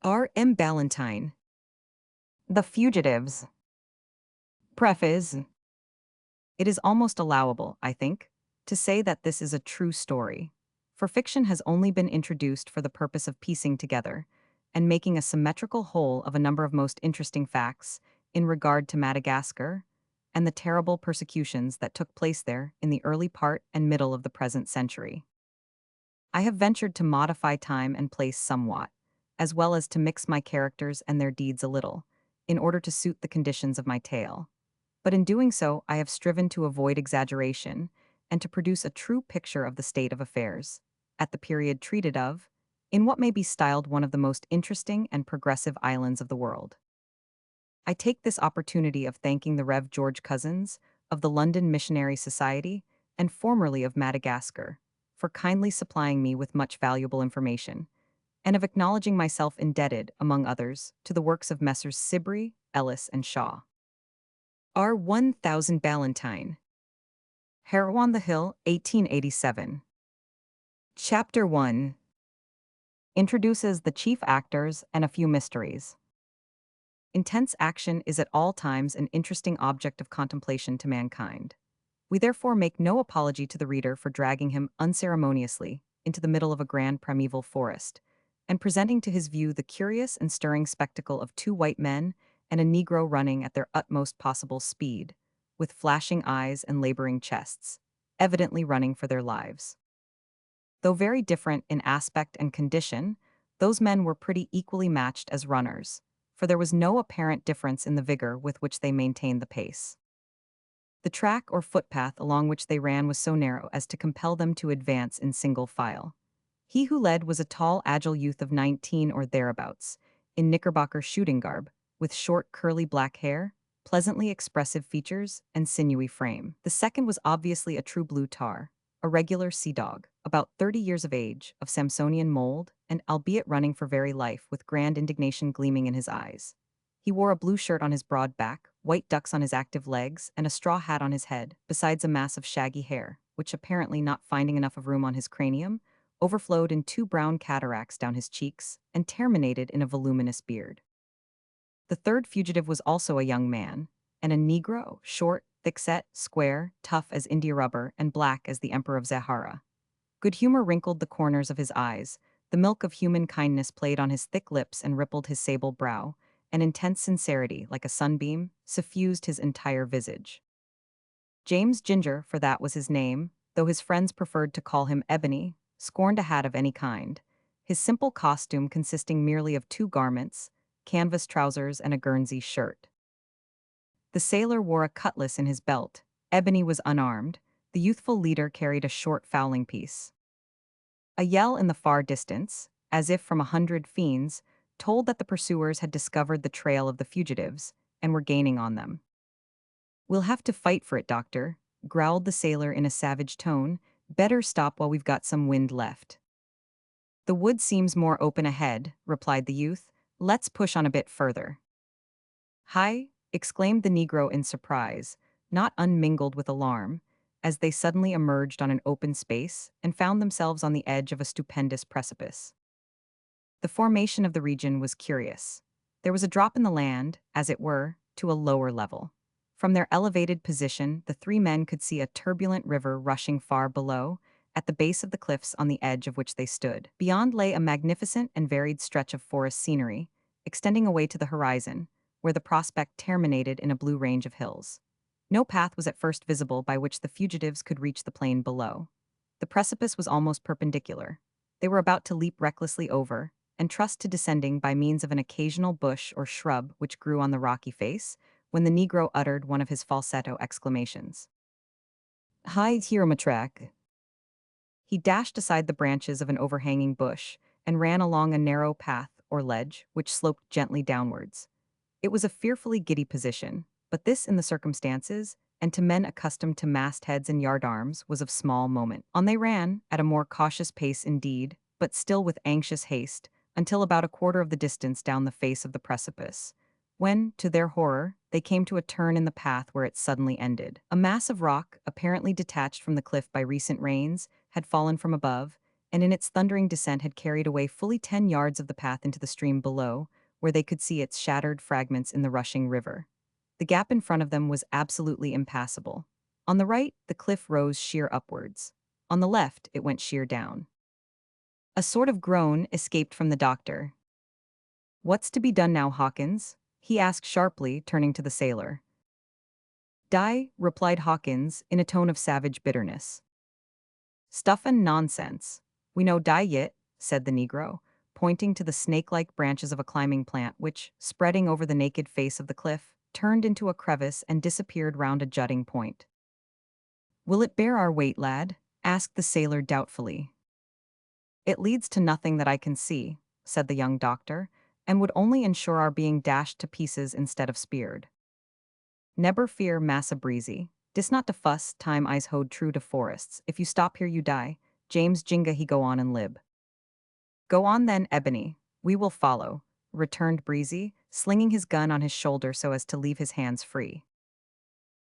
Ballantyne. The Fugitives. Preface. It is almost allowable, I think, to say that this is a true story, for fiction has only been introduced for the purpose of piecing together and making a symmetrical whole of a number of most interesting facts in regard to Madagascar and the terrible persecutions that took place there in the early part and middle of the present century. I have ventured to modify time and place somewhat, as well as to mix my characters and their deeds a little, in order to suit the conditions of my tale. But in doing so, I have striven to avoid exaggeration and to produce a true picture of the state of affairs, at the period treated of, in what may be styled one of the most interesting and progressive islands of the world. I take this opportunity of thanking the Rev. George Cousins, of the London Missionary Society, and formerly of Madagascar, for kindly supplying me with much valuable information, and of acknowledging myself indebted, among others, to the works of Messrs. Sibrey, Ellis, and Shaw. R. 1000 Ballantyne. Harrow on the Hill, 1887. Chapter 1 introduces the chief actors and a few mysteries. Intense action is at all times an interesting object of contemplation to mankind. We therefore make no apology to the reader for dragging him unceremoniously into the middle of a grand primeval forest, and presenting to his view the curious and stirring spectacle of two white men and a Negro running at their utmost possible speed, with flashing eyes and laboring chests, evidently running for their lives. Though very different in aspect and condition, those men were pretty equally matched as runners, for there was no apparent difference in the vigor with which they maintained the pace. The track or footpath along which they ran was so narrow as to compel them to advance in single file. He who led was a tall, agile youth of 19 or thereabouts, in knickerbocker shooting garb, with short, curly black hair, pleasantly expressive features, and sinewy frame. The second was obviously a true blue tar, a regular sea dog, about 30 years of age, of Samsonian mold, and albeit running for very life with grand indignation gleaming in his eyes. He wore a blue shirt on his broad back, white ducks on his active legs, and a straw hat on his head, besides a mass of shaggy hair, which apparently not finding enough of room on his cranium, overflowed in two brown cataracts down his cheeks, and terminated in a voluminous beard. The third fugitive was also a young man, and a Negro, short, thick-set, square, tough as India rubber, and black as the Emperor of Zahara. Good humor wrinkled the corners of his eyes, the milk of human kindness played on his thick lips and rippled his sable brow, and intense sincerity, like a sunbeam, suffused his entire visage. James Ginger, for that was his name, though his friends preferred to call him Ebony, scorned a hat of any kind, his simple costume consisting merely of two garments, canvas trousers and a Guernsey shirt. The sailor wore a cutlass in his belt, Ebony was unarmed, the youthful leader carried a short fowling piece. A yell in the far distance, as if from 100 fiends, told that the pursuers had discovered the trail of the fugitives and were gaining on them. "We'll have to fight for it, Doctor," growled the sailor in a savage tone. "Better stop while we've got some wind left." "The wood seems more open ahead," replied the youth. "Let's push on a bit further." "Hi!" exclaimed the Negro in surprise, not unmingled with alarm, as they suddenly emerged on an open space and found themselves on the edge of a stupendous precipice. The formation of the region was curious. There was a drop in the land, as it were, to a lower level. From their elevated position, the three men could see a turbulent river rushing far below, at the base of the cliffs on the edge of which they stood. Beyond lay a magnificent and varied stretch of forest scenery, extending away to the horizon, where the prospect terminated in a blue range of hills. No path was at first visible by which the fugitives could reach the plain below. The precipice was almost perpendicular. They were about to leap recklessly over, and trust to descending by means of an occasional bush or shrub which grew on the rocky face, when the Negro uttered one of his falsetto exclamations. "Hi, Hiromatrak!" He dashed aside the branches of an overhanging bush and ran along a narrow path or ledge which sloped gently downwards. It was a fearfully giddy position, but this in the circumstances, and to men accustomed to mastheads and yardarms, was of small moment. On they ran, at a more cautious pace indeed, but still with anxious haste, until about a quarter of the distance down the face of the precipice, when, to their horror, they came to a turn in the path where it suddenly ended. A mass of rock, apparently detached from the cliff by recent rains, had fallen from above, and in its thundering descent had carried away fully 10 yards of the path into the stream below, where they could see its shattered fragments in the rushing river. The gap in front of them was absolutely impassable. On the right, the cliff rose sheer upwards. On the left, it went sheer down. A sort of groan escaped from the doctor. "What's to be done now, Hawkins?" he asked sharply, turning to the sailor. "Die," replied Hawkins, in a tone of savage bitterness. "Stuff and nonsense. We no die yit," said the Negro, pointing to the snake-like branches of a climbing plant which, spreading over the naked face of the cliff, turned into a crevice and disappeared round a jutting point. "Will it bear our weight, lad?" asked the sailor doubtfully. "It leads to nothing that I can see," said the young doctor, "and would only ensure our being dashed to pieces instead of speared. Never fear, Massa Breezy. Dis not to fuss, time I's hold true to forests. If you stop here, you die. James Jinga he go on and lib." "Go on then, Ebony. We will follow," returned Breezy, slinging his gun on his shoulder so as to leave his hands free.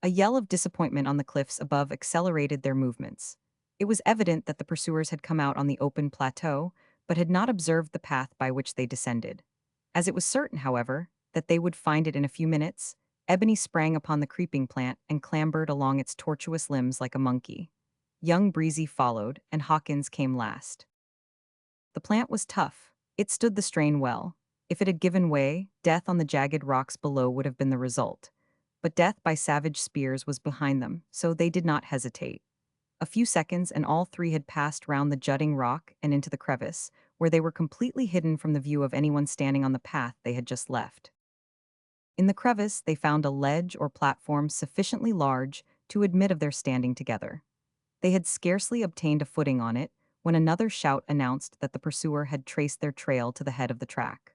A yell of disappointment on the cliffs above accelerated their movements. It was evident that the pursuers had come out on the open plateau, but had not observed the path by which they descended. As it was certain, however, that they would find it in a few minutes, Ebony sprang upon the creeping plant and clambered along its tortuous limbs like a monkey. Young Breezy followed, and Hawkins came last. The plant was tough. It stood the strain well. If it had given way, death on the jagged rocks below would have been the result. But death by savage spears was behind them, so they did not hesitate. A few seconds and all three had passed round the jutting rock and into the crevice, where they were completely hidden from the view of anyone standing on the path they had just left. In the crevice, they found a ledge or platform sufficiently large to admit of their standing together. They had scarcely obtained a footing on it when another shout announced that the pursuer had traced their trail to the head of the track.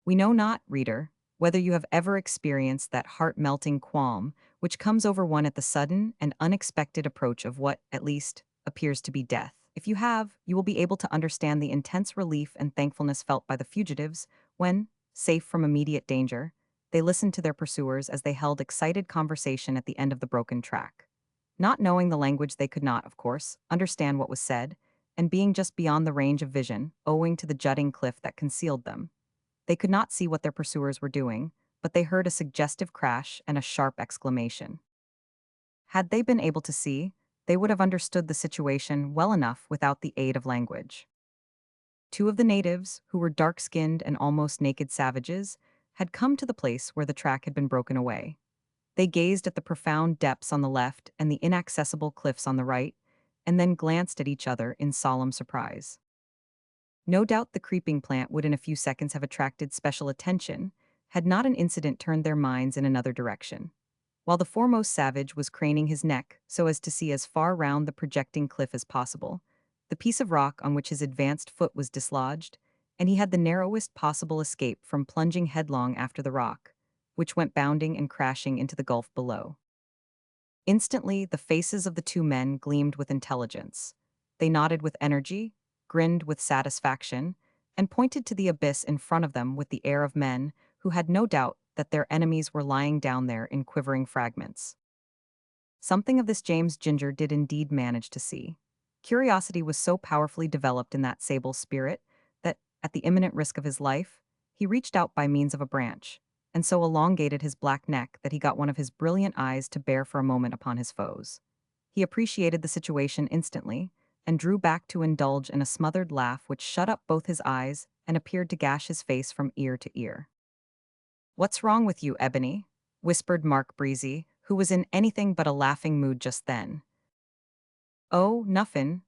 We know not, reader, whether you have ever experienced that heart-melting qualm which comes over one at the sudden and unexpected approach of what, at least, appears to be death. If you have, you will be able to understand the intense relief and thankfulness felt by the fugitives when, safe from immediate danger, they listened to their pursuers as they held excited conversation at the end of the broken track. Not knowing the language, they could not, of course, understand what was said, and being just beyond the range of vision, owing to the jutting cliff that concealed them. They could not see what their pursuers were doing, but they heard a suggestive crash and a sharp exclamation. Had they been able to see, they would have understood the situation well enough without the aid of language. Two of the natives, who were dark-skinned and almost naked savages, had come to the place where the track had been broken away. They gazed at the profound depths on the left and the inaccessible cliffs on the right, and then glanced at each other in solemn surprise. No doubt the creeping plant would in a few seconds have attracted special attention, had not an incident turned their minds in another direction. While the foremost savage was craning his neck so as to see as far round the projecting cliff as possible, the piece of rock on which his advanced foot was dislodged, and he had the narrowest possible escape from plunging headlong after the rock, which went bounding and crashing into the gulf below. Instantly, the faces of the two men gleamed with intelligence. They nodded with energy, grinned with satisfaction, and pointed to the abyss in front of them with the air of men who had no doubt that their enemies were lying down there in quivering fragments. Something of this James Ginger did indeed manage to see. Curiosity was so powerfully developed in that sable spirit that, at the imminent risk of his life, he reached out by means of a branch, and so elongated his black neck that he got one of his brilliant eyes to bear for a moment upon his foes. He appreciated the situation instantly, and drew back to indulge in a smothered laugh which shut up both his eyes and appeared to gash his face from ear to ear. "What's wrong with you, Ebony?" whispered Mark Breezy, who was in anything but a laughing mood just then. "Oh, nuffin,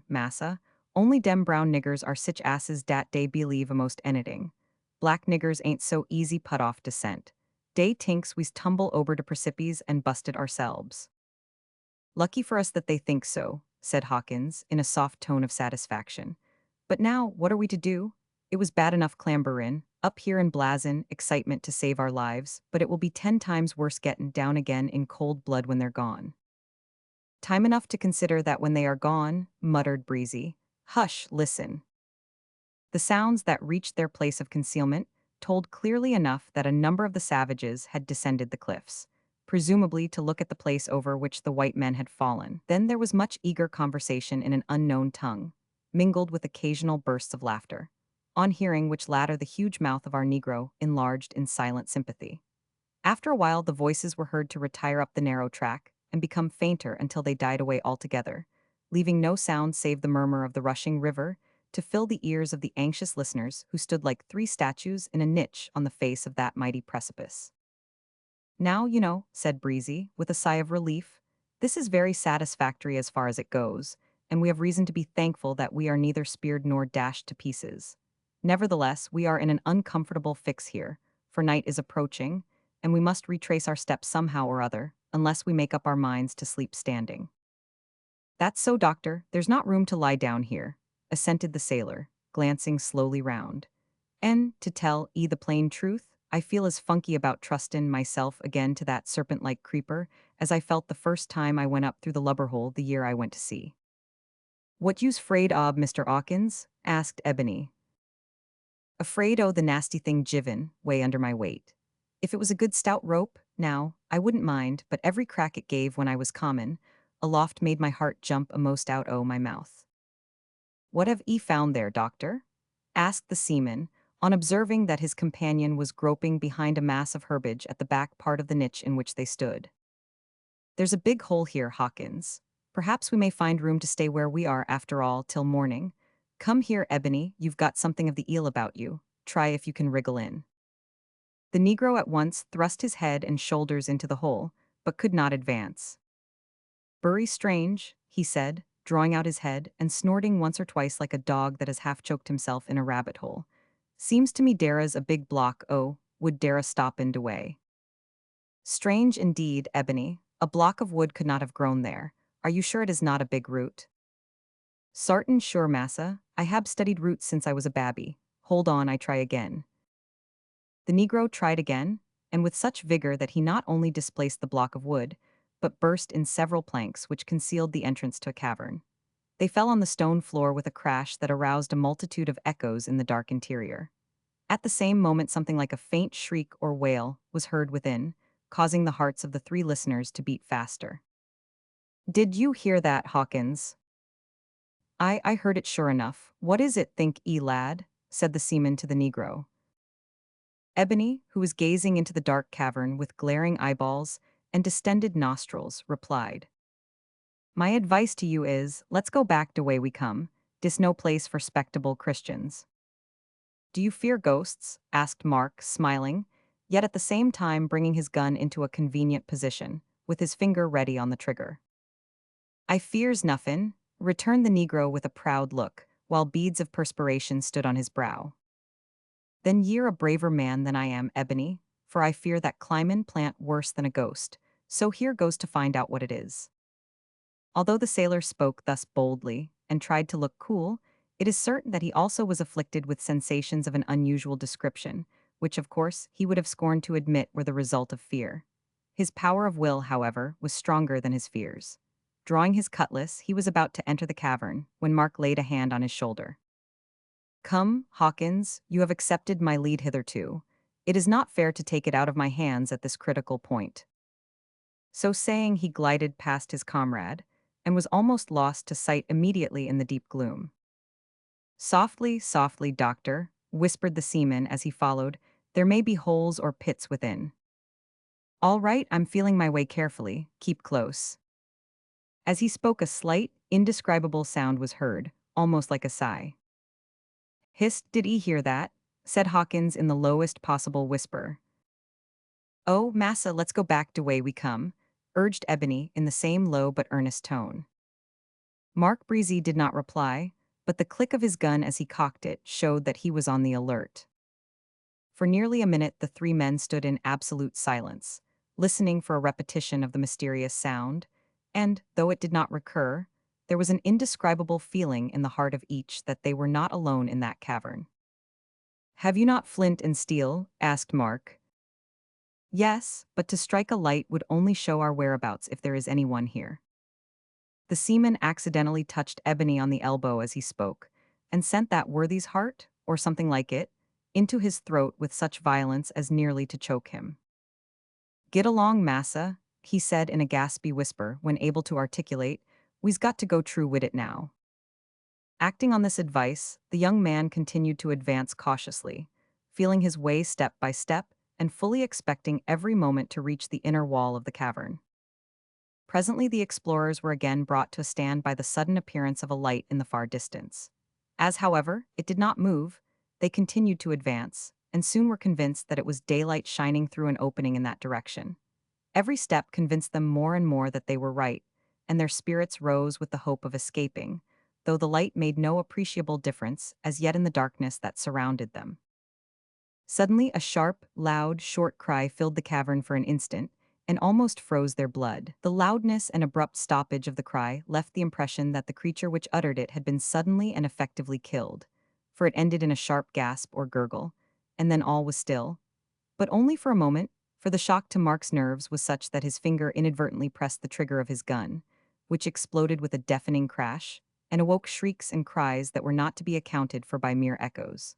massa. Only dem brown niggers are sich asses dat dey believe a'most anyting. Black niggers ain't so easy put off descent. Dey tinks we's tumble ober de precipes and busted ourselves." "Lucky for us that they think so," said Hawkins, in a soft tone of satisfaction. "But now, what are we to do? It was bad enough clamberin' up here in blazin' excitement to save our lives, but it will be 10 times worse gettin' down again in cold blood when they're gone." "Time enough to consider that when they are gone," muttered Breezy. "Hush, listen." The sounds that reached their place of concealment told clearly enough that a number of the savages had descended the cliffs, presumably to look at the place over which the white men had fallen. Then there was much eager conversation in an unknown tongue. mingled with occasional bursts of laughter. On hearing which latter, the huge mouth of our Negro enlarged in silent sympathy. After a while, the voices were heard to retire up the narrow track and become fainter until they died away altogether, leaving no sound save the murmur of the rushing river to fill the ears of the anxious listeners who stood like three statues in a niche on the face of that mighty precipice. Now, said Breezy, with a sigh of relief, this is very satisfactory as far as it goes, and we have reason to be thankful that we are neither speared nor dashed to pieces. Nevertheless, we are in an uncomfortable fix here, for night is approaching, and we must retrace our steps somehow or other, unless we make up our minds to sleep standing. That's so, doctor, there's not room to lie down here, assented the sailor, glancing slowly round. And, to tell the plain truth, I feel as funky about trustin' myself again to that serpent-like creeper as I felt the first time I went up through the lubber hole the year I went to sea. What you's 'fraid ob, Mr. 'Awkins? Asked Ebony. Afraid o' the nasty thing jivin' way under my weight. If it was a good stout rope, now, I wouldn't mind, but every crack it gave when I was common, aloft made my heart jump a'most out o' my mouth. What have found there, doctor? Asked the seaman, on observing that his companion was groping behind a mass of herbage at the back part of the niche in which they stood. There's a big hole here, Hawkins. Perhaps we may find room to stay where we are after all till morning. Come here, Ebony, you've got something of the eel about you. Try if you can wriggle in. The Negro at once thrust his head and shoulders into the hole, but could not advance. Burry strange, he said, drawing out his head and snorting once or twice like a dog that has half choked himself in a rabbit hole. Seems to me Dara's a big block, oh, would Dara stop in de way? Strange indeed, Ebony. A block of wood could not have grown there. Are you sure it is not a big root? Sartin sure, massa. I hab studied roots since I was a babby. Hold on, I try again. The Negro tried again, and with such vigor that he not only displaced the block of wood, but burst in several planks which concealed the entrance to a cavern. They fell on the stone floor with a crash that aroused a multitude of echoes in the dark interior. At the same moment, something like a faint shriek or wail was heard within, causing the hearts of the three listeners to beat faster. Did you hear that, Hawkins? I heard it sure enough. What is it, think lad? Said the seaman to the Negro. Ebony, who was gazing into the dark cavern with glaring eyeballs and distended nostrils, replied. My advice to you is, let's go back the way we come. Dis no place for spectable Christians. Do you fear ghosts? Asked Mark, smiling, yet at the same time bringing his gun into a convenient position, with his finger ready on the trigger. I fears nuffin, returned the Negro with a proud look, while beads of perspiration stood on his brow. Then ye're a braver man than I am, Ebony, for I fear that climbin' plant worse than a ghost, so here goes to find out what it is. Although the sailor spoke thus boldly, and tried to look cool, it is certain that he also was afflicted with sensations of an unusual description, which, of course, he would have scorned to admit were the result of fear. His power of will, however, was stronger than his fears. Drawing his cutlass, he was about to enter the cavern, when Mark laid a hand on his shoulder. Come, Hawkins, you have accepted my lead hitherto. It is not fair to take it out of my hands at this critical point. So saying, he glided past his comrade, and was almost lost to sight immediately in the deep gloom. Softly, softly, doctor, whispered the seaman as he followed, there may be holes or pits within. All right, I'm feeling my way carefully, keep close. As he spoke, a slight, indescribable sound was heard, almost like a sigh. Hist, did hear that? Said Hawkins in the lowest possible whisper. Oh, massa, let's go back the way we come, urged Ebony in the same low but earnest tone. Mark Breezy did not reply, but the click of his gun as he cocked it showed that he was on the alert. For nearly a minute the three men stood in absolute silence, listening for a repetition of the mysterious sound, and, though it did not recur, there was an indescribable feeling in the heart of each that they were not alone in that cavern. Have you not flint and steel? Asked Mark. Yes, but to strike a light would only show our whereabouts if there is anyone here. The seaman accidentally touched Ebony on the elbow as he spoke, and sent that worthy's heart, or something like it, into his throat with such violence as nearly to choke him. Get along, massa, he said in a gaspy whisper when able to articulate, we's got to go true wid it now. Acting on this advice, the young man continued to advance cautiously, feeling his way step by step and fully expecting every moment to reach the inner wall of the cavern. Presently, the explorers were again brought to a stand by the sudden appearance of a light in the far distance. As, however, it did not move, they continued to advance, and soon were convinced that it was daylight shining through an opening in that direction. Every step convinced them more and more that they were right, and their spirits rose with the hope of escaping, though the light made no appreciable difference as yet in the darkness that surrounded them. Suddenly, a sharp, loud, short cry filled the cavern for an instant and almost froze their blood. The loudness and abrupt stoppage of the cry left the impression that the creature which uttered it had been suddenly and effectively killed, for it ended in a sharp gasp or gurgle, and then all was still. But only for a moment, for the shock to Mark's nerves was such that his finger inadvertently pressed the trigger of his gun, which exploded with a deafening crash, and awoke shrieks and cries that were not to be accounted for by mere echoes.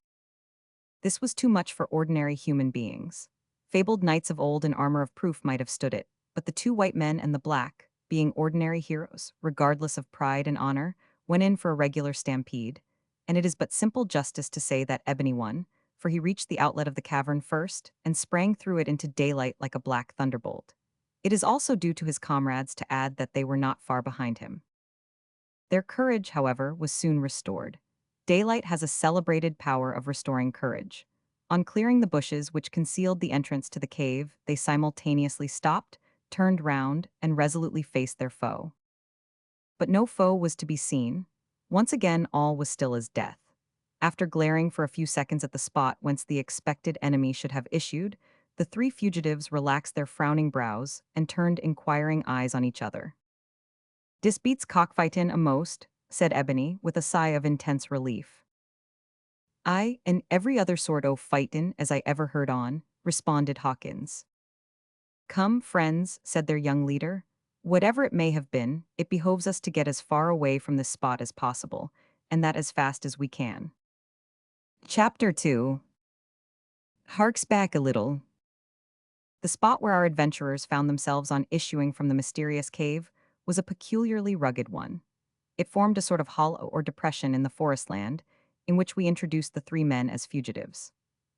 This was too much for ordinary human beings. Fabled knights of old in armor of proof might have stood it, but the two white men and the black, being ordinary heroes, regardless of pride and honor, went in for a regular stampede, and it is but simple justice to say that Ebony won, for he reached the outlet of the cavern first and sprang through it into daylight like a black thunderbolt. It is also due to his comrades to add that they were not far behind him. Their courage, however, was soon restored. Daylight has a celebrated power of restoring courage. On clearing the bushes which concealed the entrance to the cave, they simultaneously stopped, turned round, and resolutely faced their foe. But no foe was to be seen. Once again, all was still as death. After glaring for a few seconds at the spot whence the expected enemy should have issued, the three fugitives relaxed their frowning brows and turned inquiring eyes on each other. "Dis beats cockfightin' a most," said Ebony, with a sigh of intense relief. "Aye, and every other sort o' fightin' as I ever heard on," responded Hawkins. "Come, friends," said their young leader. "Whatever it may have been, it behoves us to get as far away from this spot as possible, and that as fast as we can." Chapter 2 Harks back a little. The spot where our adventurers found themselves on issuing from the mysterious cave was a peculiarly rugged one. It formed a sort of hollow or depression in the forest land, in which we introduced the three men as fugitives.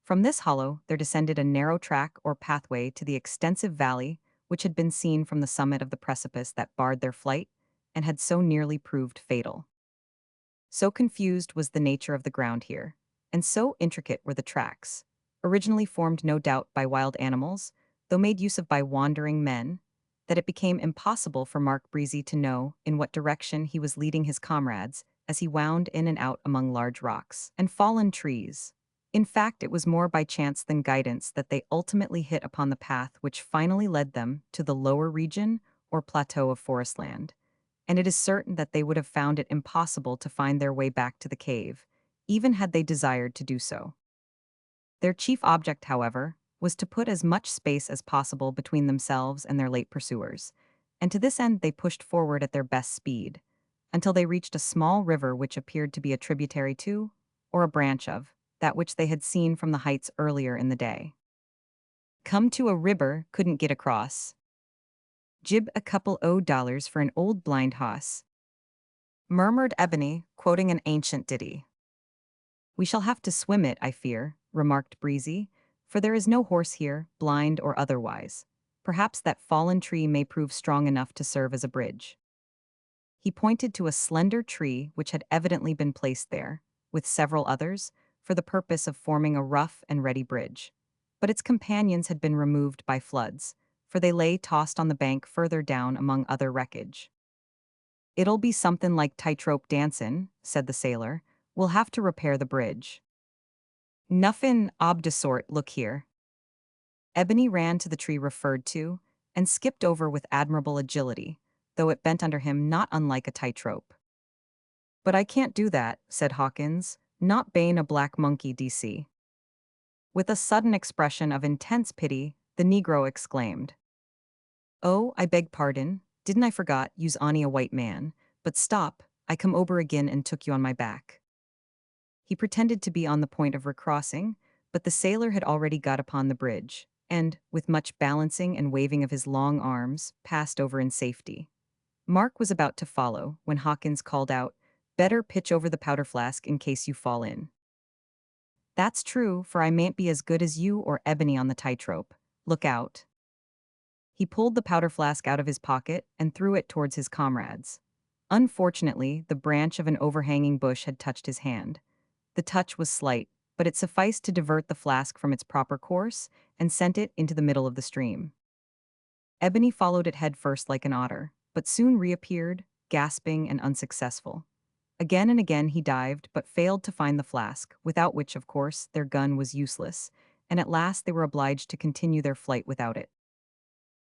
From this hollow there descended a narrow track or pathway to the extensive valley which had been seen from the summit of the precipice that barred their flight and had so nearly proved fatal. So confused was the nature of the ground here, and so intricate were the tracks, originally formed no doubt by wild animals, though made use of by wandering men, that it became impossible for Mark Breezy to know in what direction he was leading his comrades as he wound in and out among large rocks and fallen trees. In fact, it was more by chance than guidance that they ultimately hit upon the path which finally led them to the lower region or plateau of forestland, and it is certain that they would have found it impossible to find their way back to the cave, even had they desired to do so. Their chief object, however, was to put as much space as possible between themselves and their late pursuers, and to this end they pushed forward at their best speed, until they reached a small river which appeared to be a tributary to, or a branch of, that which they had seen from the heights earlier in the day. "Come to a river, couldn't get across. Jib a couple o' dollars for an old blind hoss," murmured Ebony, quoting an ancient ditty. "We shall have to swim it, I fear," remarked Breezy, "for there is no horse here, blind or otherwise. Perhaps that fallen tree may prove strong enough to serve as a bridge." He pointed to a slender tree which had evidently been placed there, with several others, for the purpose of forming a rough and ready bridge. But its companions had been removed by floods, for they lay tossed on the bank further down among other wreckage. "It'll be something like tightrope dancin'," said the sailor. "We'll have to repair the bridge." "Nuffin ob de sort, look here." Ebony ran to the tree referred to, and skipped over with admirable agility, though it bent under him not unlike a tightrope. "But I can't do that," said Hawkins, "not bane a black monkey DC." With a sudden expression of intense pity, the Negro exclaimed, "Oh, I beg pardon, didn't I forgot you's onny a white man, but stop, I come ober again and took you on my back." He pretended to be on the point of recrossing, but the sailor had already got upon the bridge, and, with much balancing and waving of his long arms, passed over in safety. Mark was about to follow, when Hawkins called out, Better pitch over the powder flask in case you fall in. That's true, for I mayn't be as good as you or Ebony on the tightrope. Look out. He pulled the powder flask out of his pocket and threw it towards his comrades. Unfortunately, the branch of an overhanging bush had touched his hand. The touch was slight, but it sufficed to divert the flask from its proper course and sent it into the middle of the stream. Ebony followed it headfirst like an otter, but soon reappeared, gasping and unsuccessful. Again and again he dived, but failed to find the flask, without which, of course, their gun was useless, and at last they were obliged to continue their flight without it.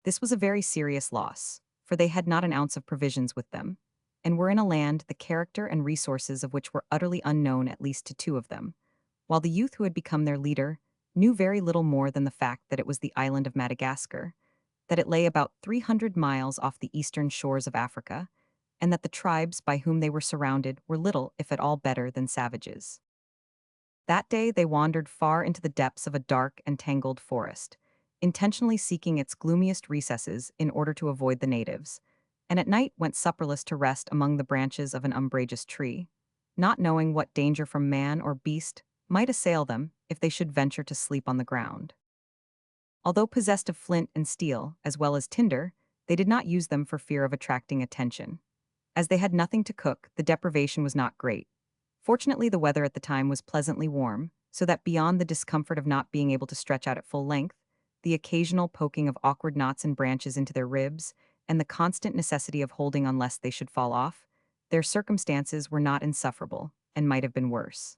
This was a very serious loss, for they had not an ounce of provisions with them, and were in a land the character and resources of which were utterly unknown at least to two of them, while the youth who had become their leader knew very little more than the fact that it was the island of Madagascar, that it lay about 300 miles off the eastern shores of Africa, and that the tribes by whom they were surrounded were little, if at all, better than savages. That day they wandered far into the depths of a dark and tangled forest, intentionally seeking its gloomiest recesses in order to avoid the natives, and at night went supperless to rest among the branches of an umbrageous tree, not knowing what danger from man or beast might assail them if they should venture to sleep on the ground. Although possessed of flint and steel, as well as tinder, they did not use them for fear of attracting attention. As they had nothing to cook, the deprivation was not great. Fortunately, the weather at the time was pleasantly warm, so that beyond the discomfort of not being able to stretch out at full length, the occasional poking of awkward knots and branches into their ribs, and the constant necessity of holding on lest they should fall off, their circumstances were not insufferable, and might have been worse.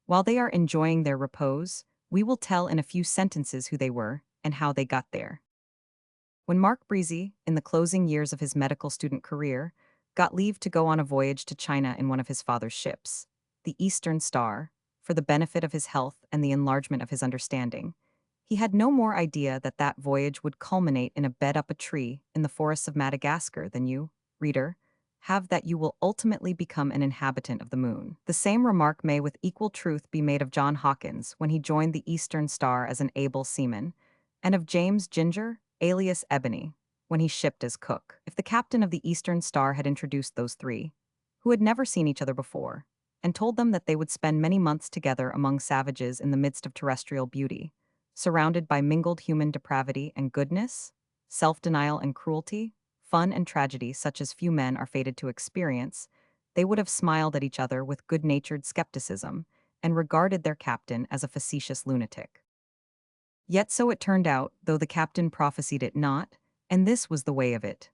While they are enjoying their repose, we will tell in a few sentences who they were and how they got there. When Mark Breezy, in the closing years of his medical student career, got leave to go on a voyage to China in one of his father's ships, the Eastern Star, for the benefit of his health and the enlargement of his understanding, he had no more idea that that voyage would culminate in a bed up a tree in the forests of Madagascar than you, reader, have that you will ultimately become an inhabitant of the moon. The same remark may with equal truth be made of John Hawkins when he joined the Eastern Star as an able seaman, and of James Ginger, alias Ebony, when he shipped as cook. If the captain of the Eastern Star had introduced those three, who had never seen each other before, and told them that they would spend many months together among savages in the midst of terrestrial beauty, surrounded by mingled human depravity and goodness, self-denial and cruelty, fun and tragedy such as few men are fated to experience, they would have smiled at each other with good-natured skepticism and regarded their captain as a facetious lunatic. Yet so it turned out, though the captain prophesied it not, and this was the way of it.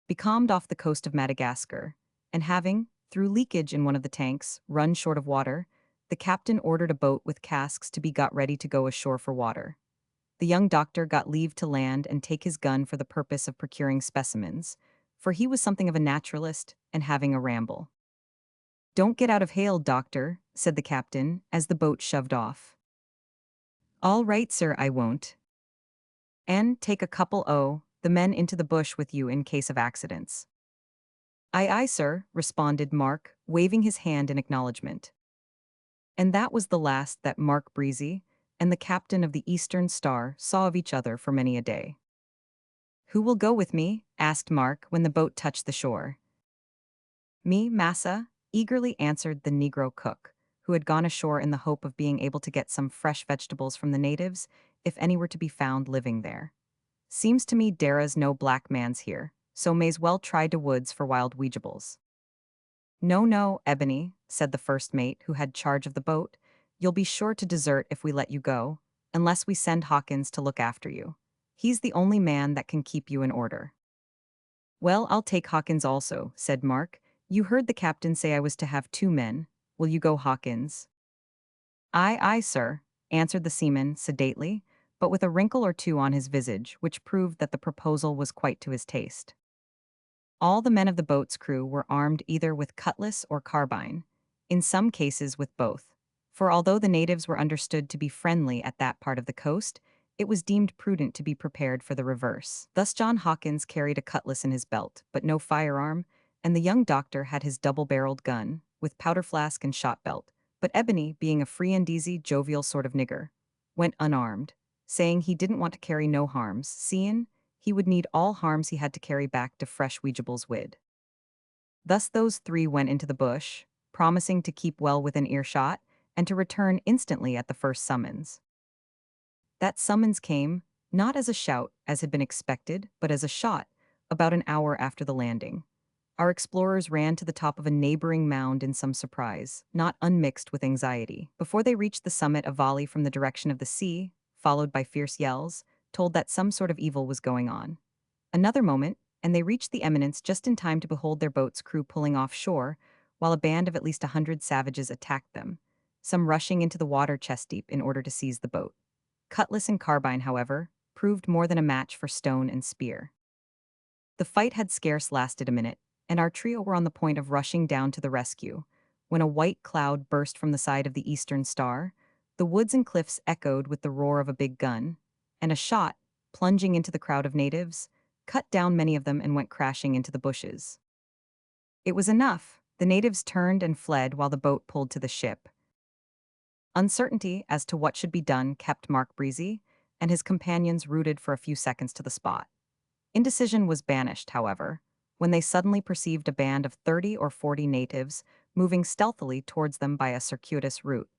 Becalmed off the coast of Madagascar, and having, through leakage in one of the tanks, run short of water, the captain ordered a boat with casks to be got ready to go ashore for water. The young doctor got leave to land and take his gun for the purpose of procuring specimens, for he was something of a naturalist and having a ramble. "Don't get out of hail, doctor," said the captain, as the boat shoved off. "All right, sir, I won't. And take a couple o' the men into the bush with you in case of accidents." "Aye, aye, sir," responded Mark, waving his hand in acknowledgement. And that was the last that Mark Breezy and the captain of the Eastern Star saw of each other for many a day. "Who will go with me?" asked Mark when the boat touched the shore. "Me, massa," eagerly answered the Negro cook, who had gone ashore in the hope of being able to get some fresh vegetables from the natives, if any were to be found living there. "Seems to me dera's no black mans here, so may's well try de woods for wild weejables." "No, no, Ebony," said the first mate, who had charge of the boat, "you'll be sure to desert if we let you go, unless we send Hawkins to look after you. He's the only man that can keep you in order." "Well, I'll take Hawkins also," said Mark. "You heard the captain say I was to have two men. Will you go, Hawkins?" "Aye, aye, sir," answered the seaman sedately, but with a wrinkle or two on his visage, which proved that the proposal was quite to his taste. All the men of the boat's crew were armed either with cutlass or carbine, in some cases with both, for although the natives were understood to be friendly at that part of the coast, it was deemed prudent to be prepared for the reverse. Thus John Hawkins carried a cutlass in his belt, but no firearm, and the young doctor had his double-barreled gun, with powder flask and shot belt, but Ebony, being a free and easy, jovial sort of nigger, went unarmed, saying he didn't want to carry no harms, seein' he would need all harms he had to carry back to fresh weejables wid. Thus those three went into the bush, promising to keep well within earshot and to return instantly at the first summons. That summons came, not as a shout, as had been expected, but as a shot, about an hour after the landing. Our explorers ran to the top of a neighboring mound in some surprise, not unmixed with anxiety. Before they reached the summit, a volley from the direction of the sea, followed by fierce yells, told that some sort of evil was going on. Another moment, and they reached the eminence just in time to behold their boat's crew pulling offshore, while a band of at least 100 savages attacked them, some rushing into the water chest deep in order to seize the boat. Cutlass and carbine, however, proved more than a match for stone and spear. The fight had scarce lasted a minute, and our trio were on the point of rushing down to the rescue, when a white cloud burst from the side of the eastern star, the woods and cliffs echoed with the roar of a big gun, and a shot, plunging into the crowd of natives, cut down many of them and went crashing into the bushes. It was enough. The natives turned and fled while the boat pulled to the ship. Uncertainty as to what should be done kept Mark breezy, and his companions rooted for a few seconds to the spot. Indecision was banished, however, when they suddenly perceived a band of 30 or 40 natives moving stealthily towards them by a circuitous route,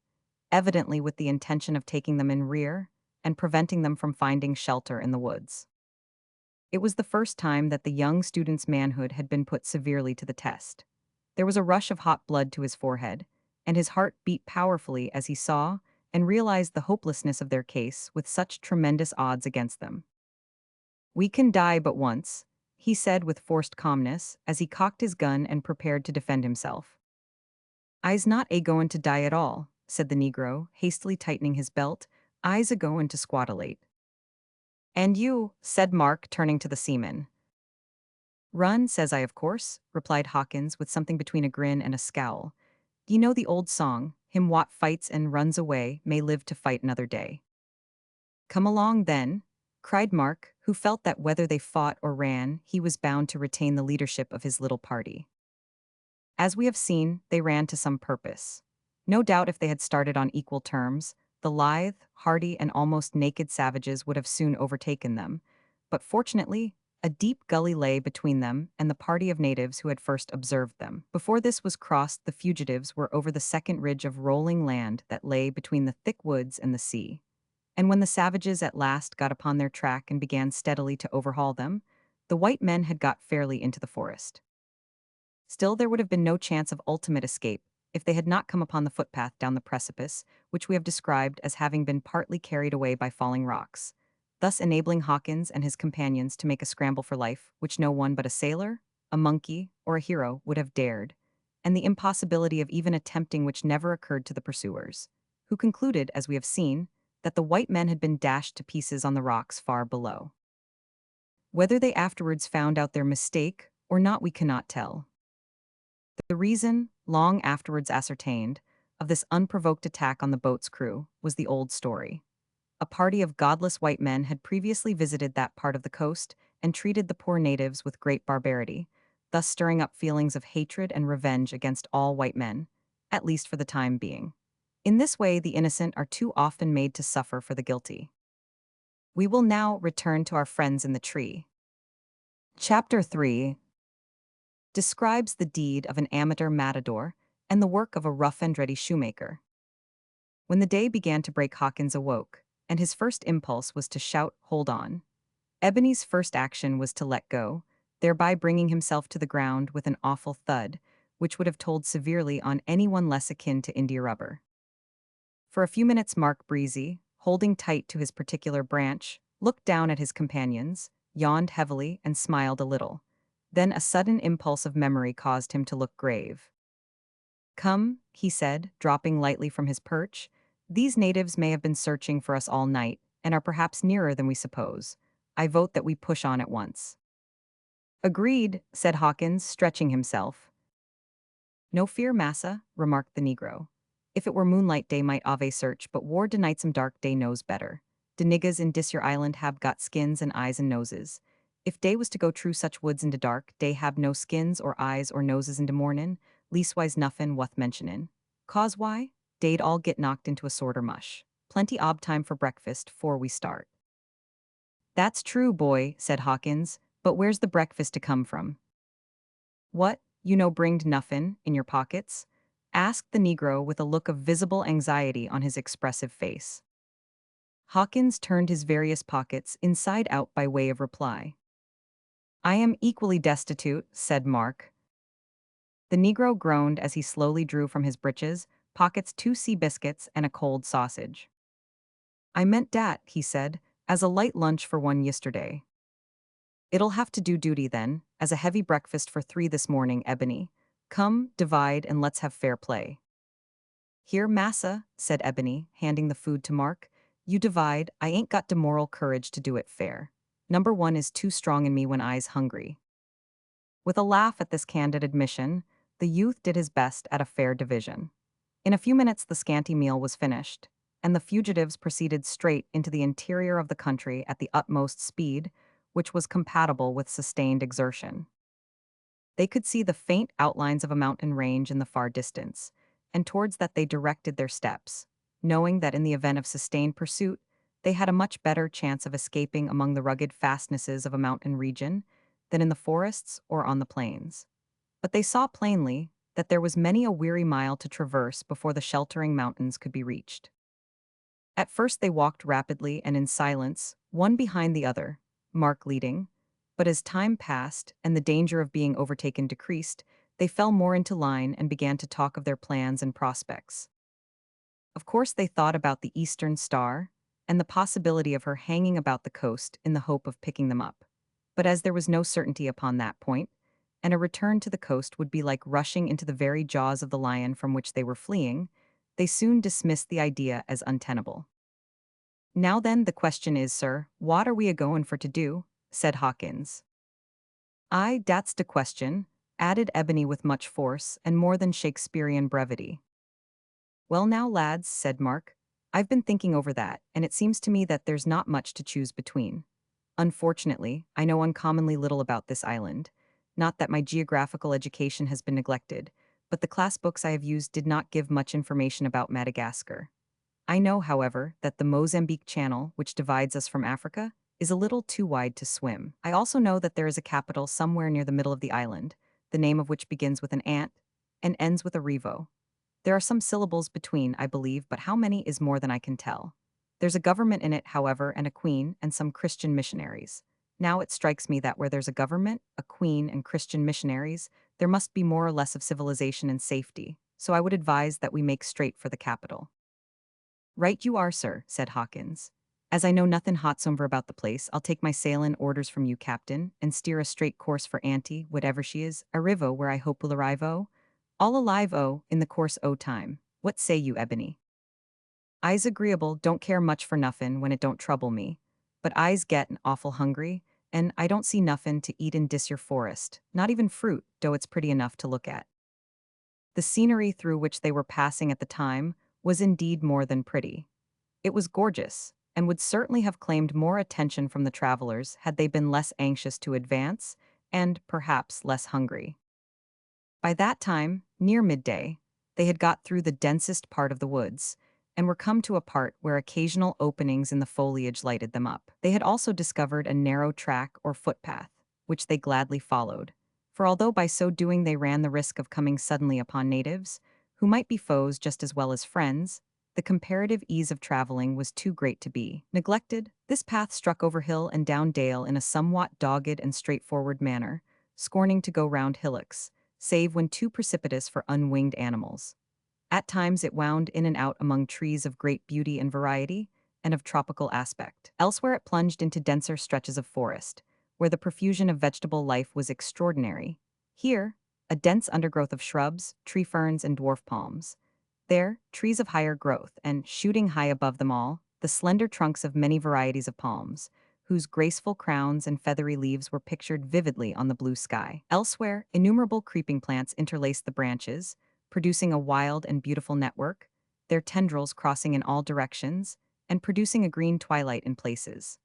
evidently with the intention of taking them in rear and preventing them from finding shelter in the woods. It was the first time that the young student's manhood had been put severely to the test. There was a rush of hot blood to his forehead, and his heart beat powerfully as he saw and realized the hopelessness of their case with such tremendous odds against them. "We can die but once," he said with forced calmness as he cocked his gun and prepared to defend himself. "I's not a-goin' to die at all," said the Negro, hastily tightening his belt. "I's a-goin' to squatolate." "And you," said Mark, turning to the seaman. "Run, says I, of course," replied Hawkins with something between a grin and a scowl. "Ye know the old song, 'Him what fights and runs away may live to fight another day.'" "Come along, then," cried Mark, who felt that whether they fought or ran, he was bound to retain the leadership of his little party. As we have seen, they ran to some purpose. No doubt if they had started on equal terms, the lithe, hardy, and almost naked savages would have soon overtaken them, but fortunately, a deep gully lay between them and the party of natives who had first observed them. Before this was crossed, the fugitives were over the second ridge of rolling land that lay between the thick woods and the sea. And when the savages at last got upon their track and began steadily to overhaul them, the white men had got fairly into the forest. Still, there would have been no chance of ultimate escape if they had not come upon the footpath down the precipice, which we have described as having been partly carried away by falling rocks, thus enabling Hawkins and his companions to make a scramble for life which no one but a sailor, a monkey, or a hero would have dared, and the impossibility of even attempting which never occurred to the pursuers, who concluded, as we have seen, that the white men had been dashed to pieces on the rocks far below. Whether they afterwards found out their mistake or not we cannot tell. The reason, long afterwards ascertained, of this unprovoked attack on the boat's crew was the old story. A party of godless white men had previously visited that part of the coast and treated the poor natives with great barbarity, thus stirring up feelings of hatred and revenge against all white men, at least for the time being. In this way, the innocent are too often made to suffer for the guilty. We will now return to our friends in the tree. Chapter 3 describes the deed of an amateur matador and the work of a rough-and-ready shoemaker. When the day began to break, Hawkins awoke, and his first impulse was to shout, "Hold on." Ebony's first action was to let go, thereby bringing himself to the ground with an awful thud, which would have told severely on anyone less akin to India rubber. For a few minutes Mark Breezy, holding tight to his particular branch, looked down at his companions, yawned heavily, and smiled a little. Then a sudden impulse of memory caused him to look grave. "Come," he said, dropping lightly from his perch, "these natives may have been searching for us all night, and are perhaps nearer than we suppose. I vote that we push on at once." "Agreed," said Hawkins, stretching himself. "No fear, massa," remarked the Negro. "If it were moonlight day might ave search, but war de night some dark day knows better. De niggas in dis your island hab got skins and eyes and noses. If day was to go through such woods in de dark, dey hab no skins or eyes or noses in de mornin', leastwise nuffin wuth mentionin'. Cause why? Dey'd all get knocked into a sorter mush. Plenty ob time for breakfast 'fore we start." "That's true, boy," said Hawkins, "but where's the breakfast to come from?" "What, You no bringed nuffin in your pockets? Asked the Negro with a look of visible anxiety on his expressive face. Hawkins turned his various pockets inside out by way of reply. I am equally destitute, said Mark. The Negro groaned as he slowly drew from his breeches pockets 2 sea biscuits and a cold sausage. I meant dat, he said, as a light lunch for one yesterday. It'll have to do duty then, as a heavy breakfast for 3 this morning, Ebony. Come, divide, and let's have fair play. Here, massa, said Ebony, handing the food to Mark. You divide, I ain't got de moral courage to do it fair. Number 1 is too strong in me when I's hungry. With a laugh at this candid admission, the youth did his best at a fair division. In a few minutes the scanty meal was finished, and the fugitives proceeded straight into the interior of the country at the utmost speed, which was compatible with sustained exertion. They could see the faint outlines of a mountain range in the far distance, and towards that they directed their steps, knowing that in the event of sustained pursuit, they had a much better chance of escaping among the rugged fastnesses of a mountain region than in the forests or on the plains. But they saw plainly that there was many a weary mile to traverse before the sheltering mountains could be reached. At first they walked rapidly and in silence, one behind the other, Mark leading, but as time passed and the danger of being overtaken decreased, they fell more into line and began to talk of their plans and prospects. Of course they thought about the Eastern Star and the possibility of her hanging about the coast in the hope of picking them up. But as there was no certainty upon that point, and a return to the coast would be like rushing into the very jaws of the lion from which they were fleeing, they soon dismissed the idea as untenable. Now then, the question is, sir, what are we a-goin' for to do? Said Hawkins. Aye, dat's de question, added Ebony with much force and more than Shakespearean brevity. Well now, lads, said Mark, I've been thinking over that, and it seems to me that there's not much to choose between. Unfortunately, I know uncommonly little about this island. Not that my geographical education has been neglected, but the class books I have used did not give much information about Madagascar. I know, however, that the Mozambique Channel, which divides us from Africa, is a little too wide to swim. I also know that there is a capital somewhere near the middle of the island, the name of which begins with an ant and ends with a revo. There are some syllables between, I believe, but how many is more than I can tell. There's a government in it, however, and a queen, and some Christian missionaries. Now it strikes me that where there's a government, a queen, and Christian missionaries, there must be more or less of civilization and safety, so I would advise that we make straight for the capital. Right you are, sir, said Hawkins. As I know nothin' hotsomver about the place, I'll take my sailin' orders from you, captain, and steer a straight course for Auntie, whatever she is, arrivo where I hope will arrive-o. All alive-o, in the course o' time. What say you, Ebony? I's agreeable, don't care much for nuffin when it don't trouble me, but I's gettin' awful hungry, and I don't see nuffin to eat in dis your forest, not even fruit, though it's pretty enough to look at. The scenery through which they were passing at the time was indeed more than pretty. It was gorgeous, and would certainly have claimed more attention from the travelers had they been less anxious to advance, and, perhaps, less hungry. By that time, near midday, they had got through the densest part of the woods, and were come to a part where occasional openings in the foliage lighted them up. They had also discovered a narrow track or footpath, which they gladly followed, for although by so doing they ran the risk of coming suddenly upon natives, who might be foes just as well as friends, the comparative ease of traveling was too great to be neglected. This path struck over hill and down dale in a somewhat dogged and straightforward manner, scorning to go round hillocks, save when too precipitous for unwinged animals. At times it wound in and out among trees of great beauty and variety, and of tropical aspect. Elsewhere it plunged into denser stretches of forest, where the profusion of vegetable life was extraordinary. Here, a dense undergrowth of shrubs, tree ferns, and dwarf palms. There, trees of higher growth, and, shooting high above them all, the slender trunks of many varieties of palms, whose graceful crowns and feathery leaves were pictured vividly on the blue sky. Elsewhere, innumerable creeping plants interlaced the branches, producing a wild and beautiful network, their tendrils crossing in all directions, and producing a green twilight in places.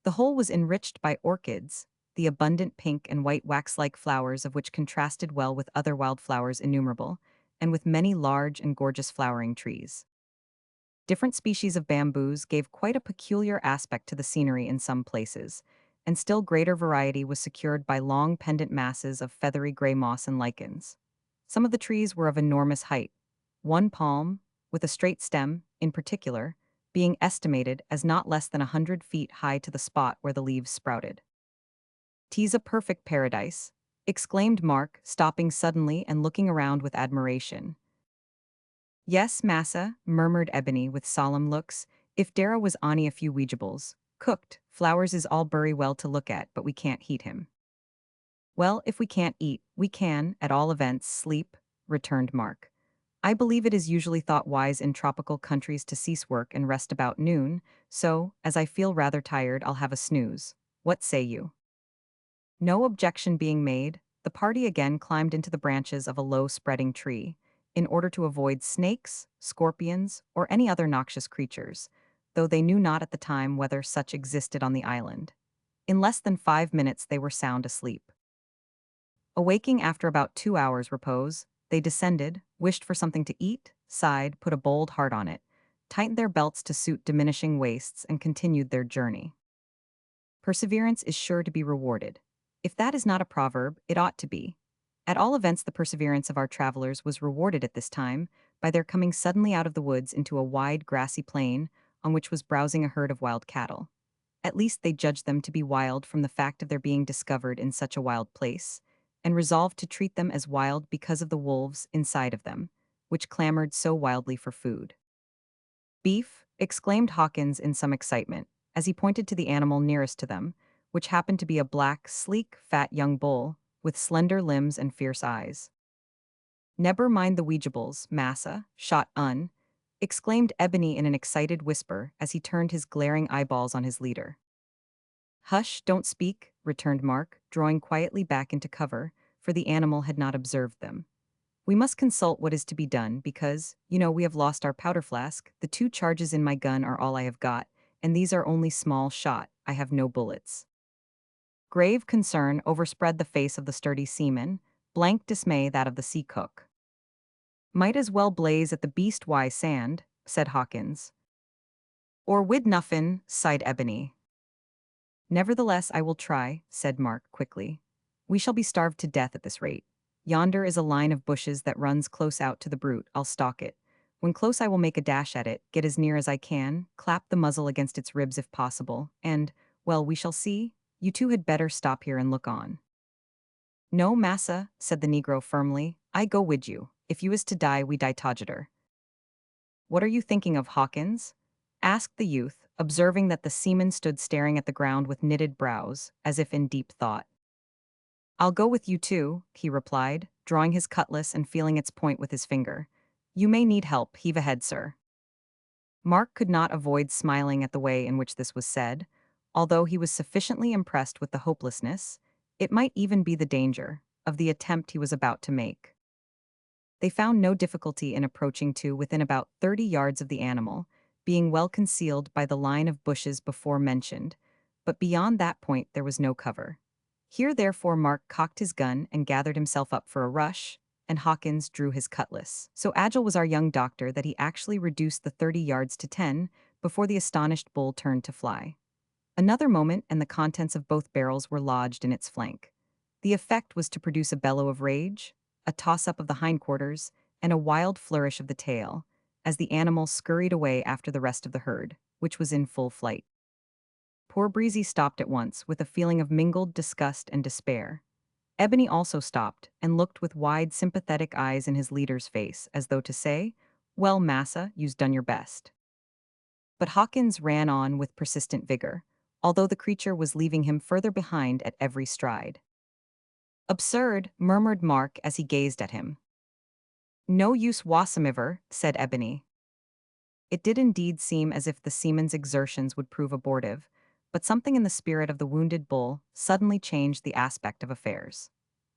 The whole was enriched by orchids, the abundant pink and white wax-like flowers of which contrasted well with other wild flowers innumerable, and with many large and gorgeous flowering trees. Different species of bamboos gave quite a peculiar aspect to the scenery in some places, and still greater variety was secured by long pendant masses of feathery gray moss and lichens. Some of the trees were of enormous height, one palm, with a straight stem, in particular, being estimated as not less than 100 feet high to the spot where the leaves sprouted. "'Tis a perfect paradise," exclaimed Mark, stopping suddenly and looking around with admiration. "Yes, massa," murmured Ebony with solemn looks, "if Dara was ony a few weejables. Cooked, flowers is all burry well to look at, but we can't heat him." "Well, if we can't eat, we can, at all events, sleep," returned Mark. "I believe it is usually thought wise in tropical countries to cease work and rest about noon, so, as I feel rather tired, I'll have a snooze. What say you?" No objection being made, the party again climbed into the branches of a low spreading tree, in order to avoid snakes, scorpions, or any other noxious creatures, though they knew not at the time whether such existed on the island. In less than 5 minutes they were sound asleep. Awaking after about 2 hours' repose, they descended, wished for something to eat, sighed, put a bold heart on it, tightened their belts to suit diminishing waists, and continued their journey. Perseverance is sure to be rewarded. If that is not a proverb, it ought to be. At all events, the perseverance of our travelers was rewarded at this time by their coming suddenly out of the woods into a wide grassy plain on which was browsing a herd of wild cattle. At least they judged them to be wild from the fact of their being discovered in such a wild place, and resolved to treat them as wild because of the wolves inside of them, which clamored so wildly for food. "Beef!" exclaimed Hawkins in some excitement, as he pointed to the animal nearest to them, which happened to be a black, sleek, fat young bull, with slender limbs and fierce eyes. "Neber mind the weejables, massa, shot un," exclaimed Ebony in an excited whisper as he turned his glaring eyeballs on his leader. "Hush, don't speak," returned Mark, drawing quietly back into cover, for the animal had not observed them. "We must consult what is to be done because, we have lost our powder flask, the 2 charges in my gun are all I have got, and these are only small shot, I have no bullets." Grave concern overspread the face of the sturdy seaman, blank dismay that of the sea cook. "Might as well blaze at the beast-wise sand," said Hawkins. "Or wid nuffin," sighed Ebony. "Nevertheless, I will try," said Mark quickly. "We shall be starved to death at this rate. Yonder is a line of bushes that runs close out to the brute. I'll stalk it. When close I will make a dash at it, get as near as I can, clap the muzzle against its ribs if possible, and, well, we shall see. You two had better stop here and look on." "No, massa," said the negro firmly. "I go wid you. If you is to die, we die togeder." "What are you thinking of, Hawkins?" asked the youth, observing that the seaman stood staring at the ground with knitted brows, as if in deep thought. "I'll go with you too," he replied, drawing his cutlass and feeling its point with his finger. "You may need help. Heave ahead, sir." Mark could not avoid smiling at the way in which this was said, although he was sufficiently impressed with the hopelessness, it might even be the danger, of the attempt he was about to make. They found no difficulty in approaching to within about 30 yards of the animal, being well concealed by the line of bushes before mentioned, but beyond that point there was no cover. Here therefore Mark cocked his gun and gathered himself up for a rush, and Hawkins drew his cutlass. So agile was our young doctor that he actually reduced the 30 yards to 10 before the astonished bull turned to fly. Another moment and the contents of both barrels were lodged in its flank. The effect was to produce a bellow of rage, a toss-up of the hindquarters, and a wild flourish of the tail, as the animal scurried away after the rest of the herd, which was in full flight. Poor Breezy stopped at once, with a feeling of mingled disgust and despair. Ebony also stopped, and looked with wide, sympathetic eyes in his leader's face, as though to say, "Well, massa, you's done your best." But Hawkins ran on with persistent vigor, although the creature was leaving him further behind at every stride. "Absurd," murmured Mark as he gazed at him. "No use whassomever," said Ebony. It did indeed seem as if the seaman's exertions would prove abortive, but something in the spirit of the wounded bull suddenly changed the aspect of affairs.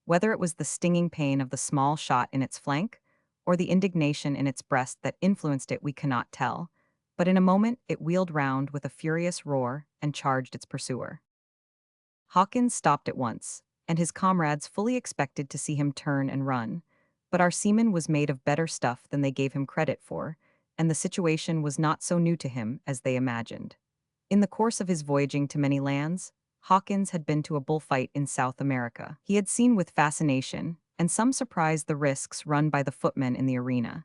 Whether it was the stinging pain of the small shot in its flank, or the indignation in its breast that influenced it, we cannot tell, but in a moment it wheeled round with a furious roar and charged its pursuer. Hawkins stopped at once, and his comrades fully expected to see him turn and run, but our seaman was made of better stuff than they gave him credit for, and the situation was not so new to him as they imagined. In the course of his voyaging to many lands, Hawkins had been to a bullfight in South America. He had seen with fascination, and some surprise, the risks run by the footmen in the arena.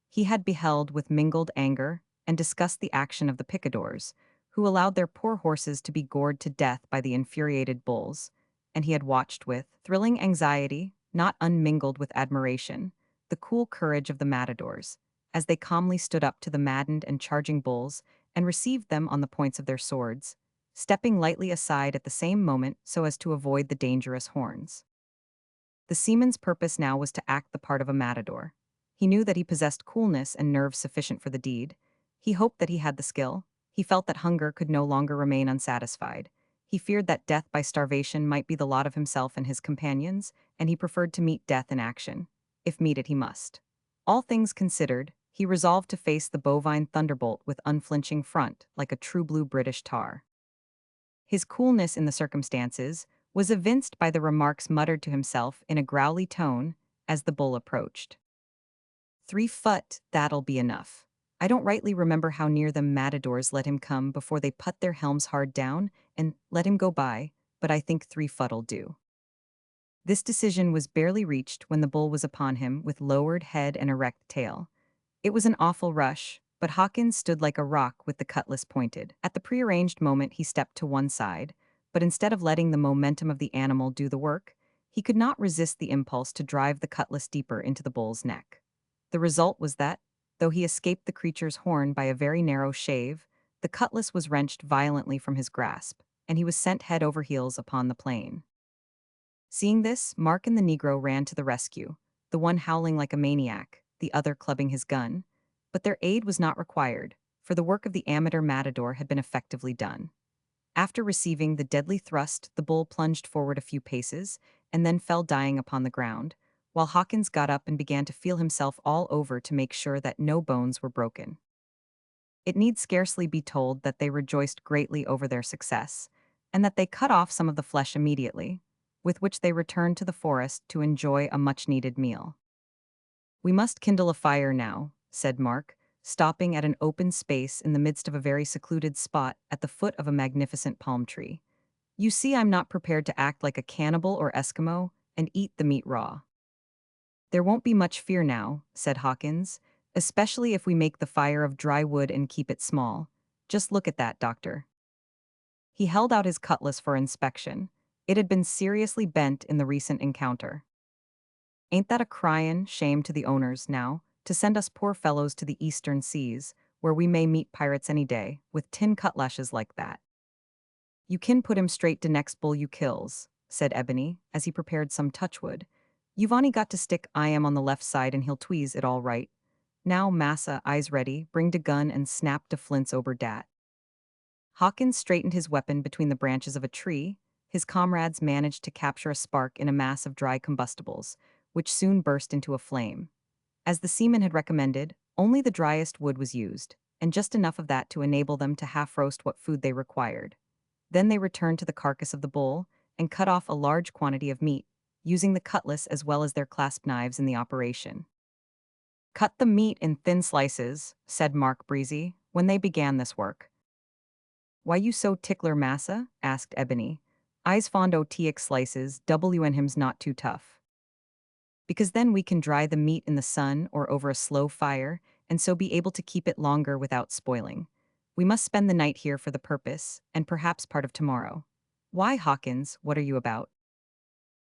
He had beheld with mingled anger and discussed the action of the picadors, who allowed their poor horses to be gored to death by the infuriated bulls, and he had watched with thrilling anxiety, not unmingled with admiration, the cool courage of the matadors, as they calmly stood up to the maddened and charging bulls and received them on the points of their swords, stepping lightly aside at the same moment so as to avoid the dangerous horns. The seaman's purpose now was to act the part of a matador. He knew that he possessed coolness and nerve sufficient for the deed. He hoped that he had the skill. He felt that hunger could no longer remain unsatisfied. He feared that death by starvation might be the lot of himself and his companions, and he preferred to meet death in action. If meet it he must. All things considered, he resolved to face the bovine thunderbolt with unflinching front, like a true blue British tar. His coolness in the circumstances was evinced by the remarks muttered to himself in a growly tone as the bull approached. 3 foot, that'll be enough. I don't rightly remember how near the matadors let him come before they put their helms hard down and let him go by, but I think 3 foot'll do. This decision was barely reached when the bull was upon him with lowered head and erect tail. It was an awful rush, but Hawkins stood like a rock with the cutlass pointed. At the prearranged moment he stepped to one side, but instead of letting the momentum of the animal do the work, he could not resist the impulse to drive the cutlass deeper into the bull's neck. The result was that, though he escaped the creature's horn by a very narrow shave, the cutlass was wrenched violently from his grasp, and he was sent head over heels upon the plain. Seeing this, Mark and the Negro ran to the rescue, the one howling like a maniac, the other clubbing his gun. But their aid was not required, for the work of the amateur matador had been effectively done. After receiving the deadly thrust, the bull plunged forward a few paces, and then fell dying upon the ground, while Hawkins got up and began to feel himself all over to make sure that no bones were broken. It need scarcely be told that they rejoiced greatly over their success, and that they cut off some of the flesh immediately, with which they returned to the forest to enjoy a much-needed meal. "We must kindle a fire now," said Mark, stopping at an open space in the midst of a very secluded spot at the foot of a magnificent palm tree. "You see, I'm not prepared to act like a cannibal or Eskimo and eat the meat raw." "There won't be much fear now," said Hawkins, "especially if we make the fire of dry wood and keep it small. Just look at that, Doctor." He held out his cutlass for inspection. It had been seriously bent in the recent encounter. "Ain't that a cryin' shame to the owners, now, to send us poor fellows to the eastern seas, where we may meet pirates any day, with tin cutlashes like that?" "You kin put him straight to next bull you kills," said Ebony, as he prepared some touchwood. "You've on'y got to stick I am on the left side and he'll tweeze it all right. Now, massa, eyes ready, bring de gun and snap de flints ober dat." Hawkins straightened his weapon between the branches of a tree. His comrades managed to capture a spark in a mass of dry combustibles, which soon burst into a flame. As the seaman had recommended, only the driest wood was used, and just enough of that to enable them to half-roast what food they required. Then they returned to the carcass of the bull and cut off a large quantity of meat, using the cutlass as well as their clasp knives in the operation. "Cut the meat in thin slices," said Mark Breezy, when they began this work. "Why you so tickler, massa?" asked Ebony. "I's fond o' teak slices, and him's not too tough." "Because then we can dry the meat in the sun or over a slow fire, and so be able to keep it longer without spoiling. We must spend the night here for the purpose, and perhaps part of tomorrow." "Why, Hawkins, what are you about?"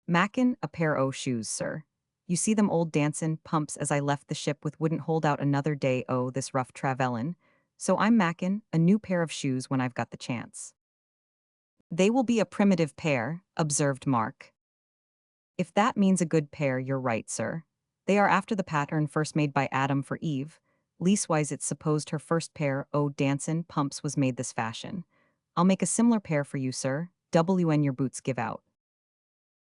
"Mackin' a pair o' shoes, sir. You see them old dancin' pumps as I left the ship with wouldn't hold out another day o' this rough travellin', so I'm mackin' a new pair of shoes when I've got the chance." "They will be a primitive pair," observed Mark. "If that means a good pair, you're right, sir. They are after the pattern first made by Adam for Eve. Leastwise it's supposed her first pair o' dancin' pumps was made this fashion. I'll make a similar pair for you, sir, when your boots give out."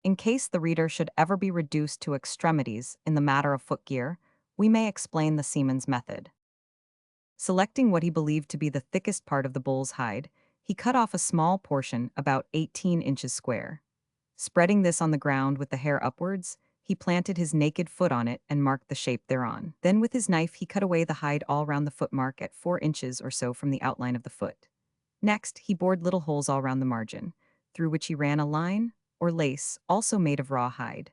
In case the reader should ever be reduced to extremities in the matter of footgear, we may explain the seaman's method. Selecting what he believed to be the thickest part of the bull's hide, he cut off a small portion about 18 inches square. Spreading this on the ground with the hair upwards, he planted his naked foot on it and marked the shape thereon. Then with his knife he cut away the hide all round the footmark at 4 inches or so from the outline of the foot. Next, he bored little holes all round the margin, through which he ran a line, or lace, also made of raw hide.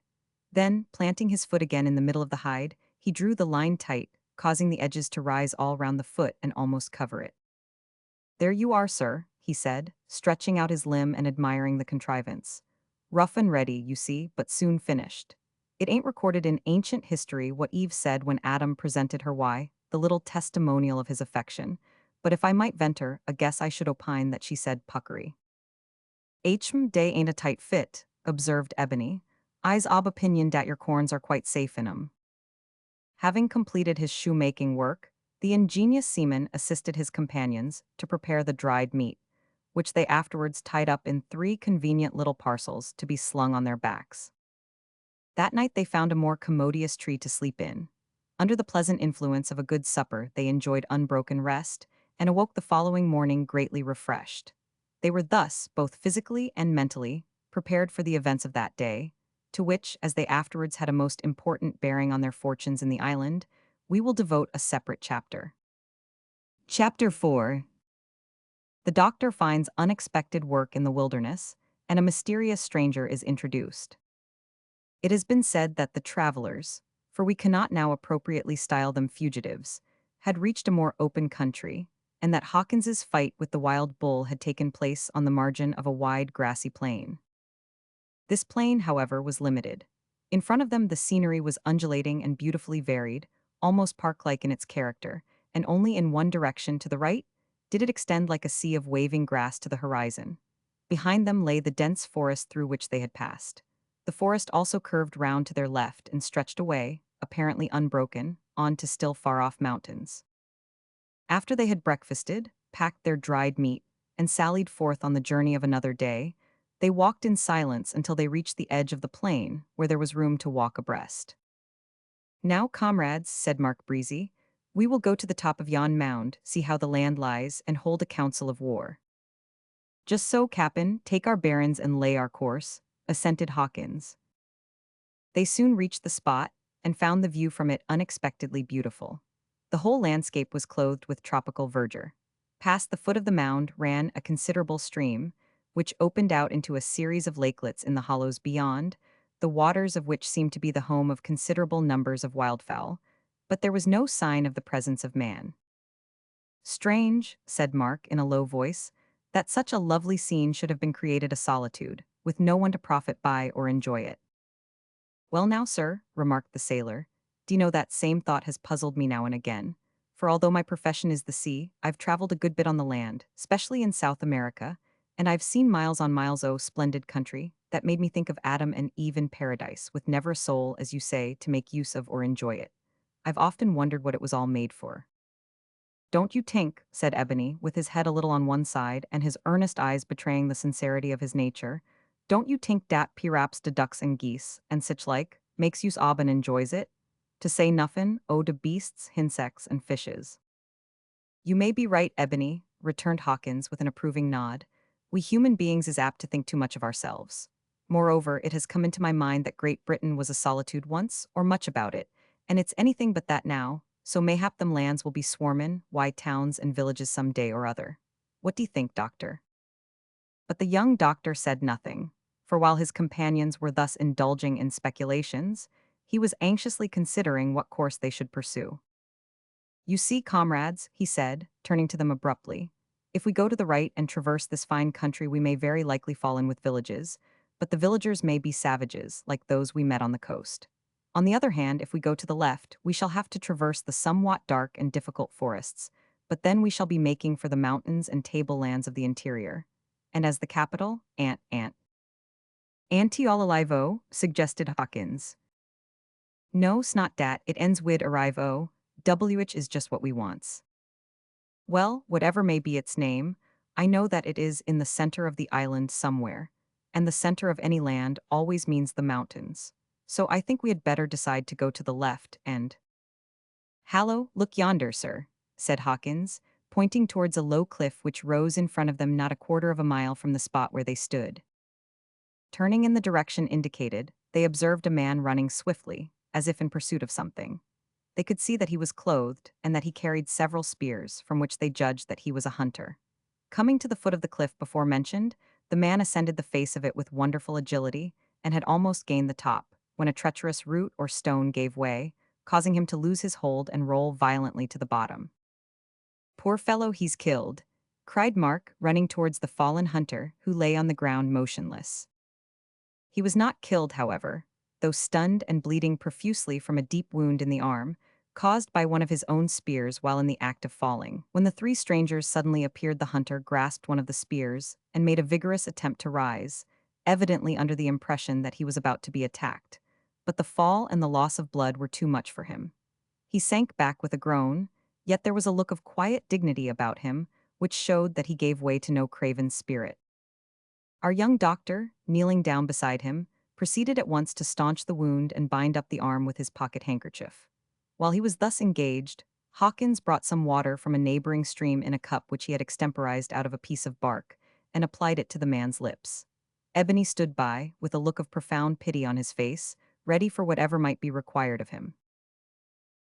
Then, planting his foot again in the middle of the hide, he drew the line tight, causing the edges to rise all round the foot and almost cover it. There you are, sir, he said, stretching out his limb and admiring the contrivance. Rough and ready, you see, but soon finished. It ain't recorded in ancient history what Eve said when Adam presented her why, the little testimonial of his affection, but if I might venture a guess I should opine that she said puckery. Day ain't a tight fit, observed Ebony. I's ob opinion dat your corns are quite safe in 'em. Having completed his shoemaking work, the ingenious seaman assisted his companions to prepare the dried meat, which they afterwards tied up in 3 convenient little parcels to be slung on their backs. That night they found a more commodious tree to sleep in. Under the pleasant influence of a good supper, they enjoyed unbroken rest and awoke the following morning greatly refreshed. They were thus, both physically and mentally, prepared for the events of that day, to which, as they afterwards had a most important bearing on their fortunes in the island, we will devote a separate chapter. Chapter 4. The doctor finds unexpected work in the wilderness, and a mysterious stranger is introduced. It has been said that the travelers, for we cannot now appropriately style them fugitives, had reached a more open country, and that Hawkins's fight with the wild bull had taken place on the margin of a wide grassy plain. This plain, however, was limited. In front of them the scenery was undulating and beautifully varied, almost park-like in its character, and only in one direction to the right did it extend like a sea of waving grass to the horizon. Behind them lay the dense forest through which they had passed. The forest also curved round to their left and stretched away, apparently unbroken, on to still far-off mountains. After they had breakfasted, packed their dried meat, and sallied forth on the journey of another day, they walked in silence until they reached the edge of the plain, where there was room to walk abreast. "Now, comrades," said Mark Breezy, "we will go to the top of yon mound, see how the land lies, and hold a council of war." "Just so, Cap'n, take our bearings and lay our course," assented Hawkins. They soon reached the spot, and found the view from it unexpectedly beautiful. The whole landscape was clothed with tropical verdure. Past the foot of the mound ran a considerable stream, which opened out into a series of lakelets in the hollows beyond, the waters of which seemed to be the home of considerable numbers of wildfowl, but there was no sign of the presence of man. "Strange," said Mark in a low voice, "that such a lovely scene should have been created a solitude, with no one to profit by or enjoy it." "Well now, sir," remarked the sailor, "do you know that same thought has puzzled me now and again, for although my profession is the sea, I've traveled a good bit on the land, especially in South America, and I've seen miles on miles o' splendid country, that made me think of Adam and Eve in paradise, with never a soul, as you say, to make use of or enjoy it. I've often wondered what it was all made for." "Don't you tink," said Ebony, with his head a little on one side and his earnest eyes betraying the sincerity of his nature, "don't you tink dat p'raps de ducks and geese, and sich like, makes use ob and enjoys it? To say nuffin o' de beasts, insects, and fishes." "You may be right, Ebony," returned Hawkins with an approving nod. "We human beings is apt to think too much of ourselves. Moreover, it has come into my mind that Great Britain was a solitude once, or much about it, and it's anything but that now, so mayhap them lands will be swarmin', wide towns and villages some day or other. What do you think, doctor?" But the young doctor said nothing, for while his companions were thus indulging in speculations, he was anxiously considering what course they should pursue. "You see, comrades," he said, turning to them abruptly, "if we go to the right and traverse this fine country we may very likely fall in with villages, but the villagers may be savages, like those we met on the coast. On the other hand, if we go to the left, we shall have to traverse the somewhat dark and difficult forests, but then we shall be making for the mountains and tablelands of the interior. And as the capital, Ant. "Anti-all-alive-o," suggested Hawkins. "No, snot dat, it ends wid arrive-o, which is just what we wants." "Well, whatever may be its name, I know that it is in the center of the island somewhere, and the center of any land always means the mountains. So I think we had better decide to go to the left and—" "Hallo, look yonder, sir," said Hawkins, pointing towards a low cliff which rose in front of them not a quarter of a mile from the spot where they stood. Turning in the direction indicated, they observed a man running swiftly, as if in pursuit of something. They could see that he was clothed, and that he carried several spears, from which they judged that he was a hunter. Coming to the foot of the cliff before mentioned, The man ascended the face of it with wonderful agility and had almost gained the top, when a treacherous root or stone gave way, causing him to lose his hold and roll violently to the bottom. "Poor fellow, he's killed," cried Mark, running towards the fallen hunter, who lay on the ground motionless. He was not killed, however, though stunned and bleeding profusely from a deep wound in the arm, caused by one of his own spears while in the act of falling. When the three strangers suddenly appeared, the hunter grasped one of the spears and made a vigorous attempt to rise, evidently under the impression that he was about to be attacked. But the fall and the loss of blood were too much for him. He sank back with a groan, yet there was a look of quiet dignity about him, which showed that he gave way to no craven spirit. Our young doctor, kneeling down beside him, proceeded at once to staunch the wound and bind up the arm with his pocket handkerchief. While he was thus engaged, Hawkins brought some water from a neighboring stream in a cup which he had extemporized out of a piece of bark, and applied it to the man's lips. Ebony stood by, with a look of profound pity on his face, ready for whatever might be required of him.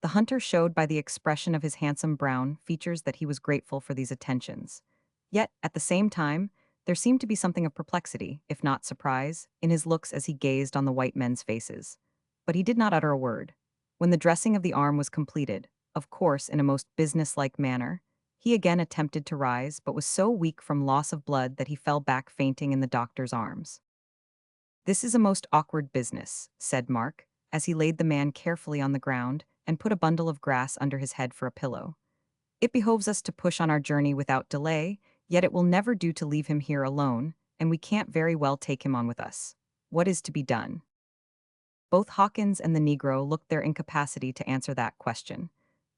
The hunter showed by the expression of his handsome brown features that he was grateful for these attentions. Yet, at the same time, there seemed to be something of perplexity, if not surprise, in his looks as he gazed on the white men's faces. But he did not utter a word. When the dressing of the arm was completed, of course in a most businesslike manner, he again attempted to rise, but was so weak from loss of blood that he fell back fainting in the doctor's arms. "This is a most awkward business," said Mark, as he laid the man carefully on the ground and put a bundle of grass under his head for a pillow. "It behoves us to push on our journey without delay, yet it will never do to leave him here alone, and we can't very well take him on with us. What is to be done?" Both Hawkins and the Negro looked their incapacity to answer that question.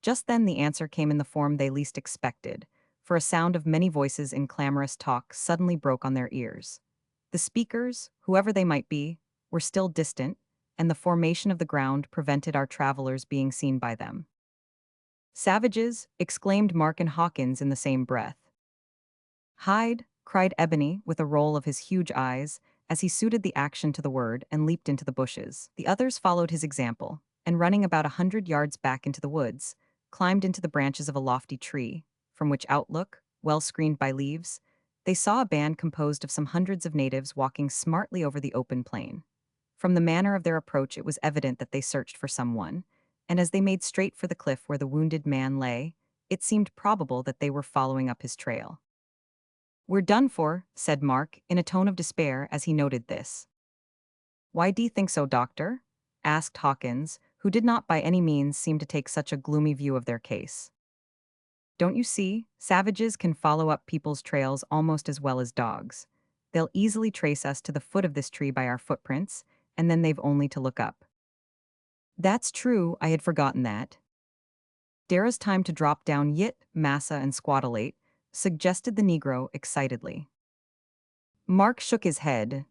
Just then the answer came in the form they least expected, for a sound of many voices in clamorous talk suddenly broke on their ears. The speakers, whoever they might be, were still distant, and the formation of the ground prevented our travelers being seen by them. "Savages!" exclaimed Mark and Hawkins in the same breath. "Hide!" cried Ebony with a roll of his huge eyes, as he suited the action to the word and leaped into the bushes. The others followed his example, and running about 100 yards back into the woods, climbed into the branches of a lofty tree, from which outlook, well screened by leaves, they saw a band composed of some hundreds of natives walking smartly over the open plain. From the manner of their approach it was evident that they searched for someone, and as they made straight for the cliff where the wounded man lay, it seemed probable that they were following up his trail. "We're done for," said Mark, in a tone of despair as he noted this. "Why do you think so, Doctor?" asked Hawkins, who did not by any means seem to take such a gloomy view of their case. "Don't you see, savages can follow up people's trails almost as well as dogs. They'll easily trace us to the foot of this tree by our footprints, and then they've only to look up." "That's true, I had forgotten that. Dara's time to drop down yit, massa, and squatolate," suggested the Negro excitedly. Mark shook his head.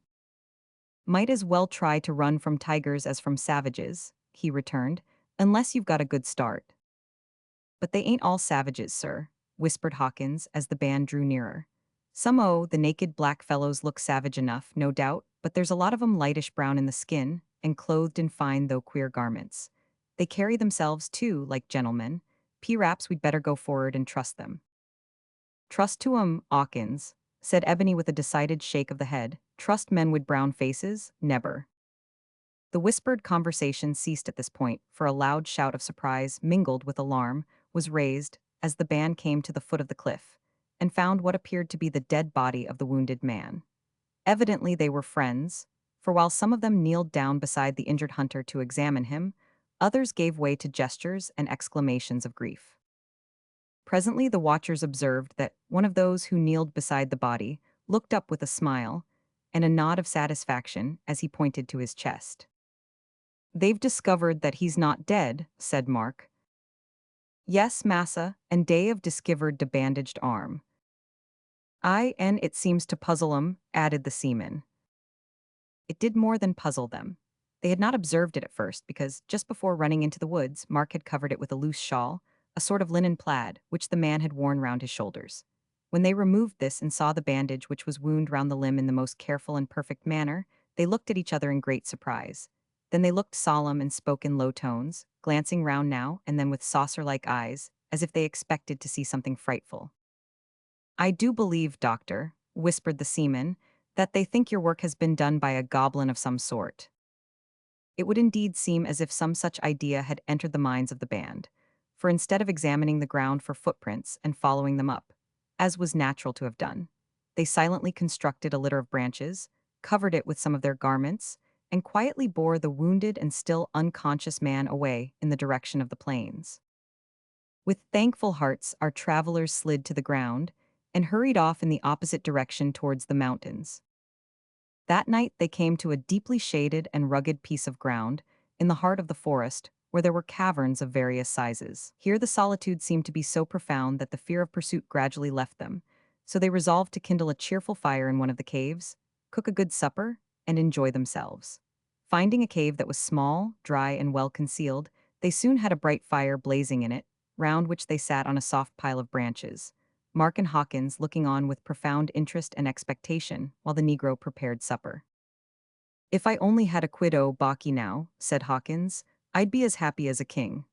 "Might as well try to run from tigers as from savages," he returned, "unless you've got a good start." "But they ain't all savages, sir," whispered Hawkins as the band drew nearer. "Some o' the naked black fellows look savage enough, no doubt, but there's a lot of 'em lightish brown in the skin, and clothed in fine though queer garments. They carry themselves, too, like gentlemen. P'raps we'd better go forward and trust them." "Trust to 'em, 'Awkins," said Ebony with a decided shake of the head. "Trust men with brown faces? Never." The whispered conversation ceased at this point, for a loud shout of surprise, mingled with alarm, was raised as the band came to the foot of the cliff, and found what appeared to be the dead body of the wounded man. Evidently they were friends, for while some of them kneeled down beside the injured hunter to examine him, others gave way to gestures and exclamations of grief. Presently the watchers observed that one of those who kneeled beside the body looked up with a smile and a nod of satisfaction as he pointed to his chest. "They've discovered that he's not dead," said Mark. "Yes, massa, and dey have discovered de bandaged arm." "Aye, and it seems to puzzle 'em," added the seaman. It did more than puzzle them. They had not observed it at first because, just before running into the woods, Mark had covered it with a loose shawl, a sort of linen plaid, which the man had worn round his shoulders. When they removed this and saw the bandage which was wound round the limb in the most careful and perfect manner, they looked at each other in great surprise. Then they looked solemn and spoke in low tones, glancing round now and then with saucer-like eyes, as if they expected to see something frightful. "I do believe, Doctor," whispered the seaman, that they think your work has been done by a goblin of some sort. It would indeed seem as if some such idea had entered the minds of the band, for instead of examining the ground for footprints and following them up, as was natural to have done, they silently constructed a litter of branches, covered it with some of their garments, and quietly bore the wounded and still unconscious man away in the direction of the plains. With thankful hearts, our travelers slid to the ground and hurried off in the opposite direction towards the mountains. That night they came to a deeply shaded and rugged piece of ground in the heart of the forest where there were caverns of various sizes. Here the solitude seemed to be so profound that the fear of pursuit gradually left them, so they resolved to kindle a cheerful fire in one of the caves, cook a good supper, and enjoy themselves. Finding a cave that was small, dry, and well concealed, they soon had a bright fire blazing in it, round which they sat on a soft pile of branches, Mark and Hawkins looking on with profound interest and expectation while the Negro prepared supper. "If I only had a quid o' baccy now," said Hawkins, "I'd be as happy as a king."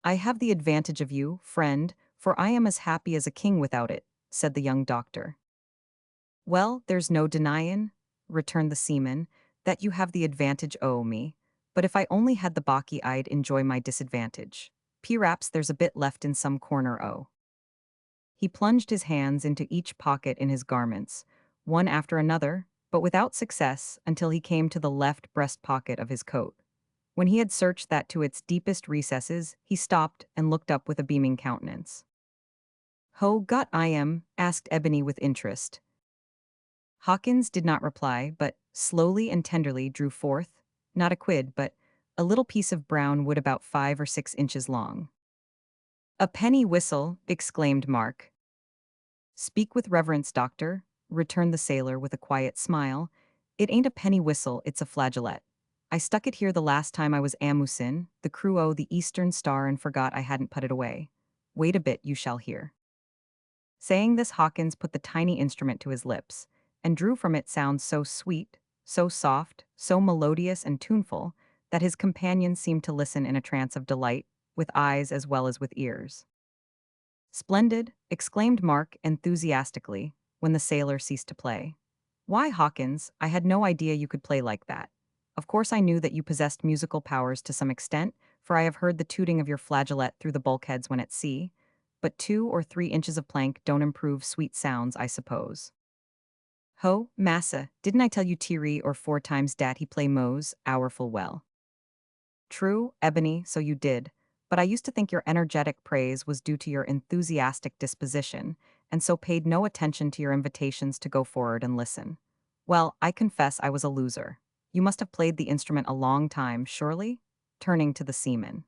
"I have the advantage of you, friend, for I am as happy as a king without it," said the young doctor. "Well, there's no denyin'," returned the seaman, "that you have the advantage o' me, but if I only had the baccy I'd enjoy my disadvantage. P'raps there's a bit left in some corner o'." He plunged his hands into each pocket in his garments, one after another, but without success until he came to the left breast pocket of his coat. When he had searched that to its deepest recesses, he stopped and looked up with a beaming countenance. "Ho got I am?" asked Ebony with interest. Hawkins did not reply, but slowly and tenderly drew forth, not a quid, but a little piece of brown wood about 5 or 6 inches long. "A penny whistle!" exclaimed Mark. "Speak with reverence, doctor," returned the sailor with a quiet smile. "It ain't a penny whistle, it's a flageolet. I stuck it here the last time I was amusin, the crew o' the Eastern Star and forgot I hadn't put it away. Wait a bit, you shall hear." Saying this, Hawkins put the tiny instrument to his lips, and drew from it sounds so sweet, so soft, so melodious and tuneful, that his companions seemed to listen in a trance of delight, with eyes as well as with ears. "Splendid!" exclaimed Mark enthusiastically, when the sailor ceased to play. "Why, Hawkins, I had no idea you could play like that. Of course I knew that you possessed musical powers to some extent, for I have heard the tooting of your flageolet through the bulkheads when at sea, but 2 or 3 inches of plank don't improve sweet sounds, I suppose." "Ho, massa, didn't I tell you 3 or 4 times dat he play Mose, hourful well?" "True, Ebony, so you did, but I used to think your energetic praise was due to your enthusiastic disposition, and so paid no attention to your invitations to go forward and listen. Well, I confess I was a loser. You must have played the instrument a long time, surely?" Turning to the seaman.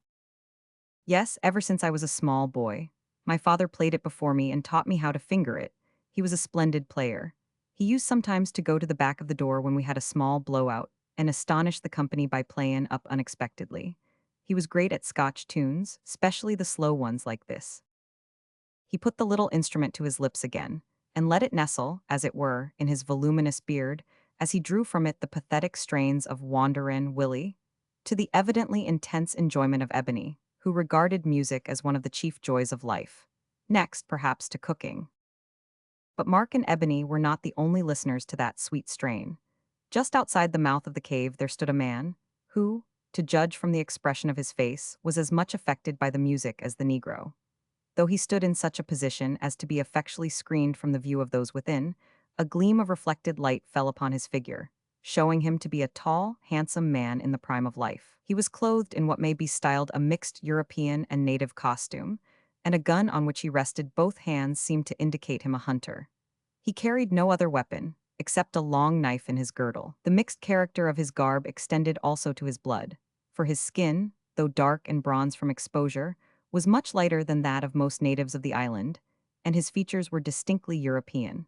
"Yes, ever since I was a small boy. My father played it before me and taught me how to finger it. He was a splendid player. He used sometimes to go to the back of the door when we had a small blowout and astonish the company by playin' up unexpectedly. He was great at Scotch tunes, especially the slow ones like this." He put the little instrument to his lips again, and let it nestle, as it were, in his voluminous beard, as he drew from it the pathetic strains of Wanderin' Willie, to the evidently intense enjoyment of Ebony, who regarded music as one of the chief joys of life. Next, perhaps, to cooking. But Mark and Ebony were not the only listeners to that sweet strain. Just outside the mouth of the cave there stood a man, who, to judge from the expression of his face, was as much affected by the music as the Negro. Though he stood in such a position as to be effectually screened from the view of those within, a gleam of reflected light fell upon his figure, showing him to be a tall, handsome man in the prime of life. He was clothed in what may be styled a mixed European and native costume, and a gun on which he rested both hands seemed to indicate him a hunter. He carried no other weapon, except a long knife in his girdle. The mixed character of his garb extended also to his blood, for his skin, though dark and bronzed from exposure, was much lighter than that of most natives of the island, and his features were distinctly European.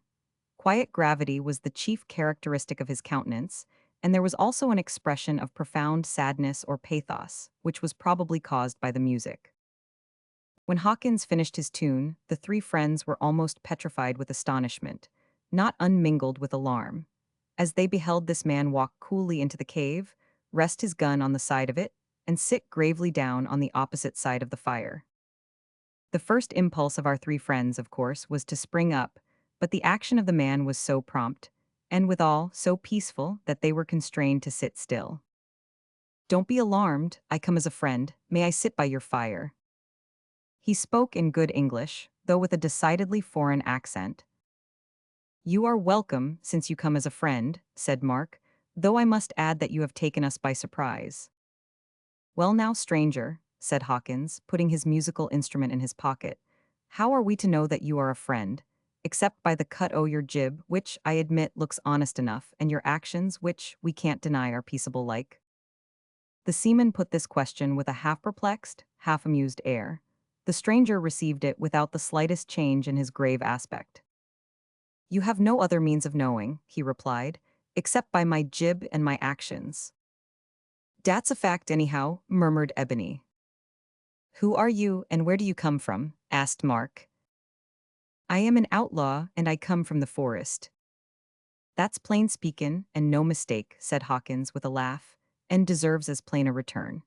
Quiet gravity was the chief characteristic of his countenance, and there was also an expression of profound sadness or pathos, which was probably caused by the music. When Hawkins finished his tune, the three friends were almost petrified with astonishment, not unmingled with alarm, as they beheld this man walk coolly into the cave, rest his gun on the side of it, and sit gravely down on the opposite side of the fire. The first impulse of our three friends, of course, was to spring up, but the action of the man was so prompt, and withal so peaceful that they were constrained to sit still. Don't be alarmed, I come as a friend, may I sit by your fire? He spoke in good English, though with a decidedly foreign accent. You are welcome, since you come as a friend, said Mark, though I must add that you have taken us by surprise. Well now, stranger, said Hawkins, putting his musical instrument in his pocket, how are we to know that you are a friend, except by the cut o' your jib, which, I admit, looks honest enough, and your actions, which, we can't deny, are peaceable like? The seaman put this question with a half-perplexed, half-amused air. The stranger received it without the slightest change in his grave aspect. You have no other means of knowing, he replied, except by my jib and my actions. Dat's a fact anyhow, murmured Ebony. Who are you, and where do you come from? Asked Mark. I am an outlaw, and I come from the forest. That's plain speakin', and no mistake, said Hawkins with a laugh, and deserves as plain a return.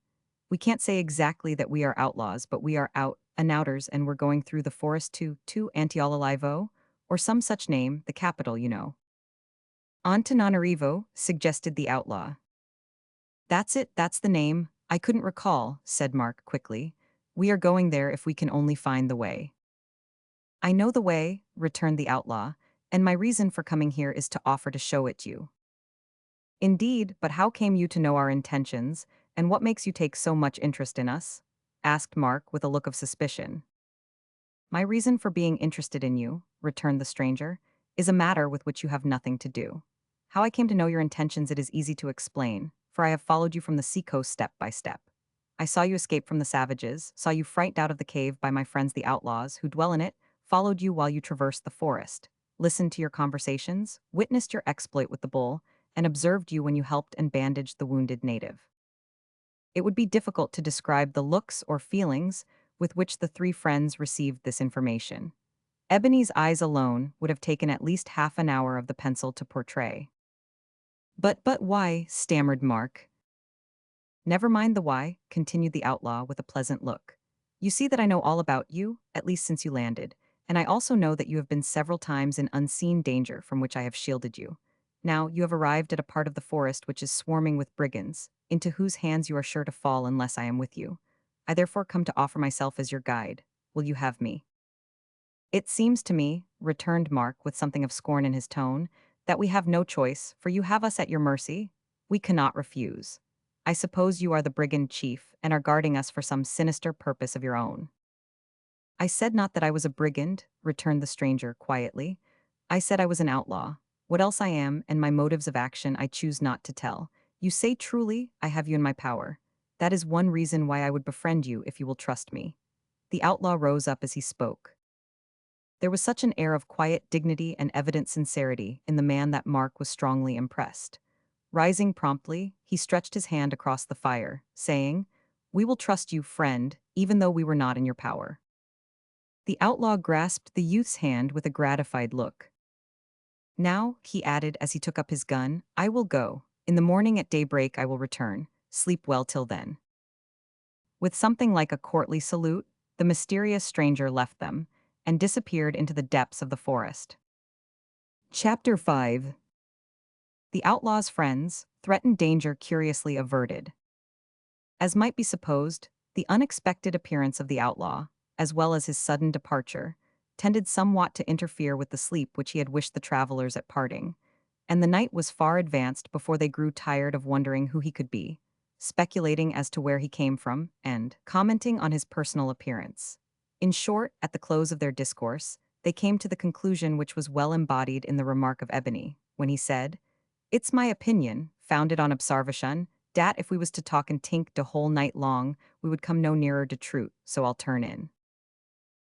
We can't say exactly that we are outlaws, but we are outers, and we're going through the forest to Antiolalivo, or some such name, the capital, you know. Antananarivo, suggested the outlaw. That's it, that's the name. I couldn't recall, said Mark quickly. We are going there if we can only find the way. I know the way, returned the outlaw, and my reason for coming here is to offer to show it you. Indeed, but how came you to know our intentions, and what makes you take so much interest in us? Asked Mark with a look of suspicion. My reason for being interested in you, returned the stranger, is a matter with which you have nothing to do. How I came to know your intentions it is easy to explain, for I have followed you from the seacoast step by step. I saw you escape from the savages, saw you frightened out of the cave by my friends the outlaws, who dwell in it, followed you while you traversed the forest, listened to your conversations, witnessed your exploit with the bull, and observed you when you helped and bandaged the wounded native. It would be difficult to describe the looks or feelings with which the three friends received this information. Ebony's eyes alone would have taken at least half an hour of the pencil to portray. But why, stammered Mark. Never mind the why, continued the outlaw with a pleasant look. You see that I know all about you, at least since you landed, and I also know that you have been several times in unseen danger from which I have shielded you. Now, you have arrived at a part of the forest which is swarming with brigands, into whose hands you are sure to fall unless I am with you. I therefore come to offer myself as your guide. Will you have me? It seems to me, returned Mark with something of scorn in his tone, that we have no choice, for you have us at your mercy. We cannot refuse. I suppose you are the brigand chief, and are guarding us for some sinister purpose of your own. I said not that I was a brigand, returned the stranger quietly. I said I was an outlaw. What else I am, and my motives of action, I choose not to tell. You say truly, I have you in my power. That is one reason why I would befriend you if you will trust me. The outlaw rose up as he spoke. There was such an air of quiet dignity and evident sincerity in the man that Mark was strongly impressed. Rising promptly, he stretched his hand across the fire, saying, We will trust you, friend, even though we were not in your power. The outlaw grasped the youth's hand with a gratified look. Now, he added as he took up his gun, I will go. In the morning at daybreak I will return. Sleep well till then. With something like a courtly salute, the mysterious stranger left them, and disappeared into the depths of the forest. Chapter 5. The outlaw's friends, threatened danger curiously averted. As might be supposed, the unexpected appearance of the outlaw, as well as his sudden departure, tended somewhat to interfere with the sleep which he had wished the travelers at parting, and the night was far advanced before they grew tired of wondering who he could be, speculating as to where he came from, and commenting on his personal appearance. In short, at the close of their discourse, they came to the conclusion which was well embodied in the remark of Ebony, when he said, It's my opinion, founded on observation, dat if we was to talk and tink de whole night long, we would come no nearer de truth, so I'll turn in.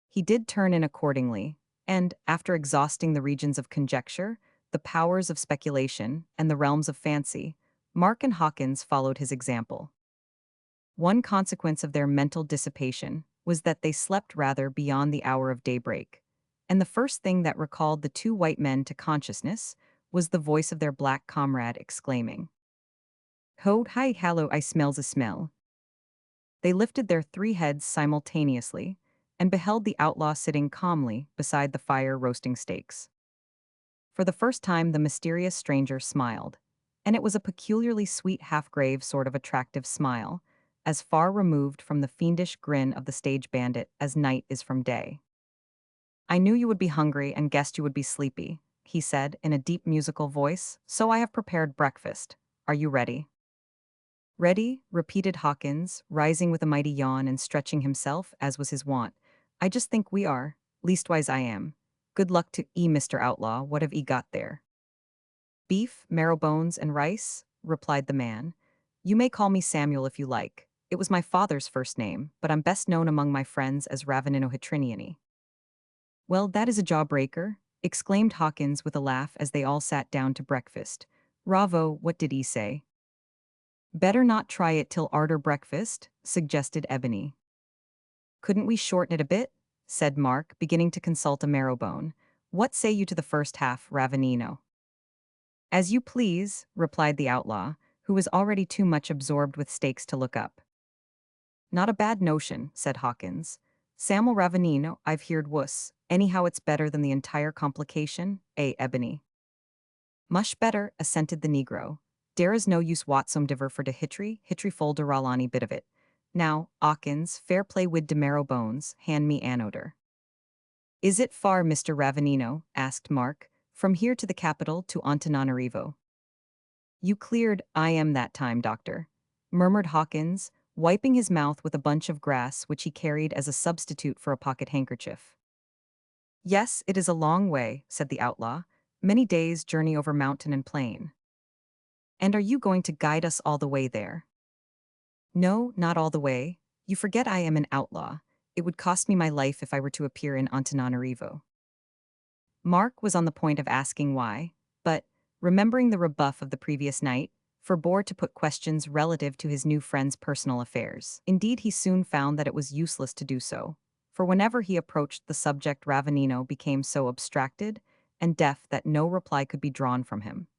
He did turn in accordingly, and, after exhausting the regions of conjecture, the powers of speculation, and the realms of fancy, Mark and Hawkins followed his example. One consequence of their mental dissipation was that they slept rather beyond the hour of daybreak, and the first thing that recalled the two white men to consciousness was the voice of their black comrade exclaiming, Ho, hi, hallo, I smells a smell. They lifted their three heads simultaneously and beheld the outlaw sitting calmly beside the fire roasting steaks. For the first time, the mysterious stranger smiled, and it was a peculiarly sweet, half-grave sort of attractive smile, as far removed from the fiendish grin of the stage bandit as night is from day. "I knew you would be hungry and guessed you would be sleepy," he said in a deep musical voice, "so I have prepared breakfast. Are you ready?" "Ready?" repeated Hawkins, rising with a mighty yawn and stretching himself, as was his wont. "I just think we are. Leastwise I am. Good luck to Mr. Outlaw, what have got there?" "Beef, marrow bones, and rice," replied the man. "You may call me Samuel if you like. It was my father's first name, but I'm best known among my friends as Ravenino. "Well, that is a jawbreaker," exclaimed Hawkins with a laugh as they all sat down to breakfast. "Bravo, what did he say?" "Better not try it till arter breakfast," suggested Ebony. "Couldn't we shorten it a bit?" said Mark, beginning to consult a marrowbone. "What say you to the first half, Ravenino?" "As you please," replied the outlaw, who was already too much absorbed with steaks to look up. "Not a bad notion," said Hawkins. "Samuel Ravenino, I've heerd wuss. Anyhow, it's better than the entire complication, Ebony?" "Mush better," assented the negro. "Dere is no use watsome diver for de hitry fold de Ralani bit of it. Now, 'Awkins, fair play wid de marrow bones, hand me anoder." "Is it far, Mr. Ravenino?" asked Mark. "From here to the capital to Antananarivo?" "You cleared, I am that time, doctor," murmured Hawkins, wiping his mouth with a bunch of grass which he carried as a substitute for a pocket handkerchief. "Yes, it is a long way," said the outlaw. "Many days' journey over mountain and plain." "And are you going to guide us all the way there?" "No, not all the way. You forget I am an outlaw. It would cost me my life if I were to appear in Antananarivo." Mark was on the point of asking why, but, remembering the rebuff of the previous night, forbore to put questions relative to his new friend's personal affairs. Indeed, he soon found that it was useless to do so, for whenever he approached the subject, Ravenino became so abstracted and deaf that no reply could be drawn from him.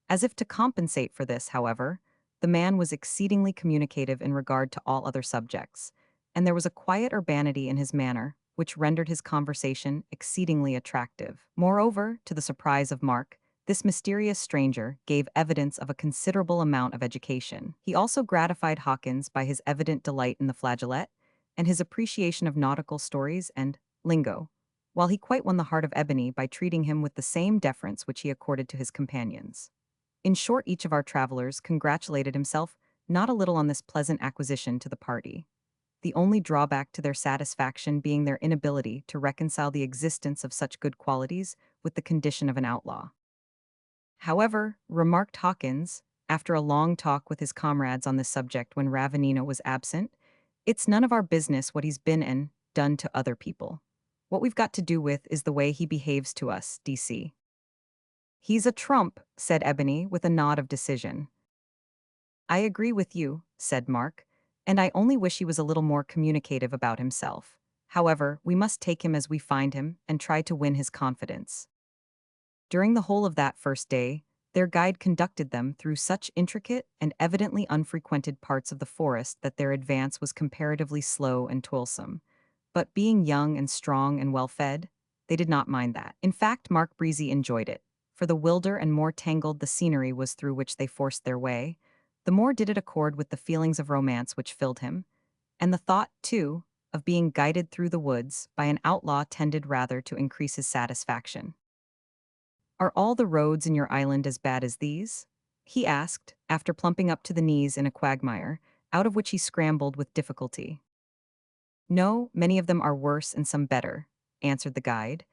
As if to compensate for this, however, the man was exceedingly communicative in regard to all other subjects, and there was a quiet urbanity in his manner which rendered his conversation exceedingly attractive. Moreover, to the surprise of Mark, this mysterious stranger gave evidence of a considerable amount of education. He also gratified Hawkins by his evident delight in the flageolet and his appreciation of nautical stories and lingo, while he quite won the heart of Ebony by treating him with the same deference which he accorded to his companions. In short, each of our travelers congratulated himself not a little on this pleasant acquisition to the party, the only drawback to their satisfaction being their inability to reconcile the existence of such good qualities with the condition of an outlaw. "However," remarked Hawkins, after a long talk with his comrades on this subject when Ravenino was absent, "it's none of our business what he's been and done to other people. What we've got to do with is the way he behaves to us, DC." "He's a trump," said Ebony with a nod of decision. "I agree with you," said Mark, "and I only wish he was a little more communicative about himself. However, we must take him as we find him and try to win his confidence." During the whole of that first day, their guide conducted them through such intricate and evidently unfrequented parts of the forest that their advance was comparatively slow and toilsome. But being young and strong and well-fed, they did not mind that. In fact, Mark Breezy enjoyed it, for the wilder and more tangled the scenery was through which they forced their way, the more did it accord with the feelings of romance which filled him, and the thought, too, of being guided through the woods by an outlaw tended rather to increase his satisfaction. "Are all the roads in your island as bad as these?" he asked, after plumping up to the knees in a quagmire, out of which he scrambled with difficulty. "No, many of them are worse and some better," answered the guide,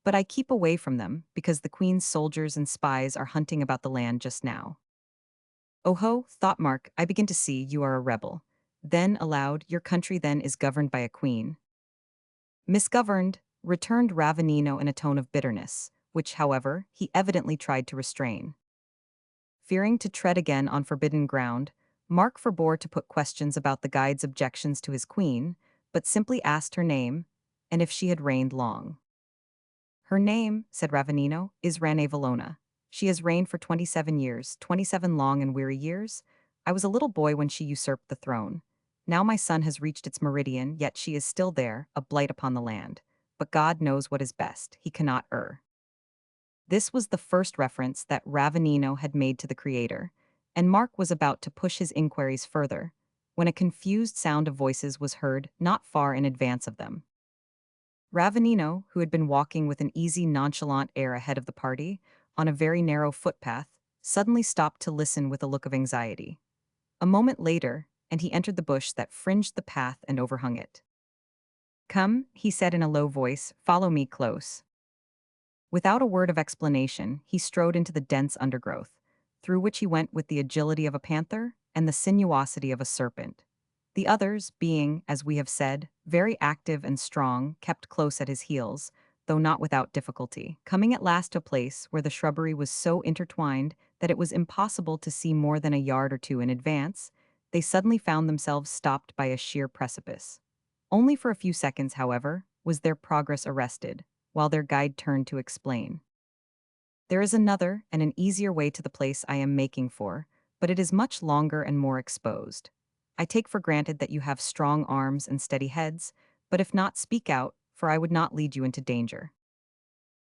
"but I keep away from them because the Queen's soldiers and spies are hunting about the land just now." "Oh-ho," thought Mark, "I begin to see you are a rebel." Then, aloud, "Your country, then, is governed by a queen?" "Misgoverned," returned Ravenino in a tone of bitterness, which, however, he evidently tried to restrain. Fearing to tread again on forbidden ground, Mark forbore to put questions about the guide's objections to his queen, but simply asked her name, and if she had reigned long. "Her name," said Ravenino, "is Ranevallona. She has reigned for 27 years, 27 long and weary years. I was a little boy when she usurped the throne. Now my son has reached its meridian, yet she is still there, a blight upon the land. But God knows what is best, he cannot err." This was the first reference that Ravanino had made to the creator, and Mark was about to push his inquiries further, when a confused sound of voices was heard not far in advance of them. Ravanino, who had been walking with an easy, nonchalant air ahead of the party, on a very narrow footpath, suddenly stopped to listen with a look of anxiety. A moment later, and he entered the bush that fringed the path and overhung it. "Come," he said in a low voice, "follow me close." Without a word of explanation, he strode into the dense undergrowth, through which he went with the agility of a panther and the sinuosity of a serpent. The others, being, as we have said, very active and strong, kept close at his heels, though not without difficulty. Coming at last to a place where the shrubbery was so intertwined that it was impossible to see more than a yard or two in advance, they suddenly found themselves stopped by a sheer precipice. Only for a few seconds, however, was their progress arrested, while their guide turned to explain. "There is another and an easier way to the place I am making for, but it is much longer and more exposed. I take for granted that you have strong arms and steady heads, but if not, speak out, for I would not lead you into danger."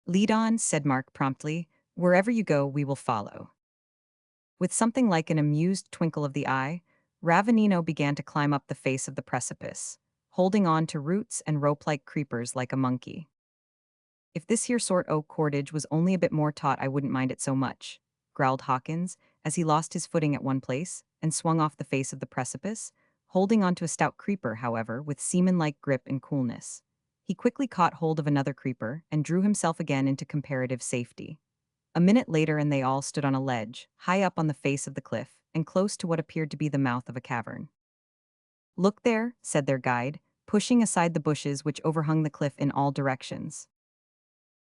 "Lead on," said Mark promptly. "Wherever you go, we will follow." With something like an amused twinkle of the eye, Ravanino began to climb up the face of the precipice, holding on to roots and rope-like creepers like a monkey. "If this here sort o' cordage was only a bit more taut, I wouldn't mind it so much," growled Hawkins, as he lost his footing at one place and swung off the face of the precipice, holding onto a stout creeper, however, with seaman-like grip and coolness. He quickly caught hold of another creeper and drew himself again into comparative safety. A minute later, and they all stood on a ledge, high up on the face of the cliff, and close to what appeared to be the mouth of a cavern. "Look there," said their guide, pushing aside the bushes which overhung the cliff in all directions.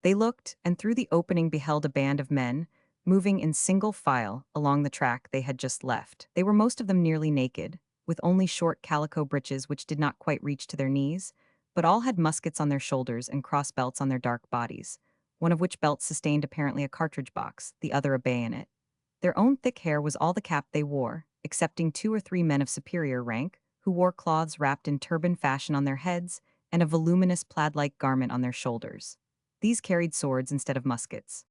They looked, and through the opening beheld a band of men, moving in single file along the track they had just left. They were most of them nearly naked, with only short calico breeches which did not quite reach to their knees, but all had muskets on their shoulders and cross belts on their dark bodies, one of which belts sustained apparently a cartridge box, the other a bayonet. Their own thick hair was all the cap they wore, excepting 2 or 3 men of superior rank, who wore cloths wrapped in turban fashion on their heads and a voluminous plaid-like garment on their shoulders. These carried swords instead of muskets.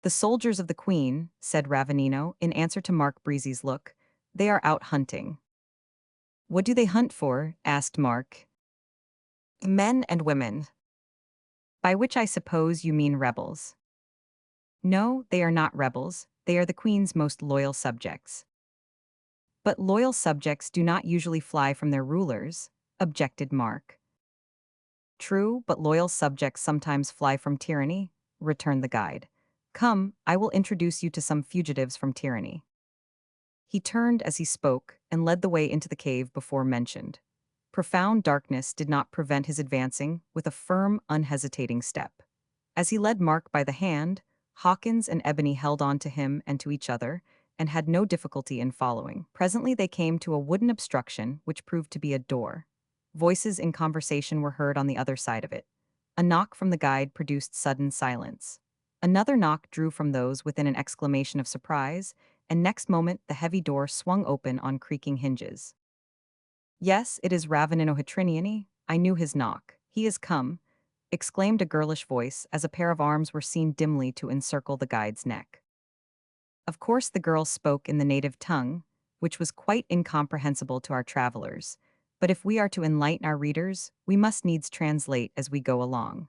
"The soldiers of the Queen," said Ravanino, in answer to Mark Breezy's look. "They are out hunting." "What do they hunt for?" asked Mark. "Men and women." "By which I suppose you mean rebels." "No, they are not rebels. They are the Queen's most loyal subjects." "But loyal subjects do not usually fly from their rulers," objected Mark. "True, but loyal subjects sometimes fly from tyranny," returned the guide. "Come, I will introduce you to some fugitives from tyranny." He turned as he spoke and led the way into the cave before mentioned. Profound darkness did not prevent his advancing with a firm, unhesitating step. As he led Mark by the hand, Hawkins and Ebony held on to him and to each other, and had no difficulty in following. Presently they came to a wooden obstruction which proved to be a door. Voices in conversation were heard on the other side of it. A knock from the guide produced sudden silence. Another knock drew from those within an exclamation of surprise, and next moment the heavy door swung open on creaking hinges. "Yes, it is Ravanino Hitriniani. I knew his knock. He is come," exclaimed a girlish voice as a pair of arms were seen dimly to encircle the guide's neck. Of course the girl spoke in the native tongue, which was quite incomprehensible to our travelers, but if we are to enlighten our readers, we must needs translate as we go along.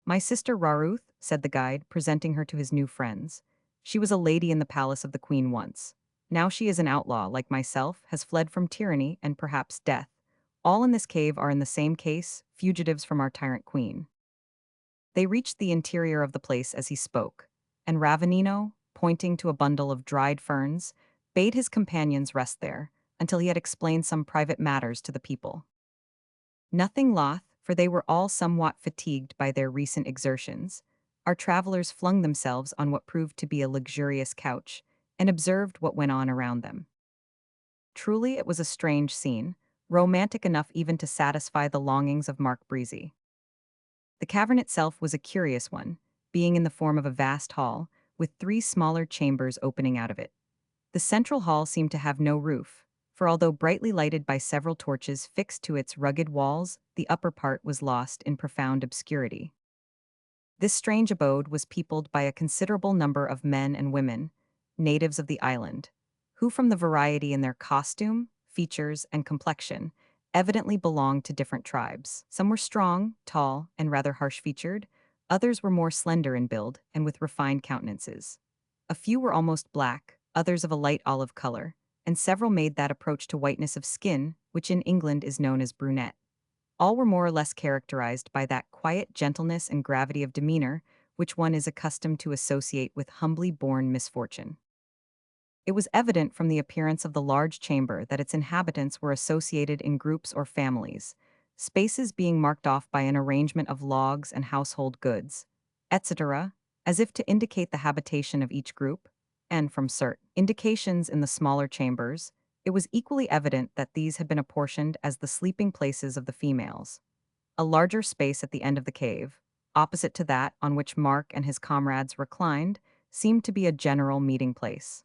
"My sister Raruth," said the guide, presenting her to his new friends. "She was a lady in the palace of the Queen once. Now she is an outlaw, like myself, has fled from tyranny and perhaps death. All in this cave are in the same case, fugitives from our tyrant queen." They reached the interior of the place as he spoke, and Ravanino, pointing to a bundle of dried ferns, bade his companions rest there, until he had explained some private matters to the people. Nothing loth, for they were all somewhat fatigued by their recent exertions, our travelers flung themselves on what proved to be a luxurious couch, and observed what went on around them. Truly it was a strange scene, romantic enough even to satisfy the longings of Mark Breezy. The cavern itself was a curious one, being in the form of a vast hall, with 3 smaller chambers opening out of it. The central hall seemed to have no roof, for although brightly lighted by several torches fixed to its rugged walls, the upper part was lost in profound obscurity. This strange abode was peopled by a considerable number of men and women, natives of the island, who, from the variety in their costume, features, and complexion, evidently belonged to different tribes. Some were strong, tall, and rather harsh-featured. Others were more slender in build and with refined countenances. A few were almost black, others of a light olive color, and several made that approach to whiteness of skin, which in England is known as brunette. All were more or less characterized by that quiet gentleness and gravity of demeanor which one is accustomed to associate with humbly born misfortune. It was evident from the appearance of the large chamber that its inhabitants were associated in groups or families, spaces being marked off by an arrangement of logs and household goods, etc., as if to indicate the habitation of each group, and from certain indications in the smaller chambers, it was equally evident that these had been apportioned as the sleeping places of the females. A larger space at the end of the cave, opposite to that on which Mark and his comrades reclined, seemed to be a general meeting place.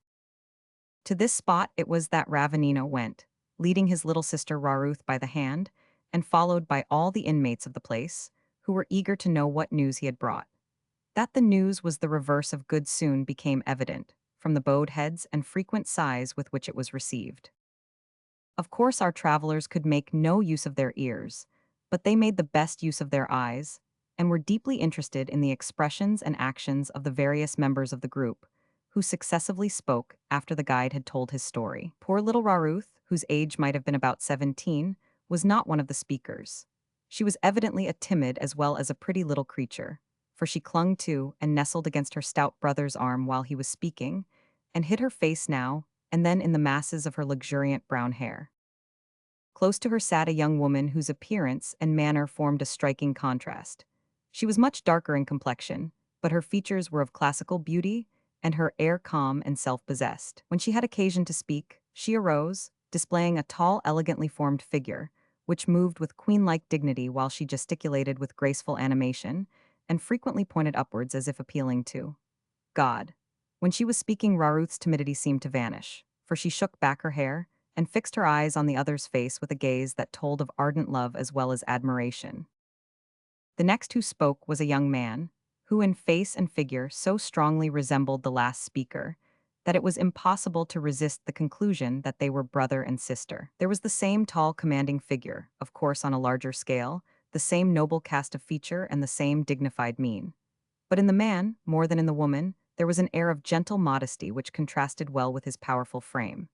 To this spot it was that Ravanino went, leading his little sister Raruth by the hand, and followed by all the inmates of the place, who were eager to know what news he had brought. That the news was the reverse of good soon became evident, from the bowed heads and frequent sighs with which it was received. Of course our travelers could make no use of their ears, but they made the best use of their eyes, and were deeply interested in the expressions and actions of the various members of the group, who successively spoke after the guide had told his story. Poor little Raruth, whose age might have been about 17, was not one of the speakers. She was evidently a timid as well as a pretty little creature, for she clung to and nestled against her stout brother's arm while he was speaking, and hid her face now and then in the masses of her luxuriant brown hair. Close to her sat a young woman whose appearance and manner formed a striking contrast. She was much darker in complexion, but her features were of classical beauty, and her air calm and self-possessed. When she had occasion to speak, she arose, displaying a tall, elegantly formed figure, which moved with queen-like dignity while she gesticulated with graceful animation, and frequently pointed upwards as if appealing to God. When she was speaking, Raruth's timidity seemed to vanish, for she shook back her hair and fixed her eyes on the other's face with a gaze that told of ardent love as well as admiration. The next who spoke was a young man, who in face and figure so strongly resembled the last speaker that it was impossible to resist the conclusion that they were brother and sister. There was the same tall, commanding figure, of course on a larger scale, the same noble cast of feature and the same dignified mien. But in the man, more than in the woman, there was an air of gentle modesty which contrasted well with his powerful frame.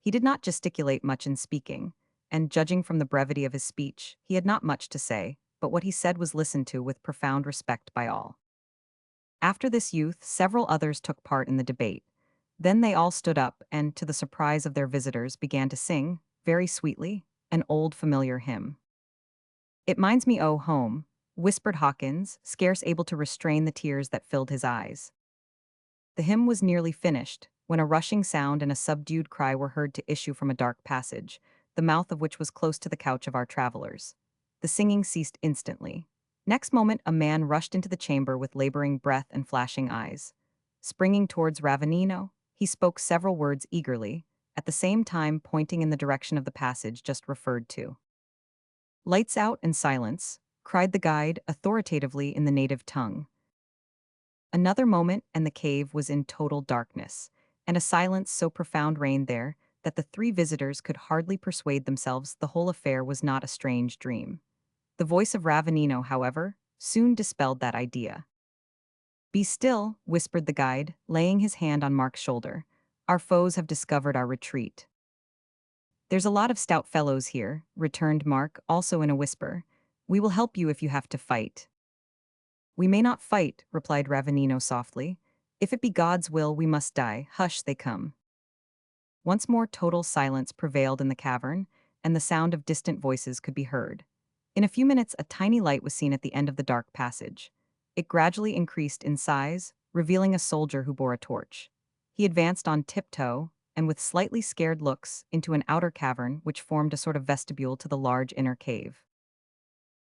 He did not gesticulate much in speaking, and judging from the brevity of his speech, he had not much to say, but what he said was listened to with profound respect by all. After this youth, several others took part in the debate. Then they all stood up and, to the surprise of their visitors, began to sing, very sweetly, an old familiar hymn. "It minds me, oh, home," whispered Hawkins, scarce able to restrain the tears that filled his eyes. The hymn was nearly finished, when a rushing sound and a subdued cry were heard to issue from a dark passage, the mouth of which was close to the couch of our travelers. The singing ceased instantly. Next moment a man rushed into the chamber with laboring breath and flashing eyes. Springing towards Ravanino, he spoke several words eagerly, at the same time pointing in the direction of the passage just referred to. "Lights out and silence," cried the guide authoritatively in the native tongue. Another moment and the cave was in total darkness, and a silence so profound reigned there that the three visitors could hardly persuade themselves the whole affair was not a strange dream. The voice of Ravanino, however, soon dispelled that idea. "Be still," whispered the guide, laying his hand on Mark's shoulder. "Our foes have discovered our retreat." "There's a lot of stout fellows here," returned Mark, also in a whisper. "We will help you if you have to fight." "We may not fight," replied Ravanino softly. "If it be God's will, we must die. Hush, they come." Once more total silence prevailed in the cavern, and the sound of distant voices could be heard. In a few minutes a tiny light was seen at the end of the dark passage. It gradually increased in size, revealing a soldier who bore a torch. He advanced on tiptoe, and with slightly scared looks, into an outer cavern which formed a sort of vestibule to the large inner cave.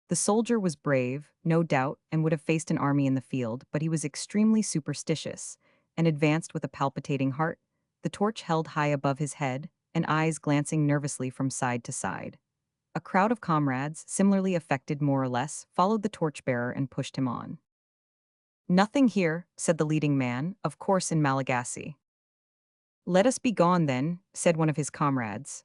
The soldier was brave, no doubt, and would have faced an army in the field, but he was extremely superstitious, and advanced with a palpitating heart, the torch held high above his head, and eyes glancing nervously from side to side. A crowd of comrades, similarly affected more or less, followed the torchbearer and pushed him on. Nothing here, said the leading man, of course in Malagasy. Let us be gone then, said one of his comrades.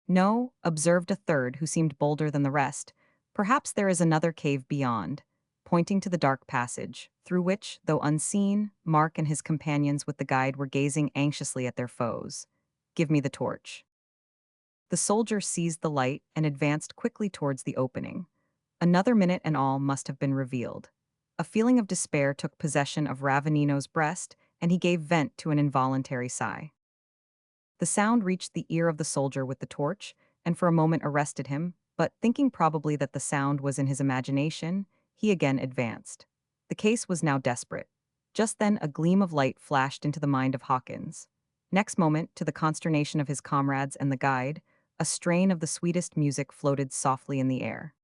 No, observed a third who seemed bolder than the rest. Perhaps there is another cave beyond, pointing to the dark passage, through which, though unseen, Mark and his companions with the guide were gazing anxiously at their foes. Give me the torch. The soldier seized the light and advanced quickly towards the opening. Another minute and all must have been revealed. A feeling of despair took possession of Ravanino's breast, and he gave vent to an involuntary sigh. The sound reached the ear of the soldier with the torch, and for a moment arrested him, but thinking probably that the sound was in his imagination, he again advanced. The case was now desperate. Just then a gleam of light flashed into the mind of Hawkins. Next moment, to the consternation of his comrades and the guide, a strain of the sweetest music floated softly in the air.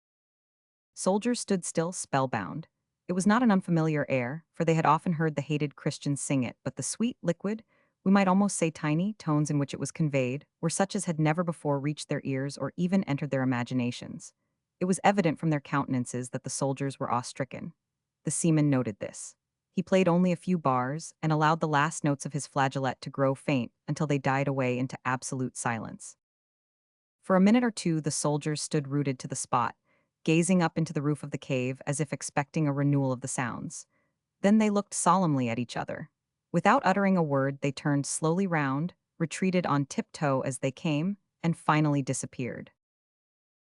Soldiers stood still, spellbound. It was not an unfamiliar air, for they had often heard the hated Christians sing it, but the sweet, liquid, we might almost say tiny, tones in which it was conveyed, were such as had never before reached their ears or even entered their imaginations. It was evident from their countenances that the soldiers were awe-stricken. The seaman noted this. He played only a few bars and allowed the last notes of his flageolet to grow faint until they died away into absolute silence. For a minute or two the soldiers stood rooted to the spot, gazing up into the roof of the cave as if expecting a renewal of the sounds. Then they looked solemnly at each other. Without uttering a word, they turned slowly round, retreated on tiptoe as they came, and finally disappeared.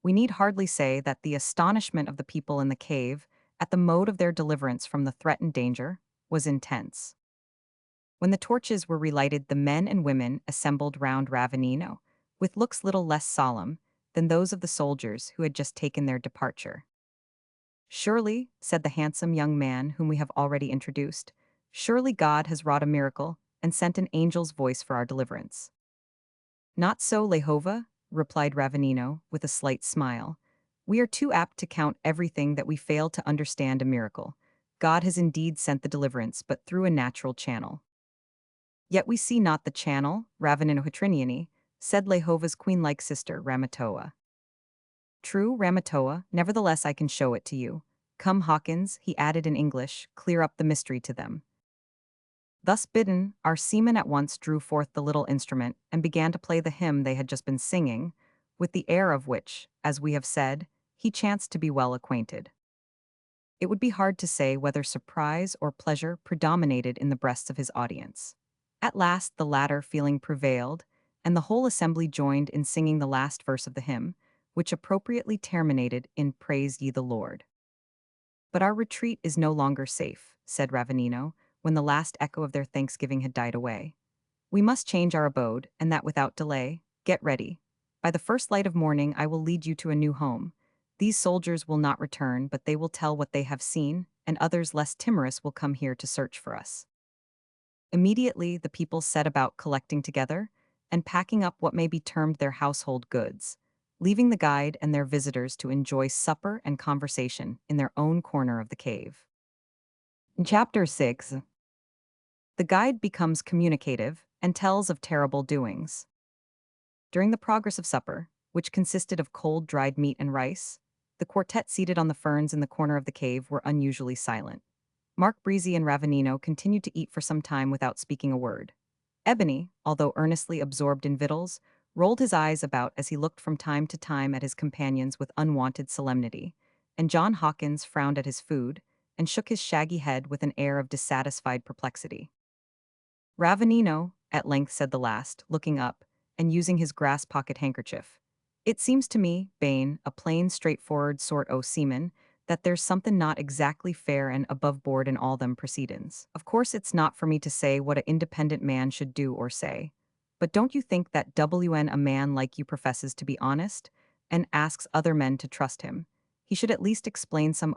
We need hardly say that the astonishment of the people in the cave, at the mode of their deliverance from the threatened danger, was intense. When the torches were relighted, the men and women assembled round Ravanino, with looks little less solemn than those of the soldiers who had just taken their departure. Surely, said the handsome young man whom we have already introduced, surely God has wrought a miracle and sent an angel's voice for our deliverance. Not so, Lehova, replied Ravanino, with a slight smile. We are too apt to count everything that we fail to understand a miracle. God has indeed sent the deliverance, but through a natural channel. Yet we see not the channel, Ravanino Hitriniani, said Lehova's queen-like sister, Ramatoa. True, Ramatoa, nevertheless I can show it to you. Come, Hawkins, he added in English, clear up the mystery to them. Thus bidden, our seaman at once drew forth the little instrument and began to play the hymn they had just been singing, with the air of which, as we have said, he chanced to be well acquainted. It would be hard to say whether surprise or pleasure predominated in the breasts of his audience. At last the latter feeling prevailed, and the whole assembly joined in singing the last verse of the hymn, which appropriately terminated in Praise ye the Lord. But our retreat is no longer safe, said Ravanino, when the last echo of their thanksgiving had died away. We must change our abode, and that without delay. Get ready. By the first light of morning I will lead you to a new home. These soldiers will not return, but they will tell what they have seen, and others less timorous will come here to search for us. Immediately the people set about collecting together and packing up what may be termed their household goods, leaving the guide and their visitors to enjoy supper and conversation in their own corner of the cave. In Chapter 6, the guide becomes communicative and tells of terrible doings. During the progress of supper, which consisted of cold dried meat and rice, the quartet seated on the ferns in the corner of the cave were unusually silent. Mark Breezy and Ravanino continued to eat for some time without speaking a word. Ebony, although earnestly absorbed in victuals, rolled his eyes about as he looked from time to time at his companions with unwonted solemnity, and John Hawkins frowned at his food and shook his shaggy head with an air of dissatisfied perplexity. Ravanino, at length said the last, looking up, and using his grass pocket handkerchief. It seems to me, Bane, a plain, straightforward sort o' seaman, that there's something not exactly fair and above board in all them proceedings. Of course it's not for me to say what a independent man should do or say. But don't you think that a man like you professes to be honest, and asks other men to trust him? He should at least explain some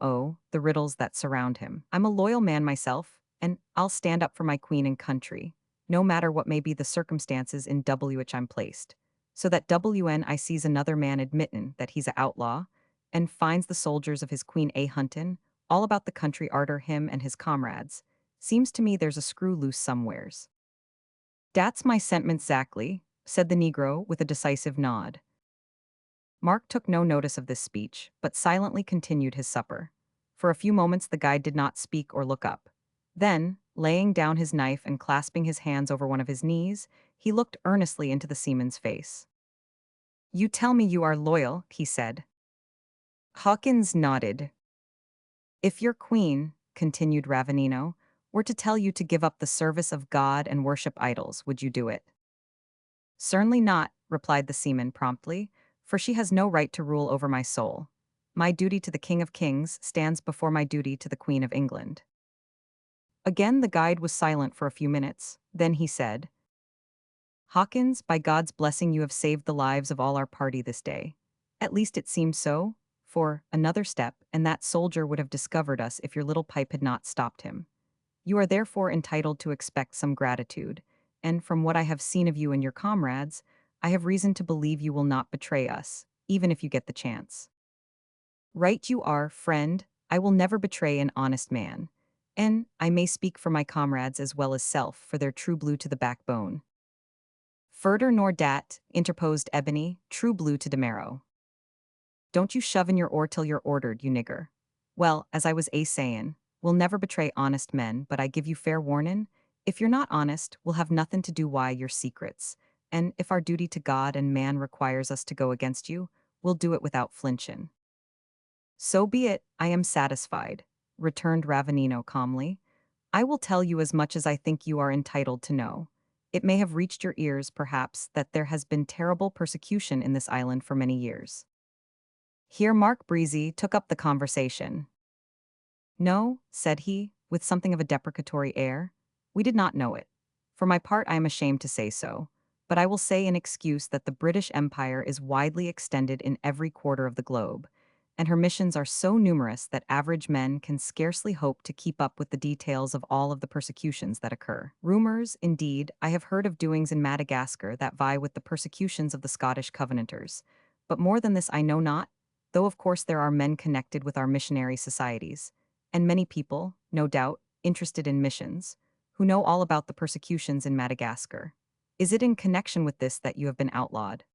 the riddles that surround him. I'm a loyal man myself, and I'll stand up for my queen and country, no matter what may be the circumstances in which I'm placed. So that I sees another man admittin' that he's a outlaw, and finds the soldiers of his queen a huntin', all about the country arter him and his comrades. Seems to me there's a screw loose somewheres. Dat's my sentiment zactly, said the negro with a decisive nod. Mark took no notice of this speech, but silently continued his supper. For a few moments the guide did not speak or look up. Then, laying down his knife and clasping his hands over one of his knees, he looked earnestly into the seaman's face. "You tell me you are loyal," he said. Hawkins nodded. "If your queen," continued Ravenino, "were to tell you to give up the service of God and worship idols, would you do it?" "Certainly not," replied the seaman promptly, "for she has no right to rule over my soul. My duty to the King of Kings stands before my duty to the Queen of England." Again the guide was silent for a few minutes. Then he said, "Hawkins, by God's blessing you have saved the lives of all our party this day. At least it seems so, for another step, and that soldier would have discovered us if your little pipe had not stopped him. You are therefore entitled to expect some gratitude, and from what I have seen of you and your comrades, I have reason to believe you will not betray us, even if you get the chance." "Right you are, friend. I will never betray an honest man. And I may speak for my comrades as well as self, for they're true blue to the backbone." "Furder nor dat," interposed Ebony, "true blue to de marrow. Don't you shove in your oar till you're ordered, you nigger. Well, as I was sayin', we'll never betray honest men, but I give you fair warnin', if you're not honest, we'll have nothin' to do wi' your secrets, and if our duty to God and man requires us to go against you, we'll do it without flinchin'." "So be it, I am satisfied," returned Ravenino calmly. "I will tell you as much as I think you are entitled to know. It may have reached your ears, perhaps, that there has been terrible persecution in this island for many years." Here Mark Breezy took up the conversation. "No," said he, with something of a deprecatory air, "we did not know it. For my part I am ashamed to say so, but I will say in excuse that the British Empire is widely extended in every quarter of the globe, and her missions are so numerous that average men can scarcely hope to keep up with the details of all of the persecutions that occur. Rumors, indeed, I have heard of doings in Madagascar that vie with the persecutions of the Scottish Covenanters, but more than this I know not, though of course there are men connected with our missionary societies, and many people, no doubt, interested in missions, who know all about the persecutions in Madagascar. Is it in connection with this that you have been outlawed?"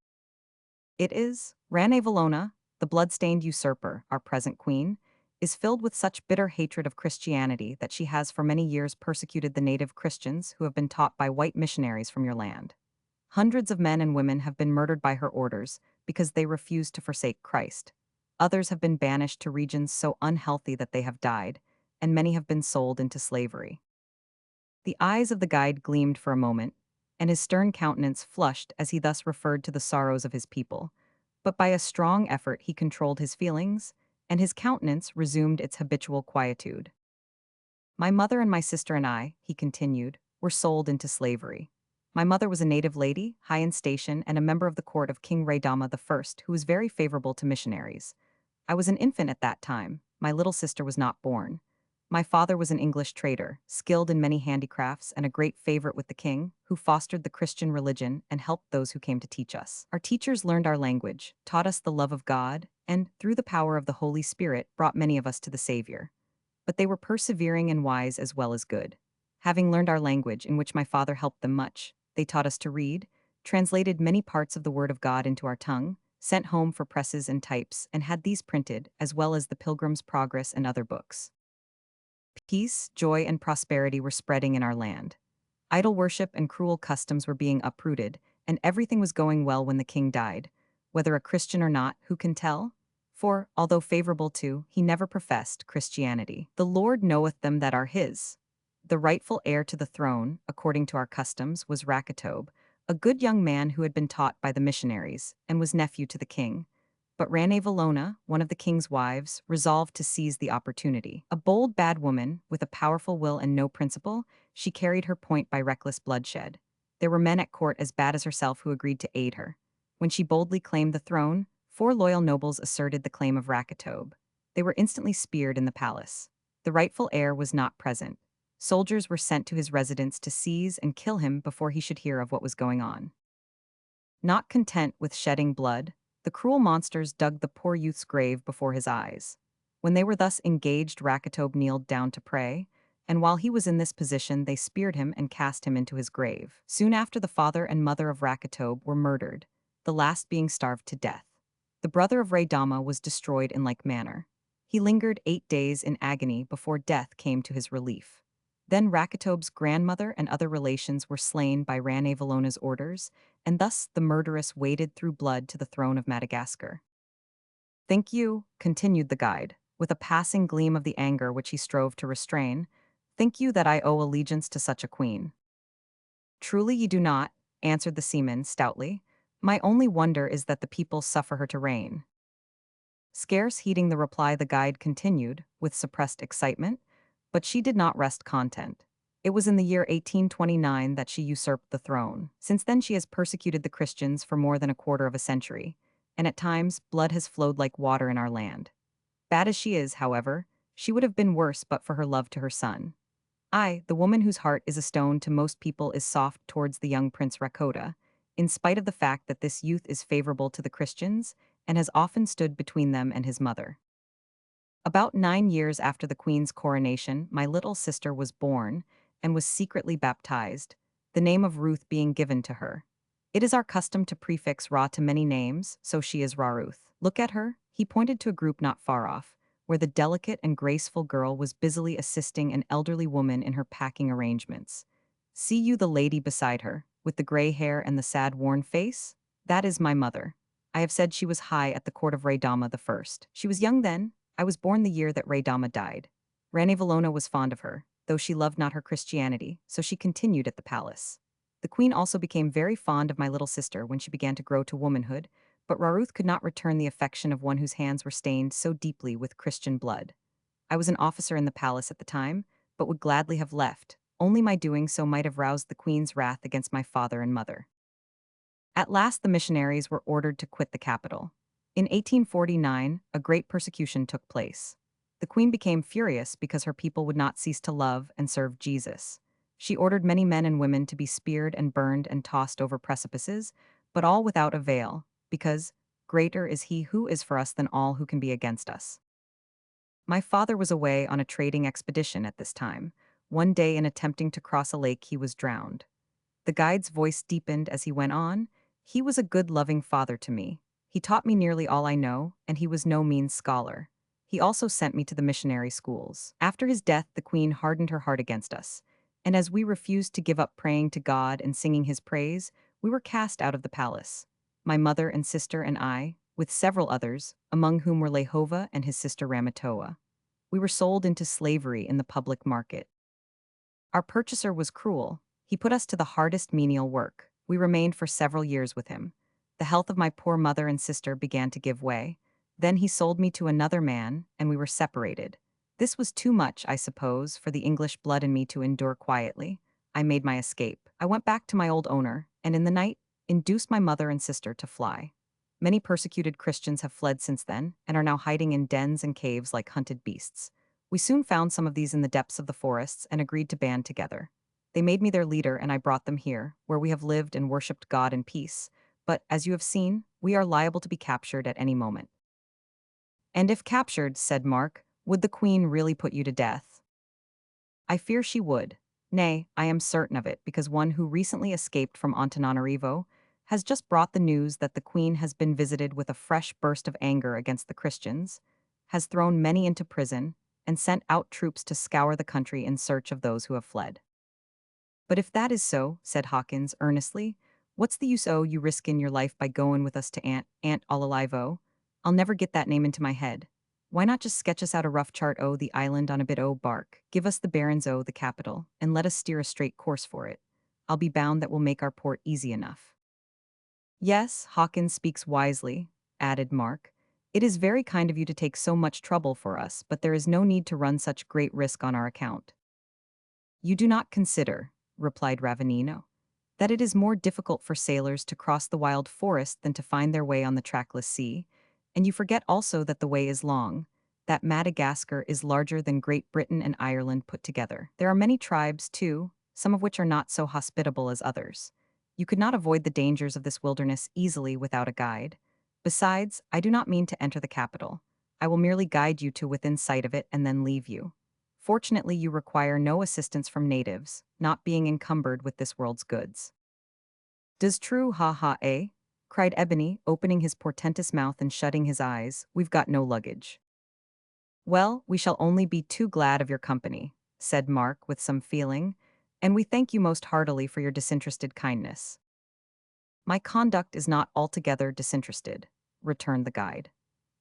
"It is. Rane Valona, the blood-stained usurper, our present queen, is filled with such bitter hatred of Christianity that she has for many years persecuted the native Christians who have been taught by white missionaries from your land. Hundreds of men and women have been murdered by her orders because they refused to forsake Christ. Others have been banished to regions so unhealthy that they have died, and many have been sold into slavery." The eyes of the guide gleamed for a moment, and his stern countenance flushed as he thus referred to the sorrows of his people, but by a strong effort he controlled his feelings, and his countenance resumed its habitual quietude. "My mother and my sister and I," he continued, "were sold into slavery. My mother was a native lady, high in station, and a member of the court of King Raydama I, who was very favorable to missionaries. I was an infant at that time. My little sister was not born. My father was an English trader, skilled in many handicrafts and a great favorite with the king, who fostered the Christian religion and helped those who came to teach us. Our teachers learned our language, taught us the love of God, and, through the power of the Holy Spirit, brought many of us to the Savior. But they were persevering and wise as well as good. Having learned our language, in which my father helped them much, they taught us to read, translated many parts of the Word of God into our tongue, sent home for presses and types, and had these printed, as well as the Pilgrim's Progress and other books. Peace, joy, and prosperity were spreading in our land. Idol worship and cruel customs were being uprooted, and everything was going well when the king died. Whether a Christian or not, who can tell? For, although favorable to, he never professed Christianity. The Lord knoweth them that are his. The rightful heir to the throne, according to our customs, was Rakatob, a good young man who had been taught by the missionaries, and was nephew to the king. But Rane Valona, one of the king's wives, resolved to seize the opportunity. A bold, bad woman, with a powerful will and no principle, she carried her point by reckless bloodshed. There were men at court as bad as herself who agreed to aid her. When she boldly claimed the throne, 4 loyal nobles asserted the claim of Rakatob. They were instantly speared in the palace. The rightful heir was not present. Soldiers were sent to his residence to seize and kill him before he should hear of what was going on. Not content with shedding blood, the cruel monsters dug the poor youth's grave before his eyes. When they were thus engaged, Rakatob kneeled down to pray, and while he was in this position they speared him and cast him into his grave. Soon after, the father and mother of Rakatob were murdered, the last being starved to death. The brother of Raydama was destroyed in like manner. He lingered 8 days in agony before death came to his relief. Then Rakatobe's grandmother and other relations were slain by Ranavalona's orders, and thus the murderess waded through blood to the throne of Madagascar. Think you, continued the guide, with a passing gleam of the anger which he strove to restrain, think you that I owe allegiance to such a queen? Truly ye do not, answered the seaman stoutly. My only wonder is that the people suffer her to reign. Scarce heeding the reply, the guide continued, with suppressed excitement, but she did not rest content. It was in the year 1829 that she usurped the throne. Since then she has persecuted the Christians for more than a quarter of a century, and at times blood has flowed like water in our land. Bad as she is, however, she would have been worse but for her love to her son. I, the woman whose heart is a stone to most people, is soft towards the young Prince Rakota, in spite of the fact that this youth is favorable to the Christians and has often stood between them and his mother. About 9 years after the Queen's coronation, my little sister was born and was secretly baptized, the name of Ruth being given to her. It is our custom to prefix Ra to many names, so she is Raruth. Look at her, he pointed to a group not far off, where the delicate and graceful girl was busily assisting an elderly woman in her packing arrangements. See you the lady beside her, with the gray hair and the sad worn face? That is my mother. I have said she was high at the court of Raydama the First. She was young then. I was born the year that Raydama died. Ranavalono was fond of her, though she loved not her Christianity, so she continued at the palace. The queen also became very fond of my little sister when she began to grow to womanhood, but Raruth could not return the affection of one whose hands were stained so deeply with Christian blood. I was an officer in the palace at the time, but would gladly have left. Only my doing so might have roused the queen's wrath against my father and mother. At last the missionaries were ordered to quit the capital. In 1849, a great persecution took place. The queen became furious because her people would not cease to love and serve Jesus. She ordered many men and women to be speared and burned and tossed over precipices, but all without avail, because greater is he who is for us than all who can be against us. My father was away on a trading expedition at this time. One day, in attempting to cross a lake, he was drowned. The guide's voice deepened as he went on. He was a good, loving father to me. He taught me nearly all I know, and he was no mean scholar. He also sent me to the missionary schools. After his death, the queen hardened her heart against us, and as we refused to give up praying to God and singing his praise, we were cast out of the palace. My mother and sister and I, with several others, among whom were Lehova and his sister Ramatoa. We were sold into slavery in the public market. Our purchaser was cruel. He put us to the hardest menial work. We remained for several years with him. The health of my poor mother and sister began to give way. Then he sold me to another man, and we were separated. This was too much, I suppose, for the English blood in me to endure quietly. I made my escape. I went back to my old owner, and in the night, induced my mother and sister to fly. Many persecuted Christians have fled since then, and are now hiding in dens and caves like hunted beasts. We soon found some of these in the depths of the forests and agreed to band together. They made me their leader, and I brought them here, where we have lived and worshipped God in peace. But, as you have seen, we are liable to be captured at any moment. And if captured, said Mark, would the queen really put you to death? I fear she would. Nay, I am certain of it, because one who recently escaped from Antananarivo has just brought the news that the queen has been visited with a fresh burst of anger against the Christians, has thrown many into prison, and sent out troops to scour the country in search of those who have fled. But if that is so, said Hawkins earnestly, what's the use you riskin' your life by goin' with us to Aunt Olalivo? I'll never get that name into my head. Why not just sketch us out a rough chart the island on a bit bark, give us the Barons the capital, and let us steer a straight course for it. I'll be bound that will make our port easy enough. Yes, Hawkins speaks wisely, added Mark. It is very kind of you to take so much trouble for us, but there is no need to run such great risk on our account. You do not consider, replied Ravenino, that it is more difficult for sailors to cross the wild forest than to find their way on the trackless sea, and you forget also that the way is long, that Madagascar is larger than Great Britain and Ireland put together. There are many tribes, too, some of which are not so hospitable as others. You could not avoid the dangers of this wilderness easily without a guide. Besides, I do not mean to enter the capital. I will merely guide you to within sight of it and then leave you. Fortunately, you require no assistance from natives, not being encumbered with this world's goods. Does true, ha, cried Ebony, opening his portentous mouth and shutting his eyes. We've got no luggage. Well, we shall only be too glad of your company, said Mark with some feeling, and we thank you most heartily for your disinterested kindness. My conduct is not altogether disinterested, returned the guide.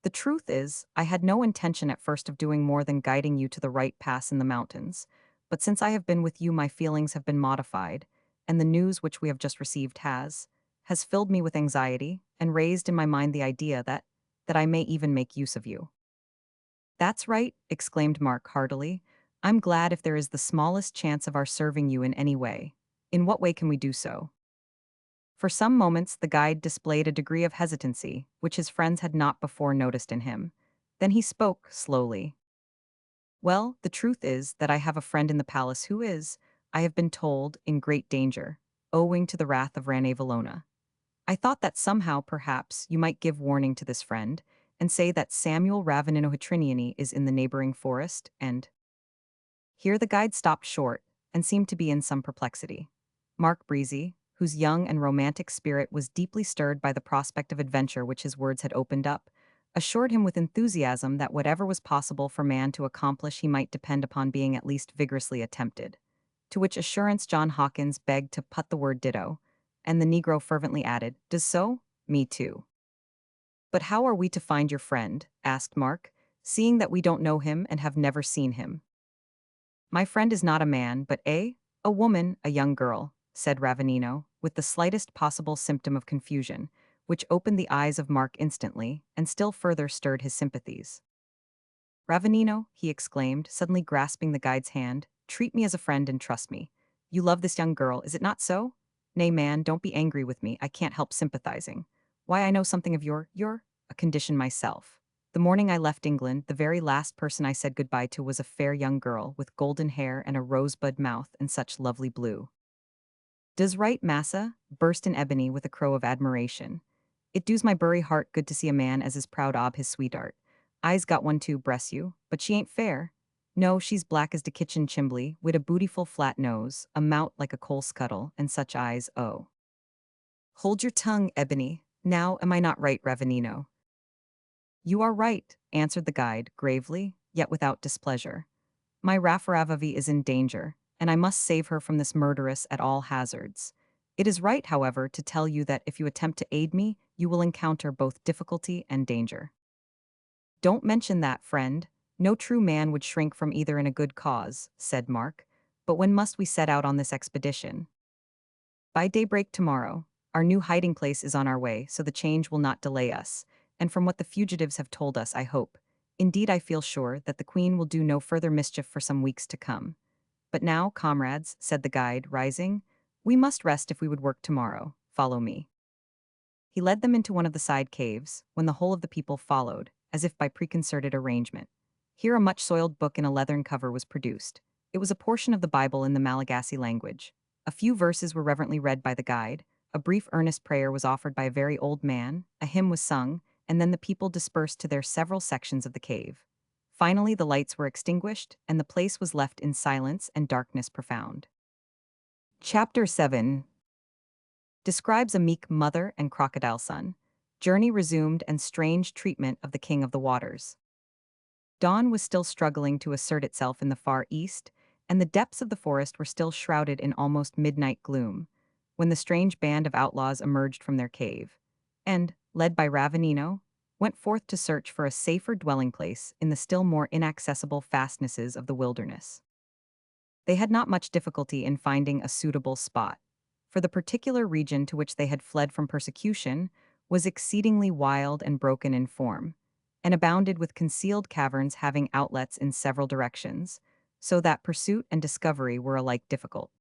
The truth is, I had no intention at first of doing more than guiding you to the right pass in the mountains, but since I have been with you, my feelings have been modified, and the news which we have just received has filled me with anxiety and raised in my mind the idea that I may even make use of you. That's right, exclaimed Mark heartily. I'm glad if there is the smallest chance of our serving you in any way. In what way can we do so? For some moments, the guide displayed a degree of hesitancy, which his friends had not before noticed in him. Then he spoke slowly. Well, the truth is that I have a friend in the palace who is, I have been told, in great danger, owing to the wrath of Valona. I thought that somehow, perhaps, you might give warning to this friend, and say that Samuel Raveninohitriniani is in the neighboring forest, and here the guide stopped short, and seemed to be in some perplexity. Mark Breezy, whose young and romantic spirit was deeply stirred by the prospect of adventure which his words had opened up, assured him with enthusiasm that whatever was possible for man to accomplish he might depend upon being at least vigorously attempted. To which assurance John Hawkins begged to put the word ditto, and the Negro fervently added, "Does so? Me too." "But how are we to find your friend?" asked Mark, "seeing that we don't know him and have never seen him." "My friend is not a man, but a woman, a young girl," said Ravenino, with the slightest possible symptom of confusion, which opened the eyes of Mark instantly, and still further stirred his sympathies. "Ravenino," he exclaimed, suddenly grasping the guide's hand, "treat me as a friend and trust me. You love this young girl, is it not so? Nay, man, don't be angry with me, I can't help sympathizing. Why, I know something of your a condition myself. The morning I left England, the very last person I said goodbye to was a fair young girl with golden hair and a rosebud mouth and such lovely blue." "Does right, massa?" burst in Ebony with a crow of admiration. "It doos my bury heart good to see a man as is proud ob his sweetheart. I's got one too, bress you, but she ain't fair. No, she's black as de kitchen chimbly, wid a bootiful flat nose, a mout like a coal scuttle, and such eyes, oh." "Hold your tongue, Ebony. Now, am I not right, Ravenino?" "You are right," answered the guide, gravely, yet without displeasure. "My Raffaravavi is in danger, and I must save her from this murderess at all hazards. It is right, however, to tell you that if you attempt to aid me, you will encounter both difficulty and danger." "Don't mention that, friend. No true man would shrink from either in a good cause," said Mark. "But when must we set out on this expedition?" "By daybreak tomorrow. Our new hiding place is on our way, so the change will not delay us, and from what the fugitives have told us, I hope, indeed I feel sure, that the Queen will do no further mischief for some weeks to come. But now, comrades," said the guide, rising, "we must rest if we would work tomorrow. Follow me." He led them into one of the side caves, when the whole of the people followed, as if by preconcerted arrangement. Here a much-soiled book in a leathern cover was produced. It was a portion of the Bible in the Malagasy language. A few verses were reverently read by the guide, a brief earnest prayer was offered by a very old man, a hymn was sung, and then the people dispersed to their several sections of the cave. Finally the lights were extinguished, and the place was left in silence and darkness profound. Chapter 7 describes a meek mother and crocodile son, journey resumed and strange treatment of the king of the waters. Dawn was still struggling to assert itself in the far east, and the depths of the forest were still shrouded in almost midnight gloom, when the strange band of outlaws emerged from their cave, and, led by Ravenino, went forth to search for a safer dwelling place in the still more inaccessible fastnesses of the wilderness. They had not much difficulty in finding a suitable spot, for the particular region to which they had fled from persecution was exceedingly wild and broken in form, and abounded with concealed caverns having outlets in several directions, so that pursuit and discovery were alike difficult.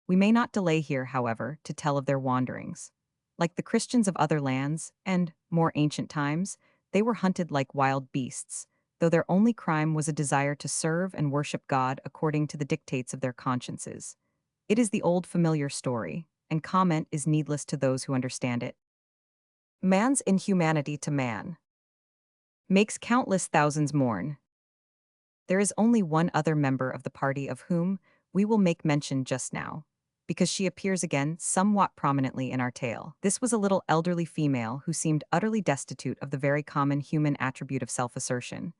We may not delay here, however, to tell of their wanderings. Like the Christians of other lands, and more ancient times, they were hunted like wild beasts, though their only crime was a desire to serve and worship God according to the dictates of their consciences. It is the old familiar story, and comment is needless to those who understand it. Man's inhumanity to man makes countless thousands mourn. There is only one other member of the party of whom we will make mention just now, because she appears again somewhat prominently in our tale. This was a little elderly female who seemed utterly destitute of the very common human attribute of self-assertion,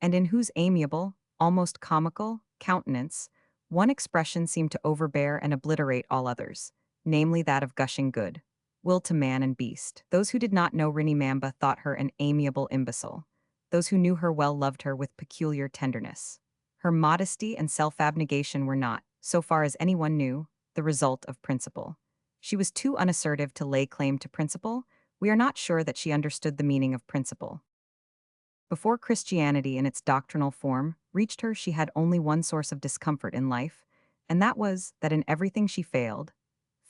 and in whose amiable, almost comical, countenance, one expression seemed to overbear and obliterate all others, namely that of gushing good will to man and beast. Those who did not know Rinny Mamba thought her an amiable imbecile. Those who knew her well loved her with peculiar tenderness. Her modesty and self-abnegation were not, so far as anyone knew, the result of principle. She was too unassertive to lay claim to principle. We are not sure that she understood the meaning of principle. Before Christianity in its doctrinal form reached her, she had only one source of discomfort in life, and that was that in everything she failed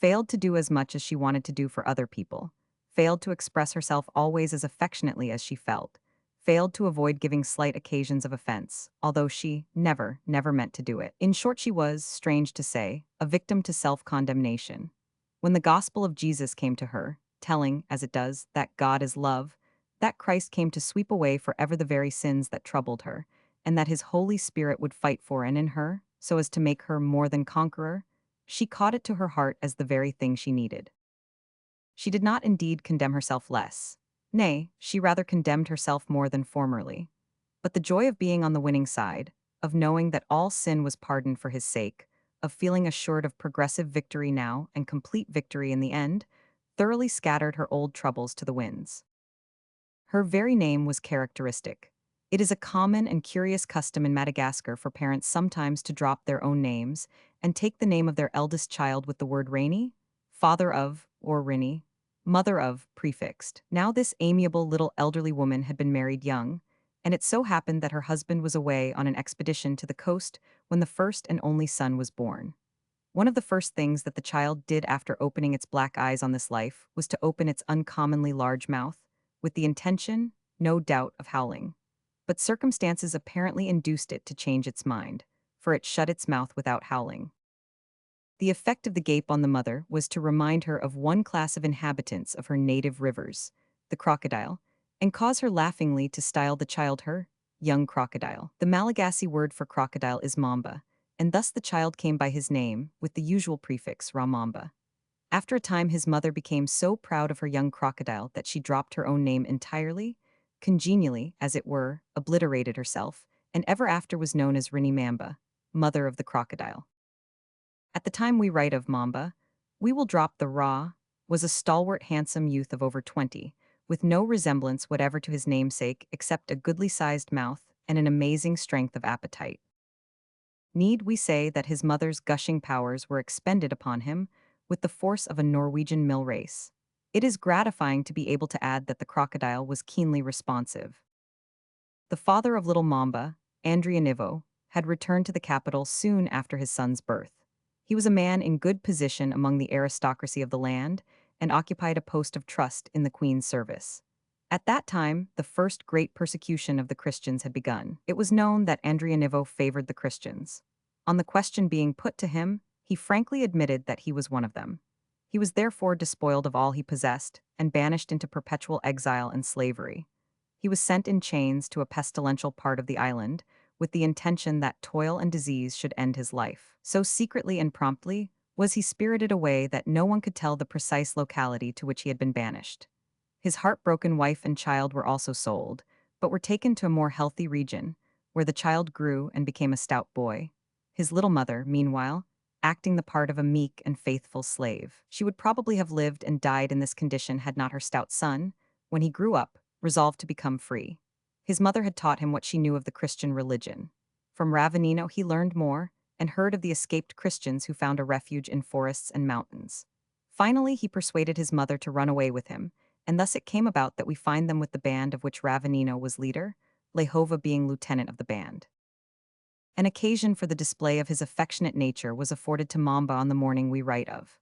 to do as much as she wanted to do for other people, failed to express herself always as affectionately as she felt, failed to avoid giving slight occasions of offense, although she never meant to do it. In short, she was, strange to say, a victim to self-condemnation. When the gospel of Jesus came to her, telling, as it does, that God is love, that Christ came to sweep away forever the very sins that troubled her, and that his Holy Spirit would fight for and in her, so as to make her more than conqueror, she caught it to her heart as the very thing she needed. She did not indeed condemn herself less. Nay, she rather condemned herself more than formerly. But the joy of being on the winning side, of knowing that all sin was pardoned for his sake, of feeling assured of progressive victory now and complete victory in the end, thoroughly scattered her old troubles to the winds. Her very name was characteristic. It is a common and curious custom in Madagascar for parents sometimes to drop their own names and take the name of their eldest child with the word Rainy, father of, or Rinny, mother of, prefixed. Now this amiable little elderly woman had been married young, and it so happened that her husband was away on an expedition to the coast when the first and only son was born. One of the first things that the child did after opening its black eyes on this life was to open its uncommonly large mouth, with the intention, no doubt, of howling. But circumstances apparently induced it to change its mind, for it shut its mouth without howling. The effect of the gape on the mother was to remind her of one class of inhabitants of her native rivers, the crocodile, and cause her laughingly to style the child her young crocodile. The Malagasy word for crocodile is mamba, and thus the child came by his name, with the usual prefix ramamba. After a time his mother became so proud of her young crocodile that she dropped her own name entirely, congenially, as it were, obliterated herself, and ever after was known as Rinny Mamba, mother of the crocodile. At the time we write of Mamba, we will drop the Ra, was a stalwart handsome youth of over 20, with no resemblance whatever to his namesake except a goodly-sized mouth and an amazing strength of appetite. Need we say that his mother's gushing powers were expended upon him with the force of a Norwegian mill race? It is gratifying to be able to add that the crocodile was keenly responsive. The father of little Mamba, Andrianivo, had returned to the capital soon after his son's birth. He was a man in good position among the aristocracy of the land and occupied a post of trust in the Queen's service. At that time, the first great persecution of the Christians had begun. It was known that Andrianivo favored the Christians. On the question being put to him, he frankly admitted that he was one of them. He was therefore despoiled of all he possessed and banished into perpetual exile and slavery. He was sent in chains to a pestilential part of the island, with the intention that toil and disease should end his life. So secretly and promptly was he spirited away that no one could tell the precise locality to which he had been banished. His heartbroken wife and child were also sold, but were taken to a more healthy region, where the child grew and became a stout boy. His little mother, meanwhile, acting the part of a meek and faithful slave. She would probably have lived and died in this condition had not her stout son, when he grew up, resolved to become free. His mother had taught him what she knew of the Christian religion. From Ravanino he learned more, and heard of the escaped Christians who found a refuge in forests and mountains. Finally, he persuaded his mother to run away with him, and thus it came about that we find them with the band of which Ravanino was leader, Lehova being lieutenant of the band. An occasion for the display of his affectionate nature was afforded to Mamba on the morning we write of.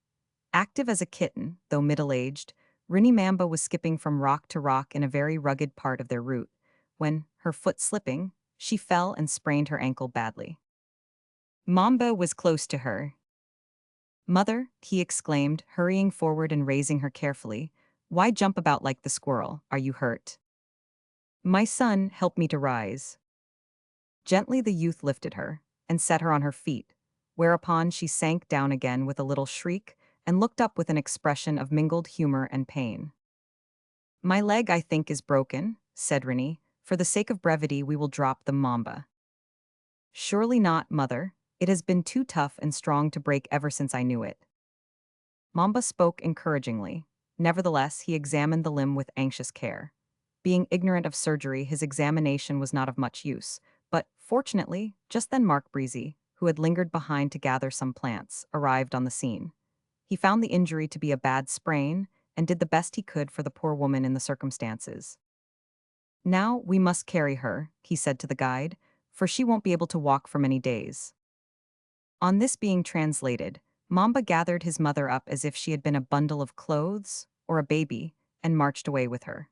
Active as a kitten, though middle-aged, Rinny Mamba was skipping from rock to rock in a very rugged part of their route, when, her foot slipping, she fell and sprained her ankle badly. Mamba was close to her. "Mother," he exclaimed, hurrying forward and raising her carefully, "why jump about like the squirrel? Are you hurt?" "My son, help me to rise." Gently the youth lifted her, and set her on her feet, whereupon she sank down again with a little shriek, and looked up with an expression of mingled humor and pain. "My leg, I think, is broken," said Rinny, For the sake of brevity, we will drop the mamba. Surely not, mother. It has been too tough and strong to break ever since I knew it. Mamba spoke encouragingly. Nevertheless, he examined the limb with anxious care. Being ignorant of surgery, his examination was not of much use, but, fortunately, just then Mark Breezy, who had lingered behind to gather some plants, arrived on the scene. He found the injury to be a bad sprain, and did the best he could for the poor woman in the circumstances. Now we must carry her, he said to the guide, for she won't be able to walk for many days. On this being translated, Mamba gathered his mother up as if she had been a bundle of clothes or a baby and marched away with her.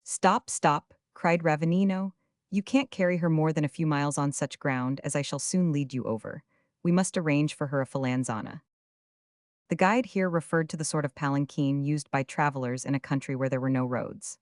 Stop, stop, cried Ravenino. You can't carry her more than a few miles on such ground as I shall soon lead you over. We must arrange for her a falanzana. The guide here referred to the sort of palanquin used by travelers in a country where there were no roads.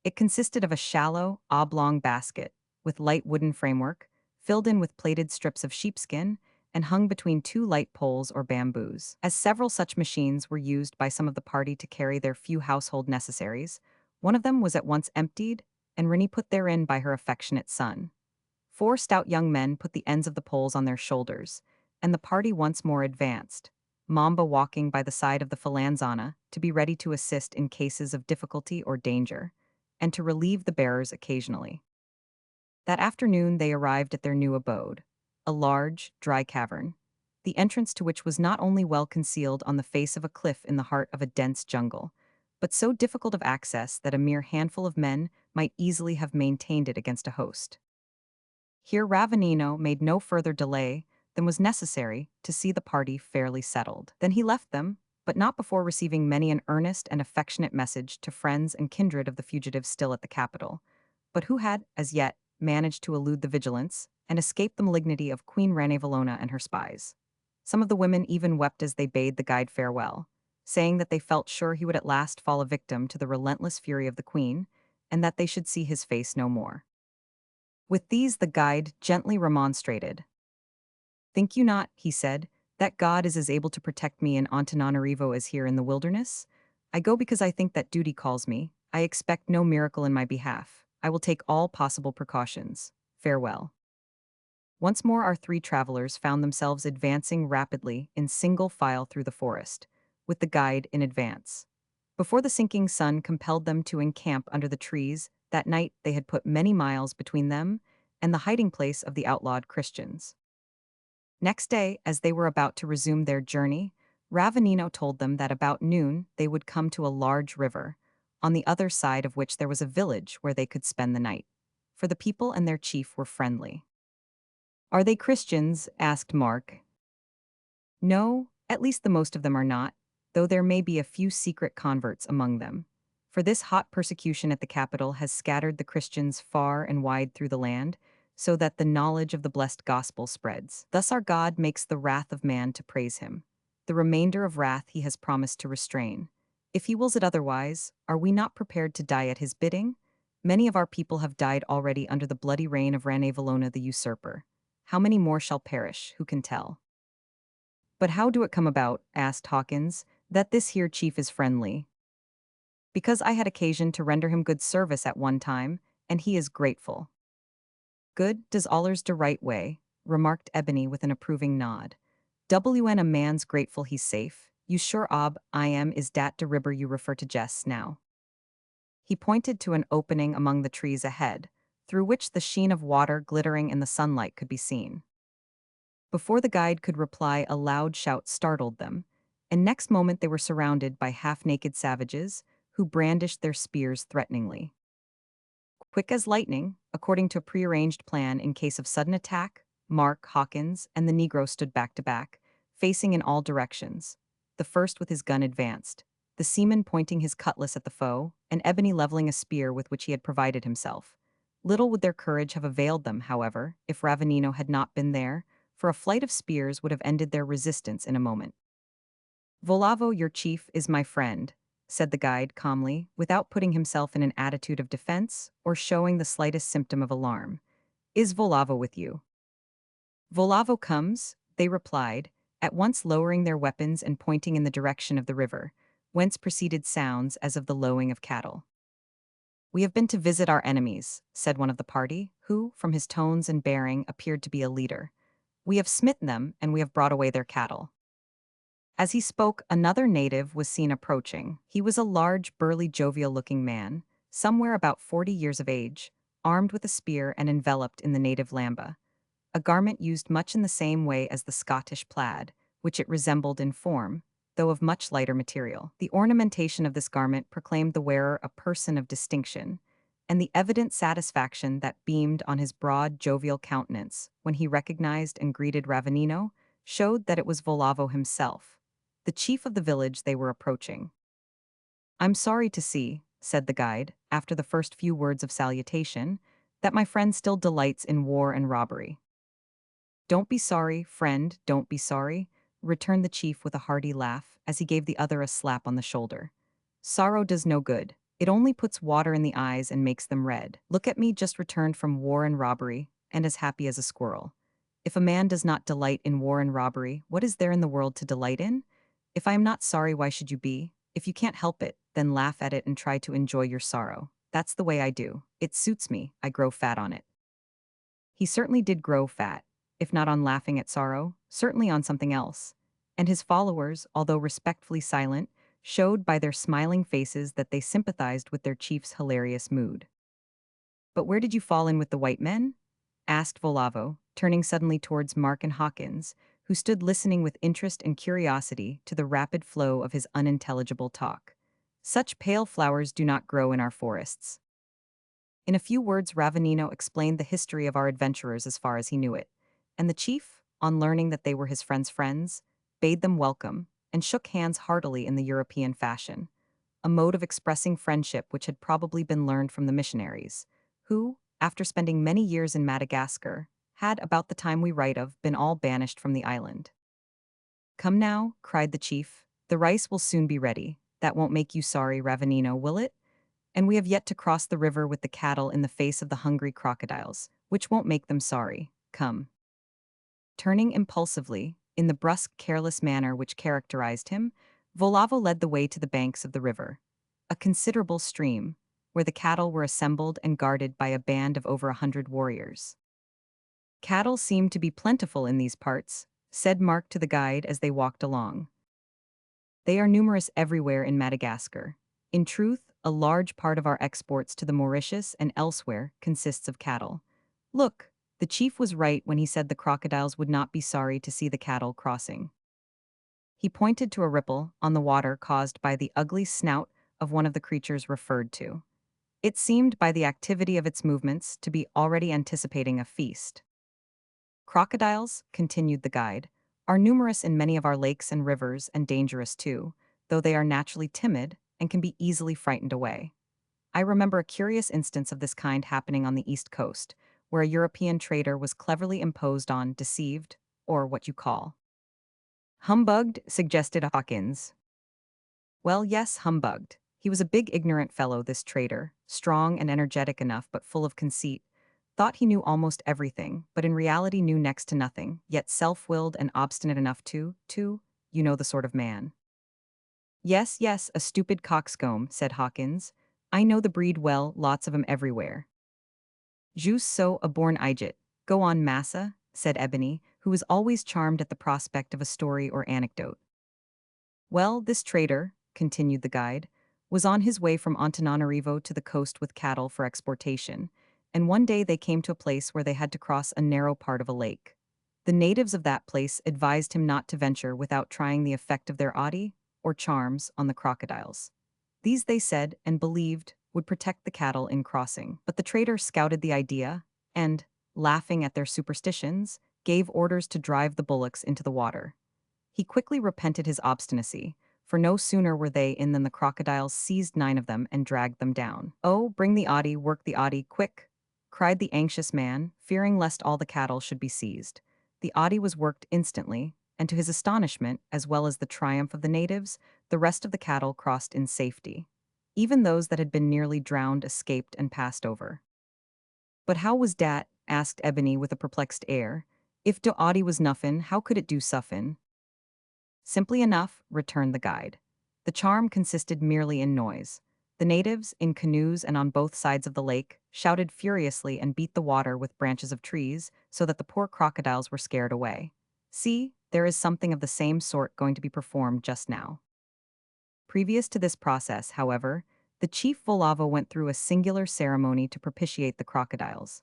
It consisted of a shallow, oblong basket with light wooden framework, filled in with plaited strips of sheepskin, and hung between two light poles or bamboos. As several such machines were used by some of the party to carry their few household necessaries, one of them was at once emptied, and Rennie put therein by her affectionate son. Four stout young men put the ends of the poles on their shoulders, and the party once more advanced, Mamba walking by the side of the falanzana to be ready to assist in cases of difficulty or danger, and to relieve the bearers occasionally. That afternoon they arrived at their new abode, a large, dry cavern, the entrance to which was not only well concealed on the face of a cliff in the heart of a dense jungle, but so difficult of access that a mere handful of men might easily have maintained it against a host. Here Ravenino made no further delay than was necessary to see the party fairly settled. Then he left them, but not before receiving many an earnest and affectionate message to friends and kindred of the fugitives still at the capital, but who had, as yet, managed to elude the vigilance and escape the malignity of Queen Ranevallona and her spies. Some of the women even wept as they bade the guide farewell, saying that they felt sure he would at last fall a victim to the relentless fury of the queen, and that they should see his face no more. With these the guide gently remonstrated. Think you not, he said, that God is as able to protect me in Antananarivo as here in the wilderness? I go because I think that duty calls me. I expect no miracle in my behalf. I will take all possible precautions. Farewell. Once more our three travelers found themselves advancing rapidly in single file through the forest, with the guide in advance. Before the sinking sun compelled them to encamp under the trees, that night they had put many miles between them and the hiding place of the outlawed Christians. Next day, as they were about to resume their journey, Ravenino told them that about noon they would come to a large river, on the other side of which there was a village where they could spend the night, for the people and their chief were friendly. Are they Christians? Asked Mark. No, at least the most of them are not, though there may be a few secret converts among them. For this hot persecution at the capital has scattered the Christians far and wide through the land, so that the knowledge of the blessed gospel spreads. Thus our God makes the wrath of man to praise him. The remainder of wrath he has promised to restrain. If he wills it otherwise, are we not prepared to die at his bidding? Many of our people have died already under the bloody reign of Ranevallona the usurper. How many more shall perish, who can tell? But how do it come about, asked Hawkins, that this here chief is friendly? Because I had occasion to render him good service at one time, and he is grateful. Good does allers de right way, remarked Ebony with an approving nod. WN a man's grateful he's safe, you sure ob I am is dat de ribber you refer to Jess now. He pointed to an opening among the trees ahead, through which the sheen of water glittering in the sunlight could be seen. Before the guide could reply, a loud shout startled them, and next moment they were surrounded by half-naked savages who brandished their spears threateningly. Quick as lightning, according to a prearranged plan in case of sudden attack, Mark, Hawkins, and the Negro stood back to back, facing in all directions, the first with his gun advanced, the seaman pointing his cutlass at the foe, and Ebony leveling a spear with which he had provided himself. Little would their courage have availed them, however, if Ravenino had not been there, for a flight of spears would have ended their resistance in a moment. Volavo, your chief, is my friend, said the guide calmly, without putting himself in an attitude of defense or showing the slightest symptom of alarm. Is Volavo with you? Volavo comes, they replied, at once lowering their weapons and pointing in the direction of the river, whence proceeded sounds as of the lowing of cattle. "We have been to visit our enemies," said one of the party, who, from his tones and bearing, appeared to be a leader. "We have smitten them, and we have brought away their cattle." As he spoke, another native was seen approaching. He was a large, burly, jovial-looking man, somewhere about 40 years of age, armed with a spear and enveloped in the native lamba, a garment used much in the same way as the Scottish plaid, which it resembled in form, though of much lighter material. The ornamentation of this garment proclaimed the wearer a person of distinction, and the evident satisfaction that beamed on his broad, jovial countenance when he recognized and greeted Ravanino showed that it was Volavo himself, the chief of the village they were approaching. "I'm sorry to see," said the guide, after the first few words of salutation, "that my friend still delights in war and robbery." "Don't be sorry, friend, don't be sorry," returned the chief with a hearty laugh as he gave the other a slap on the shoulder. "Sorrow does no good. It only puts water in the eyes and makes them red. Look at me, just returned from war and robbery, and as happy as a squirrel. If a man does not delight in war and robbery, what is there in the world to delight in? If I am not sorry, why should you be? If you can't help it, then laugh at it and try to enjoy your sorrow. That's the way I do. It suits me, I grow fat on it." He certainly did grow fat, if not on laughing at sorrow, certainly on something else. And his followers, although respectfully silent, showed by their smiling faces that they sympathized with their chief's hilarious mood. "But where did you fall in with the white men?" asked Volavo, turning suddenly towards Mark and Hawkins, who stood listening with interest and curiosity to the rapid flow of his unintelligible talk. "Such pale flowers do not grow in our forests." In a few words, Ravanino explained the history of our adventurers as far as he knew it, and the chief, on learning that they were his friends' friends, bade them welcome and shook hands heartily in the European fashion, a mode of expressing friendship which had probably been learned from the missionaries, who, after spending many years in Madagascar, had, about the time we write of, been all banished from the island. "Come now," cried the chief, "the rice will soon be ready. That won't make you sorry, Ravanino, will it? And we have yet to cross the river with the cattle in the face of the hungry crocodiles, which won't make them sorry. Come." Turning impulsively, in the brusque, careless manner which characterized him, Volavo led the way to the banks of the river, a considerable stream, where the cattle were assembled and guarded by a band of over 100 warriors. "Cattle seem to be plentiful in these parts," said Mark to the guide as they walked along. "They are numerous everywhere in Madagascar. In truth, a large part of our exports to the Mauritius and elsewhere consists of cattle. Look, the chief was right when he said the crocodiles would not be sorry to see the cattle crossing." He pointed to a ripple on the water caused by the ugly snout of one of the creatures referred to. It seemed, by the activity of its movements, to be already anticipating a feast. "Crocodiles," continued the guide, "are numerous in many of our lakes and rivers and dangerous too, though they are naturally timid and can be easily frightened away. I remember a curious instance of this kind happening on the East Coast, where a European trader was cleverly imposed on, deceived, or what you call humbugged," suggested Hawkins. "Well, yes, humbugged. He was a big ignorant fellow, this trader, strong and energetic enough but full of conceit, thought he knew almost everything, but in reality knew next to nothing, yet self-willed and obstinate enough to, you know the sort of man." "Yes, yes, a stupid coxcomb," said Hawkins. "I know the breed well, lots of 'em everywhere." "Jus so, a born Iget. Go on, massa," said Ebony, who was always charmed at the prospect of a story or anecdote. "Well, this trader," continued the guide, "was on his way from Antananarivo to the coast with cattle for exportation, and one day they came to a place where they had to cross a narrow part of a lake. The natives of that place advised him not to venture without trying the effect of their adi, or charms, on the crocodiles. These, they said, and believed, would protect the cattle in crossing. But the trader scouted the idea, and, laughing at their superstitions, gave orders to drive the bullocks into the water. He quickly repented his obstinacy, for no sooner were they in than the crocodiles seized 9 of them and dragged them down. "Oh, bring the adi, work the adi, quick!" cried the anxious man, fearing lest all the cattle should be seized. The adi was worked instantly, and to his astonishment, as well as the triumph of the natives, the rest of the cattle crossed in safety. Even those that had been nearly drowned escaped and passed over. "But how was dat?" asked Ebony with a perplexed air. "If de adi was nuffin, how could it do suffin?" "Simply enough," returned the guide. "The charm consisted merely in noise. The natives, in canoes and on both sides of the lake, shouted furiously and beat the water with branches of trees so that the poor crocodiles were scared away. See, there is something of the same sort going to be performed just now. Previous to this process, however, the chief Volavo went through a singular ceremony to propitiate the crocodiles.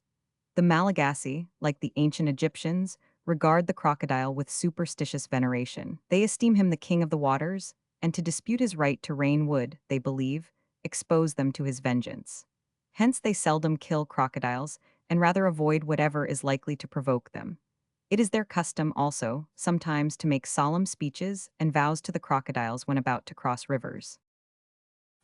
The Malagasy, like the ancient Egyptians, regard the crocodile with superstitious veneration. They esteem him the king of the waters, and to dispute his right to rain would, they believe, expose them to his vengeance. Hence they seldom kill crocodiles, and rather avoid whatever is likely to provoke them. It is their custom also, sometimes, to make solemn speeches and vows to the crocodiles when about to cross rivers.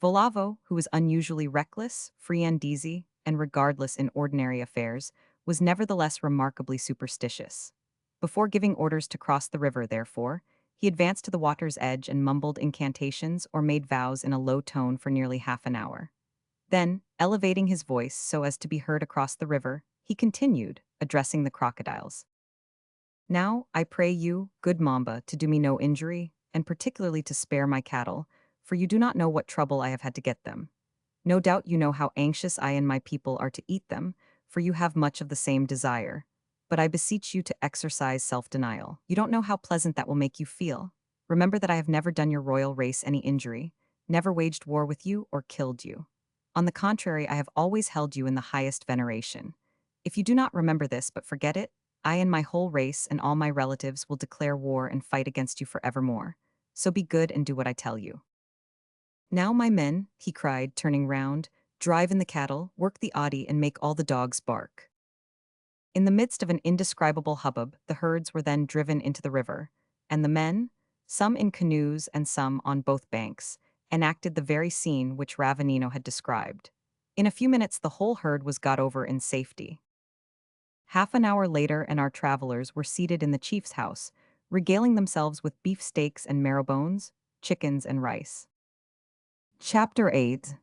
Volavo, who was unusually reckless, free and easy, and regardless in ordinary affairs, was nevertheless remarkably superstitious. Before giving orders to cross the river, therefore, he advanced to the water's edge and mumbled incantations or made vows in a low tone for nearly half an hour. Then, elevating his voice so as to be heard across the river, he continued, addressing the crocodiles. Now, I pray you, good Mamba, to do me no injury, and particularly to spare my cattle, for you do not know what trouble I have had to get them. No doubt you know how anxious I and my people are to eat them, for you have much of the same desire. But I beseech you to exercise self-denial. You don't know how pleasant that will make you feel. Remember that I have never done your royal race any injury, never waged war with you or killed you. On the contrary, I have always held you in the highest veneration. If you do not remember this but forget it, I and my whole race and all my relatives will declare war and fight against you forevermore. So be good and do what I tell you. Now, my men, he cried, turning round, drive in the cattle, work the odi, and make all the dogs bark. In the midst of an indescribable hubbub, the herds were then driven into the river, and the men, some in canoes and some on both banks, enacted the very scene which Ravanino had described. In a few minutes, the whole herd was got over in safety. Half an hour later, and our travelers were seated in the chief's house, regaling themselves with beefsteaks and marrow bones, chickens and rice. Chapter 8.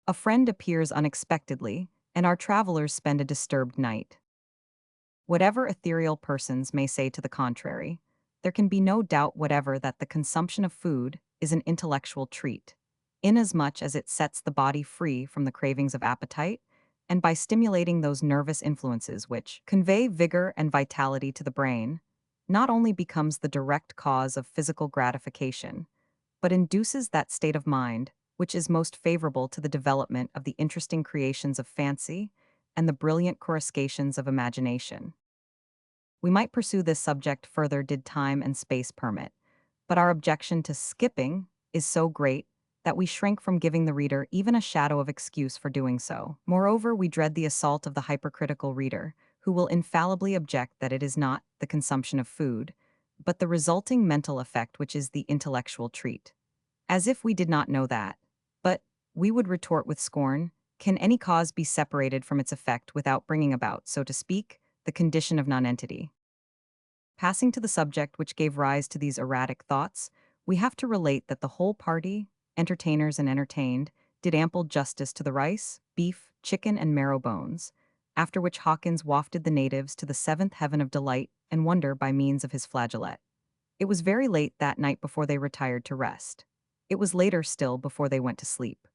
A friend appears unexpectedly, and our travelers spend a disturbed night. Whatever ethereal persons may say to the contrary, there can be no doubt whatever that the consumption of food is an intellectual treat, inasmuch as it sets the body free from the cravings of appetite, and by stimulating those nervous influences which convey vigor and vitality to the brain, not only becomes the direct cause of physical gratification, but induces that state of mind which is most favorable to the development of the interesting creations of fancy and the brilliant coruscations of imagination. We might pursue this subject further did time and space permit, but our objection to skipping is so great that we shrink from giving the reader even a shadow of excuse for doing so. Moreover, we dread the assault of the hypercritical reader, who will infallibly object that it is not the consumption of food, but the resulting mental effect which is the intellectual treat. As if we did not know that. But, we would retort with scorn, can any cause be separated from its effect without bringing about, so to speak, the condition of nonentity? Passing to the subject which gave rise to these erratic thoughts, we have to relate that the whole party, entertainers and entertained, did ample justice to the rice, beef, chicken, and marrow bones, after which Hawkins wafted the natives to the seventh heaven of delight and wonder by means of his flageolet. It was very late that night before they retired to rest. It was later still before they went to sleep.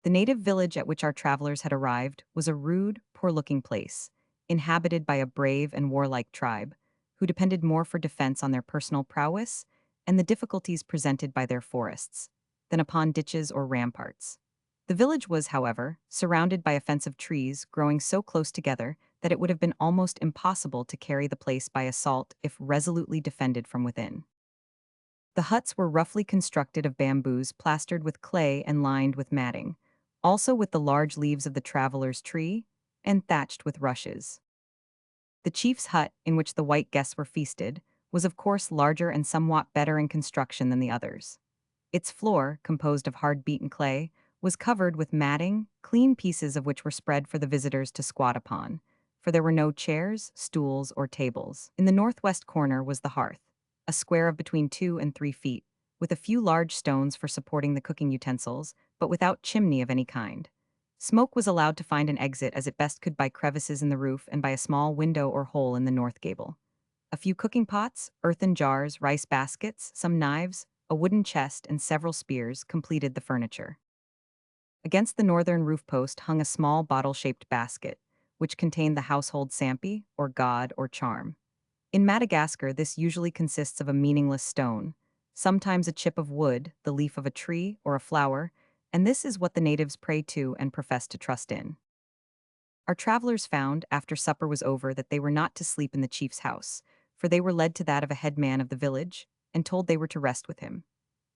The native village at which our travelers had arrived was a rude, poor-looking place, inhabited by a brave and warlike tribe, who depended more for defense on their personal prowess and the difficulties presented by their forests, than upon ditches or ramparts. The village was, however, surrounded by offensive trees growing so close together that it would have been almost impossible to carry the place by assault if resolutely defended from within. The huts were roughly constructed of bamboos plastered with clay and lined with matting, also with the large leaves of the traveler's tree, and thatched with rushes. The chief's hut, in which the white guests were feasted, was of course larger and somewhat better in construction than the others. Its floor, composed of hard-beaten clay, was covered with matting, clean pieces of which were spread for the visitors to squat upon, for there were no chairs, stools, or tables. In the northwest corner was the hearth, a square of between 2 and 3 feet, with a few large stones for supporting the cooking utensils, but without chimney of any kind. Smoke was allowed to find an exit as it best could by crevices in the roof and by a small window or hole in the north gable. A few cooking pots, earthen jars, rice baskets, some knives, a wooden chest, and several spears completed the furniture. Against the northern roof post hung a small bottle-shaped basket, which contained the household sampi, or god, or charm. In Madagascar, this usually consists of a meaningless stone, sometimes a chip of wood, the leaf of a tree, or a flower, and this is what the natives pray to and profess to trust in. Our travelers found, after supper was over, that they were not to sleep in the chief's house, for they were led to that of a headman of the village, and told they were to rest with him.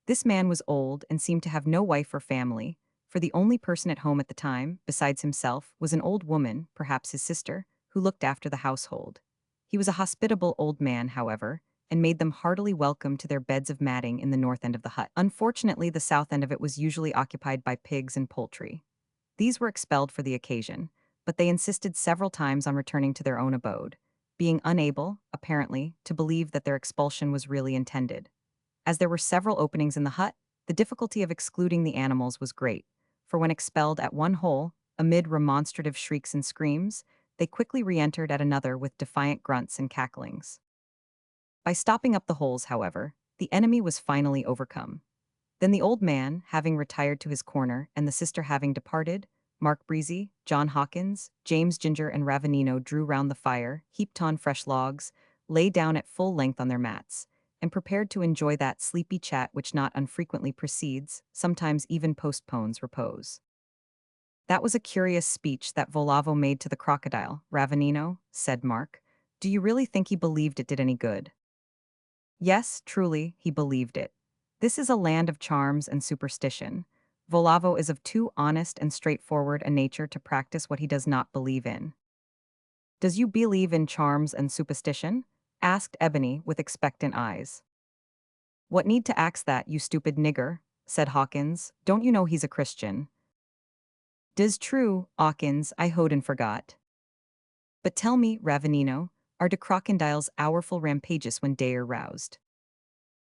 This man was old and seemed to have no wife or family, for the only person at home at the time, besides himself, was an old woman, perhaps his sister, who looked after the household. He was a hospitable old man, however, and made them heartily welcome to their beds of matting in the north end of the hut. Unfortunately, the south end of it was usually occupied by pigs and poultry. These were expelled for the occasion, but they insisted several times on returning to their own abode, being unable, apparently, to believe that their expulsion was really intended. As there were several openings in the hut, the difficulty of excluding the animals was great, for when expelled at one hole, amid remonstrative shrieks and screams, they quickly re-entered at another with defiant grunts and cacklings. By stopping up the holes, however, the enemy was finally overcome. Then the old man, having retired to his corner, and the sister having departed, Mark Breezy, John Hawkins, James Ginger, and Ravanino drew round the fire, heaped on fresh logs, lay down at full length on their mats, and prepared to enjoy that sleepy chat which not unfrequently precedes, sometimes even postpones, repose. That was a curious speech that Volavo made to the crocodile, Ravanino, said Mark. Do you really think he believed it did any good? Yes, truly, he believed it. This is a land of charms and superstition. Volavo is of too honest and straightforward a nature to practice what he does not believe in. Does you believe in charms and superstition? Asked Ebony with expectant eyes. What need to ax that, you stupid nigger? Said Hawkins. Don't you know he's a Christian? Diz true, Hawkins, I hoed and forgot. But tell me, Ravanino, are de crocodiles powerful rampageous when they are roused?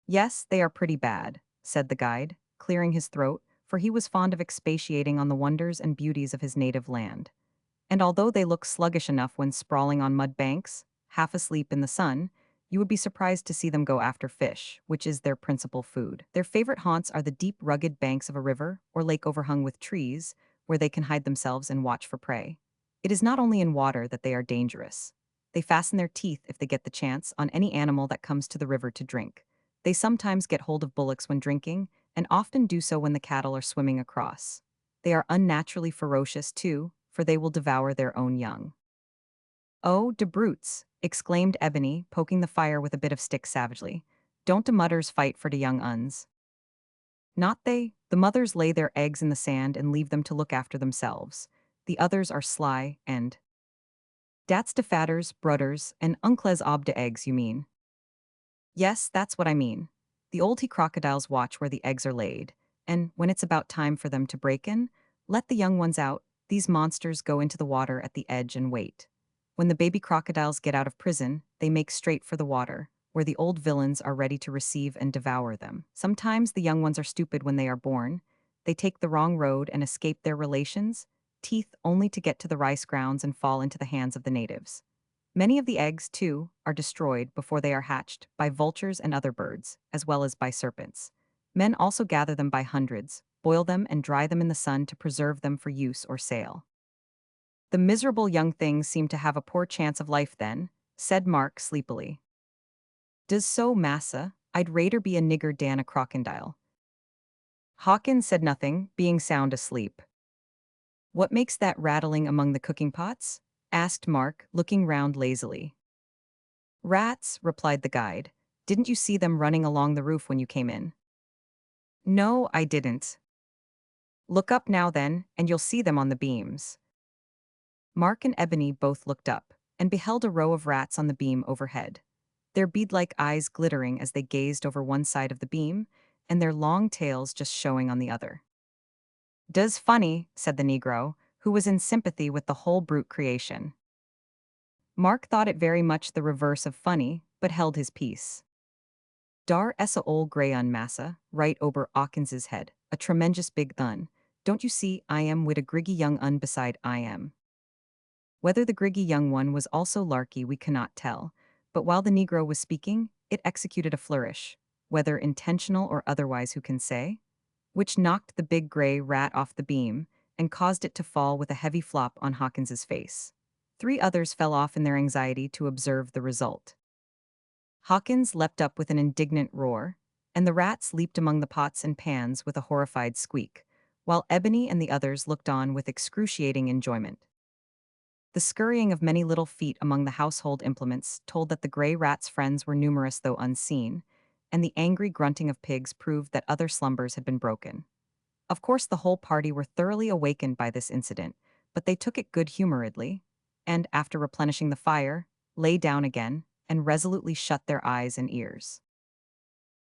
Yes, they are pretty bad, said the guide, clearing his throat, for he was fond of expatiating on the wonders and beauties of his native land. And although they look sluggish enough when sprawling on mud banks, half asleep in the sun, you would be surprised to see them go after fish, which is their principal food. Their favorite haunts are the deep, rugged banks of a river or lake overhung with trees, where they can hide themselves and watch for prey. It is not only in water that they are dangerous. They fasten their teeth, if they get the chance, on any animal that comes to the river to drink. They sometimes get hold of bullocks when drinking, and often do so when the cattle are swimming across. They are unnaturally ferocious, too, for they will devour their own young. Oh, de brutes, exclaimed Ebony, poking the fire with a bit of stick savagely. Don't de mutters fight for de young uns? Not they. The mothers lay their eggs in the sand and leave them to look after themselves. The others are sly and... Dat's de fathers, brudders, and uncles ob de eggs, you mean? Yes, that's what I mean. The old he crocodiles watch where the eggs are laid, and when it's about time for them to break in, let the young ones out. These monsters go into the water at the edge and wait. When the baby crocodiles get out of prison, they make straight for the water, where the old villains are ready to receive and devour them. Sometimes the young ones are stupid when they are born. They take the wrong road and escape their relations, teeth only to get to the rice grounds and fall into the hands of the natives. Many of the eggs, too, are destroyed before they are hatched by vultures and other birds, as well as by serpents. Men also gather them by hundreds, boil them and dry them in the sun to preserve them for use or sale. The miserable young things seem to have a poor chance of life then, said Mark sleepily. Does so, massa? I'd rater be a nigger dan a crocodile. Hawkins said nothing, being sound asleep. What makes that rattling among the cooking pots? Asked Mark, looking round lazily. Rats, replied the guide. Didn't you see them running along the roof when you came in? No, I didn't. Look up now then, and you'll see them on the beams. Mark and Ebony both looked up, and beheld a row of rats on the beam overhead, their bead-like eyes glittering as they gazed over one side of the beam, and their long tails just showing on the other. "Does funny," said the Negro, who was in sympathy with the whole brute creation. Mark thought it very much the reverse of funny, but held his peace. Dar essa ol grey massa, right ober Hawkins's head, a tremendous big thun. Don't you see I am wid a griggy young un beside I am. Whether the griggy young one was also larky we cannot tell, but while the Negro was speaking, it executed a flourish, whether intentional or otherwise who can say? which knocked the big gray rat off the beam and caused it to fall with a heavy flop on Hawkins's face. 3 others fell off in their anxiety to observe the result. Hawkins leapt up with an indignant roar, and the rats leaped among the pots and pans with a horrified squeak, while Ebony and the others looked on with excruciating enjoyment. The scurrying of many little feet among the household implements told that the gray rat's friends were numerous though unseen, and the angry grunting of pigs proved that other slumbers had been broken. Of course, the whole party were thoroughly awakened by this incident, but they took it good-humoredly, and, after replenishing the fire, lay down again and resolutely shut their eyes and ears.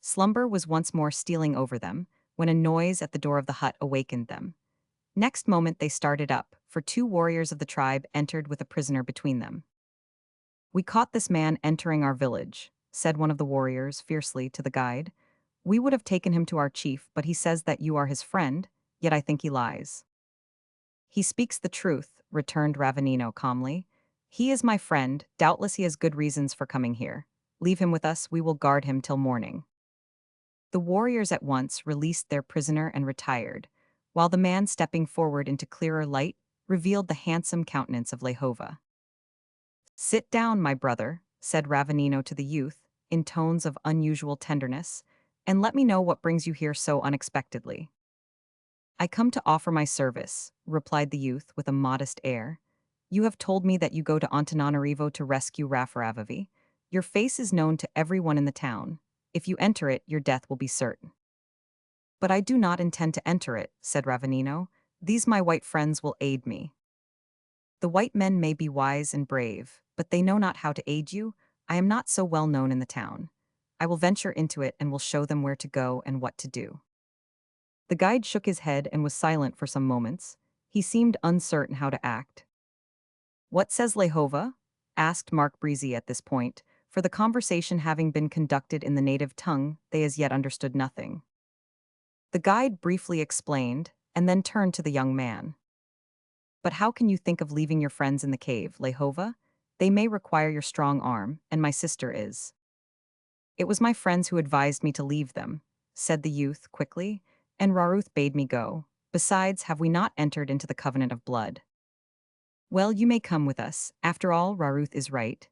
Slumber was once more stealing over them when a noise at the door of the hut awakened them. Next moment they started up, for 2 warriors of the tribe entered with a prisoner between them. "We caught this man entering our village," said one of the warriors fiercely to the guide. "We would have taken him to our chief, but he says that you are his friend, yet I think he lies." "He speaks the truth," returned Ravenino calmly. "He is my friend, doubtless he has good reasons for coming here. Leave him with us, we will guard him till morning." The warriors at once released their prisoner and retired, while the man stepping forward into clearer light revealed the handsome countenance of Lehova. "Sit down, my brother," said Ravenino to the youth, in tones of unusual tenderness, "and let me know what brings you here so unexpectedly." "I come to offer my service," replied the youth with a modest air. "You have told me that you go to Antananarivo to rescue Raffaravavi. Your face is known to everyone in the town. If you enter it, your death will be certain." "But I do not intend to enter it," said Ravenino. "These my white friends will aid me." "The white men may be wise and brave, but they know not how to aid you. I am not so well known in the town. I will venture into it and will show them where to go and what to do." The guide shook his head and was silent for some moments. He seemed uncertain how to act. "What says Lehova?" asked Mark Breezy at this point, for the conversation having been conducted in the native tongue, they as yet understood nothing. The guide briefly explained, and then turned to the young man. "But how can you think of leaving your friends in the cave, Lehova? They may require your strong arm, and my sister is." "It was my friends who advised me to leave them," said the youth quickly, "and Raruth bade me go. Besides, have we not entered into the covenant of blood?" "Well, you may come with us. After all, Raruth is right."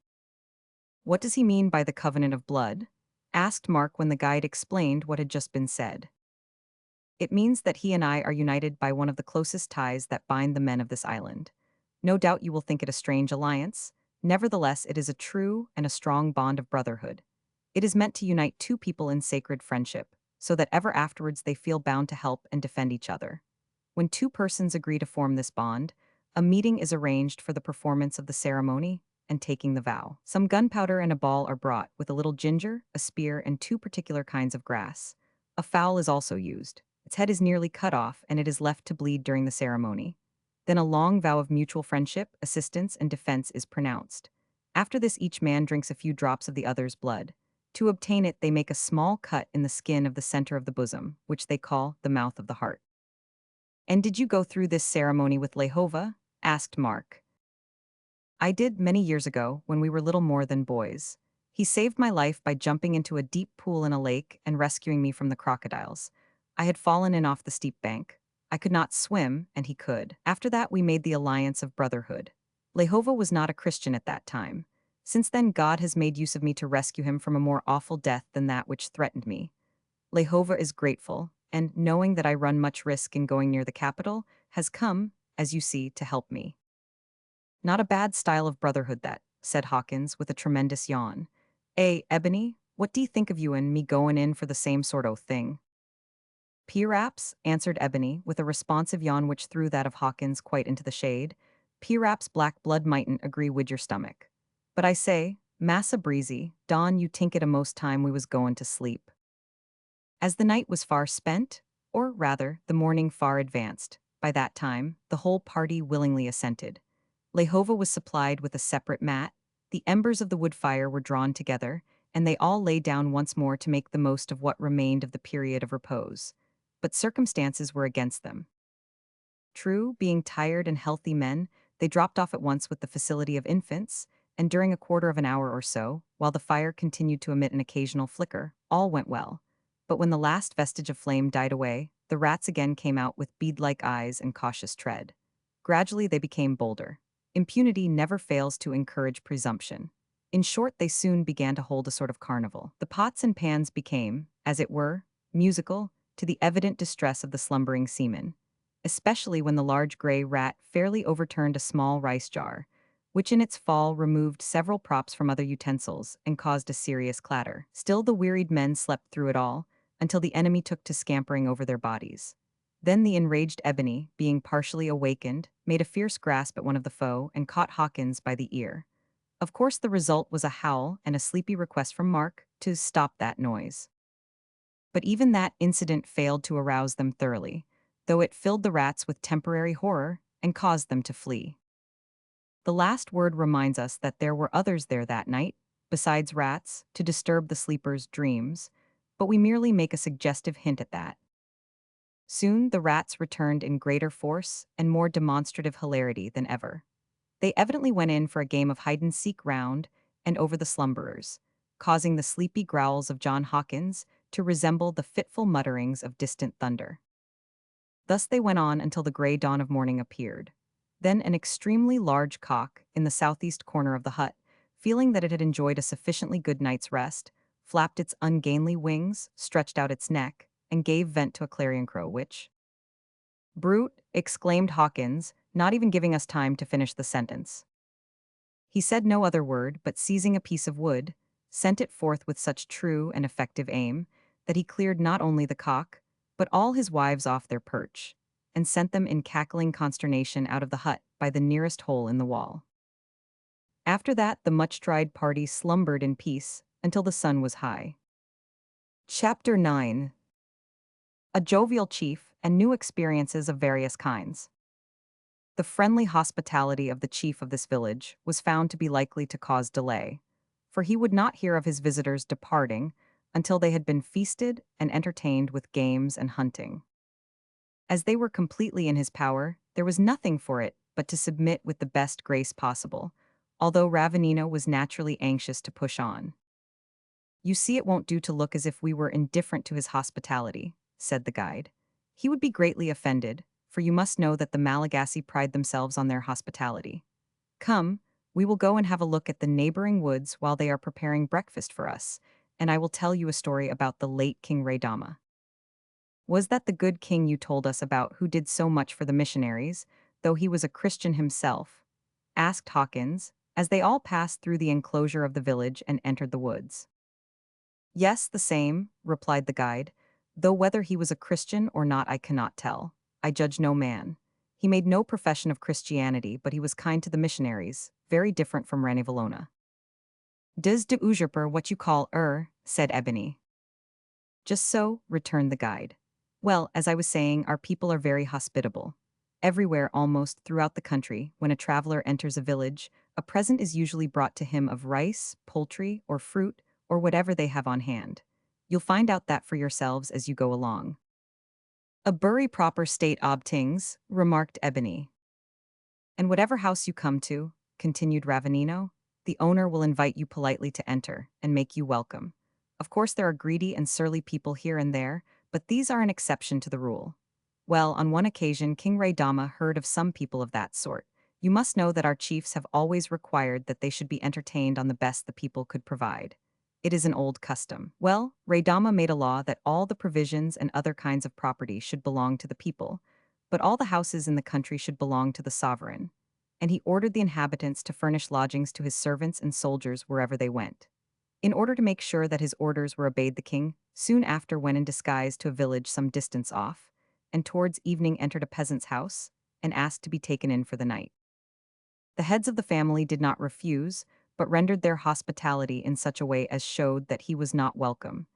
"What does he mean by the covenant of blood?" asked Mark when the guide explained what had just been said. "It means that he and I are united by one of the closest ties that bind the men of this island. No doubt you will think it a strange alliance. Nevertheless, it is a true and a strong bond of brotherhood. It is meant to unite 2 people in sacred friendship, so that ever afterwards they feel bound to help and defend each other. When 2 persons agree to form this bond, a meeting is arranged for the performance of the ceremony and taking the vow. Some gunpowder and a ball are brought, with a little ginger, a spear, and 2 particular kinds of grass. A fowl is also used. Its head is nearly cut off, and it is left to bleed during the ceremony. Then a long vow of mutual friendship, assistance, and defense is pronounced. After this, each man drinks a few drops of the other's blood. To obtain it, they make a small cut in the skin of the center of the bosom, which they call the mouth of the heart. "And did you go through this ceremony with Lehova?" asked Mark. "I did many years ago, when we were little more than boys. He saved my life by jumping into a deep pool in a lake and rescuing me from the crocodiles. I had fallen in off the steep bank. I could not swim, and he could. After that, we made the alliance of brotherhood. Lehova was not a Christian at that time. Since then, God has made use of me to rescue him from a more awful death than that which threatened me. Lehova is grateful, and, knowing that I run much risk in going near the capital, has come, as you see, to help me." "Not a bad style of brotherhood that," said Hawkins with a tremendous yawn. Ebony, what do you think of you and me goin' in for the same sort o' thing?" "P-Raps," answered Ebony with a responsive yawn which threw that of Hawkins quite into the shade. "P-Raps black blood mightn't agree wid your stomach. But I say, Massa Breezy, Dawn you tink it a most time we was goin' to sleep." As the night was far spent, or rather, the morning far advanced, by that time, the whole party willingly assented. Lehova was supplied with a separate mat, the embers of the wood fire were drawn together, and they all lay down once more to make the most of what remained of the period of repose. But circumstances were against them. True, being tired and healthy men, they dropped off at once with the facility of infants, and during a quarter of an hour or so, while the fire continued to emit an occasional flicker, all went well. But when the last vestige of flame died away, the rats again came out with bead-like eyes and cautious tread. Gradually, they became bolder. Impunity never fails to encourage presumption. In short, they soon began to hold a sort of carnival. The pots and pans became, as it were, musical, to the evident distress of the slumbering seamen, especially when the large gray rat fairly overturned a small rice jar, which in its fall removed several props from other utensils and caused a serious clatter. Still the wearied men slept through it all, until the enemy took to scampering over their bodies. Then the enraged Ebony, being partially awakened, made a fierce grasp at one of the foe and caught Hawkins by the ear. Of course, the result was a howl and a sleepy request from Mark to stop that noise. But even that incident failed to arouse them thoroughly, though it filled the rats with temporary horror and caused them to flee. The last word reminds us that there were others there that night, besides rats, to disturb the sleepers' dreams, but we merely make a suggestive hint at that. Soon the rats returned in greater force and more demonstrative hilarity than ever. They evidently went in for a game of hide-and-seek round and over the slumberers, causing the sleepy growls of John Hawkins to resemble the fitful mutterings of distant thunder. Thus they went on until the gray dawn of morning appeared. Then an extremely large cock in the southeast corner of the hut, feeling that it had enjoyed a sufficiently good night's rest, flapped its ungainly wings, stretched out its neck, and gave vent to a clarion crow which— "Brute!" exclaimed Hawkins, not even giving us time to finish the sentence. He said no other word, but seizing a piece of wood, sent it forth with such true and effective aim that he cleared not only the cock, but all his wives off their perch, and sent them in cackling consternation out of the hut by the nearest hole in the wall. After that, the much-tried party slumbered in peace until the sun was high. Chapter 9. A jovial chief and new experiences of various kinds. The friendly hospitality of the chief of this village was found to be likely to cause delay, for he would not hear of his visitors departing until they had been feasted and entertained with games and hunting. As they were completely in his power, there was nothing for it but to submit with the best grace possible, although Ravenino was naturally anxious to push on. "You see, it won't do to look as if we were indifferent to his hospitality," said the guide. "He would be greatly offended, for you must know that the Malagasy pride themselves on their hospitality. Come, we will go and have a look at the neighboring woods while they are preparing breakfast for us, and I will tell you a story about the late King Raydama." "Was that the good king you told us about who did so much for the missionaries, though he was a Christian himself?" asked Hawkins, as they all passed through the enclosure of the village and entered the woods. "Yes, the same," replied the guide, "though whether he was a Christian or not I cannot tell. I judge no man. He made no profession of Christianity, but he was kind to the missionaries, very different from Ranivalona." "Does de usurper what you call said Ebony. "Just so," returned the guide. "Well, as I was saying, our people are very hospitable. Everywhere almost throughout the country, when a traveler enters a village, a present is usually brought to him of rice, poultry, or fruit, or whatever they have on hand. You'll find out that for yourselves as you go along." "A bury proper state ob tings," remarked Ebony. "And whatever house you come to," continued Ravenino, "the owner will invite you politely to enter, and make you welcome. Of course there are greedy and surly people here and there, but these are an exception to the rule. Well, on one occasion King Raydama heard of some people of that sort. You must know that our chiefs have always required that they should be entertained on the best the people could provide. It is an old custom. Well, Raydama made a law that all the provisions and other kinds of property should belong to the people, but all the houses in the country should belong to the sovereign, and he ordered the inhabitants to furnish lodgings to his servants and soldiers wherever they went. In order to make sure that his orders were obeyed, the king soon after went in disguise to a village some distance off, and towards evening entered a peasant's house and asked to be taken in for the night. The heads of the family did not refuse, but rendered their hospitality in such a way as showed that he was not welcome.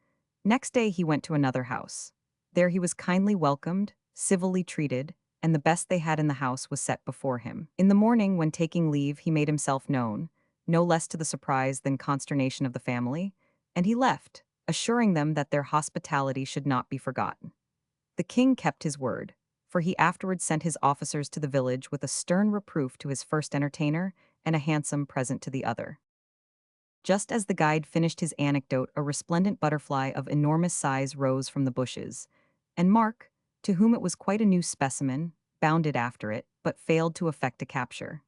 Next day he went to another house. There he was kindly welcomed, civilly treated, and the best they had in the house was set before him. In the morning, when taking leave, he made himself known, no less to the surprise than consternation of the family, and he left, assuring them that their hospitality should not be forgotten. The king kept his word, for he afterwards sent his officers to the village with a stern reproof to his first entertainer and a handsome present to the other. Just as the guide finished his anecdote, a resplendent butterfly of enormous size rose from the bushes, and Mark, to whom it was quite a new specimen, bounded after it, but failed to effect a capture.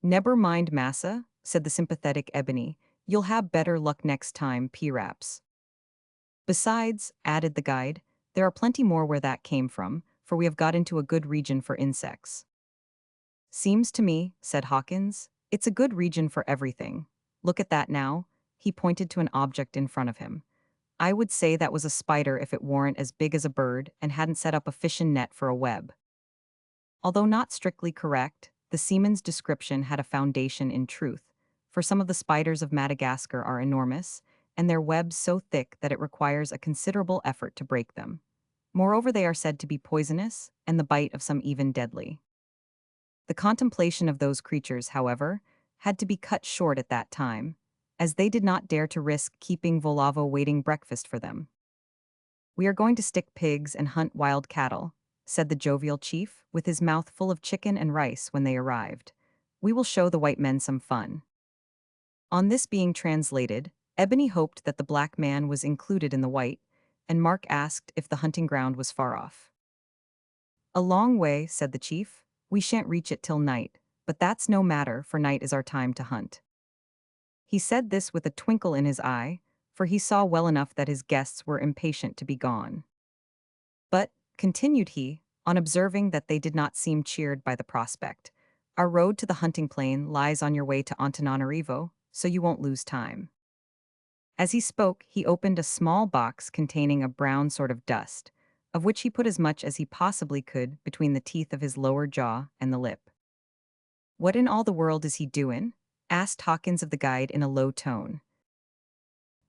Never mind, massa, said the sympathetic Ebony. You'll have better luck next time, P-Raps. Besides, added the guide, there are plenty more where that came from, for we have got into a good region for insects. Seems to me, said Hawkins, it's a good region for everything. Look at that now. He pointed to an object in front of him. I would say that was a spider if it weren't as big as a bird and hadn't set up a fishing net for a web. Although not strictly correct, the seaman's description had a foundation in truth, for some of the spiders of Madagascar are enormous, and their webs so thick that it requires a considerable effort to break them. Moreover, they are said to be poisonous, and the bite of some even deadly. The contemplation of those creatures, however, had to be cut short at that time, as they did not dare to risk keeping Volavo waiting breakfast for them. We are going to stick pigs and hunt wild cattle, said the jovial chief, with his mouth full of chicken and rice when they arrived. We will show the white men some fun. On this being translated, Ebony hoped that the black man was included in the white, and Mark asked if the hunting ground was far off. A long way, said the chief. We shan't reach it till night, but that's no matter, for night is our time to hunt. He said this with a twinkle in his eye, for he saw well enough that his guests were impatient to be gone. But, continued he, on observing that they did not seem cheered by the prospect, our road to the hunting plain lies on your way to Antananarivo, so you won't lose time. As he spoke, he opened a small box containing a brown sort of dust, of which he put as much as he possibly could between the teeth of his lower jaw and the lip. What in all the world is he doin'? Asked Hawkins of the guide in a low tone.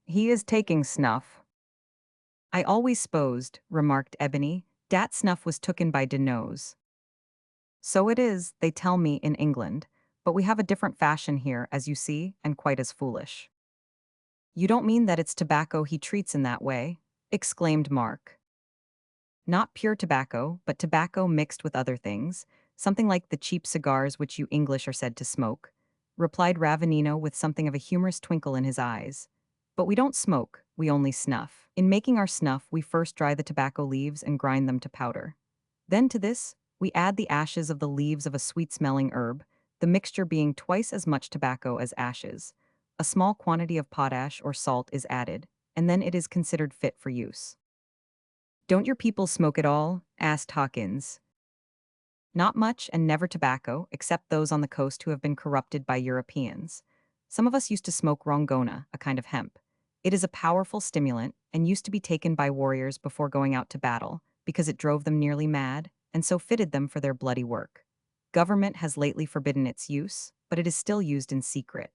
He is taking snuff. I always supposed, remarked Ebony, dat snuff was tooken by de nose. So it is, they tell me, in England, but we have a different fashion here, as you see, and quite as foolish. You don't mean that it's tobacco he treats in that way? Exclaimed Mark. Not pure tobacco, but tobacco mixed with other things, something like the cheap cigars which you English are said to smoke, replied Ravenino with something of a humorous twinkle in his eyes. But we don't smoke, we only snuff. In making our snuff, we first dry the tobacco leaves and grind them to powder. Then to this, we add the ashes of the leaves of a sweet-smelling herb, the mixture being twice as much tobacco as ashes. A small quantity of potash or salt is added, and then it is considered fit for use. Don't your people smoke at all? Asked Hawkins. Not much, and never tobacco, except those on the coast who have been corrupted by Europeans. Some of us used to smoke rongona, a kind of hemp. It is a powerful stimulant, and used to be taken by warriors before going out to battle, because it drove them nearly mad, and so fitted them for their bloody work. Government has lately forbidden its use, but it is still used in secret.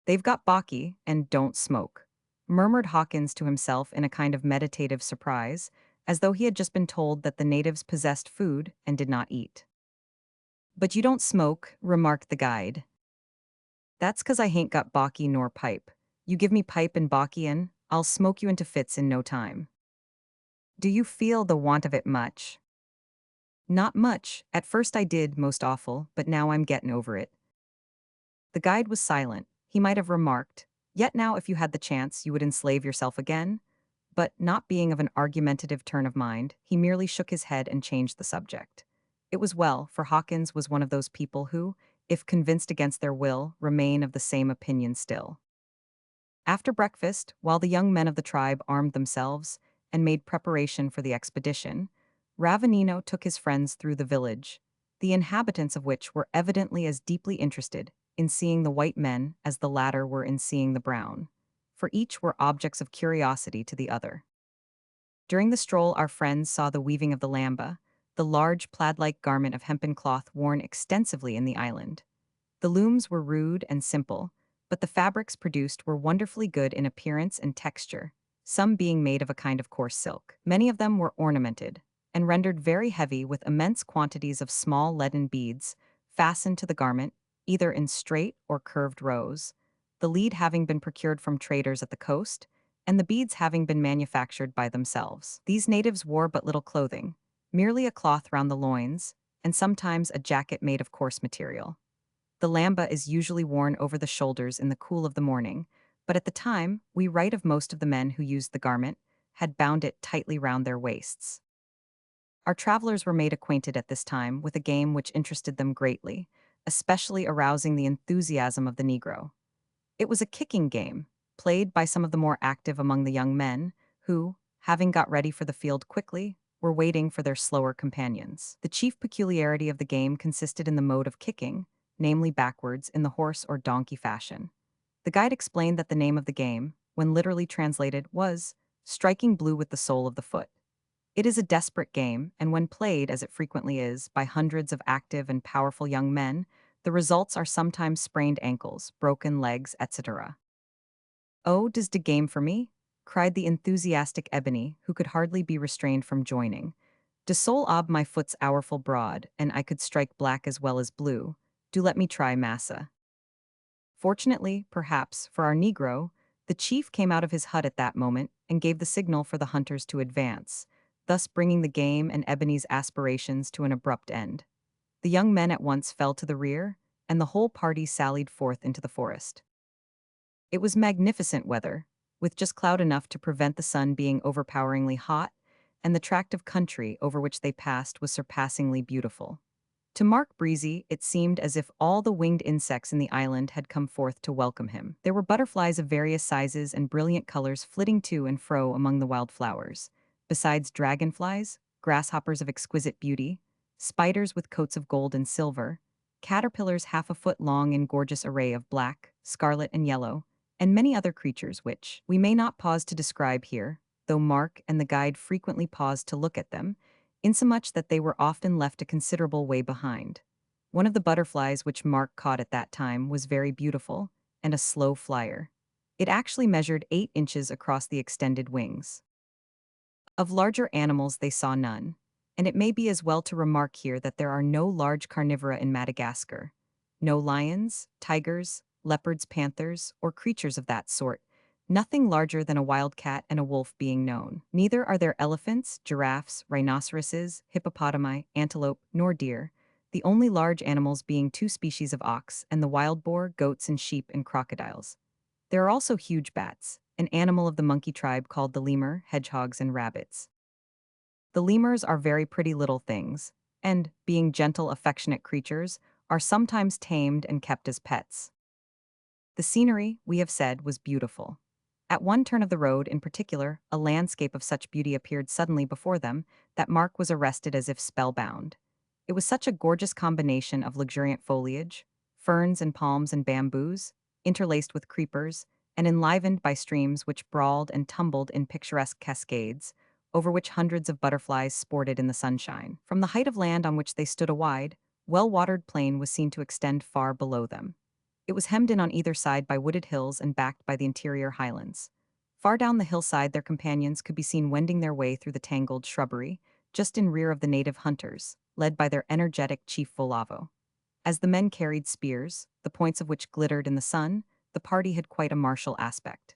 They've got baki, and don't smoke, murmured Hawkins to himself in a kind of meditative surprise, as though he had just been told that the natives possessed food and did not eat. But you don't smoke, remarked the guide. That's 'cause I hain't got baki nor pipe. You give me pipe and baki and I'll smoke you into fits in no time. Do you feel the want of it much? Not much. At first I did, most awful, but now I'm gettin' over it. The guide was silent. He might have remarked, yet now if you had the chance you would enslave yourself again? But, not being of an argumentative turn of mind, he merely shook his head and changed the subject. It was well, for Hawkins was one of those people who, if convinced against their will, remain of the same opinion still. After breakfast, while the young men of the tribe armed themselves and made preparation for the expedition, Ravenino took his friends through the village, the inhabitants of which were evidently as deeply interested in seeing the white men as the latter were in seeing the brown, for each were objects of curiosity to the other. During the stroll our friends saw the weaving of the lamba, the large plaid-like garment of hempen cloth worn extensively in the island. The looms were rude and simple, but the fabrics produced were wonderfully good in appearance and texture, some being made of a kind of coarse silk. Many of them were ornamented, and rendered very heavy with immense quantities of small leaden beads, fastened to the garment, either in straight or curved rows, the lead having been procured from traders at the coast, and the beads having been manufactured by themselves. These natives wore but little clothing, merely a cloth round the loins, and sometimes a jacket made of coarse material. The lamba is usually worn over the shoulders in the cool of the morning, but at the time, we write of most of the men who used the garment, had bound it tightly round their waists. Our travelers were made acquainted at this time with a game which interested them greatly, especially arousing the enthusiasm of the Negro. It was a kicking game, played by some of the more active among the young men, who, having got ready for the field quickly, were waiting for their slower companions. The chief peculiarity of the game consisted in the mode of kicking, namely backwards in the horse or donkey fashion. The guide explained that the name of the game, when literally translated, was striking blue with the sole of the foot. It is a desperate game, and when played, as it frequently is, by hundreds of active and powerful young men, the results are sometimes sprained ankles, broken legs, etc. "Oh, does de game for me?" cried the enthusiastic Ebony, who could hardly be restrained from joining. "De sol ob my foot's hourful broad, and I could strike black as well as blue. Do let me try, massa." Fortunately, perhaps, for our Negro, the chief came out of his hut at that moment and gave the signal for the hunters to advance, thus bringing the game and Ebony's aspirations to an abrupt end. The young men at once fell to the rear, and the whole party sallied forth into the forest. It was magnificent weather, with just cloud enough to prevent the sun being overpoweringly hot, and the tract of country over which they passed was surpassingly beautiful. To Mark Breezy, it seemed as if all the winged insects in the island had come forth to welcome him. There were butterflies of various sizes and brilliant colors flitting to and fro among the wildflowers, besides dragonflies, grasshoppers of exquisite beauty, spiders with coats of gold and silver, caterpillars half a foot long in gorgeous array of black, scarlet, and yellow, and many other creatures which we may not pause to describe here, though Mark and the guide frequently paused to look at them, insomuch that they were often left a considerable way behind. One of the butterflies which Mark caught at that time was very beautiful, and a slow flyer. It actually measured 8 inches across the extended wings. Of larger animals they saw none, and it may be as well to remark here that there are no large carnivora in Madagascar. No lions, tigers, leopards, panthers, or creatures of that sort, nothing larger than a wildcat and a wolf being known. Neither are there elephants, giraffes, rhinoceroses, hippopotami, antelope, nor deer, the only large animals being 2 species of ox and the wild boar, goats, and sheep and crocodiles. There are also huge bats, an animal of the monkey tribe called the lemur, hedgehogs, and rabbits. The lemurs are very pretty little things, and, being gentle, affectionate creatures, are sometimes tamed and kept as pets. The scenery, we have said, was beautiful. At one turn of the road, in particular, a landscape of such beauty appeared suddenly before them that Mark was arrested as if spellbound. It was such a gorgeous combination of luxuriant foliage, ferns and palms and bamboos, interlaced with creepers, and enlivened by streams which brawled and tumbled in picturesque cascades, over which hundreds of butterflies sported in the sunshine. From the height of land on which they stood, a wide, well-watered plain was seen to extend far below them. It was hemmed in on either side by wooded hills and backed by the interior highlands. Far down the hillside their companions could be seen wending their way through the tangled shrubbery, just in rear of the native hunters, led by their energetic chief Volavo. As the men carried spears, the points of which glittered in the sun, the party had quite a martial aspect.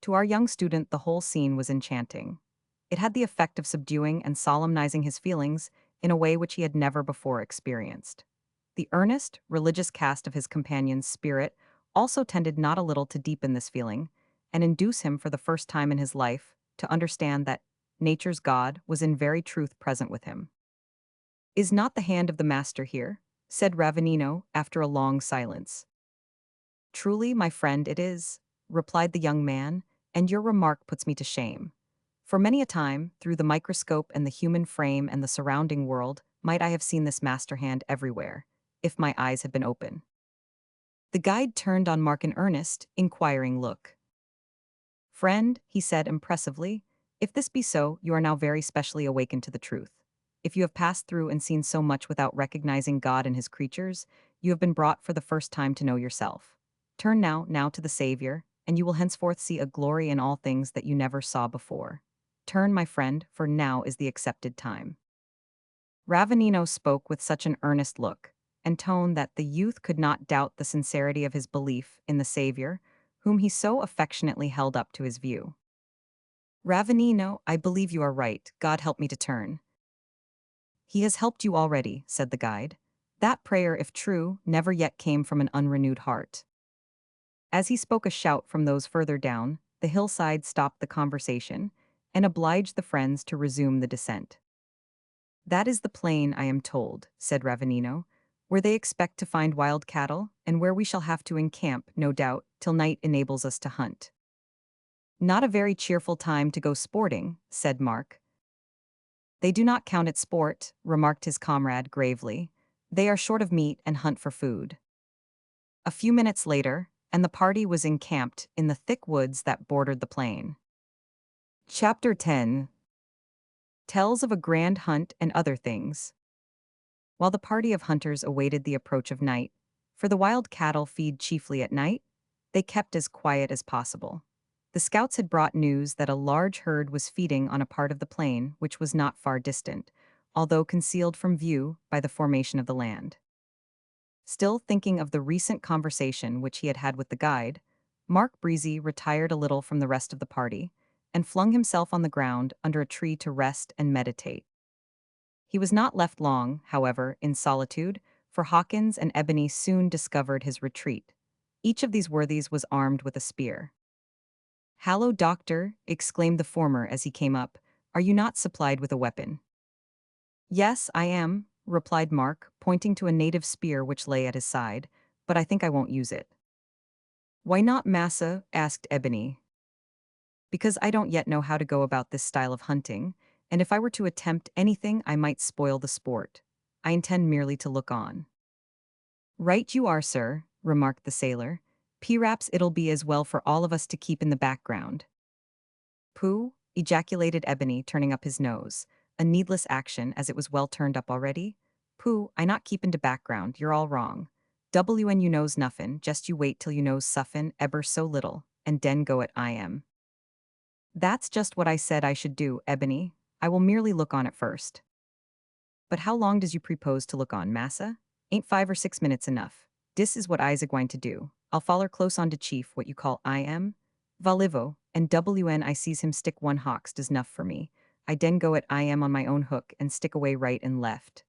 To our young student the whole scene was enchanting. It had the effect of subduing and solemnizing his feelings in a way which he had never before experienced. The earnest, religious cast of his companion's spirit also tended not a little to deepen this feeling, and induce him for the first time in his life to understand that nature's God was in very truth present with him. "Is not the hand of the master here?" said Ravanino after a long silence. "Truly, my friend, it is," replied the young man, "and your remark puts me to shame. For many a time, through the microscope and the human frame and the surrounding world, might I have seen this master hand everywhere, if my eyes had been open." The guide turned on Mark an earnest, inquiring look. "Friend," he said impressively, "if this be so, you are now very specially awakened to the truth. If you have passed through and seen so much without recognizing God and his creatures, you have been brought for the first time to know yourself. Turn now to the Savior, and you will henceforth see a glory in all things that you never saw before. Turn, my friend, for now is the accepted time." Ravanino spoke with such an earnest look and tone that the youth could not doubt the sincerity of his belief in the Savior, whom he so affectionately held up to his view. "Ravanino, I believe you are right. God help me to turn." "He has helped you already," said the guide. "That prayer, if true, never yet came from an unrenewed heart." As he spoke, a shout from those further down the hillside stopped the conversation and obliged the friends to resume the descent. That is the plain, I am told, said Ravenino, where they expect to find wild cattle, and where we shall have to encamp, no doubt, till night enables us to hunt. Not a very cheerful time to go sporting, said Mark. They do not count it sport, remarked his comrade gravely. They are short of meat and hunt for food. A few minutes later, and the party was encamped in the thick woods that bordered the plain. Chapter 10 tells of a grand hunt and other things. While the party of hunters awaited the approach of night, for the wild cattle feed chiefly at night, they kept as quiet as possible. The scouts had brought news that a large herd was feeding on a part of the plain which was not far distant, although concealed from view by the formation of the land. Still thinking of the recent conversation which he had had with the guide, Mark Breezy retired a little from the rest of the party and flung himself on the ground under a tree to rest and meditate. He was not left long, however, in solitude, for Hawkins and Ebony soon discovered his retreat. Each of these worthies was armed with a spear. "Hallo, doctor," exclaimed the former as he came up, "are you not supplied with a weapon?" "Yes, I am," replied Mark, pointing to a native spear which lay at his side, "but I think I won't use it." "Why not, massa?" asked Ebony. "Because I don't yet know how to go about this style of hunting, and if I were to attempt anything I might spoil the sport. I intend merely to look on." "Right you are, sir," remarked the sailor. "P'raps it'll be as well for all of us to keep in the background." "Pooh!" ejaculated Ebony, turning up his nose. A needless action, as it was well turned up already. "Pooh, I not keep into background, you're all wrong. WN you knows nuffin, just you wait till you knows suffin eber so little, and den go it I am." "That's just what I said I should do, Ebony. I will merely look on at first." "But how long does you propose to look on, massa? Ain't 5 or 6 minutes enough? Dis is what I's a gwine to do. I'll foller close on to chief what you call I am. Valivo, and WN I sees him stick one hawks does nuff for me. I den go at I am on my own hook and stick away right and left."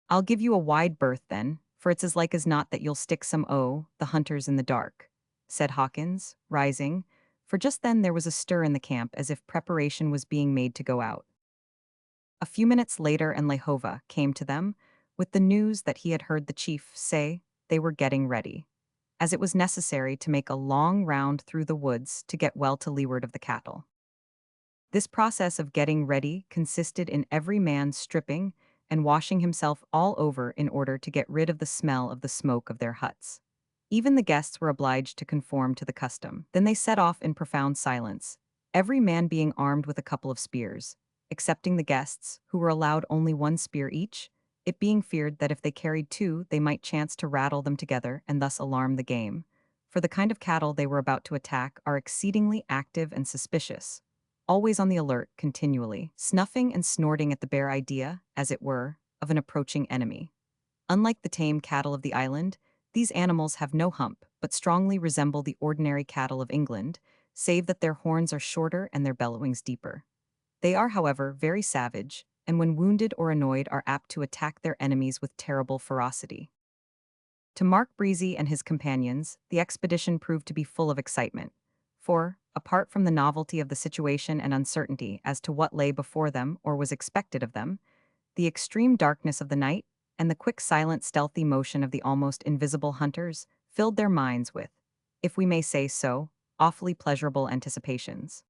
"I'll give you a wide berth then, for it's as like as not that you'll stick some the hunters in the dark," said Hawkins, rising, for just then there was a stir in the camp as if preparation was being made to go out. A few minutes later and Lehova came to them with the news that he had heard the chief say they were getting ready, as it was necessary to make a long round through the woods to get well to leeward of the cattle. This process of getting ready consisted in every man stripping and washing himself all over in order to get rid of the smell of the smoke of their huts. Even the guests were obliged to conform to the custom. Then they set off in profound silence, every man being armed with a couple of spears, excepting the guests, who were allowed only one spear each, it being feared that if they carried two, they might chance to rattle them together and thus alarm the game. For the kind of cattle they were about to attack are exceedingly active and suspicious, always on the alert continually, snuffing and snorting at the bare idea, as it were, of an approaching enemy. Unlike the tame cattle of the island, these animals have no hump, but strongly resemble the ordinary cattle of England, save that their horns are shorter and their bellowings deeper. They are, however, very savage, and when wounded or annoyed are apt to attack their enemies with terrible ferocity. To Mark Breezy and his companions, the expedition proved to be full of excitement, for, apart from the novelty of the situation and uncertainty as to what lay before them or was expected of them, the extreme darkness of the night and the quick, silent, stealthy motion of the almost invisible hunters filled their minds with, if we may say so, awfully pleasurable anticipations.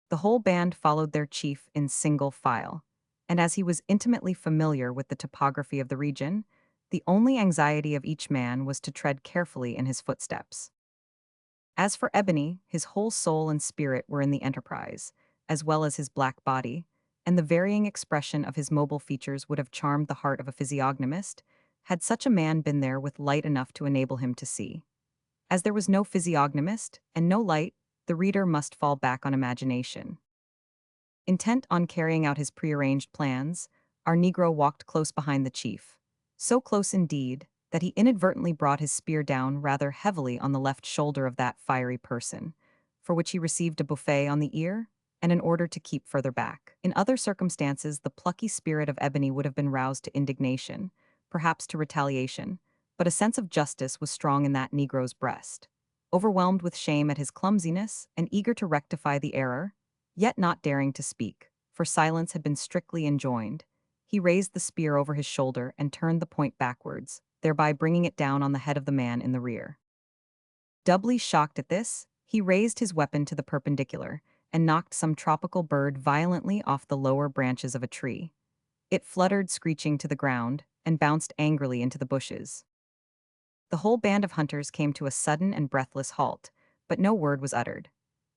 The whole band followed their chief in single file, and as he was intimately familiar with the topography of the region, the only anxiety of each man was to tread carefully in his footsteps. As for Ebony, his whole soul and spirit were in the enterprise, as well as his black body, and the varying expression of his mobile features would have charmed the heart of a physiognomist, had such a man been there with light enough to enable him to see. As there was no physiognomist, and no light, the reader must fall back on imagination. Intent on carrying out his prearranged plans, our Negro walked close behind the chief. So close indeed, that he inadvertently brought his spear down rather heavily on the left shoulder of that fiery person, for which he received a buffet on the ear, and an order to keep further back. In other circumstances, the plucky spirit of Ebony would have been roused to indignation, perhaps to retaliation, but a sense of justice was strong in that Negro's breast. Overwhelmed with shame at his clumsiness, and eager to rectify the error, yet not daring to speak, for silence had been strictly enjoined, he raised the spear over his shoulder and turned the point backwards, thereby bringing it down on the head of the man in the rear. Doubly shocked at this, he raised his weapon to the perpendicular and knocked some tropical bird violently off the lower branches of a tree. It fluttered screeching to the ground and bounced angrily into the bushes. The whole band of hunters came to a sudden and breathless halt, but no word was uttered.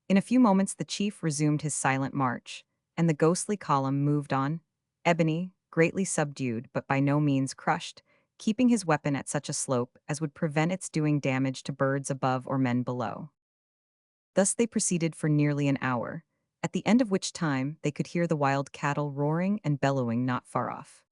In a few moments the chief resumed his silent march, and the ghostly column moved on, Ebony, greatly subdued but by no means crushed, keeping his weapon at such a slope as would prevent its doing damage to birds above or men below. Thus they proceeded for nearly an hour, at the end of which time they could hear the wild cattle roaring and bellowing not far off.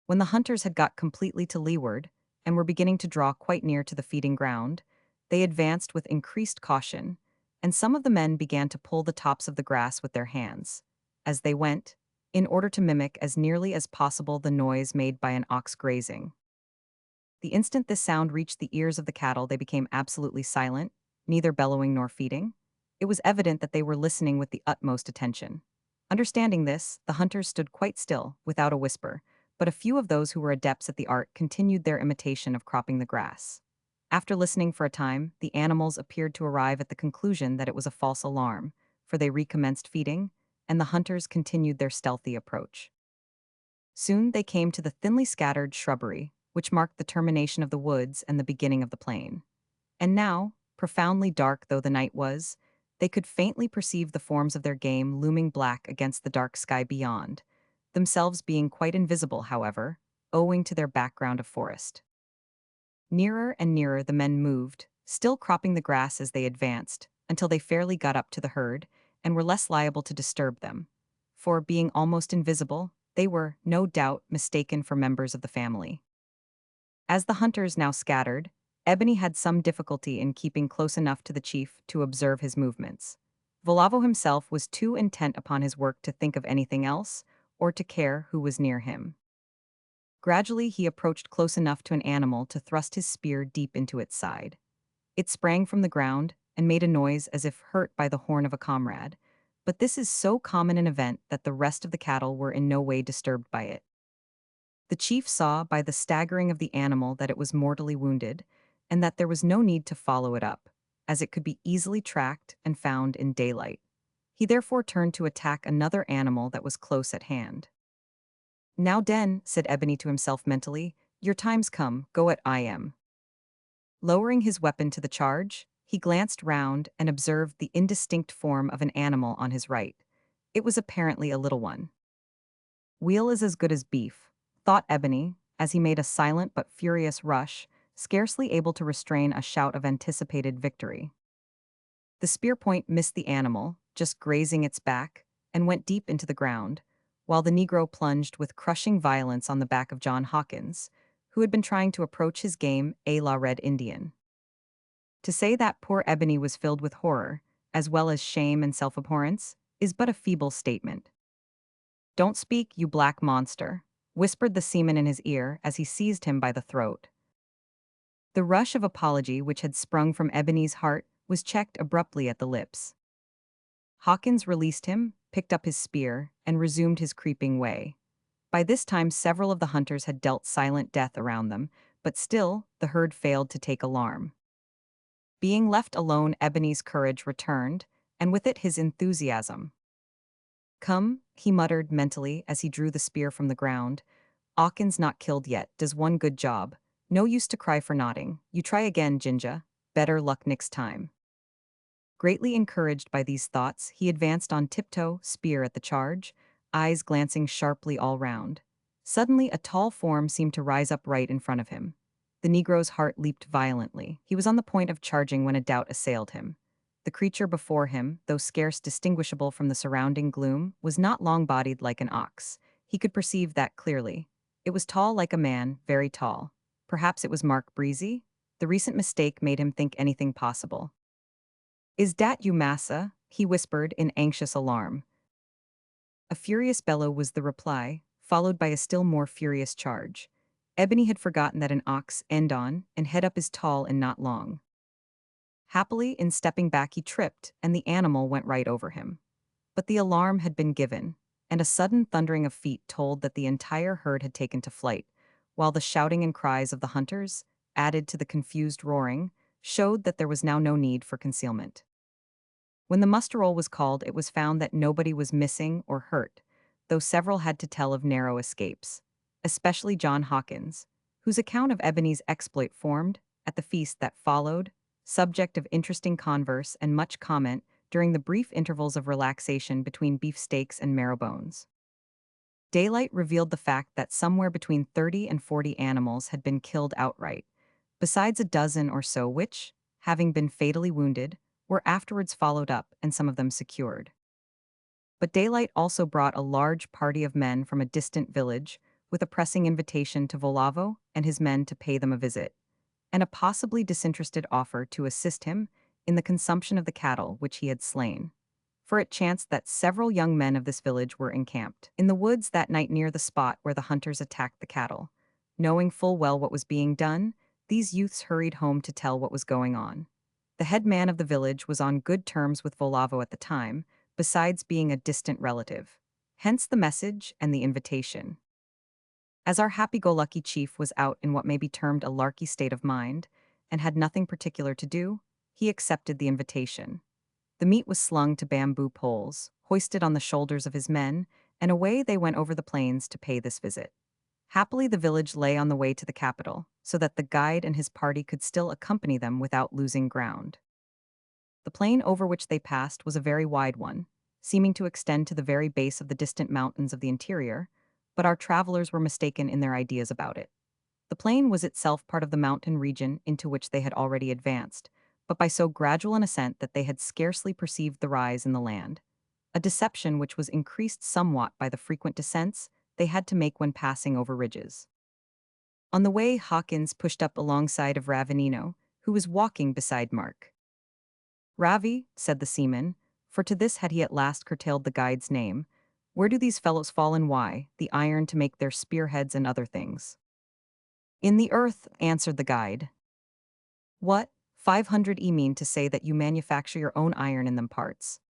When the hunters had got completely to leeward, and were beginning to draw quite near to the feeding ground, they advanced with increased caution, and some of the men began to pull the tops of the grass with their hands, as they went, in order to mimic as nearly as possible the noise made by an ox grazing. The instant this sound reached the ears of the cattle, they became absolutely silent, neither bellowing nor feeding. It was evident that they were listening with the utmost attention. Understanding this, the hunters stood quite still, without a whisper, but a few of those who were adepts at the art continued their imitation of cropping the grass. After listening for a time, the animals appeared to arrive at the conclusion that it was a false alarm, for they recommenced feeding, and the hunters continued their stealthy approach. Soon they came to the thinly scattered shrubbery, which marked the termination of the woods and the beginning of the plain. And now, profoundly dark though the night was, they could faintly perceive the forms of their game looming black against the dark sky beyond, themselves being quite invisible, however, owing to their background of forest. Nearer and nearer the men moved, still cropping the grass as they advanced, until they fairly got up to the herd, and were less liable to disturb them. For, being almost invisible, they were, no doubt, mistaken for members of the family. As the hunters now scattered, Ebony had some difficulty in keeping close enough to the chief to observe his movements. Volavo himself was too intent upon his work to think of anything else, or to care who was near him. Gradually he approached close enough to an animal to thrust his spear deep into its side. It sprang from the ground and made a noise as if hurt by the horn of a comrade, but this is so common an event that the rest of the cattle were in no way disturbed by it. The chief saw by the staggering of the animal that it was mortally wounded, and that there was no need to follow it up, as it could be easily tracked and found in daylight. He therefore turned to attack another animal that was close at hand. "Now den," said Ebony to himself mentally, "your time's come, go at I am." Lowering his weapon to the charge, he glanced round and observed the indistinct form of an animal on his right. It was apparently a little one. "Wheel is as good as beef," thought Ebony, as he made a silent but furious rush, scarcely able to restrain a shout of anticipated victory. The spear point missed the animal, just grazing its back, and went deep into the ground, while the Negro plunged with crushing violence on the back of John Hawkins, who had been trying to approach his game a la Red Indian. To say that poor Ebony was filled with horror, as well as shame and self-abhorrence, is but a feeble statement. "Don't speak, you black monster," whispered the seaman in his ear as he seized him by the throat. The rush of apology which had sprung from Ebony's heart was checked abruptly at the lips. Hawkins released him, picked up his spear, and resumed his creeping way. By this time several of the hunters had dealt silent death around them, but still the herd failed to take alarm. Being left alone, Ebony's courage returned, and with it his enthusiasm. "Come," he muttered mentally as he drew the spear from the ground. "Hawkins not killed yet, does one good job. No use to cry for nodding. You try again, Jinja. Better luck next time." Greatly encouraged by these thoughts, he advanced on tiptoe, spear at the charge, eyes glancing sharply all round. Suddenly a tall form seemed to rise up right in front of him. The Negro's heart leaped violently. He was on the point of charging when a doubt assailed him. The creature before him, though scarce distinguishable from the surrounding gloom, was not long-bodied like an ox. He could perceive that clearly. It was tall like a man, very tall. Perhaps it was Mark Breezy? The recent mistake made him think anything possible. "Is dat you, massa?" he whispered in anxious alarm. A furious bellow was the reply, followed by a still more furious charge. Ebony had forgotten that an ox end on and head up is tall and not long. Happily, in stepping back he tripped, and the animal went right over him. But the alarm had been given, and a sudden thundering of feet told that the entire herd had taken to flight, while the shouting and cries of the hunters, added to the confused roaring, showed that there was now no need for concealment. When the muster roll was called, it was found that nobody was missing or hurt, though several had to tell of narrow escapes, especially John Hawkins, whose account of Ebony's exploit formed, at the feast that followed, subject of interesting converse and much comment during the brief intervals of relaxation between beefsteaks and marrow bones. Daylight revealed the fact that somewhere between 30 and 40 animals had been killed outright, besides a dozen or so which, having been fatally wounded, were afterwards followed up and some of them secured. But daylight also brought a large party of men from a distant village with a pressing invitation to Volavo and his men to pay them a visit, and a possibly disinterested offer to assist him in the consumption of the cattle which he had slain. For it chanced that several young men of this village were encamped in the woods that night near the spot where the hunters attacked the cattle. Knowing full well what was being done, these youths hurried home to tell what was going on. The head man of the village was on good terms with Volavo at the time, besides being a distant relative. Hence the message and the invitation. As our happy-go-lucky chief was out in what may be termed a larky state of mind, and had nothing particular to do, he accepted the invitation. The meat was slung to bamboo poles, hoisted on the shoulders of his men, and away they went over the plains to pay this visit. Happily the village lay on the way to the capital, so that the guide and his party could still accompany them without losing ground. The plain over which they passed was a very wide one, seeming to extend to the very base of the distant mountains of the interior, but our travelers were mistaken in their ideas about it. The plain was itself part of the mountain region into which they had already advanced, but by so gradual an ascent that they had scarcely perceived the rise in the land, a deception which was increased somewhat by the frequent descents they had to make when passing over ridges. On the way, Hawkins pushed up alongside of Ravenino, who was walking beside Mark. "Ravi," said the seaman, for to this had he at last curtailed the guide's name, "where do these fellows fall and why, the iron to make their spearheads and other things?" "In the earth," answered the guide. "What, 500 mean to say that you manufacture your own iron in them parts?"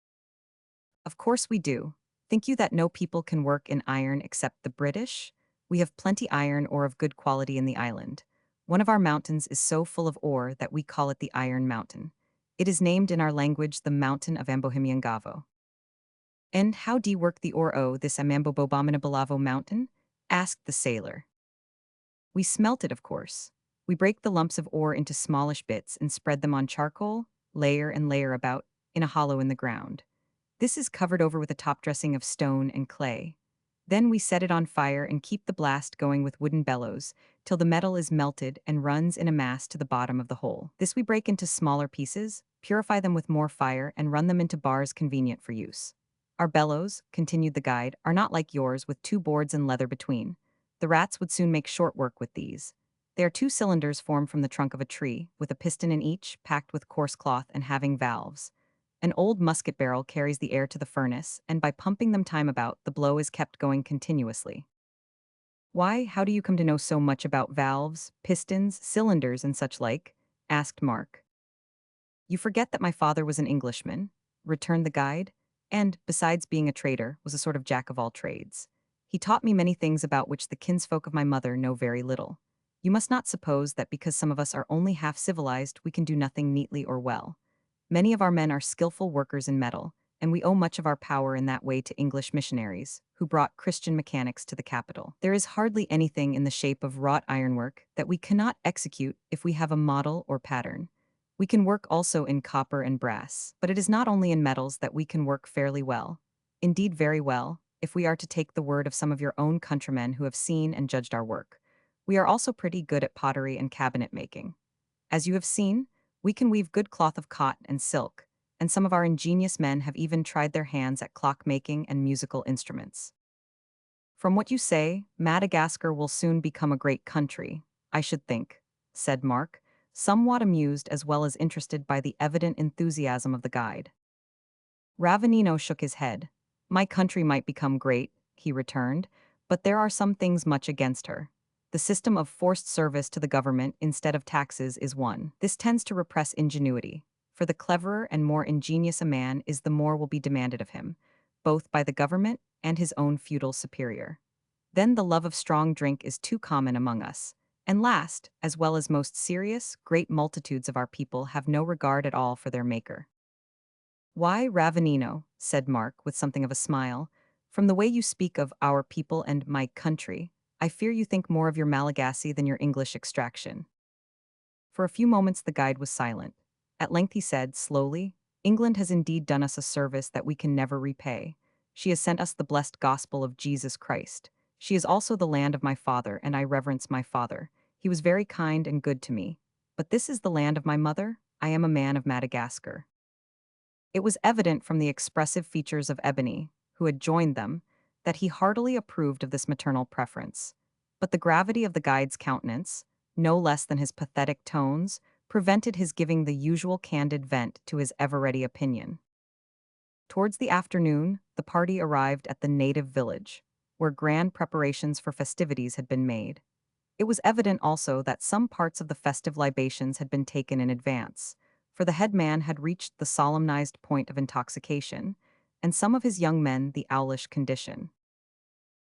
"Of course we do. Think you that no people can work in iron except the British? We have plenty iron ore of good quality in the island. One of our mountains is so full of ore that we call it the Iron Mountain. It is named in our language the Mountain of Ambohimiangavo." "And how do you work the ore this Amambobobominabalavo mountain?" asked the sailor. "We smelt it, of course. We break the lumps of ore into smallish bits and spread them on charcoal, layer and layer about, in a hollow in the ground. This is covered over with a top dressing of stone and clay. Then we set it on fire and keep the blast going with wooden bellows, till the metal is melted and runs in a mass to the bottom of the hole. This we break into smaller pieces, purify them with more fire, and run them into bars convenient for use. Our bellows," continued the guide, "are not like yours with two boards and leather between. The rats would soon make short work with these. They are two cylinders formed from the trunk of a tree, with a piston in each, packed with coarse cloth and having valves. An old musket barrel carries the air to the furnace, and by pumping them time about, the blow is kept going continuously." "Why, how do you come to know so much about valves, pistons, cylinders, and such like?" asked Mark. "You forget that my father was an Englishman," returned the guide, "and, besides being a trader, was a sort of jack of all trades. He taught me many things about which the kinsfolk of my mother know very little. You must not suppose that because some of us are only half civilized, we can do nothing neatly or well. Many of our men are skillful workers in metal, and we owe much of our power in that way to English missionaries, who brought Christian mechanics to the capital. There is hardly anything in the shape of wrought ironwork that we cannot execute if we have a model or pattern. We can work also in copper and brass, but it is not only in metals that we can work fairly well, indeed very well, if we are to take the word of some of your own countrymen who have seen and judged our work. We are also pretty good at pottery and cabinet making. As you have seen, we can weave good cloth of cotton and silk, and some of our ingenious men have even tried their hands at clock-making and musical instruments. From what you say, Madagascar will soon become a great country, I should think," said Mark, somewhat amused as well as interested by the evident enthusiasm of the guide. Ravenino shook his head. "My country might become great," he returned, "but there are some things much against her. The system of forced service to the government instead of taxes is one. This tends to repress ingenuity, for the cleverer and more ingenious a man is the more will be demanded of him, both by the government and his own feudal superior. Then the love of strong drink is too common among us. And last, as well as most serious, great multitudes of our people have no regard at all for their maker. Why, Ravenino, said Mark with something of a smile, from the way you speak of our people and my country, I fear you think more of your Malagasy than your English extraction. For a few moments the guide was silent. At length he said, slowly, England has indeed done us a service that we can never repay. She has sent us the blessed gospel of Jesus Christ. She is also the land of my father, and I reverence my father. He was very kind and good to me. But this is the land of my mother? I am a man of Madagascar. It was evident from the expressive features of Ebony, who had joined them, that he heartily approved of this maternal preference. But the gravity of the guide's countenance, no less than his pathetic tones, prevented his giving the usual candid vent to his ever-ready opinion. Towards the afternoon, the party arrived at the native village, where grand preparations for festivities had been made. It was evident also that some parts of the festive libations had been taken in advance, for the head man had reached the solemnized point of intoxication, and some of his young men the owlish condition.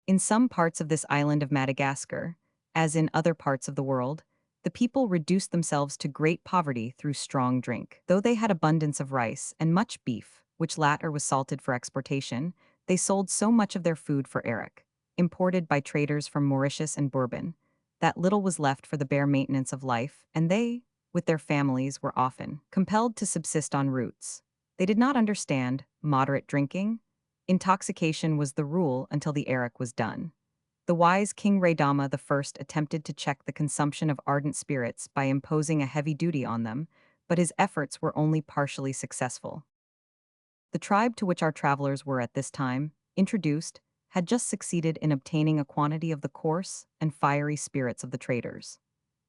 In some parts of this island of Madagascar, as in other parts of the world, the people reduced themselves to great poverty through strong drink. Though they had abundance of rice and much beef, which latter was salted for exportation, they sold so much of their food for arrack, imported by traders from Mauritius and Bourbon, that little was left for the bare maintenance of life, and they, with their families, were often compelled to subsist on roots. They did not understand moderate drinking. Intoxication was the rule until the arrack was done. The wise King Raydama I attempted to check the consumption of ardent spirits by imposing a heavy duty on them, but his efforts were only partially successful. The tribe to which our travelers were at this time introduced had just succeeded in obtaining a quantity of the coarse and fiery spirits of the traders.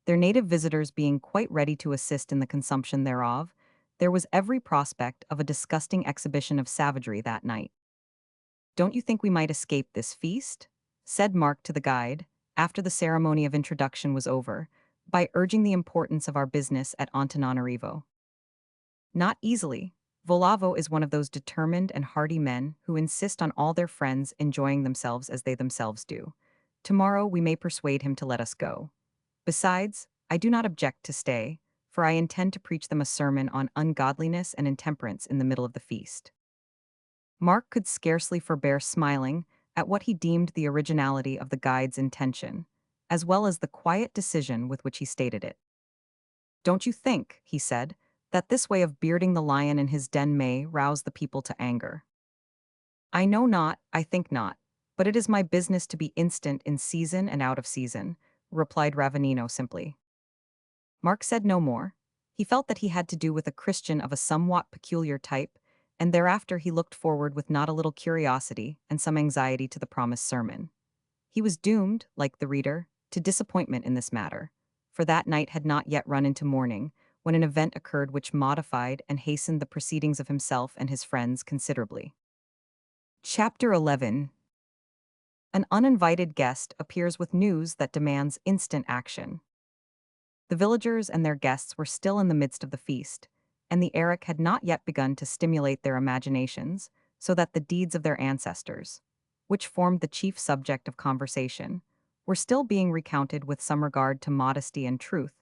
Their native visitors being quite ready to assist in the consumption thereof, there was every prospect of a disgusting exhibition of savagery that night. Don't you think we might escape this feast? Said Mark to the guide, after the ceremony of introduction was over, by urging the importance of our business at Antananarivo. Not easily. Volavo is one of those determined and hardy men who insist on all their friends enjoying themselves as they themselves do. Tomorrow we may persuade him to let us go. Besides, I do not object to stay, for I intend to preach them a sermon on ungodliness and intemperance in the middle of the feast. Mark could scarcely forbear smiling at what he deemed the originality of the guide's intention, as well as the quiet decision with which he stated it. Don't you think, he said, that this way of bearding the lion in his den may rouse the people to anger? I know not, I think not, but it is my business to be instant in season and out of season, replied Ravenino simply. Mark said no more. He felt that he had to do with a Christian of a somewhat peculiar type, and thereafter he looked forward with not a little curiosity and some anxiety to the promised sermon. He was doomed, like the reader, to disappointment in this matter, for that night had not yet run into morning, when an event occurred which modified and hastened the proceedings of himself and his friends considerably. Chapter 11. An uninvited guest appears with news that demands instant action. The villagers and their guests were still in the midst of the feast, and the arrack had not yet begun to stimulate their imaginations, so that the deeds of their ancestors, which formed the chief subject of conversation, were still being recounted with some regard to modesty and truth,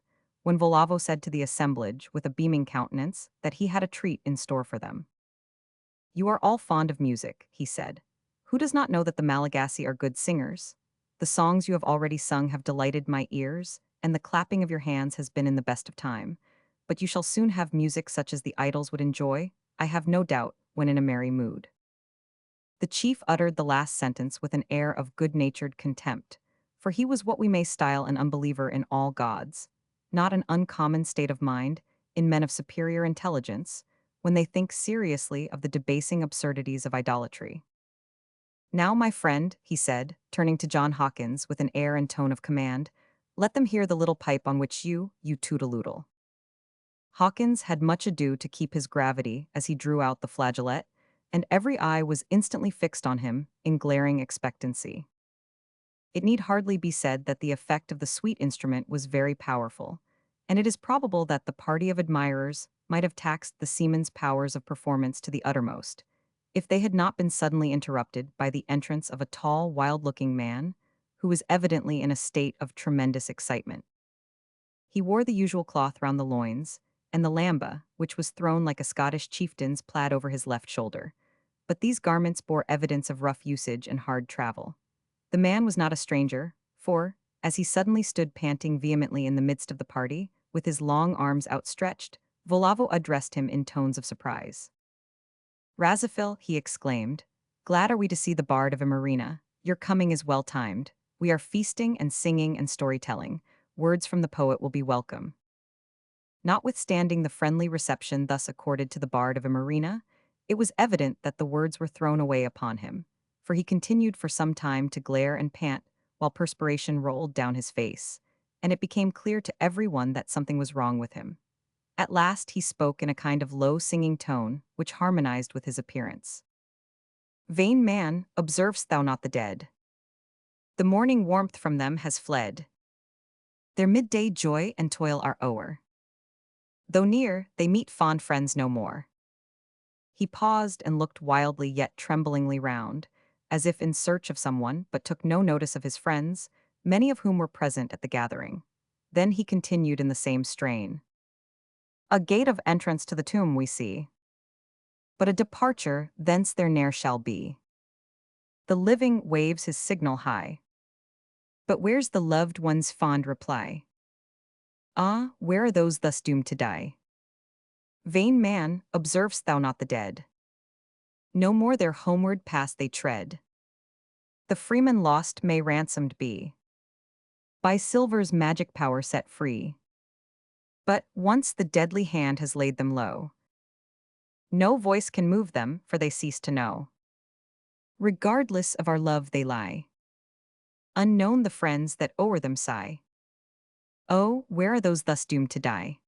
when Volavo said to the assemblage, with a beaming countenance, that he had a treat in store for them. You are all fond of music, he said. Who does not know that the Malagasy are good singers? The songs you have already sung have delighted my ears, and the clapping of your hands has been in the best of time. But you shall soon have music such as the idols would enjoy, I have no doubt, when in a merry mood. The chief uttered the last sentence with an air of good-natured contempt, for he was what we may style an unbeliever in all gods, not an uncommon state of mind, in men of superior intelligence, when they think seriously of the debasing absurdities of idolatry. Now, my friend, he said, turning to John Hawkins with an air and tone of command, let them hear the little pipe on which you toodle-oodle. Hawkins had much ado to keep his gravity as he drew out the flageolet, and every eye was instantly fixed on him in glaring expectancy. It need hardly be said that the effect of the sweet instrument was very powerful, and it is probable that the party of admirers might have taxed the seaman's powers of performance to the uttermost, if they had not been suddenly interrupted by the entrance of a tall, wild-looking man who was evidently in a state of tremendous excitement. He wore the usual cloth round the loins, and the lamba, which was thrown like a Scottish chieftain's plaid over his left shoulder. But these garments bore evidence of rough usage and hard travel. The man was not a stranger, for, as he suddenly stood panting vehemently in the midst of the party, with his long arms outstretched, Volavo addressed him in tones of surprise. Razafil, he exclaimed, glad are we to see the bard of Marina. Your coming is well timed. We are feasting and singing and storytelling. Words from the poet will be welcome. Notwithstanding the friendly reception thus accorded to the bard of Marina, it was evident that the words were thrown away upon him, for he continued for some time to glare and pant while perspiration rolled down his face, and it became clear to everyone that something was wrong with him. At last he spoke in a kind of low singing tone which harmonized with his appearance. Vain man, observest thou not the dead? The morning warmth from them has fled. Their midday joy and toil are o'er. Though near, they meet fond friends no more. He paused and looked wildly yet tremblingly round, as if in search of someone, but took no notice of his friends, many of whom were present at the gathering. Then he continued in the same strain. A gate of entrance to the tomb we see, but a departure thence there ne'er shall be. The living waves his signal high, but where's the loved one's fond reply? Ah, where are those thus doomed to die? Vain man, observest thou not the dead? No more their homeward path they tread. The freeman lost may ransomed be, by silver's magic power set free. But, once the deadly hand has laid them low, no voice can move them, for they cease to know. Regardless of our love they lie. Unknown the friends that o'er them sigh. Oh, where are those thus doomed to die?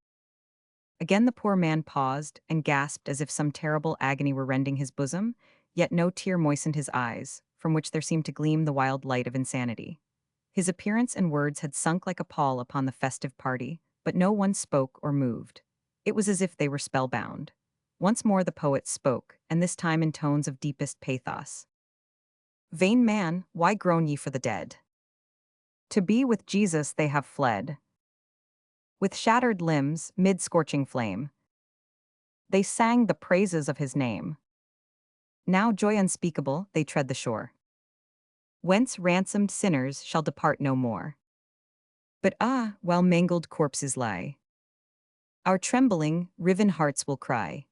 Again the poor man paused and gasped as if some terrible agony were rending his bosom, yet no tear moistened his eyes, from which there seemed to gleam the wild light of insanity. His appearance and words had sunk like a pall upon the festive party, but no one spoke or moved. It was as if they were spellbound. Once more the poet spoke, and this time in tones of deepest pathos. Vain man, why groan ye for the dead? To be with Jesus they have fled. With shattered limbs, mid scorching flame, they sang the praises of his name. Now joy unspeakable, they tread the shore, whence ransomed sinners shall depart no more. But ah, while mangled corpses lie, our trembling, riven hearts will cry.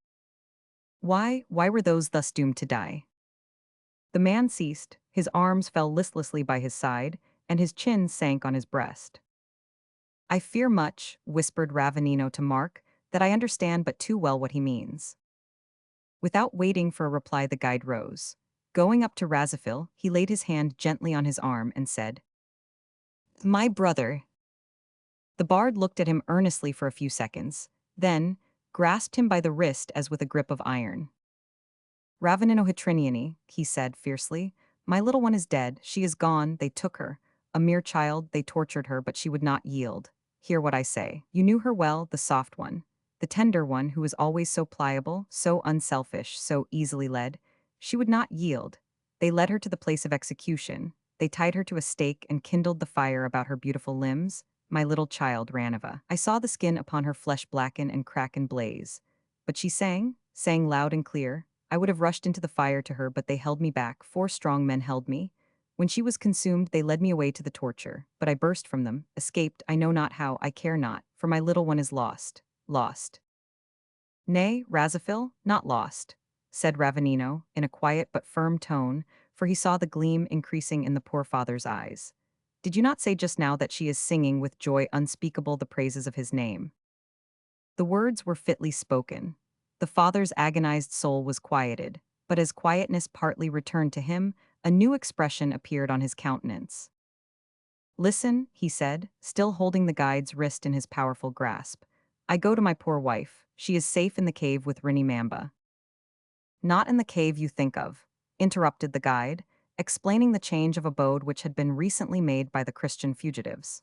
Why were those thus doomed to die? The man ceased, his arms fell listlessly by his side, and his chin sank on his breast. I fear much, whispered Ravanino to Mark, that I understand but too well what he means. Without waiting for a reply the guide rose. Going up to Razafil, he laid his hand gently on his arm and said, My brother. The bard looked at him earnestly for a few seconds, then grasped him by the wrist as with a grip of iron. Ravanino Hitriniani, he said fiercely, my little one is dead, she is gone, they took her. A mere child, they tortured her, but she would not yield. Hear what I say. You knew her well, the soft one, the tender one who was always so pliable, so unselfish, so easily led. She would not yield. They led her to the place of execution. They tied her to a stake and kindled the fire about her beautiful limbs. My little child, Ranova. I saw the skin upon her flesh blacken and crack and blaze. But she sang loud and clear. I would have rushed into the fire to her, but they held me back. 4 strong men held me. When she was consumed, they led me away to the torture. But I burst from them, escaped, I know not how, I care not, for my little one is lost. Lost. Nay, Razafil, not lost, said Ravanino, in a quiet but firm tone, for he saw the gleam increasing in the poor father's eyes. Did you not say just now that she is singing with joy unspeakable the praises of his name? The words were fitly spoken. The father's agonized soul was quieted, but as quietness partly returned to him, a new expression appeared on his countenance. Listen, he said, still holding the guide's wrist in his powerful grasp. I go to my poor wife. She is safe in the cave with Rinny Mamba. Not in the cave you think of, interrupted the guide, explaining the change of abode which had been recently made by the Christian fugitives.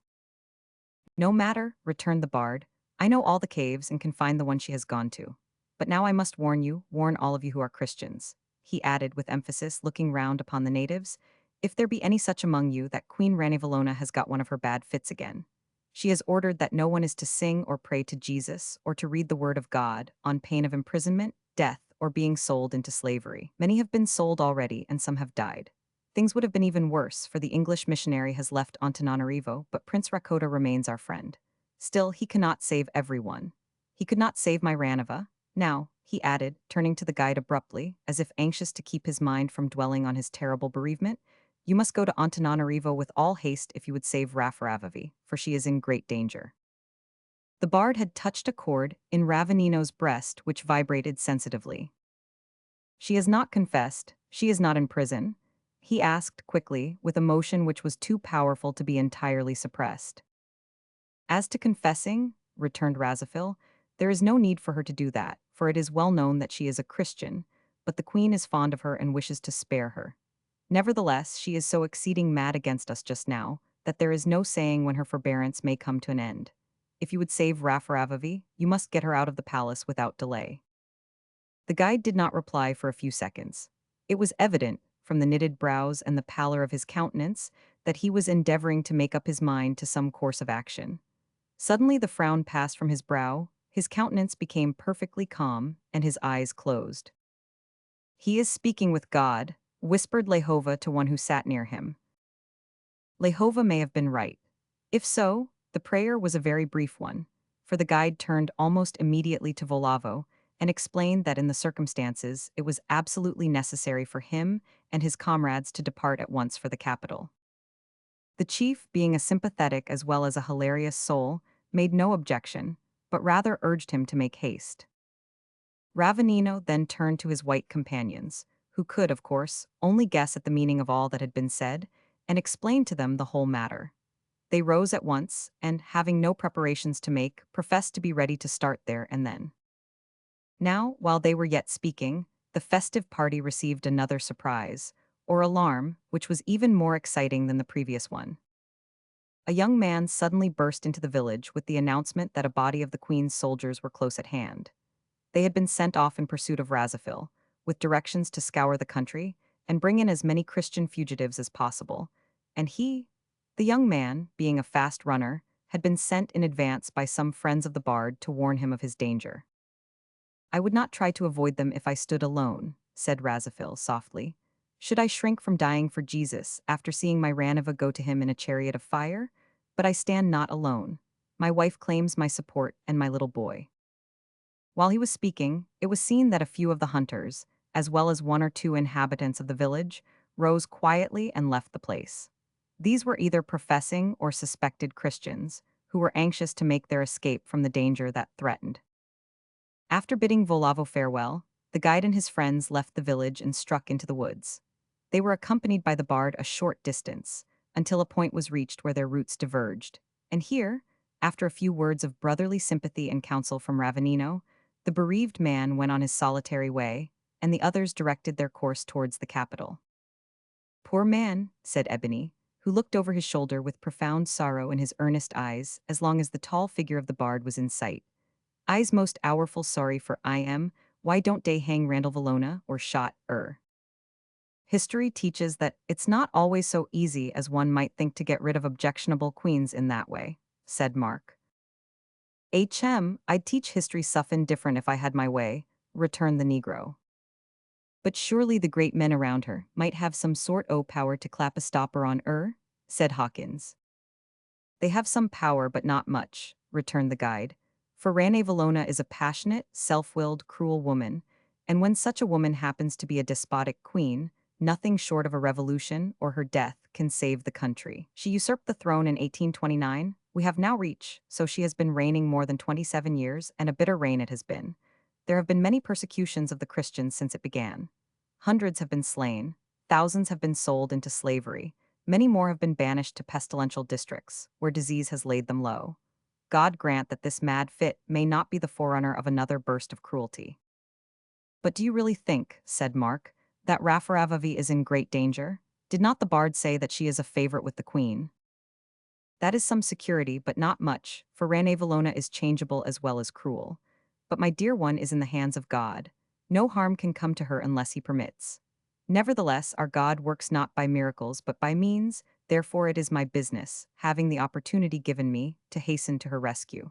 No matter, returned the bard. I know all the caves and can find the one she has gone to. But now I must warn you, warn all of you who are Christians. he added with emphasis, looking round upon the natives. If there be any such among you, that Queen Ranivalona has got one of her bad fits again. She has ordered that no one is to sing or pray to Jesus or to read the word of God on pain of imprisonment, death, or being sold into slavery. Many have been sold already and some have died. Things would have been even worse, for the English missionary has left Antananarivo, but Prince Rakota remains our friend. Still, he cannot save everyone. He could not save my Ranava. Now, he added, turning to the guide abruptly, as if anxious to keep his mind from dwelling on his terrible bereavement, you must go to Antananarivo with all haste if you would save Rafaravavi, for she is in great danger. The bard had touched a chord in Ravanino's breast which vibrated sensitively. She has not confessed, she is not in prison, he asked quickly, with emotion which was too powerful to be entirely suppressed. As to confessing, returned Razafil, there is no need for her to do that, for it is well known that she is a Christian, but the queen is fond of her and wishes to spare her. Nevertheless, she is so exceeding mad against us just now, that there is no saying when her forbearance may come to an end. If you would save Rafaravavi, you must get her out of the palace without delay. The guide did not reply for a few seconds. It was evident, from the knitted brows and the pallor of his countenance, that he was endeavoring to make up his mind to some course of action. Suddenly the frown passed from his brow, his countenance became perfectly calm, and his eyes closed. He is speaking with God, whispered Lehova to one who sat near him. Lehova may have been right. If so, the prayer was a very brief one, for the guide turned almost immediately to Volavo and explained that in the circumstances it was absolutely necessary for him and his comrades to depart at once for the capital. The chief, being a sympathetic as well as a hilarious soul, made no objection, but rather urged him to make haste. Ravanino then turned to his white companions, who could, of course, only guess at the meaning of all that had been said, and explained to them the whole matter. They rose at once, and, having no preparations to make, professed to be ready to start there and then. Now, while they were yet speaking, the festive party received another surprise, or alarm, which was even more exciting than the previous one. A young man suddenly burst into the village with the announcement that a body of the Queen's soldiers were close at hand. They had been sent off in pursuit of Razafil, with directions to scour the country and bring in as many Christian fugitives as possible, and he, the young man, being a fast runner, had been sent in advance by some friends of the bard to warn him of his danger. I would not try to avoid them if I stood alone, said Razafil softly. Should I shrink from dying for Jesus after seeing my Ranava go to him in a chariot of fire? But I stand not alone. My wife claims my support and my little boy. While he was speaking, it was seen that a few of the hunters, as well as one or two inhabitants of the village, rose quietly and left the place. These were either professing or suspected Christians, who were anxious to make their escape from the danger that threatened. After bidding Volavo farewell, the guide and his friends left the village and struck into the woods. They were accompanied by the bard a short distance, until a point was reached where their routes diverged, and here, after a few words of brotherly sympathy and counsel from Ravanino, the bereaved man went on his solitary way, and the others directed their course towards the capital. Poor man, said Ebony, who looked over his shoulder with profound sorrow in his earnest eyes as long as the tall figure of the bard was in sight. I's most hourful sorry for I am, why don't dey hang Randall Valona or shot History teaches that it's not always so easy as one might think to get rid of objectionable queens in that way, said Mark. I'd teach history suffin different if I had my way, returned the Negro. But surely the great men around her might have some sort o' power to clap a stopper on said Hawkins. They have some power but not much, returned the guide, for Rane Valona is a passionate, self-willed, cruel woman, and when such a woman happens to be a despotic queen, nothing short of a revolution or her death can save the country. She usurped the throne in 1829, we have now reached, so she has been reigning more than 27 years, and a bitter reign it has been. There have been many persecutions of the Christians since it began. Hundreds have been slain, thousands have been sold into slavery, many more have been banished to pestilential districts, where disease has laid them low. God grant that this mad fit may not be the forerunner of another burst of cruelty. But do you really think, said Mark, that Rafaravavi is in great danger? Did not the bard say that she is a favorite with the queen? That is some security, but not much, for Rane Valona is changeable as well as cruel. But my dear one is in the hands of God. No harm can come to her unless he permits. Nevertheless, our God works not by miracles but by means, therefore it is my business, having the opportunity given me, to hasten to her rescue.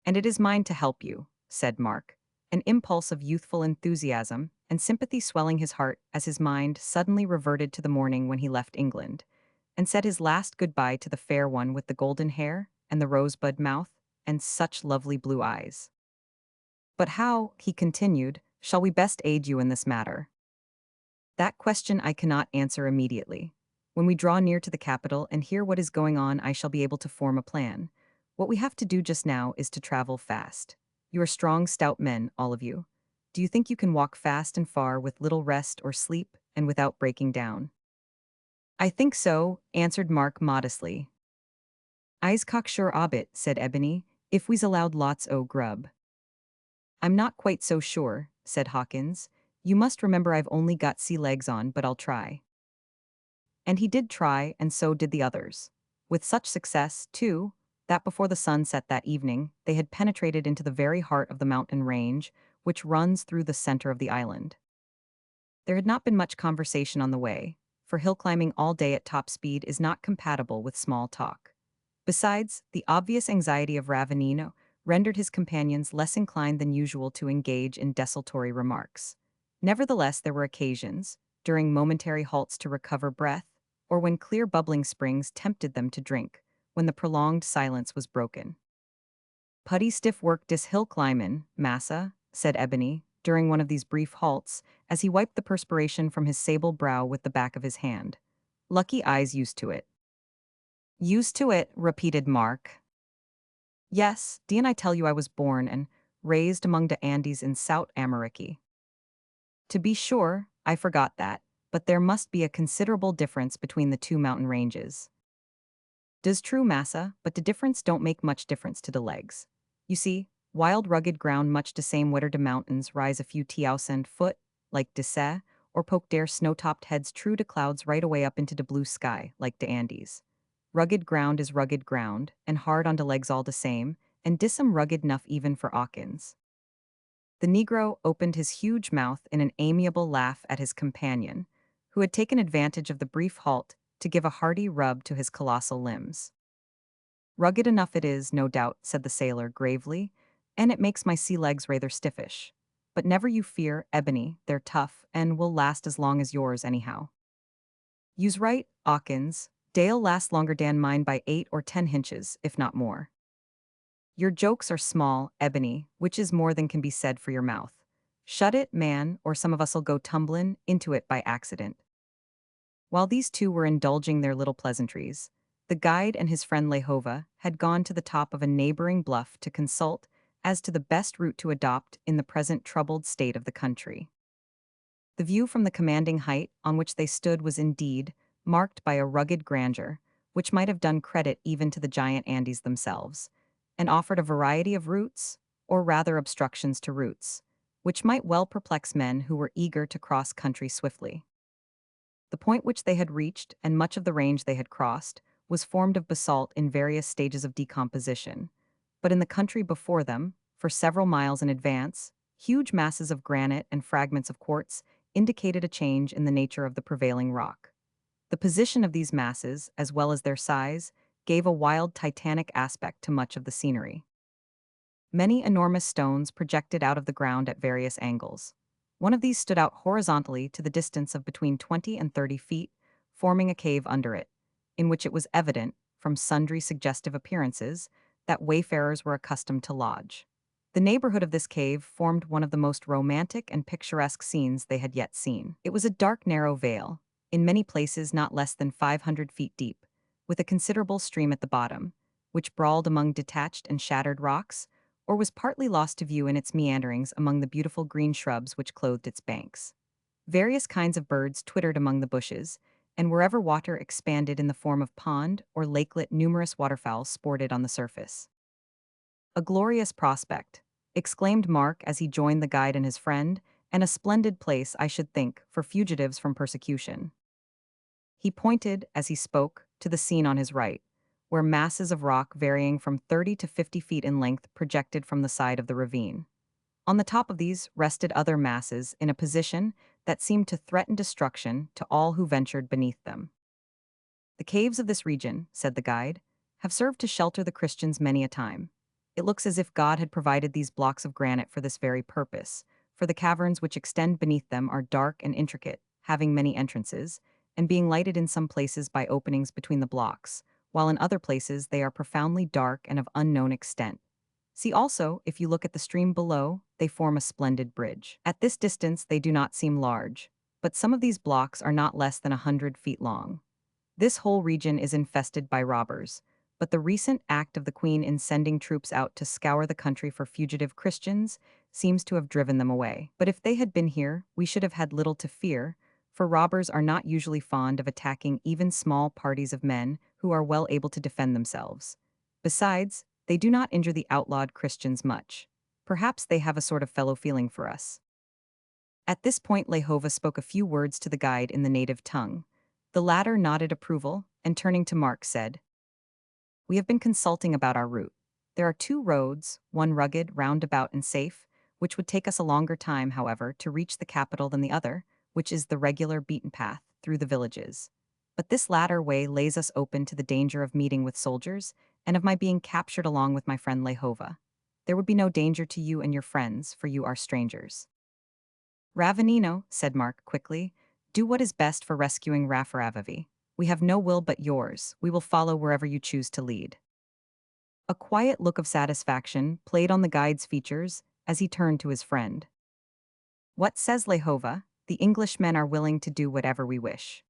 And it is mine to help you, said Mark, an impulse of youthful enthusiasm and sympathy swelling his heart as his mind suddenly reverted to the morning when he left England, and said his last goodbye to the fair one with the golden hair and the rosebud mouth and such lovely blue eyes. But how, he continued, shall we best aid you in this matter? That question I cannot answer immediately. When we draw near to the capital and hear what is going on, I shall be able to form a plan. What we have to do just now is to travel fast. You are strong, stout men, all of you. Do you think you can walk fast and far with little rest or sleep and without breaking down? I think so, answered Mark modestly. I's cocksure obbit, said Ebony, if we's allowed lots o' grub. I'm not quite so sure, said Hawkins. You must remember I've only got sea legs on, but I'll try. And he did try, and so did the others. With such success, too, that before the sun set that evening, they had penetrated into the very heart of the mountain range, which runs through the center of the island. There had not been much conversation on the way, for hill climbing all day at top speed is not compatible with small talk. Besides, the obvious anxiety of Ravenino rendered his companions less inclined than usual to engage in desultory remarks. Nevertheless, there were occasions, during momentary halts to recover breath, or when clear bubbling springs tempted them to drink, when the prolonged silence was broken. Putty stiff work dis hill climbin', massa, said Ebony, during one of these brief halts, as he wiped the perspiration from his sable brow with the back of his hand. Lucky eyes used to it. Used to it, repeated Mark. Yes, didn't I tell you I was born and raised among the Andes in South America? To be sure, I forgot that, but there must be a considerable difference between the two mountain ranges. Does true, massa, but the difference don't make much difference to the legs. You see, wild rugged ground much the same where de mountains rise a few thousand foot, like de se, or poke their snow-topped heads true to clouds right away up into de blue sky, like de Andes. Rugged ground is rugged ground, and hard on de legs all the same, and dis'em rugged enough even for 'Awkins. The Negro opened his huge mouth in an amiable laugh at his companion, who had taken advantage of the brief halt to give a hearty rub to his colossal limbs. Rugged enough it is, no doubt, said the sailor gravely, and it makes my sea legs rather stiffish. But never you fear, Ebony, they're tough, and will last as long as yours anyhow. You's right, 'Awkins, dey'll last longer dan mine by 8 or 10 hinches, if not more. Your jokes are small, Ebony, which is more than can be said for your mouth. Shut it, man, or some of us'll go tumblin' into it by accident. While these two were indulging their little pleasantries, the guide and his friend Lehova had gone to the top of a neighboring bluff to consult as to the best route to adopt in the present troubled state of the country. The view from the commanding height on which they stood was indeed marked by a rugged grandeur, which might have done credit even to the giant Andes themselves, and offered a variety of routes, or rather obstructions to routes, which might well perplex men who were eager to cross country swiftly. The point which they had reached, and much of the range they had crossed, was formed of basalt in various stages of decomposition, but in the country before them, for several miles in advance, huge masses of granite and fragments of quartz indicated a change in the nature of the prevailing rock. The position of these masses, as well as their size, gave a wild titanic aspect to much of the scenery. Many enormous stones projected out of the ground at various angles. One of these stood out horizontally to the distance of between 20 and 30 feet, forming a cave under it, in which it was evident, from sundry suggestive appearances, that wayfarers were accustomed to lodge. The neighborhood of this cave formed one of the most romantic and picturesque scenes they had yet seen. It was a dark, narrow vale, in many places not less than 500 feet deep, with a considerable stream at the bottom, which brawled among detached and shattered rocks, or was partly lost to view in its meanderings among the beautiful green shrubs which clothed its banks. Various kinds of birds twittered among the bushes, and wherever water expanded in the form of pond or lakelet, numerous waterfowl sported on the surface. A glorious prospect, exclaimed Mark as he joined the guide and his friend, and a splendid place, I should think, for fugitives from persecution. He pointed, as he spoke, to the scene on his right, where masses of rock varying from 30 to 50 feet in length projected from the side of the ravine. On the top of these rested other masses in a position that seemed to threaten destruction to all who ventured beneath them. The caves of this region, said the guide, have served to shelter the Christians many a time. It looks as if God had provided these blocks of granite for this very purpose, for the caverns which extend beneath them are dark and intricate, having many entrances, and being lighted in some places by openings between the blocks, while in other places they are profoundly dark and of unknown extent. See also, if you look at the stream below, they form a splendid bridge. At this distance they do not seem large, but some of these blocks are not less than 100 feet long. This whole region is infested by robbers, but the recent act of the Queen in sending troops out to scour the country for fugitive Christians seems to have driven them away. But if they had been here, we should have had little to fear, for robbers are not usually fond of attacking even small parties of men who are well able to defend themselves. Besides, they do not injure the outlawed Christians much. Perhaps they have a sort of fellow feeling for us. At this point Lehova spoke a few words to the guide in the native tongue. The latter nodded approval, and turning to Mark said, "We have been consulting about our route. There are two roads, one rugged, roundabout, and safe, which would take us a longer time, however, to reach the capital than the other, which is the regular beaten path through the villages. But this latter way lays us open to the danger of meeting with soldiers, and of my being captured along with my friend Lehova. There would be no danger to you and your friends, for you are strangers." "Ravenino," said Mark quickly, "do what is best for rescuing Raffaravavi. We have no will but yours. We will follow wherever you choose to lead." A quiet look of satisfaction played on the guide's features as he turned to his friend. "What says Lehova? The Englishmen are willing to do whatever we wish."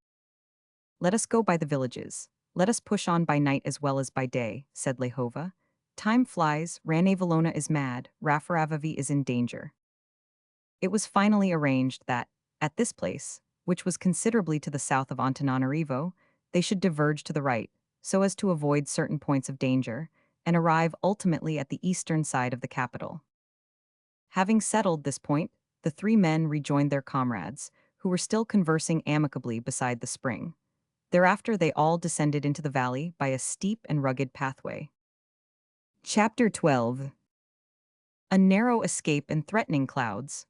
"Let us go by the villages. Let us push on by night as well as by day," said Lehova. "Time flies, Ranavallona is mad, Raffaravavi is in danger." It was finally arranged that, at this place, which was considerably to the south of Antananarivo, they should diverge to the right, so as to avoid certain points of danger, and arrive ultimately at the eastern side of the capital. Having settled this point, the three men rejoined their comrades, who were still conversing amicably beside the spring. Thereafter they all descended into the valley by a steep and rugged pathway. Chapter 12. A narrow escape in threatening clouds.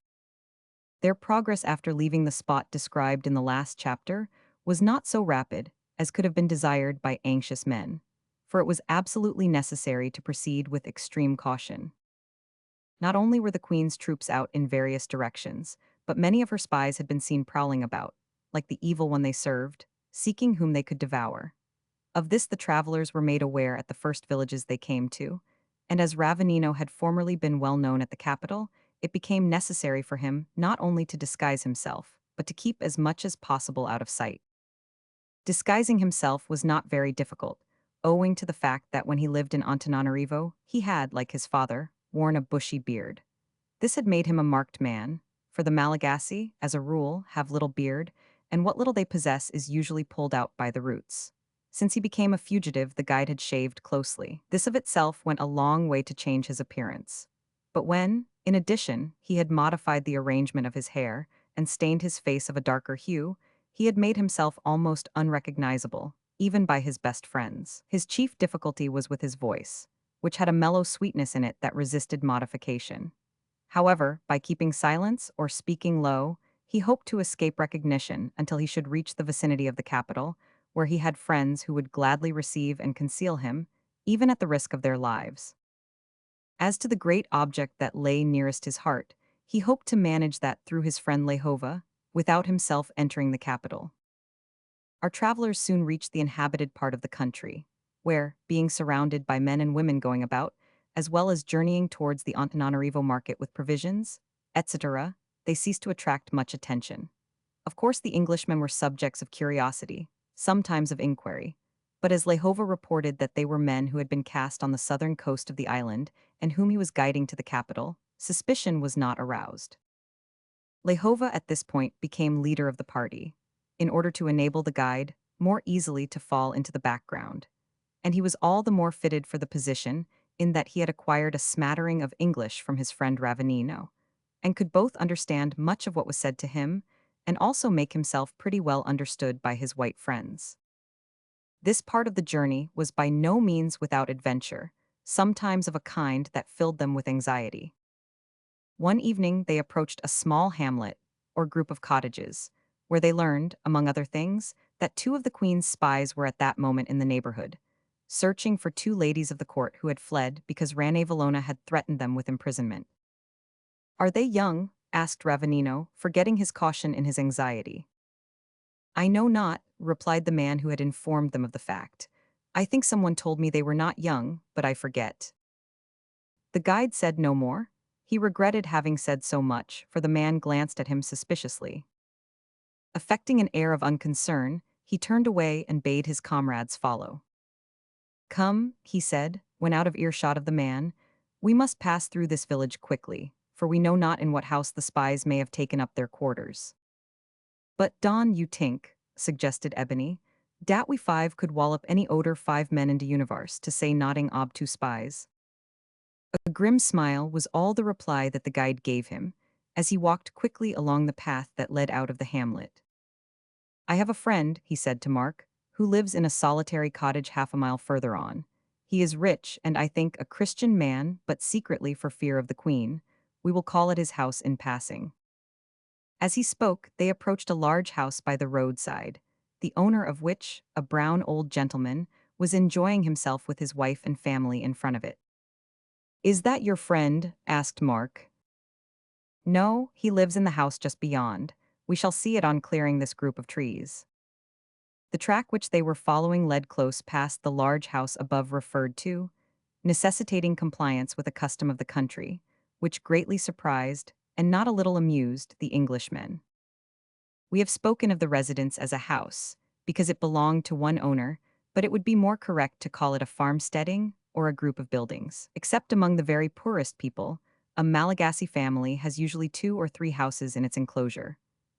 Their progress after leaving the spot described in the last chapter was not so rapid as could have been desired by anxious men, for it was absolutely necessary to proceed with extreme caution. Not only were the Queen's troops out in various directions, but many of her spies had been seen prowling about, like the evil one they served, seeking whom they could devour. Of this the travelers were made aware at the first villages they came to, and as Ravenino had formerly been well known at the capital, it became necessary for him not only to disguise himself, but to keep as much as possible out of sight. Disguising himself was not very difficult, owing to the fact that when he lived in Antananarivo, he had, like his father, worn a bushy beard. This had made him a marked man, for the Malagasy, as a rule, have little beard, and what little they possess is usually pulled out by the roots. Since he became a fugitive, the guide had shaved closely. This of itself went a long way to change his appearance. But when, in addition, he had modified the arrangement of his hair and stained his face of a darker hue, he had made himself almost unrecognizable, even by his best friends. His chief difficulty was with his voice, which had a mellow sweetness in it that resisted modification. However, by keeping silence or speaking low, he hoped to escape recognition until he should reach the vicinity of the capital, where he had friends who would gladly receive and conceal him, even at the risk of their lives. As to the great object that lay nearest his heart, he hoped to manage that through his friend Lehova, without himself entering the capital. Our travelers soon reached the inhabited part of the country, where, being surrounded by men and women going about, as well as journeying towards the Antananarivo market with provisions, etc., they ceased to attract much attention. Of course, the Englishmen were subjects of curiosity, sometimes of inquiry, but as Lehova reported that they were men who had been cast on the southern coast of the island and whom he was guiding to the capital, suspicion was not aroused. Lehova at this point became leader of the party, in order to enable the guide more easily to fall into the background, and he was all the more fitted for the position in that he had acquired a smattering of English from his friend Ravenino, and could both understand much of what was said to him and also make himself pretty well understood by his white friends. This part of the journey was by no means without adventure, sometimes of a kind that filled them with anxiety. One evening, they approached a small hamlet, or group of cottages, where they learned, among other things, that two of the queen's spies were at that moment in the neighborhood, searching for two ladies of the court who had fled because Rane Valona had threatened them with imprisonment. "Are they young?" asked Ravenino, forgetting his caution in his anxiety. "I know not," replied the man who had informed them of the fact. "I think someone told me they were not young, but I forget." The guide said no more. He regretted having said so much, for the man glanced at him suspiciously. Affecting an air of unconcern, he turned away and bade his comrades follow. "Come," he said, when out of earshot of the man, "we must pass through this village quickly, for we know not in what house the spies may have taken up their quarters." "But Don, you tink," suggested Ebony, "dat we five could wallop any oder 5 men in de universe, to say nodding ob two spies." A grim smile was all the reply that the guide gave him, as he walked quickly along the path that led out of the hamlet. "I have a friend," he said to Mark, "who lives in a solitary cottage half a mile further on. He is rich and I think a Christian man, but secretly for fear of the queen. We will call at his house in passing." As he spoke, they approached a large house by the roadside, the owner of which, a brown old gentleman, was enjoying himself with his wife and family in front of it. "Is that your friend?" asked Mark. "No, he lives in the house just beyond. We shall see it on clearing this group of trees." The track which they were following led close past the large house above referred to, necessitating compliance with a custom of the country, which greatly surprised, and not a little amused, the Englishmen. We have spoken of the residence as a house, because it belonged to one owner, but it would be more correct to call it a farmsteading or a group of buildings. Except among the very poorest people, a Malagasy family has usually 2 or 3 houses in its enclosure.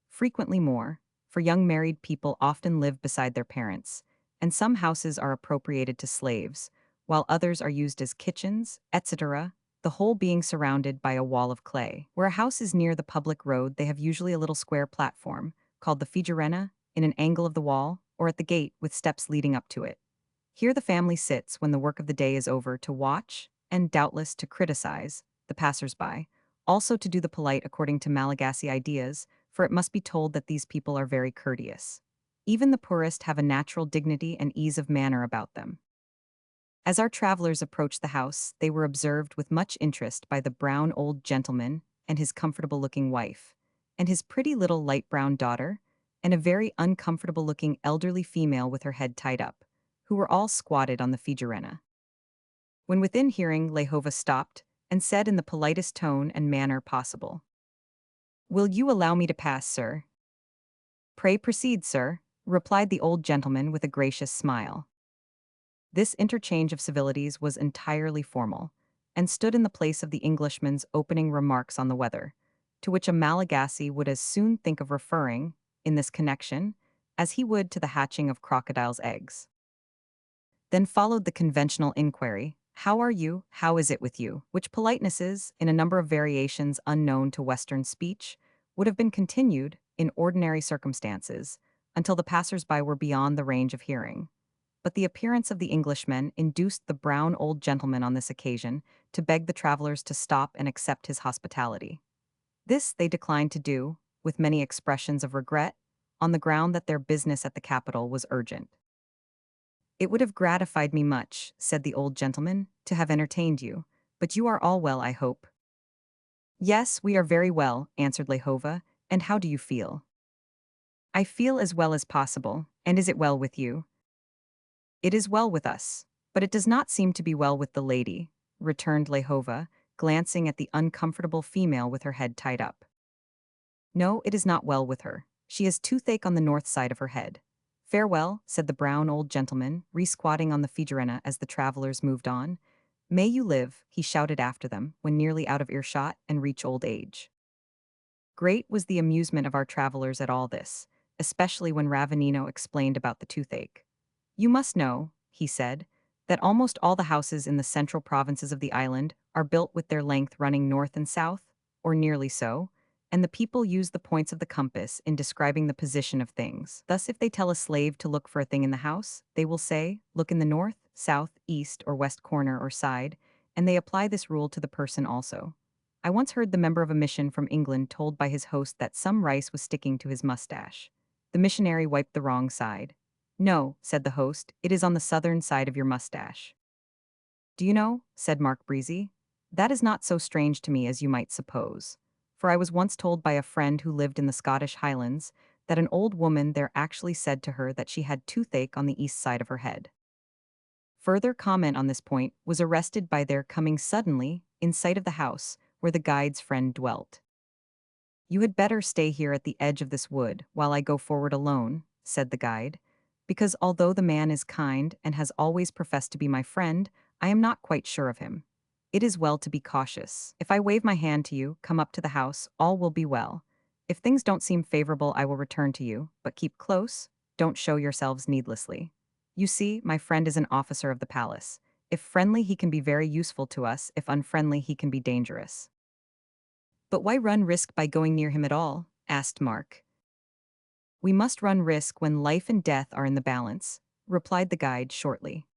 Frequently more, for young married people often live beside their parents, and some houses are appropriated to slaves, while others are used as kitchens, etc., the whole being surrounded by a wall of clay. Where a house is near the public road, they have usually a little square platform, called the figurena, in an angle of the wall, or at the gate with steps leading up to it. Here the family sits when the work of the day is over to watch, and doubtless to criticize, the passers-by, also to do the polite according to Malagasy ideas, for it must be told that these people are very courteous. Even the poorest have a natural dignity and ease of manner about them. As our travelers approached the house, they were observed with much interest by the brown old gentleman and his comfortable-looking wife, and his pretty little light brown daughter, and a very uncomfortable-looking elderly female with her head tied up, who were all squatted on the figurena. When within hearing, Lehova stopped and said in the politest tone and manner possible, "Will you allow me to pass, sir?" "Pray proceed, sir," replied the old gentleman with a gracious smile. This interchange of civilities was entirely formal, and stood in the place of the Englishman's opening remarks on the weather, to which a Malagasy would as soon think of referring, in this connection, as he would to the hatching of crocodile's eggs. Then followed the conventional inquiry, "How are you? How is it with you?" which politenesses, in a number of variations unknown to Western speech, would have been continued, in ordinary circumstances, until the passers-by were beyond the range of hearing. But the appearance of the Englishmen induced the brown old gentleman on this occasion to beg the travelers to stop and accept his hospitality. This they declined to do, with many expressions of regret, on the ground that their business at the capital was urgent. "It would have gratified me much," said the old gentleman, "to have entertained you, but you are all well, I hope." "Yes, we are very well," answered Lehova, "and how do you feel?" "I feel as well as possible, and is it well with you?" "It is well with us, but it does not seem to be well with the lady," returned Lehova, glancing at the uncomfortable female with her head tied up. "No, it is not well with her. She has toothache on the north side of her head." "Farewell," said the brown old gentleman, re-squatting on the figurena as the travelers moved on. "May you live," he shouted after them, when nearly out of earshot, "and reach old age." Great was the amusement of our travelers at all this, especially when Ravenino explained about the toothache. "You must know," he said, "that almost all the houses in the central provinces of the island are built with their length running north and south, or nearly so, and the people use the points of the compass in describing the position of things. Thus, if they tell a slave to look for a thing in the house, they will say, 'Look in the north, south, east, or west corner or side,' and they apply this rule to the person also. I once heard the member of a mission from England told by his host that some rice was sticking to his mustache. The missionary wiped the wrong side. No, said the host, it is on the southern side of your mustache. Do you know, said Mark Breezy, that is not so strange to me as you might suppose. For I was once told by a friend who lived in the Scottish Highlands that an old woman there actually said to her that she had toothache on the east side of her head. Further comment on this point was arrested by their coming suddenly in sight of the house where the guide's friend dwelt. You had better stay here at the edge of this wood while I go forward alone, said the guide, because although the man is kind and has always professed to be my friend, I am not quite sure of him. It is well to be cautious. If I wave my hand to you, come up to the house, all will be well. If things don't seem favorable, I will return to you, but keep close, don't show yourselves needlessly. You see, my friend is an officer of the palace. If friendly, he can be very useful to us. If unfriendly, he can be dangerous. But why run risk by going near him at all? Asked Mark. We must run risk when life and death are in the balance, replied the guide shortly.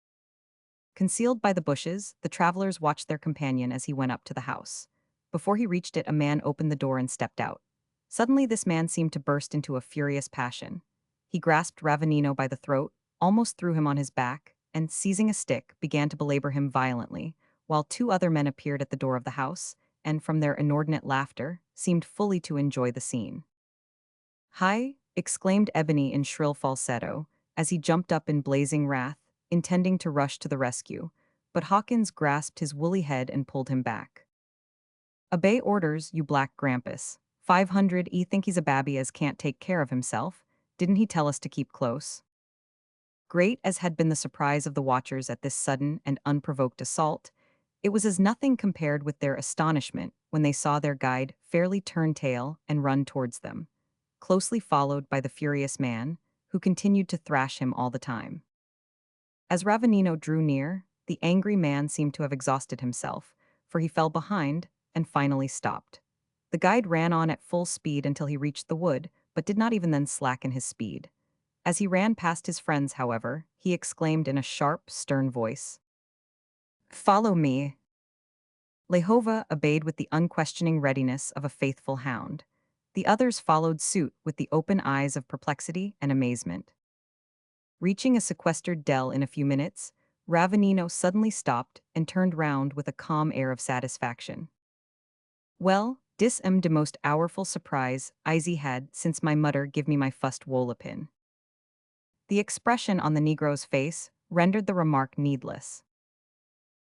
Concealed by the bushes, the travelers watched their companion as he went up to the house. Before he reached it, a man opened the door and stepped out. Suddenly, this man seemed to burst into a furious passion. He grasped Ravanino by the throat, almost threw him on his back, and, seizing a stick, began to belabor him violently, while two other men appeared at the door of the house, and, from their inordinate laughter, seemed fully to enjoy the scene. Hi! Exclaimed Ebony in shrill falsetto, as he jumped up in blazing wrath, intending to rush to the rescue, but Hawkins grasped his woolly head and pulled him back. Obey orders, you black grampus. 500 think he's a babby as can't take care of himself. Didn't he tell us to keep close? Great as had been the surprise of the watchers at this sudden and unprovoked assault, it was as nothing compared with their astonishment when they saw their guide fairly turn tail and run towards them, closely followed by the furious man, who continued to thrash him all the time. As Ravanino drew near, the angry man seemed to have exhausted himself, for he fell behind and finally stopped. The guide ran on at full speed until he reached the wood, but did not even then slacken his speed. As he ran past his friends, however, he exclaimed in a sharp, stern voice, "Follow me." Lehova obeyed with the unquestioning readiness of a faithful hound. The others followed suit with the open eyes of perplexity and amazement. Reaching a sequestered dell in a few minutes, Ravanino suddenly stopped and turned round with a calm air of satisfaction. Well, dis am de most hourful surprise Izzy had since my mudder give me my fust wolapin. The expression on the Negro's face rendered the remark needless.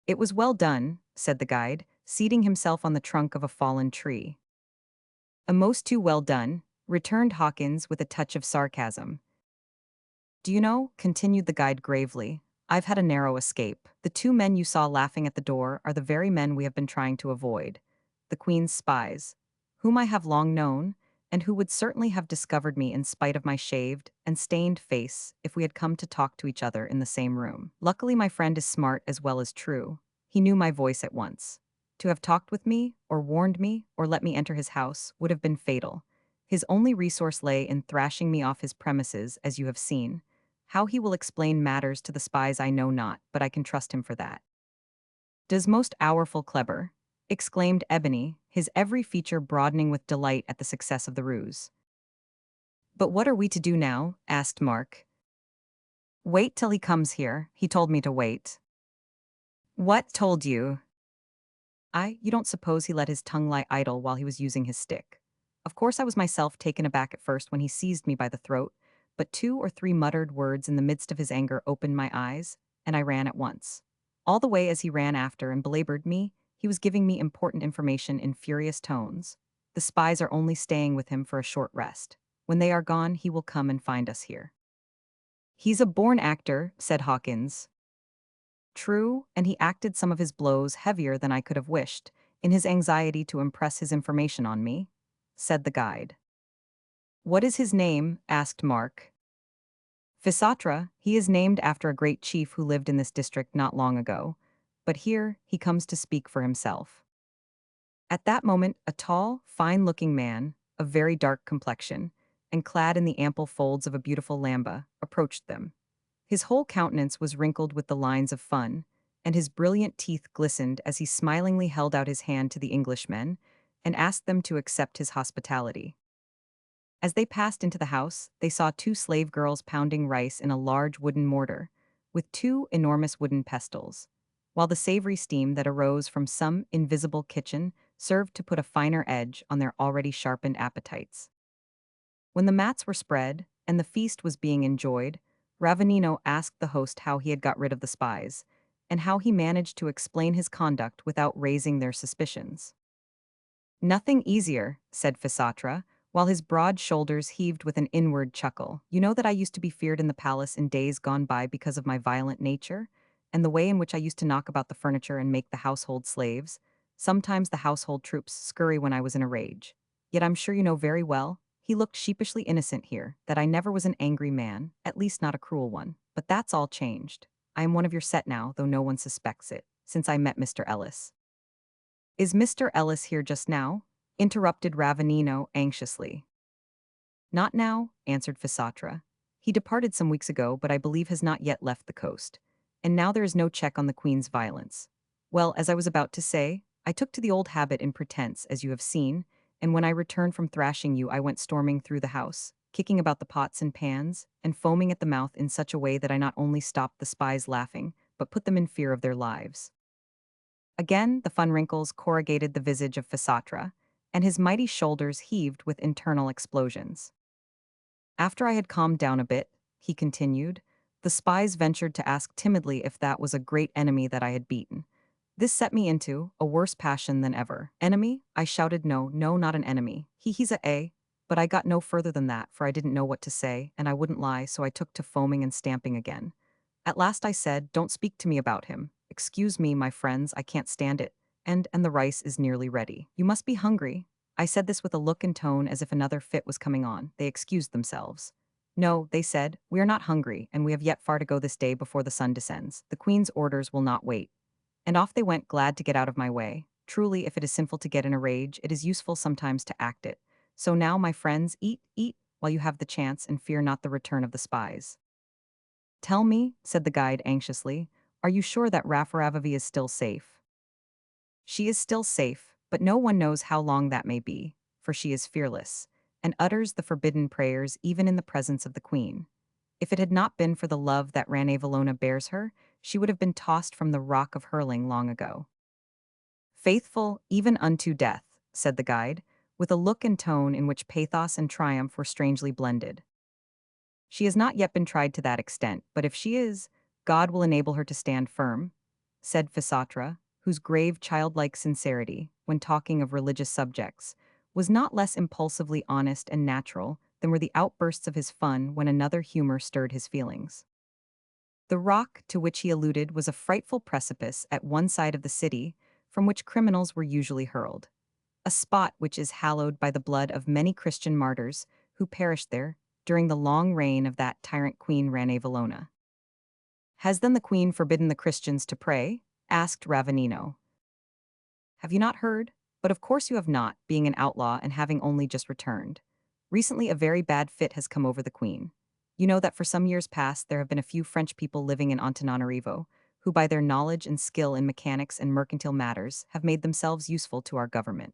It was well done, said the guide, seating himself on the trunk of a fallen tree. A most too well done, returned Hawkins with a touch of sarcasm. Do you know, continued the guide gravely, I've had a narrow escape. The two men you saw laughing at the door are the very men we have been trying to avoid. The Queen's spies, whom I have long known, and who would certainly have discovered me in spite of my shaved and stained face if we had come to talk to each other in the same room. Luckily, my friend is smart as well as true. He knew my voice at once. To have talked with me, or warned me, or let me enter his house would have been fatal. His only resource lay in thrashing me off his premises, as you have seen. How he will explain matters to the spies I know not, but I can trust him for that. Does most hourful clever, exclaimed Ebony, his every feature broadening with delight at the success of the ruse. But what are we to do now? Asked Mark. Wait till he comes here. He told me to wait. What told you? You don't suppose he let his tongue lie idle while he was using his stick. Of course I was myself taken aback at first when he seized me by the throat, but 2 or 3 muttered words in the midst of his anger opened my eyes, and I ran at once. All the way as he ran after and belabored me, he was giving me important information in furious tones. The spies are only staying with him for a short rest. When they are gone, he will come and find us here. He's a born actor, said Hawkins. True, and he acted some of his blows heavier than I could have wished, in his anxiety to impress his information on me, said the guide. What is his name? Asked Mark. Fisatra, he is named after a great chief who lived in this district not long ago, but here he comes to speak for himself. At that moment, a tall, fine-looking man, of very dark complexion, and clad in the ample folds of a beautiful lamba, approached them. His whole countenance was wrinkled with the lines of fun, and his brilliant teeth glistened as he smilingly held out his hand to the Englishmen, and asked them to accept his hospitality. As they passed into the house, they saw two slave girls pounding rice in a large wooden mortar, with two enormous wooden pestles, while the savory steam that arose from some invisible kitchen served to put a finer edge on their already sharpened appetites. When the mats were spread and the feast was being enjoyed, Ravanino asked the host how he had got rid of the spies, and how he managed to explain his conduct without raising their suspicions. Nothing easier, said Fisatra, while his broad shoulders heaved with an inward chuckle. You know that I used to be feared in the palace in days gone by because of my violent nature, and the way in which I used to knock about the furniture and make the household slaves. Sometimes the household troops scurry when I was in a rage. Yet I'm sure you know very well, he looked sheepishly innocent here, that I never was an angry man, at least not a cruel one. But that's all changed. I am one of your set now, though no one suspects it, since I met Mr. Ellis. Is Mr. Ellis here just now? Interrupted Ravanino anxiously. Not now, answered Fisatra. He departed some weeks ago, but I believe has not yet left the coast. And now there is no check on the Queen's violence. Well, as I was about to say, I took to the old habit in pretense, as you have seen, and when I returned from thrashing you, I went storming through the house, kicking about the pots and pans, and foaming at the mouth in such a way that I not only stopped the spies laughing, but put them in fear of their lives. Again, the fun wrinkles corrugated the visage of Fisatra, and his mighty shoulders heaved with internal explosions. After I had calmed down a bit, he continued, the spies ventured to ask timidly if that was a great enemy that I had beaten. This set me into a worse passion than ever. Enemy? I shouted, no, no, not an enemy. He's a. But I got no further than that, for I didn't know what to say, and I wouldn't lie, so I took to foaming and stamping again. At last I said, don't speak to me about him. Excuse me, my friends, I can't stand it. And the rice is nearly ready. You must be hungry. I said this with a look and tone as if another fit was coming on. They excused themselves. No, they said, we are not hungry, and we have yet far to go this day before the sun descends. The Queen's orders will not wait. And off they went, glad to get out of my way. Truly, if it is sinful to get in a rage, it is useful sometimes to act it. So now, my friends, eat, while you have the chance, and fear not the return of the spies. Tell me, said the guide anxiously, are you sure that Raffaravavi is still safe? She is still safe, but no one knows how long that may be, for she is fearless, and utters the forbidden prayers even in the presence of the Queen. If it had not been for the love that Ranavallona bears her, she would have been tossed from the rock of hurling long ago. Faithful even unto death, said the guide, with a look and tone in which pathos and triumph were strangely blended. She has not yet been tried to that extent, but if she is, God will enable her to stand firm, said Fisatra, whose grave childlike sincerity, when talking of religious subjects, was not less impulsively honest and natural than were the outbursts of his fun when another humor stirred his feelings. The rock to which he alluded was a frightful precipice at one side of the city, from which criminals were usually hurled, a spot which is hallowed by the blood of many Christian martyrs who perished there during the long reign of that tyrant Queen Ranavallona. Has then the Queen forbidden the Christians to pray? Asked Ravanino. Have you not heard? But of course you have not, being an outlaw and having only just returned. Recently a very bad fit has come over the Queen. You know that for some years past there have been a few French people living in Antananarivo, who by their knowledge and skill in mechanics and mercantile matters have made themselves useful to our government.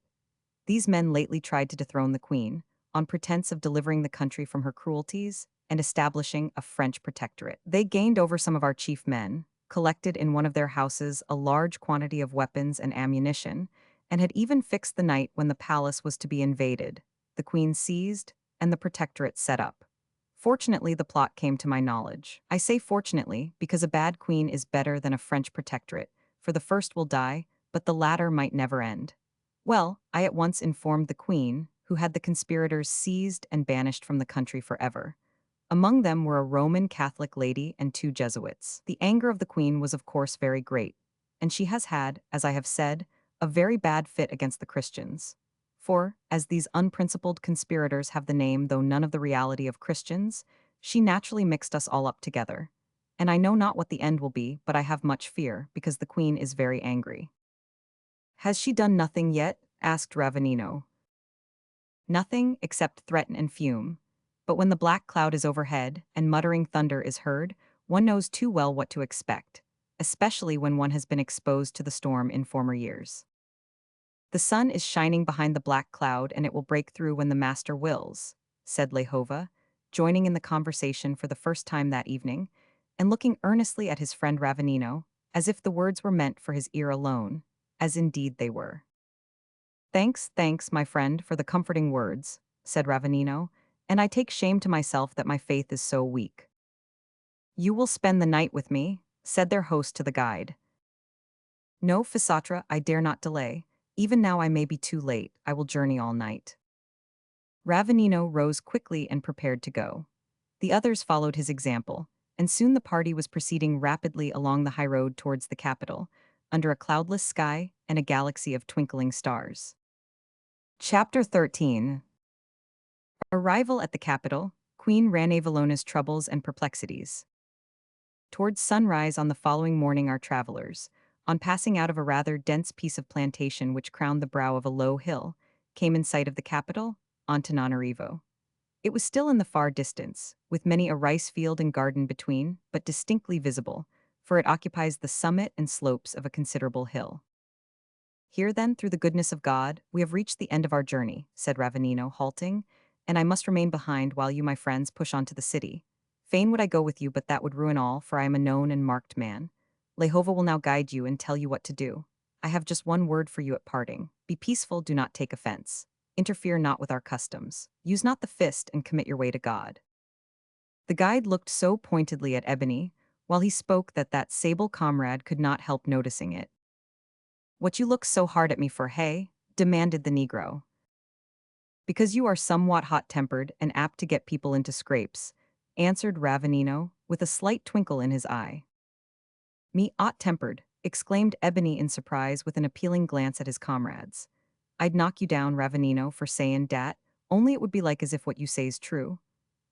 These men lately tried to dethrone the Queen, on pretense of delivering the country from her cruelties and establishing a French protectorate. They gained over some of our chief men, collected in one of their houses a large quantity of weapons and ammunition, and had even fixed the night when the palace was to be invaded, the Queen seized, and the protectorate set up. Fortunately, the plot came to my knowledge. I say fortunately because a bad queen is better than a French protectorate, for the first will die, but the latter might never end. Well, I at once informed the Queen, who had the conspirators seized and banished from the country forever. Among them were a Roman Catholic lady and two Jesuits. The anger of the Queen was of course very great, and she has had, as I have said, a very bad fit against the Christians. For, as these unprincipled conspirators have the name though none of the reality of Christians, she naturally mixed us all up together. And I know not what the end will be, but I have much fear, because the Queen is very angry. Has she done nothing yet? Asked Ravanino. Nothing except threaten and fume. But when the black cloud is overhead and muttering thunder is heard, one knows too well what to expect, especially when one has been exposed to the storm in former years. The sun is shining behind the black cloud and it will break through when the master wills, said Lehova, joining in the conversation for the first time that evening, and looking earnestly at his friend Ravenino, as if the words were meant for his ear alone, as indeed they were. Thanks, my friend, for the comforting words, said Ravenino, and I take shame to myself that my faith is so weak. You will spend the night with me, said their host to the guide. No, Fisatra, I dare not delay. Even now I may be too late, I will journey all night. Ravenino rose quickly and prepared to go. The others followed his example, and soon the party was proceeding rapidly along the high road towards the capital, under a cloudless sky and a galaxy of twinkling stars. Chapter 13. Arrival at the capital, Queen Ranevallona's troubles and perplexities. Towards sunrise on the following morning our travelers, on passing out of a rather dense piece of plantation which crowned the brow of a low hill, came in sight of the capital, Antananarivo. It was still in the far distance, with many a rice field and garden between, but distinctly visible, for it occupies the summit and slopes of a considerable hill. Here then, through the goodness of God, we have reached the end of our journey, said Ravenino, halting, and I must remain behind while you, my friends, push on to the city. Fain would I go with you, but that would ruin all, for I am a known and marked man. Lehova will now guide you and tell you what to do. I have just one word for you at parting. Be peaceful, do not take offense. Interfere not with our customs. Use not the fist and commit your way to God. The guide looked so pointedly at Ebony, while he spoke that sable comrade could not help noticing it. What you look so hard at me for, hey? Demanded the Negro. Because you are somewhat hot-tempered and apt to get people into scrapes, answered Ravenino, with a slight twinkle in his eye. Me hot-tempered, exclaimed Ebony in surprise with an appealing glance at his comrades. I'd knock you down, Ravenino, for sayin' dat, only it would be like as if what you say's true.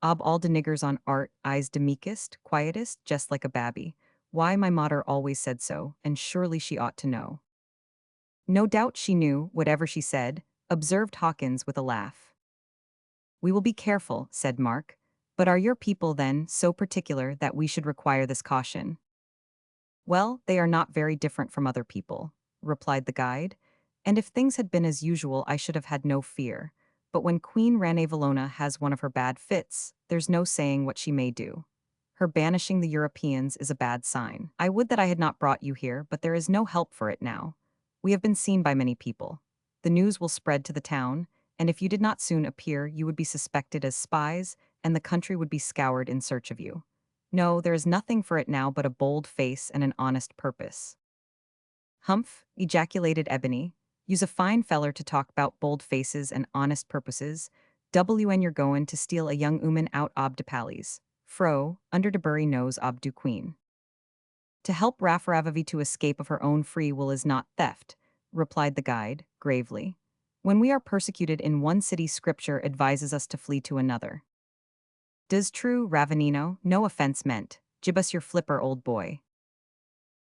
Ob all de niggers on art eyes de meekest, quietest, just like a babby. Why, my mater always said so, and surely she ought to know. No doubt she knew, whatever she said, observed Hawkins with a laugh. We will be careful, said Mark. But are your people, then, so particular that we should require this caution? Well, they are not very different from other people, replied the guide, and if things had been as usual I should have had no fear. But when Queen Ranevallona has one of her bad fits, there's no saying what she may do. Her banishing the Europeans is a bad sign. I would that I had not brought you here, but there is no help for it now. We have been seen by many people. The news will spread to the town, and if you did not soon appear, you would be suspected as spies, and the country would be scoured in search of you. No, there is nothing for it now but a bold face and an honest purpose. Humph, ejaculated Ebony. Use a fine feller to talk about bold faces and honest purposes. WN you're goin' to steal a young ooman out ob de pallies. Fro, under de bury nose ob du queen. To help Raffaravavi to escape of her own free will is not theft, replied the guide, gravely. When we are persecuted in one city, Scripture advises us to flee to another. Does true, Ravenino, no offense meant. Gib us your flipper, old boy.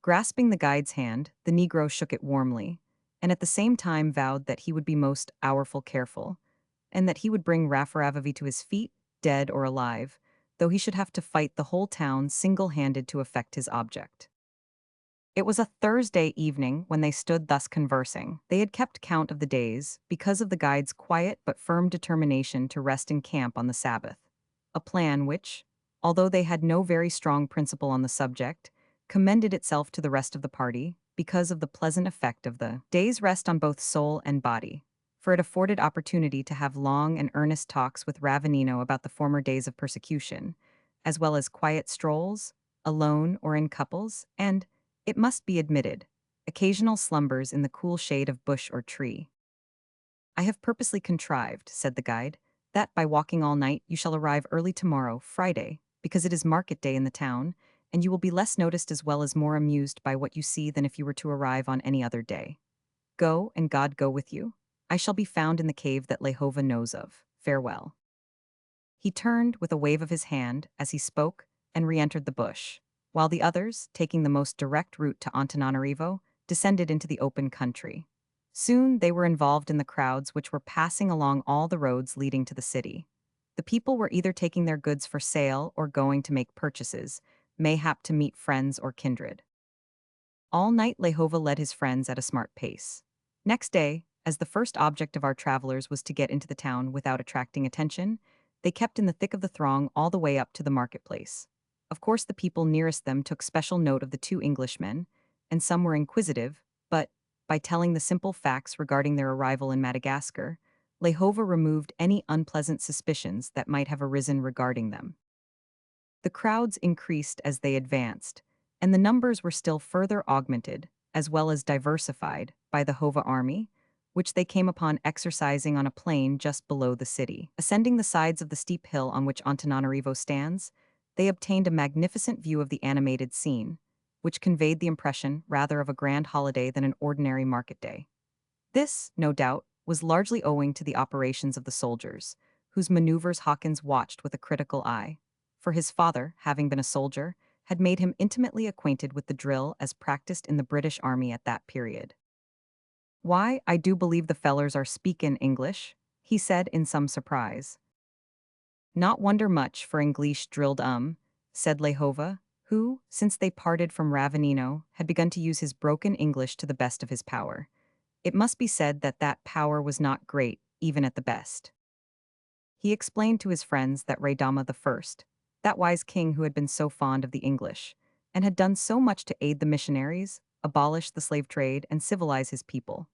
Grasping the guide's hand, the Negro shook it warmly, and at the same time vowed that he would be most hourful careful, and that he would bring Raffaravavi to his feet, dead or alive, though he should have to fight the whole town single-handed to effect his object. It was a Thursday evening when they stood thus conversing. They had kept count of the days because of the guide's quiet but firm determination to rest in camp on the Sabbath, a plan which, although they had no very strong principle on the subject, commended itself to the rest of the party because of the pleasant effect of the day's rest on both soul and body, for it afforded opportunity to have long and earnest talks with Ravenino about the former days of persecution, as well as quiet strolls, alone or in couples, and, it must be admitted, occasional slumbers in the cool shade of bush or tree. I have purposely contrived, said the guide, that by walking all night you shall arrive early tomorrow, Friday, because it is market day in the town, and you will be less noticed as well as more amused by what you see than if you were to arrive on any other day. Go, and God go with you. I shall be found in the cave that Lehova knows of. Farewell. He turned with a wave of his hand as he spoke and re-entered the bush, while the others, taking the most direct route to Antananarivo, descended into the open country. Soon they were involved in the crowds which were passing along all the roads leading to the city. The people were either taking their goods for sale or going to make purchases, mayhap to meet friends or kindred. All night Lehova led his friends at a smart pace. Next day, As the first object of our travelers was to get into the town without attracting attention, they kept in the thick of the throng all the way up to the marketplace. Of course, the people nearest them took special note of the two Englishmen, and some were inquisitive, but, by telling the simple facts regarding their arrival in Madagascar, Lehova removed any unpleasant suspicions that might have arisen regarding them. The crowds increased as they advanced, and the numbers were still further augmented, as well as diversified, by the Hova army, which they came upon exercising on a plain just below the city. Ascending the sides of the steep hill on which Antananarivo stands, they obtained a magnificent view of the animated scene, which conveyed the impression rather of a grand holiday than an ordinary market day. This, no doubt, was largely owing to the operations of the soldiers, whose maneuvers Hawkins watched with a critical eye, for his father, having been a soldier, had made him intimately acquainted with the drill as practiced in the British Army at that period. "Why, I do believe the fellers are speakin' English," he said in some surprise. "Not wonder much, for English drilled said Lehova, who, since they parted from Ravenino, had begun to use his broken English to the best of his power. It must be said that that power was not great, even at the best. He explained to his friends that Raydama I, that wise king who had been so fond of the English, and had done so much to aid the missionaries, abolish the slave trade, and civilize his people,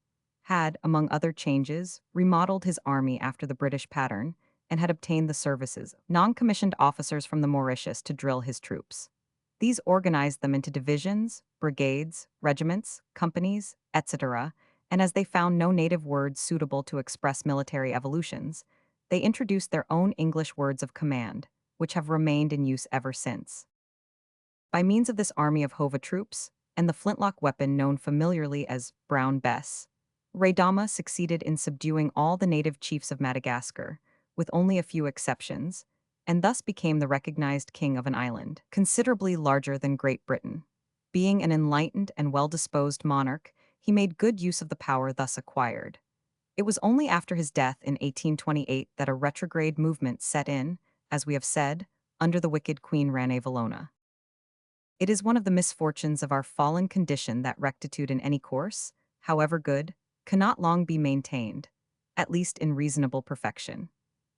had, among other changes, remodeled his army after the British pattern, and had obtained the services of non-commissioned officers from the Mauritius to drill his troops. These organized them into divisions, brigades, regiments, companies, etc., and as they found no native words suitable to express military evolutions, they introduced their own English words of command, which have remained in use ever since. By means of this army of Hova troops, and the flintlock weapon known familiarly as Brown Bess, Raydama succeeded in subduing all the native chiefs of Madagascar, with only a few exceptions, and thus became the recognized king of an island, considerably larger than Great Britain. Being an enlightened and well-disposed monarch, he made good use of the power thus acquired. It was only after his death in 1828 that a retrograde movement set in, as we have said, under the wicked Queen Ranevallona. It is one of the misfortunes of our fallen condition that rectitude in any course, however good, cannot long be maintained, at least in reasonable perfection.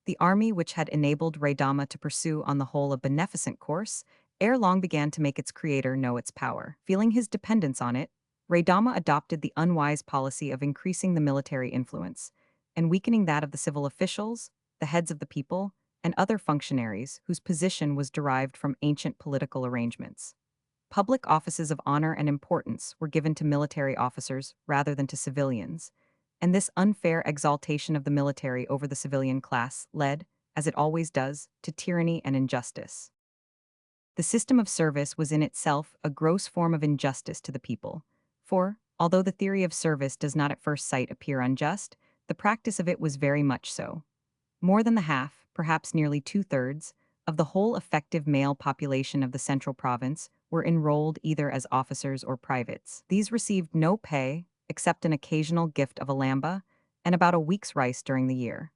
The army which had enabled Raydama to pursue on the whole a beneficent course, ere long began to make its creator know its power. Feeling his dependence on it, Raydama adopted the unwise policy of increasing the military influence, and weakening that of the civil officials, the heads of the people, and other functionaries whose position was derived from ancient political arrangements. Public offices of honor and importance were given to military officers rather than to civilians, and this unfair exaltation of the military over the civilian class led, as it always does, to tyranny and injustice. The system of service was in itself a gross form of injustice to the people, for, although the theory of service does not at first sight appear unjust, the practice of it was very much so. More than the half, perhaps nearly two-thirds, of the whole effective male population of the central province were enrolled either as officers or privates. These received no pay, except an occasional gift of a lamba, and about a week's rice during the year.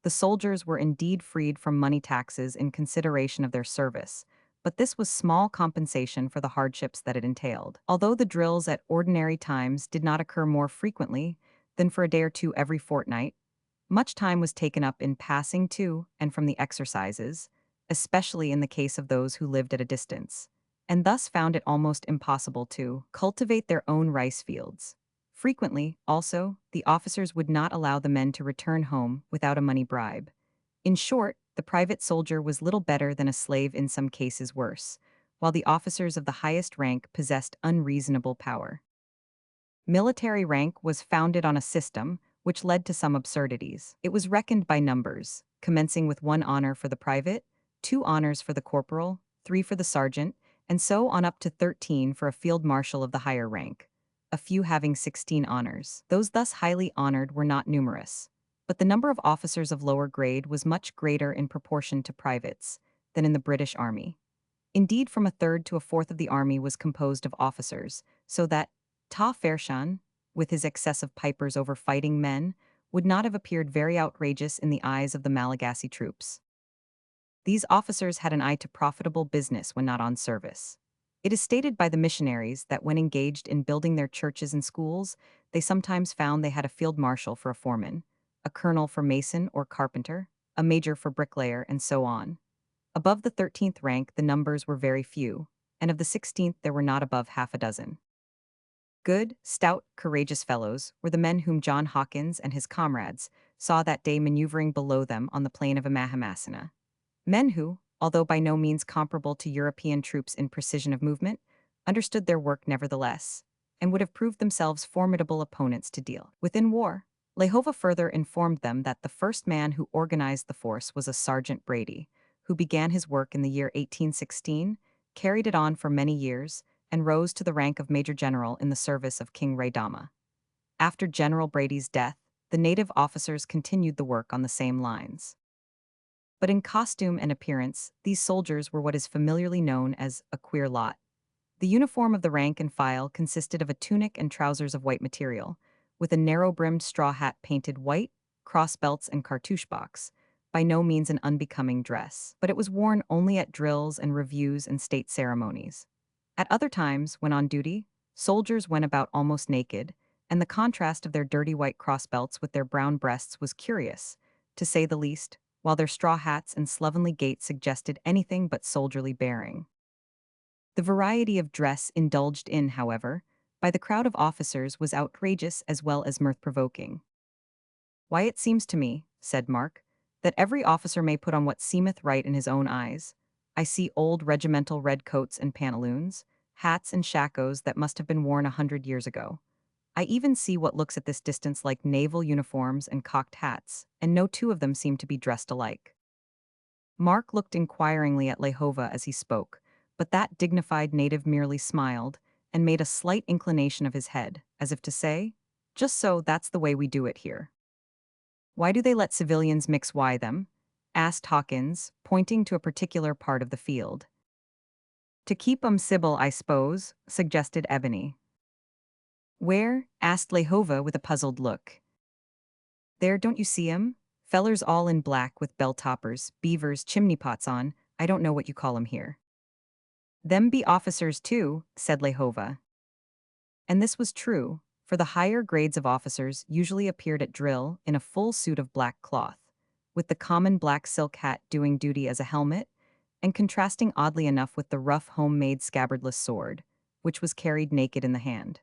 The soldiers were indeed freed from money taxes in consideration of their service, but this was small compensation for the hardships that it entailed. Although the drills at ordinary times did not occur more frequently than for a day or two every fortnight, much time was taken up in passing to and from the exercises, especially in the case of those who lived at a distance, and thus found it almost impossible to cultivate their own rice fields. Frequently, also, the officers would not allow the men to return home without a money bribe. In short, the private soldier was little better than a slave, in some cases worse, while the officers of the highest rank possessed unreasonable power. Military rank was founded on a system which led to some absurdities. It was reckoned by numbers, commencing with 1 honor for the private, 2 honors for the corporal, 3 for the sergeant, and so on up to 13 for a field marshal of the higher rank, a few having 16 honors. Those thus highly honored were not numerous, but the number of officers of lower grade was much greater in proportion to privates than in the British Army. Indeed, from a third to a fourth of the army was composed of officers, so that Ta Farshan, with his excessive pipers over fighting men, would not have appeared very outrageous in the eyes of the Malagasy troops. These officers had an eye to profitable business when not on service. It is stated by the missionaries that when engaged in building their churches and schools, they sometimes found they had a field marshal for a foreman, a colonel for mason or carpenter, a major for bricklayer, and so on. Above the 13th rank, the numbers were very few, and of the 16th, there were not above half a dozen. Good, stout, courageous fellows were the men whom John Hawkins and his comrades saw that day maneuvering below them on the plain of Amahamasina. Men who, although by no means comparable to European troops in precision of movement, understood their work nevertheless, and would have proved themselves formidable opponents to deal with in war. Lehova further informed them that the first man who organized the force was a Sergeant Brady, who began his work in the year 1816, carried it on for many years, and rose to the rank of Major General in the service of King Raydama. After General Brady's death, the native officers continued the work on the same lines. But in costume and appearance, these soldiers were what is familiarly known as a queer lot. The uniform of the rank and file consisted of a tunic and trousers of white material, with a narrow-brimmed straw hat painted white, cross belts, and cartouche box, by no means an unbecoming dress, but it was worn only at drills and reviews and state ceremonies. At other times, when on duty, soldiers went about almost naked, and the contrast of their dirty white cross belts with their brown breasts was curious, to say the least, while their straw hats and slovenly gait suggested anything but soldierly bearing. The variety of dress indulged in, however, by the crowd of officers was outrageous as well as mirth-provoking. "Why, it seems to me," said Mark, "that every officer may put on what seemeth right in his own eyes. I see old regimental red coats and pantaloons, hats and shakos that must have been worn 100 years ago. I even see what looks at this distance like naval uniforms and cocked hats, and no two of them seem to be dressed alike." Mark looked inquiringly at Lehova as he spoke, but that dignified native merely smiled and made a slight inclination of his head, as if to say, "Just so, that's the way we do it here." "Why do they let civilians mix them?" asked Hawkins, pointing to a particular part of the field. "To keep 'em civil, I suppose," suggested Ebony. "Where?" asked Lehova with a puzzled look. "There, don't you see 'em? Fellers all in black with bell toppers, beavers, chimney pots on, I don't know what you call 'em here." "Them be officers too," said Lehova. And this was true, for the higher grades of officers usually appeared at drill in a full suit of black cloth, with the common black silk hat doing duty as a helmet, and contrasting oddly enough with the rough homemade scabbardless sword, which was carried naked in the hand.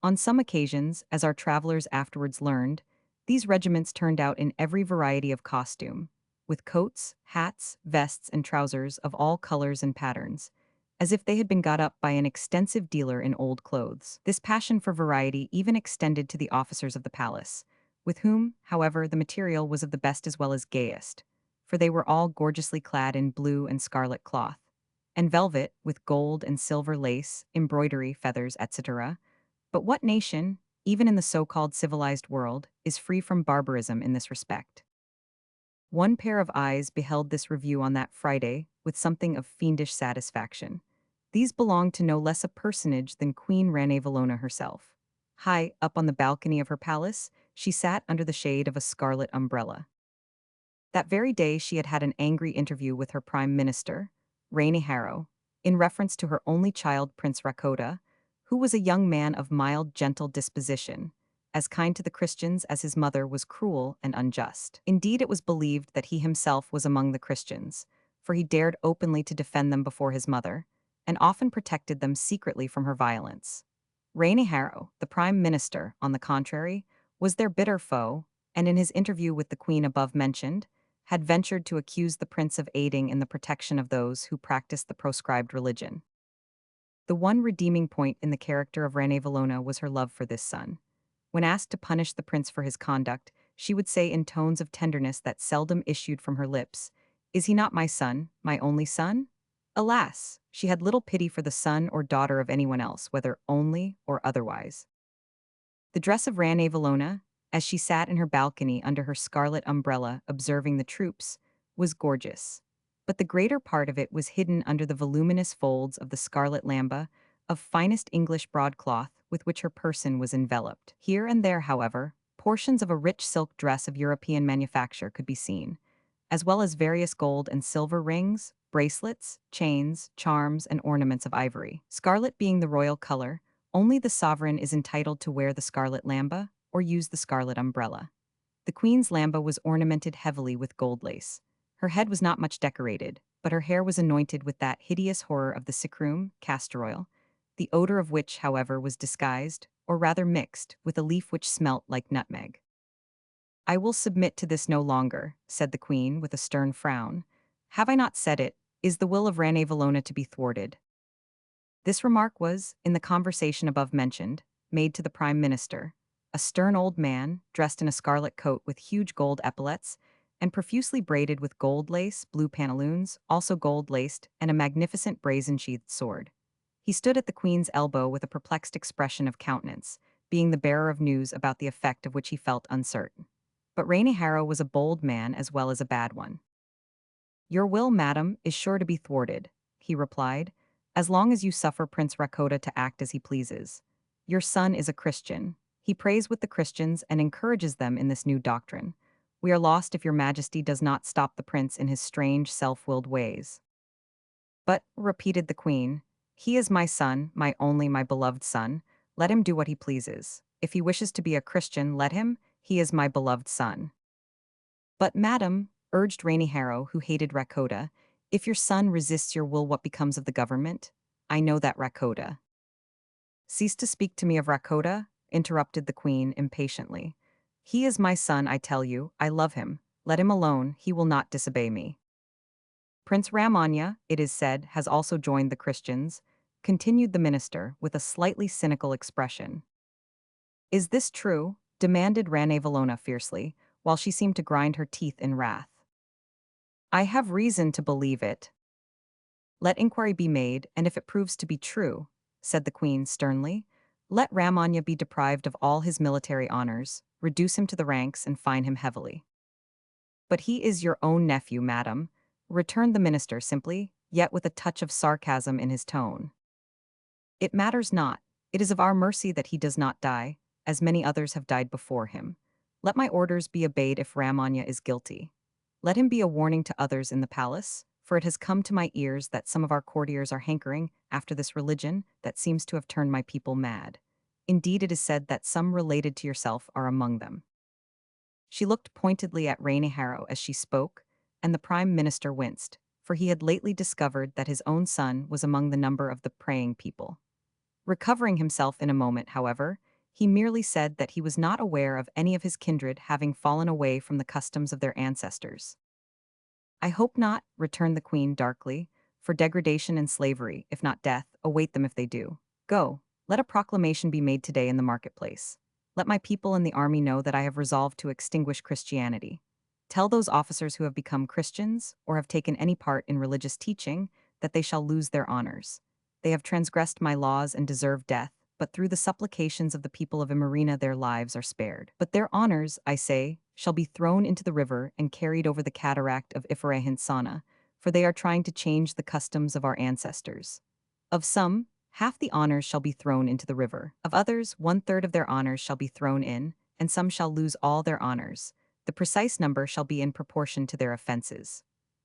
On some occasions, as our travelers afterwards learned, these regiments turned out in every variety of costume, with coats, hats, vests, and trousers of all colors and patterns, as if they had been got up by an extensive dealer in old clothes. This passion for variety even extended to the officers of the palace, with whom, however, the material was of the best as well as gayest, for they were all gorgeously clad in blue and scarlet cloth, and velvet with gold and silver lace, embroidery, feathers, etc. But what nation, even in the so-called civilized world, is free from barbarism in this respect? One pair of eyes beheld this review on that Friday with something of fiendish satisfaction. These belonged to no less a personage than Queen Ranevallona herself. High up on the balcony of her palace, she sat under the shade of a scarlet umbrella. That very day she had had an angry interview with her prime minister, Rainey Harrow, in reference to her only child, Prince Rakota, who was a young man of mild, gentle disposition, as kind to the Christians as his mother was cruel and unjust. Indeed, it was believed that he himself was among the Christians, for he dared openly to defend them before his mother, and often protected them secretly from her violence. Rainey Harrow, the prime minister, on the contrary, was their bitter foe, and in his interview with the queen above mentioned, had ventured to accuse the prince of aiding in the protection of those who practiced the proscribed religion. The one redeeming point in the character of Ranevallona was her love for this son. When asked to punish the prince for his conduct, she would say in tones of tenderness that seldom issued from her lips, "Is he not my son, my only son?" Alas, she had little pity for the son or daughter of anyone else, whether only or otherwise. The dress of Ranevallona, as she sat in her balcony under her scarlet umbrella observing the troops, was gorgeous, but the greater part of it was hidden under the voluminous folds of the scarlet lamba of finest English broadcloth with which her person was enveloped. Here and there, however, portions of a rich silk dress of European manufacture could be seen, as well as various gold and silver rings, bracelets, chains, charms, and ornaments of ivory. Scarlet being the royal color, Only the sovereign is entitled to wear the scarlet lamba or use the scarlet umbrella. The queen's lamba was ornamented heavily with gold lace. Her head was not much decorated, but her hair was anointed with that hideous horror of the sickroom, castor oil, the odor of which, however, was disguised, or rather mixed, with a leaf which smelt like nutmeg. "I will submit to this no longer," said the queen with a stern frown. "Have I not said it? Is the will of Rane Valona to be thwarted?" This remark was, in the conversation above mentioned, made to the prime minister, a stern old man, dressed in a scarlet coat with huge gold epaulets, and profusely braided with gold lace, blue pantaloons, also gold laced, and a magnificent brazen-sheathed sword. He stood at the queen's elbow with a perplexed expression of countenance, being the bearer of news about the effect of which he felt uncertain. But Rainey Harrow was a bold man as well as a bad one. "Your will, madam, is sure to be thwarted," he replied, "as long as you suffer Prince Rakota to act as he pleases. Your son is a Christian. He prays with the Christians and encourages them in this new doctrine. We are lost if your majesty does not stop the prince in his strange, self-willed ways." "But," repeated the queen, "he is my son, my only, my beloved son. Let him do what he pleases. If he wishes to be a Christian, let him. He is my beloved son." "But, madam," urged Rainey Harrow, who hated Rakota, "if your son resists your will, what becomes of the government? I know that Rakota—" "Cease to speak to me of Rakota," interrupted the queen impatiently. "He is my son, I tell you. I love him. Let him alone. He will not disobey me." "Prince Ramanya, it is said, has also joined the Christians," continued the minister with a slightly cynical expression. "Is this true?" demanded Rane Valona fiercely, while she seemed to grind her teeth in wrath. "I have reason to believe it." "Let inquiry be made, and if it proves to be true," said the queen sternly, "let Ramanya be deprived of all his military honors, reduce him to the ranks, and fine him heavily." "But he is your own nephew, madam," returned the minister simply, yet with a touch of sarcasm in his tone. "It matters not. It is of our mercy that he does not die, as many others have died before him. Let my orders be obeyed if Ramanya is guilty. Let him be a warning to others in the palace, for it has come to my ears that some of our courtiers are hankering after this religion that seems to have turned my people mad. Indeed, it is said that some related to yourself are among them." She looked pointedly at Rainey Harrow as she spoke, and the prime minister winced, for he had lately discovered that his own son was among the number of the praying people. Recovering himself in a moment, however, he merely said that he was not aware of any of his kindred having fallen away from the customs of their ancestors. "I hope not," returned the queen darkly, "for degradation and slavery, if not death, await them if they do. Go, let a proclamation be made today in the marketplace. Let my people and the army know that I have resolved to extinguish Christianity. Tell those officers who have become Christians, or have taken any part in religious teaching, that they shall lose their honors. They have transgressed my laws and deserve death, but through the supplications of the people of Imarina their lives are spared. But their honors, I say, shall be thrown into the river and carried over the cataract of Iferahinsana, for they are trying to change the customs of our ancestors. Of some, half the honors shall be thrown into the river. Of others, 1/3 of their honors shall be thrown in, and some shall lose all their honors. The precise number shall be in proportion to their offenses.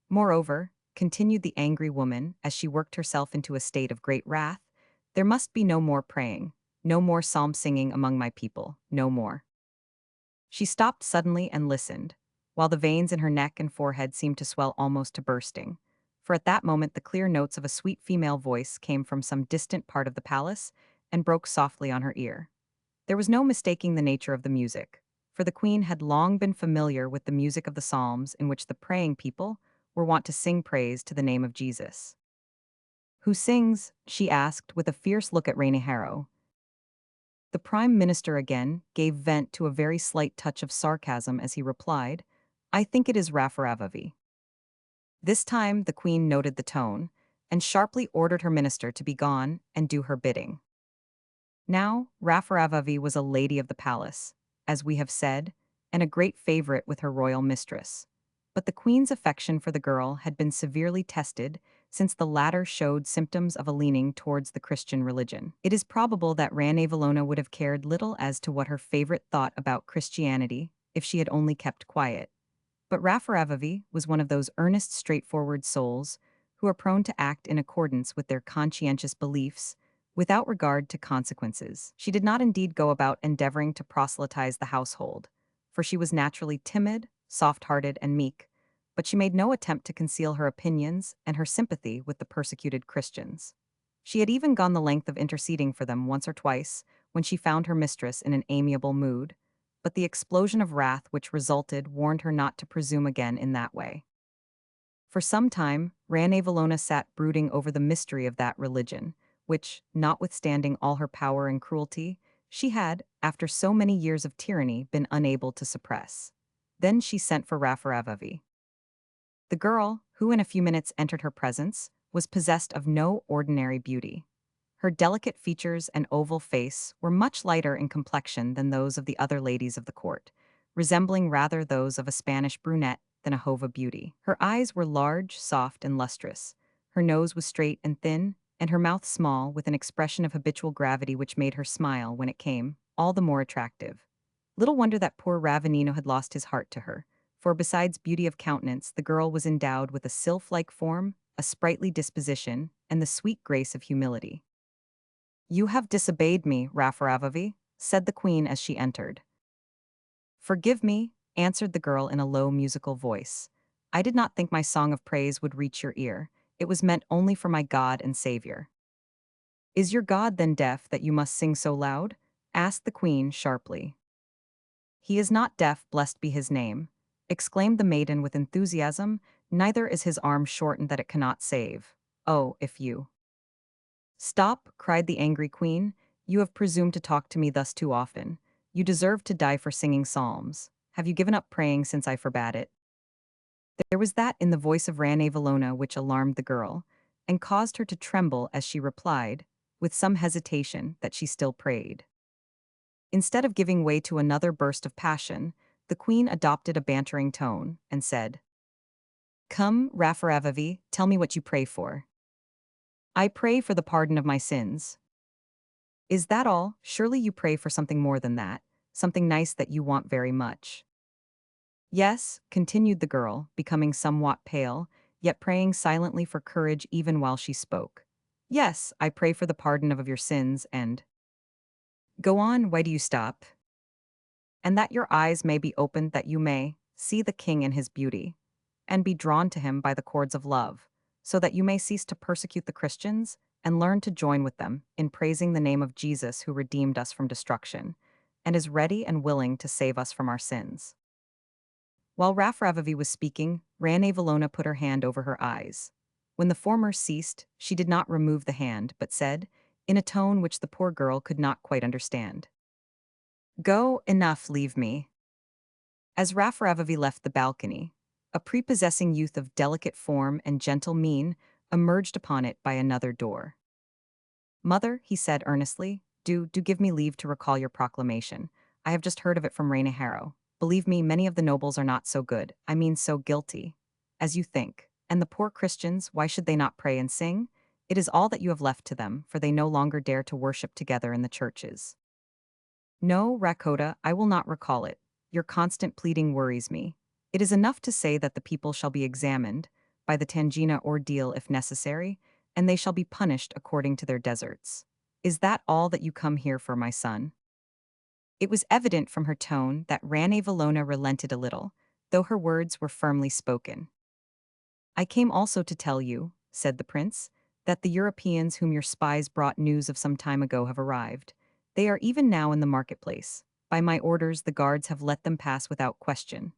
Moreover," continued the angry woman, as she worked herself into a state of great wrath, "there must be no more praying, no more psalm singing among my people, no more." She stopped suddenly and listened, while the veins in her neck and forehead seemed to swell almost to bursting, for at that moment the clear notes of a sweet female voice came from some distant part of the palace and broke softly on her ear. There was no mistaking the nature of the music, for the queen had long been familiar with the music of the psalms in which the praying people were wont to sing praise to the name of Jesus. "Who sings?" she asked with a fierce look at Rainey Harrow. The prime minister again gave vent to a very slight touch of sarcasm as he replied, "I think it is Raffaravavi." This time the queen noted the tone, and sharply ordered her minister to be gone and do her bidding. Now, Raffaravavi was a lady of the palace, as we have said, and a great favorite with her royal mistress. But the queen's affection for the girl had been severely tested since the latter showed symptoms of a leaning towards the Christian religion. It is probable that Rane Valona would have cared little as to what her favorite thought about Christianity if she had only kept quiet. But Raffaravavi was one of those earnest, straightforward souls who are prone to act in accordance with their conscientious beliefs without regard to consequences. She did not indeed go about endeavoring to proselytize the household, for she was naturally timid, soft-hearted, and meek, but she made no attempt to conceal her opinions and her sympathy with the persecuted Christians. She had even gone the length of interceding for them once or twice when she found her mistress in an amiable mood, but the explosion of wrath which resulted warned her not to presume again in that way. For some time, Ranevallona sat brooding over the mystery of that religion, which, notwithstanding all her power and cruelty, she had, after so many years of tyranny, been unable to suppress. Then she sent for Raffaravvi. The girl, who in a few minutes entered her presence, was possessed of no ordinary beauty. Her delicate features and oval face were much lighter in complexion than those of the other ladies of the court, resembling rather those of a Spanish brunette than a Hova beauty. Her eyes were large, soft, and lustrous. Her nose was straight and thin, and her mouth small, with an expression of habitual gravity which made her smile, when it came, all the more attractive. Little wonder that poor Ravenino had lost his heart to her, for besides beauty of countenance, the girl was endowed with a sylph-like form, a sprightly disposition, and the sweet grace of humility. "You have disobeyed me, Raffaravvi," said the queen as she entered. "Forgive me," answered the girl in a low musical voice. "I did not think my song of praise would reach your ear. It was meant only for my God and Savior." "Is your God then deaf that you must sing so loud?" asked the queen sharply. "He is not deaf, blessed be his name," exclaimed the maiden with enthusiasm. "Neither is his arm shortened that it cannot save. Oh, if you—" "Stop," cried the angry queen. "You have presumed to talk to me thus too often. You deserve to die for singing psalms. Have you given up praying since I forbade it?" There was that in the voice of Ranevallona which alarmed the girl, and caused her to tremble as she replied, with some hesitation, that she still prayed. Instead of giving way to another burst of passion, the queen adopted a bantering tone, and said, "Come, Raffaravvi, tell me what you pray for." "I pray for the pardon of my sins." "Is that all? Surely you pray for something more than that, something nice that you want very much." "Yes," continued the girl, becoming somewhat pale, yet praying silently for courage even while she spoke. "Yes, I pray for the pardon of your sins and—" "Go on, why do you stop?" "And that your eyes may be opened, that you may see the king in his beauty, and be drawn to him by the cords of love, so that you may cease to persecute the Christians, and learn to join with them in praising the name of Jesus, who redeemed us from destruction, and is ready and willing to save us from our sins." While Raffaravvi was speaking, Ranevallona put her hand over her eyes. When the former ceased, she did not remove the hand, but said, in a tone which the poor girl could not quite understand, "Go, enough, leave me." As Raffaravvi left the balcony, a prepossessing youth of delicate form and gentle mien emerged upon it by another door. "Mother," he said earnestly, do give me leave to recall your proclamation. I have just heard of it from Harrow. Believe me, many of the nobles are not so good, I mean so guilty, as you think. And the poor Christians, why should they not pray and sing? It is all that you have left to them, for they no longer dare to worship together in the churches." "No, Rakota, I will not recall it. Your constant pleading worries me. It is enough to say that the people shall be examined, by the Tangina ordeal if necessary, and they shall be punished according to their deserts. Is that all that you come here for, my son?" It was evident from her tone that Ranevallona relented a little, though her words were firmly spoken. "I came also to tell you," said the prince, "that the Europeans whom your spies brought news of some time ago have arrived. They are even now in the marketplace. By my orders, the guards have let them pass without question."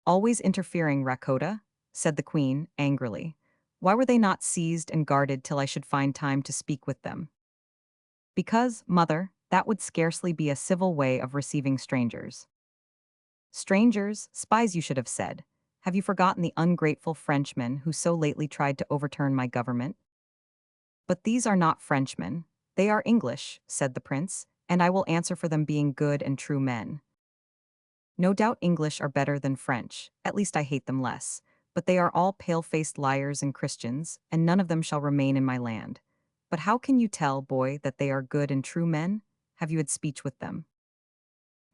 "Always interfering, Rakota," said the queen, angrily. "Why were they not seized and guarded till I should find time to speak with them?" "Because, mother, that would scarcely be a civil way of receiving strangers." "Strangers, spies you should have said. Have you forgotten the ungrateful Frenchmen who so lately tried to overturn my government?" "But these are not Frenchmen. They are English," said the prince, "and I will answer for them being good and true men. No doubt English are better than French, at least I hate them less, but they are all pale-faced liars and Christians, and none of them shall remain in my land. But how can you tell, boy, that they are good and true men? Have you had speech with them?"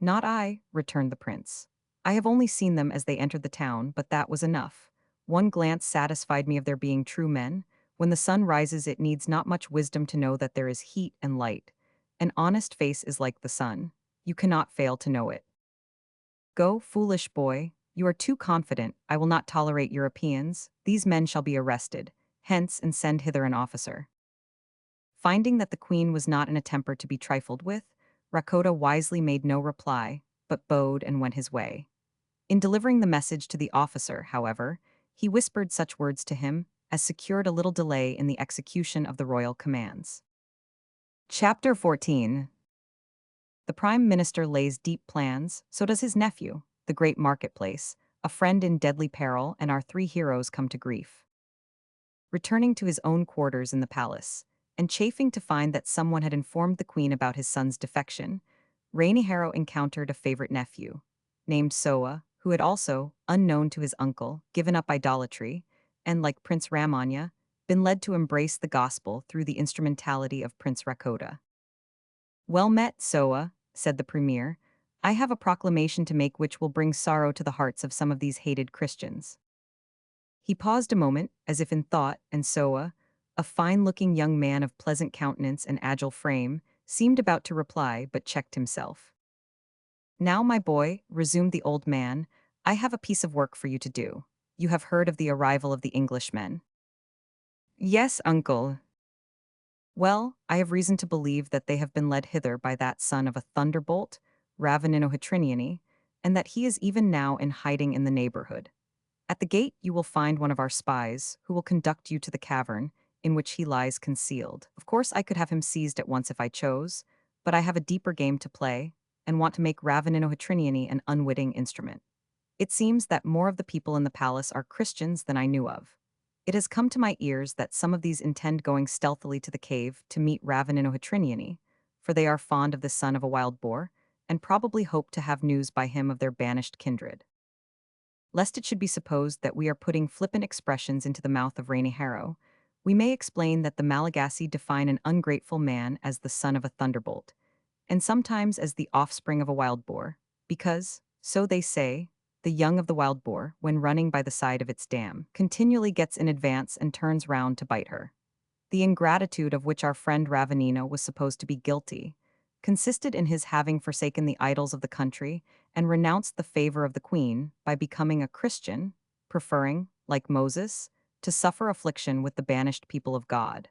"Not I," returned the prince. "I have only seen them as they entered the town, but that was enough. One glance satisfied me of their being true men. When the sun rises, it needs not much wisdom to know that there is heat and light. An honest face is like the sun. You cannot fail to know it. Go, foolish boy. You are too confident. I will not tolerate Europeans. These men shall be arrested. Hence, and send hither an officer. Finding that the queen was not in a temper to be trifled with, Rakota wisely made no reply, but bowed and went his way. In delivering the message to the officer, however, he whispered such words to him as secured a little delay in the execution of the royal commands. Chapter 14. The Prime Minister lays deep plans, so does his nephew, the great marketplace, a friend in deadly peril, and our three heroes come to grief. Returning to his own quarters in the palace, and chafing to find that someone had informed the queen about his son's defection, Rainiharo encountered a favorite nephew, named Soa, who had also, unknown to his uncle, given up idolatry, and, like Prince Ramanya, been led to embrace the gospel through the instrumentality of Prince Rakota. "Well met, Soa," said the premier. "I have a proclamation to make which will bring sorrow to the hearts of some of these hated Christians." He paused a moment, as if in thought, and Soa, a fine-looking young man of pleasant countenance and agile frame, seemed about to reply, but checked himself. "Now, my boy," resumed the old man, "I have a piece of work for you to do. You have heard of the arrival of the Englishmen." "Yes, uncle." "Well, I have reason to believe that they have been led hither by that son of a thunderbolt, Raveninohitriniani, and that he is even now in hiding in the neighborhood. At the gate you will find one of our spies, who will conduct you to the cavern, in which he lies concealed. Of course I could have him seized at once if I chose, but I have a deeper game to play, and want to make Raveninohitriniani an unwitting instrument. It seems that more of the people in the palace are Christians than I knew of. It has come to my ears that some of these intend going stealthily to the cave to meet Raveninohitriniani, for they are fond of the son of a wild boar, and probably hope to have news by him of their banished kindred. Lest it should be supposed that we are putting flippant expressions into the mouth of Rainiharo, we may explain that the Malagasy define an ungrateful man as the son of a thunderbolt, and sometimes as the offspring of a wild boar, because, so they say, the young of the wild boar, when running by the side of its dam, continually gets in advance and turns round to bite her. The ingratitude of which our friend Ravenino was supposed to be guilty consisted in his having forsaken the idols of the country and renounced the favor of the queen by becoming a Christian, preferring, like Moses, to suffer affliction with the banished people of God.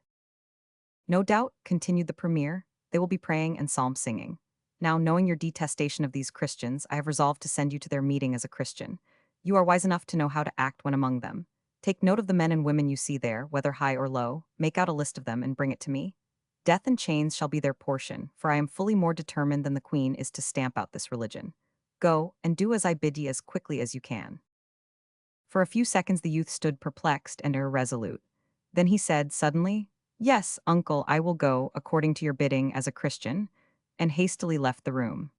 No doubt, continued the premier, they will be praying and psalm singing. Now, knowing your detestation of these Christians, I have resolved to send you to their meeting as a Christian. You are wise enough to know how to act when among them. Take note of the men and women you see there, whether high or low, make out a list of them and bring it to me. Death and chains shall be their portion, for I am fully more determined than the queen is to stamp out this religion. Go, and do as I bid ye as quickly as you can." For a few seconds the youth stood perplexed and irresolute. Then he said suddenly, "Yes, uncle, I will go, according to your bidding, as a Christian," and hastily left the room.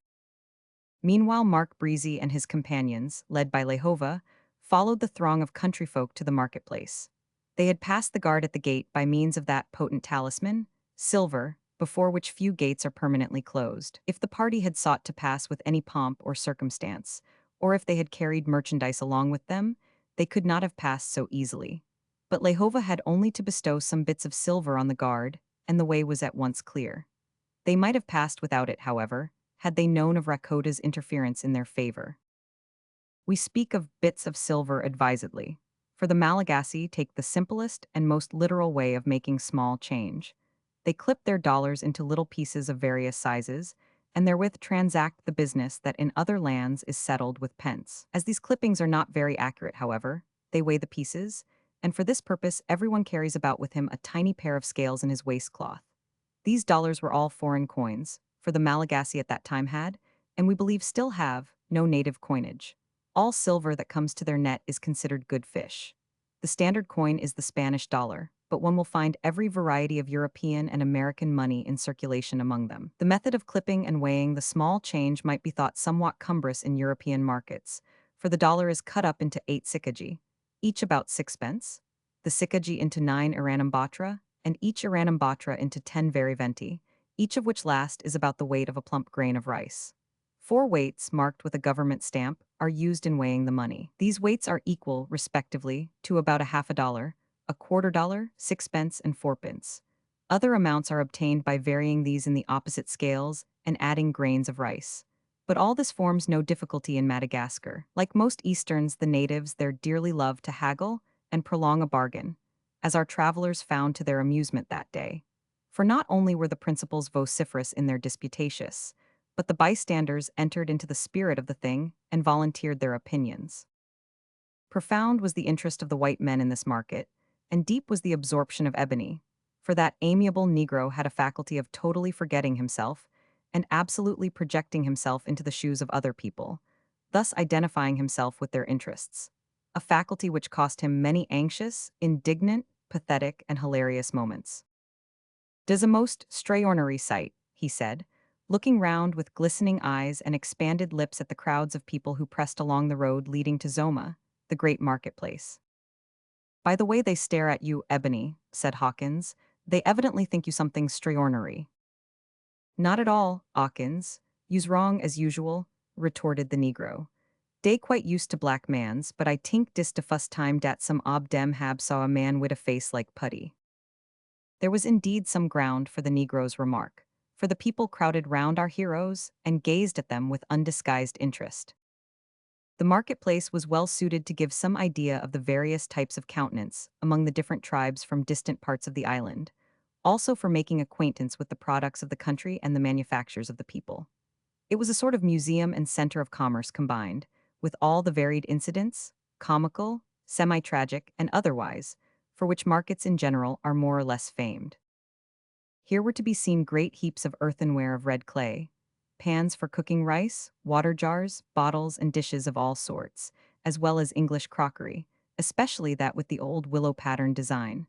Meanwhile Mark Breezy and his companions, led by Lehova, followed the throng of country folk to the marketplace. They had passed the guard at the gate by means of that potent talisman, silver, before which few gates are permanently closed. If the party had sought to pass with any pomp or circumstance, or if they had carried merchandise along with them, they could not have passed so easily. But Lehova had only to bestow some bits of silver on the guard, and the way was at once clear. They might have passed without it, however, had they known of Rakota's interference in their favor. We speak of bits of silver advisedly, for the Malagasy take the simplest and most literal way of making small change. They clip their dollars into little pieces of various sizes, and therewith transact the business that in other lands is settled with pence. As these clippings are not very accurate, however, they weigh the pieces, and for this purpose everyone carries about with him a tiny pair of scales in his waistcloth. These dollars were all foreign coins, for the Malagasy at that time had, and we believe still have, no native coinage. All silver that comes to their net is considered good fish. The standard coin is the Spanish dollar, but one will find every variety of European and American money in circulation among them. The method of clipping and weighing the small change might be thought somewhat cumbrous in European markets, for the dollar is cut up into 8 sicagi, each about 6 pence, the sicagi into 9 iranambatra, and each iranambatra into 10 veriventi, each of which last is about the weight of a plump grain of rice. 4 weights, marked with a government stamp, are used in weighing the money. These weights are equal, respectively, to about a half a dollar, a $0.25, sixpence, and fourpence. Other amounts are obtained by varying these in the opposite scales and adding grains of rice. But all this forms no difficulty in Madagascar. Like most Easterns, the natives there dearly love to haggle and prolong a bargain, as our travelers found to their amusement that day. For not only were the principals vociferous in their disputatious, but the bystanders entered into the spirit of the thing and volunteered their opinions. Profound was the interest of the white men in this market, and deep was the absorption of Ebony, for that amiable Negro had a faculty of totally forgetting himself and absolutely projecting himself into the shoes of other people, thus identifying himself with their interests, a faculty which cost him many anxious, indignant, pathetic, and hilarious moments. "'Tis a most extraordinary sight," he said, looking round with glistening eyes and expanded lips at the crowds of people who pressed along the road leading to Zoma, the great marketplace. "By the way they stare at you, Ebony," said Hawkins, "they evidently think you something extraordinary." "Not at all, Hawkins. You's wrong as usual," retorted the Negro. "Dey quite used to black mans, but I tink dis de fust time dat some ob dem hab saw a man wid a face like putty." There was indeed some ground for the Negro's remark, for the people crowded round our heroes and gazed at them with undisguised interest. The marketplace was well suited to give some idea of the various types of countenance among the different tribes from distant parts of the island, also for making acquaintance with the products of the country and the manufactures of the people. It was a sort of museum and center of commerce combined, with all the varied incidents, comical, semi-tragic, and otherwise, for which markets in general are more or less famed. Here were to be seen great heaps of earthenware of red clay, pans for cooking rice, water jars, bottles, and dishes of all sorts, as well as English crockery, especially that with the old willow pattern design.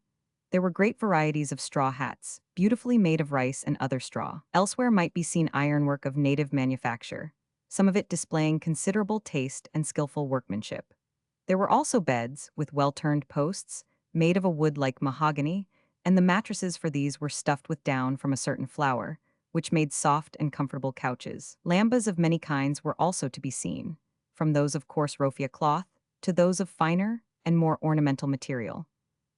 There were great varieties of straw hats, beautifully made of rice and other straw. Elsewhere might be seen ironwork of native manufacture, some of it displaying considerable taste and skillful workmanship. There were also beds, with well-turned posts, made of a wood like mahogany, and the mattresses for these were stuffed with down from a certain flower, which made soft and comfortable couches. Lambas of many kinds were also to be seen, from those of coarse raffia cloth to those of finer and more ornamental material,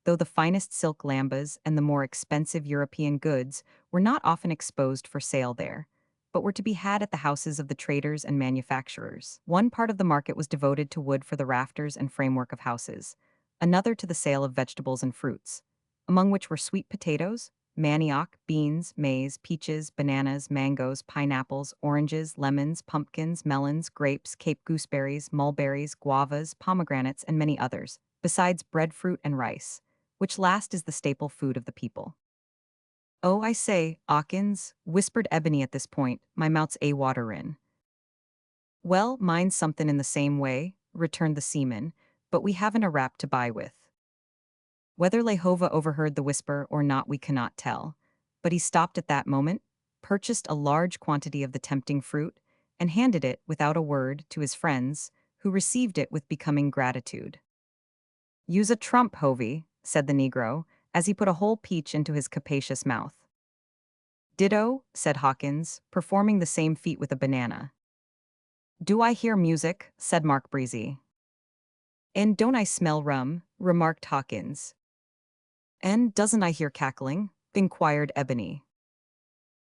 though the finest silk lambas and the more expensive European goods were not often exposed for sale there, but were to be had at the houses of the traders and manufacturers. One part of the market was devoted to wood for the rafters and framework of houses, another to the sale of vegetables and fruits, among which were sweet potatoes, manioc, beans, maize, peaches, bananas, mangoes, pineapples, oranges, lemons, pumpkins, melons, grapes, Cape gooseberries, mulberries, guavas, pomegranates, and many others, besides breadfruit and rice, which last is the staple food of the people. "Oh, I say, 'Awkins," whispered Ebony at this point, "my mouth's a-waterin'." "Well, mine's somethin' in the same way," returned the seaman, "but we haven't a rap to buy with." Whether Lehova overheard the whisper or not we cannot tell, but he stopped at that moment, purchased a large quantity of the tempting fruit, and handed it, without a word, to his friends, who received it with becoming gratitude. "Use a trump, Hovey," said the Negro, as he put a whole peach into his capacious mouth. "Ditto," said Hawkins, performing the same feat with a banana. "Do I hear music?" said Mark Breezy. "And don't I smell rum?" remarked Hawkins. "And doesn't I hear cackling?" inquired Ebony.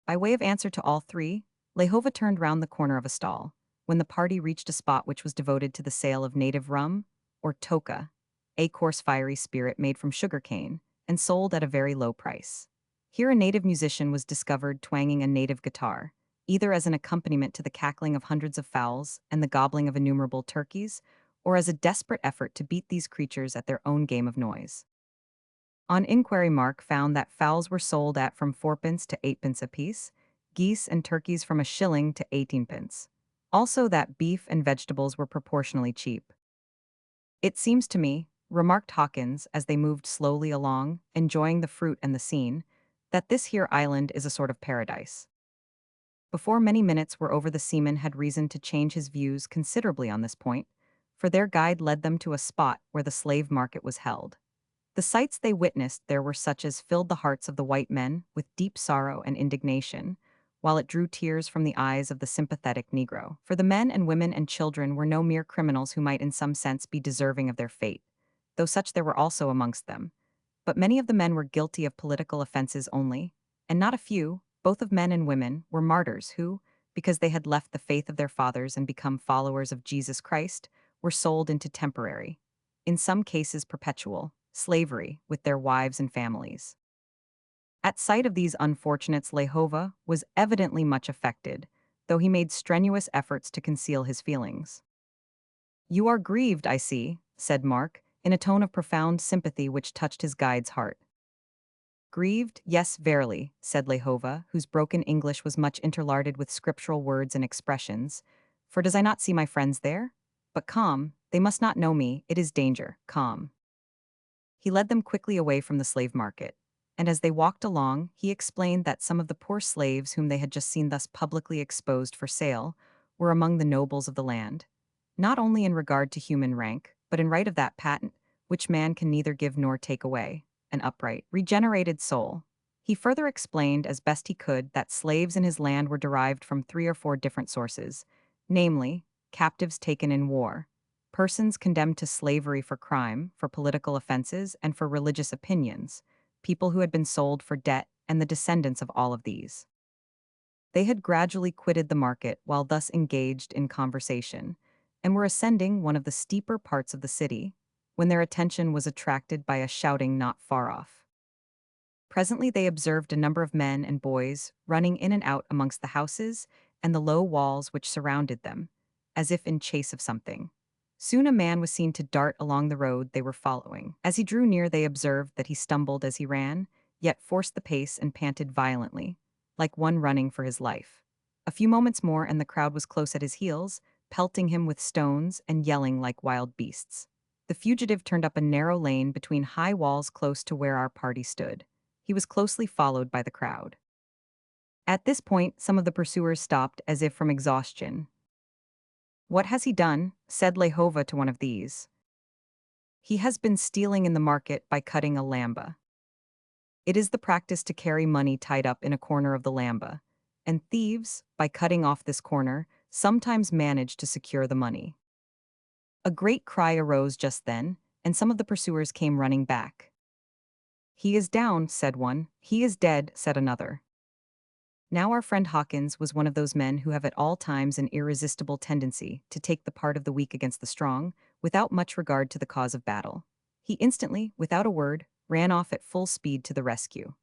By way of answer to all three, Lehova turned round the corner of a stall, when the party reached a spot which was devoted to the sale of native rum, or toka, a coarse fiery spirit made from sugar cane, and sold at a very low price. Here a native musician was discovered twanging a native guitar, either as an accompaniment to the cackling of hundreds of fowls and the gobbling of innumerable turkeys, or as a desperate effort to beat these creatures at their own game of noise. On inquiry, Mark found that fowls were sold at from fourpence to eightpence apiece, geese and turkeys from a shilling to 18 pence. Also that beef and vegetables were proportionally cheap. "It seems to me," remarked Hawkins as they moved slowly along, enjoying the fruit and the scene, "that this here island is a sort of paradise." Before many minutes were over the seaman had reason to change his views considerably on this point, for their guide led them to a spot where the slave market was held. The sights they witnessed there were such as filled the hearts of the white men with deep sorrow and indignation, while it drew tears from the eyes of the sympathetic Negro. For the men and women and children were no mere criminals who might in some sense be deserving of their fate, though such there were also amongst them. But many of the men were guilty of political offenses only, and not a few, both of men and women, were martyrs who, because they had left the faith of their fathers and become followers of Jesus Christ, were sold into temporary, in some cases perpetual, slavery with their wives and families. At sight of these unfortunates, Lehova was evidently much affected, though he made strenuous efforts to conceal his feelings. "You are grieved, I see," said Mark, in a tone of profound sympathy which touched his guide's heart. "Grieved? Yes, verily," said Lehova, whose broken English was much interlarded with scriptural words and expressions. "For does I not see my friends there? But calm, they must not know me, it is danger, calm." He led them quickly away from the slave market, and as they walked along, he explained that some of the poor slaves whom they had just seen thus publicly exposed for sale were among the nobles of the land, not only in regard to human rank, but in right of that patent, which man can neither give nor take away, an upright, regenerated soul. He further explained as best he could that slaves in his land were derived from 3 or 4 different sources, namely, captives taken in war, persons condemned to slavery for crime, for political offenses, and for religious opinions, people who had been sold for debt, and the descendants of all of these. They had gradually quitted the market while thus engaged in conversation, and were ascending one of the steeper parts of the city, when their attention was attracted by a shouting not far off. Presently they observed a number of men and boys running in and out amongst the houses and the low walls which surrounded them, as if in chase of something. Soon a man was seen to dart along the road they were following. As he drew near, they observed that he stumbled as he ran, yet forced the pace and panted violently, like one running for his life. A few moments more and the crowd was close at his heels, pelting him with stones and yelling like wild beasts. The fugitive turned up a narrow lane between high walls close to where our party stood. He was closely followed by the crowd. At this point, some of the pursuers stopped as if from exhaustion. "What has he done?" said Lehova to one of these. "He has been stealing in the market by cutting a lamba. It is the practice to carry money tied up in a corner of the lamba, and thieves, by cutting off this corner, sometimes manage to secure the money." A great cry arose just then, and some of the pursuers came running back. "He is down," said one. "He is dead," said another. Now our friend Hawkins was one of those men who have at all times an irresistible tendency to take the part of the weak against the strong, without much regard to the cause of battle. He instantly, without a word, ran off at full speed to the rescue.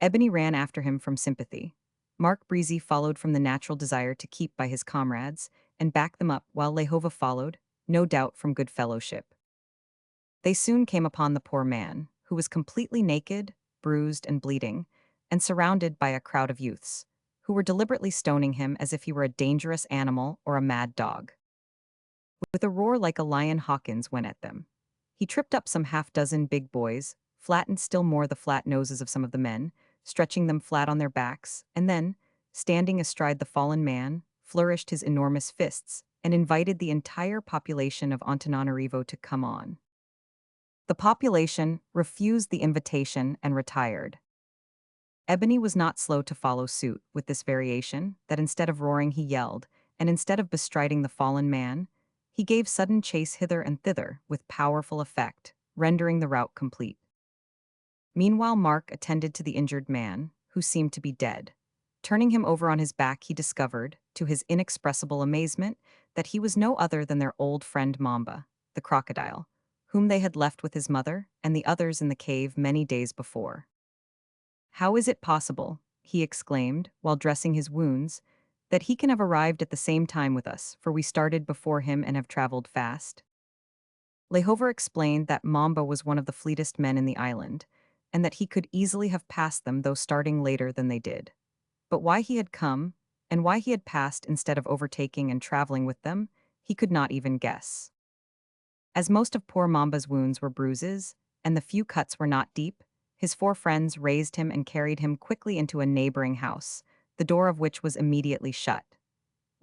Ebony ran after him from sympathy. Mark Breezy followed from the natural desire to keep by his comrades, and back them up, while Lehova followed, no doubt from good fellowship. They soon came upon the poor man, who was completely naked, bruised and bleeding, and surrounded by a crowd of youths, who were deliberately stoning him as if he were a dangerous animal or a mad dog. With a roar like a lion, Hawkins went at them. He tripped up some half-dozen big boys, flattened still more the flat noses of some of the men, stretching them flat on their backs, and then, standing astride the fallen man, flourished his enormous fists and invited the entire population of Antananarivo to come on. The population refused the invitation and retired. Ebony was not slow to follow suit with this variation, that instead of roaring he yelled, and instead of bestriding the fallen man, he gave sudden chase hither and thither with powerful effect, rendering the rout complete. Meanwhile Mark attended to the injured man, who seemed to be dead. Turning him over on his back, he discovered, to his inexpressible amazement, that he was no other than their old friend Mamba, the crocodile, whom they had left with his mother and the others in the cave many days before. "How is it possible," he exclaimed, while dressing his wounds, "that he can have arrived at the same time with us, for we started before him and have traveled fast?" Lehova explained that Mamba was one of the fleetest men in the island, and that he could easily have passed them though starting later than they did. But why he had come, and why he had passed instead of overtaking and traveling with them, he could not even guess. As most of poor Mamba's wounds were bruises, and the few cuts were not deep, his 4 friends raised him and carried him quickly into a neighboring house, the door of which was immediately shut.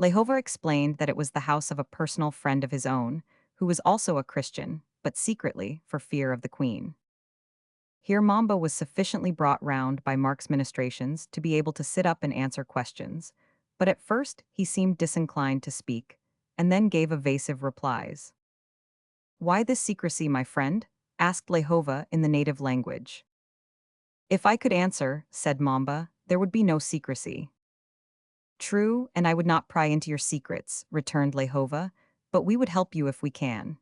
Lehova explained that it was the house of a personal friend of his own, who was also a Christian, but secretly for fear of the queen. Here Mamba was sufficiently brought round by Mark's ministrations to be able to sit up and answer questions, but at first he seemed disinclined to speak, and then gave evasive replies. "Why this secrecy, my friend?" asked Lehova in the native language. If I could answer, said Mamba, there would be no secrecy. True, and I would not pry into your secrets, returned Lehova, but we would help you if we can.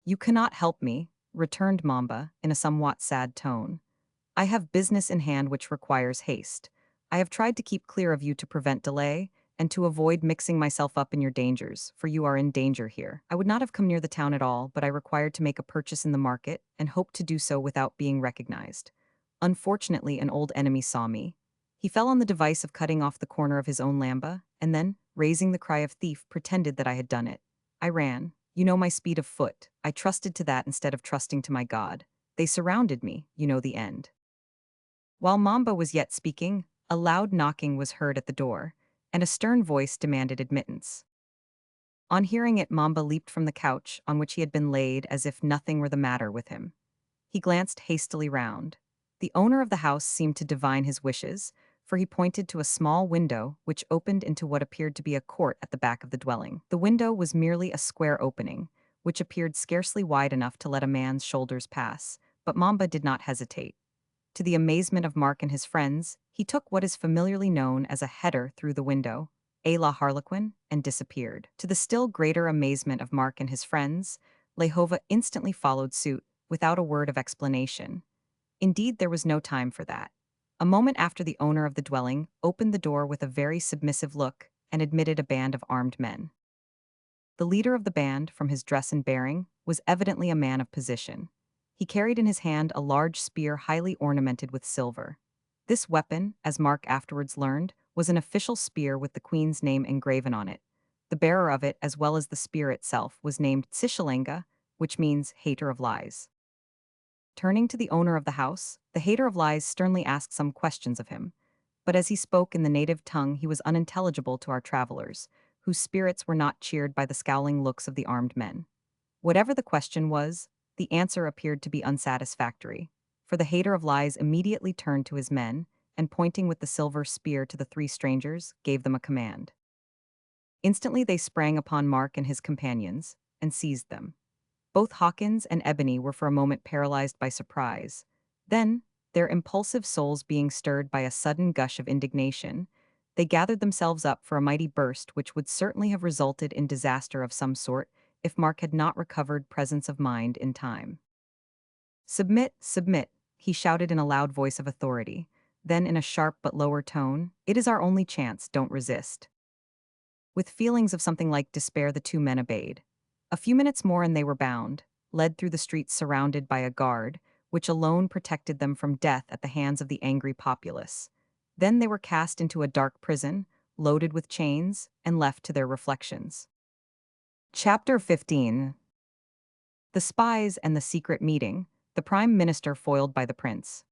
You cannot help me, returned Mamba in a somewhat sad tone. I have business in hand which requires haste. I have tried to keep clear of you to prevent delay, and to avoid mixing myself up in your dangers, for you are in danger here. I would not have come near the town at all, but I required to make a purchase in the market, and hoped to do so without being recognized. Unfortunately, an old enemy saw me. He fell on the device of cutting off the corner of his own lamba, and then, raising the cry of thief, pretended that I had done it. I ran. You know my speed of foot. I trusted to that instead of trusting to my God. They surrounded me, you know the end. While Mamba was yet speaking, a loud knocking was heard at the door, and a stern voice demanded admittance. On hearing it, Mamba leaped from the couch on which he had been laid as if nothing were the matter with him. He glanced hastily round. The owner of the house seemed to divine his wishes, for he pointed to a small window which opened into what appeared to be a court at the back of the dwelling. The window was merely a square opening, which appeared scarcely wide enough to let a man's shoulders pass, but Mamba did not hesitate. To the amazement of Mark and his friends, he took what is familiarly known as a header through the window, a la Harlequin, and disappeared. To the still greater amazement of Mark and his friends, Lehova instantly followed suit, without a word of explanation. Indeed, there was no time for that. A moment after, the owner of the dwelling opened the door with a very submissive look and admitted a band of armed men. The leader of the band, from his dress and bearing, was evidently a man of position. He carried in his hand a large spear highly ornamented with silver. This weapon, as Mark afterwards learned, was an official spear with the queen's name engraven on it. The bearer of it, as well as the spear itself, was named Tsishalenga, which means hater of lies. Turning to the owner of the house, the hater of lies sternly asked some questions of him, but as he spoke in the native tongue he was unintelligible to our travelers, whose spirits were not cheered by the scowling looks of the armed men. Whatever the question was, the answer appeared to be unsatisfactory, for the hater of lies immediately turned to his men, and pointing with the silver spear to the three strangers, gave them a command. Instantly they sprang upon Mark and his companions, and seized them. Both Hawkins and Ebony were for a moment paralyzed by surprise. Then, their impulsive souls being stirred by a sudden gush of indignation, they gathered themselves up for a mighty burst which would certainly have resulted in disaster of some sort if Mark had not recovered presence of mind in time. Submit, submit, he shouted in a loud voice of authority. Then in a sharp but lower tone, it is our only chance, don't resist. With feelings of something like despair the two men obeyed. A few minutes more and they were bound, led through the streets surrounded by a guard, which alone protected them from death at the hands of the angry populace. Then they were cast into a dark prison, loaded with chains, and left to their reflections. Chapter 15. The Spies and the Secret Meeting, the Prime Minister foiled by the Prince.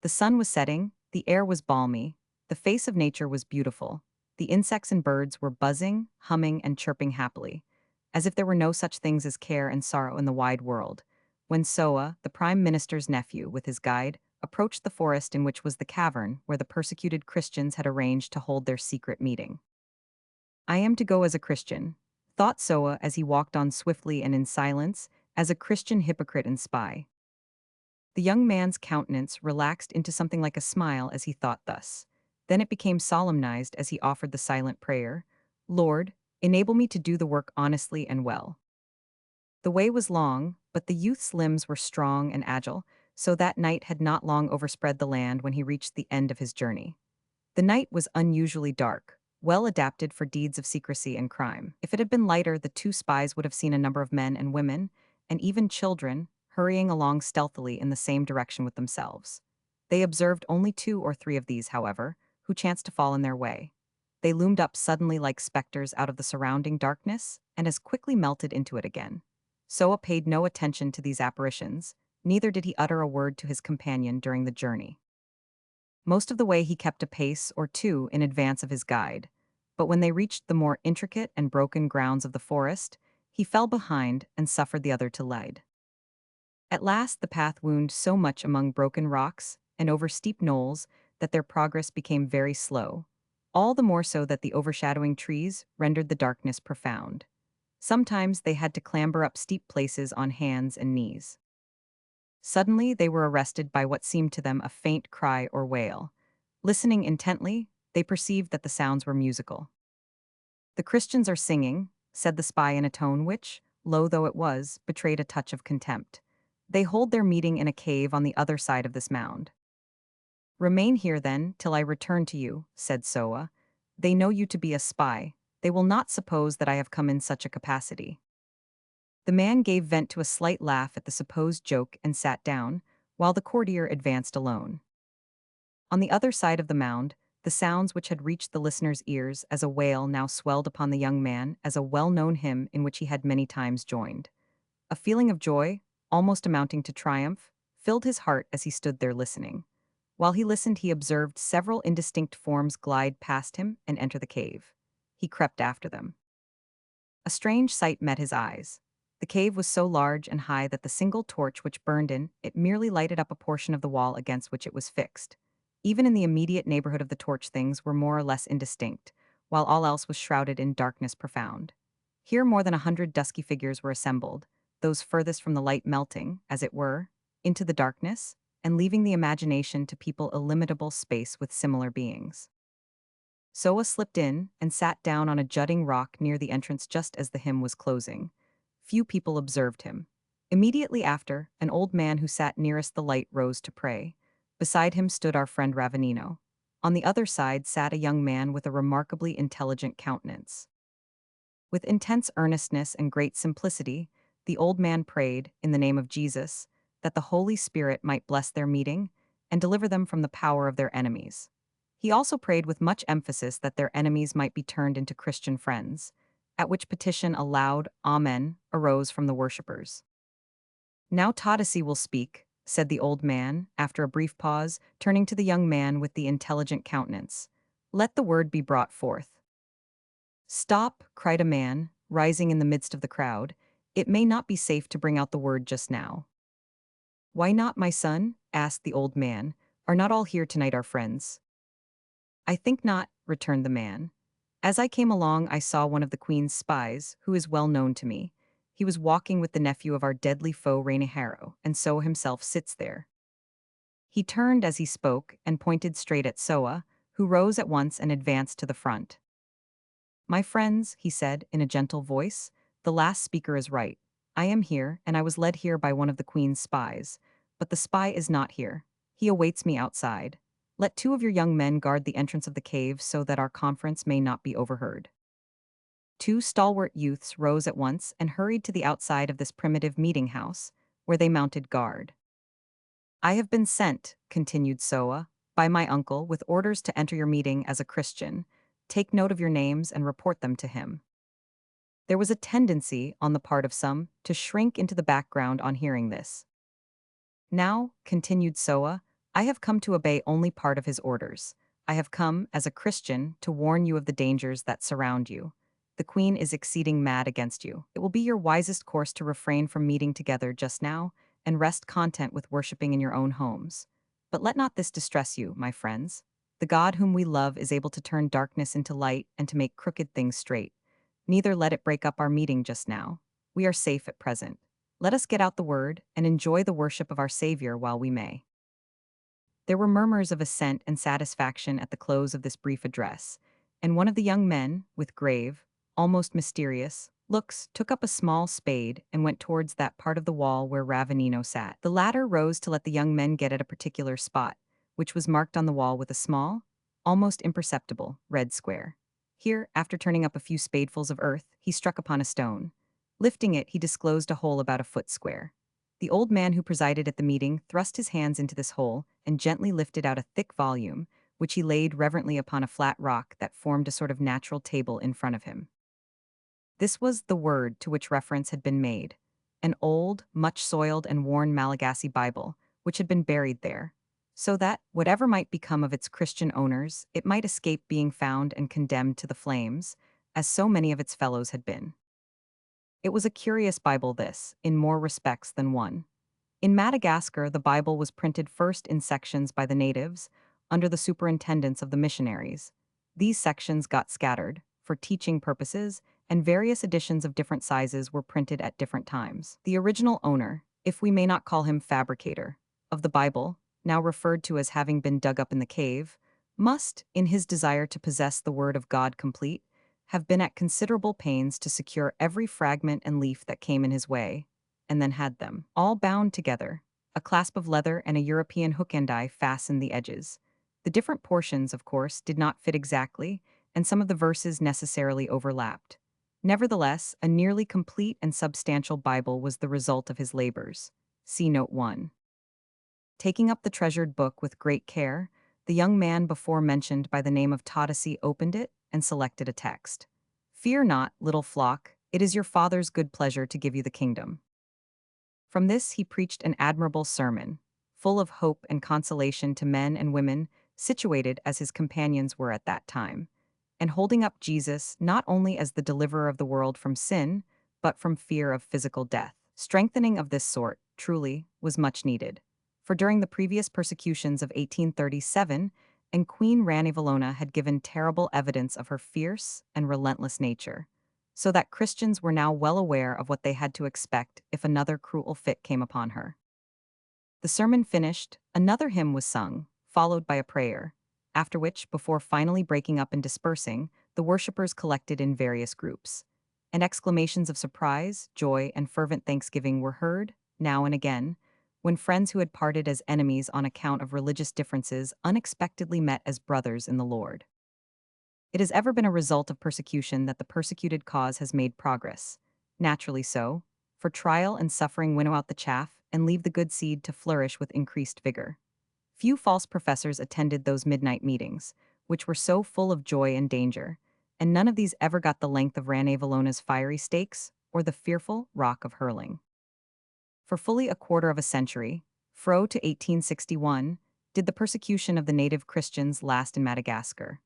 The sun was setting, the air was balmy, the face of nature was beautiful. The insects and birds were buzzing, humming, and chirping happily, as if there were no such things as care and sorrow in the wide world, when Soa, the Prime Minister's nephew, with his guide, approached the forest in which was the cavern where the persecuted Christians had arranged to hold their secret meeting. I am to go as a Christian, thought Soa as he walked on swiftly and in silence, as a Christian hypocrite and spy. The young man's countenance relaxed into something like a smile as he thought thus. Then it became solemnized as he offered the silent prayer, Lord, enable me to do the work honestly and well. The way was long, but the youth's limbs were strong and agile, so that night had not long overspread the land when he reached the end of his journey. The night was unusually dark, well adapted for deeds of secrecy and crime. If it had been lighter, the two spies would have seen a number of men and women, and even children, hurrying along stealthily in the same direction with themselves. They observed only 2 or 3 of these, however, who chanced to fall in their way. They loomed up suddenly like specters out of the surrounding darkness, and as quickly melted into it again. Soa paid no attention to these apparitions, neither did he utter a word to his companion during the journey. Most of the way he kept a pace or 2 in advance of his guide, but when they reached the more intricate and broken grounds of the forest, he fell behind and suffered the other to lead. At last the path wound so much among broken rocks and over steep knolls that their progress became very slow, all the more so that the overshadowing trees rendered the darkness profound. Sometimes they had to clamber up steep places on hands and knees. Suddenly, they were arrested by what seemed to them a faint cry or wail. Listening intently, they perceived that the sounds were musical. "The Christians are singing," said the spy in a tone which, low though it was, betrayed a touch of contempt. "They hold their meeting in a cave on the other side of this mound." "Remain here, then, till I return to you," said Soa. "They know you to be a spy. They will not suppose that I have come in such a capacity." The man gave vent to a slight laugh at the supposed joke and sat down, while the courtier advanced alone. On the other side of the mound, the sounds which had reached the listener's ears as a wail now swelled upon the young man as a well-known hymn in which he had many times joined. A feeling of joy, almost amounting to triumph, filled his heart as he stood there listening. While he listened, he observed several indistinct forms glide past him and enter the cave. He crept after them. A strange sight met his eyes. The cave was so large and high that the single torch which burned in it merely lighted up a portion of the wall against which it was fixed. Even in the immediate neighborhood of the torch things were more or less indistinct, while all else was shrouded in darkness profound. Here more than 100 dusky figures were assembled, those furthest from the light melting, as it were, into the darkness, and leaving the imagination to people illimitable space with similar beings. Soa slipped in and sat down on a jutting rock near the entrance just as the hymn was closing. Few people observed him. Immediately after, an old man who sat nearest the light rose to pray. Beside him stood our friend Ravenino. On the other side sat a young man with a remarkably intelligent countenance. With intense earnestness and great simplicity, the old man prayed, in the name of Jesus, that the Holy Spirit might bless their meeting and deliver them from the power of their enemies. He also prayed with much emphasis that their enemies might be turned into Christian friends, at which petition a loud Amen arose from the worshippers. "Now Tadasi will speak," said the old man, after a brief pause, turning to the young man with the intelligent countenance. "Let the word be brought forth." "Stop," cried a man, rising in the midst of the crowd. "It may not be safe to bring out the word just now." "Why not, my son?" asked the old man. "Are not all here tonight our friends?" "I think not," returned the man. "As I came along, I saw one of the queen's spies, who is well known to me. He was walking with the nephew of our deadly foe Reiniharo, and Soa himself sits there." He turned as he spoke and pointed straight at Soa, who rose at once and advanced to the front. "My friends," he said in a gentle voice, "the last speaker is right. I am here, and I was led here by one of the queen's spies. But the spy is not here. He awaits me outside. Let two of your young men guard the entrance of the cave so that our conference may not be overheard." Two stalwart youths rose at once and hurried to the outside of this primitive meeting house, where they mounted guard. "I have been sent," continued Soa, "by my uncle with orders to enter your meeting as a Christian. Take note of your names and report them to him." There was a tendency, on the part of some, to shrink into the background on hearing this. "Now," continued Soa, "I have come to obey only part of his orders. I have come, as a Christian, to warn you of the dangers that surround you. The queen is exceeding mad against you. It will be your wisest course to refrain from meeting together just now, and rest content with worshipping in your own homes. But let not this distress you, my friends. The God whom we love is able to turn darkness into light and to make crooked things straight. Neither let it break up our meeting just now. We are safe at present. Let us get out the word and enjoy the worship of our Savior while we may." There were murmurs of assent and satisfaction at the close of this brief address, and one of the young men, with grave, almost mysterious, looks, took up a small spade and went towards that part of the wall where Ravenino sat. The latter rose to let the young men get at a particular spot, which was marked on the wall with a small, almost imperceptible, red square. Here, after turning up a few spadefuls of earth, he struck upon a stone. Lifting it, he disclosed a hole about a foot square. The old man who presided at the meeting thrust his hands into this hole and gently lifted out a thick volume, which he laid reverently upon a flat rock that formed a sort of natural table in front of him. This was the Word to which reference had been made, an old, much soiled and worn Malagasy Bible, which had been buried there, so that, whatever might become of its Christian owners, it might escape being found and condemned to the flames, as so many of its fellows had been. It was a curious Bible this, in more respects than one. In Madagascar, the Bible was printed first in sections by the natives, under the superintendence of the missionaries. These sections got scattered, for teaching purposes, and various editions of different sizes were printed at different times. The original owner, if we may not call him fabricator, of the Bible, now referred to as having been dug up in the cave, must, in his desire to possess the Word of God complete, have been at considerable pains to secure every fragment and leaf that came in his way, and then had them all bound together. A clasp of leather and a European hook and eye fastened the edges. The different portions, of course, did not fit exactly, and some of the verses necessarily overlapped. Nevertheless, a nearly complete and substantial Bible was the result of his labors. See Note 1. Taking up the treasured book with great care, the young man before mentioned by the name of Tadasi opened it and selected a text. "Fear not, little flock, it is your Father's good pleasure to give you the kingdom." From this he preached an admirable sermon, full of hope and consolation to men and women situated as his companions were at that time, and holding up Jesus not only as the deliverer of the world from sin, but from fear of physical death. Strengthening of this sort, truly, was much needed. For during the previous persecutions of 1837, and Queen Ranivalona had given terrible evidence of her fierce and relentless nature, so that Christians were now well aware of what they had to expect if another cruel fit came upon her. The sermon finished, another hymn was sung, followed by a prayer, after which, before finally breaking up and dispersing, the worshippers collected in various groups, and exclamations of surprise, joy, and fervent thanksgiving were heard, now and again, when friends who had parted as enemies on account of religious differences unexpectedly met as brothers in the Lord. It has ever been a result of persecution that the persecuted cause has made progress. Naturally so, for trial and suffering winnow out the chaff and leave the good seed to flourish with increased vigor. Few false professors attended those midnight meetings, which were so full of joy and danger, and none of these ever got the length of Ranivallona's fiery stakes or the fearful rock of hurling. For fully a quarter of a century, fro to 1861, did the persecution of the native Christians last in Madagascar.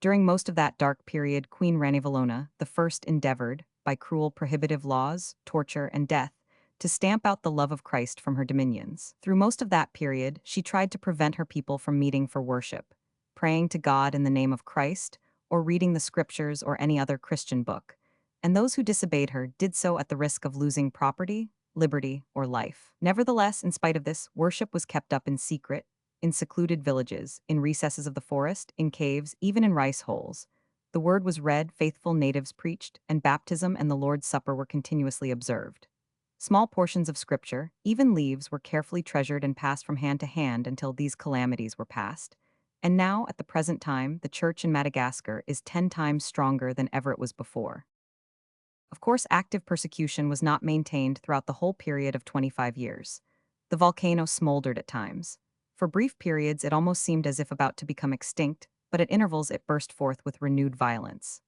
During most of that dark period, Queen Ranivalona the first endeavored, by cruel prohibitive laws, torture, and death, to stamp out the love of Christ from her dominions. Through most of that period, she tried to prevent her people from meeting for worship, praying to God in the name of Christ, or reading the scriptures or any other Christian book, and those who disobeyed her did so at the risk of losing property, liberty, or life. Nevertheless, in spite of this, worship was kept up in secret, in secluded villages, in recesses of the forest, in caves, even in rice holes. The word was read, faithful natives preached, and baptism and the Lord's Supper were continuously observed. Small portions of scripture, even leaves, were carefully treasured and passed from hand to hand until these calamities were past. And now, at the present time, the church in Madagascar is 10 times stronger than ever it was before. Of course, active persecution was not maintained throughout the whole period of 25 years. The volcano smoldered at times. For brief periods, it almost seemed as if about to become extinct, but at intervals it burst forth with renewed violence.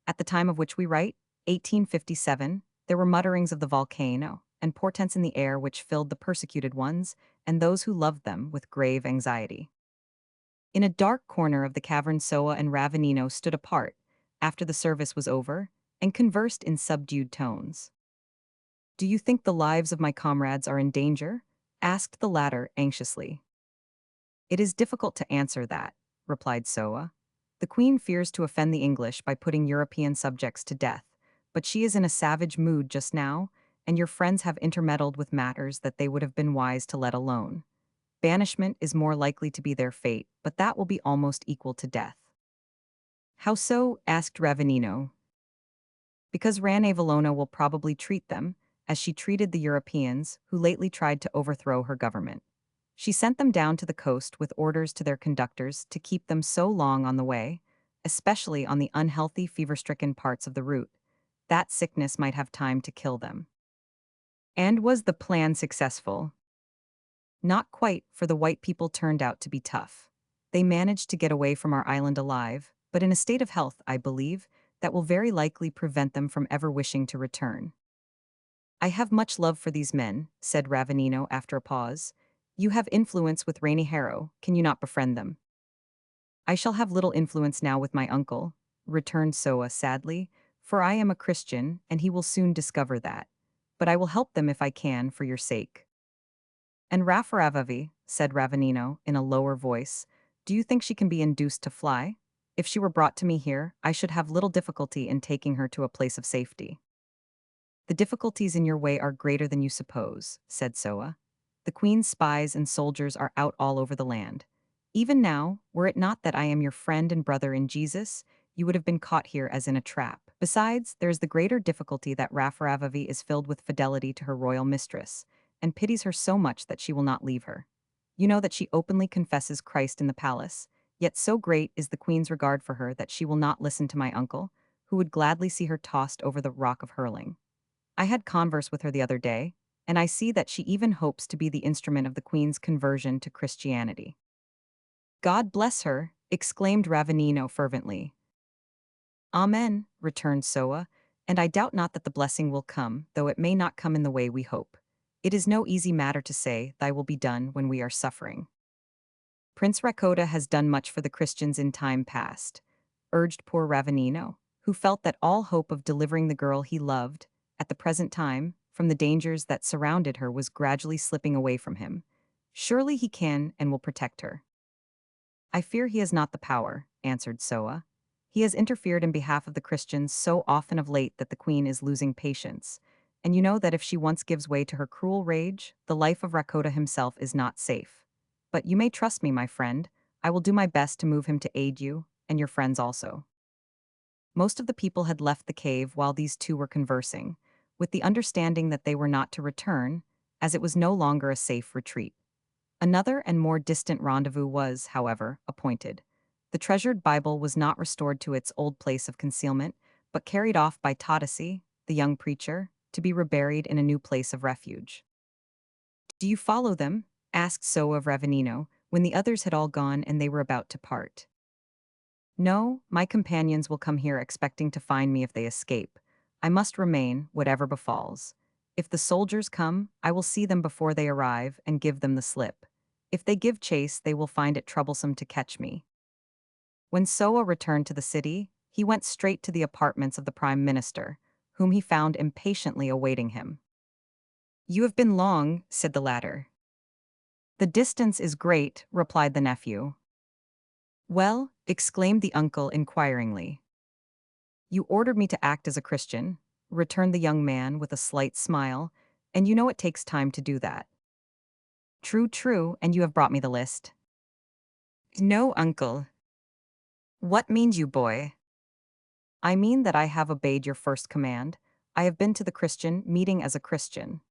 At the time of which we write, 1857, there were mutterings of the volcano, and portents in the air which filled the persecuted ones, and those who loved them, with grave anxiety. In a dark corner of the cavern Soa and Ravanino stood apart, after the service was over, and conversed in subdued tones. "Do you think the lives of my comrades are in danger?" asked the latter anxiously. "It is difficult to answer that," replied Soa. "The Queen fears to offend the English by putting European subjects to death, but she is in a savage mood just now, and your friends have intermeddled with matters that they would have been wise to let alone. Banishment is more likely to be their fate, but that will be almost equal to death." "How so?" asked Ravanino. "Because Ranivalona will probably treat them, as she treated the Europeans who lately tried to overthrow her government. She sent them down to the coast with orders to their conductors to keep them so long on the way, especially on the unhealthy fever-stricken parts of the route, that sickness might have time to kill them." "And was the plan successful?" "Not quite, for the white people turned out to be tough. They managed to get away from our island alive, but in a state of health, I believe, that will very likely prevent them from ever wishing to return." "I have much love for these men," said Ravanino after a pause. "You have influence with Rainy Harrow, can you not befriend them?" "I shall have little influence now with my uncle," returned Soa sadly, "for I am a Christian, and he will soon discover that. But I will help them if I can, for your sake." "And Raffaravavi," said Ravanino, in a lower voice, "do you think she can be induced to fly?" If she were brought to me here, I should have little difficulty in taking her to a place of safety. The difficulties in your way are greater than you suppose, said Soa. The queen's spies and soldiers are out all over the land. Even now, were it not that I am your friend and brother in Jesus, you would have been caught here as in a trap. Besides, there is the greater difficulty that Rafaravavi is filled with fidelity to her royal mistress, and pities her so much that she will not leave her. You know that she openly confesses Christ in the palace, yet so great is the queen's regard for her that she will not listen to my uncle, who would gladly see her tossed over the rock of hurling. I had converse with her the other day, and I see that she even hopes to be the instrument of the Queen's conversion to Christianity. God bless her, exclaimed Ravanino fervently. Amen, returned Soa, and I doubt not that the blessing will come, though it may not come in the way we hope. It is no easy matter to say, thy will be done when we are suffering. Prince Rakota has done much for the Christians in time past, urged poor Ravanino, who felt that all hope of delivering the girl he loved, at the present time, from the dangers that surrounded her was gradually slipping away from him. Surely he can and will protect her. I fear he has not the power, answered Soa. He has interfered in behalf of the Christians so often of late that the queen is losing patience, and you know that if she once gives way to her cruel rage, the life of Rakota himself is not safe. But you may trust me, my friend. I will do my best to move him to aid you, and your friends also. Most of the people had left the cave while these two were conversing, with the understanding that they were not to return, as it was no longer a safe retreat. Another and more distant rendezvous was, however, appointed. The treasured Bible was not restored to its old place of concealment, but carried off by Tadasi, the young preacher, to be reburied in a new place of refuge. Do you follow them? Asked So of Ravanino, when the others had all gone and they were about to part. No, my companions will come here expecting to find me if they escape. I must remain, whatever befalls. If the soldiers come, I will see them before they arrive and give them the slip. If they give chase, they will find it troublesome to catch me. When Soa returned to the city, he went straight to the apartments of the Prime Minister, whom he found impatiently awaiting him. You have been long, said the latter. The distance is great, replied the nephew. Well, exclaimed the uncle inquiringly. You ordered me to act as a Christian, returned the young man with a slight smile, and you know it takes time to do that. True, true, and you have brought me the list. No, uncle. What means you, boy? I mean that I have obeyed your first command. I have been to the Christian meeting as a Christian.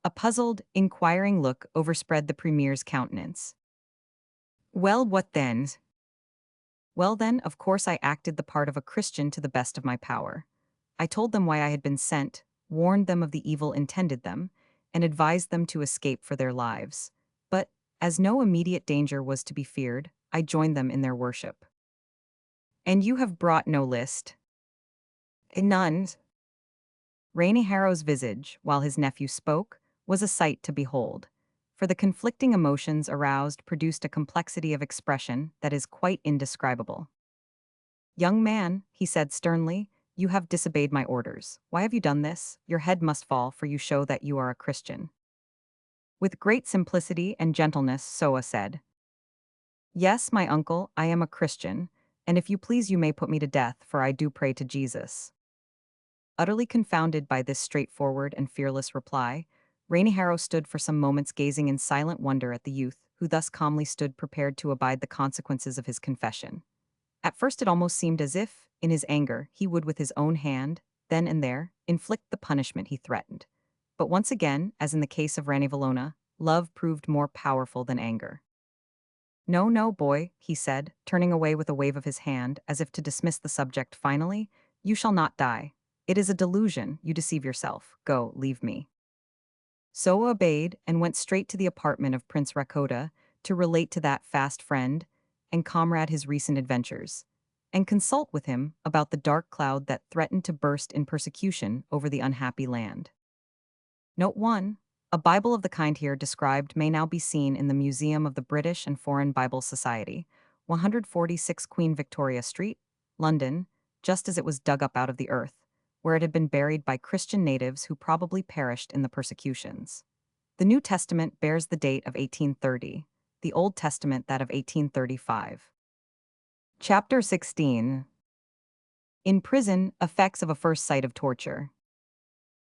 A puzzled, inquiring look overspread the premier's countenance. Well, what then? Well then, of course I acted the part of a Christian to the best of my power. I told them why I had been sent, warned them of the evil intended them, and advised them to escape for their lives. But, as no immediate danger was to be feared, I joined them in their worship. And you have brought no list? None. Rainy Harrow's visage, while his nephew spoke, was a sight to behold, for the conflicting emotions aroused produced a complexity of expression that is quite indescribable. Young man, he said sternly, you have disobeyed my orders. Why have you done this? Your head must fall, for you show that you are a Christian. With great simplicity and gentleness, Soa said, Yes, my uncle, I am a Christian, and if you please you may put me to death, for I do pray to Jesus. Utterly confounded by this straightforward and fearless reply, Rainy Harrow stood for some moments gazing in silent wonder at the youth, who thus calmly stood prepared to abide the consequences of his confession. At first it almost seemed as if, in his anger, he would with his own hand, then and there, inflict the punishment he threatened. But once again, as in the case of Ranivalona, love proved more powerful than anger. No, no, boy, he said, turning away with a wave of his hand, as if to dismiss the subject finally, you shall not die. It is a delusion, you deceive yourself. Go, leave me. Soa obeyed and went straight to the apartment of Prince Rakota to relate to that fast friend and comrade his recent adventures, and consult with him about the dark cloud that threatened to burst in persecution over the unhappy land. Note 1. A Bible of the kind here described may now be seen in the Museum of the British and Foreign Bible Society, 146 Queen Victoria Street, London, just as it was dug up out of the earth, where it had been buried by Christian natives who probably perished in the persecutions. The New Testament bears the date of 1830, the Old Testament that of 1835. Chapter 16. In prison, effects of a first sight of torture.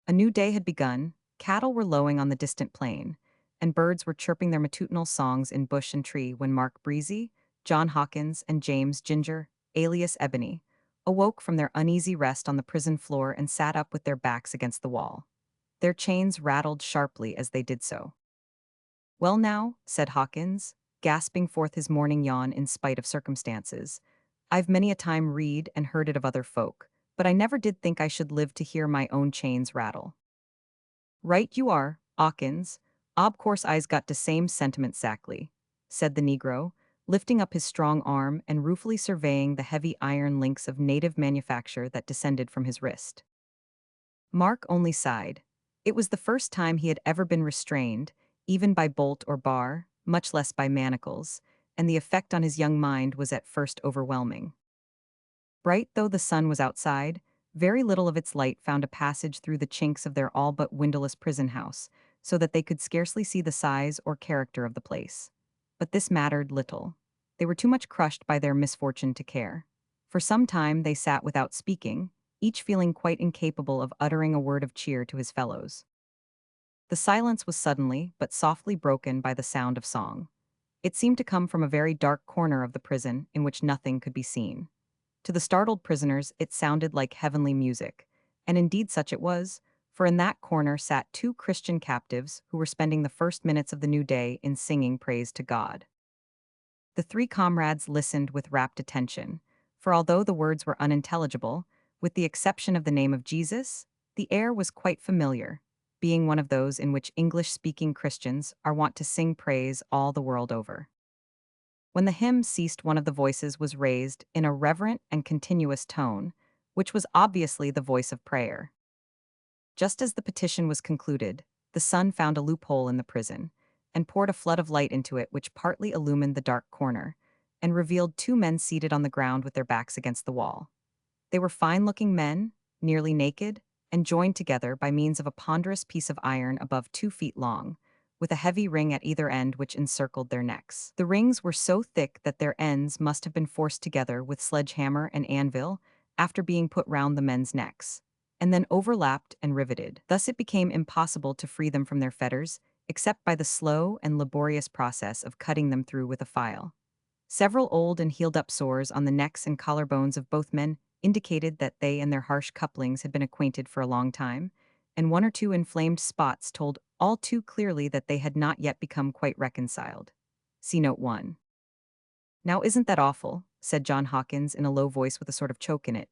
A new day had begun, cattle were lowing on the distant plain, and birds were chirping their matutinal songs in bush and tree when Mark Breezy, John Hawkins, and James Ginger, alias Ebony, awoke from their uneasy rest on the prison floor and sat up with their backs against the wall. Their chains rattled sharply as they did so. "Well now," said Hawkins, gasping forth his morning yawn in spite of circumstances, "I've many a time read and heard it of other folk, but I never did think I should live to hear my own chains rattle." "Right you are, 'Awkins. Ob course I's got de same sentiment sackly," said the Negro, lifting up his strong arm and ruefully surveying the heavy iron links of native manufacture that descended from his wrist. Mark only sighed. It was the first time he had ever been restrained, even by bolt or bar, much less by manacles, and the effect on his young mind was at first overwhelming. Bright though the sun was outside, very little of its light found a passage through the chinks of their all but windowless prison house, so that they could scarcely see the size or character of the place. But this mattered little. They were too much crushed by their misfortune to care. For some time they sat without speaking, each feeling quite incapable of uttering a word of cheer to his fellows. The silence was suddenly, but softly broken by the sound of song. It seemed to come from a very dark corner of the prison in which nothing could be seen. To the startled prisoners, it sounded like heavenly music, and indeed such it was, for in that corner sat two Christian captives who were spending the first minutes of the new day in singing praise to God. The three comrades listened with rapt attention, for although the words were unintelligible, with the exception of the name of Jesus, the air was quite familiar, being one of those in which English-speaking Christians are wont to sing praise all the world over. When the hymn ceased, one of the voices was raised in a reverent and continuous tone, which was obviously the voice of prayer. Just as the petition was concluded, the sun found a loophole in the prison, and poured a flood of light into it which partly illumined the dark corner, and revealed two men seated on the ground with their backs against the wall. They were fine-looking men, nearly naked, and joined together by means of a ponderous piece of iron above 2 feet long, with a heavy ring at either end which encircled their necks. The rings were so thick that their ends must have been forced together with sledgehammer and anvil after being put round the men's necks, and then overlapped and riveted. Thus it became impossible to free them from their fetters, except by the slow and laborious process of cutting them through with a file. Several old and healed-up sores on the necks and collarbones of both men indicated that they and their harsh couplings had been acquainted for a long time, and one or two inflamed spots told all too clearly that they had not yet become quite reconciled. See Note 1. "Now isn't that awful?" said John Hawkins in a low voice with a sort of choke in it.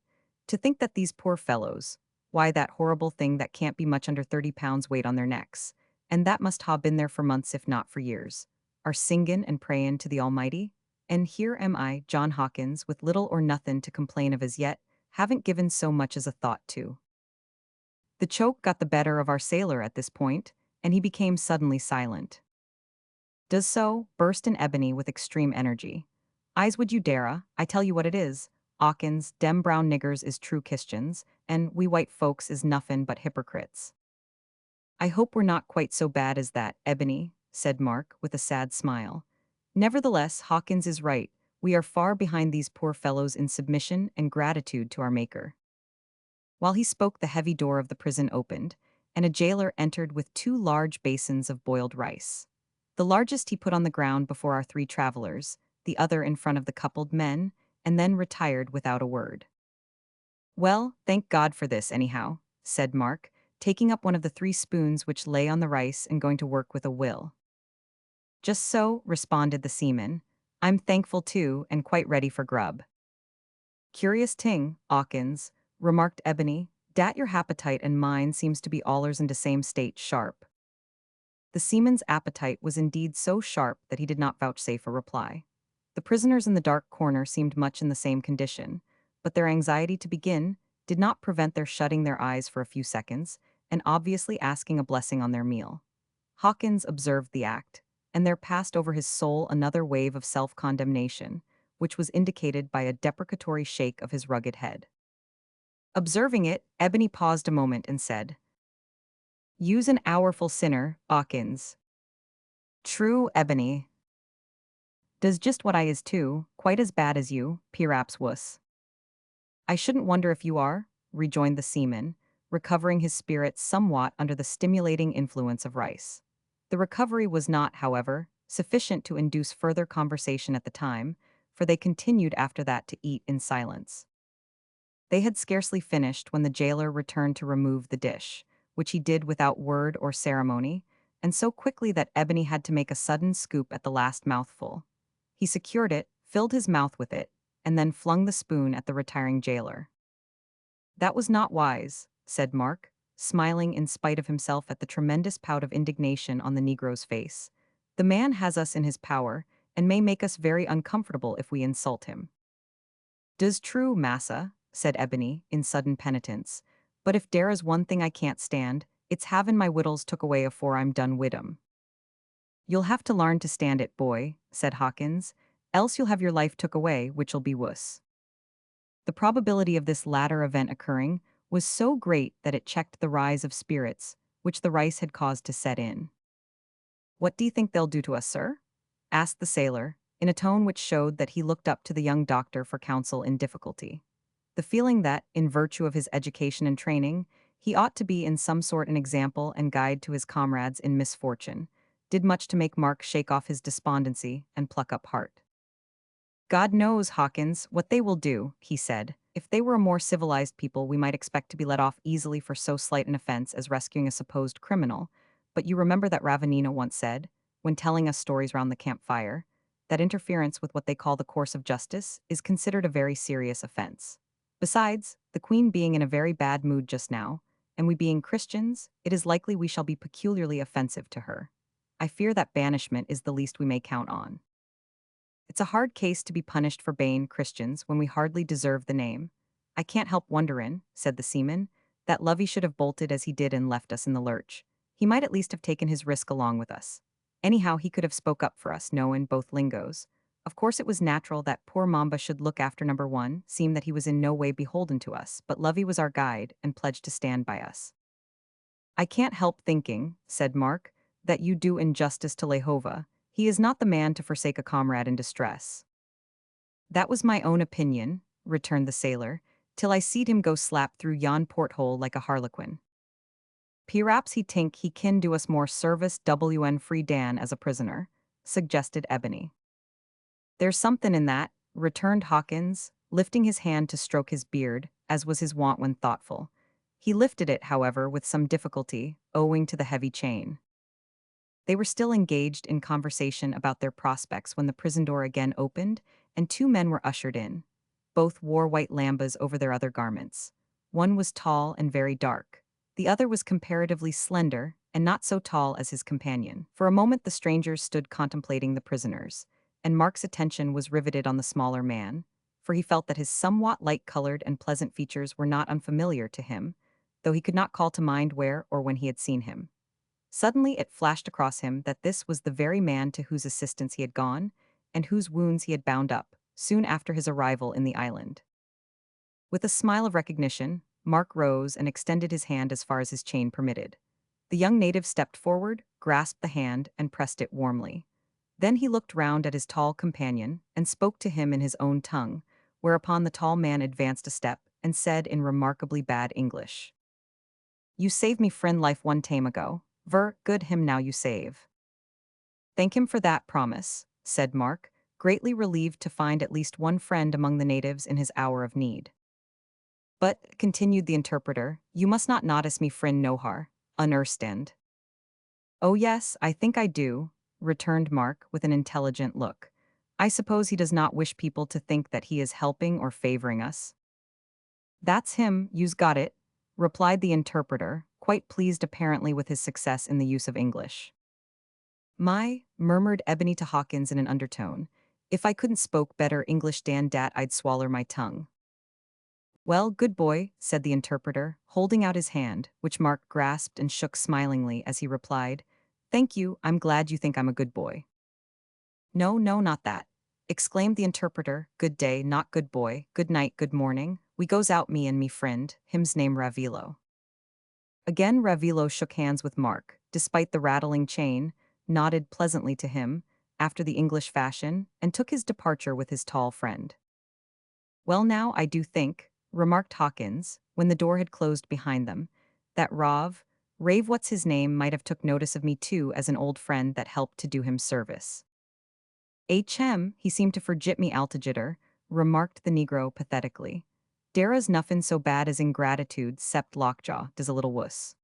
"To think that these poor fellows, why that horrible thing that can't be much under 30 pounds weight on their necks, and that must ha' been there for months if not for years, are singin' and prayin' to the Almighty? And here am I, John Hawkins, with little or nothin' to complain of as yet, haven't given so much as a thought to." The choke got the better of our sailor at this point, and he became suddenly silent. "Does so?" burst in Ebony with extreme energy. "Eyes would you dare, I tell you what it is, 'Awkins, dem brown niggers is true Christians, and we white folks is nuffin but hypocrites." "I hope we're not quite so bad as that, Ebony," said Mark, with a sad smile. "Nevertheless, Hawkins is right, we are far behind these poor fellows in submission and gratitude to our Maker." While he spoke, the heavy door of the prison opened, and a jailer entered with 2 large basins of boiled rice. The largest he put on the ground before our 3 travelers, the other in front of the coupled men, and then retired without a word. "Well, thank God for this, anyhow," said Mark, taking up one of the 3 spoons which lay on the rice and going to work with a will. "Just so," responded the seaman. "I'm thankful too, and quite ready for grub." "Curious ting, 'Awkins," remarked Ebony, "dat your happetite and mine seems to be allers in de same state, sharp." The seaman's appetite was indeed so sharp that he did not vouchsafe a reply. The prisoners in the dark corner seemed much in the same condition, but their anxiety to begin did not prevent their shutting their eyes for a few seconds and obviously asking a blessing on their meal. Hawkins observed the act, and there passed over his soul another wave of self-condemnation, which was indicated by a deprecatory shake of his rugged head. Observing it, Ebony paused a moment and said, "You's an hourful sinner, 'Awkins." "True, Ebony." Does just what I is too, quite as bad as you, piraps wuss. I shouldn't wonder if you are, rejoined the seaman, recovering his spirits somewhat under the stimulating influence of rice. The recovery was not, however, sufficient to induce further conversation at the time, for they continued after that to eat in silence. They had scarcely finished when the jailer returned to remove the dish, which he did without word or ceremony, and so quickly that Ebony had to make a sudden scoop at the last mouthful. He secured it, filled his mouth with it, and then flung the spoon at the retiring jailer. That was not wise, said Mark, smiling in spite of himself at the tremendous pout of indignation on the Negro's face. The man has us in his power, and may make us very uncomfortable if we insult him. "'Does true, massa," said Ebony, in sudden penitence. "But if dere is one thing I can't stand, it's havin' my wittles took away afore I'm done wid 'em." "You'll have to larn to stand it, boy," said Hawkins, "else you'll have your life took away, which'll be wuss." The probability of this latter event occurring was so great that it checked the rise of spirits, which the rice had caused to set in. "What do you think they'll do to us, sir?" asked the sailor, in a tone which showed that he looked up to the young doctor for counsel in difficulty. The feeling that, in virtue of his education and training, he ought to be in some sort an example and guide to his comrades in misfortune, did much to make Mark shake off his despondency and pluck up heart. "God knows, Hawkins, what they will do," he said. "If they were a more civilized people, we might expect to be let off easily for so slight an offense as rescuing a supposed criminal. But you remember that Ravenina once said, when telling us stories round the campfire, that interference with what they call the course of justice is considered a very serious offense. Besides, the Queen being in a very bad mood just now, and we being Christians, it is likely we shall be peculiarly offensive to her. I fear that banishment is the least we may count on." "It's a hard case to be punished for bane Christians when we hardly deserve the name. I can't help wonderin'," said the seaman, "that Lovey should have bolted as he did and left us in the lurch. He might at least have taken his risk along with us. Anyhow, he could have spoke up for us, knowin' both lingos. Of course it was natural that poor Mamba should look after number one, seem that he was in no way beholden to us, but Lovey was our guide and pledged to stand by us." "I can't help thinking," said Mark, "that you do injustice to Lehova. He is not the man to forsake a comrade in distress." "That was my own opinion," returned the sailor, "till I seed him go slap through yon porthole like a harlequin. P'raps he tink he kin do us more service wn free Dan as a prisoner," suggested Ebony. "There's somethin' in that," returned Hawkins, lifting his hand to stroke his beard, as was his wont when thoughtful. He lifted it, however, with some difficulty, owing to the heavy chain. They were still engaged in conversation about their prospects when the prison door again opened, and two men were ushered in. Both wore white lambas over their other garments. One was tall and very dark. The other was comparatively slender, and not so tall as his companion. For a moment the strangers stood contemplating the prisoners, and Mark's attention was riveted on the smaller man, for he felt that his somewhat light-colored and pleasant features were not unfamiliar to him, though he could not call to mind where or when he had seen him. Suddenly it flashed across him that this was the very man to whose assistance he had gone, and whose wounds he had bound up, soon after his arrival in the island. With a smile of recognition, Mark rose and extended his hand as far as his chain permitted. The young native stepped forward, grasped the hand, and pressed it warmly. Then he looked round at his tall companion and spoke to him in his own tongue, whereupon the tall man advanced a step and said in remarkably bad English, "You saved me friend life one time ago. Ver good him now you save." "Thank him for that promise," said Mark, greatly relieved to find at least one friend among the natives in his hour of need. "But," continued the interpreter, "you must not notice me friend Nohar, unerstand." "Oh yes, I think I do," returned Mark with an intelligent look. "I suppose he does not wish people to think that he is helping or favoring us." "That's him, you's got it," replied the interpreter, quite pleased apparently with his success in the use of English. "My," murmured Ebony to Hawkins in an undertone, "if I couldn't spoke better English dan dat I'd swaller my tongue." "Well, good boy," said the interpreter, holding out his hand, which Mark grasped and shook smilingly as he replied, "Thank you, I'm glad you think I'm a good boy." "No, no, not that," exclaimed the interpreter, "good day, not good boy, good night, good morning, we goes out me and me friend, him's name Ravilo." Again Ravilo shook hands with Mark, despite the rattling chain, nodded pleasantly to him, after the English fashion, and took his departure with his tall friend. Well now, I do think, remarked Hawkins, when the door had closed behind them, that Rave what's his name might have took notice of me too as an old friend that helped to do him service. He seemed to forget me altigitter, remarked the negro pathetically. Dara's nuffin so bad as ingratitude, sept lockjaw, does a little wuss.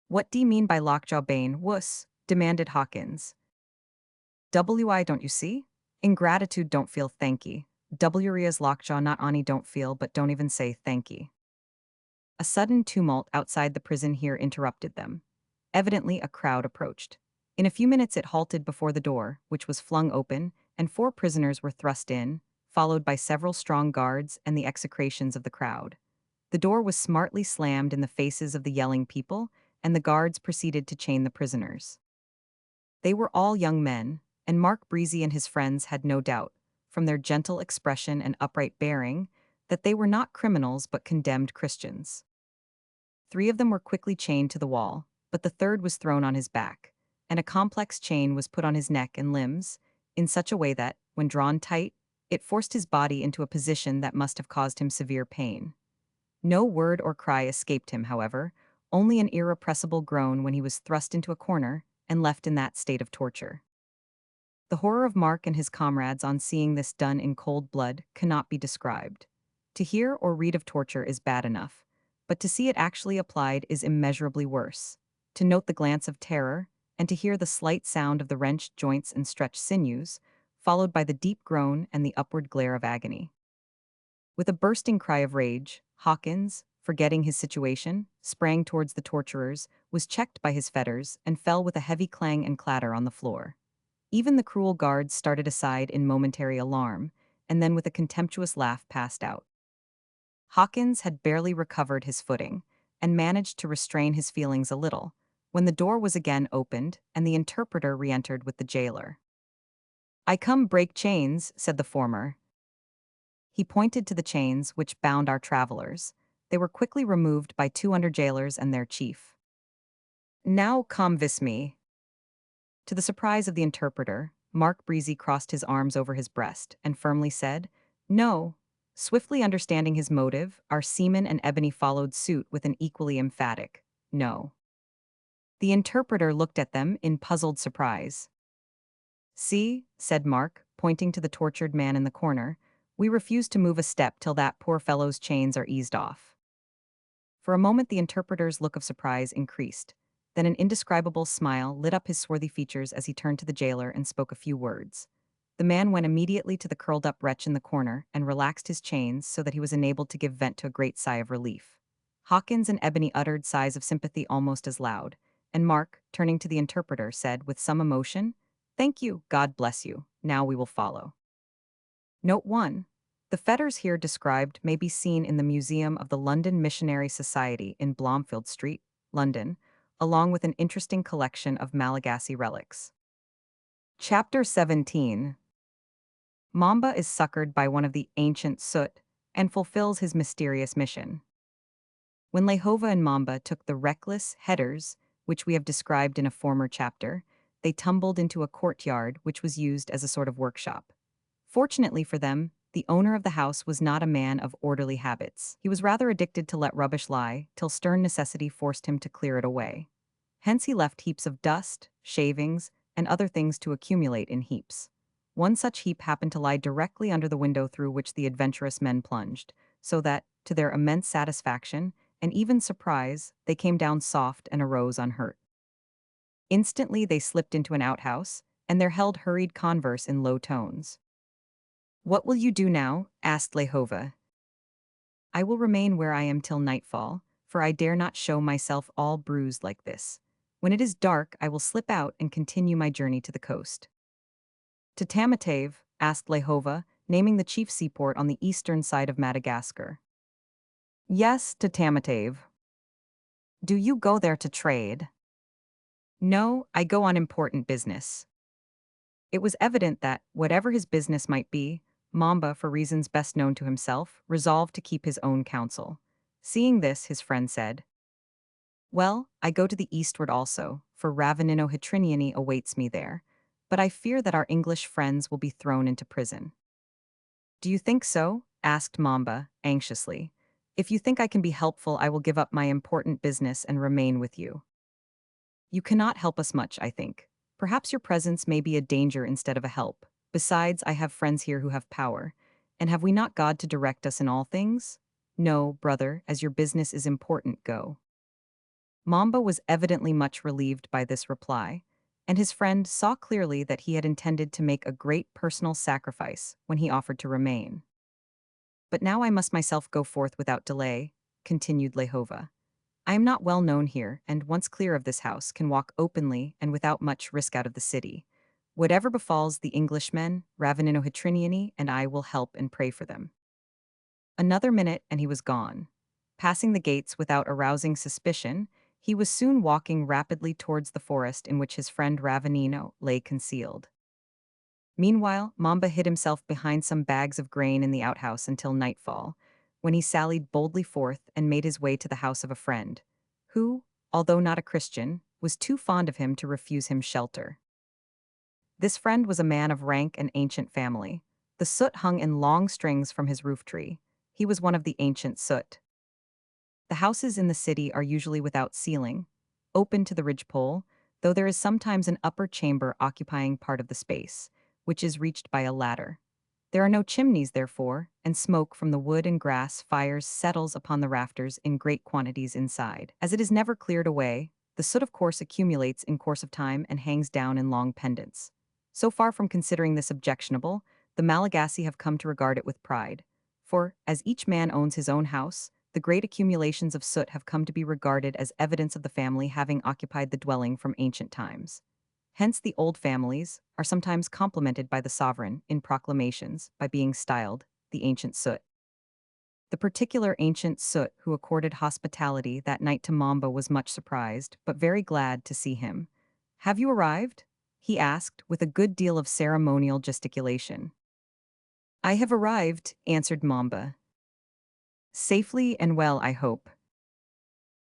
What do you mean by lockjaw bane, wuss? Demanded Hawkins. Wi don't you see? Ingratitude don't feel thanky. Wria's lockjaw not ani don't feel but don't even say thanky. A sudden tumult outside the prison here interrupted them. Evidently a crowd approached. In a few minutes it halted before the door, which was flung open, and 4 prisoners were thrust in, followed by several strong guards and the execrations of the crowd. The door was smartly slammed in the faces of the yelling people, and the guards proceeded to chain the prisoners. They were all young men, and Mark Breezy and his friends had no doubt, from their gentle expression and upright bearing, that they were not criminals but condemned Christians. 3 of them were quickly chained to the wall, but the third was thrown on his back, and a complex chain was put on his neck and limbs, in such a way that, when drawn tight, it forced his body into a position that must have caused him severe pain. No word or cry escaped him, however, only an irrepressible groan when he was thrust into a corner and left in that state of torture. The horror of Mark and his comrades on seeing this done in cold blood cannot be described. To hear or read of torture is bad enough, but to see it actually applied is immeasurably worse. To note the glance of terror, and to hear the slight sound of the wrenched joints and stretched sinews, followed by the deep groan and the upward glare of agony. With a bursting cry of rage, Hawkins, forgetting his situation, sprang towards the torturers, was checked by his fetters, and fell with a heavy clang and clatter on the floor. Even the cruel guards started aside in momentary alarm, and then with a contemptuous laugh passed out. Hawkins had barely recovered his footing, and managed to restrain his feelings a little, when the door was again opened and the interpreter re-entered with the jailer. "I come break chains," said the former. He pointed to the chains which bound our travelers. They were quickly removed by 2 under jailers and their chief. "Now come vis me." To the surprise of the interpreter, Mark Breezy crossed his arms over his breast and firmly said, "No." Swiftly understanding his motive, our seaman and Ebony followed suit with an equally emphatic, "No." The interpreter looked at them in puzzled surprise. "See," said Mark, pointing to the tortured man in the corner, "we refuse to move a step till that poor fellow's chains are eased off." For a moment the interpreter's look of surprise increased. Then an indescribable smile lit up his swarthy features as he turned to the jailer and spoke a few words. The man went immediately to the curled-up wretch in the corner and relaxed his chains so that he was enabled to give vent to a great sigh of relief. Hawkins and Ebony uttered sighs of sympathy almost as loud, and Mark, turning to the interpreter, said with some emotion, "Thank you, God bless you, now we will follow." Note 1. The fetters here described may be seen in the Museum of the London Missionary Society in Blomfield Street, London, along with an interesting collection of Malagasy relics. Chapter 17. Mamba is succored by one of the ancient Soot and fulfills his mysterious mission. When Lehova and Mamba took the reckless headers, which we have described in a former chapter, they tumbled into a courtyard which was used as a sort of workshop. Fortunately for them, the owner of the house was not a man of orderly habits. He was rather addicted to let rubbish lie, till stern necessity forced him to clear it away. Hence he left heaps of dust, shavings, and other things to accumulate in heaps. One such heap happened to lie directly under the window through which the adventurous men plunged, so that, to their immense satisfaction, and even surprise, they came down soft and arose unhurt. Instantly they slipped into an outhouse, and there held hurried converse in low tones. "What will you do now?" asked Lehova. "I will remain where I am till nightfall, for I dare not show myself all bruised like this. When it is dark, I will slip out and continue my journey to the coast." "To Tamatave?" asked Lehova, naming the chief seaport on the eastern side of Madagascar. "Yes, to Tamatave." "Do you go there to trade?" "No, I go on important business." It was evident that, whatever his business might be, Mamba, for reasons best known to himself, resolved to keep his own counsel. Seeing this, his friend said, "Well, I go to the eastward also, for Ravenino Hitriniani awaits me there. but I fear that our English friends will be thrown into prison. Do you think so? Asked Mamba, anxiously. If you think I can be helpful, I will give up my important business and remain with you. You cannot help us much, I think. Perhaps your presence may be a danger instead of a help. Besides, I have friends here who have power. And have we not God to direct us in all things? No, brother, as your business is important, go. Mamba was evidently much relieved by this reply, and his friend saw clearly that he had intended to make a great personal sacrifice when he offered to remain. But now I must myself go forth without delay, continued Lehova. I am not well known here, and once clear of this house, can walk openly and without much risk out of the city. Whatever befalls the Englishmen, Raveninohitriniani, and I will help and pray for them. Another minute and he was gone. Passing the gates without arousing suspicion, he was soon walking rapidly towards the forest in which his friend Ravenino lay concealed. Meanwhile, Mamba hid himself behind some bags of grain in the outhouse until nightfall, when he sallied boldly forth and made his way to the house of a friend, who, although not a Christian, was too fond of him to refuse him shelter. This friend was a man of rank and ancient family. The soot hung in long strings from his roof tree. He was one of the ancient soot. The houses in the city are usually without ceiling, open to the ridgepole, though there is sometimes an upper chamber occupying part of the space, which is reached by a ladder. There are no chimneys, therefore, and smoke from the wood and grass fires settles upon the rafters in great quantities inside. As it is never cleared away, the soot of course accumulates in course of time and hangs down in long pendants. So far from considering this objectionable, the Malagasy have come to regard it with pride. For, as each man owns his own house, the great accumulations of soot have come to be regarded as evidence of the family having occupied the dwelling from ancient times. Hence the old families are sometimes complimented by the sovereign in proclamations by being styled the ancient soot. The particular ancient soot who accorded hospitality that night to Mamba was much surprised, but very glad to see him. "Have you arrived?" he asked, with a good deal of ceremonial gesticulation. "I have arrived," answered Mamba. "Safely and well, I hope."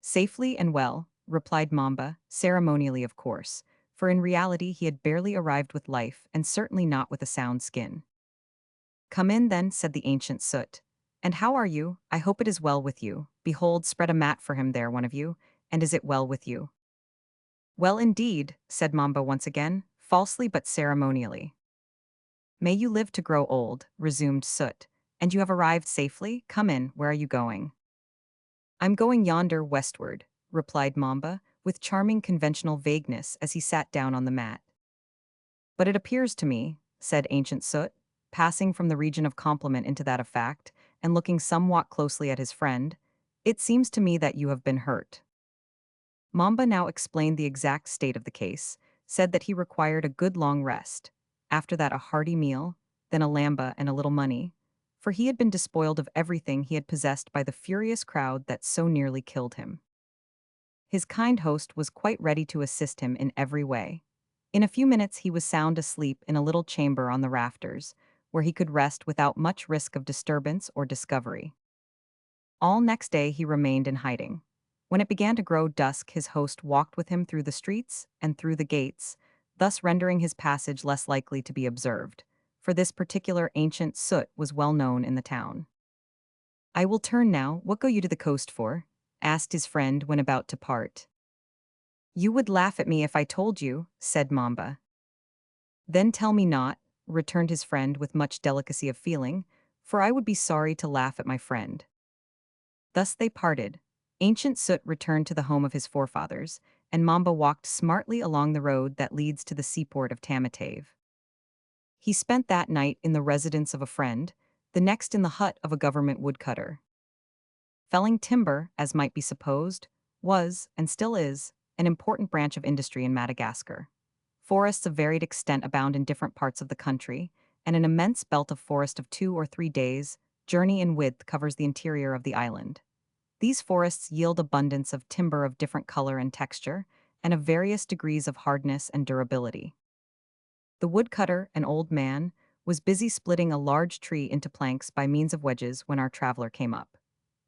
"Safely and well," replied Mamba, ceremonially of course, for in reality he had barely arrived with life and certainly not with a sound skin. "Come in then," said the ancient soot. "And how are you? I hope it is well with you. Behold, spread a mat for him there, one of you, and is it well with you?" "Well indeed," said Mamba once again, falsely but ceremonially. "May you live to grow old," resumed Soot. "And you have arrived safely? Come in, where are you going?" "I'm going yonder westward," replied Mamba, with charming conventional vagueness as he sat down on the mat. "But it appears to me," said ancient Soot, passing from the region of compliment into that of fact, and looking somewhat closely at his friend, "it seems to me that you have been hurt." Mamba now explained the exact state of the case, said that he required a good long rest, after that a hearty meal, then a lamba and a little money, for he had been despoiled of everything he had possessed by the furious crowd that so nearly killed him. His kind host was quite ready to assist him in every way. In a few minutes he was sound asleep in a little chamber on the rafters, where he could rest without much risk of disturbance or discovery. All next day he remained in hiding. When it began to grow dusk, his host walked with him through the streets and through the gates, thus rendering his passage less likely to be observed, for this particular ancient soot was well known in the town. "I will turn now. What go you to the coast for?" asked his friend when about to part. "You would laugh at me if I told you," said Mamba. "Then tell me not," returned his friend with much delicacy of feeling, "for I would be sorry to laugh at my friend." Thus they parted. Ancient Soot returned to the home of his forefathers, and Mamba walked smartly along the road that leads to the seaport of Tamatave. He spent that night in the residence of a friend, the next in the hut of a government woodcutter. Felling timber, as might be supposed, was, and still is, an important branch of industry in Madagascar. Forests of varied extent abound in different parts of the country, and an immense belt of forest of 2 or 3 days' journey in width covers the interior of the island. These forests yield abundance of timber of different color and texture, and of various degrees of hardness and durability. The woodcutter, an old man, was busy splitting a large tree into planks by means of wedges when our traveler came up.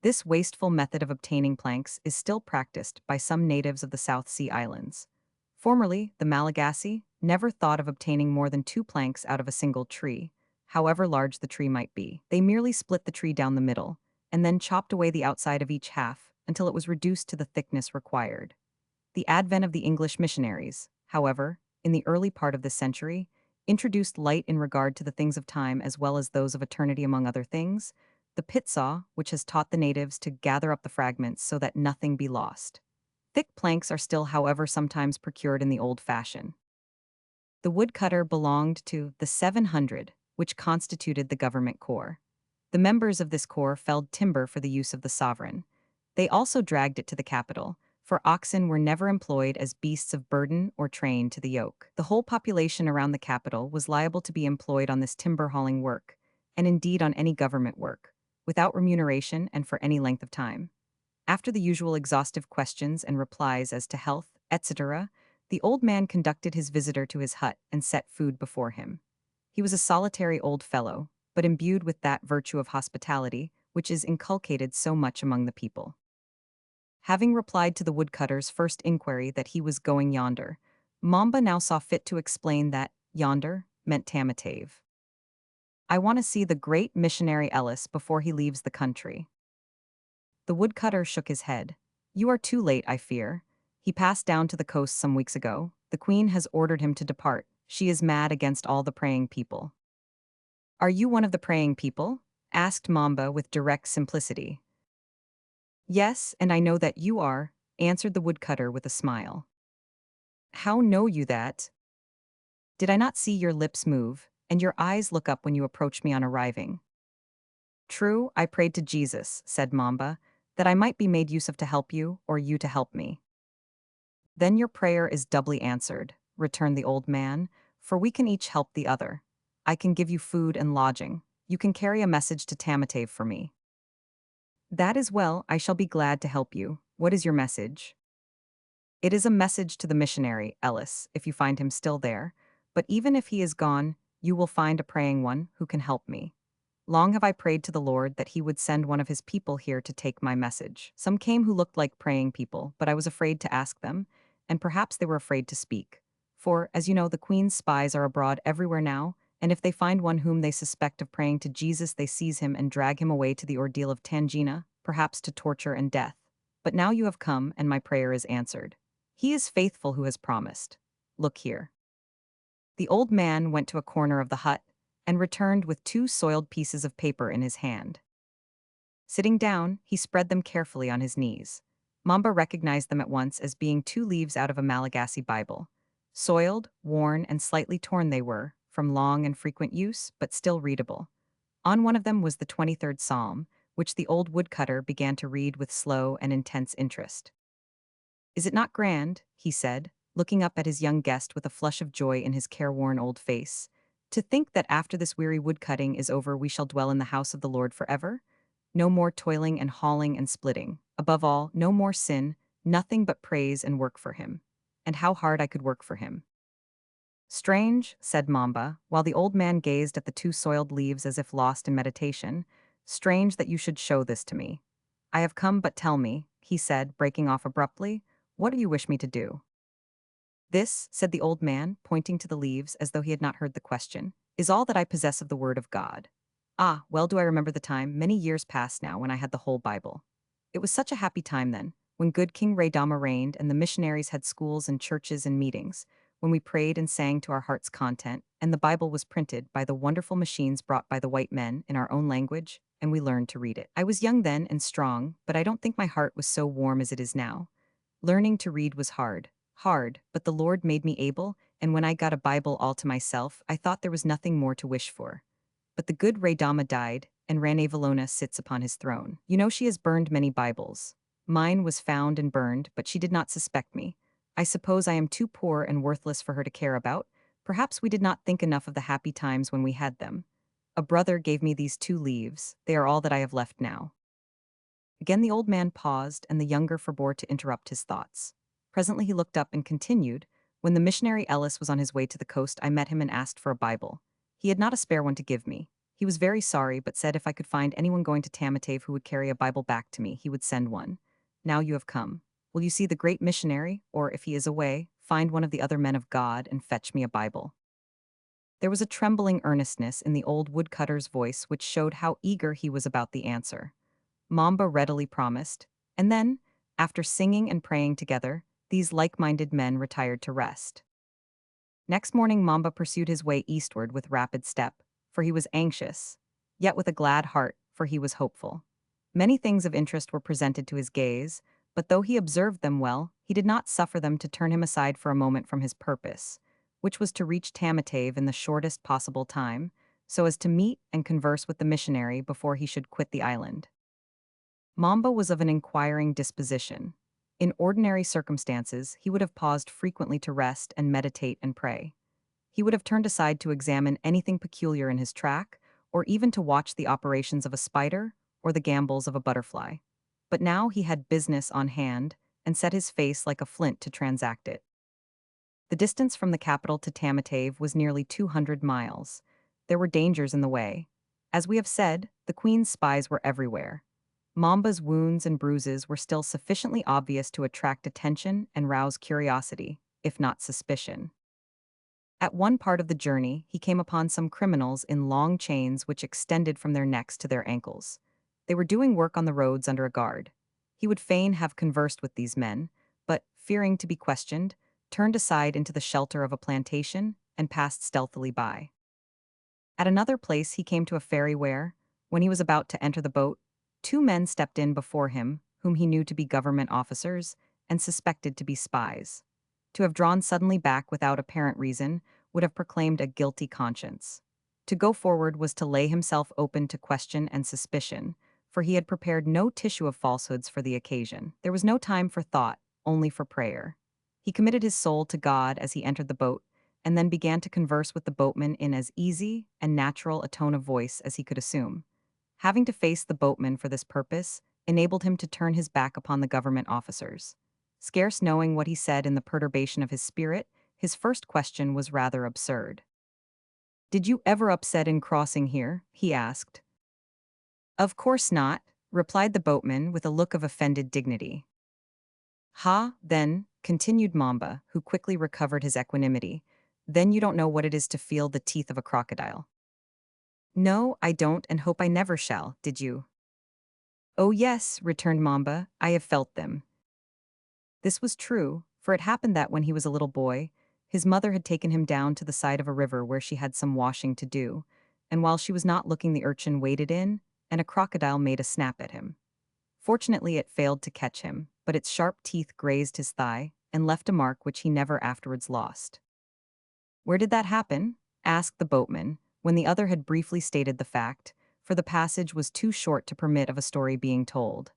This wasteful method of obtaining planks is still practiced by some natives of the South Sea Islands. Formerly, the Malagasy, never thought of obtaining more than 2 planks out of a single tree, however large the tree might be. They merely split the tree down the middle, and then chopped away the outside of each half until it was reduced to the thickness required. The advent of the English missionaries, however, in the early part of this century, introduced light in regard to the things of time as well as those of eternity among other things, the pit saw, which has taught the natives to gather up the fragments so that nothing be lost. Thick planks are still, however, sometimes procured in the old fashion. The woodcutter belonged to the 700, which constituted the government corps. The members of this corps felled timber for the use of the sovereign. They also dragged it to the capital, for oxen were never employed as beasts of burden or trained to the yoke. The whole population around the capital was liable to be employed on this timber hauling work, and indeed on any government work, without remuneration and for any length of time. After the usual exhaustive questions and replies as to health, etc., the old man conducted his visitor to his hut and set food before him. He was a solitary old fellow, but imbued with that virtue of hospitality which is inculcated so much among the people. Having replied to the woodcutter's first inquiry that he was going yonder, Mamba now saw fit to explain that yonder meant Tamatave. I want to see the great missionary Ellis before he leaves the country. The woodcutter shook his head. You are too late, I fear. He passed down to the coast some weeks ago. The queen has ordered him to depart. She is mad against all the praying people. Are you one of the praying people? Asked Mamba with direct simplicity. Yes, and I know that you are, answered the woodcutter with a smile. How know you that? Did I not see your lips move, and your eyes look up when you approached me on arriving? True, I prayed to Jesus, said Mamba, that I might be made use of to help you, or you to help me. Then your prayer is doubly answered, returned the old man, for we can each help the other. I can give you food and lodging. You can carry a message to Tamatave for me. That is well, I shall be glad to help you. What is your message? It is a message to the missionary, Ellis, if you find him still there, but even if he is gone, you will find a praying one who can help me. Long have I prayed to the Lord that he would send one of his people here to take my message. Some came who looked like praying people, but I was afraid to ask them, and perhaps they were afraid to speak. For, as you know, the queen's spies are abroad everywhere now, and if they find one whom they suspect of praying to Jesus, they seize him and drag him away to the ordeal of Tangina, perhaps to torture and death. But now you have come, and my prayer is answered. He is faithful who has promised. Look here. The old man went to a corner of the hut and returned with 2 soiled pieces of paper in his hand. Sitting down, he spread them carefully on his knees. Mamba recognized them at once as being 2 leaves out of a Malagasy Bible. Soiled, worn, and slightly torn they were, from long and frequent use, but still readable. On one of them was the 23rd Psalm, which the old woodcutter began to read with slow and intense interest. Is it not grand, he said, looking up at his young guest with a flush of joy in his careworn old face, to think that after this weary woodcutting is over we shall dwell in the house of the Lord forever? No more toiling and hauling and splitting. Above all, no more sin, nothing but praise and work for him. And how hard I could work for him. Strange, said Mamba, while the old man gazed at the 2 soiled leaves as if lost in meditation, strange that you should show this to me. I have come, but tell me, he said, breaking off abruptly, what do you wish me to do? This, said the old man, pointing to the leaves as though he had not heard the question, is all that I possess of the word of God. Ah, well do I remember the time, many years past now, when I had the whole Bible. It was such a happy time then, when good King Raydama reigned and the missionaries had schools and churches and meetings, when we prayed and sang to our heart's content, and the Bible was printed by the wonderful machines brought by the white men in our own language, and we learned to read it. I was young then and strong, but I don't think my heart was so warm as it is now. Learning to read was hard, but the Lord made me able, and when I got a Bible all to myself, I thought there was nothing more to wish for. But the good Raydama died, and Ranevalona sits upon his throne. You know she has burned many Bibles. Mine was found and burned, but she did not suspect me. I suppose I am too poor and worthless for her to care about. Perhaps we did not think enough of the happy times when we had them. A brother gave me these 2 leaves. They are all that I have left now. Again the old man paused, and the younger forbore to interrupt his thoughts. Presently he looked up and continued, when the missionary Ellis was on his way to the coast, I met him and asked for a Bible. He had not a spare one to give me. He was very sorry, but said if I could find anyone going to Tamatave who would carry a Bible back to me, he would send one. Now you have come. Will you see the great missionary, or, if he is away, find one of the other men of God and fetch me a Bible." There was a trembling earnestness in the old woodcutter's voice which showed how eager he was about the answer. Mamba readily promised, and then, after singing and praying together, these like-minded men retired to rest. Next morning Mamba pursued his way eastward with rapid step, for he was anxious, yet with a glad heart, for he was hopeful. Many things of interest were presented to his gaze, but though he observed them well, he did not suffer them to turn him aside for a moment from his purpose, which was to reach Tamatave in the shortest possible time, so as to meet and converse with the missionary before he should quit the island. Mamba was of an inquiring disposition. In ordinary circumstances, he would have paused frequently to rest and meditate and pray. He would have turned aside to examine anything peculiar in his track, or even to watch the operations of a spider or the gambols of a butterfly. But now he had business on hand, and set his face like a flint to transact it. The distance from the capital to Tamatave was nearly 200 miles. There were dangers in the way. As we have said, the Queen's spies were everywhere. Mamba's wounds and bruises were still sufficiently obvious to attract attention and rouse curiosity, if not suspicion. At one part of the journey, he came upon some criminals in long chains which extended from their necks to their ankles. They were doing work on the roads under a guard. He would fain have conversed with these men, but, fearing to be questioned, turned aside into the shelter of a plantation and passed stealthily by. At another place he came to a ferry where, when he was about to enter the boat, two men stepped in before him, whom he knew to be government officers and suspected to be spies. To have drawn suddenly back without apparent reason would have proclaimed a guilty conscience. To go forward was to lay himself open to question and suspicion, for he had prepared no tissue of falsehoods for the occasion. There was no time for thought, only for prayer. He committed his soul to God as he entered the boat, and then began to converse with the boatman in as easy and natural a tone of voice as he could assume. Having to face the boatman for this purpose enabled him to turn his back upon the government officers. Scarce knowing what he said in the perturbation of his spirit, his first question was rather absurd. "Did you ever upset in crossing here?" he asked. "Of course not," replied the boatman with a look of offended dignity. "Ha, then," continued Mamba, who quickly recovered his equanimity, "then you don't know what it is to feel the teeth of a crocodile." "No, I don't, and hope I never shall, did you?" "Oh yes," returned Mamba, "I have felt them." This was true, for it happened that when he was a little boy, his mother had taken him down to the side of a river where she had some washing to do, and while she was not looking the urchin waded in, and a crocodile made a snap at him. Fortunately it failed to catch him, but its sharp teeth grazed his thigh, and left a mark which he never afterwards lost. "Where did that happen?" asked the boatman, when the other had briefly stated the fact, for the passage was too short to permit of a story being told.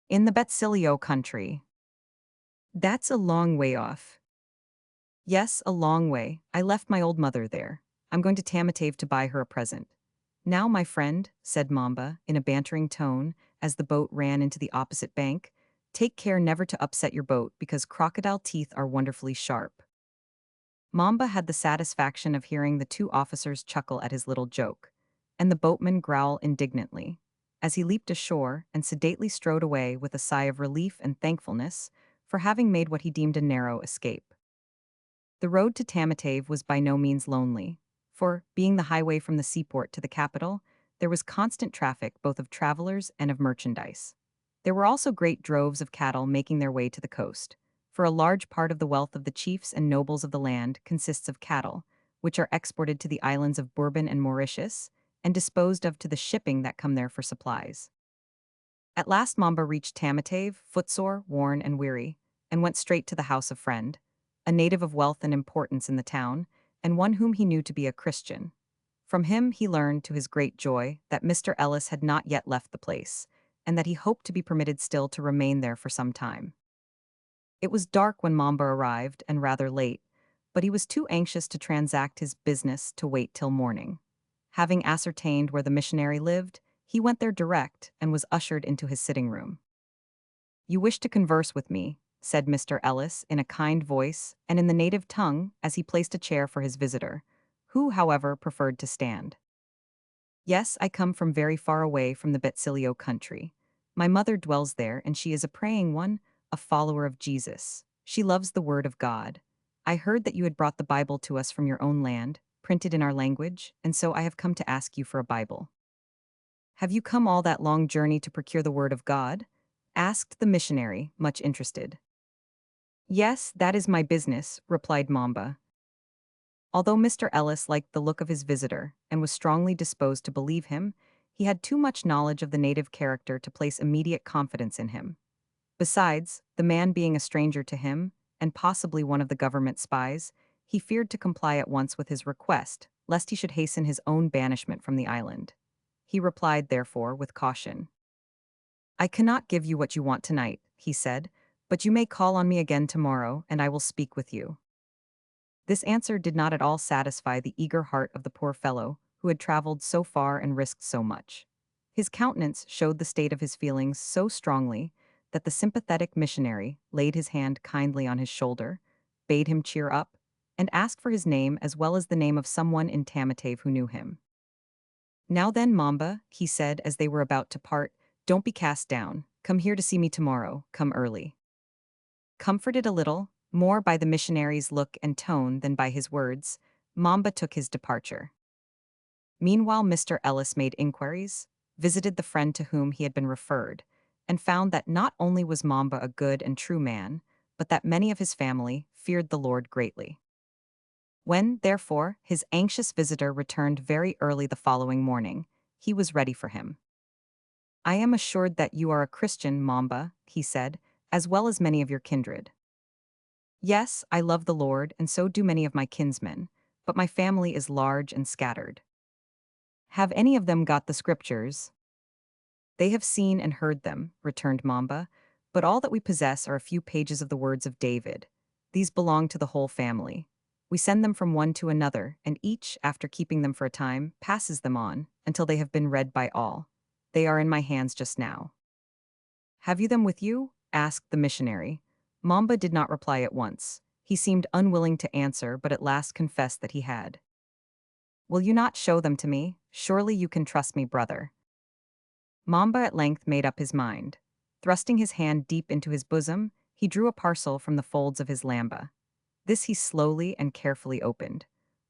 "In the Betsilio country." "That's a long way off." "Yes, a long way. I left my old mother there. I'm going to Tamatave to buy her a present." "Now, my friend," said Mamba, in a bantering tone, as the boat ran into the opposite bank, "take care never to upset your boat, because crocodile teeth are wonderfully sharp." Mamba had the satisfaction of hearing the two officers chuckle at his little joke, and the boatman growl indignantly, as he leaped ashore and sedately strode away with a sigh of relief and thankfulness for having made what he deemed a narrow escape. The road to Tamatave was by no means lonely, for, being the highway from the seaport to the capital, there was constant traffic both of travelers and of merchandise. There were also great droves of cattle making their way to the coast, for a large part of the wealth of the chiefs and nobles of the land consists of cattle, which are exported to the islands of Bourbon and Mauritius, and disposed of to the shipping that come there for supplies. At last Mamba reached Tamatave, footsore, worn, and weary, and went straight to the house of Friend, a native of wealth and importance in the town, and one whom he knew to be a Christian. From him he learned, to his great joy, that Mr. Ellis had not yet left the place, and that he hoped to be permitted still to remain there for some time. It was dark when Mamba arrived, and rather late, but he was too anxious to transact his business to wait till morning. Having ascertained where the missionary lived, he went there direct and was ushered into his sitting room. "You wish to converse with me," said Mr. Ellis in a kind voice and in the native tongue as he placed a chair for his visitor, who, however, preferred to stand. "Yes, I come from very far away from the Betsilio country. My mother dwells there, and she is a praying one, a follower of Jesus. She loves the word of God. I heard that you had brought the Bible to us from your own land, printed in our language, and so I have come to ask you for a Bible. Have you come all that long journey to procure the word of God? Asked the missionary, much interested. Yes, that is my business, replied Mamba. Although Mr. Ellis liked the look of his visitor and was strongly disposed to believe him, he had too much knowledge of the native character to place immediate confidence in him. Besides, the man being a stranger to him, and possibly one of the government spies, he feared to comply at once with his request, lest he should hasten his own banishment from the island. He replied, therefore, with caution. I cannot give you what you want tonight, he said, but you may call on me again tomorrow, and I will speak with you. This answer did not at all satisfy the eager heart of the poor fellow, who had traveled so far and risked so much. His countenance showed the state of his feelings so strongly that the sympathetic missionary laid his hand kindly on his shoulder, bade him cheer up, and asked for his name as well as the name of someone in Tamatave who knew him. Now then, Mamba, he said as they were about to part, don't be cast down. Come here to see me tomorrow. Come early. Comforted a little, more by the missionary's look and tone than by his words, Mamba took his departure. Meanwhile, Mr. Ellis made inquiries, visited the friend to whom he had been referred, and found that not only was Mamba a good and true man, but that many of his family feared the Lord greatly. When, therefore, his anxious visitor returned very early the following morning, he was ready for him. I am assured that you are a Christian, Mamba, he said, as well as many of your kindred. Yes, I love the Lord, and so do many of my kinsmen, but my family is large and scattered. Have any of them got the scriptures? They have seen and heard them, returned Mamba, but all that we possess are a few pages of the words of David. These belong to the whole family. We send them from one to another, and each, after keeping them for a time, passes them on, until they have been read by all. They are in my hands just now. Have you them with you? Asked the missionary. Mamba did not reply at once. He seemed unwilling to answer, but at last confessed that he had. Will you not show them to me? Surely you can trust me, brother. Mamba at length made up his mind. Thrusting his hand deep into his bosom, he drew a parcel from the folds of his lamba. This he slowly and carefully opened.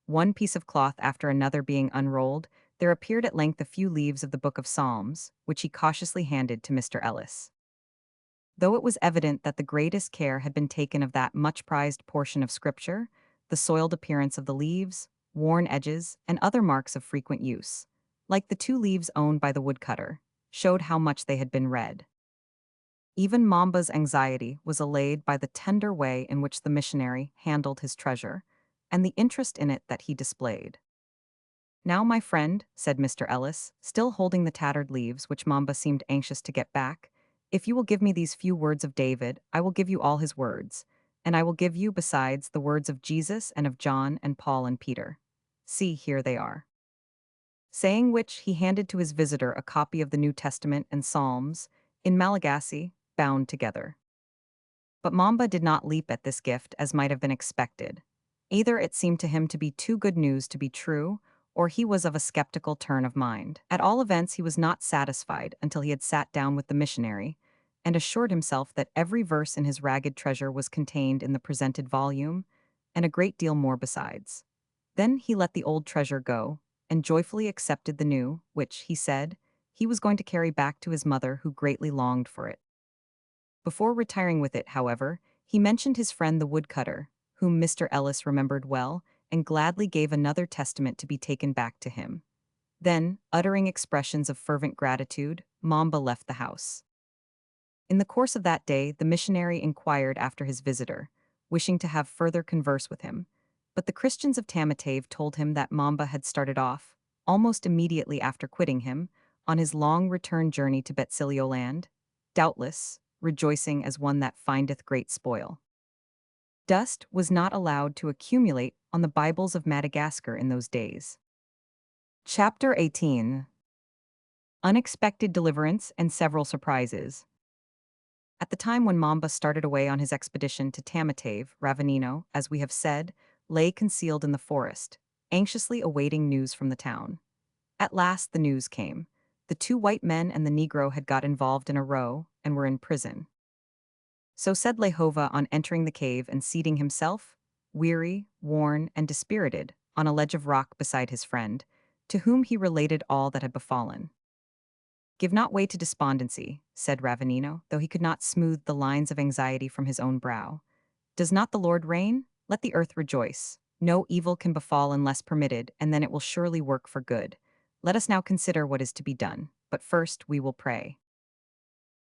One piece of cloth after another being unrolled, there appeared at length a few leaves of the Book of Psalms, which he cautiously handed to Mr. Ellis. Though it was evident that the greatest care had been taken of that much-prized portion of Scripture, the soiled appearance of the leaves, worn edges, and other marks of frequent use, like the 2 leaves owned by the woodcutter, showed how much they had been read. Even Mamba's anxiety was allayed by the tender way in which the missionary handled his treasure, and the interest in it that he displayed. Now, my friend, said Mr. Ellis, still holding the tattered leaves which Mamba seemed anxious to get back, if you will give me these few words of David, I will give you all his words, and I will give you, besides, the words of Jesus and of John and Paul and Peter. See, here they are. Saying which, he handed to his visitor a copy of the New Testament and Psalms, in Malagasy, bound together. But Mamba did not leap at this gift as might have been expected. Either it seemed to him to be too good news to be true, or he was of a skeptical turn of mind. At all events, he was not satisfied until he had sat down with the missionary, and assured himself that every verse in his ragged treasure was contained in the presented volume, and a great deal more besides. Then he let the old treasure go, and joyfully accepted the new, which, he said, he was going to carry back to his mother, who greatly longed for it. Before retiring with it, however, he mentioned his friend the woodcutter, whom Mr. Ellis remembered well, and gladly gave another testament to be taken back to him. Then, uttering expressions of fervent gratitude, Mamba left the house. In the course of that day, the missionary inquired after his visitor, wishing to have further converse with him, but the Christians of Tamatave told him that Mamba had started off, almost immediately after quitting him, on his long return journey to Betsilio land, doubtless, rejoicing as one that findeth great spoil. Dust was not allowed to accumulate on the Bibles of Madagascar in those days. Chapter 18. Unexpected Deliverance and Several Surprises. At the time when Mamba started away on his expedition to Tamatave, Ravanino, as we have said, lay concealed in the forest, anxiously awaiting news from the town. At last the news came. The 2 white men and the Negro had got involved in a row and were in prison. So said Lehova on entering the cave and seating himself, weary, worn, and dispirited, on a ledge of rock beside his friend, to whom he related all that had befallen. Give not way to despondency, said Ravenino, though he could not smooth the lines of anxiety from his own brow. Does not the Lord reign? Let the earth rejoice. No evil can befall unless permitted, and then it will surely work for good. Let us now consider what is to be done, but first we will pray.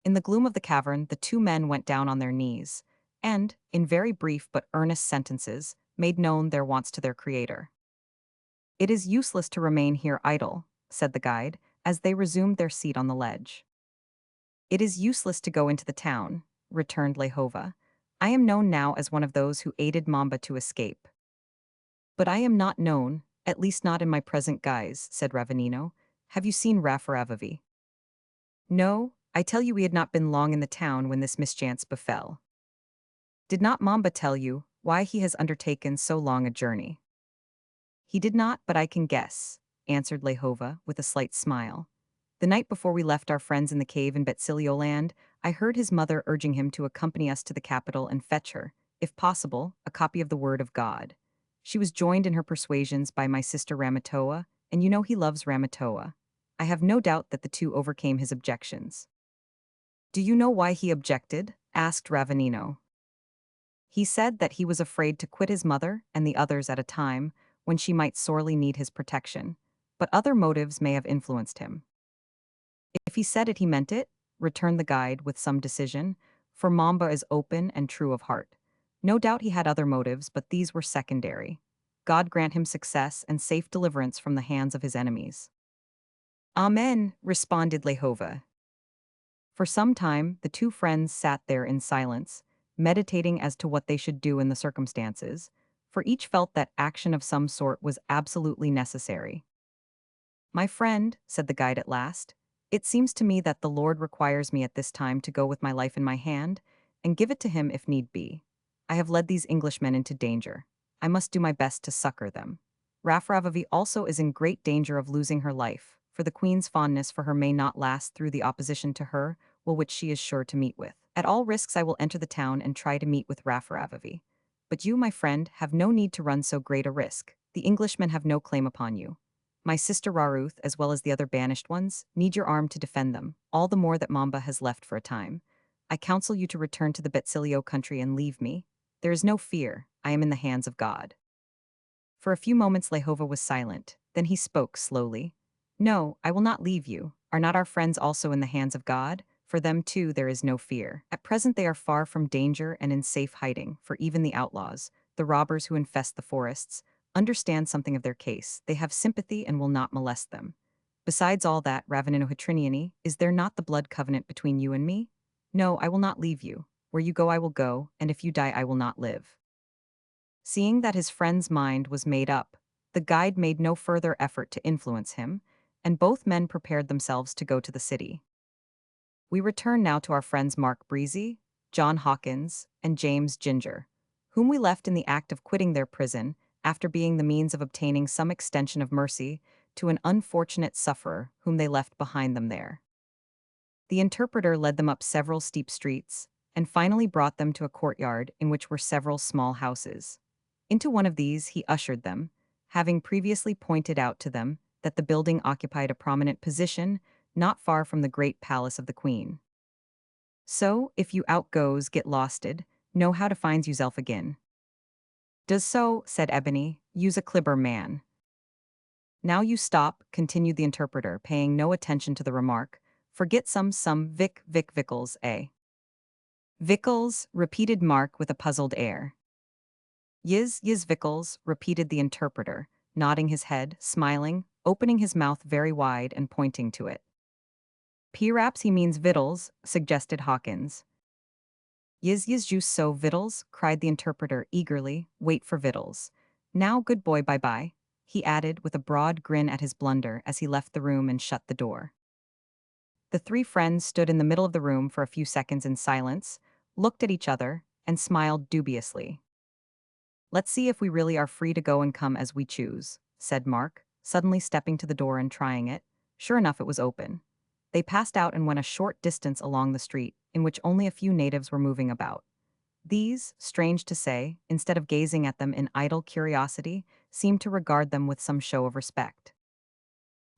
In the gloom of the cavern, the two men went down on their knees, and, in very brief but earnest sentences, made known their wants to their Creator. It is useless to remain here idle, said the guide, as they resumed their seat on the ledge. It is useless to go into the town, returned Lehova. I am known now as one of those who aided Mamba to escape. But I am not known, at least not in my present guise, said Ravenino. Have you seen Raffaravavi? No, I tell you we had not been long in the town when this mischance befell. Did not Mamba tell you why he has undertaken so long a journey? He did not, but I can guess, answered Lehova with a slight smile. The night before we left our friends in the cave in Betsilioland, I heard his mother urging him to accompany us to the capital and fetch her, if possible, a copy of the Word of God. She was joined in her persuasions by my sister Ramatoa, and you know he loves Ramatoa. I have no doubt that the two overcame his objections. Do you know why he objected? Asked Ravenino. He said that he was afraid to quit his mother and the others at a time when she might sorely need his protection, but other motives may have influenced him. If he said it, he meant it, returned the guide with some decision, for Mamba is open and true of heart. No doubt he had other motives, but these were secondary. God grant him success and safe deliverance from the hands of his enemies. Amen, responded Lehova. For some time, the two friends sat there in silence, meditating as to what they should do in the circumstances, for each felt that action of some sort was absolutely necessary. My friend, said the guide at last, it seems to me that the Lord requires me at this time to go with my life in my hand, and give it to him if need be. I have led these Englishmen into danger. I must do my best to succor them. Raffaravavi also is in great danger of losing her life, for the Queen's fondness for her may not last through the opposition to her, which she is sure to meet with. At all risks I will enter the town and try to meet with Raffaravavi. But you, my friend, have no need to run so great a risk. The Englishmen have no claim upon you. My sister Raruth, as well as the other banished ones, need your arm to defend them, all the more that Mamba has left for a time. I counsel you to return to the Betsilio country and leave me. There is no fear. I am in the hands of God. For a few moments Lehova was silent. Then he spoke slowly. No, I will not leave you. Are not our friends also in the hands of God? For them too there is no fear. At present they are far from danger and in safe hiding, for even the outlaws, the robbers who infest the forests, understand something of their case. They have sympathy and will not molest them. Besides all that, Ravenino Hitriniani, is there not the blood covenant between you and me? No, I will not leave you. Where you go I will go, and if you die I will not live. Seeing that his friend's mind was made up, the guide made no further effort to influence him, and both men prepared themselves to go to the city. We return now to our friends Mark Breezy, John Hawkins, and James Ginger, whom we left in the act of quitting their prison after being the means of obtaining some extension of mercy to an unfortunate sufferer whom they left behind them there. The interpreter led them up several steep streets, and finally brought them to a courtyard in which were several small houses. Into one of these he ushered them, having previously pointed out to them that the building occupied a prominent position not far from the great palace of the Queen. So, if you outgoes get losted, know how to find yourself again. Does so, said Ebony, use a clibber man. Now you stop, continued the interpreter, paying no attention to the remark. Forget some Vic Vickles, eh? Vickles, repeated Mark with a puzzled air. Yiz Vickles, repeated the interpreter, nodding his head, smiling, opening his mouth very wide and pointing to it. Perhaps he means victuals, suggested Hawkins. Yiz juice so victuals, cried the interpreter eagerly, wait for victuals. Now good boy bye-bye, he added with a broad grin at his blunder as he left the room and shut the door. The three friends stood in the middle of the room for a few seconds in silence, looked at each other, and smiled dubiously. Let's see if we really are free to go and come as we choose, said Mark, suddenly stepping to the door and trying it. Sure enough, it was open. They passed out and went a short distance along the street, in which only a few natives were moving about. These, strange to say, instead of gazing at them in idle curiosity, seemed to regard them with some show of respect.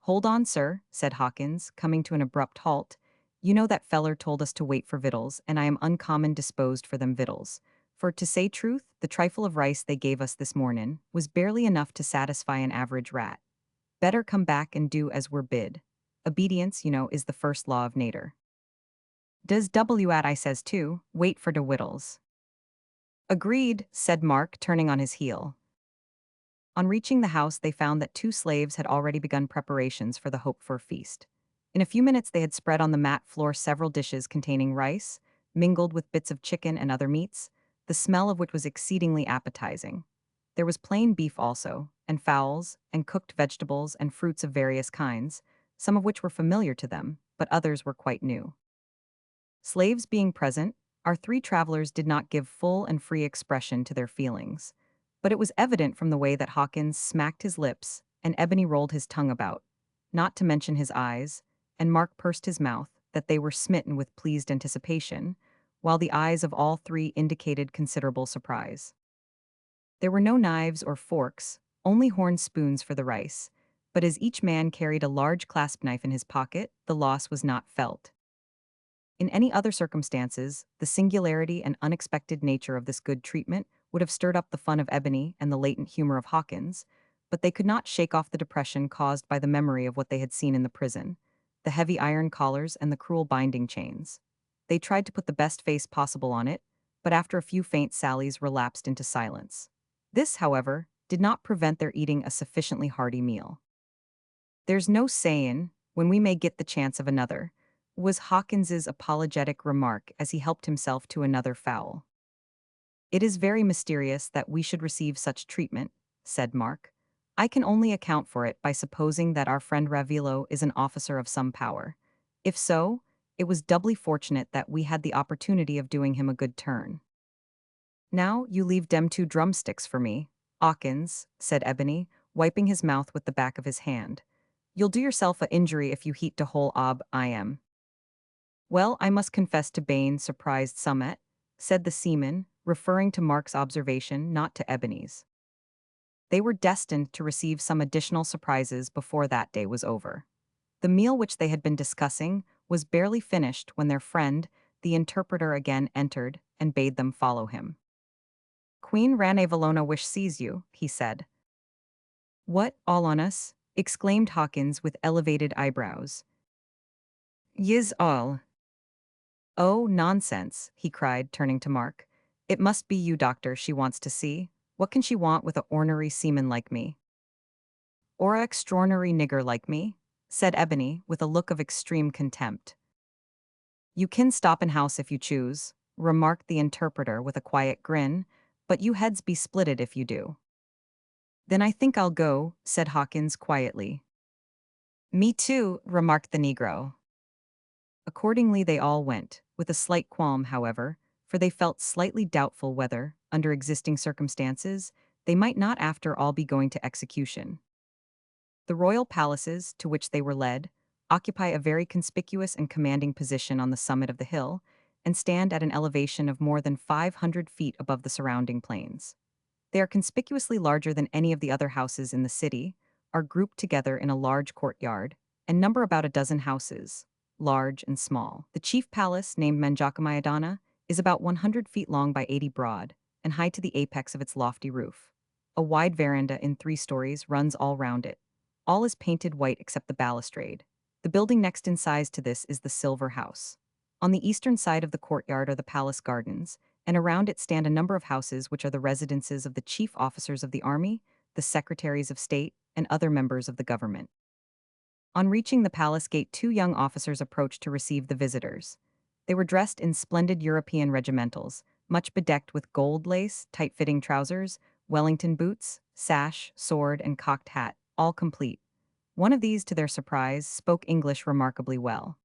"Hold on, sir," said Hawkins, coming to an abrupt halt. "You know that feller told us to wait for victuals, and I am uncommon disposed for them victuals. For, to say truth, the trifle of rice they gave us this mornin' was barely enough to satisfy an average rat. Better come back and do as we're bid. Obedience, is the first law of natur. Does W at I says too, wait for de wittles." "Agreed," said Mark, turning on his heel. On reaching the house, they found that two slaves had already begun preparations for the hoped-for feast. In a few minutes, they had spread on the mat floor several dishes containing rice, mingled with bits of chicken and other meats, the smell of which was exceedingly appetizing. There was plain beef also, and fowls, and cooked vegetables and fruits of various kinds, some of which were familiar to them, but others were quite new. Slaves being present, our three travelers did not give full and free expression to their feelings. But it was evident from the way that Hawkins smacked his lips and Ebony rolled his tongue about, not to mention his eyes, and Mark pursed his mouth, that they were smitten with pleased anticipation, while the eyes of all three indicated considerable surprise. There were no knives or forks, only horn spoons for the rice, but as each man carried a large clasp knife in his pocket, the loss was not felt. In any other circumstances, the singularity and unexpected nature of this good treatment would have stirred up the fun of Ebony and the latent humor of Hawkins, but they could not shake off the depression caused by the memory of what they had seen in the prison, the heavy iron collars and the cruel binding chains. They tried to put the best face possible on it, but after a few faint sallies relapsed into silence. This, however, did not prevent their eating a sufficiently hearty meal. "There's no sayin' when we may get the chance of another," was Hawkins's apologetic remark as he helped himself to another fowl. "It is very mysterious that we should receive such treatment," said Mark. "I can only account for it by supposing that our friend Ravilo is an officer of some power. If so, it was doubly fortunate that we had the opportunity of doing him a good turn." "Now you leave dem two drumsticks for me, Hawkins," said Ebony, wiping his mouth with the back of his hand. "You'll do yourself a injury if you heat de whole I am." "Well, I must confess to Bain surprised somewhat," said the seaman, referring to Mark's observation, not to Ebony's. They were destined to receive some additional surprises before that day was over. The meal which they had been discussing was barely finished when their friend, the interpreter, again entered and bade them follow him. "Queen Ranevalona wish sees you," he said. "What, all on us?" exclaimed Hawkins with elevated eyebrows. "Yis all." "Oh, nonsense," he cried, turning to Mark. "It must be you, doctor, she wants to see. What can she want with a ornery seaman like me?" "Or a extraordinary nigger like me?" said Ebony, with a look of extreme contempt. "You can stop in house if you choose," remarked the interpreter with a quiet grin, "but you heads be splitted if you do." "Then I think I'll go," said Hawkins quietly. "Me too," remarked the Negro. Accordingly they all went, with a slight qualm, however, for they felt slightly doubtful whether, under existing circumstances, they might not after all be going to execution. The royal palaces, to which they were led, occupy a very conspicuous and commanding position on the summit of the hill, and stand at an elevation of more than 500 feet above the surrounding plains. They are conspicuously larger than any of the other houses in the city, are grouped together in a large courtyard, and number about a dozen houses, large and small. The chief palace, named Manjakamayadana, is about 100 feet long by 80 broad, and high to the apex of its lofty roof. A wide veranda in 3 stories runs all round it. All is painted white except the balustrade. The building next in size to this is the Silver House. On the eastern side of the courtyard are the palace gardens, and around it stand a number of houses which are the residences of the chief officers of the army, the secretaries of state, and other members of the government. On reaching the palace gate, 2 young officers approached to receive the visitors. They were dressed in splendid European regimentals, much bedecked with gold lace, tight-fitting trousers, Wellington boots, sash, sword, and cocked hat, all complete. One of these, to their surprise, spoke English remarkably well.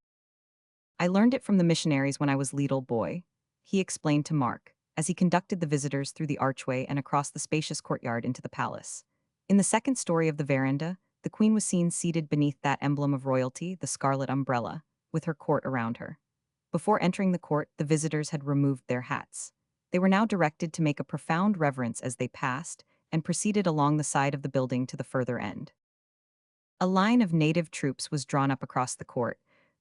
"I learned it from the missionaries when I was leetle boy," he explained to Mark, as he conducted the visitors through the archway and across the spacious courtyard into the palace. In the second story of the veranda, the queen was seen seated beneath that emblem of royalty, the scarlet umbrella, with her court around her. Before entering the court, the visitors had removed their hats. They were now directed to make a profound reverence as they passed and proceeded along the side of the building to the further end. A line of native troops was drawn up across the court,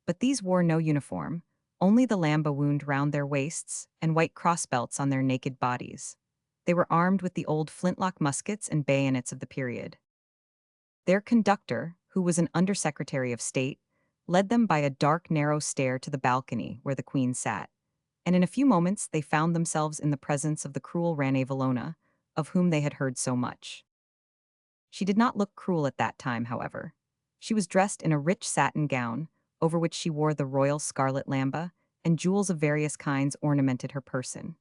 but these wore no uniform, only the lamba wound round their waists and white crossbelts on their naked bodies. They were armed with the old flintlock muskets and bayonets of the period. Their conductor, who was an undersecretary of state, led them by a dark, narrow stair to the balcony where the queen sat, and in a few moments they found themselves in the presence of the cruel Rane Valona, of whom they had heard so much. She did not look cruel at that time, however. She was dressed in a rich satin gown, over which she wore the royal scarlet lamba, and jewels of various kinds ornamented her person.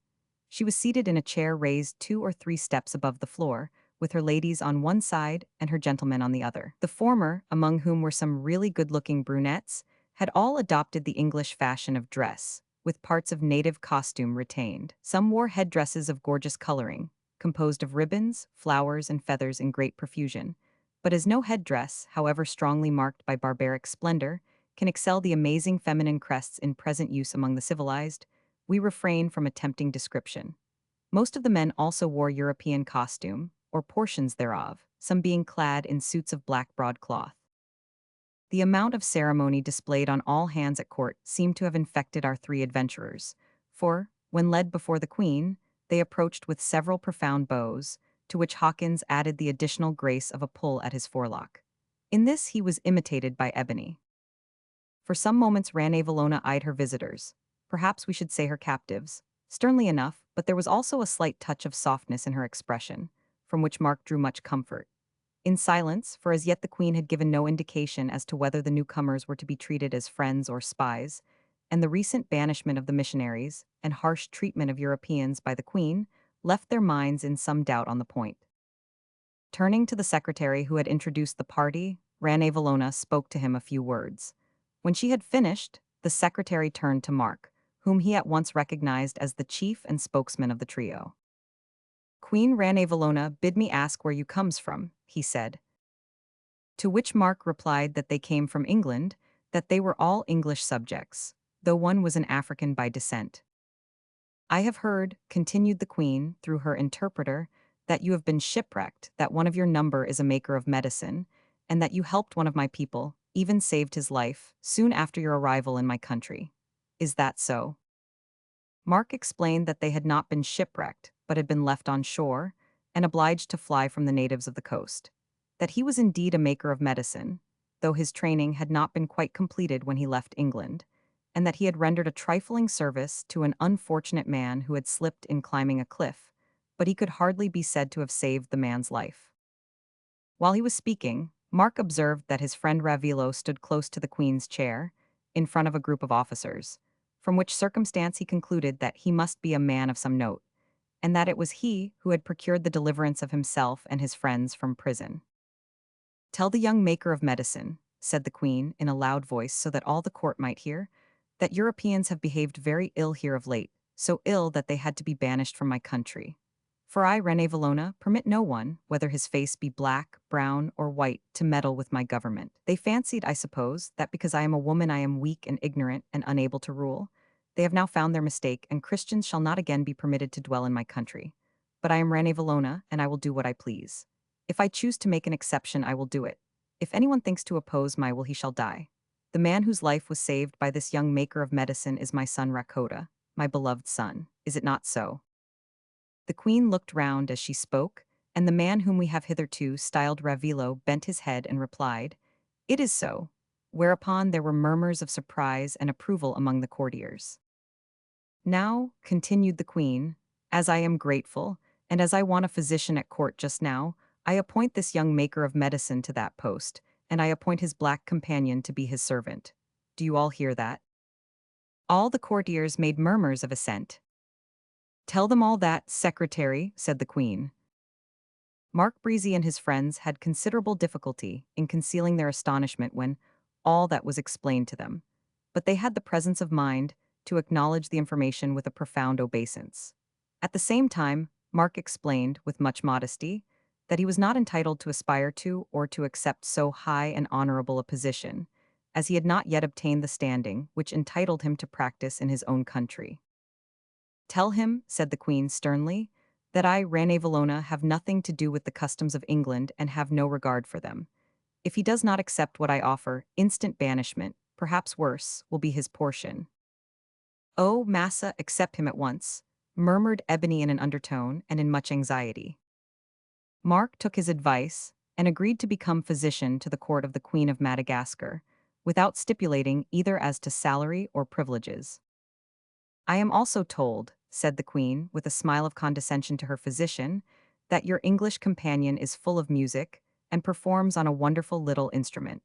She was seated in a chair raised 2 or 3 steps above the floor, with her ladies on one side and her gentlemen on the other. The former, among whom were some really good-looking brunettes, had all adopted the English fashion of dress, with parts of native costume retained. Some wore headdresses of gorgeous coloring, composed of ribbons, flowers, and feathers in great profusion. But as no headdress, however strongly marked by barbaric splendor, can excel the amazing feminine crests in present use among the civilized, we refrain from attempting description. Most of the men also wore European costume, or portions thereof, some being clad in suits of black broadcloth. The amount of ceremony displayed on all hands at court seemed to have infected our 3 adventurers, for, when led before the queen, they approached with several profound bows, to which Hawkins added the additional grace of a pull at his forelock. In this he was imitated by Ebony. For some moments Rane Valona eyed her visitors, perhaps we should say her captives, sternly enough, but there was also a slight touch of softness in her expression, from which Mark drew much comfort. In silence, for as yet the queen had given no indication as to whether the newcomers were to be treated as friends or spies, and the recent banishment of the missionaries and harsh treatment of Europeans by the queen left their minds in some doubt on the point. Turning to the secretary who had introduced the party, Rane Valona spoke to him a few words. When she had finished, the secretary turned to Mark, whom he at once recognized as the chief and spokesman of the trio. "Queen Rane Valona bid me ask where you comes from," he said. To which Mark replied that they came from England, that they were all English subjects, though one was an African by descent. "I have heard," continued the queen through her interpreter, "that you have been shipwrecked, that one of your number is a maker of medicine, and that you helped one of my people, even saved his life, soon after your arrival in my country. Is that so?" Mark explained that they had not been shipwrecked, but had been left on shore, and obliged to fly from the natives of the coast. That he was indeed a maker of medicine, though his training had not been quite completed when he left England, and that he had rendered a trifling service to an unfortunate man who had slipped in climbing a cliff, but he could hardly be said to have saved the man's life. While he was speaking, Mark observed that his friend Ravilo stood close to the queen's chair, in front of a group of officers, from which circumstance he concluded that he must be a man of some note, and that it was he who had procured the deliverance of himself and his friends from prison. "Tell the young maker of medicine," said the queen in a loud voice so that all the court might hear, "that Europeans have behaved very ill here of late, so ill that they had to be banished from my country. For I, Rane Valona, permit no one, whether his face be black, brown, or white, to meddle with my government. They fancied, I suppose, that because I am a woman I am weak and ignorant and unable to rule. They have now found their mistake, and Christians shall not again be permitted to dwell in my country. But I am Rane Valona, and I will do what I please. If I choose to make an exception, I will do it. If anyone thinks to oppose my will, he shall die. The man whose life was saved by this young maker of medicine is my son Rakota, my beloved son. Is it not so?" The queen looked round as she spoke, and the man whom we have hitherto styled Ravilo bent his head and replied, "It is so," whereupon there were murmurs of surprise and approval among the courtiers. "Now," continued the queen, "as I am grateful, and as I want a physician at court just now, I appoint this young maker of medicine to that post, and I appoint his black companion to be his servant. Do you all hear that?" All the courtiers made murmurs of assent. "Tell them all that, secretary," said the queen. Mark Breezy and his friends had considerable difficulty in concealing their astonishment when all that was explained to them, but they had the presence of mind to acknowledge the information with a profound obeisance. At the same time, Mark explained, with much modesty, that he was not entitled to aspire to or to accept so high and honorable a position, as he had not yet obtained the standing which entitled him to practice in his own country. "Tell him," said the queen sternly, "that I, Ranevallona, have nothing to do with the customs of England and have no regard for them. If he does not accept what I offer, instant banishment, perhaps worse, will be his portion." "Oh, massa, accept him at once," murmured Ebony in an undertone and in much anxiety. Mark took his advice and agreed to become physician to the court of the Queen of Madagascar, without stipulating either as to salary or privileges. "I am also told," said the queen, with a smile of condescension to her physician, "that your English companion is full of music and performs on a wonderful little instrument.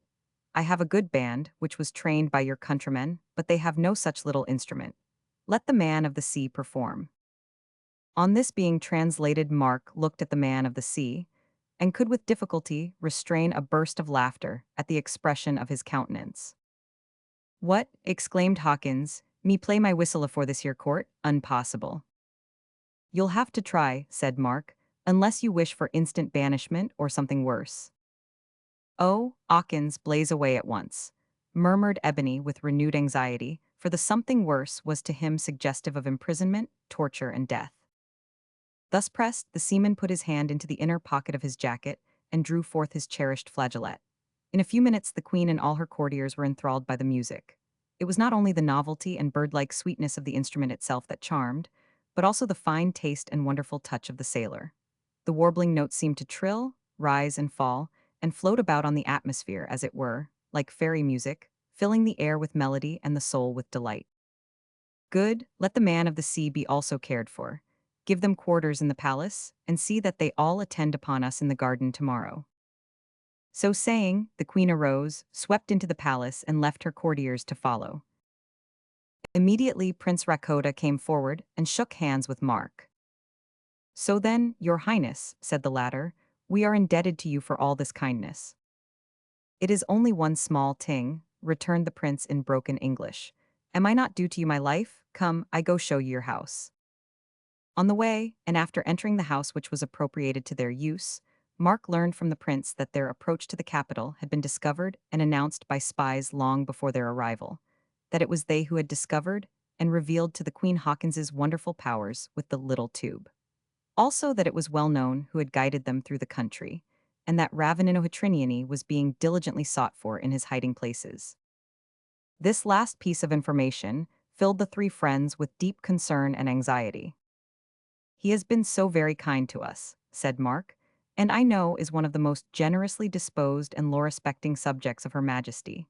I have a good band, which was trained by your countrymen, but they have no such little instrument. Let the man of the sea perform." On this being translated, Mark looked at the man of the sea, and could with difficulty restrain a burst of laughter at the expression of his countenance. "What," exclaimed Hawkins, "me play my whistle afore this here court? Unpossible." "You'll have to try," said Mark, "unless you wish for instant banishment or something worse." "Oh, 'Awkins, blaze away at once," murmured Ebony with renewed anxiety, for the something worse was to him suggestive of imprisonment, torture, and death. Thus pressed, the seaman put his hand into the inner pocket of his jacket and drew forth his cherished flageolet. In a few minutes the queen and all her courtiers were enthralled by the music. It was not only the novelty and bird-like sweetness of the instrument itself that charmed, but also the fine taste and wonderful touch of the sailor. The warbling notes seemed to trill, rise and fall, and float about on the atmosphere, as it were, like fairy music, filling the air with melody and the soul with delight. "Good, let the man of the sea be also cared for. Give them quarters in the palace, and see that they all attend upon us in the garden tomorrow." So saying, the queen arose, swept into the palace, and left her courtiers to follow. Immediately Prince Rakota came forward and shook hands with Mark. "So then, your highness," said the latter, "we are indebted to you for all this kindness." "It is only one small ting," returned the prince in broken English. "Am I not due to you my life? Come, I go show you your house." On the way, and after entering the house which was appropriated to their use, Mark learned from the prince that their approach to the capital had been discovered and announced by spies long before their arrival, that it was they who had discovered and revealed to the Queen Hawkins's wonderful powers with the little tube. Also that it was well known who had guided them through the country, and that Raveninohitriniani was being diligently sought for in his hiding places. This last piece of information filled the three friends with deep concern and anxiety. "He has been so very kind to us," said Mark, "and I know is one of the most generously disposed and law-respecting subjects of Her Majesty."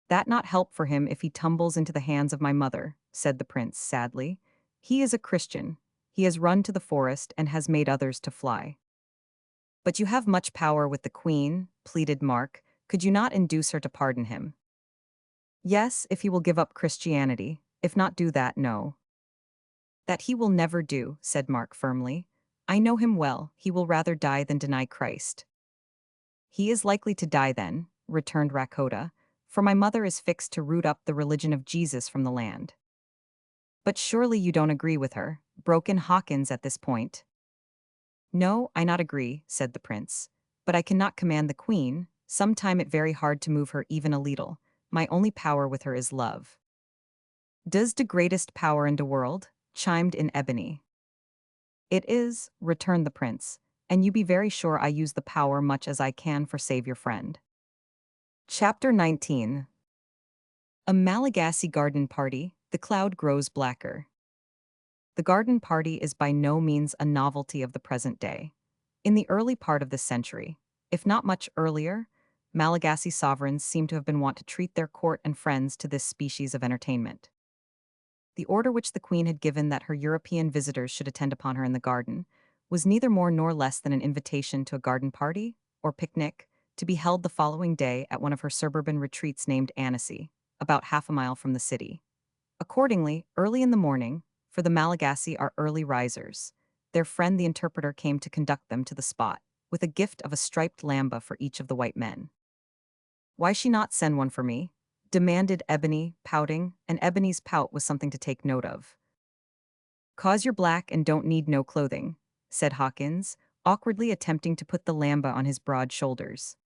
"That not help for him if he tumbles into the hands of my mother," said the prince sadly. "He is a Christian. He has run to the forest and has made others to fly." "But you have much power with the queen," pleaded Mark. "Could you not induce her to pardon him?" "Yes, if he will give up Christianity. If not do that, no." "That he will never do," said Mark firmly. "I know him well, he will rather die than deny Christ." "He is likely to die then," returned Rakota, "for my mother is fixed to root up the religion of Jesus from the land." "But surely you don't agree with her," broke in Hawkins at this point. "No, I not agree," said the prince. "But I cannot command the queen, sometime it very hard to move her even a leetle. My only power with her is love." "Does de greatest power in de world?" chimed in Ebony. "It is," returned the prince, "and you be very sure I use the power much as I can for save your friend." Chapter 19. A Malagasy garden party, the cloud grows blacker. The garden party is by no means a novelty of the present day. In the early part of this century, if not much earlier, Malagasy sovereigns seem to have been wont to treat their court and friends to this species of entertainment. The order which the queen had given that her European visitors should attend upon her in the garden was neither more nor less than an invitation to a garden party, or picnic, to be held the following day at one of her suburban retreats named Annecy, about half a mile from the city. Accordingly, early in the morning, for the Malagasy are early risers, their friend the interpreter came to conduct them to the spot, with a gift of a striped lamba for each of the white men. "Why she not send one for me?" demanded Ebony, pouting, and Ebony's pout was something to take note of. "'Cause you're black and don't need no clothing," said Hawkins, awkwardly attempting to put the lamba on his broad shoulders.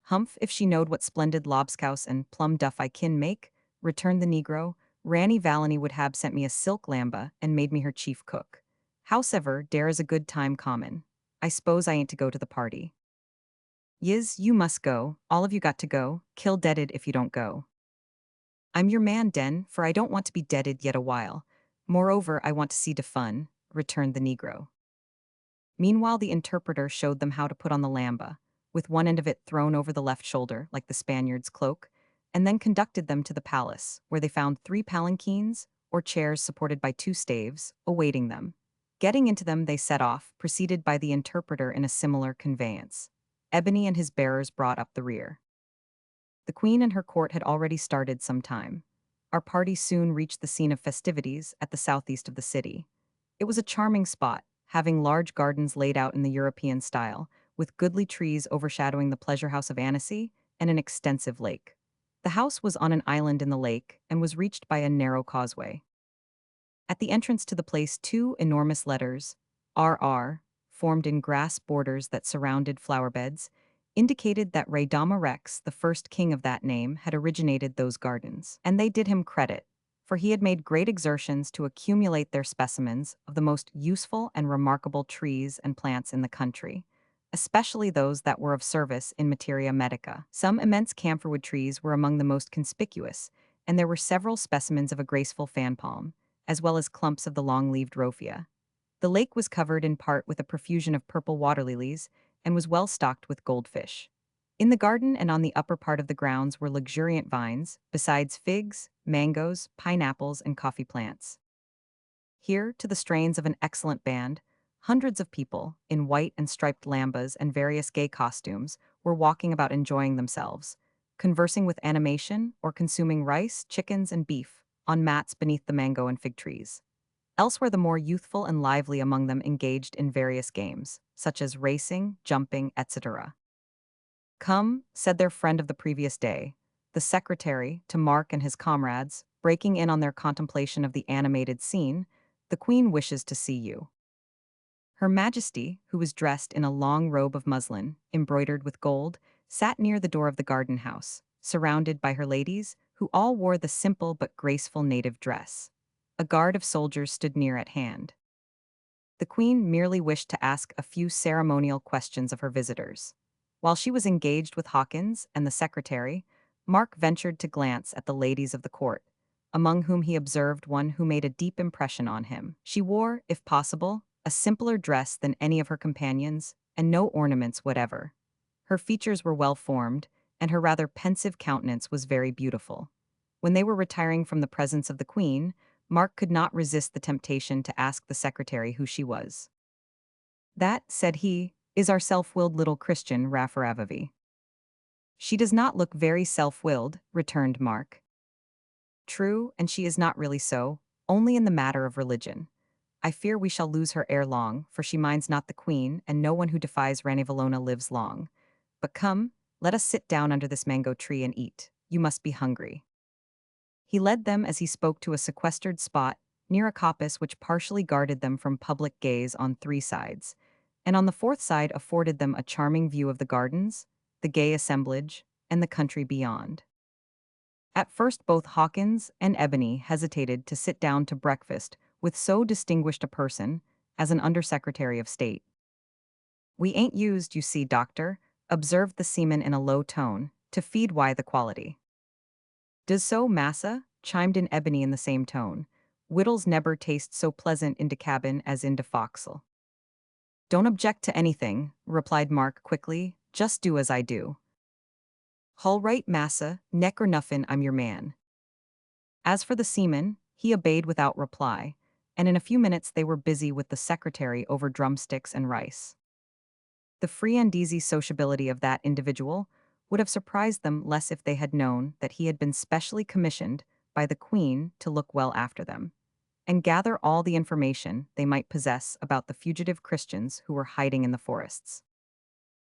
Humph, if she knowed what splendid lobscouse and plum duff I kin make, returned the negro. Ranny Valany would have sent me a silk lamba and made me her chief cook. Howsever, dare is a good time common. I s'pose I ain't to go to the party. Yiz, you must go, all of you got to go, kill deaded if you don't go. I'm your man, Den, for I don't want to be deaded yet a while. Moreover, I want to see de fun, returned the negro. Meanwhile, the interpreter showed them how to put on the lamba, with one end of it thrown over the left shoulder, like the Spaniard's cloak, and then conducted them to the palace, where they found 3 palanquins, or chairs supported by 2 staves, awaiting them. Getting into them, they set off, preceded by the interpreter in a similar conveyance. Ebony and his bearers brought up the rear. The queen and her court had already started some time. Our party soon reached the scene of festivities at the southeast of the city. It was a charming spot, having large gardens laid out in the European style, with goodly trees overshadowing the pleasure house of Annecy and an extensive lake. The house was on an island in the lake and was reached by a narrow causeway. At the entrance to the place, 2 enormous letters, RR, formed in grass borders that surrounded flower beds, indicated that Raydama Rex, the first king of that name, had originated those gardens. And they did him credit, for he had made great exertions to accumulate their specimens of the most useful and remarkable trees and plants in the country, especially those that were of service in materia medica. Some immense camphorwood trees were among the most conspicuous, and there were several specimens of a graceful fan palm, as well as clumps of the long-leaved rophia. The lake was covered in part with a profusion of purple water lilies and was well stocked with goldfish. In the garden and on the upper part of the grounds were luxuriant vines, besides figs, mangoes, pineapples, and coffee plants. Here, to the strains of an excellent band, hundreds of people, in white and striped lambas and various gay costumes, were walking about enjoying themselves, conversing with animation or consuming rice, chickens, and beef on mats beneath the mango and fig trees. Elsewhere, the more youthful and lively among them engaged in various games, such as racing, jumping, etc. Come, said their friend of the previous day, the secretary, to Mark and his comrades, breaking in on their contemplation of the animated scene, the queen wishes to see you. Her Majesty, who was dressed in a long robe of muslin, embroidered with gold, sat near the door of the garden house, surrounded by her ladies, who all wore the simple but graceful native dress. A guard of soldiers stood near at hand. The queen merely wished to ask a few ceremonial questions of her visitors. While she was engaged with Hawkins and the secretary, Mark ventured to glance at the ladies of the court, among whom he observed one who made a deep impression on him. She wore, if possible, a simpler dress than any of her companions, and no ornaments whatever. Her features were well formed, and her rather pensive countenance was very beautiful. When they were retiring from the presence of the queen, Mark could not resist the temptation to ask the secretary who she was. That, said he, is our self-willed little Christian Raffaravavi. She does not look very self-willed, returned Mark. True, and she is not really so, only in the matter of religion. I fear we shall lose her ere long, for she minds not the queen, and no one who defies Ranivellona lives long. But come, let us sit down under this mango tree and eat. You must be hungry. He led them as he spoke to a sequestered spot near a coppice which partially guarded them from public gaze on 3 sides, and on the 4th side afforded them a charming view of the gardens, the gay assemblage, and the country beyond. At first both Hawkins and Ebony hesitated to sit down to breakfast with so distinguished a person as an Undersecretary of State. We ain't used, you see, doctor, observed the seaman in a low tone, to feed why the quality. Does so, massa? Chimed in Ebony in the same tone. Wittles never taste so pleasant in de cabin as in de foxle. Don't object to anything, replied Mark quickly, just do as I do. Hull right, massa, neck or nuffin, I'm your man. As for the seaman, he obeyed without reply, and in a few minutes they were busy with the secretary over drumsticks and rice. The free and easy sociability of that individual would have surprised them less if they had known that he had been specially commissioned by the Queen to look well after them, and gather all the information they might possess about the fugitive Christians who were hiding in the forests.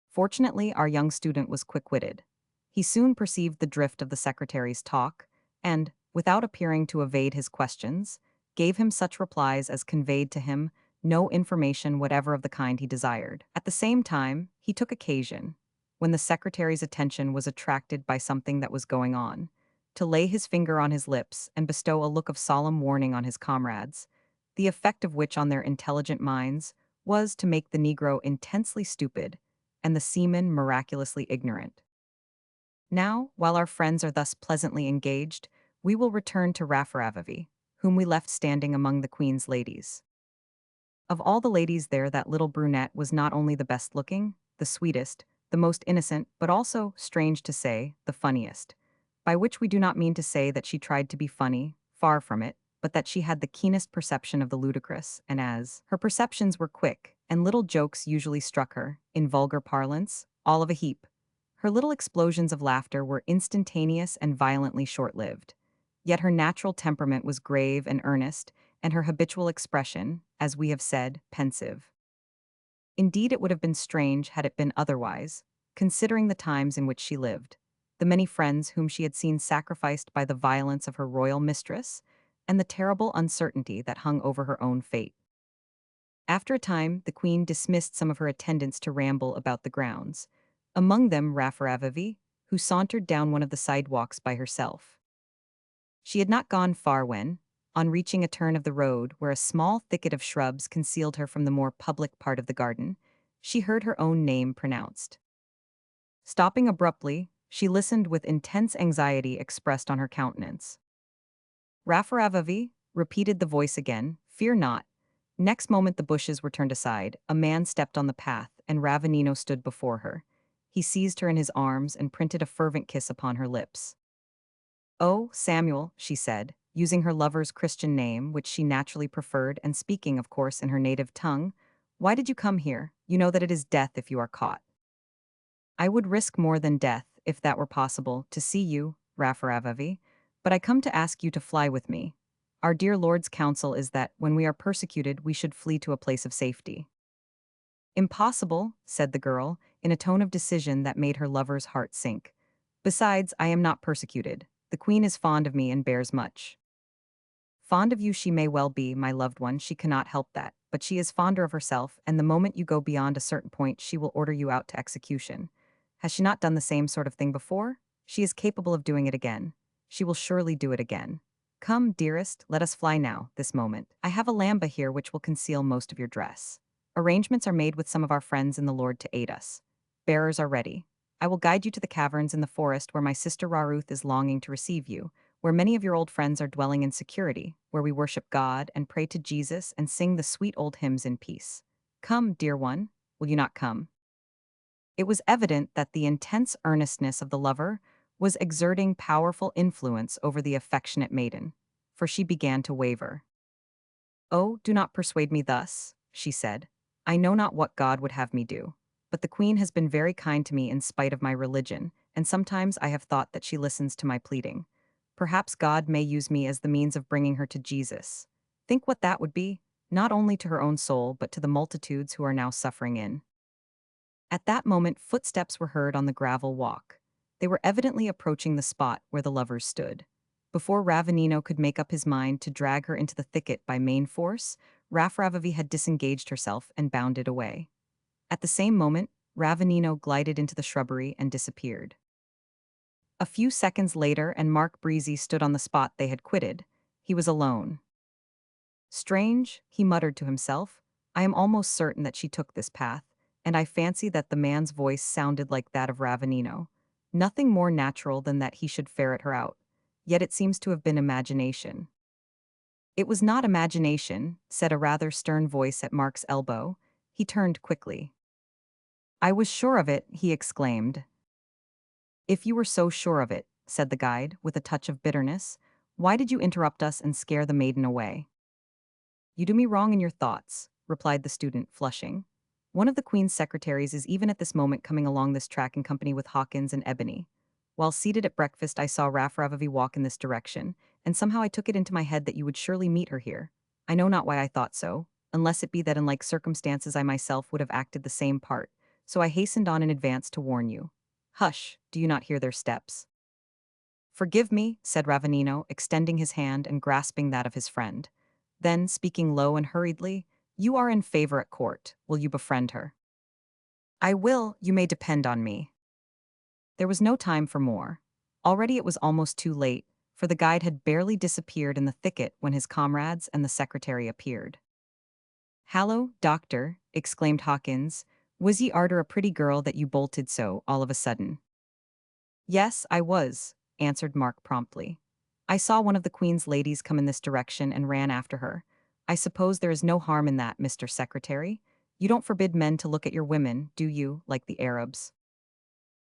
Fortunately, our young student was quick-witted. He soon perceived the drift of the secretary's talk, and, without appearing to evade his questions, gave him such replies as conveyed to him no information whatever of the kind he desired. At the same time, he took occasion, when the secretary's attention was attracted by something that was going on, to lay his finger on his lips and bestow a look of solemn warning on his comrades, the effect of which on their intelligent minds was to make the Negro intensely stupid and the seaman miraculously ignorant. Now, while our friends are thus pleasantly engaged, we will return to Raffaravavi, whom we left standing among the Queen's ladies. Of all the ladies there, that little brunette was not only the best looking, the sweetest, the most innocent, but also, strange to say, the funniest. By which we do not mean to say that she tried to be funny, far from it, but that she had the keenest perception of the ludicrous, and as her perceptions were quick, and little jokes usually struck her, in vulgar parlance, all of a heap. Her little explosions of laughter were instantaneous and violently short-lived. Yet her natural temperament was grave and earnest, and her habitual expression, as we have said, pensive. Indeed, it would have been strange had it been otherwise, considering the times in which she lived, the many friends whom she had seen sacrificed by the violence of her royal mistress, and the terrible uncertainty that hung over her own fate. After a time, the queen dismissed some of her attendants to ramble about the grounds, among them Raffaravavi, who sauntered down one of the sidewalks by herself. She had not gone far when, on reaching a turn of the road where a small thicket of shrubs concealed her from the more public part of the garden, she heard her own name pronounced. Stopping abruptly, she listened with intense anxiety expressed on her countenance. Raffaravavi, repeated the voice again, fear not. Next moment the bushes were turned aside, a man stepped on the path, and Ravanino stood before her. He seized her in his arms and printed a fervent kiss upon her lips. "Oh, Samuel," she said, using her lover's Christian name, which she naturally preferred, and speaking, of course, in her native tongue, "why did you come here? You know that it is death if you are caught." "I would risk more than death, if that were possible, to see you, Raffaravavi, but I come to ask you to fly with me. Our dear Lord's counsel is that, when we are persecuted, we should flee to a place of safety." "Impossible," said the girl, in a tone of decision that made her lover's heart sink. "Besides, I am not persecuted. The queen is fond of me and bears much." "Fond of you she may well be, my loved one, she cannot help that, but she is fonder of herself, and the moment you go beyond a certain point she will order you out to execution. Has she not done the same sort of thing before? She is capable of doing it again. She will surely do it again. Come, dearest, let us fly now, this moment. I have a lamba here which will conceal most of your dress. Arrangements are made with some of our friends in the Lord to aid us. Bearers are ready. I will guide you to the caverns in the forest where my sister Raruth is longing to receive you, where many of your old friends are dwelling in security, where we worship God and pray to Jesus and sing the sweet old hymns in peace. Come, dear one, will you not come?" It was evident that the intense earnestness of the lover was exerting powerful influence over the affectionate maiden, for she began to waver. "Oh, do not persuade me thus," she said. "I know not what God would have me do, but the queen has been very kind to me in spite of my religion, and sometimes I have thought that she listens to my pleading. Perhaps God may use me as the means of bringing her to Jesus. Think what that would be, not only to her own soul but to the multitudes who are now suffering in." At that moment footsteps were heard on the gravel walk. They were evidently approaching the spot where the lovers stood. Before Ravanino could make up his mind to drag her into the thicket by main force, Raffaravavi had disengaged herself and bounded away. At the same moment, Ravanino glided into the shrubbery and disappeared. A few seconds later, and Mark Breezy stood on the spot they had quitted. He was alone. "Strange," he muttered to himself. "I am almost certain that she took this path, and I fancy that the man's voice sounded like that of Ravanino. Nothing more natural than that he should ferret her out. Yet it seems to have been imagination." "It was not imagination," said a rather stern voice at Mark's elbow. He turned quickly. "I was sure of it," he exclaimed. "If you were so sure of it," said the guide, with a touch of bitterness, "why did you interrupt us and scare the maiden away?" "You do me wrong in your thoughts," replied the student, flushing. "One of the Queen's secretaries is even at this moment coming along this track in company with Hawkins and Ebony. While seated at breakfast I saw Raffaravavi walk in this direction, and somehow I took it into my head that you would surely meet her here. I know not why I thought so, unless it be that in like circumstances I myself would have acted the same part, so I hastened on in advance to warn you. Hush, do you not hear their steps?" "Forgive me," said Ravanino, extending his hand and grasping that of his friend. Then, speaking low and hurriedly, "You are in favor at court. Will you befriend her?" "I will, you may depend on me." There was no time for more. Already it was almost too late, for the guide had barely disappeared in the thicket when his comrades and the secretary appeared. "Hallo, doctor," exclaimed Hawkins, "was ye arter a pretty girl that you bolted so, all of a sudden?" "Yes, I was," answered Mark promptly. "I saw one of the Queen's ladies come in this direction and ran after her. I suppose there is no harm in that, Mr. Secretary? You don't forbid men to look at your women, do you, like the Arabs?"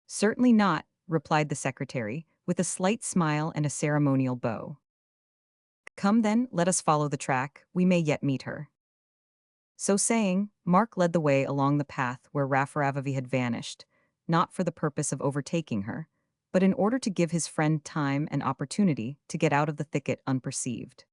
"Certainly not," replied the secretary, with a slight smile and a ceremonial bow. "Come then, let us follow the track, we may yet meet her." So saying, Mark led the way along the path where Raffaravavi had vanished, not for the purpose of overtaking her, but in order to give his friend time and opportunity to get out of the thicket unperceived.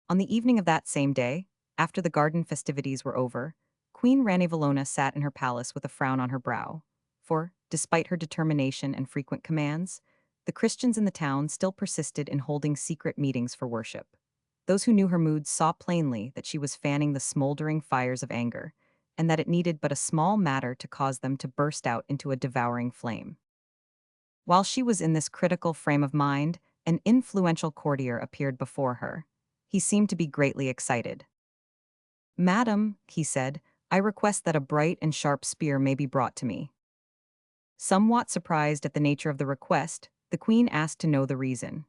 On the evening of that same day, after the garden festivities were over, Queen Ranivalona sat in her palace with a frown on her brow, for, despite her determination and frequent commands, the Christians in the town still persisted in holding secret meetings for worship. Those who knew her moods saw plainly that she was fanning the smoldering fires of anger, and that it needed but a small matter to cause them to burst out into a devouring flame. While she was in this critical frame of mind, an influential courtier appeared before her. He seemed to be greatly excited. "Madam," he said, "I request that a bright and sharp spear may be brought to me." Somewhat surprised at the nature of the request, the queen asked to know the reason.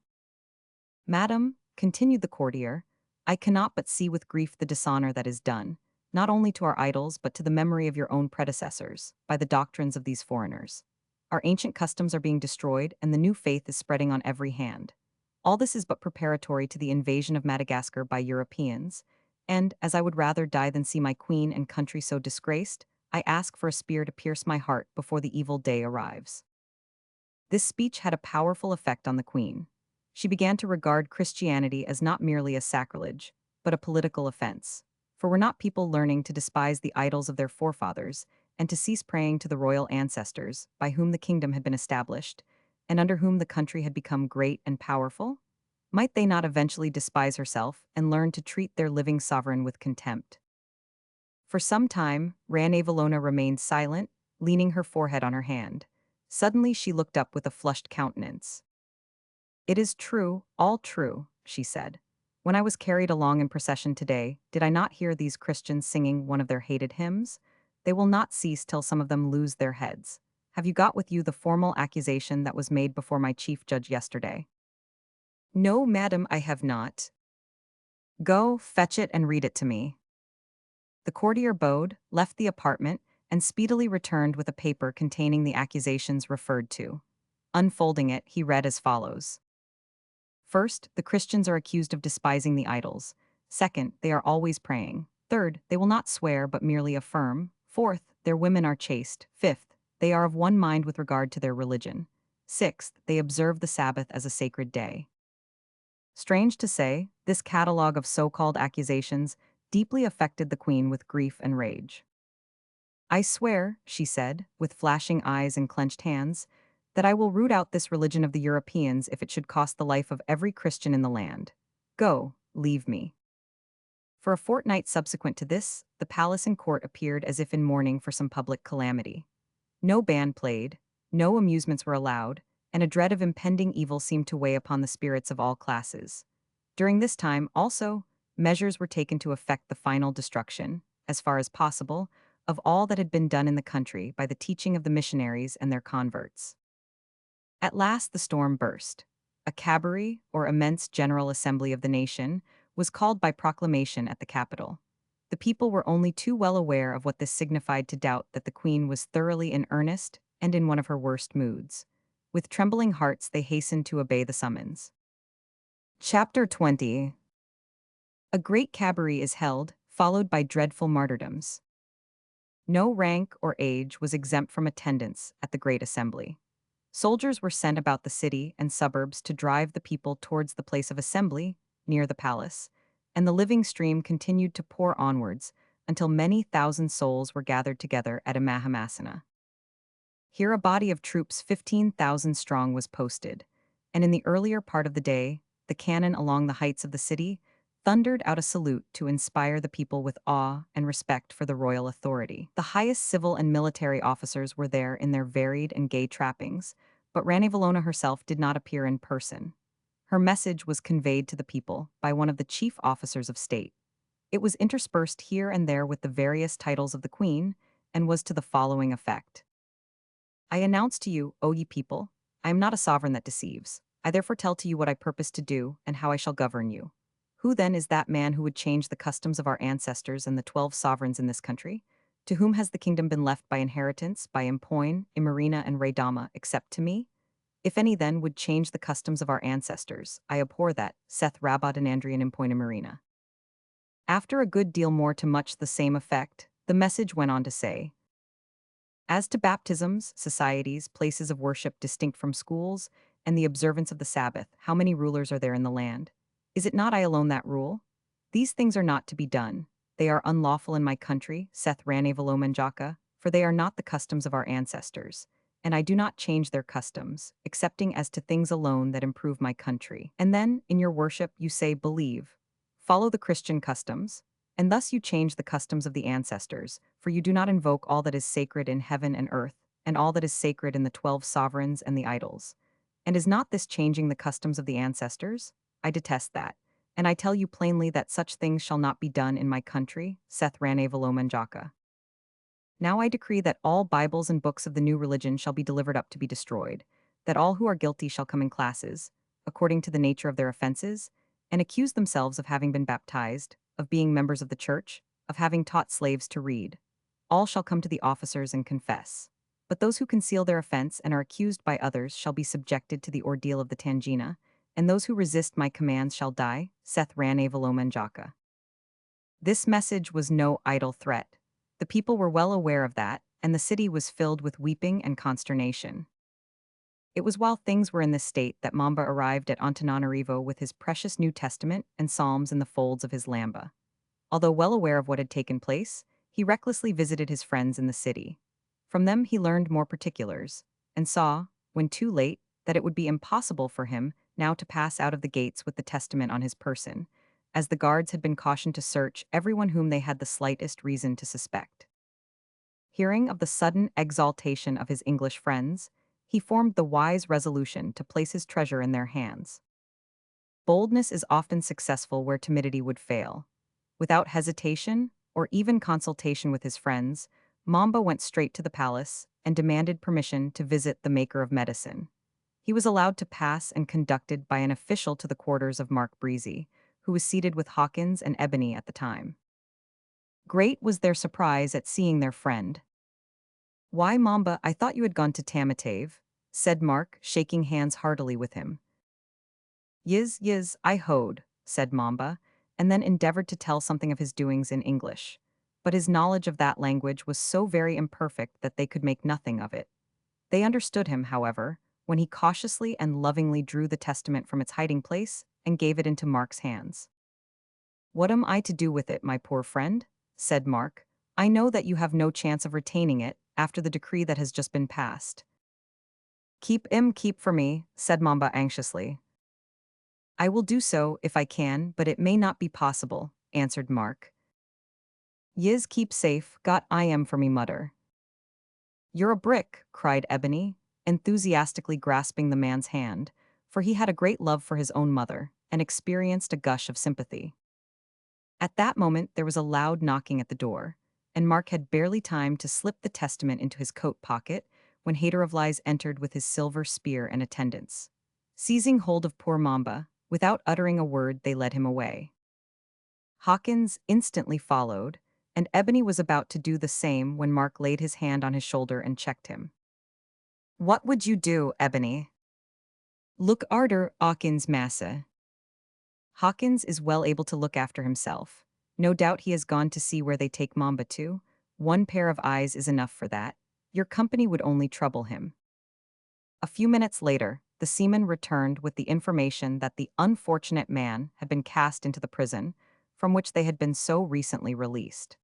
"Madam," continued the courtier, "I cannot but see with grief the dishonor that is done, not only to our idols but to the memory of your own predecessors, by the doctrines of these foreigners. Our ancient customs are being destroyed, and the new faith is spreading on every hand. All this is but preparatory to the invasion of Madagascar by Europeans, and, as I would rather die than see my queen and country so disgraced, I ask for a spear to pierce my heart before the evil day arrives." This speech had a powerful effect on the queen. She began to regard Christianity as not merely a sacrilege, but a political offense. For were not people learning to despise the idols of their forefathers, and to cease praying to the royal ancestors, by whom the kingdom had been established, and under whom the country had become great and powerful? Might they not eventually despise herself and learn to treat their living sovereign with contempt? For some time, Ranivalona remained silent, leaning her forehead on her hand. Suddenly she looked up with a flushed countenance. "It is true, all true," she said. "When I was carried along in procession today, did I not hear these Christians singing one of their hated hymns? They will not cease till some of them lose their heads. Have you got with you the formal accusation that was made before my chief judge yesterday?" "No, madam, I have not." "Go, fetch it and read it to me." The courtier bowed, left the apartment, and speedily returned with a paper containing the accusations referred to. Unfolding it, he read as follows. First, the Christians are accused of despising the idols. Second, they are always praying. Third, they will not swear but merely affirm. Fourth, their women are chaste. Fifth, they are of one mind with regard to their religion. Sixth, they observe the Sabbath as a sacred day. Strange to say, this catalogue of so-called accusations deeply affected the queen with grief and rage. "I swear," she said, with flashing eyes and clenched hands, "that I will root out this religion of the Europeans if it should cost the life of every Christian in the land. Go, leave me." For a fortnight subsequent to this, the palace and court appeared as if in mourning for some public calamity. No band played, no amusements were allowed, and a dread of impending evil seemed to weigh upon the spirits of all classes. During this time, also, measures were taken to effect the final destruction, as far as possible, of all that had been done in the country by the teaching of the missionaries and their converts. At last the storm burst. A cabaret, or immense general assembly of the nation, was called by proclamation at the capital. The people were only too well aware of what this signified to doubt that the queen was thoroughly in earnest and in one of her worst moods. With trembling hearts they hastened to obey the summons. Chapter 20. A great cabaret is held, followed by dreadful martyrdoms. No rank or age was exempt from attendance at the great assembly. Soldiers were sent about the city and suburbs to drive the people towards the place of assembly, near the palace, and the living stream continued to pour onwards until many thousand souls were gathered together at Mahamasana. Here a body of troops 15,000 strong was posted, and in the earlier part of the day, the cannon along the heights of the city thundered out a salute to inspire the people with awe and respect for the royal authority. The highest civil and military officers were there in their varied and gay trappings, but Ranivalona herself did not appear in person. Her message was conveyed to the people by one of the chief officers of state. It was interspersed here and there with the various titles of the queen, and was to the following effect. I announce to you, O ye people, I am not a sovereign that deceives. I therefore tell to you what I purpose to do, and how I shall govern you. Who then is that man who would change the customs of our ancestors and the 12 sovereigns in this country? To whom has the kingdom been left by inheritance, by Empoyne, Imarina, and Raydama, except to me? If any then would change the customs of our ancestors, I abhor that, saith Rabot and Andrian Empoyne Marina. After a good deal more to much the same effect, the message went on to say, as to baptisms, societies, places of worship distinct from schools, and the observance of the Sabbath, how many rulers are there in the land? Is it not I alone that rule? These things are not to be done. They are unlawful in my country, saith Rane for they are not the customs of our ancestors, and I do not change their customs, excepting as to things alone that improve my country. And then, in your worship, you say, believe. Follow the Christian customs, and thus you change the customs of the ancestors, for you do not invoke all that is sacred in heaven and earth, and all that is sacred in the 12 sovereigns and the idols. And is not this changing the customs of the ancestors? I detest that. And I tell you plainly that such things shall not be done in my country, saith Rane. Now I decree that all Bibles and books of the new religion shall be delivered up to be destroyed, that all who are guilty shall come in classes, according to the nature of their offenses, and accuse themselves of having been baptized, of being members of the church, of having taught slaves to read. All shall come to the officers and confess. But those who conceal their offense and are accused by others shall be subjected to the ordeal of the tangina, and those who resist my commands shall die, saith Rane. This message was no idle threat. The people were well aware of that, and the city was filled with weeping and consternation. It was while things were in this state that Mamba arrived at Antananarivo with his precious New Testament and Psalms in the folds of his lamba. Although well aware of what had taken place, he recklessly visited his friends in the city. From them he learned more particulars, and saw, when too late, that it would be impossible for him now to pass out of the gates with the testament on his person, as the guards had been cautioned to search everyone whom they had the slightest reason to suspect. Hearing of the sudden exaltation of his English friends, he formed the wise resolution to place his treasure in their hands. Boldness is often successful where timidity would fail. Without hesitation, or even consultation with his friends, Mamba went straight to the palace and demanded permission to visit the maker of medicine. He was allowed to pass and conducted by an official to the quarters of Mark Breezy, who was seated with Hawkins and Ebony at the time. Great was their surprise at seeing their friend. Why, Mamba, I thought you had gone to Tamatave, said Mark, shaking hands heartily with him. Yiz, I hoed, said Mamba, and then endeavored to tell something of his doings in English. But his knowledge of that language was so very imperfect that they could make nothing of it. They understood him, however, when he cautiously and lovingly drew the testament from its hiding place and gave it into Mark's hands. What am I to do with it, my poor friend? Said Mark. I know that you have no chance of retaining it after the decree that has just been passed. Keep for me, said Mamba anxiously. I will do so if I can, but it may not be possible, answered Mark. Yiz keep safe, got I am for me mutter. You're a brick, cried Ebony, enthusiastically grasping the man's hand, for he had a great love for his own mother, and experienced a gush of sympathy. At that moment there was a loud knocking at the door, and Mark had barely time to slip the testament into his coat pocket when Hater of Lies entered with his silver spear and attendants. Seizing hold of poor Mamba, without uttering a word they led him away. Hawkins instantly followed, and Ebony was about to do the same when Mark laid his hand on his shoulder and checked him. What would you do, Ebony? Look arter Hawkins massa. Hawkins is well able to look after himself. No doubt he has gone to see where they take Mamba to. One pair of eyes is enough for that. Your company would only trouble him. A few minutes later, the seaman returned with the information that the unfortunate man had been cast into the prison, from which they had been so recently released.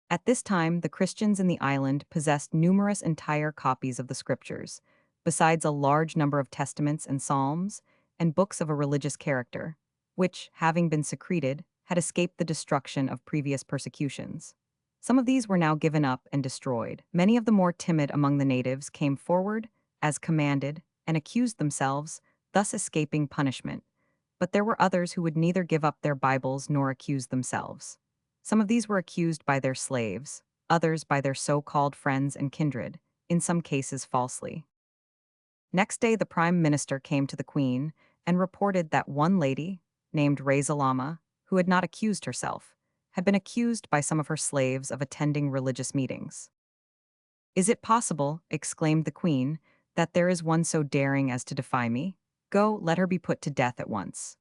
At this time, the Christians in the island possessed numerous entire copies of the scriptures, besides a large number of testaments and psalms, and books of a religious character, which, having been secreted, had escaped the destruction of previous persecutions. Some of these were now given up and destroyed. Many of the more timid among the natives came forward, as commanded, and accused themselves, thus escaping punishment. But there were others who would neither give up their Bibles nor accuse themselves. Some of these were accused by their slaves, others by their so-called friends and kindred, in some cases falsely. Next day the prime minister came to the queen and reported that one lady, named Rezalama, who had not accused herself, had been accused by some of her slaves of attending religious meetings. "Is it possible," exclaimed the queen, "that there is one so daring as to defy me? Go, let her be put to death at once."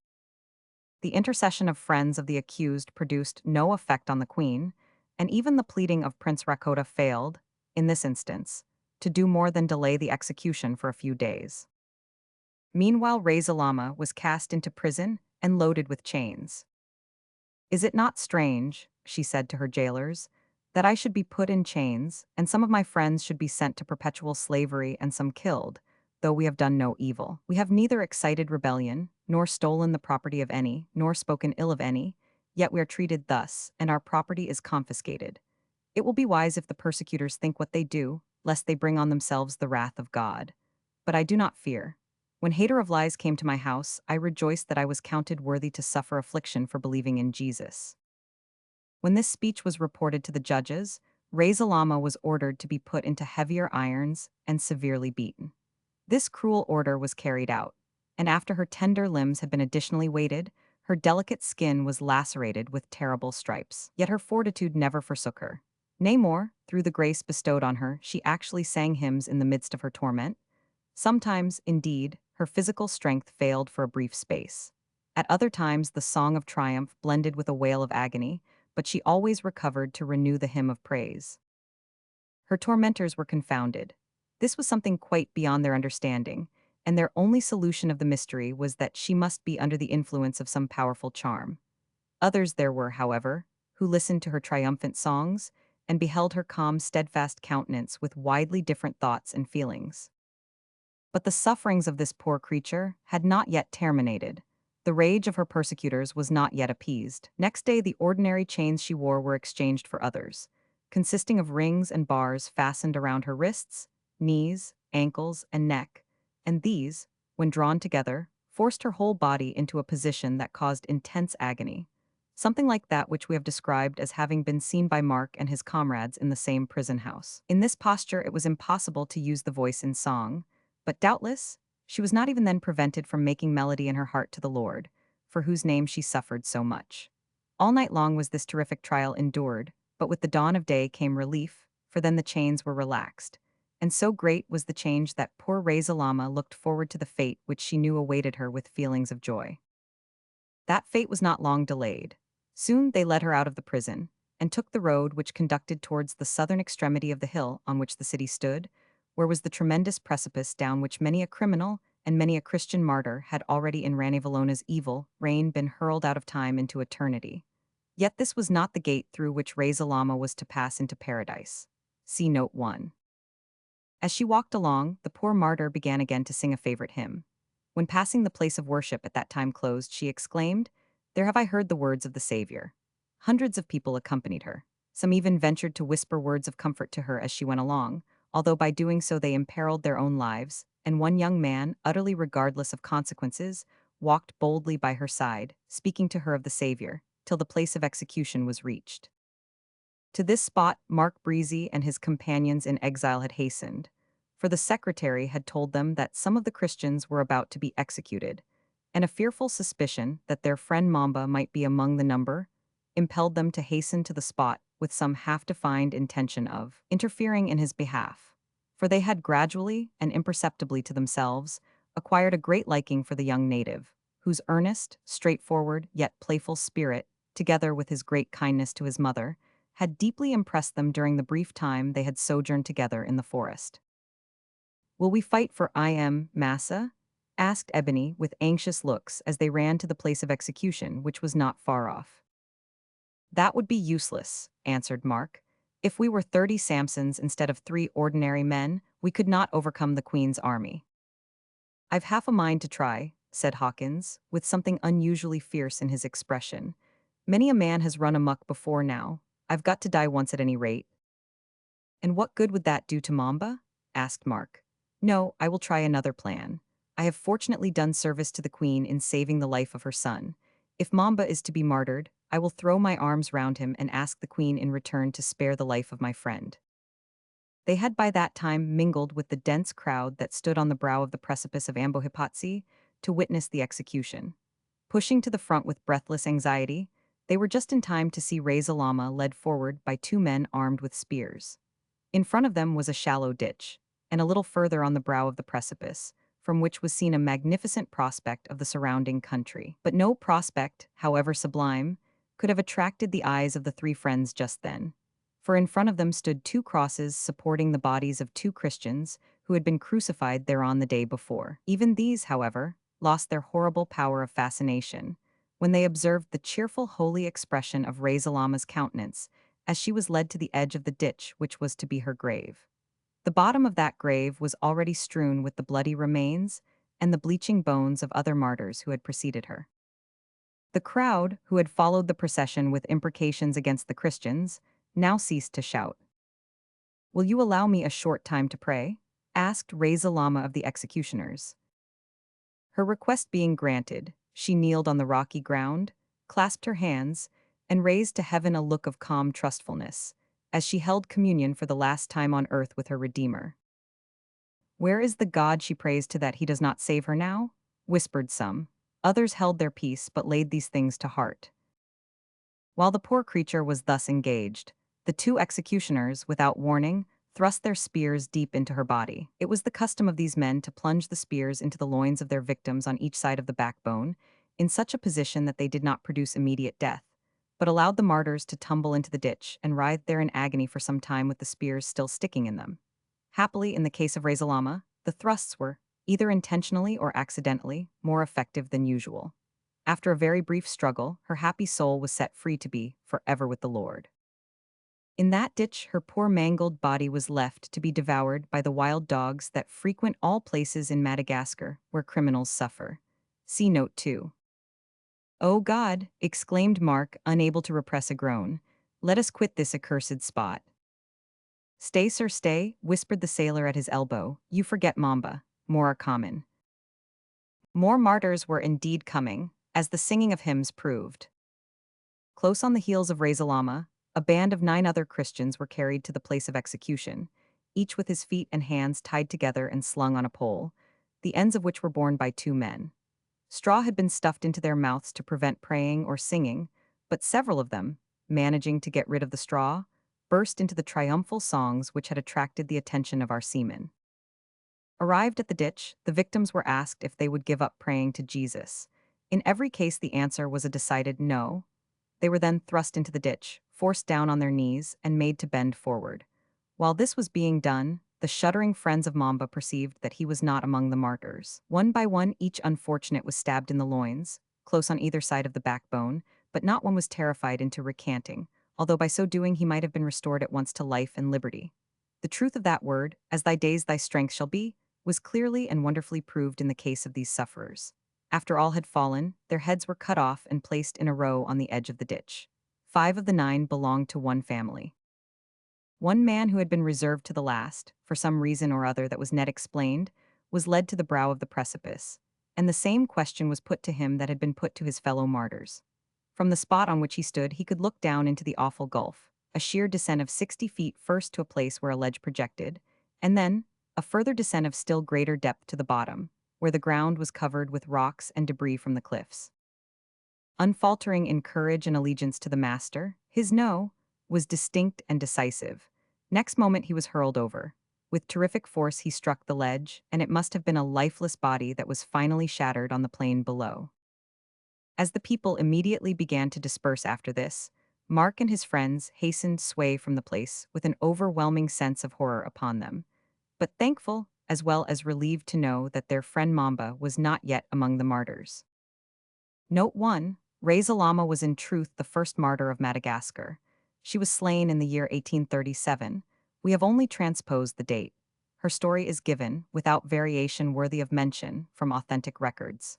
The intercession of friends of the accused produced no effect on the queen, and even the pleading of Prince Rakota failed, in this instance, to do more than delay the execution for a few days. Meanwhile Rezalama was cast into prison and loaded with chains. "Is it not strange," she said to her jailers, "that I should be put in chains, and some of my friends should be sent to perpetual slavery and some killed, though we have done no evil? We have neither excited rebellion, nor stolen the property of any, nor spoken ill of any, yet we are treated thus, and our property is confiscated. It will be wise if the persecutors think what they do, lest they bring on themselves the wrath of God. But I do not fear. When hater of lies came to my house, I rejoiced that I was counted worthy to suffer affliction for believing in Jesus." When this speech was reported to the judges, Rezalama was ordered to be put into heavier irons and severely beaten. This cruel order was carried out, and after her tender limbs had been additionally weighted, her delicate skin was lacerated with terrible stripes. Yet her fortitude never forsook her. Nay more, through the grace bestowed on her, she actually sang hymns in the midst of her torment. Sometimes, indeed, her physical strength failed for a brief space. At other times, the song of triumph blended with a wail of agony, but she always recovered to renew the hymn of praise. Her tormentors were confounded. This was something quite beyond their understanding, and their only solution of the mystery was that she must be under the influence of some powerful charm. Others there were, however, who listened to her triumphant songs and beheld her calm, steadfast countenance with widely different thoughts and feelings. But the sufferings of this poor creature had not yet terminated. The rage of her persecutors was not yet appeased. Next day the ordinary chains she wore were exchanged for others, consisting of rings and bars fastened around her wrists, knees, ankles, and neck, and these, when drawn together, forced her whole body into a position that caused intense agony, something like that which we have described as having been seen by Mark and his comrades in the same prison house. In this posture it was impossible to use the voice in song, but doubtless she was not even then prevented from making melody in her heart to the Lord, for whose name she suffered so much. All night long was this terrific trial endured, but with the dawn of day came relief, for then the chains were relaxed. And so great was the change that poor Rezalama looked forward to the fate which she knew awaited her with feelings of joy. That fate was not long delayed. Soon they led her out of the prison, and took the road which conducted towards the southern extremity of the hill on which the city stood, where was the tremendous precipice down which many a criminal and many a Christian martyr had already in Ranivallona's evil reign been hurled out of time into eternity. Yet this was not the gate through which Rezalama was to pass into paradise. See Note 1. As she walked along, the poor martyr began again to sing a favorite hymn. When passing the place of worship at that time closed, she exclaimed, "There have I heard the words of the Savior." Hundreds of people accompanied her. Some even ventured to whisper words of comfort to her as she went along, although by doing so they imperiled their own lives, and one young man, utterly regardless of consequences, walked boldly by her side, speaking to her of the Savior, till the place of execution was reached. To this spot Mark Breezy and his companions in exile had hastened, for the secretary had told them that some of the Christians were about to be executed, and a fearful suspicion that their friend Mamba might be among the number impelled them to hasten to the spot with some half-defined intention of interfering in his behalf, for they had gradually and imperceptibly to themselves acquired a great liking for the young native, whose earnest, straightforward, yet playful spirit, together with his great kindness to his mother, had deeply impressed them during the brief time they had sojourned together in the forest. "Will we fight for Massa?" asked Ebony with anxious looks as they ran to the place of execution, which was not far off. "That would be useless," answered Mark. "If we were 30 Samsons instead of 3 ordinary men, we could not overcome the Queen's army." "I've half a mind to try," said Hawkins, with something unusually fierce in his expression. Many a man has run amok before now. I've got to die once at any rate. And what good would that do to Mamba? Asked Mark. No, I will try another plan. I have fortunately done service to the Queen in saving the life of her son. If Mamba is to be martyred, I will throw my arms round him and ask the Queen in return to spare the life of my friend. They had by that time mingled with the dense crowd that stood on the brow of the precipice of Ambohipotsi to witness the execution. Pushing to the front with breathless anxiety, they were just in time to see Reza Lama led forward by two men armed with spears. In front of them was a shallow ditch, and a little further on the brow of the precipice, from which was seen a magnificent prospect of the surrounding country. But no prospect, however sublime, could have attracted the eyes of the three friends just then, for in front of them stood two crosses supporting the bodies of two Christians who had been crucified thereon the day before. Even these, however, lost their horrible power of fascination when they observed the cheerful, holy expression of Rezalama's countenance as she was led to the edge of the ditch which was to be her grave. The bottom of that grave was already strewn with the bloody remains and the bleaching bones of other martyrs who had preceded her. The crowd, who had followed the procession with imprecations against the Christians, now ceased to shout. "Will you allow me a short time to pray?" asked Reza Lama of the executioners. Her request being granted, she kneeled on the rocky ground, clasped her hands, and raised to heaven a look of calm trustfulness, as she held communion for the last time on earth with her Redeemer. "Where is the God she prays to that he does not save her now?" whispered some. Others held their peace but laid these things to heart. While the poor creature was thus engaged, the two executioners, without warning, thrust their spears deep into her body. It was the custom of these men to plunge the spears into the loins of their victims on each side of the backbone, in such a position that they did not produce immediate death, but allowed the martyrs to tumble into the ditch and writhe there in agony for some time with the spears still sticking in them. Happily, in the case of Rezalama, the thrusts were, either intentionally or accidentally, more effective than usual. After a very brief struggle, her happy soul was set free to be forever with the Lord. In that ditch, her poor mangled body was left to be devoured by the wild dogs that frequent all places in Madagascar where criminals suffer. See Note 2. "Oh God," exclaimed Mark, unable to repress a groan. "Let us quit this accursed spot." "Stay, sir, stay," whispered the sailor at his elbow. "You forget Mamba. More are common." More martyrs were indeed coming, as the singing of hymns proved. Close on the heels of Rezalama, a band of 9 other Christians were carried to the place of execution, each with his feet and hands tied together and slung on a pole, the ends of which were borne by 2 men. Straw had been stuffed into their mouths to prevent praying or singing, but several of them, managing to get rid of the straw, burst into the triumphal songs which had attracted the attention of our seamen. Arrived at the ditch, the victims were asked if they would give up praying to Jesus. In every case, the answer was a decided no. They were then thrust into the ditch, forced down on their knees, and made to bend forward. While this was being done, the shuddering friends of Mamba perceived that he was not among the martyrs. One by one, each unfortunate was stabbed in the loins, close on either side of the backbone, but not one was terrified into recanting, although by so doing he might have been restored at once to life and liberty. The truth of that word, "as thy days thy strength shall be," was clearly and wonderfully proved in the case of these sufferers. After all had fallen, their heads were cut off and placed in a row on the edge of the ditch. 5 of the 9 belonged to one family. One man who had been reserved to the last, for some reason or other that was net explained, was led to the brow of the precipice, and the same question was put to him that had been put to his fellow martyrs. From the spot on which he stood, he could look down into the awful gulf, a sheer descent of 60 feet first to a place where a ledge projected, and then a further descent of still greater depth to the bottom, where the ground was covered with rocks and debris from the cliffs. Unfaltering in courage and allegiance to the master, his no was distinct and decisive. Next moment he was hurled over. With terrific force he struck the ledge, and it must have been a lifeless body that was finally shattered on the plain below. As the people immediately began to disperse after this, Mark and his friends hastened sway from the place with an overwhelming sense of horror upon them, but thankful as well as relieved to know that their friend Mamba was not yet among the martyrs. Note 1. Reza Lama was in truth the first martyr of Madagascar. She was slain in the year 1837. We have only transposed the date. Her story is given, without variation worthy of mention, from authentic records.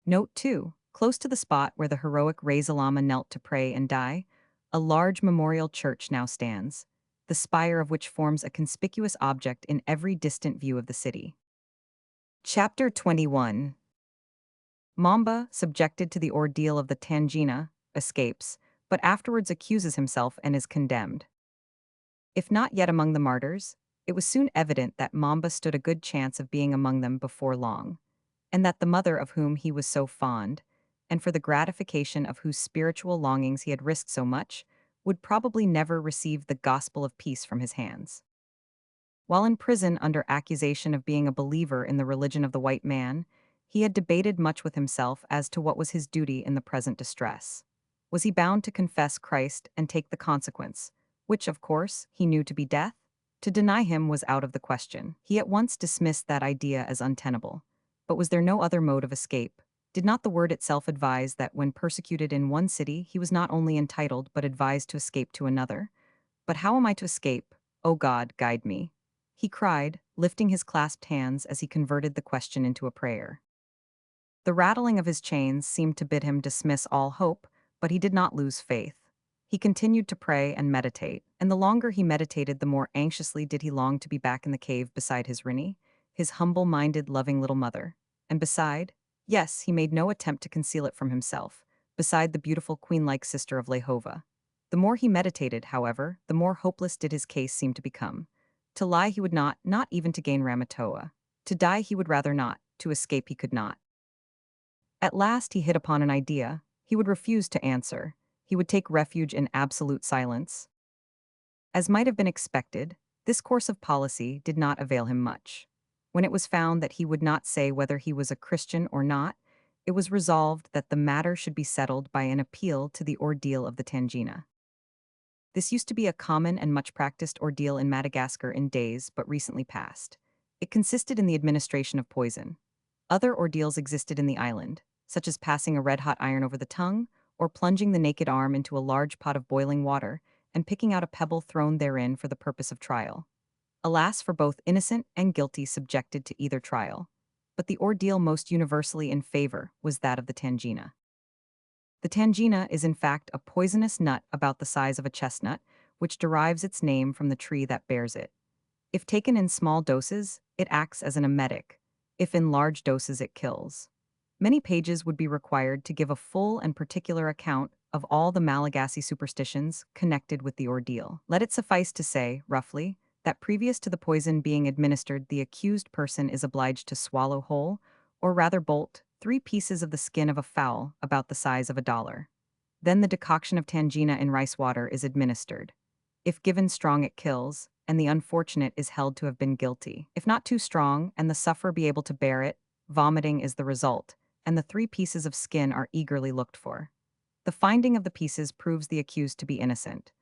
Note 2. Close to the spot where the heroic Ray knelt to pray and die, a large memorial church now stands, the spire of which forms a conspicuous object in every distant view of the city. Chapter 21. Mamba, subjected to the ordeal of the Tangina, escapes, but afterwards accuses himself and is condemned. If not yet among the martyrs, it was soon evident that Mamba stood a good chance of being among them before long, and that the mother of whom he was so fond, and for the gratification of whose spiritual longings he had risked so much, would probably never receive the gospel of peace from his hands. While in prison under accusation of being a believer in the religion of the white man, he had debated much with himself as to what was his duty in the present distress. Was he bound to confess Christ and take the consequence, which, of course, he knew to be death? To deny him was out of the question. He at once dismissed that idea as untenable. But was there no other mode of escape? Did not the word itself advise that when persecuted in one city, he was not only entitled but advised to escape to another? But how am I to escape? O God, guide me. He cried, lifting his clasped hands as he converted the question into a prayer. The rattling of his chains seemed to bid him dismiss all hope, but he did not lose faith. He continued to pray and meditate, and the longer he meditated, the more anxiously did he long to be back in the cave beside his Rinny, his humble-minded, loving little mother. And beside, yes, he made no attempt to conceal it from himself, beside the beautiful queen-like sister of Lehova. The more he meditated, however, the more hopeless did his case seem to become. To lie he would not, not even to gain Ramatoa. To die he would rather not, to escape he could not. At last he hit upon an idea. He would refuse to answer. He would take refuge in absolute silence. As might have been expected, this course of policy did not avail him much. When it was found that he would not say whether he was a Christian or not, it was resolved that the matter should be settled by an appeal to the ordeal of the Tangina. This used to be a common and much practiced ordeal in Madagascar in days but recently past. It consisted in the administration of poison. Other ordeals existed in the island, such as passing a red-hot iron over the tongue, or plunging the naked arm into a large pot of boiling water, and picking out a pebble thrown therein for the purpose of trial. Alas for both innocent and guilty subjected to either trial. But the ordeal most universally in favor was that of the Tangina. The Tangina is in fact a poisonous nut about the size of a chestnut, which derives its name from the tree that bears it. If taken in small doses, it acts as an emetic. If in large doses, it kills. Many pages would be required to give a full and particular account of all the Malagasy superstitions connected with the ordeal. Let it suffice to say, roughly, that previous to the poison being administered, the accused person is obliged to swallow whole, or rather bolt, 3 pieces of the skin of a fowl about the size of $1. Then the decoction of tangina in rice water is administered. If given strong, it kills, and the unfortunate is held to have been guilty. If not too strong, and the sufferer be able to bear it, vomiting is the result, and the 3 pieces of skin are eagerly looked for. The finding of the pieces proves the accused to be innocent.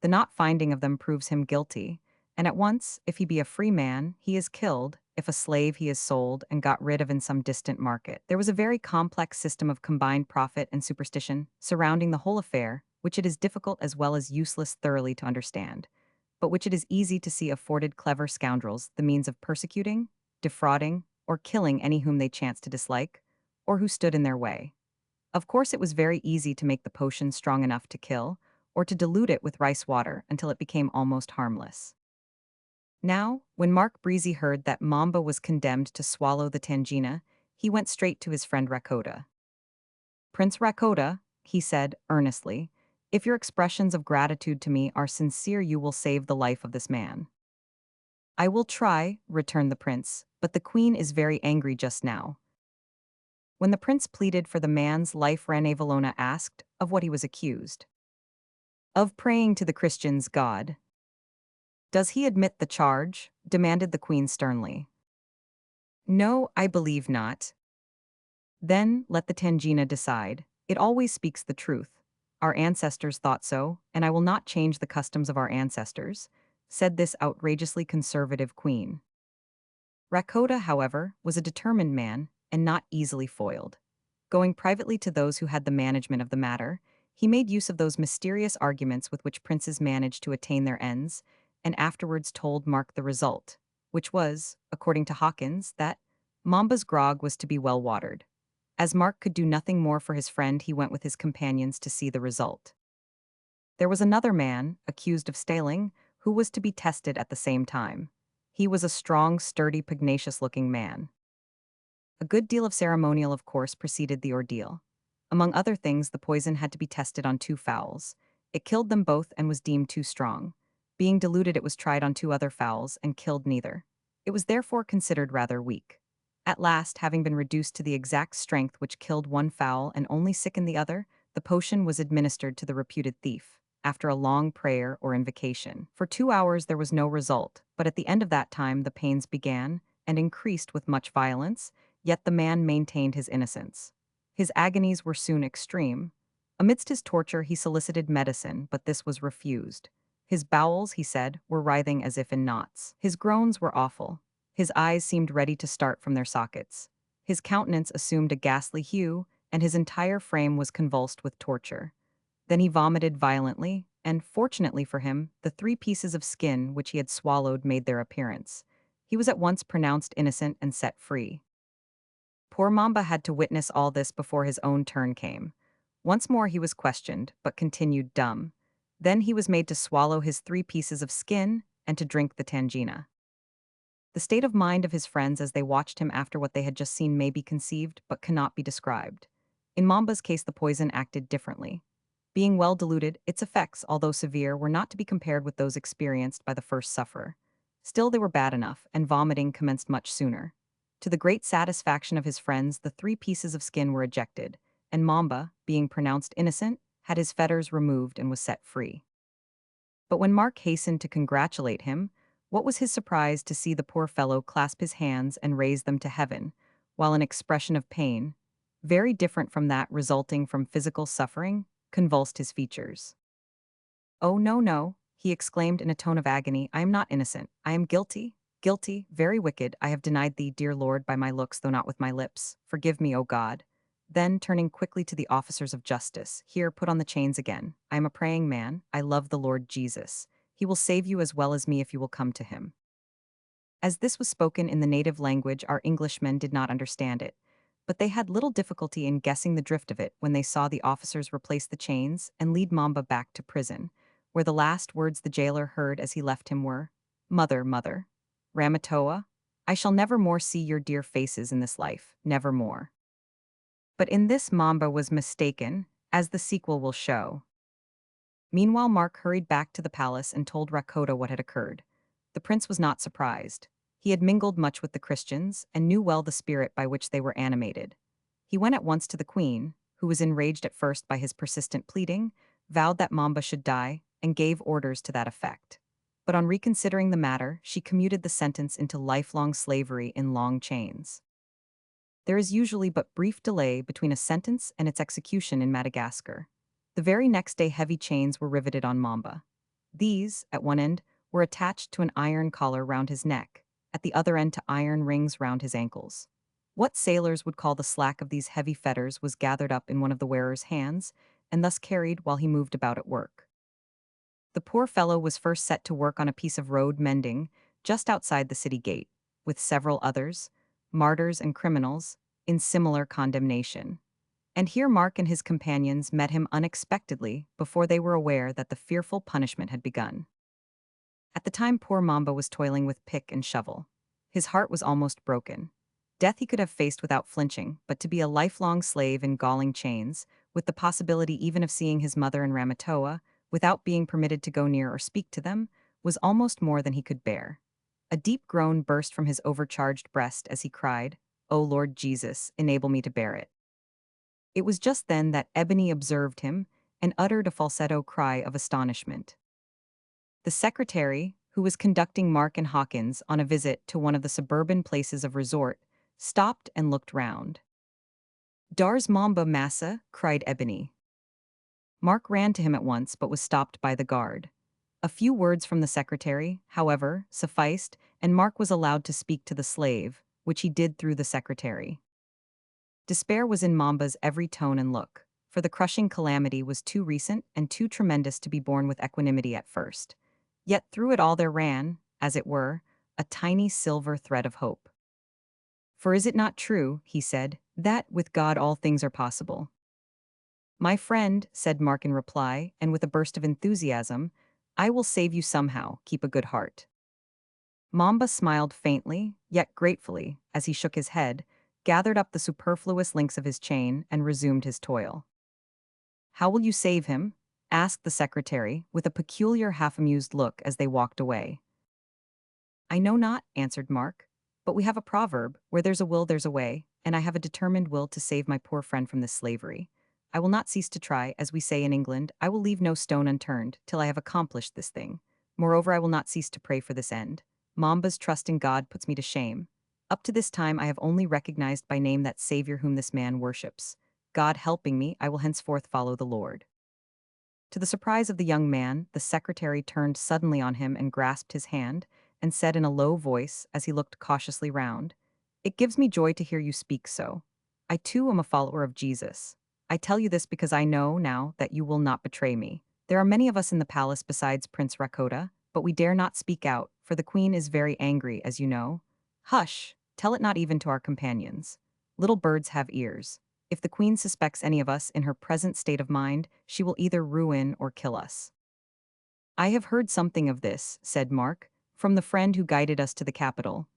The not finding of them proves him guilty, and at once, if he be a free man, he is killed, if a slave he is sold and got rid of in some distant market. There was a very complex system of combined profit and superstition surrounding the whole affair, which it is difficult as well as useless thoroughly to understand, but which it is easy to see afforded clever scoundrels the means of persecuting, defrauding, or killing any whom they chanced to dislike, or who stood in their way. Of course, it was very easy to make the potion strong enough to kill, or to dilute it with rice water until it became almost harmless. Now, when Mark Breezy heard that Mamba was condemned to swallow the tangina, he went straight to his friend Rakota. "Prince Rakota," he said earnestly, "if your expressions of gratitude to me are sincere, you will save the life of this man." "I will try," returned the prince, "but the queen is very angry just now." When the prince pleaded for the man's life, Ranavallona asked of what he was accused. "Of praying to the Christians' God." "Does he admit the charge?" demanded the queen sternly. "No, I believe not." "Then let the Tangina decide. It always speaks the truth. Our ancestors thought so, and I will not change the customs of our ancestors," said this outrageously conservative queen. Rakota, however, was a determined man, and not easily foiled. Going privately to those who had the management of the matter, he made use of those mysterious arguments with which princes manage to attain their ends, and afterwards told Mark the result, which was, according to Hawkins, that Mamba's grog was to be well watered. As Mark could do nothing more for his friend, he went with his companions to see the result. There was another man, accused of stealing, who was to be tested at the same time. He was a strong, sturdy, pugnacious-looking man. A good deal of ceremonial, of course, preceded the ordeal. Among other things, the poison had to be tested on two fowls. It killed them both and was deemed too strong. Being diluted, it was tried on two other fowls and killed neither. It was therefore considered rather weak. At last, having been reduced to the exact strength which killed one fowl and only sickened the other, the potion was administered to the reputed thief. After a long prayer or invocation. For 2 hours there was no result, but at the end of that time the pains began, and increased with much violence, yet the man maintained his innocence. His agonies were soon extreme. Amidst his torture he solicited medicine, but this was refused. His bowels, he said, were writhing as if in knots. His groans were awful. His eyes seemed ready to start from their sockets. His countenance assumed a ghastly hue, and his entire frame was convulsed with torture. Then he vomited violently, and, fortunately for him, the 3 pieces of skin which he had swallowed made their appearance. He was at once pronounced innocent and set free. Poor Mamba had to witness all this before his own turn came. Once more he was questioned, but continued dumb. Then he was made to swallow his 3 pieces of skin and to drink the tangina. The state of mind of his friends as they watched him after what they had just seen may be conceived, but cannot be described. In Mamba's case the poison acted differently. Being well diluted, its effects, although severe, were not to be compared with those experienced by the first sufferer. Still they were bad enough, and vomiting commenced much sooner. To the great satisfaction of his friends, the 3 pieces of skin were ejected, and Mamba, being pronounced innocent, had his fetters removed and was set free. But when Mark hastened to congratulate him, what was his surprise to see the poor fellow clasp his hands and raise them to heaven, while an expression of pain, very different from that resulting from physical suffering, convulsed his features. "Oh, no, no," he exclaimed in a tone of agony, "I am not innocent. I am guilty, guilty, very wicked. I have denied thee, dear Lord, by my looks, though not with my lips. Forgive me, O God." Then, turning quickly to the officers of justice, "Here, put on the chains again. I am a praying man. I love the Lord Jesus. He will save you as well as me if you will come to him." As this was spoken in the native language, our Englishmen did not understand it, but they had little difficulty in guessing the drift of it when they saw the officers replace the chains and lead Mamba back to prison, where the last words the jailer heard as he left him were, "Mother, mother, Ramatoa, I shall never more see your dear faces in this life, never more." But in this Mamba was mistaken, as the sequel will show. Meanwhile Mark hurried back to the palace and told Rakota what had occurred. The prince was not surprised. He had mingled much with the Christians, and knew well the spirit by which they were animated. He went at once to the queen, who was enraged at first by his persistent pleading, vowed that Mamba should die, and gave orders to that effect. But on reconsidering the matter, she commuted the sentence into lifelong slavery in long chains. There is usually but brief delay between a sentence and its execution in Madagascar. The very next day heavy chains were riveted on Mamba. These, at one end, were attached to an iron collar round his neck, at the other end to iron rings round his ankles. What sailors would call the slack of these heavy fetters was gathered up in one of the wearer's hands, and thus carried while he moved about at work. The poor fellow was first set to work on a piece of road mending just outside the city gate, with several others, martyrs and criminals, in similar condemnation. And here Mark and his companions met him unexpectedly before they were aware that the fearful punishment had begun. At the time poor Mamba was toiling with pick and shovel. His heart was almost broken. Death he could have faced without flinching, but to be a lifelong slave in galling chains, with the possibility even of seeing his mother and Ramatoa, without being permitted to go near or speak to them, was almost more than he could bear. A deep groan burst from his overcharged breast as he cried, "O Lord Jesus, enable me to bear it." It was just then that Ebony observed him and uttered a falsetto cry of astonishment. The secretary, who was conducting Mark and Hawkins on a visit to one of the suburban places of resort, stopped and looked round. "Dar's Mamba, massa," cried Ebony. Mark ran to him at once, but was stopped by the guard. A few words from the secretary, however, sufficed, and Mark was allowed to speak to the slave, which he did through the secretary. Despair was in Mamba's every tone and look, for the crushing calamity was too recent and too tremendous to be borne with equanimity at first. Yet through it all there ran, as it were, a tiny silver thread of hope. "For is it not true," he said, That, with God, all things are possible. My friend, said Mark in reply, and with a burst of enthusiasm, I will save you somehow, keep a good heart. Mamba smiled faintly, yet gratefully, as he shook his head, gathered up the superfluous links of his chain, and resumed his toil. How will you save him? Asked the secretary, with a peculiar half-amused look as they walked away. I know not, answered Mark, but we have a proverb, where there's a will there's a way, and I have a determined will to save my poor friend from this slavery. I will not cease to try, as we say in England, I will leave no stone unturned, till I have accomplished this thing. Moreover, I will not cease to pray for this end. Mamba's trust in God puts me to shame. Up to this time I have only recognized by name that Savior whom this man worships. God helping me, I will henceforth follow the Lord. To the surprise of the young man, the secretary turned suddenly on him and grasped his hand, and said in a low voice, as he looked cautiously round, It gives me joy to hear you speak so. I too am a follower of Jesus. I tell you this because I know now that you will not betray me. There are many of us in the palace besides Prince Rakota, but we dare not speak out, for the queen is very angry, as you know. Hush, tell it not even to our companions. Little birds have ears. If the queen suspects any of us in her present state of mind, she will either ruin or kill us. I have heard something of this, said Mark, from the friend who guided us to the capital.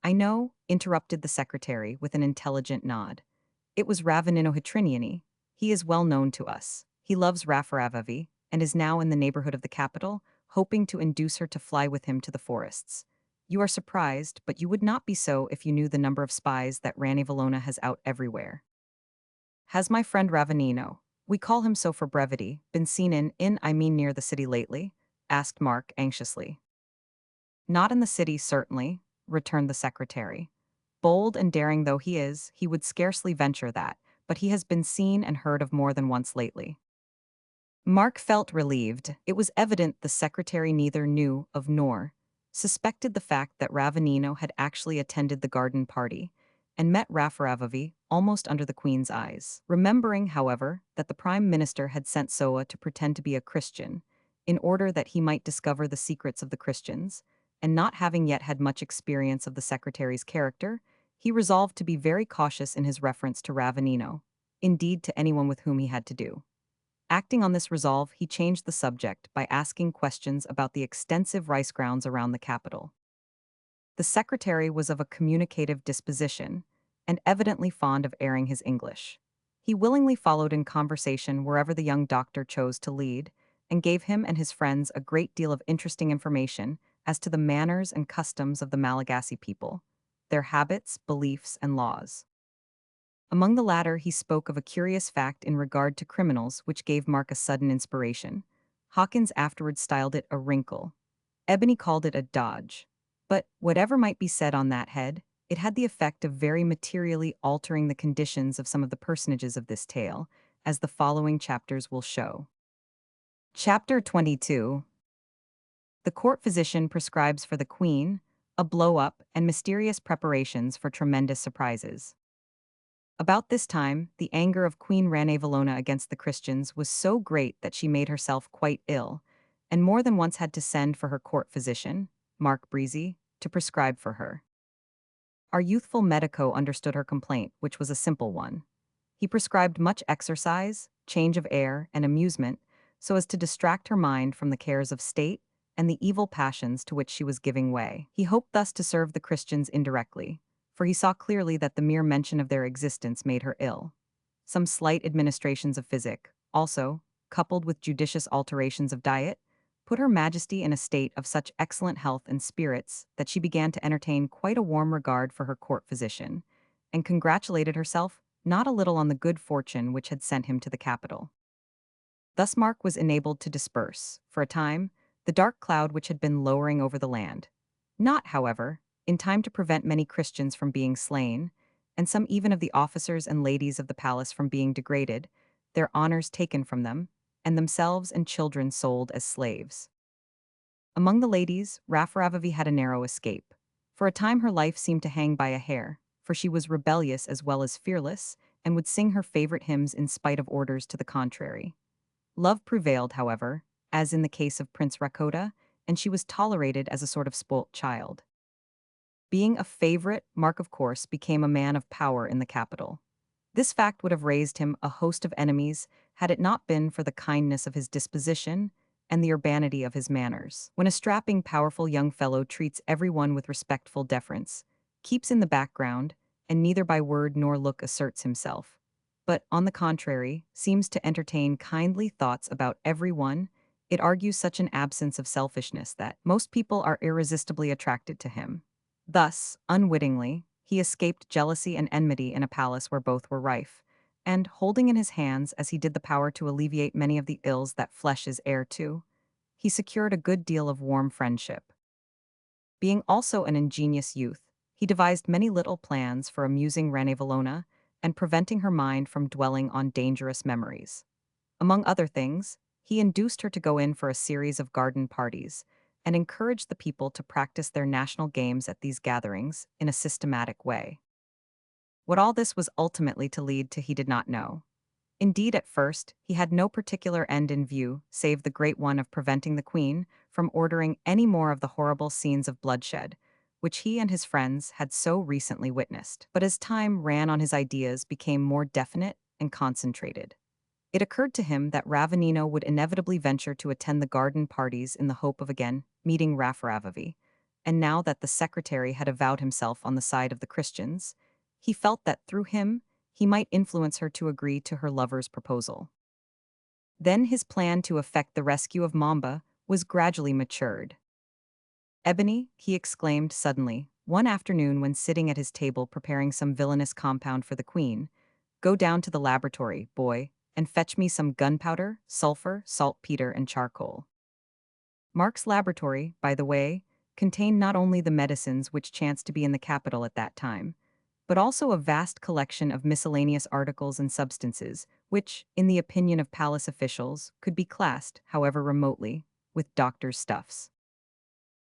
I know, interrupted the secretary with an intelligent nod. It was Ravenino Hitriniani. He is well known to us. He loves Raffaravavi, and is now in the neighborhood of the capital, hoping to induce her to fly with him to the forests. You are surprised, but you would not be so if you knew the number of spies that Rani Valona has out everywhere. Has my friend Ravenino, we call him so for brevity, been seen I mean near the city lately? Asked Mark anxiously. Not in the city, certainly, returned the secretary. Bold and daring though he is, he would scarcely venture that, but he has been seen and heard of more than once lately. Mark felt relieved. It was evident the secretary neither knew of nor suspected the fact that Ravenino had actually attended the garden party and met Raffaravavi almost under the queen's eyes. Remembering, however, that the prime minister had sent Soa to pretend to be a Christian in order that he might discover the secrets of the Christians, and not having yet had much experience of the secretary's character, he resolved to be very cautious in his reference to Ravenino, indeed to anyone with whom he had to do. Acting on this resolve, he changed the subject by asking questions about the extensive rice grounds around the capital. The secretary was of a communicative disposition, and evidently fond of airing his English. He willingly followed in conversation wherever the young doctor chose to lead, and gave him and his friends a great deal of interesting information as to the manners and customs of the Malagasy people, their habits, beliefs, and laws. Among the latter, he spoke of a curious fact in regard to criminals which gave Mark a sudden inspiration. Hawkins afterwards styled it a wrinkle. Ebony called it a dodge. But, whatever might be said on that head, it had the effect of very materially altering the conditions of some of the personages of this tale, as the following chapters will show. Chapter 22. The court physician prescribes for the queen a blow-up and mysterious preparations for tremendous surprises. About this time, the anger of Queen Ranevallona against the Christians was so great that she made herself quite ill, and more than once had to send for her court physician, Mark Breezy, to prescribe for her. Our youthful medico understood her complaint, which was a simple one. He prescribed much exercise, change of air, and amusement, so as to distract her mind from the cares of state and the evil passions to which she was giving way. He hoped thus to serve the Christians indirectly, for he saw clearly that the mere mention of their existence made her ill. Some slight administrations of physic, also, coupled with judicious alterations of diet, put her majesty in a state of such excellent health and spirits that she began to entertain quite a warm regard for her court physician, and congratulated herself not a little on the good fortune which had sent him to the capital. Thus Mark was enabled to disperse, for a time, the dark cloud which had been lowering over the land. Not, however, in time to prevent many Christians from being slain, and some even of the officers and ladies of the palace from being degraded, their honors taken from them, and themselves and children sold as slaves. Among the ladies, Raffaravavi had a narrow escape. For a time her life seemed to hang by a hair, for she was rebellious as well as fearless, and would sing her favorite hymns in spite of orders to the contrary. Love prevailed, however, as in the case of Prince Rakota, and she was tolerated as a sort of spoilt child. Being a favorite, Mark, of course, became a man of power in the capital. This fact would have raised him a host of enemies had it not been for the kindness of his disposition and the urbanity of his manners. When a strapping, powerful young fellow treats everyone with respectful deference, keeps in the background, and neither by word nor look asserts himself, but, on the contrary, seems to entertain kindly thoughts about everyone, it argues such an absence of selfishness that most people are irresistibly attracted to him. Thus, unwittingly, he escaped jealousy and enmity in a palace where both were rife, and, holding in his hands as he did the power to alleviate many of the ills that flesh is heir to, he secured a good deal of warm friendship. Being also an ingenious youth, he devised many little plans for amusing Ranevalona and preventing her mind from dwelling on dangerous memories. Among other things, he induced her to go in for a series of garden parties and encouraged the people to practice their national games at these gatherings in a systematic way. What all this was ultimately to lead to he did not know. Indeed, at first, he had no particular end in view save the great one of preventing the queen from ordering any more of the horrible scenes of bloodshed, which he and his friends had so recently witnessed. But as time ran on, his ideas became more definite and concentrated. It occurred to him that Ravanino would inevitably venture to attend the garden parties in the hope of again meeting Raffaravavi, and now that the secretary had avowed himself on the side of the Christians, he felt that through him he might influence her to agree to her lover's proposal. Then his plan to effect the rescue of Mamba was gradually matured. Ebony, he exclaimed suddenly, one afternoon when sitting at his table preparing some villainous compound for the queen, "Go down to the laboratory, boy, and fetch me some gunpowder, sulfur, saltpeter, and charcoal." Mark's laboratory, by the way, contained not only the medicines which chanced to be in the capital at that time, but also a vast collection of miscellaneous articles and substances, which, in the opinion of palace officials, could be classed, however remotely, with doctors' stuffs.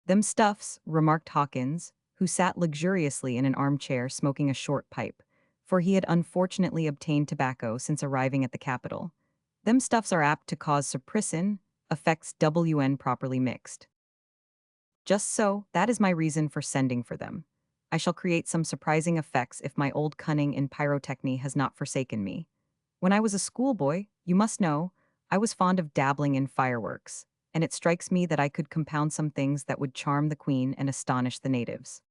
"Them stuffs," remarked Hawkins, who sat luxuriously in an armchair smoking a short pipe, for he had unfortunately obtained tobacco since arriving at the capital. "Them stuffs are apt to cause suppressin, effects when properly mixed." "Just so, that is my reason for sending for them. I shall create some surprising effects if my old cunning in pyrotechny has not forsaken me. When I was a schoolboy, you must know, I was fond of dabbling in fireworks, and it strikes me that I could compound some things that would charm the queen and astonish the natives."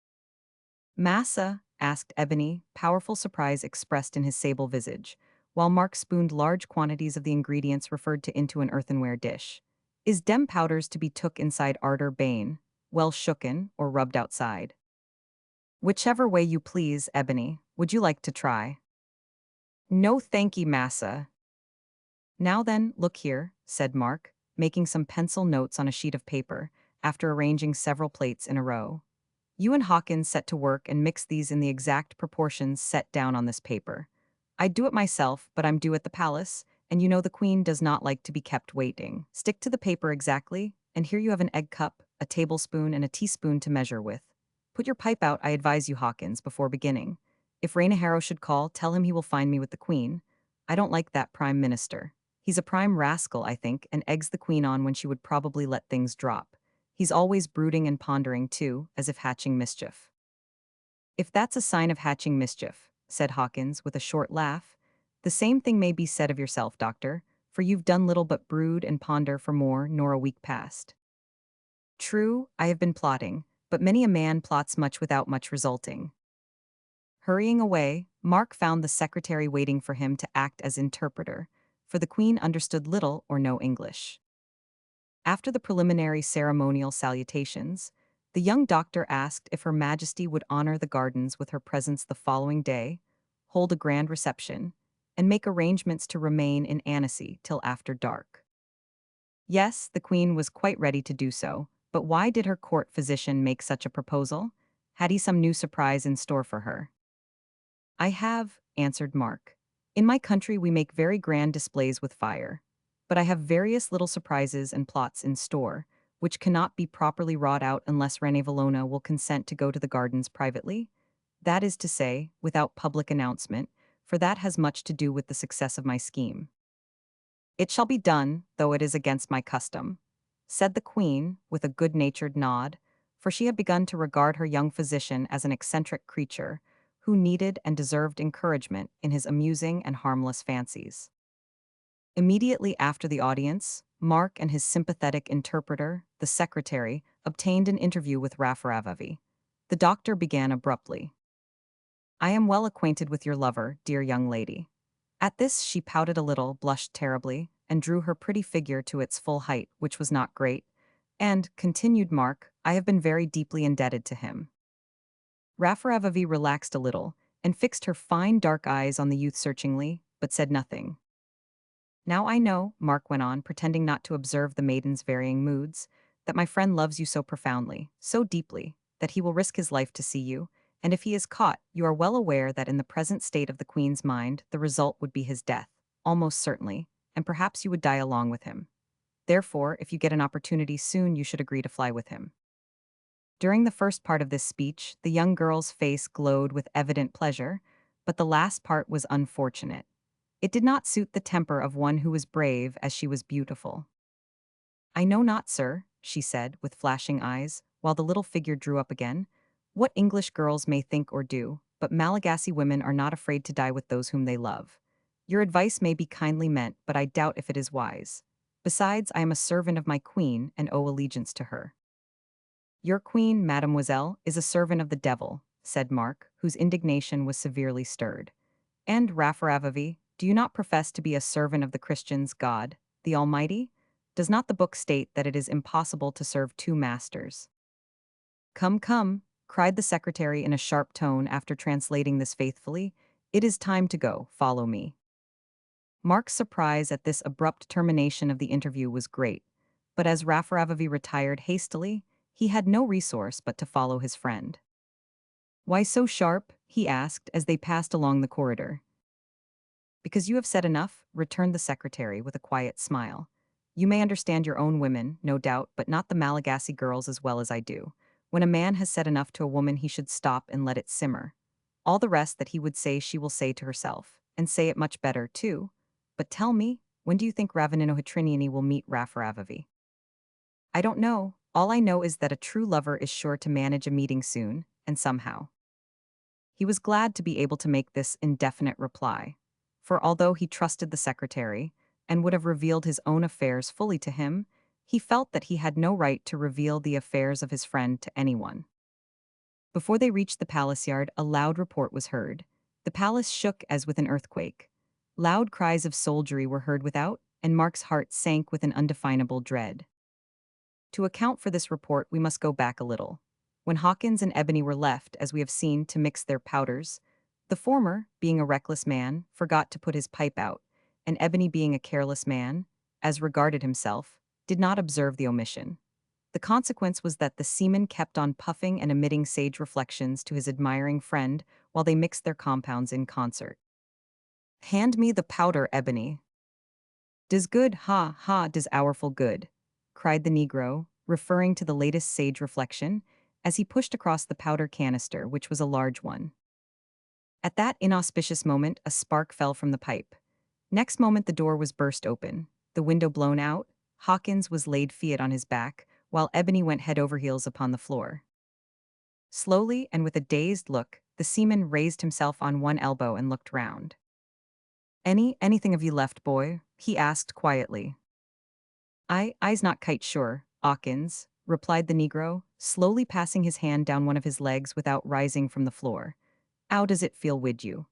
"Massa?" asked Ebony, powerful surprise expressed in his sable visage, while Mark spooned large quantities of the ingredients referred to into an earthenware dish. "Is dem powders to be took inside arter bane, well shooken, or rubbed outside?" "Whichever way you please, Ebony. Would you like to try?" "No thanky, massa." "Now then, look here," said Mark, making some pencil notes on a sheet of paper, after arranging several plates in a row. "You and Hawkins set to work and mix these in the exact proportions set down on this paper. I'd do it myself, but I'm due at the palace, and you know the queen does not like to be kept waiting. Stick to the paper exactly, and here you have an egg cup, a tablespoon, and a teaspoon to measure with. Put your pipe out, I advise you, Hawkins, before beginning. If Rainaharo should call, tell him he will find me with the queen. I don't like that prime minister. He's a prime rascal, I think, and eggs the queen on when she would probably let things drop. He's always brooding and pondering, too, as if hatching mischief." "If that's a sign of hatching mischief," said Hawkins with a short laugh, "the same thing may be said of yourself, doctor, for you've done little but brood and ponder for more nor a week past." "True, I have been plotting, but many a man plots much without much resulting." Hurrying away, Mark found the secretary waiting for him to act as interpreter, for the queen understood little or no English. After the preliminary ceremonial salutations, the young doctor asked if Her Majesty would honor the gardens with her presence the following day, hold a grand reception, and make arrangements to remain in Annecy till after dark. Yes, the queen was quite ready to do so, but why did her court physician make such a proposal? Had he some new surprise in store for her? "I have," answered Mark. "In my country we make very grand displays with fire. But I have various little surprises and plots in store, which cannot be properly wrought out unless Ranevalona will consent to go to the gardens privately. That is to say, without public announcement, for that has much to do with the success of my scheme." "It shall be done, though it is against my custom," said the queen, with a good-natured nod, for she had begun to regard her young physician as an eccentric creature who needed and deserved encouragement in his amusing and harmless fancies. Immediately after the audience, Mark and his sympathetic interpreter, the secretary, obtained an interview with Raffaravavi. The doctor began abruptly. I am well acquainted with your lover, dear young lady. At this she pouted a little, blushed terribly, and drew her pretty figure to its full height, which was not great. And, continued Mark, I have been very deeply indebted to him. Raffaravavi relaxed a little, and fixed her fine dark eyes on the youth searchingly, but said nothing. Now I know, Mark went on, pretending not to observe the maiden's varying moods, that my friend loves you so profoundly, so deeply, that he will risk his life to see you, and if he is caught, you are well aware that in the present state of the queen's mind, the result would be his death, almost certainly, and perhaps you would die along with him. Therefore, if you get an opportunity soon, you should agree to fly with him. During the first part of this speech, the young girl's face glowed with evident pleasure, but the last part was unfortunate. It did not suit the temper of one who was brave as she was beautiful. I know not, sir, she said, with flashing eyes, while the little figure drew up again, what English girls may think or do, but Malagasy women are not afraid to die with those whom they love. Your advice may be kindly meant, but I doubt if it is wise. Besides, I am a servant of my queen and owe allegiance to her. Your queen, mademoiselle, is a servant of the devil, said Mark, whose indignation was severely stirred. And, Raffaravavi, do you not profess to be a servant of the Christians' God, the Almighty? Does not the book state that it is impossible to serve two masters? Come, come, cried the secretary in a sharp tone after translating this faithfully. It is time to go, follow me. Mark's surprise at this abrupt termination of the interview was great, but as Raffaravavi retired hastily, he had no resource but to follow his friend. Why so sharp? He asked as they passed along the corridor. Because you have said enough, returned the secretary with a quiet smile. You may understand your own women, no doubt, but not the Malagasy girls as well as I do. When a man has said enough to a woman, he should stop and let it simmer. All the rest that he would say she will say to herself, and say it much better, too. But tell me, when do you think Ravaninohitriniani will meet Raffaravavi? I don't know. All I know is that a true lover is sure to manage a meeting soon, and somehow. He was glad to be able to make this indefinite reply, for although he trusted the secretary, and would have revealed his own affairs fully to him, he felt that he had no right to reveal the affairs of his friend to anyone. Before they reached the palace yard, a loud report was heard. The palace shook as with an earthquake. Loud cries of soldiery were heard without, and Mark's heart sank with an undefinable dread. To account for this report, we must go back a little. When Hawkins and Ebony were left, as we have seen, to mix their powders, the former, being a reckless man, forgot to put his pipe out, and Ebony, being a careless man, as regarded himself, did not observe the omission. The consequence was that the seaman kept on puffing and emitting sage reflections to his admiring friend while they mixed their compounds in concert. Hand me the powder, Ebony. Does good, ha, ha, does ourful good, cried the Negro, referring to the latest sage reflection, as he pushed across the powder canister, which was a large one. At that inauspicious moment, a spark fell from the pipe. Next moment, the door was burst open, the window blown out, Hawkins was laid fiat on his back, while Ebony went head over heels upon the floor. Slowly, and with a dazed look, the seaman raised himself on one elbow and looked round. Anything of you left, boy? He asked quietly. I's not kite sure, Hawkins, replied the Negro, slowly passing his hand down one of his legs without rising from the floor. How does it feel wid you?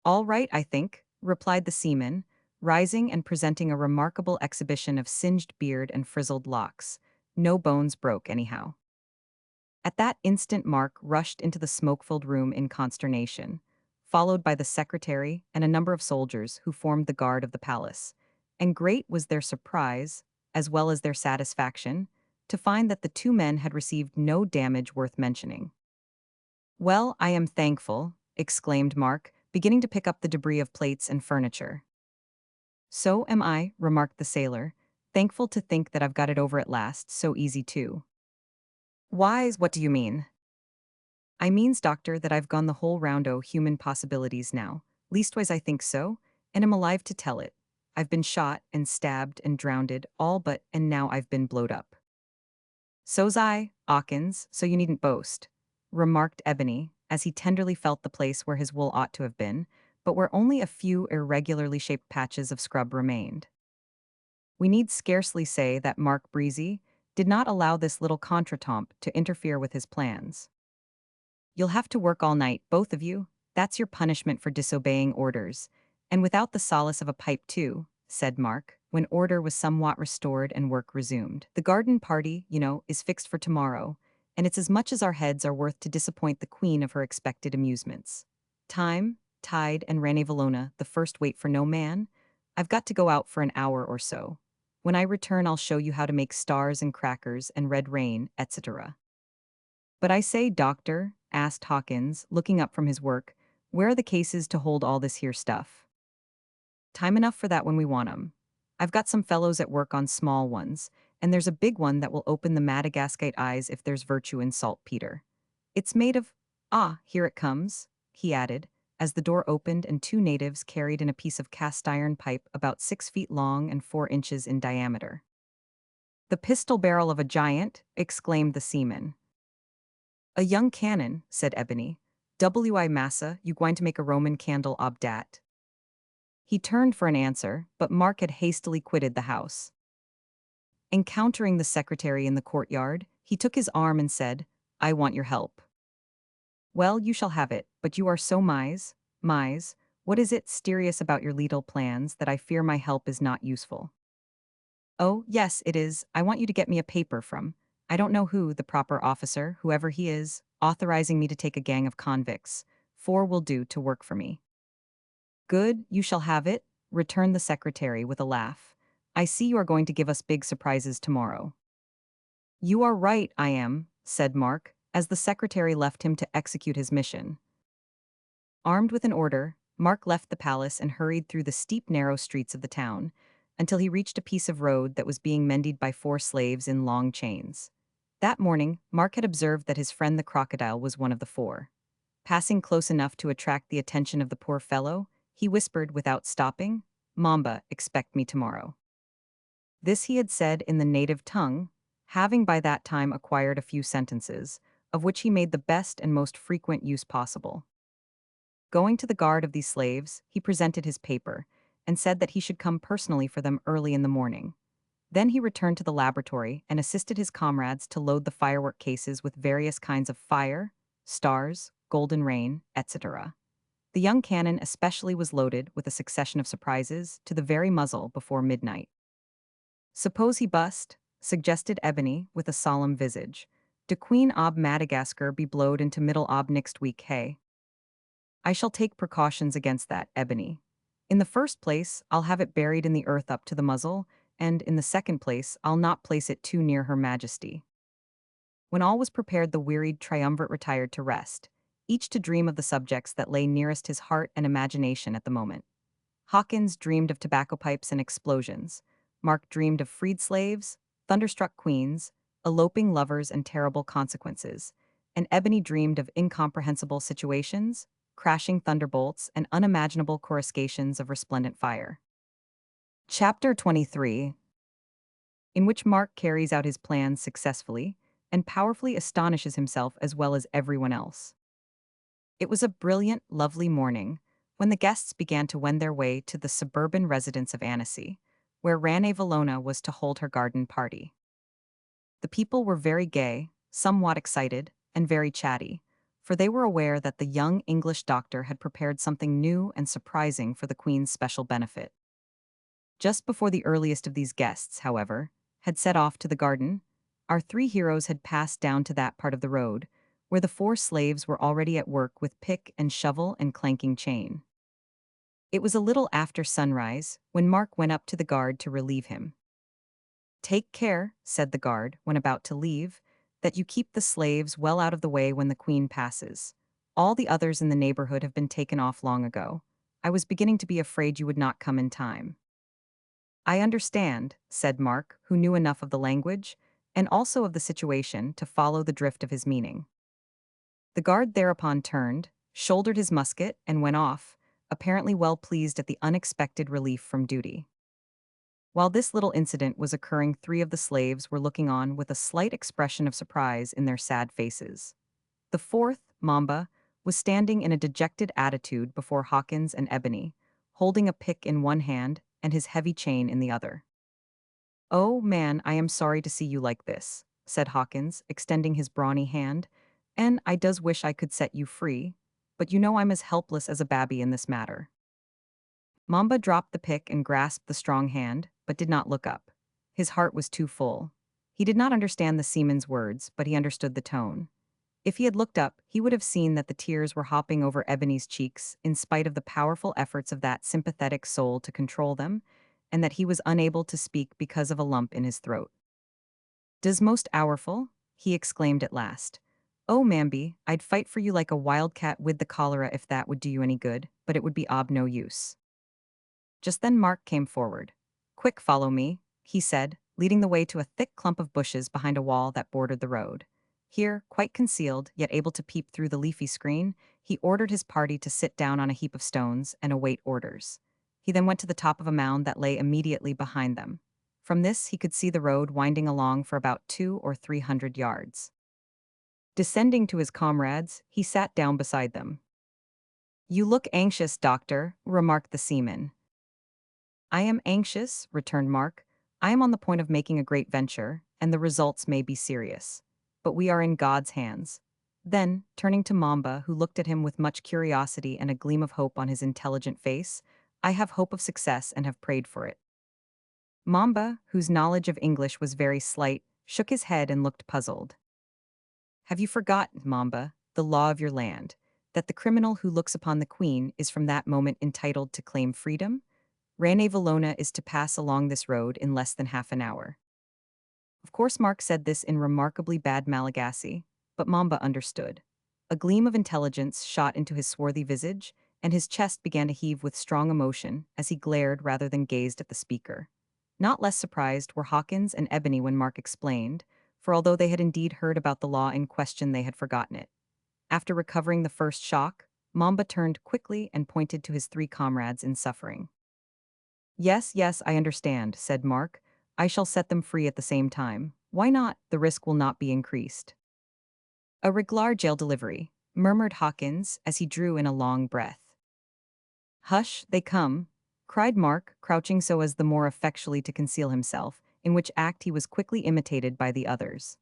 All right, I think, replied the seaman, rising and presenting a remarkable exhibition of singed beard and frizzled locks. No bones broke, anyhow. At that instant Mark rushed into the smoke-filled room in consternation, followed by the secretary and a number of soldiers who formed the guard of the palace, and great was their surprise, as well as their satisfaction, to find that the two men had received no damage worth mentioning. Well, I am thankful, exclaimed Mark, beginning to pick up the debris of plates and furniture. So am I, remarked the sailor, thankful to think that I've got it over at last, so easy too. Wise, what do you mean? I means, doctor, that I've gone the whole round o' human possibilities now. Leastways I think so, and am alive to tell it. I've been shot and stabbed and drowned, all but, and now I've been blowed up. "So's I, 'Awkins, so you needn't boast," remarked Ebony, as he tenderly felt the place where his wool ought to have been, but where only a few irregularly shaped patches of scrub remained. We need scarcely say that Mark Breezy did not allow this little contretemps to interfere with his plans. "You'll have to work all night, both of you. That's your punishment for disobeying orders. And without the solace of a pipe, too," said Mark, when order was somewhat restored and work resumed. "The garden party, is fixed for tomorrow, and it's as much as our heads are worth to disappoint the queen of her expected amusements. Time, tide, and Ranevallona, the first wait for no man. I've got to go out for an hour or so. When I return, I'll show you how to make stars and crackers and red rain, etc." "But I say, doctor," asked Hawkins, looking up from his work, "where are the cases to hold all this here stuff?" "Time enough for that when we want 'em. I've got some fellows at work on small ones, and there's a big one that will open the Madagascar eyes if there's virtue in saltpeter. It's made of— Ah, here it comes," he added, as the door opened and two natives carried in a piece of cast iron pipe about 6 feet long and 4 inches in diameter. "The pistol barrel of a giant," exclaimed the seaman. "A young cannon," said Ebony. "W.I. Massa, you gwine to make a Roman candle ob dat?" He turned for an answer, but Mark had hastily quitted the house. Encountering the secretary in the courtyard, he took his arm and said, "I want your help." "Well, you shall have it, but you are so mise, what is it mysterious about your legal plans that I fear my help is not useful?" "Oh, yes, it is. I want you to get me a paper from— I don't know who, the proper officer, whoever he is, authorizing me to take a gang of convicts. 4 will do to work for me." "Good, you shall have it," returned the secretary with a laugh. "I see you are going to give us big surprises tomorrow." "You are right, I am," said Mark, as the secretary left him to execute his mission. Armed with an order, Mark left the palace and hurried through the steep, narrow streets of the town, until he reached a piece of road that was being mended by 4 slaves in long chains. That morning, Mark had observed that his friend the crocodile was one of the 4. Passing close enough to attract the attention of the poor fellow, he whispered without stopping, "Mamba, expect me tomorrow." This he had said in the native tongue, having by that time acquired a few sentences, of which he made the best and most frequent use possible. Going to the guard of these slaves, he presented his paper, and said that he should come personally for them early in the morning. Then he returned to the laboratory and assisted his comrades to load the firework cases with various kinds of fire, stars, golden rain, etc. The young cannon especially was loaded with a succession of surprises to the very muzzle before midnight. "Suppose he bust," suggested Ebony with a solemn visage. "De Queen ob Madagascar be blowed into middle ob next week, hey?" "I shall take precautions against that, Ebony. In the first place, I'll have it buried in the earth up to the muzzle, and in the second place, I'll not place it too near Her Majesty." When all was prepared, the wearied triumvirate retired to rest, each to dream of the subjects that lay nearest his heart and imagination at the moment. Hawkins dreamed of tobacco pipes and explosions. Mark dreamed of freed slaves, thunderstruck queens, eloping lovers, and terrible consequences. And Ebony dreamed of incomprehensible situations, crashing thunderbolts, and unimaginable coruscations of resplendent fire. Chapter 23, in which Mark carries out his plans successfully and powerfully astonishes himself as well as everyone else. It was a brilliant, lovely morning when the guests began to wend their way to the suburban residence of Annecy, where Ranevallona was to hold her garden party. The people were very gay, somewhat excited, and very chatty, for they were aware that the young English doctor had prepared something new and surprising for the Queen's special benefit. Just before the earliest of these guests, however, had set off to the garden, our 3 heroes had passed down to that part of the road where the 4 slaves were already at work with pick and shovel and clanking chain. It was a little after sunrise when Mark went up to the guard to relieve him. "Take care," said the guard, when about to leave, "that you keep the slaves well out of the way when the Queen passes. All the others in the neighborhood have been taken off long ago. I was beginning to be afraid you would not come in time." "I understand," said Mark, who knew enough of the language, and also of the situation, to follow the drift of his meaning. The guard thereupon turned, shouldered his musket, and went off, apparently well pleased at the unexpected relief from duty. While this little incident was occurring, three of the slaves were looking on with a slight expression of surprise in their sad faces. The fourth, Mamba, was standing in a dejected attitude before Hawkins and Ebony, holding a pick in one hand and his heavy chain in the other. "Oh, man, I am sorry to see you like this," said Hawkins, extending his brawny hand, "and I does wish I could set you free, but you know I'm as helpless as a babby in this matter." Mamba dropped the pick and grasped the strong hand, but did not look up. His heart was too full. He did not understand the seaman's words, but he understood the tone. If he had looked up, he would have seen that the tears were hopping over Ebony's cheeks in spite of the powerful efforts of that sympathetic soul to control them, and that he was unable to speak because of a lump in his throat. "Does most powerful?" he exclaimed at last. "Oh, Mamby, I'd fight for you like a wildcat with the cholera if that would do you any good, but it would be ob no use." Just then Mark came forward. "Quick, follow me," he said, leading the way to a thick clump of bushes behind a wall that bordered the road. Here, quite concealed, yet able to peep through the leafy screen, he ordered his party to sit down on a heap of stones and await orders. He then went to the top of a mound that lay immediately behind them. From this, he could see the road winding along for about 200 or 300 yards. Descending to his comrades, he sat down beside them. "You look anxious, doctor," remarked the seaman. "I am anxious," returned Mark. "I am on the point of making a great venture, and the results may be serious. But we are in God's hands." Then, turning to Mamba, who looked at him with much curiosity and a gleam of hope on his intelligent face, "I have hope of success and have prayed for it." Mamba, whose knowledge of English was very slight, shook his head and looked puzzled. "Have you forgotten, Mamba, the law of your land, that the criminal who looks upon the queen is from that moment entitled to claim freedom? Rane Valona is to pass along this road in less than half an hour." Of course, Mark said this in remarkably bad Malagasy, but Mamba understood. A gleam of intelligence shot into his swarthy visage, and his chest began to heave with strong emotion as he glared rather than gazed at the speaker. Not less surprised were Hawkins and Ebony when Mark explained, for although they had indeed heard about the law in question, they had forgotten it. After recovering the first shock, Mamba turned quickly and pointed to his three comrades in suffering. "Yes, yes, I understand," said Mark. "I shall set them free at the same time. Why not? The risk will not be increased." "A regular jail delivery," murmured Hawkins as he drew in a long breath. "Hush, they come," cried Mark, crouching so as the more effectually to conceal himself, in which act he was quickly imitated by the others.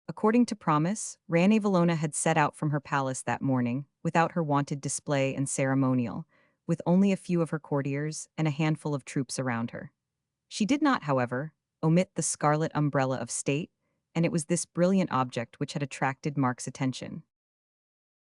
According to promise, Rane Valona had set out from her palace that morning, without her wonted display and ceremonial, with only a few of her courtiers and a handful of troops around her. She did not, however, omit the scarlet umbrella of state, and it was this brilliant object which had attracted Mark's attention.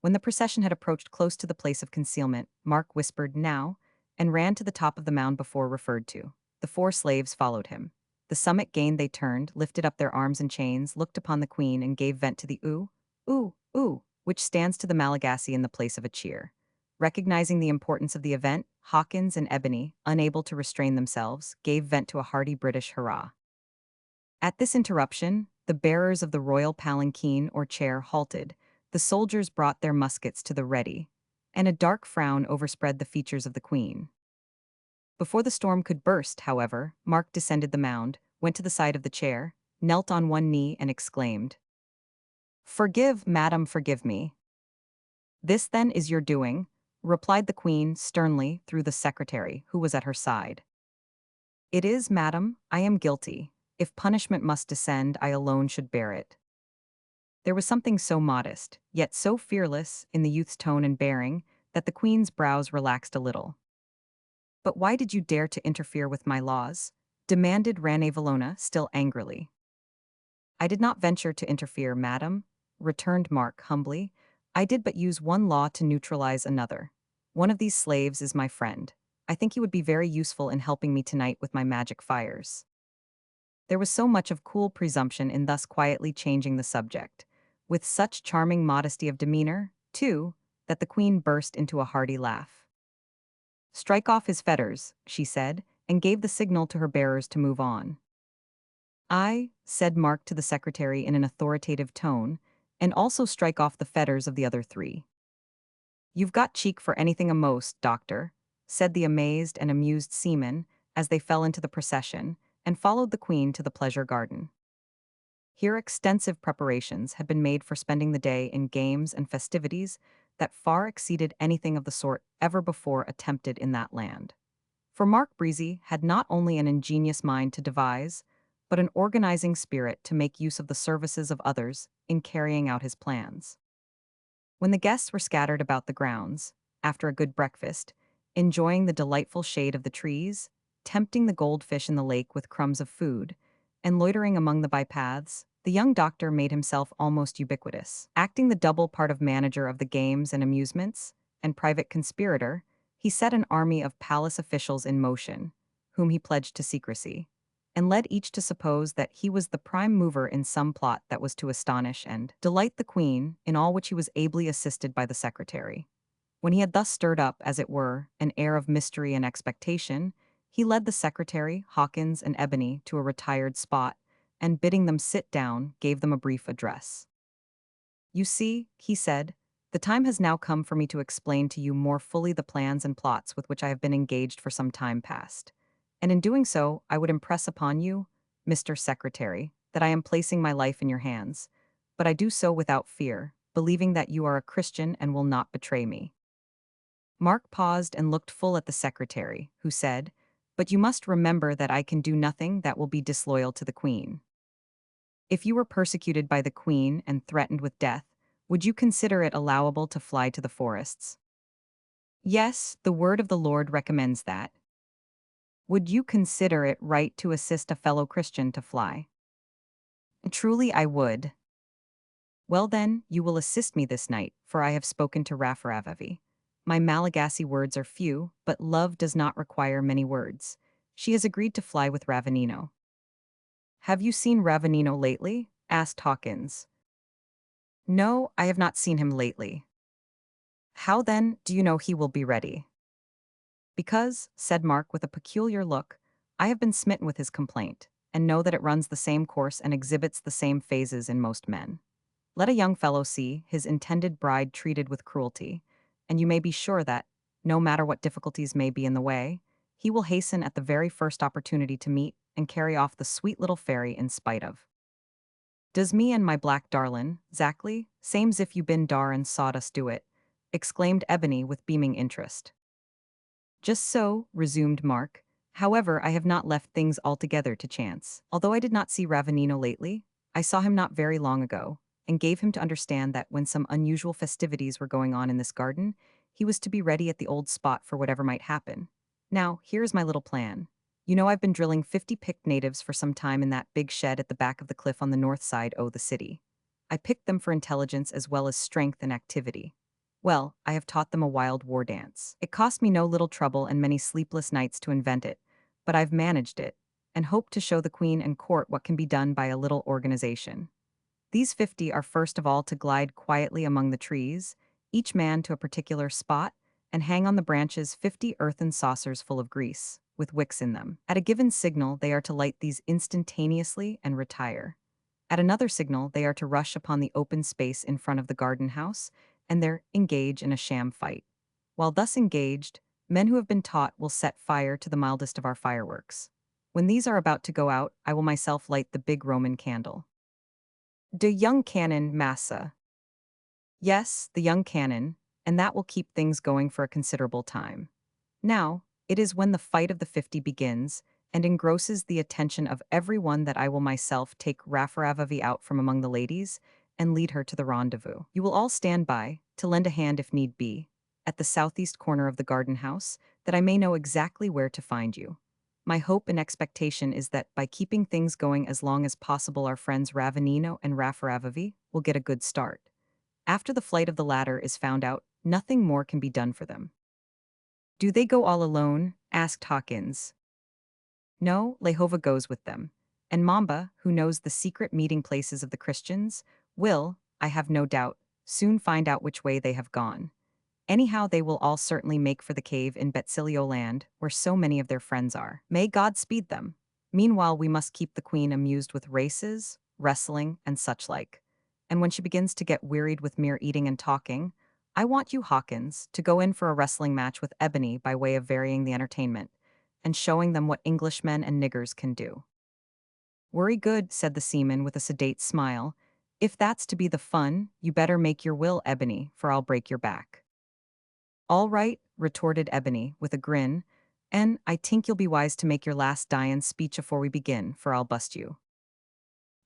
When the procession had approached close to the place of concealment, Mark whispered, "Now," and ran to the top of the mound before referred to. The four slaves followed him. The summit gained, they turned, lifted up their arms and chains, looked upon the queen, and gave vent to the ooh, ooh, ooh, which stands to the Malagasy in the place of a cheer. Recognizing the importance of the event, Hawkins and Ebony, unable to restrain themselves, gave vent to a hearty British hurrah. At this interruption, the bearers of the royal palanquin or chair halted, the soldiers brought their muskets to the ready, and a dark frown overspread the features of the queen. Before the storm could burst, however, Mark descended the mound, went to the side of the chair, knelt on one knee and exclaimed, "Forgive, madam, forgive me." "This, then, is your doing," replied the queen sternly through the secretary, who was at her side. "It is, madam, I am guilty. If punishment must descend, I alone should bear it." There was something so modest, yet so fearless, in the youth's tone and bearing, that the queen's brows relaxed a little. "But why did you dare to interfere with my laws?" demanded Rane Valona, still angrily. "I did not venture to interfere, madam," returned Mark humbly. "I did but use one law to neutralize another. One of these slaves is my friend. I think he would be very useful in helping me tonight with my magic fires." There was so much of cool presumption in thus quietly changing the subject, with such charming modesty of demeanor, too, that the queen burst into a hearty laugh. "Strike off his fetters," she said, and gave the signal to her bearers to move on. "I," said Mark to the secretary in an authoritative tone, "and also strike off the fetters of the other three." "You've got cheek for anything a'most, doctor," said the amazed and amused seaman, as they fell into the procession and followed the queen to the pleasure garden. Here, extensive preparations had been made for spending the day in games and festivities that far exceeded anything of the sort ever before attempted in that land. For Mark Breezy had not only an ingenious mind to devise, but an organizing spirit to make use of the services of others in carrying out his plans. When the guests were scattered about the grounds, after a good breakfast, enjoying the delightful shade of the trees, tempting the goldfish in the lake with crumbs of food, and loitering among the bypaths, the young doctor made himself almost ubiquitous. Acting the double part of manager of the games and amusements, and private conspirator, he set an army of palace officials in motion, whom he pledged to secrecy, and led each to suppose that he was the prime mover in some plot that was to astonish and delight the queen, in all which he was ably assisted by the secretary. When he had thus stirred up, as it were, an air of mystery and expectation, he led the secretary, Hawkins, and Ebony to a retired spot, and bidding them sit down, gave them a brief address. "You see," he said, "the time has now come for me to explain to you more fully the plans and plots with which I have been engaged for some time past. And in doing so, I would impress upon you, Mr. Secretary, that I am placing my life in your hands, but I do so without fear, believing that you are a Christian and will not betray me." Mark paused and looked full at the secretary, who said, "But you must remember that I can do nothing that will be disloyal to the queen. If you were persecuted by the queen and threatened with death, would you consider it allowable to fly to the forests? Yes, the word of the Lord recommends that. Would you consider it right to assist a fellow Christian to fly? Truly I would. Well then, you will assist me this night, for I have spoken to Raffaravavi. My Malagasy words are few, but love does not require many words. She has agreed to fly with Ravanino. Have you seen Ravanino lately? Asked Hawkins. No, I have not seen him lately. How then do you know he will be ready? Because, said Mark with a peculiar look, I have been smitten with his complaint, and know that it runs the same course and exhibits the same phases in most men. Let a young fellow see his intended bride treated with cruelty, and you may be sure that, no matter what difficulties may be in the way, he will hasten at the very first opportunity to meet and carry off the sweet little fairy in spite of. Does me and my black darlin', Zackley, same's if you been dar and sawed us do it, exclaimed Ebony with beaming interest. Just so, resumed Mark. However, I have not left things altogether to chance. Although I did not see Ravanino lately, I saw him not very long ago, and gave him to understand that when some unusual festivities were going on in this garden, he was to be ready at the old spot for whatever might happen. Now, here's my little plan. You know I've been drilling 50 picked natives for some time in that big shed at the back of the cliff on the north side o' the city. I picked them for intelligence as well as strength and activity. Well, I have taught them a wild war dance. It cost me no little trouble and many sleepless nights to invent it, but I've managed it, and hope to show the Queen and Court what can be done by a little organization. These 50 are first of all to glide quietly among the trees, each man to a particular spot, and hang on the branches 50 earthen saucers full of grease, with wicks in them. At a given signal, they are to light these instantaneously and retire. At another signal, they are to rush upon the open space in front of the garden house, and there engage in a sham fight. While thus engaged, men who have been taught will set fire to the mildest of our fireworks. When these are about to go out, I will myself light the big Roman candle. De young cannon, massa. Yes, the young cannon, and that will keep things going for a considerable time. Now, it is when the fight of the 50 begins, and engrosses the attention of every one that I will myself take Raffaravavi out from among the ladies, and lead her to the rendezvous. You will all stand by, to lend a hand if need be, at the southeast corner of the garden house, that I may know exactly where to find you. My hope and expectation is that by keeping things going as long as possible our friends Ravanino and Raffaravavi will get a good start. After the flight of the latter is found out, nothing more can be done for them. Do they go all alone? Asked Hawkins. No, Lehova goes with them, and Mamba, who knows the secret meeting places of the Christians, will, I have no doubt, soon find out which way they have gone. Anyhow, they will all certainly make for the cave in Betsilio land, where so many of their friends are. May God speed them. Meanwhile, we must keep the queen amused with races, wrestling, and such like. And when she begins to get wearied with mere eating and talking, I want you, Hawkins, to go in for a wrestling match with Ebony by way of varying the entertainment. and showing them what Englishmen and niggers can do. Worry good, said the seaman with a sedate smile. If that's to be the fun, you better make your will, Ebony, for I'll break your back. All right, retorted Ebony with a grin, and I think you'll be wise to make your last dyin' speech afore we begin, for I'll bust you.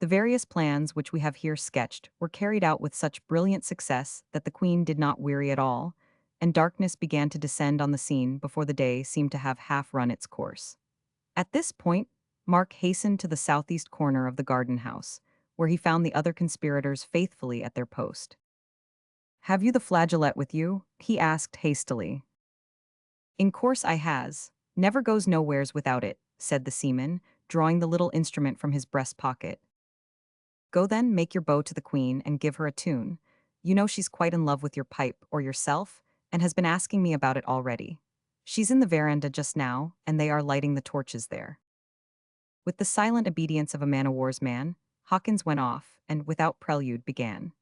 The various plans which we have here sketched were carried out with such brilliant success that the queen did not weary at all, and darkness began to descend on the scene before the day seemed to have half run its course. At this point, Mark hastened to the southeast corner of the garden house, where he found the other conspirators faithfully at their post. Have you the flageolet with you? He asked hastily. In course I has. Never goes nowheres without it, said the seaman, drawing the little instrument from his breast pocket. Go then, make your bow to the queen and give her a tune. You know she's quite in love with your pipe or yourself, and has been asking me about it already. She's in the veranda just now, and they are lighting the torches there. With the silent obedience of a man-o'-war's man, Hawkins went off, and without prelude began.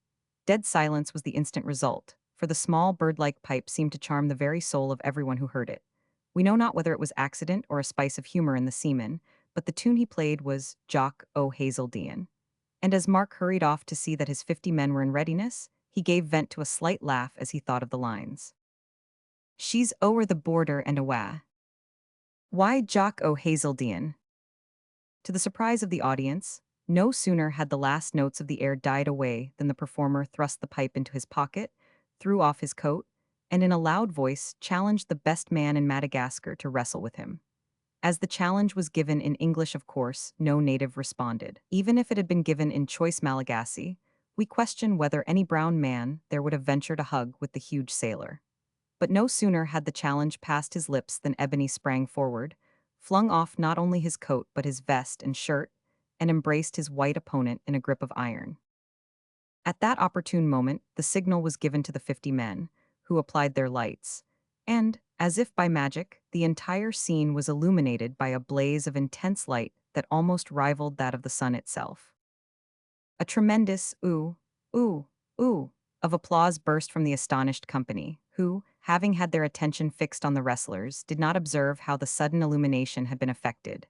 Dead silence was the instant result, for the small bird-like pipe seemed to charm the very soul of everyone who heard it. We know not whether it was accident or a spice of humor in the seaman, but the tune he played was Jock o' Hazeldean. And as Mark hurried off to see that his 50 men were in readiness, he gave vent to a slight laugh as he thought of the lines. She's o'er the border and awa. Why Jock o' Hazeldean? To the surprise of the audience, no sooner had the last notes of the air died away than the performer thrust the pipe into his pocket, threw off his coat, and in a loud voice challenged the best man in Madagascar to wrestle with him. As the challenge was given in English, of course, no native responded. Even if it had been given in choice Malagasy, we question whether any brown man there would have ventured a hug with the huge sailor. But no sooner had the challenge passed his lips than Ebony sprang forward, flung off not only his coat but his vest and shirt, and embraced his white opponent in a grip of iron. At that opportune moment, the signal was given to the 50 men, who applied their lights, and, as if by magic, the entire scene was illuminated by a blaze of intense light that almost rivaled that of the sun itself. A tremendous ooh, ooh, ooh of applause burst from the astonished company, who, having had their attention fixed on the wrestlers, did not observe how the sudden illumination had been effected.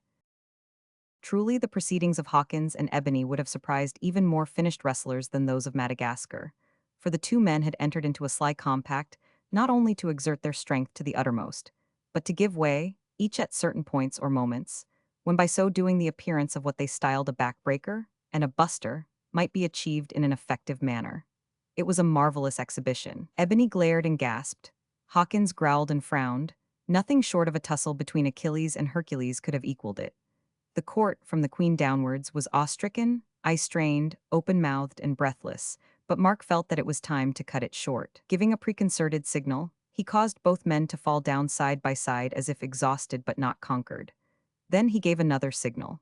Truly, the proceedings of Hawkins and Ebony would have surprised even more finished wrestlers than those of Madagascar, for the two men had entered into a sly compact not only to exert their strength to the uttermost, but to give way, each at certain points or moments, when by so doing the appearance of what they styled a backbreaker and a buster might be achieved in an effective manner. It was a marvelous exhibition. Ebony glared and gasped. Hawkins growled and frowned. Nothing short of a tussle between Achilles and Hercules could have equaled it. The court, from the queen downwards, was awe-stricken, eye-strained, open-mouthed, and breathless, but Mark felt that it was time to cut it short. Giving a preconcerted signal, he caused both men to fall down side by side as if exhausted but not conquered. Then he gave another signal.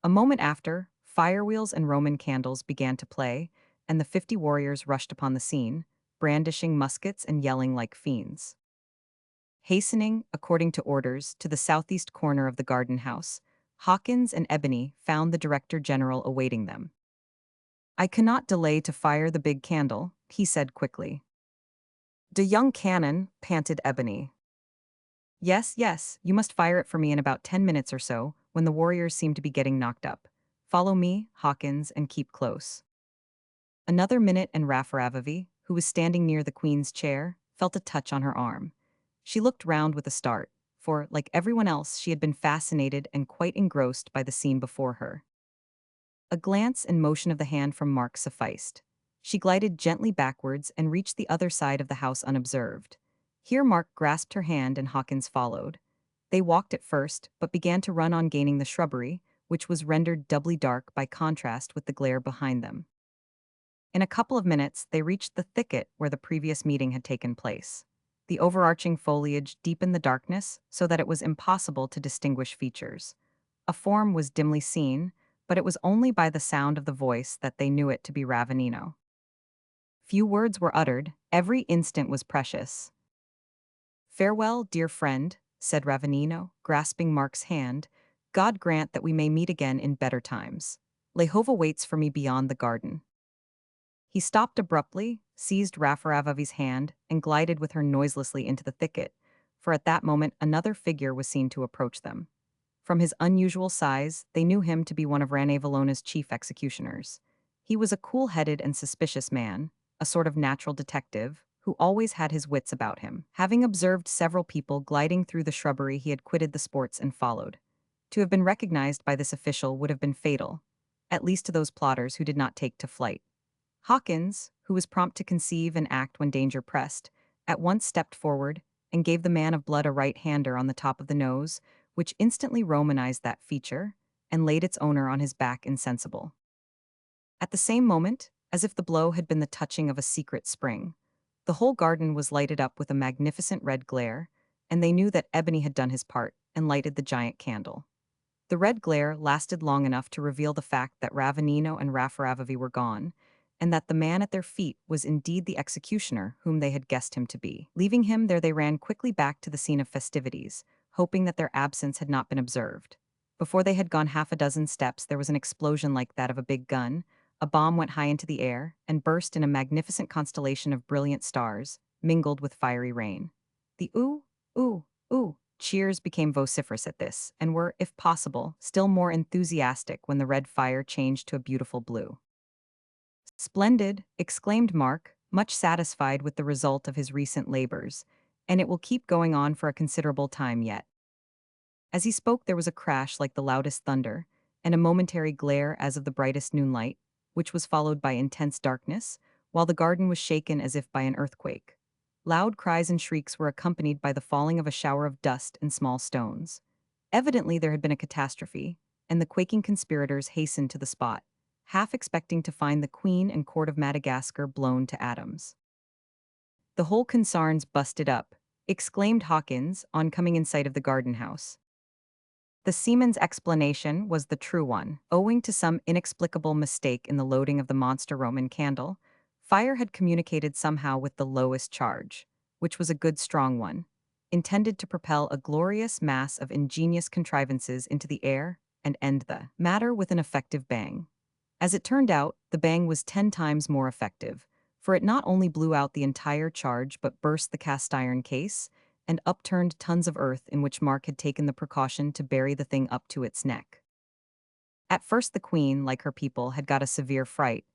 A moment after, firewheels and Roman candles began to play, and the 50 warriors rushed upon the scene, brandishing muskets and yelling like fiends. Hastening, according to orders, to the southeast corner of the garden house, Hawkins and Ebony found the Director General awaiting them. I cannot delay to fire the big candle, he said quickly. De young cannon, panted Ebony. Yes, yes, you must fire it for me in about 10 minutes or so, when the warriors seem to be getting knocked up. Follow me, Hawkins, and keep close. Another minute and Raffaravavi, who was standing near the queen's chair, felt a touch on her arm. She looked round with a start, for, like everyone else, she had been fascinated and quite engrossed by the scene before her. A glance and motion of the hand from Mark sufficed. She glided gently backwards and reached the other side of the house unobserved. Here Mark grasped her hand and Hawkins followed. They walked at first, but began to run on gaining the shrubbery, which was rendered doubly dark by contrast with the glare behind them. In a couple of minutes, they reached the thicket where the previous meeting had taken place. The overarching foliage deepened the darkness so that it was impossible to distinguish features. A form was dimly seen, but it was only by the sound of the voice that they knew it to be Ravanino. Few words were uttered, every instant was precious. Farewell, dear friend, said Ravanino, grasping Mark's hand. God grant that we may meet again in better times. Lehova waits for me beyond the garden. He stopped abruptly, seized Raffaravavi's hand, and glided with her noiselessly into the thicket, for at that moment another figure was seen to approach them. From his unusual size, they knew him to be one of Ranevalona's chief executioners. He was a cool-headed and suspicious man, a sort of natural detective, who always had his wits about him. Having observed several people gliding through the shrubbery, he had quitted the sports and followed. To have been recognized by this official would have been fatal, at least to those plotters who did not take to flight. Hawkins, who was prompt to conceive and act when danger pressed, at once stepped forward and gave the man of blood a right-hander on the top of the nose, which instantly Romanized that feature and laid its owner on his back insensible. At the same moment, as if the blow had been the touching of a secret spring, the whole garden was lighted up with a magnificent red glare, and they knew that Ebony had done his part and lighted the giant candle. The red glare lasted long enough to reveal the fact that Ravanino and Raffaravavi were gone, and that the man at their feet was indeed the executioner whom they had guessed him to be. Leaving him there, they ran quickly back to the scene of festivities, hoping that their absence had not been observed. Before they had gone half a dozen steps, there was an explosion like that of a big gun. A bomb went high into the air and burst in a magnificent constellation of brilliant stars, mingled with fiery rain. The ooh, ooh, ooh cheers became vociferous at this, and were, if possible, still more enthusiastic when the red fire changed to a beautiful blue. "Splendid," exclaimed Mark, much satisfied with the result of his recent labors, "and it will keep going on for a considerable time yet." As he spoke, there was a crash like the loudest thunder, and a momentary glare as of the brightest noonlight, which was followed by intense darkness, while the garden was shaken as if by an earthquake. Loud cries and shrieks were accompanied by the falling of a shower of dust and small stones. Evidently, there had been a catastrophe, and the quaking conspirators hastened to the spot, half expecting to find the Queen and court of Madagascar blown to atoms. "The whole concern's busted up," exclaimed Hawkins on coming in sight of the garden house. The seaman's explanation was the true one. Owing to some inexplicable mistake in the loading of the monster Roman candle, fire had communicated somehow with the lowest charge, which was a good strong one, intended to propel a glorious mass of ingenious contrivances into the air and end the matter with an effective bang. As it turned out, the bang was 10 times more effective, for it not only blew out the entire charge but burst the cast iron case and upturned tons of earth in which Mark had taken the precaution to bury the thing up to its neck. At first the Queen, like her people, had got a severe fright,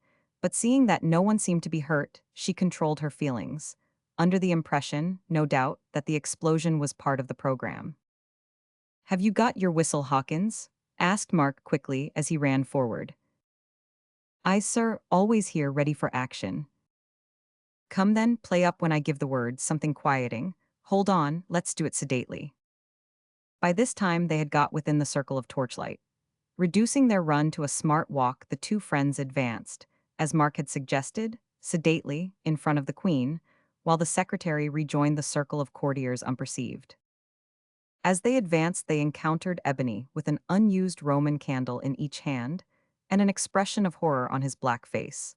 but seeing that no one seemed to be hurt, she controlled her feelings, under the impression, no doubt, that the explosion was part of the program. "Have you got your whistle, Hawkins?" asked Mark quickly as he ran forward. "Aye, sir, always here ready for action." "Come then, play up when I give the word, something quieting. Hold on, let's do it sedately." By this time they had got within the circle of torchlight. Reducing their run to a smart walk, the two friends advanced, as Mark had suggested, sedately, in front of the Queen, while the secretary rejoined the circle of courtiers unperceived. As they advanced, they encountered Ebony with an unused Roman candle in each hand and an expression of horror on his black face.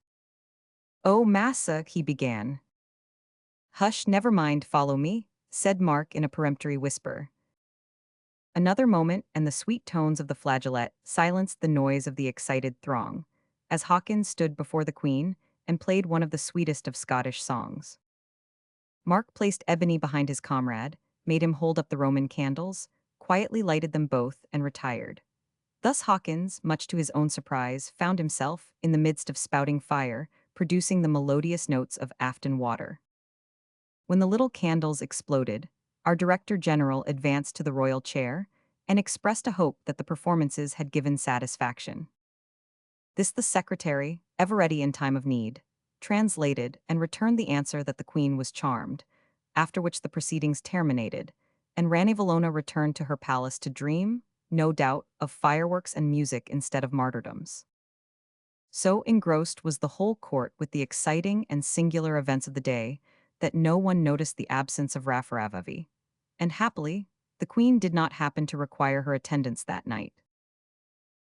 "Oh, massa," he began. "Hush, never mind, follow me," said Mark in a peremptory whisper. Another moment, and the sweet tones of the flageolet silenced the noise of the excited throng, as Hawkins stood before the Queen and played one of the sweetest of Scottish songs. Mark placed Ebony behind his comrade, made him hold up the Roman candles, quietly lighted them both, and retired. Thus Hawkins, much to his own surprise, found himself, in the midst of spouting fire, producing the melodious notes of Afton water. When the little candles exploded, our Director General advanced to the royal chair and expressed a hope that the performances had given satisfaction. This the secretary, ever ready in time of need, translated and returned the answer that the Queen was charmed, after which the proceedings terminated, and Ranevallona returned to her palace to dream, no doubt, of fireworks and music instead of martyrdoms. So engrossed was the whole court with the exciting and singular events of the day that no one noticed the absence of Raffaravavi, and happily, the Queen did not happen to require her attendance that night.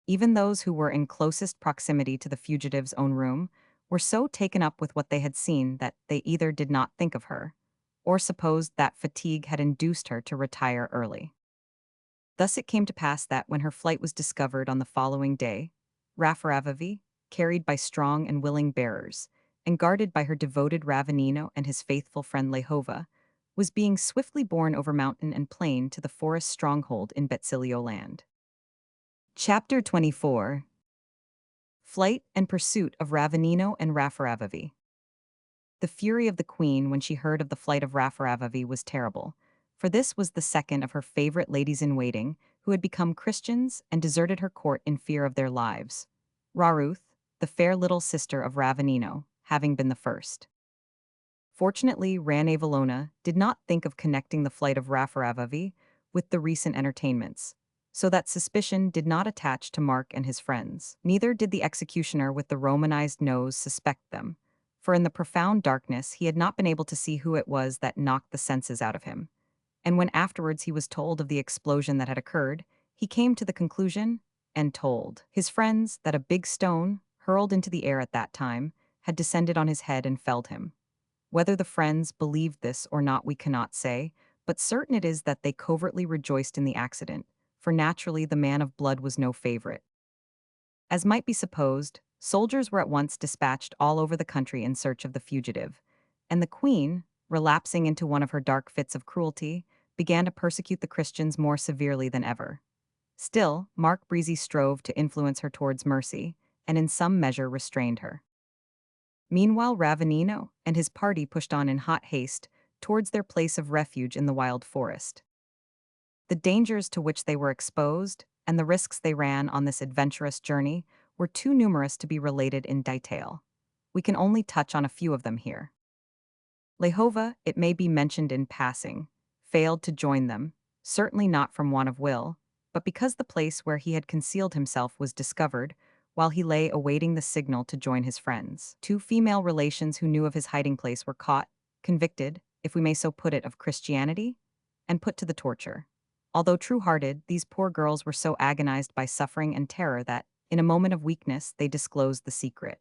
Even those who were in closest proximity to the fugitive's own room were so taken up with what they had seen that they either did not think of her, or supposed that fatigue had induced her to retire early. Thus it came to pass that when her flight was discovered on the following day, Raffaravavi, carried by strong and willing bearers, and guarded by her devoted Ravanino and his faithful friend Lehova, was being swiftly borne over mountain and plain to the forest stronghold in Betsilio land. Chapter 24. Flight and Pursuit of Ravanino and Raffaravavi. The fury of the queen when she heard of the flight of Raffaravavi was terrible, for this was the second of her favorite ladies-in-waiting who had become Christians and deserted her court in fear of their lives. Raruth, the fair little sister of Ravanino, having been the first. Fortunately, Ranavallona did not think of connecting the flight of Raffaravavi with the recent entertainments, so that suspicion did not attach to Mark and his friends. Neither did the executioner with the Romanized nose suspect them, for in the profound darkness he had not been able to see who it was that knocked the senses out of him. And when afterwards he was told of the explosion that had occurred, he came to the conclusion, and told his friends, that a big stone, hurled into the air at that time, had descended on his head and felled him. Whether the friends believed this or not we cannot say, but certain it is that they covertly rejoiced in the accident, for naturally the man of blood was no favorite. As might be supposed, soldiers were at once dispatched all over the country in search of the fugitive, and the queen, relapsing into one of her dark fits of cruelty, began to persecute the Christians more severely than ever. Still, Mark Breezy strove to influence her towards mercy, and in some measure restrained her. Meanwhile, Ravanino and his party pushed on in hot haste towards their place of refuge in the wild forest. The dangers to which they were exposed and the risks they ran on this adventurous journey were too numerous to be related in detail. We can only touch on a few of them here. Lehova, it may be mentioned in passing, failed to join them, certainly not from want of will, but because the place where he had concealed himself was discovered, while he lay awaiting the signal to join his friends. Two female relations who knew of his hiding place were caught, convicted, if we may so put it, of Christianity, and put to the torture. Although true-hearted, these poor girls were so agonized by suffering and terror that, in a moment of weakness, they disclosed the secret.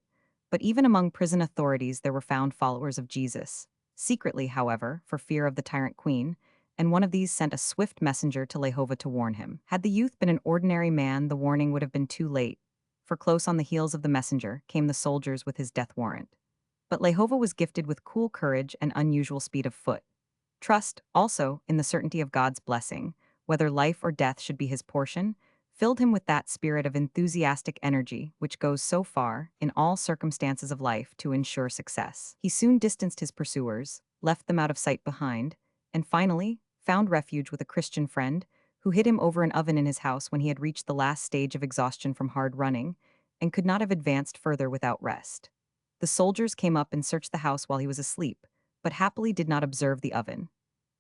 But even among prison authorities there were found followers of Jesus. Secretly, however, for fear of the tyrant queen, and one of these sent a swift messenger to Lehova to warn him. Had the youth been an ordinary man, the warning would have been too late, for close on the heels of the messenger came the soldiers with his death warrant. But Lehova was gifted with cool courage and unusual speed of foot. Trust, also, in the certainty of God's blessing, whether life or death should be his portion, filled him with that spirit of enthusiastic energy which goes so far, in all circumstances of life, to ensure success. He soon distanced his pursuers, left them out of sight behind, and finally found refuge with a Christian friend, who hid him over an oven in his house when he had reached the last stage of exhaustion from hard running, and could not have advanced further without rest. The soldiers came up and searched the house while he was asleep, but happily did not observe the oven.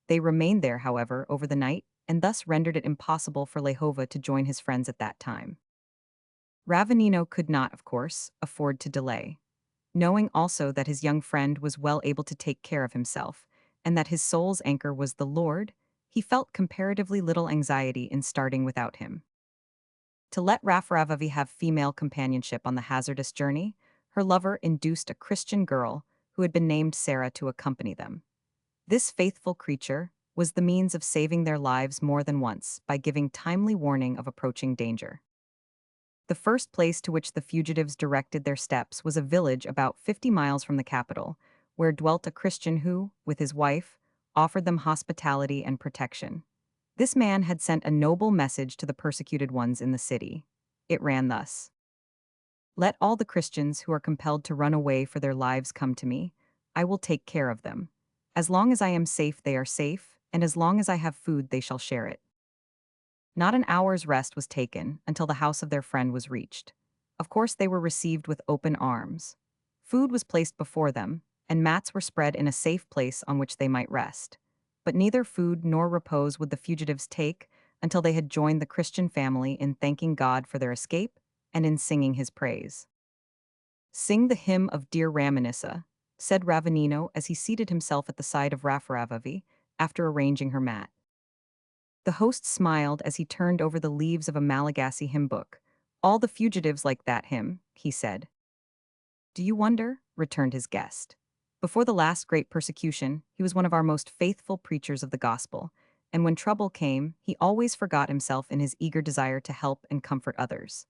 They remained there, however, over the night, and thus rendered it impossible for Lehova to join his friends at that time. Ravanino could not, of course, afford to delay. Knowing also that his young friend was well able to take care of himself, and that his soul's anchor was the Lord, he felt comparatively little anxiety in starting without him. To let Raffaravavi have female companionship on the hazardous journey, her lover induced a Christian girl, who had been named Sarah, to accompany them. This faithful creature was the means of saving their lives more than once by giving timely warning of approaching danger. The first place to which the fugitives directed their steps was a village about 50 miles from the capital, where dwelt a Christian who, with his wife, offered them hospitality and protection. This man had sent a noble message to the persecuted ones in the city. It ran thus: "Let all the Christians who are compelled to run away for their lives come to me. I will take care of them. As long as I am safe, they are safe, and as long as I have food, they shall share it." Not an hour's rest was taken until the house of their friend was reached. Of course, they were received with open arms. Food was placed before them, and mats were spread in a safe place on which they might rest. But neither food nor repose would the fugitives take until they had joined the Christian family in thanking God for their escape and in singing his praise. "Sing the hymn of dear Ramanissa," said Ravanino as he seated himself at the side of Raffaravavi after arranging her mat. The host smiled as he turned over the leaves of a Malagasy hymn book. "All the fugitives like that hymn," he said. "Do you wonder?" returned his guest. "Before the last great persecution, he was one of our most faithful preachers of the gospel, and when trouble came, he always forgot himself in his eager desire to help and comfort others.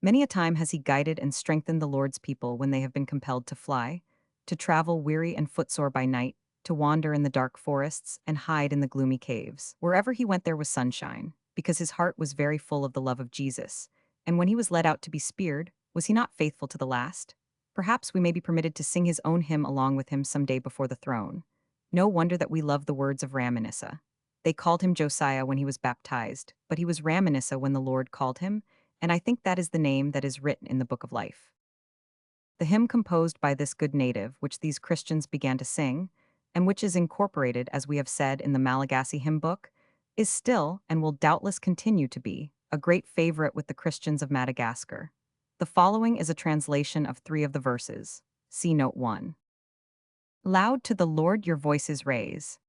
Many a time has he guided and strengthened the Lord's people when they have been compelled to fly, to travel weary and footsore by night, to wander in the dark forests and hide in the gloomy caves. Wherever he went, there was sunshine, because his heart was very full of the love of Jesus. And when he was led out to be speared, was he not faithful to the last? Perhaps we may be permitted to sing his own hymn along with him some day before the throne. No wonder that we love the words of Ramenissa. They called him Josiah when he was baptized, but he was Ramenissa when the Lord called him, and I think that is the name that is written in the Book of Life. The hymn composed by this good native, which these Christians began to sing, and which is incorporated, as we have said, in the Malagasy hymn book, is still, and will doubtless continue to be, a great favorite with the Christians of Madagascar. The following is a translation of 3 of the verses. See note 1. Loud to the Lord your voices raise.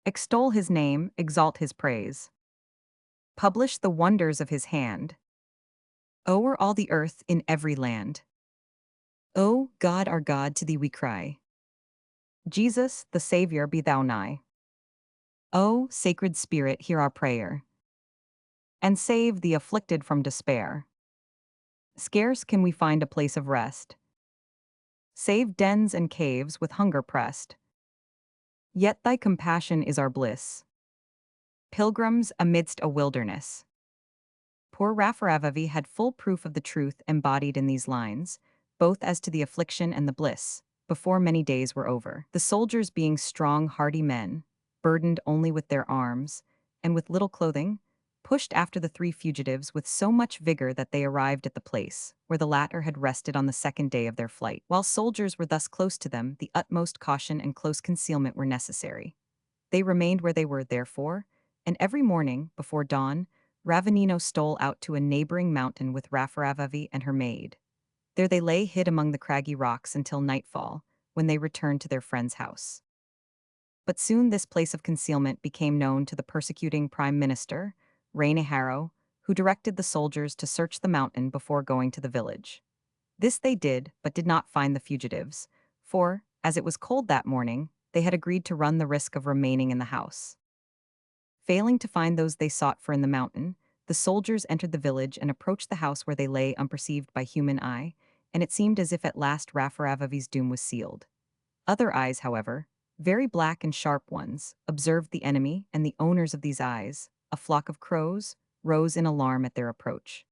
Extol his name, exalt his praise. Publish the wonders of his hand. O'er all the earth in every land. O God, our God, to thee we cry. Jesus, the Savior, be thou nigh. O sacred Spirit, hear our prayer, and save the afflicted from despair. Scarce can we find a place of rest, save dens and caves with hunger pressed. Yet thy compassion is our bliss, pilgrims amidst a wilderness. Poor Raffaravavi had full proof of the truth embodied in these lines, both as to the affliction and the bliss, before many days were over. The soldiers, being strong, hardy men, burdened only with their arms, and with little clothing, pushed after the 3 fugitives with so much vigor that they arrived at the place where the latter had rested on the 2nd day of their flight. While soldiers were thus close to them, the utmost caution and close concealment were necessary. They remained where they were, therefore, and every morning, before dawn, Ravanino stole out to a neighboring mountain with Raffaravavi and her maid. There they lay hid among the craggy rocks until nightfall, when they returned to their friend's house. But soon this place of concealment became known to the persecuting prime minister, Rainiharo, who directed the soldiers to search the mountain before going to the village. This they did, but did not find the fugitives, for, as it was cold that morning, they had agreed to run the risk of remaining in the house. Failing to find those they sought for in the mountain, the soldiers entered the village and approached the house where they lay unperceived by human eye, and it seemed as if at last Raffaravavi's doom was sealed. Other eyes, however, very black and sharp ones, observed the enemy, and the owners of these eyes, a flock of crows, rose in alarm at their approach.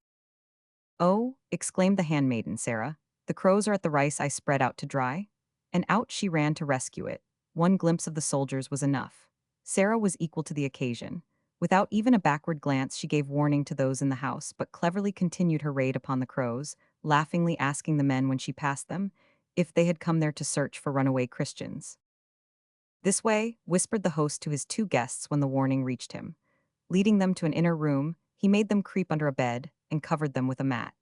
"Oh," exclaimed the handmaiden Sarah, "the crows are at the rice I spread out to dry." And out she ran to rescue it. One glimpse of the soldiers was enough. Sarah was equal to the occasion. Without even a backward glance, she gave warning to those in the house, but cleverly continued her raid upon the crows, laughingly asking the men when she passed them if they had come there to search for runaway Christians. "This way," whispered the host to his 2 guests when the warning reached him. Leading them to an inner room, he made them creep under a bed and covered them with a mat.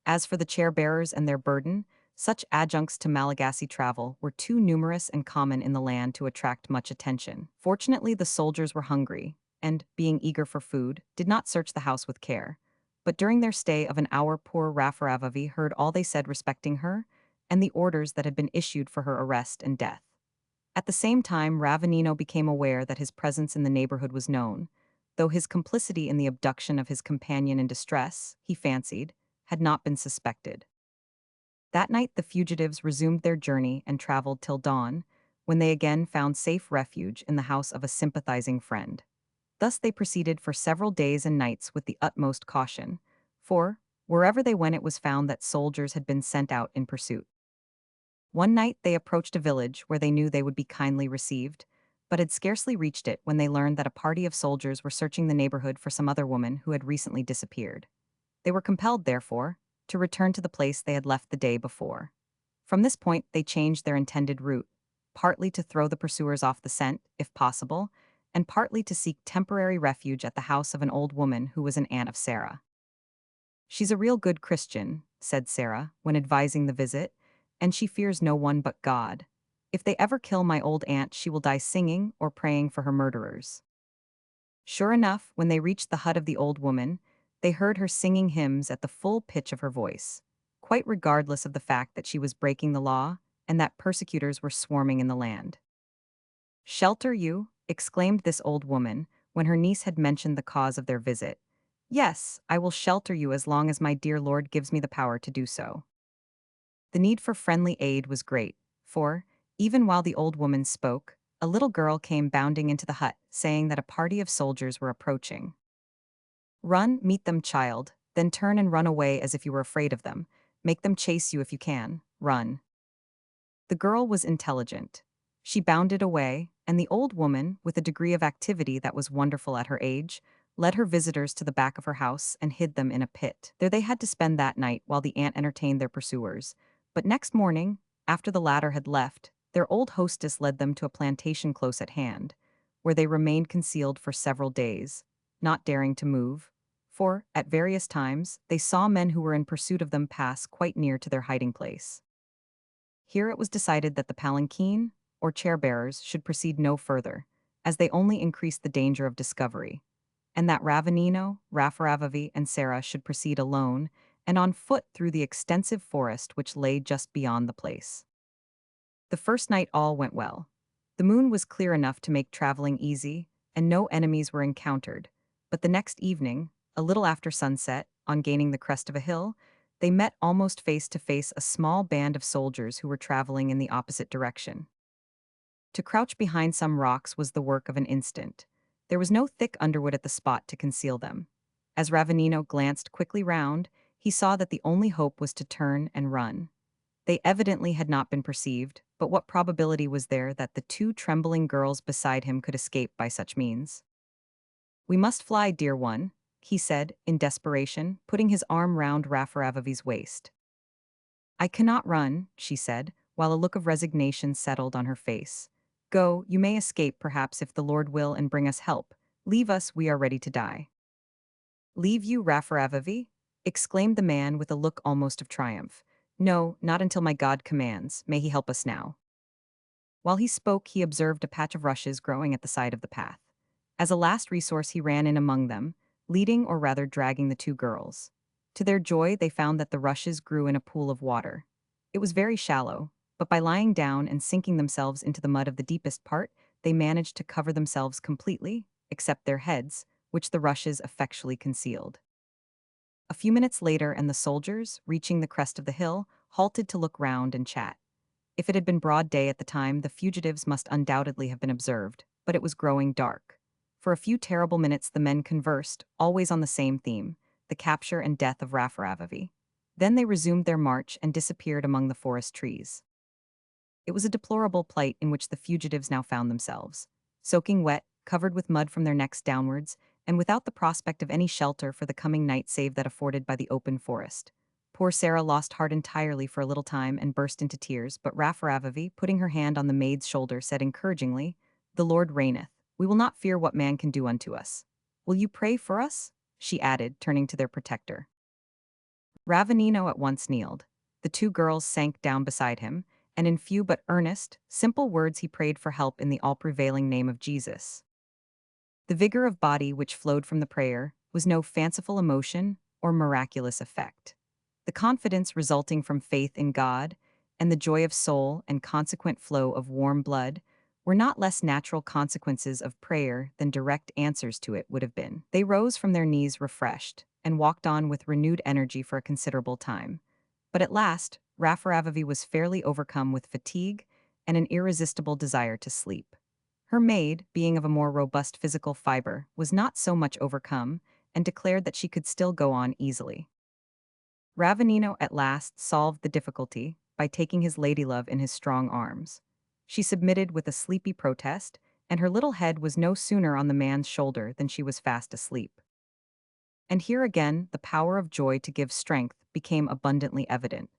As for the chair-bearers and their burden, such adjuncts to Malagasy travel were too numerous and common in the land to attract much attention. Fortunately, the soldiers were hungry, and, being eager for food, did not search the house with care. But during their stay of an hour, poor Raffaravavi heard all they said respecting her, and the orders that had been issued for her arrest and death. At the same time, Ravanino became aware that his presence in the neighborhood was known, though his complicity in the abduction of his companion in distress, he fancied, had not been suspected. That night the fugitives resumed their journey and traveled till dawn, when they again found safe refuge in the house of a sympathizing friend. Thus they proceeded for several days and nights with the utmost caution, for, wherever they went, it was found that soldiers had been sent out in pursuit. One night they approached a village where they knew they would be kindly received, but had scarcely reached it when they learned that a party of soldiers were searching the neighborhood for some other woman who had recently disappeared. They were compelled, therefore, to return to the place they had left the day before. From this point they changed their intended route, partly to throw the pursuers off the scent, if possible, and partly to seek temporary refuge at the house of an old woman who was an aunt of Sarah. "She's a real good Christian," said Sarah, when advising the visit, "and she fears no one but God. If they ever kill my old aunt, she will die singing or praying for her murderers." Sure enough, when they reached the hut of the old woman, they heard her singing hymns at the full pitch of her voice, quite regardless of the fact that she was breaking the law and that persecutors were swarming in the land. "Shelter you?" exclaimed this old woman, when her niece had mentioned the cause of their visit. "Yes, I will shelter you as long as my dear Lord gives me the power to do so." The need for friendly aid was great, for, Even while the old woman spoke, a little girl came bounding into the hut, saying that a party of soldiers were approaching. Run, meet them, child, then turn and run away as if you were afraid of them. Make them chase you if you can. Run. The girl was intelligent. She bounded away, and the old woman, with a degree of activity that was wonderful at her age, led her visitors to the back of her house and hid them in a pit. There they had to spend that night while the aunt entertained their pursuers. But next morning, after the latter had left, their old hostess led them to a plantation close at hand, where they remained concealed for several days, not daring to move, for, at various times, they saw men who were in pursuit of them pass quite near to their hiding place. Here it was decided that the palanquin, or chair-bearers, should proceed no further, as they only increased the danger of discovery, and that Ravanino, Raffaravavi, and Sarah should proceed alone and on foot through the extensive forest which lay just beyond the place. The first night all went well. The moon was clear enough to make traveling easy, and no enemies were encountered, but the next evening, a little after sunset, on gaining the crest of a hill, they met almost face to face a small band of soldiers who were traveling in the opposite direction. To crouch behind some rocks was the work of an instant. There was no thick underwood at the spot to conceal them. As Ravanino glanced quickly round, he saw that the only hope was to turn and run. They evidently had not been perceived, but what probability was there that the two trembling girls beside him could escape by such means? "We must fly, dear one," he said, in desperation, putting his arm round Raffaravavi's waist. "I cannot run," she said, while a look of resignation settled on her face. "Go, you may escape perhaps if the Lord will and bring us help. Leave us, we are ready to die." "Leave you, Raffaravavi?" exclaimed the man with a look almost of triumph. "No, not until my God commands. May he help us now." While he spoke, he observed a patch of rushes growing at the side of the path. As a last resource, he ran in among them, leading or rather dragging the two girls. To their joy, they found that the rushes grew in a pool of water. It was very shallow, but by lying down and sinking themselves into the mud of the deepest part, they managed to cover themselves completely, except their heads, which the rushes effectually concealed. A few minutes later, and the soldiers, reaching the crest of the hill, halted to look round and chat. If it had been broad day at the time, the fugitives must undoubtedly have been observed, but it was growing dark. For a few terrible minutes the men conversed, always on the same theme, the capture and death of Raffaravavi. Then they resumed their march and disappeared among the forest trees. It was a deplorable plight in which the fugitives now found themselves, soaking wet, covered with mud from their necks downwards, and without the prospect of any shelter for the coming night save that afforded by the open forest. Poor Sarah lost heart entirely for a little time and burst into tears, but Raffaravavi, putting her hand on the maid's shoulder, said encouragingly, "The Lord reigneth. We will not fear what man can do unto us. Will you pray for us?" she added, turning to their protector. Ravanino at once kneeled. The two girls sank down beside him, and in few but earnest, simple words he prayed for help in the all-prevailing name of Jesus. The vigor of body which flowed from the prayer was no fanciful emotion or miraculous effect. The confidence resulting from faith in God, and the joy of soul and consequent flow of warm blood, were not less natural consequences of prayer than direct answers to it would have been. They rose from their knees refreshed, and walked on with renewed energy for a considerable time. But at last, Raffaravavi was fairly overcome with fatigue and an irresistible desire to sleep. Her maid, being of a more robust physical fiber, was not so much overcome, and declared that she could still go on easily. Ravanino at last solved the difficulty by taking his ladylove in his strong arms. She submitted with a sleepy protest, and her little head was no sooner on the man's shoulder than she was fast asleep. And here again the power of joy to give strength became abundantly evident,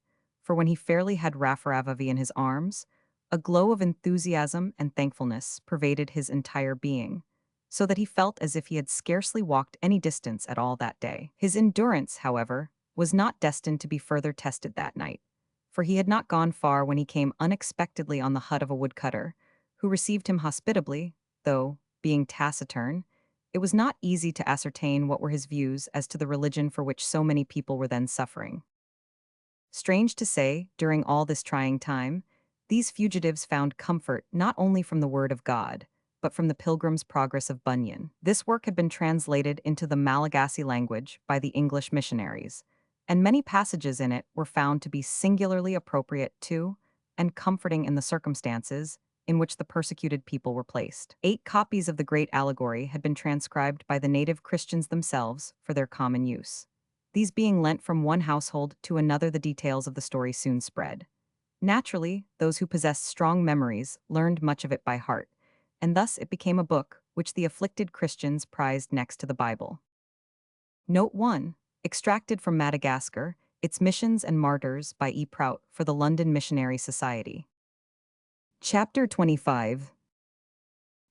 for when he fairly had Raffaravavi in his arms, a glow of enthusiasm and thankfulness pervaded his entire being, so that he felt as if he had scarcely walked any distance at all that day. His endurance, however, was not destined to be further tested that night, for he had not gone far when he came unexpectedly on the hut of a woodcutter, who received him hospitably, though, being taciturn, it was not easy to ascertain what were his views as to the religion for which so many people were then suffering. Strange to say, during all this trying time, these fugitives found comfort not only from the Word of God, but from the Pilgrim's Progress of Bunyan. This work had been translated into the Malagasy language by the English missionaries, and many passages in it were found to be singularly appropriate to, and comforting in the circumstances in which the persecuted people were placed. 8 copies of the great allegory had been transcribed by the native Christians themselves for their common use. These being lent from one household to another, the details of the story soon spread. Naturally, those who possessed strong memories learned much of it by heart, and thus it became a book which the afflicted Christians prized next to the Bible. Note 1. Extracted from Madagascar, Its Missions and Martyrs by E. Prout for the London Missionary Society. Chapter 25.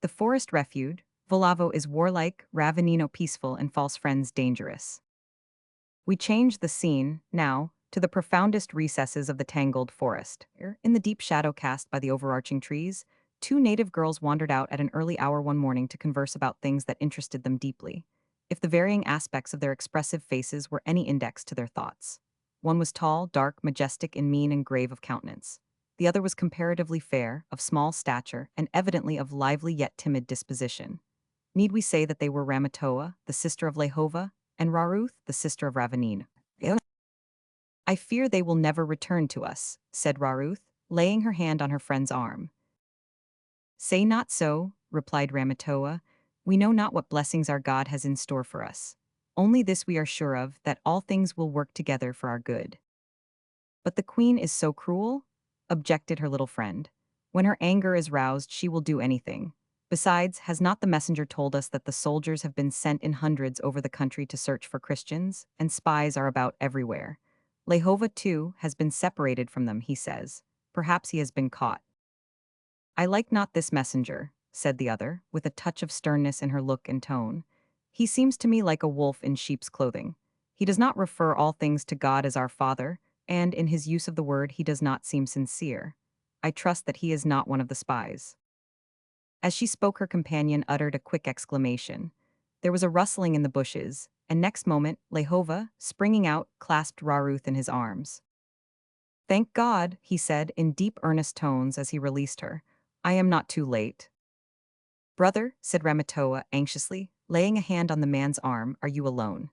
The Forest Refuge, Volavo is warlike, Ravenino peaceful, and false friends dangerous. We change the scene, now, to the profoundest recesses of the tangled forest. In the deep shadow cast by the overarching trees, 2 native girls wandered out at an early hour one morning to converse about things that interested them deeply, if the varying aspects of their expressive faces were any index to their thoughts. One was tall, dark, majestic in mien and grave of countenance. The other was comparatively fair, of small stature, and evidently of lively yet timid disposition. Need we say that they were Ramatoa, the sister of Lehova, and Raruth, the sister of Ravenine? I fear they will never return to us, said Raruth, laying her hand on her friend's arm. Say not so, replied Ramatoa. We know not what blessings our God has in store for us. Only this we are sure of, that all things will work together for our good. But the queen is so cruel, objected her little friend. When her anger is roused, she will do anything. Besides, has not the messenger told us that the soldiers have been sent in hundreds over the country to search for Christians, and spies are about everywhere? Lehova, too, has been separated from them, he says. Perhaps he has been caught. I like not this messenger, said the other, with a touch of sternness in her look and tone. He seems to me like a wolf in sheep's clothing. He does not refer all things to God as our Father, and in his use of the word he does not seem sincere. I trust that he is not one of the spies. As she spoke, her companion uttered a quick exclamation. There was a rustling in the bushes, and next moment, Lehova, springing out, clasped Raruth in his arms. Thank God, he said in deep earnest tones as he released her. I am not too late. Brother, said Ramatoa anxiously, laying a hand on the man's arm, are you alone?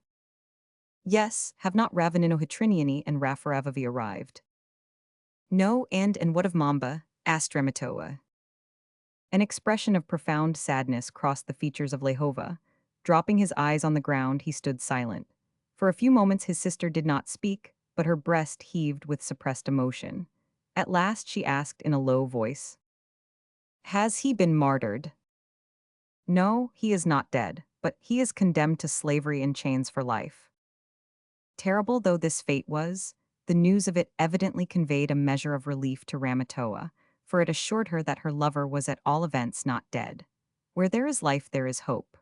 Yes, have not Ravenino Hitriniani and Rafaravavi arrived? No, and what of Mamba? Asked Ramatoa. An expression of profound sadness crossed the features of Lehova. Dropping his eyes on the ground, he stood silent. For a few moments his sister did not speak, but her breast heaved with suppressed emotion. At last she asked in a low voice, Has he been martyred? No, he is not dead, but he is condemned to slavery in chains for life. Terrible though this fate was, the news of it evidently conveyed a measure of relief to Ramatoa, for it assured her that her lover was at all events not dead. Where there is life there is hope.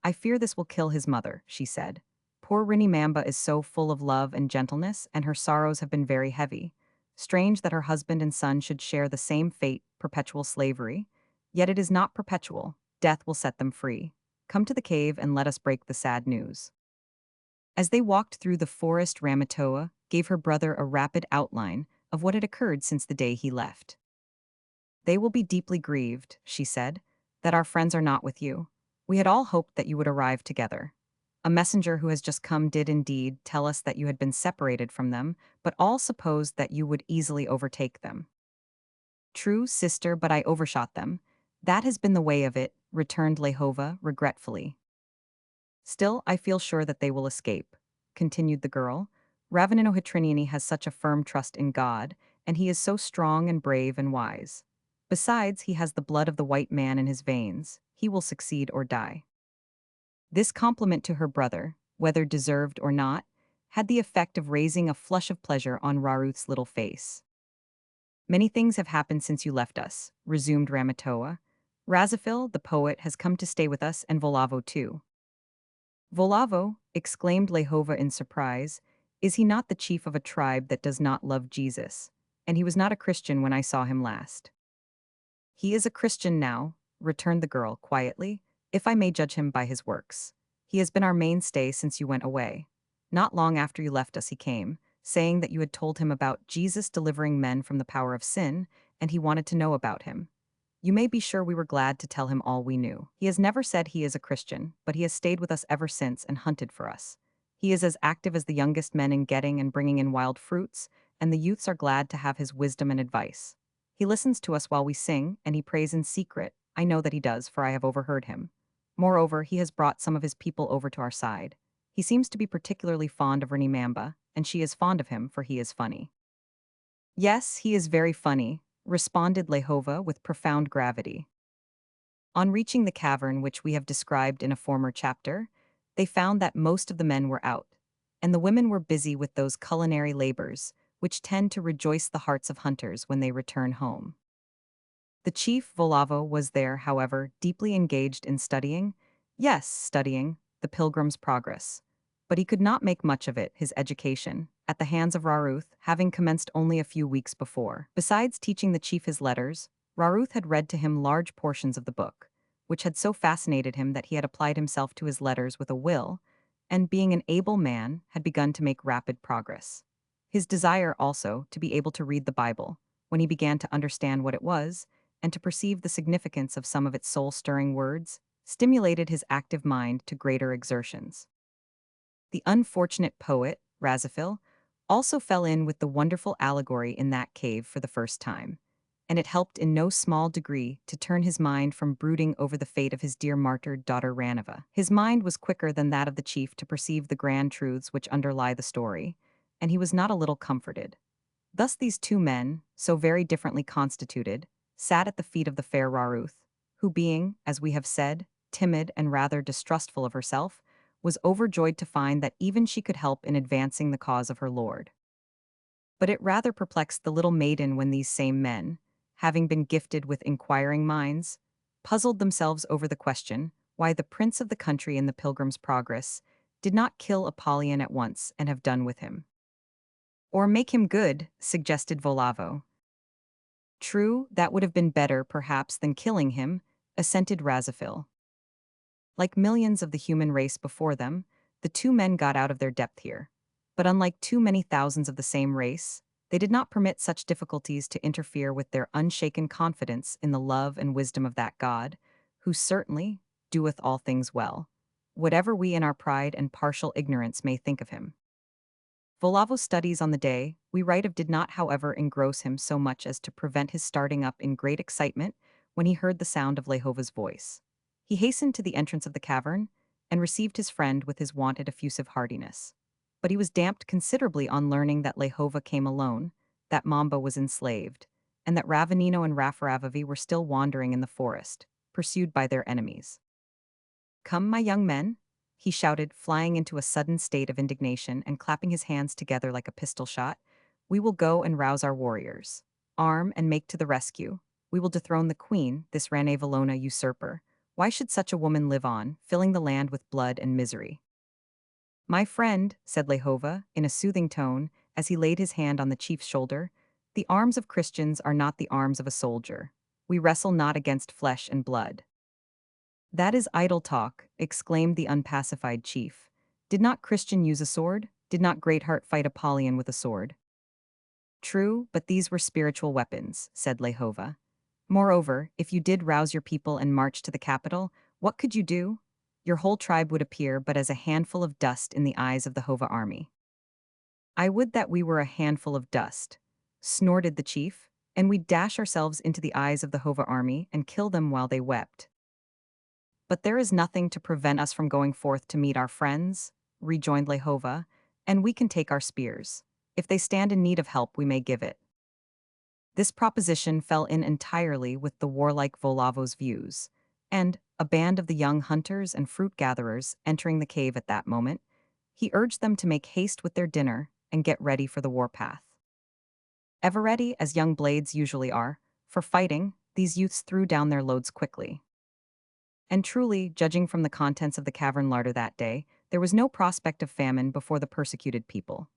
I fear this will kill his mother, she said. Poor Rinny Mamba is so full of love and gentleness, and her sorrows have been very heavy. Strange that her husband and son should share the same fate, perpetual slavery. Yet it is not perpetual. Death will set them free. Come to the cave and let us break the sad news. As they walked through the forest, Ramatoa gave her brother a rapid outline of what had occurred since the day he left. They will be deeply grieved, she said, that our friends are not with you. We had all hoped that you would arrive together. A messenger who has just come did indeed tell us that you had been separated from them, but all supposed that you would easily overtake them. True, sister, but I overshot them. That has been the way of it, returned Lehova regretfully. Still, I feel sure that they will escape, continued the girl. Ravenino Hitriniani has such a firm trust in God, and he is so strong and brave and wise. Besides, he has the blood of the white man in his veins. He will succeed or die. This compliment to her brother, whether deserved or not, had the effect of raising a flush of pleasure on Raruth's little face. Many things have happened since you left us, resumed Ramatoa. Razafil, the poet, has come to stay with us, and Volavo too. Volavo, exclaimed Lehova in surprise, is he not the chief of a tribe that does not love Jesus? And he was not a Christian when I saw him last. He is a Christian now, returned the girl quietly, if I may judge him by his works. He has been our mainstay since you went away. Not long after you left us he came, saying that you had told him about Jesus delivering men from the power of sin, and he wanted to know about him. You may be sure we were glad to tell him all we knew. He has never said he is a Christian, but he has stayed with us ever since and hunted for us. He is as active as the youngest men in getting and bringing in wild fruits, and the youths are glad to have his wisdom and advice. He listens to us while we sing, and he prays in secret. I know that he does, for I have overheard him. Moreover, he has brought some of his people over to our side. He seems to be particularly fond of Mamba, and she is fond of him, for he is funny. Yes, he is very funny, responded Lehova with profound gravity. On reaching the cavern which we have described in a former chapter, they found that most of the men were out, and the women were busy with those culinary labors which tend to rejoice the hearts of hunters when they return home. The chief Volavo was there, however, deeply engaged in studying, yes, studying, the Pilgrim's Progress. But he could not make much of it, his education, at the hands of Raruth, having commenced only a few weeks before. Besides teaching the chief his letters, Raruth had read to him large portions of the book, which had so fascinated him that he had applied himself to his letters with a will, and being an able man, had begun to make rapid progress. His desire also to be able to read the Bible, when he began to understand what it was, and to perceive the significance of some of its soul-stirring words, stimulated his active mind to greater exertions. The unfortunate poet, Razafil, also fell in with the wonderful allegory in that cave for the first time, and it helped in no small degree to turn his mind from brooding over the fate of his dear martyred daughter Ranava. His mind was quicker than that of the chief to perceive the grand truths which underlie the story, and he was not a little comforted. Thus these two men, so very differently constituted, sat at the feet of the fair Raruth, who being, as we have said, timid and rather distrustful of herself, was overjoyed to find that even she could help in advancing the cause of her lord. But it rather perplexed the little maiden when these same men, having been gifted with inquiring minds, puzzled themselves over the question why the prince of the country in the Pilgrim's Progress did not kill Apollyon at once and have done with him. Or make him good, suggested Volavo. True, that would have been better, perhaps, than killing him, assented Razafil. Like millions of the human race before them, the two men got out of their depth here. But unlike too many thousands of the same race, they did not permit such difficulties to interfere with their unshaken confidence in the love and wisdom of that God, who certainly doeth all things well, whatever we in our pride and partial ignorance may think of him. Volavo's studies on the day we write of did not, however, engross him so much as to prevent his starting up in great excitement when he heard the sound of Lehova's voice. He hastened to the entrance of the cavern and received his friend with his wonted effusive heartiness. But he was damped considerably on learning that Lehova came alone, that Mamba was enslaved, and that Ravanino and Rafaravavi were still wandering in the forest, pursued by their enemies. "Come, my young men," he shouted, flying into a sudden state of indignation and clapping his hands together like a pistol shot. "We will go and rouse our warriors. Arm and make to the rescue. We will dethrone the queen, this Ranevalona usurper. Why should such a woman live on, filling the land with blood and misery?" "My friend," said Lehova, in a soothing tone, as he laid his hand on the chief's shoulder, "the arms of Christians are not the arms of a soldier. We wrestle not against flesh and blood." "That is idle talk," exclaimed the unpacified chief. "Did not Christian use a sword? Did not Greatheart fight Apollyon with a sword?" "True, but these were spiritual weapons," said Lehova. "Moreover, if you did rouse your people and march to the capital, what could you do? Your whole tribe would appear but as a handful of dust in the eyes of the Hova army." "I would that we were a handful of dust," snorted the chief, "and we'd dash ourselves into the eyes of the Hova army and kill them while they wept." "But there is nothing to prevent us from going forth to meet our friends," rejoined Lehova, "and we can take our spears. If they stand in need of help, we may give it." This proposition fell in entirely with the warlike Volavo's views, and, a band of the young hunters and fruit-gatherers entering the cave at that moment, he urged them to make haste with their dinner and get ready for the warpath. Ever ready, as young blades usually are, for fighting, these youths threw down their loads quickly. And truly, judging from the contents of the cavern larder that day, there was no prospect of famine before the persecuted people.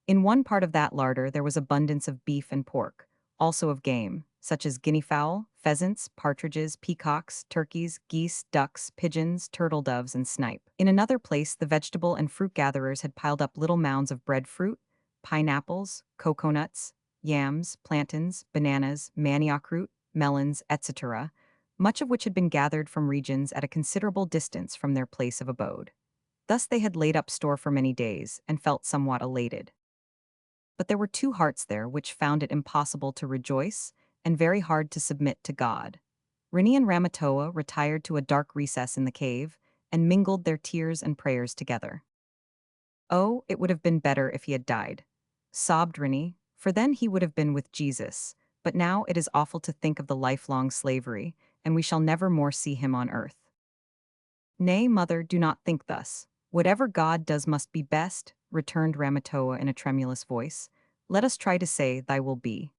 In one part of that larder there was abundance of beef and pork, also of game, such as guinea fowl, pheasants, partridges, peacocks, turkeys, geese, ducks, pigeons, turtle doves, and snipe. In another place the vegetable and fruit gatherers had piled up little mounds of breadfruit, pineapples, coconuts, yams, plantains, bananas, manioc root, melons, etc., much of which had been gathered from regions at a considerable distance from their place of abode. Thus they had laid up store for many days, and felt somewhat elated. But there were two hearts there which found it impossible to rejoice and very hard to submit to God. Rini and Ramatoa retired to a dark recess in the cave and mingled their tears and prayers together. Oh, it would have been better if he had died, sobbed Rini, for then he would have been with Jesus. But now it is awful to think of the lifelong slavery, and we shall never more see him on earth. Nay, mother, do not think thus. Whatever God does must be best, returned Ramatoa in a tremulous voice. Let us try to say, thy will be.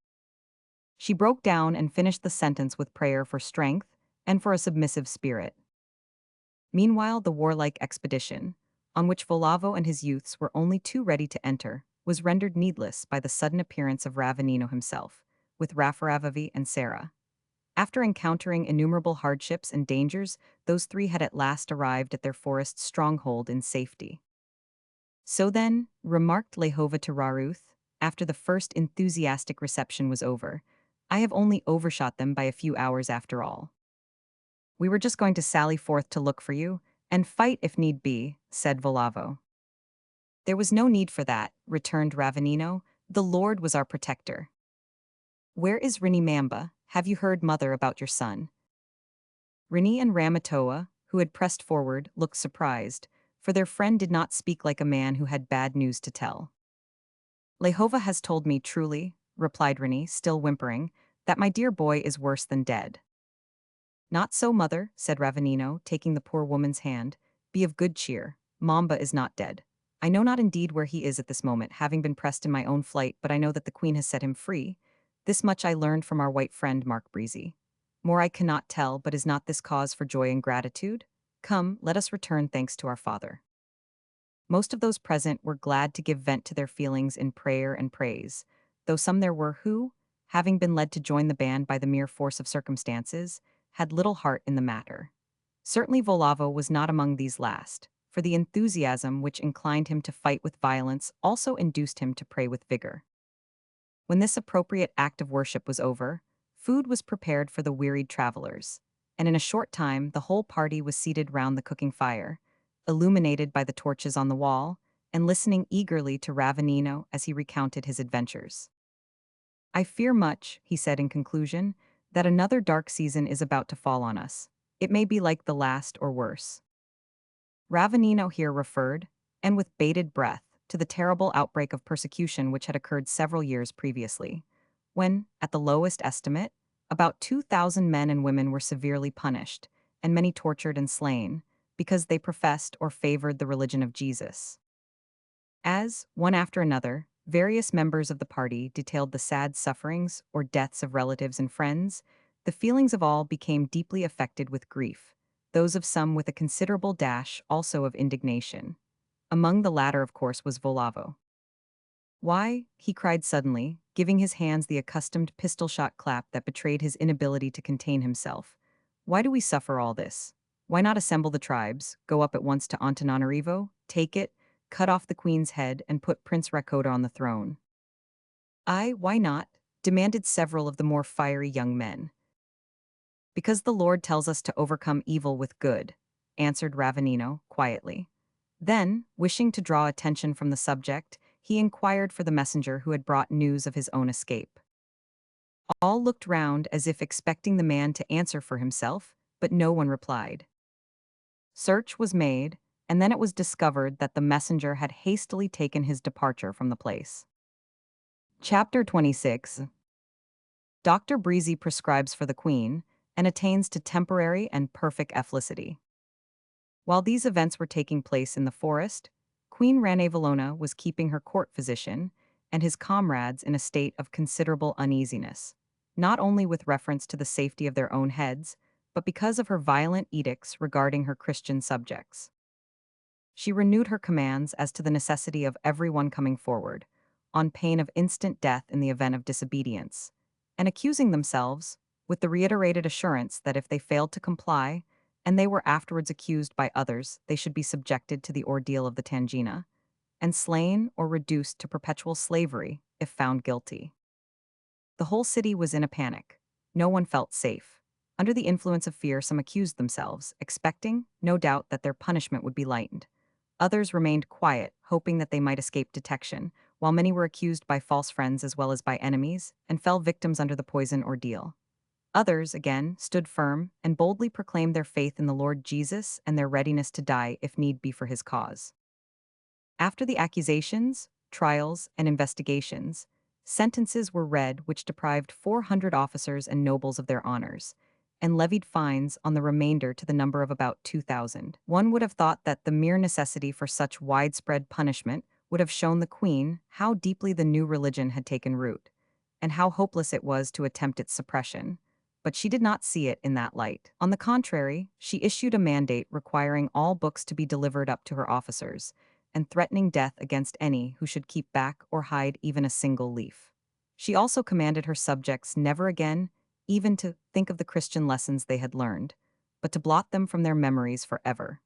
She broke down and finished the sentence with prayer for strength and for a submissive spirit. Meanwhile, the warlike expedition, on which Volavo and his youths were only too ready to enter, was rendered needless by the sudden appearance of Ravanino himself, with Raffaravavi and Sarah. After encountering innumerable hardships and dangers, those three had at last arrived at their forest stronghold in safety. So then, remarked Lehova to Raruth, after the first enthusiastic reception was over, I have only overshot them by a few hours after all. We were just going to sally forth to look for you, and fight if need be, said Volavo. There was no need for that, returned Ravanino. The Lord was our protector. Where is Rini Mamba? Have you heard, mother, about your son? Rini and Ramatoa, who had pressed forward, looked surprised, for their friend did not speak like a man who had bad news to tell. Lehova has told me truly, replied Rini, still whimpering, that my dear boy is worse than dead. Not so, mother, said Ravanino, taking the poor woman's hand. Be of good cheer. Mamba is not dead. I know not indeed where he is at this moment, having been pressed in my own flight, but I know that the queen has set him free. This much I learned from our white friend Mark Breezy. More I cannot tell, but is not this cause for joy and gratitude? Come, let us return thanks to our Father. Most of those present were glad to give vent to their feelings in prayer and praise, though some there were who, having been led to join the band by the mere force of circumstances, had little heart in the matter. Certainly Volavo was not among these last, for the enthusiasm which inclined him to fight with violence also induced him to pray with vigor. When this appropriate act of worship was over, food was prepared for the wearied travelers, and in a short time the whole party was seated round the cooking fire, illuminated by the torches on the wall, and listening eagerly to Ravanino as he recounted his adventures. I fear much, he said in conclusion, that another dark season is about to fall on us. It may be like the last or worse. Ravanino here referred, and with bated breath, to the terrible outbreak of persecution which had occurred several years previously, when, at the lowest estimate, about 2,000 men and women were severely punished, and many tortured and slain, because they professed or favored the religion of Jesus. As, one after another, various members of the party detailed the sad sufferings or deaths of relatives and friends, the feelings of all became deeply affected with grief, those of some with a considerable dash also of indignation. Among the latter, of course, was Volavo. Why, he cried suddenly, giving his hands the accustomed pistol-shot clap that betrayed his inability to contain himself. Why do we suffer all this? Why not assemble the tribes, go up at once to Antananarivo, take it, cut off the queen's head, and put Prince Rakota on the throne? Aye, why not? Demanded several of the more fiery young men. Because the Lord tells us to overcome evil with good, answered Ravanino, quietly. Then, wishing to draw attention from the subject, he inquired for the messenger who had brought news of his own escape. All looked round as if expecting the man to answer for himself, but no one replied. Search was made, and then it was discovered that the messenger had hastily taken his departure from the place. Chapter 26. Dr. Breezy prescribes for the queen, and attains to temporary and perfect efflicity. While these events were taking place in the forest, Queen Ranevalona was keeping her court physician and his comrades in a state of considerable uneasiness, not only with reference to the safety of their own heads, but because of her violent edicts regarding her Christian subjects. She renewed her commands as to the necessity of everyone coming forward, on pain of instant death in the event of disobedience, and accusing themselves, with the reiterated assurance that if they failed to comply, and they were afterwards accused by others, they should be subjected to the ordeal of the tangina, and slain or reduced to perpetual slavery if found guilty. The whole city was in a panic. No one felt safe. Under the influence of fear, some accused themselves, expecting, no doubt, that their punishment would be lightened. Others remained quiet, hoping that they might escape detection, while many were accused by false friends as well as by enemies, and fell victims under the poison ordeal. Others, again, stood firm and boldly proclaimed their faith in the Lord Jesus and their readiness to die if need be for his cause. After the accusations, trials, and investigations, sentences were read which deprived 400 officers and nobles of their honors, and levied fines on the remainder to the number of about 2,000. One would have thought that the mere necessity for such widespread punishment would have shown the queen how deeply the new religion had taken root, and how hopeless it was to attempt its suppression. But she did not see it in that light. On the contrary, she issued a mandate requiring all books to be delivered up to her officers, and threatening death against any who should keep back or hide even a single leaf. She also commanded her subjects never again even to think of the Christian lessons they had learned, but to blot them from their memories forever.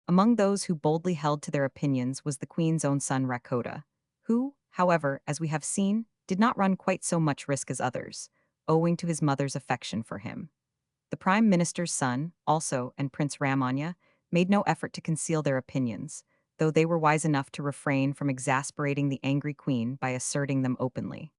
Among those who boldly held to their opinions was the queen's own son Rakota, who, however, as we have seen, did not run quite so much risk as others, owing to his mother's affection for him. The prime minister's son, also, and Prince Ramanya, made no effort to conceal their opinions, though they were wise enough to refrain from exasperating the angry queen by asserting them openly.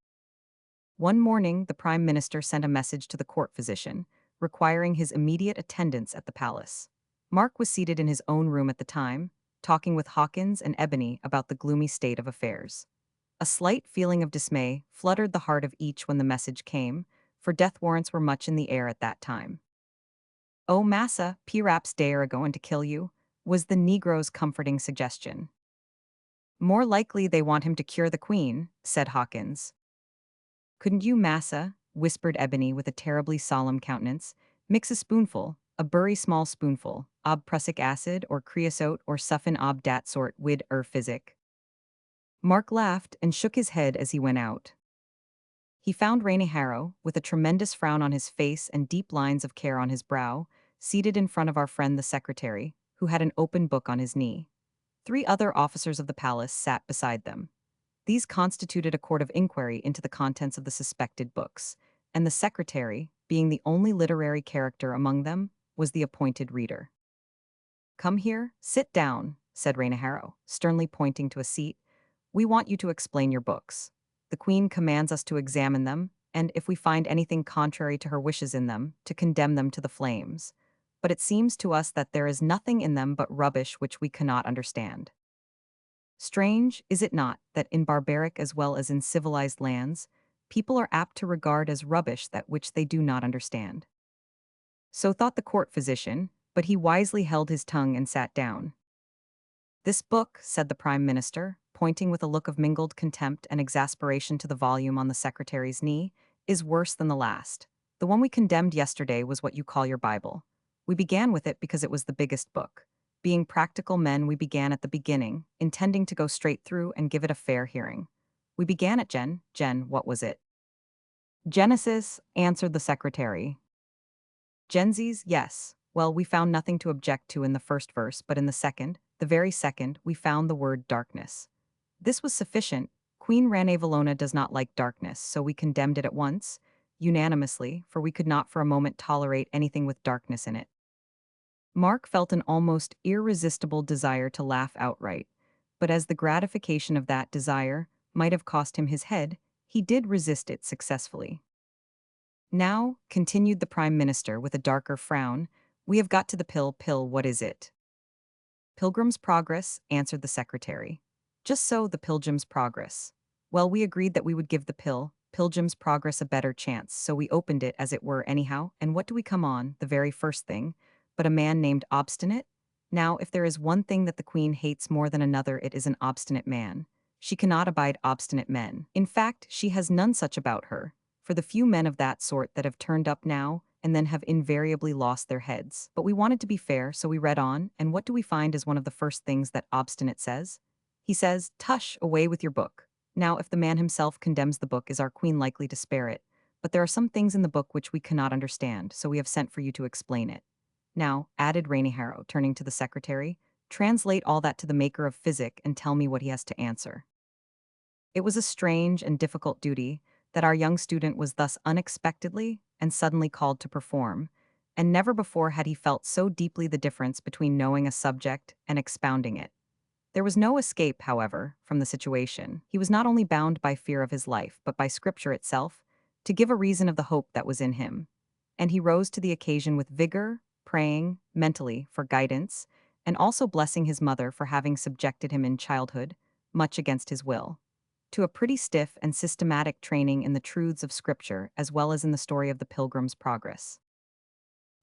One morning, the prime minister sent a message to the court physician, requiring his immediate attendance at the palace. Mark was seated in his own room at the time, talking with Hawkins and Ebony about the gloomy state of affairs. A slight feeling of dismay fluttered the heart of each when the message came, for death warrants were much in the air at that time. "Oh, massa, P-Raps day are a-goin' to kill you," was the Negro's comforting suggestion. "More likely they want him to cure the queen," said Hawkins. "Couldn't you, massa," whispered Ebony with a terribly solemn countenance, "mix a spoonful, a burry small spoonful, ob prussic acid or creosote or suffin ob dat sort wid physic?" Mark laughed and shook his head as he went out. He found Rainy Harrow, with a tremendous frown on his face and deep lines of care on his brow, seated in front of our friend the secretary, who had an open book on his knee. 3 other officers of the palace sat beside them. These constituted a court of inquiry into the contents of the suspected books, and the secretary, being the only literary character among them, was the appointed reader. "Come here, sit down," said Raina Harrow, sternly pointing to a seat. "We want you to explain your books. The queen commands us to examine them, and if we find anything contrary to her wishes in them, to condemn them to the flames. But it seems to us that there is nothing in them but rubbish which we cannot understand. Strange, is it not, that in barbaric as well as in civilized lands, people are apt to regard as rubbish that which they do not understand?" So thought the court physician, but he wisely held his tongue and sat down. "This book," said the prime minister, pointing with a look of mingled contempt and exasperation to the volume on the secretary's knee, "is worse than the last. The one we condemned yesterday was what you call your Bible. We began with it because it was the biggest book. Being practical men, we began at the beginning, intending to go straight through and give it a fair hearing. We began at what was it?" "Genesis," answered the secretary. "Genses, yes. Well, we found nothing to object to in the first verse, but in the second, the very second, we found the word darkness. This was sufficient. Queen Ranevalona does not like darkness, so we condemned it at once, unanimously, for we could not for a moment tolerate anything with darkness in it." Mark felt an almost irresistible desire to laugh outright, but as the gratification of that desire might have cost him his head, he did resist it successfully. "Now," continued the prime minister with a darker frown, "we have got to the pill, what is it?" "Pilgrim's Progress," answered the secretary. "Just so, the Pilgrim's Progress. Well, we agreed that we would give the Pilgrim's Progress a better chance, so we opened it as it were anyhow, and what do we come on, the very first thing, but a man named Obstinate? Now, if there is one thing that the queen hates more than another, it is an obstinate man. She cannot abide obstinate men. In fact, she has none such about her, for the few men of that sort that have turned up now and then have invariably lost their heads. But we wanted to be fair, so we read on, and what do we find is one of the first things that Obstinate says? He says, 'Tush, away with your book.' Now, if the man himself condemns the book, is our queen likely to spare it? But there are some things in the book which we cannot understand, so we have sent for you to explain it. Now," added Rainy Harrow, turning to the secretary, "translate all that to the maker of physic and tell me what he has to answer." It was a strange and difficult duty that our young student was thus unexpectedly and suddenly called to perform, and never before had he felt so deeply the difference between knowing a subject and expounding it. There was no escape, however, from the situation. He was not only bound by fear of his life, but by Scripture itself, to give a reason of the hope that was in him. And he rose to the occasion with vigor, praying, mentally, for guidance, and also blessing his mother for having subjected him in childhood, much against his will, to a pretty stiff and systematic training in the truths of Scripture as well as in the story of the Pilgrim's Progress.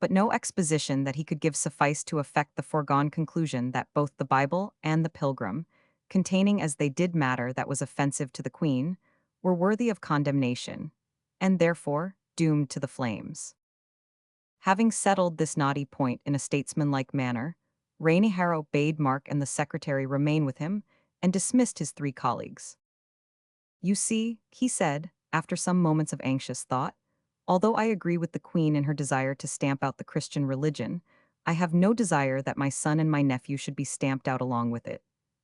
But no exposition that he could give sufficed to effect the foregone conclusion that both the Bible and the Pilgrim, containing as they did matter that was offensive to the Queen, were worthy of condemnation, and therefore doomed to the flames. Having settled this knotty point in a statesmanlike manner, Rainey Harrow bade Mark and the secretary remain with him and dismissed his three colleagues. You see, he said, after some moments of anxious thought, although I agree with the Queen in her desire to stamp out the Christian religion, I have no desire that my son and my nephew should be stamped out along with it.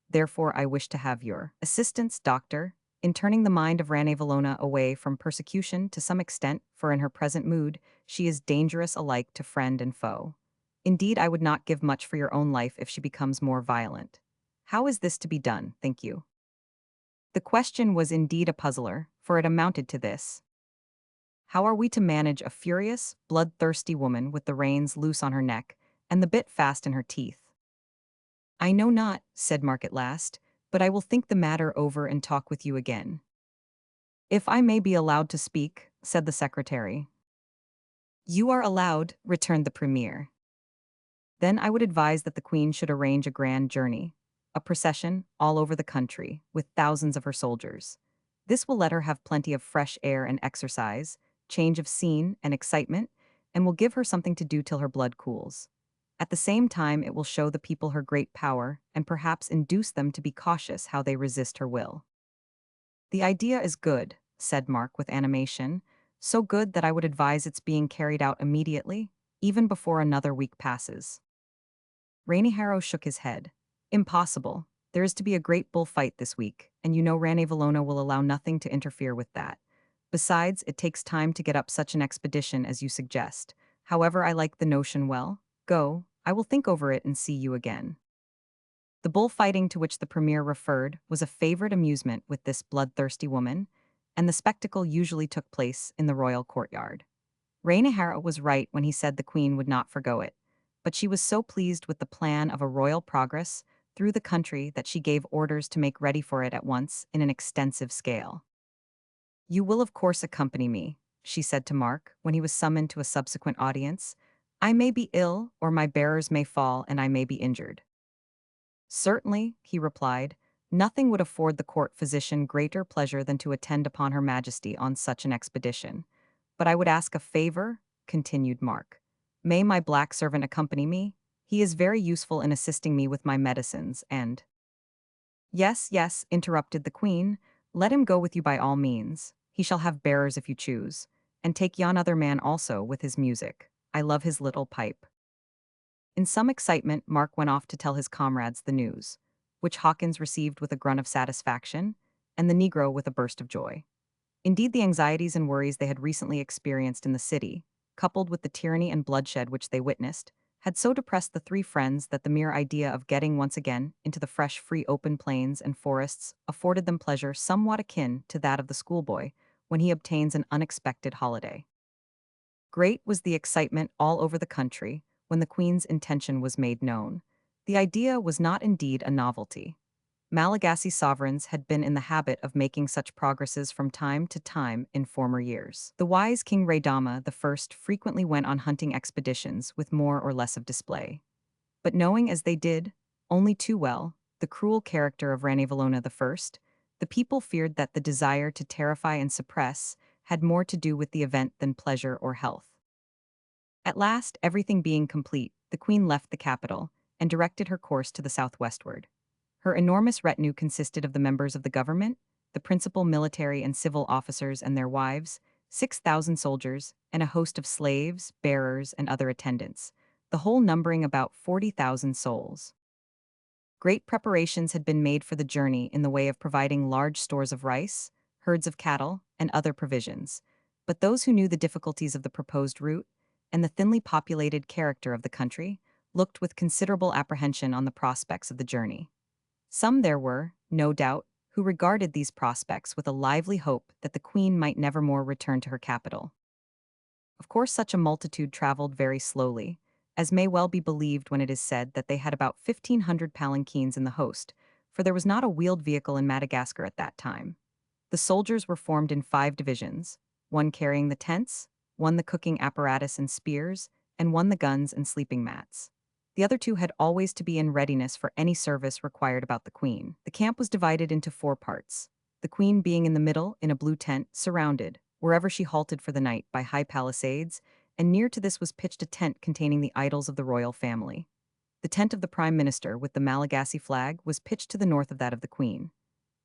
Therefore, I wish to have your assistance, doctor, in turning the mind of Rane Valona away from persecution to some extent, for in her present mood, she is dangerous alike to friend and foe. Indeed, I would not give much for your own life if she becomes more violent. How is this to be done, think you? The question was indeed a puzzler, for it amounted to this. How are we to manage a furious, bloodthirsty woman with the reins loose on her neck and the bit fast in her teeth? I know not, said Mark at last, but I will think the matter over and talk with you again. If I may be allowed to speak, said the secretary. You are allowed, returned the premier. Then I would advise that the Queen should arrange a grand journey, a procession all over the country, with thousands of her soldiers. This will let her have plenty of fresh air and exercise, change of scene and excitement, and will give her something to do till her blood cools. At the same time, it will show the people her great power and perhaps induce them to be cautious how they resist her will. The idea is good, said Mark with animation, so good that I would advise its being carried out immediately, even before another week passes. Rainey Harrow shook his head. Impossible. There is to be a great bullfight this week, and you know Rane Valona will allow nothing to interfere with that. Besides, it takes time to get up such an expedition as you suggest. However, I like the notion well. Go, I will think over it and see you again. The bullfighting to which the premier referred was a favorite amusement with this bloodthirsty woman, and the spectacle usually took place in the royal courtyard. Rainey Harrow was right when he said the Queen would not forgo it, but she was so pleased with the plan of a royal progress through the country that she gave orders to make ready for it at once in an extensive scale. You will of course accompany me, she said to Mark when he was summoned to a subsequent audience. I may be ill, or my bearers may fall, and I may be injured. Certainly, he replied, nothing would afford the court physician greater pleasure than to attend upon Her Majesty on such an expedition. But I would ask a favor, continued Mark. May my black servant accompany me? He is very useful in assisting me with my medicines, and— Yes, yes, interrupted the Queen. Let him go with you by all means. He shall have bearers if you choose. And take yon other man also with his music. I love his little pipe. In some excitement, Mark went off to tell his comrades the news, which Hawkins received with a grunt of satisfaction, and the Negro with a burst of joy. Indeed, the anxieties and worries they had recently experienced in the city, coupled with the tyranny and bloodshed which they witnessed, had so depressed the three friends that the mere idea of getting once again into the fresh, free, open plains and forests afforded them pleasure somewhat akin to that of the schoolboy when he obtains an unexpected holiday. Great was the excitement all over the country when the Queen's intention was made known. The idea was not indeed a novelty. Malagasy sovereigns had been in the habit of making such progresses from time to time in former years. The wise King Raydama I frequently went on hunting expeditions with more or less of display. But knowing as they did, only too well, the cruel character of Rane Valona I, the people feared that the desire to terrify and suppress had more to do with the event than pleasure or health. At last, everything being complete, the Queen left the capital and directed her course to the southwestward. Her enormous retinue consisted of the members of the government, the principal military and civil officers and their wives, 6,000 soldiers, and a host of slaves, bearers, and other attendants, the whole numbering about 40,000 souls. Great preparations had been made for the journey in the way of providing large stores of rice, herds of cattle, and other provisions, but those who knew the difficulties of the proposed route and the thinly populated character of the country looked with considerable apprehension on the prospects of the journey. Some there were, no doubt, who regarded these prospects with a lively hope that the queen might never more return to her capital. Of course, such a multitude traveled very slowly, as may well be believed when it is said that they had about 1,500 palanquins in the host, for there was not a wheeled vehicle in Madagascar at that time. The soldiers were formed in 5 divisions, one carrying the tents, one the cooking apparatus and spears, and one the guns and sleeping mats. The other 2 had always to be in readiness for any service required about the queen. The camp was divided into 4 parts, the queen being in the middle in a blue tent, surrounded, wherever she halted for the night, by high palisades, and near to this was pitched a tent containing the idols of the royal family. The tent of the prime minister with the Malagasy flag was pitched to the north of that of the queen.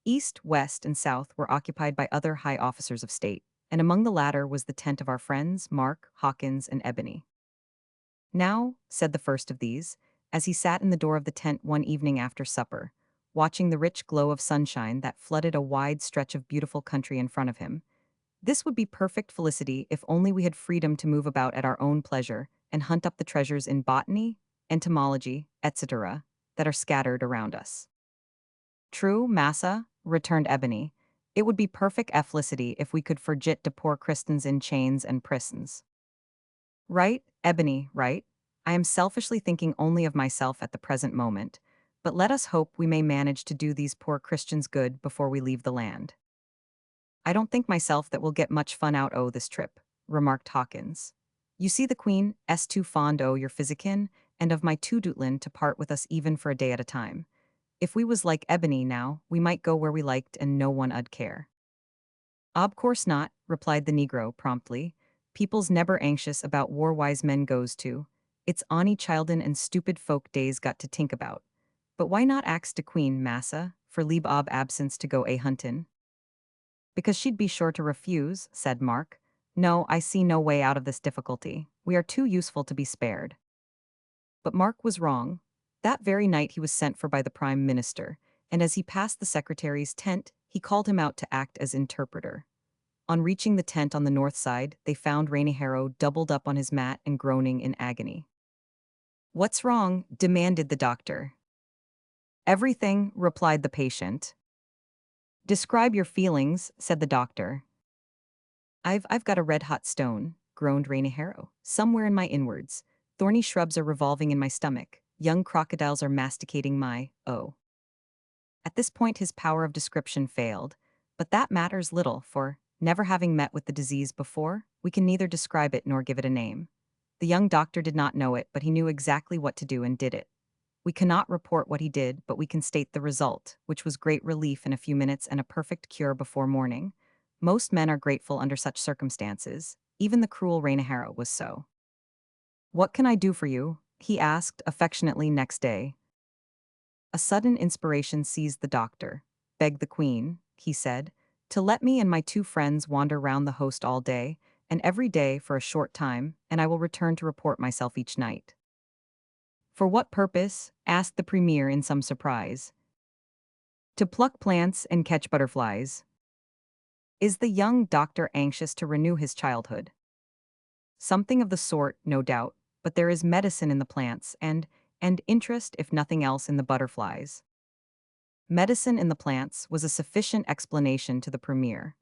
East, west, and south were occupied by other high officers of state, and among the latter was the tent of our friends Mark, Hawkins, and Ebony. Now, said the first of these, as he sat in the door of the tent one evening after supper, watching the rich glow of sunshine that flooded a wide stretch of beautiful country in front of him, this would be perfect felicity if only we had freedom to move about at our own pleasure and hunt up the treasures in botany, entomology, etc., that are scattered around us. True, massa, returned Ebony. It would be perfect felicity if we could forget de poor Christians in chains and prisons. Right, Ebony, right? I am selfishly thinking only of myself at the present moment, but let us hope we may manage to do these poor Christians good before we leave the land. I don't think myself that we'll get much fun out o' this trip, remarked Hawkins. You see the queen s too fond o' your physician, and of my Tudutlin to part with us even for a day at a time. If we was like Ebony now, we might go where we liked and no one 'ud care. Ob course not, replied the Negro promptly. People's never anxious about war wise men goes to. It's ony childin and stupid folk days got to think about. But why not ax de queen, massa, for leave ob absence to go a huntin'? Because she'd be sure to refuse, said Mark. No, I see no way out of this difficulty. We are too useful to be spared. But Mark was wrong. That very night he was sent for by the Prime Minister, and as he passed the secretary's tent, he called him out to act as interpreter. On reaching the tent on the north side, they found Rainiharo doubled up on his mat and groaning in agony. What's wrong? Demanded the doctor. Everything, replied the patient. Describe your feelings, said the doctor. I've got a red-hot stone, groaned Rainiharo, somewhere in my inwards. Thorny shrubs are revolving in my stomach. Young crocodiles are masticating my, oh. At this point his power of description failed, but that matters little, for, never having met with the disease before, we can neither describe it nor give it a name. The young doctor did not know it, but he knew exactly what to do and did it. We cannot report what he did, but we can state the result, which was great relief in a few minutes and a perfect cure before morning. Most men are grateful under such circumstances. Even the cruel Rainiharo was so. What can I do for you? He asked affectionately next day. A sudden inspiration seized the doctor. Beg the queen, he said, to let me and my 2 friends wander round the host all day, and every day for a short time, and I will return to report myself each night. For what purpose? Asked the premier in some surprise. To pluck plants and catch butterflies. Is the young doctor anxious to renew his childhood? Something of the sort, no doubt, but there is medicine in the plants and interest, if nothing else, in the butterflies. Medicine in the plants was a sufficient explanation to the premier.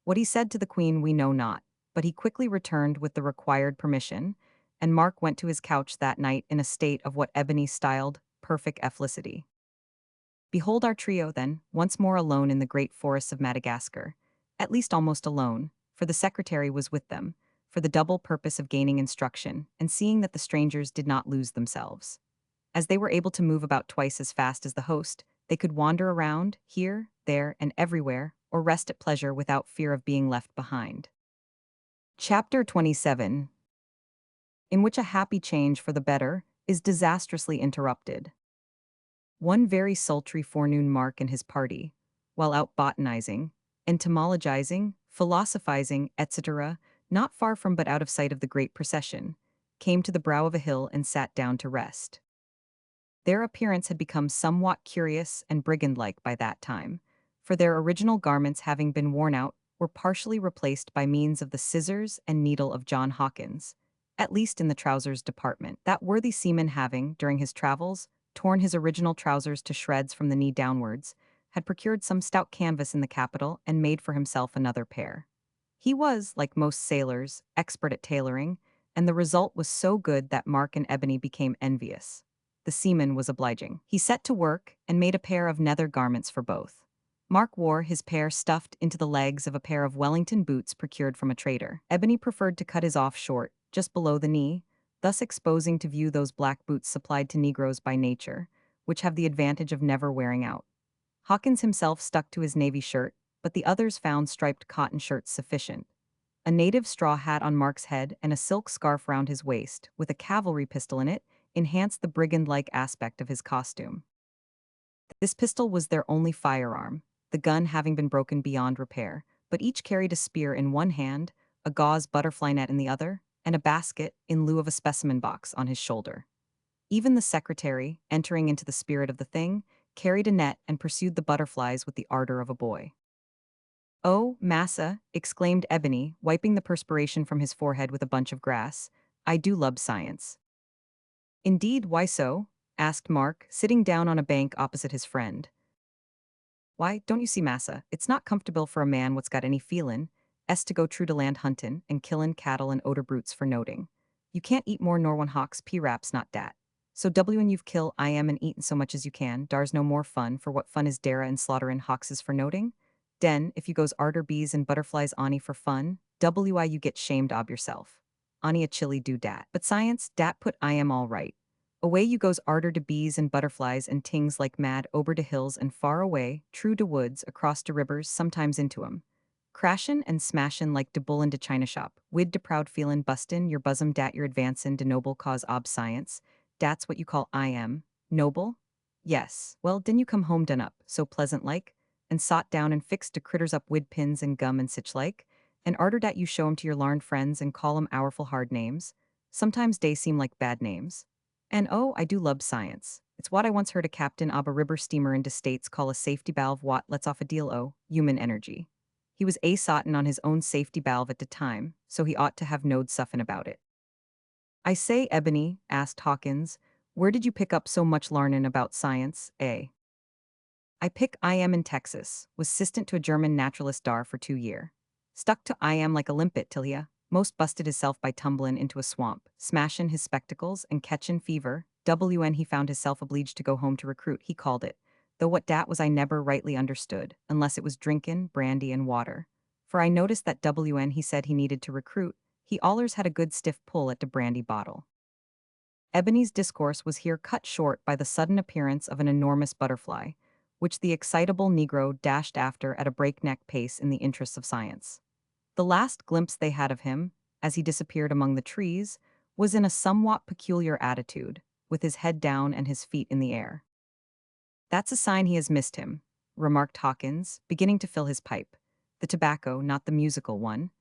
What he said to the queen we know not, but he quickly returned with the required permission, and Mark went to his couch that night in a state of what Ebony styled perfect felicity. Behold our trio, then, once more alone in the great forests of Madagascar, at least almost alone, for the secretary was with them, for the double purpose of gaining instruction and seeing that the strangers did not lose themselves. As they were able to move about twice as fast as the host, they could wander around, here, there, and everywhere, or rest at pleasure without fear of being left behind. Chapter 27, in which a happy change for the better is disastrously interrupted. One very sultry forenoon Mark and his party, while out botanizing, entomologizing, philosophizing, etc., not far from but out of sight of the great procession, came to the brow of a hill and sat down to rest. Their appearance had become somewhat curious and brigand-like by that time, for their original garments having been worn out, were partially replaced by means of the scissors and needle of John Hawkins, at least in the trousers department, that worthy seaman having, during his travels, torn his original trousers to shreds from the knee downwards, had procured some stout canvas in the capital and made for himself another pair. He was, like most sailors, expert at tailoring, and the result was so good that Mark and Ebony became envious. The seaman was obliging. He set to work and made a pair of nether garments for both. Mark wore his pair stuffed into the legs of a pair of Wellington boots procured from a trader. Ebony preferred to cut his off short, just below the knee, thus exposing to view those black boots supplied to Negroes by nature, which have the advantage of never wearing out. Hawkins himself stuck to his navy shirt, but the others found striped cotton shirts sufficient. A native straw hat on Mark's head and a silk scarf round his waist, with a cavalry pistol in it, enhanced the brigand-like aspect of his costume. This pistol was their only firearm, the gun having been broken beyond repair, but each carried a spear in one hand, a gauze butterfly net in the other, and a basket, in lieu of a specimen box, on his shoulder. Even the secretary, entering into the spirit of the thing, carried a net and pursued the butterflies with the ardor of a boy. "Oh, massa," exclaimed Ebony, wiping the perspiration from his forehead with a bunch of grass, "I do love science." "Indeed, why so?" asked Mark, sitting down on a bank opposite his friend. "Why, don't you see, massa, it's not comfortable for a man what's got any feelin', to go true to land huntin' and killin' cattle and oder brutes for noting. You can't eat more nor one hawk's p-raps, not dat. So when you've kill I am and eaten so much as you can, dar's no more fun, for what fun is dara and slaughterin' hawkses for noting? Den, if you goes arter bees and butterflies ani for fun, wi you get shamed ob yourself. Ani a chilly do dat. But science, dat put I am all right. Away you goes arter de bees and butterflies and tings like mad ober de hills and far away, true de woods, across de rivers, sometimes into 'em. Crashin' and smashin' like de bull in de china shop, wid de proud feelin' bustin' your bosom dat you're advancin' de noble cause ob science. Dat's what you call I am. Noble? Yes. Well, den you come home done up, so pleasant like, and sot down and fixed de critters up wid pins and gum and sich like, and arter dat you show 'em to your larned friends and call 'em owerful hard names. Sometimes dey seem like bad names. And oh, I do love science. It's what I once heard a captain of a river steamer in de States call a safety valve what lets off a deal o, human energy. He was a-sotin' on his own safety valve at de time, so he ought to have knowed suffin about it. "I say, Ebony," asked Hawkins, "where did you pick up so much larnin' about science, eh?" "I pick I am in Texas, was 'sistant to a German naturalist dar for 2 year. Stuck to I am like a limpet till he most busted hisself by tumblin' into a swamp, smashin' his spectacles and catchin' fever. When he found hisself obliged to go home to recruit, he called it, though what dat was I never rightly understood, unless it was drinkin', brandy and water. For I noticed that when he said he needed to recruit, he allers had a good stiff pull at de brandy bottle." Ebony's discourse was here cut short by the sudden appearance of an enormous butterfly, which the excitable Negro dashed after at a breakneck pace in the interests of science. The last glimpse they had of him, as he disappeared among the trees, was in a somewhat peculiar attitude, with his head down and his feet in the air. "That's a sign he has missed him," remarked Hawkins, beginning to fill his pipe. "The tobacco, not the musical one.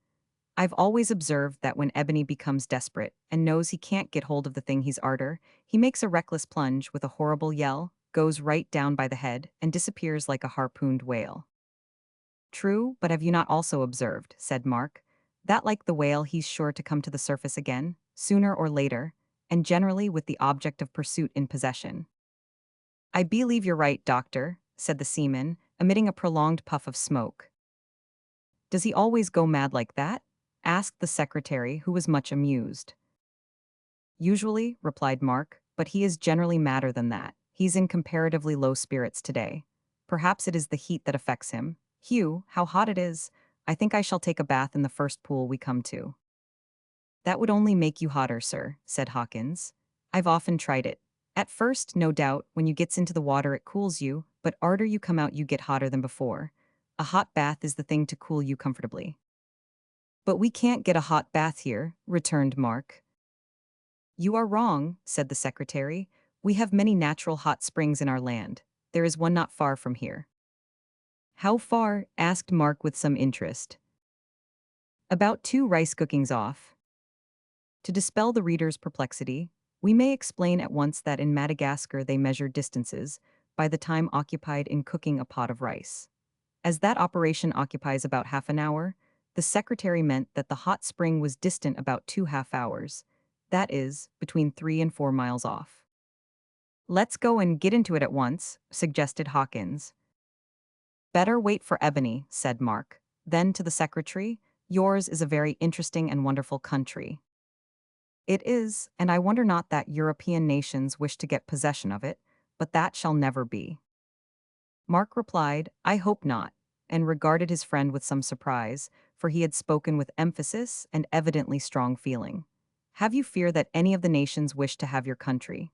I've always observed that when Ebony becomes desperate and knows he can't get hold of the thing he's arter, he makes a reckless plunge with a horrible yell, goes right down by the head, and disappears like a harpooned whale." "True, but have you not also observed," said Mark, "that like the whale he's sure to come to the surface again, sooner or later, and generally with the object of pursuit in possession?" "I believe you're right, doctor," said the seaman, emitting a prolonged puff of smoke. "Does he always go mad like that?" asked the secretary, who was much amused. "Usually," replied Mark, "but he is generally madder than that. He's in comparatively low spirits today. Perhaps it is the heat that affects him. Hugh, how hot it is! I think I shall take a bath in the first pool we come to." "That would only make you hotter, sir," said Hawkins. "I've often tried it. At first, no doubt, when you gets into the water it cools you, but arter you come out you get hotter than before. A hot bath is the thing to cool you comfortably." "But we can't get a hot bath here," returned Mark. "You are wrong," said the secretary. "We have many natural hot springs in our land. There is one not far from here." "How far?" asked Mark with some interest. "About 2 rice cookings off." To dispel the reader's perplexity, we may explain at once that in Madagascar they measure distances by the time occupied in cooking a pot of rice. As that operation occupies about half an hour, the secretary meant that the hot spring was distant about 2 half hours, that is, between 3 and 4 miles off. Let's go and get into it at once, suggested Hawkins. Better wait for Ebony, said Mark. Then to the secretary, yours is a very interesting and wonderful country. It is, and I wonder not that European nations wish to get possession of it, but that shall never be. Mark replied, I hope not, and regarded his friend with some surprise, for he had spoken with emphasis and evidently strong feeling. Have you fear that any of the nations wish to have your country?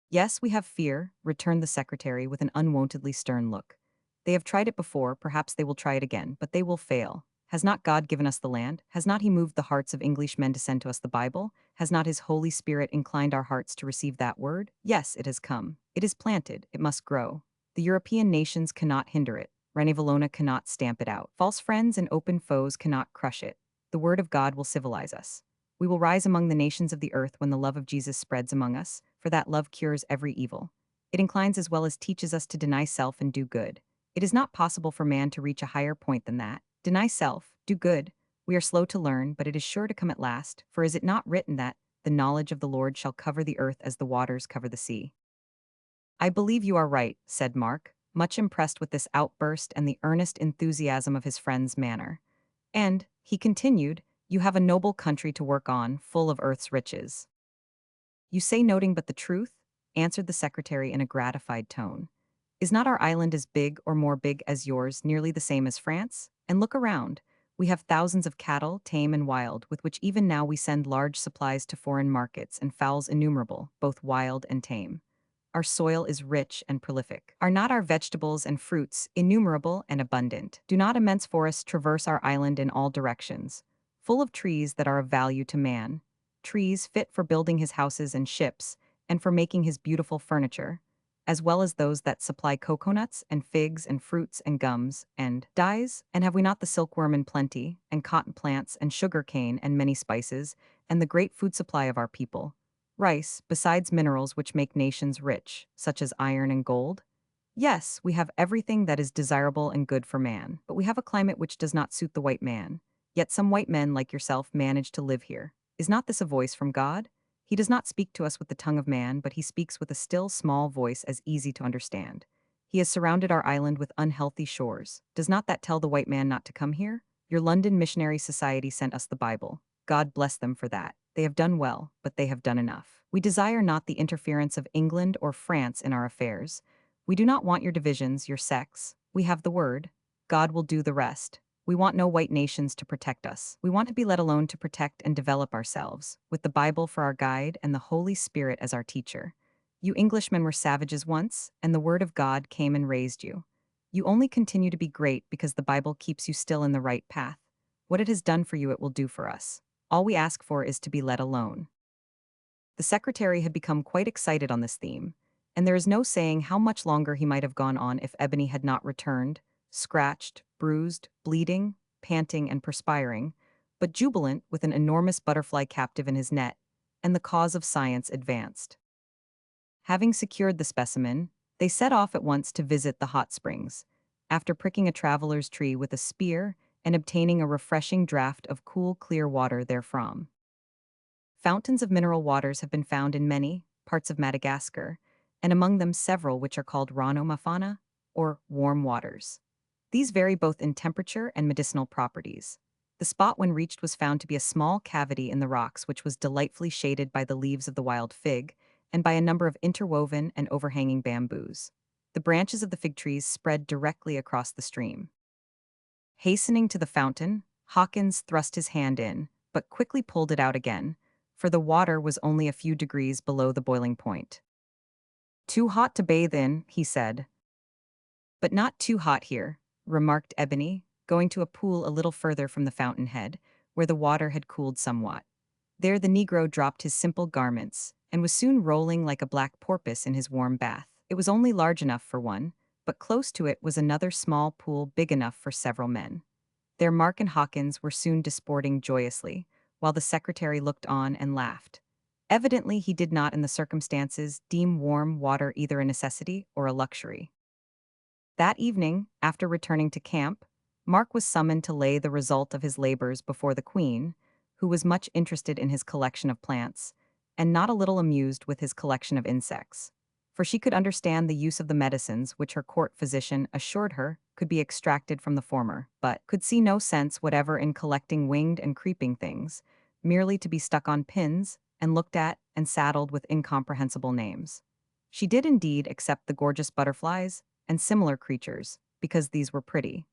Yes, we have fear, returned the secretary with an unwontedly stern look. They have tried it before, perhaps they will try it again, but they will fail. Has not God given us the land? Has not he moved the hearts of Englishmen to send to us the Bible? Has not his Holy Spirit inclined our hearts to receive that word? Yes, it has come. It is planted, it must grow. The European nations cannot hinder it. Renevalona cannot stamp it out. False friends and open foes cannot crush it. The word of God will civilize us. We will rise among the nations of the earth when the love of Jesus spreads among us, for that love cures every evil. It inclines as well as teaches us to deny self and do good. It is not possible for man to reach a higher point than that. Deny self, do good. We are slow to learn, but it is sure to come at last, for is it not written that the knowledge of the Lord shall cover the earth as the waters cover the sea? I believe you are right, said Mark, much impressed with this outburst and the earnest enthusiasm of his friend's manner. And, he continued, you have a noble country to work on, full of earth's riches. You say noting but the truth? Answered the secretary in a gratified tone. Is not our island as big or more big as yours, nearly the same as France? And look around. We have thousands of cattle, tame and wild, with which even now we send large supplies to foreign markets, and fowls innumerable, both wild and tame. Our soil is rich and prolific. Are not our vegetables and fruits innumerable and abundant? Do not immense forests traverse our island in all directions, full of trees that are of value to man, trees fit for building his houses and ships, and for making his beautiful furniture, as well as those that supply coconuts and figs and fruits and gums and dyes? And have we not the silkworm in plenty, and cotton plants and sugar cane and many spices, and the great food supply of our people? Rice, besides minerals which make nations rich, such as iron and gold? Yes, we have everything that is desirable and good for man, but we have a climate which does not suit the white man. Yet some white men like yourself manage to live here. Is not this a voice from God? He does not speak to us with the tongue of man, but he speaks with a still small voice as easy to understand. He has surrounded our island with unhealthy shores. Does not that tell the white man not to come here? Your London Missionary Society sent us the Bible. God bless them for that. They have done well, but they have done enough. We desire not the interference of England or France in our affairs. We do not want your divisions, your sects. We have the word. God will do the rest. We want no white nations to protect us. We want to be let alone to protect and develop ourselves, with the Bible for our guide and the Holy Spirit as our teacher. You Englishmen were savages once, and the word of God came and raised you. You only continue to be great because the Bible keeps you still in the right path. What it has done for you, it will do for us. All we ask for is to be let alone. The secretary had become quite excited on this theme, and there is no saying how much longer he might have gone on if Ebony had not returned, scratched, bruised, bleeding, panting, and perspiring, but jubilant with an enormous butterfly captive in his net, and the cause of science advanced. Having secured the specimen, they set off at once to visit the hot springs, after pricking a traveler's tree with a spear and obtaining a refreshing draught of cool, clear water therefrom. Fountains of mineral waters have been found in many parts of Madagascar, and among them several which are called rano, or warm waters. These vary both in temperature and medicinal properties. The spot when reached was found to be a small cavity in the rocks which was delightfully shaded by the leaves of the wild fig and by a number of interwoven and overhanging bamboos. The branches of the fig trees spread directly across the stream. Hastening to the fountain, Hawkins thrust his hand in, but quickly pulled it out again, for the water was only a few degrees below the boiling point. Too hot to bathe in, he said. But not too hot here, remarked Ebony, going to a pool a little further from the fountainhead, where the water had cooled somewhat. There the Negro dropped his simple garments, and was soon rolling like a black porpoise in his warm bath. It was only large enough for one, but close to it was another small pool big enough for several men. There Mark and Hawkins were soon disporting joyously, while the secretary looked on and laughed. Evidently he did not in the circumstances deem warm water either a necessity or a luxury. That evening, after returning to camp, Mark was summoned to lay the result of his labors before the Queen, who was much interested in his collection of plants, and not a little amused with his collection of insects. for she could understand the use of the medicines which her court physician assured her could be extracted from the former, but could see no sense whatever in collecting winged and creeping things, merely to be stuck on pins and looked at and saddled with incomprehensible names. She did indeed accept the gorgeous butterflies and similar creatures, because these were pretty.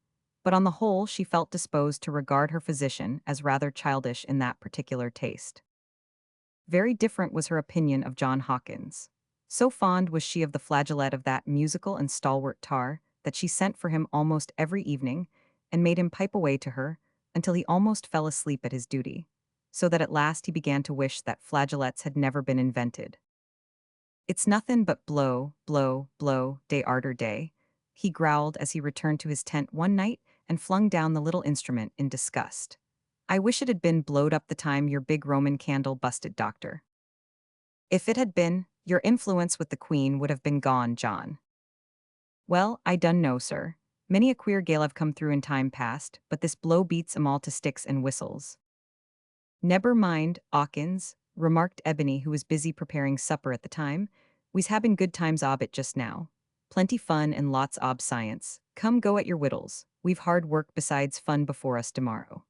But on the whole, she felt disposed to regard her physician as rather childish in that particular taste. Very different was her opinion of John Hawkins. So fond was she of the flageolet of that musical and stalwart tar that she sent for him almost every evening and made him pipe away to her until he almost fell asleep at his duty, so that at last he began to wish that flageolets had never been invented. "It's nothin' but blow, blow, blow, day arter day," he growled as he returned to his tent one night and flung down the little instrument in disgust. "I wish it had been blowed up the time your big Roman candle busted, doctor. If it had been, your influence with the Queen would have been gone, John." "Well, I dun know, sir. Many a queer gale have come through in time past, but this blow beats 'em all to sticks and whistles." "Neber mind, 'Awkins," remarked Ebony, who was busy preparing supper at the time. "We's having good times ob it just now. Plenty fun and lots ob science. Come go at your whittles. We've hard work besides fun before us tomorrow."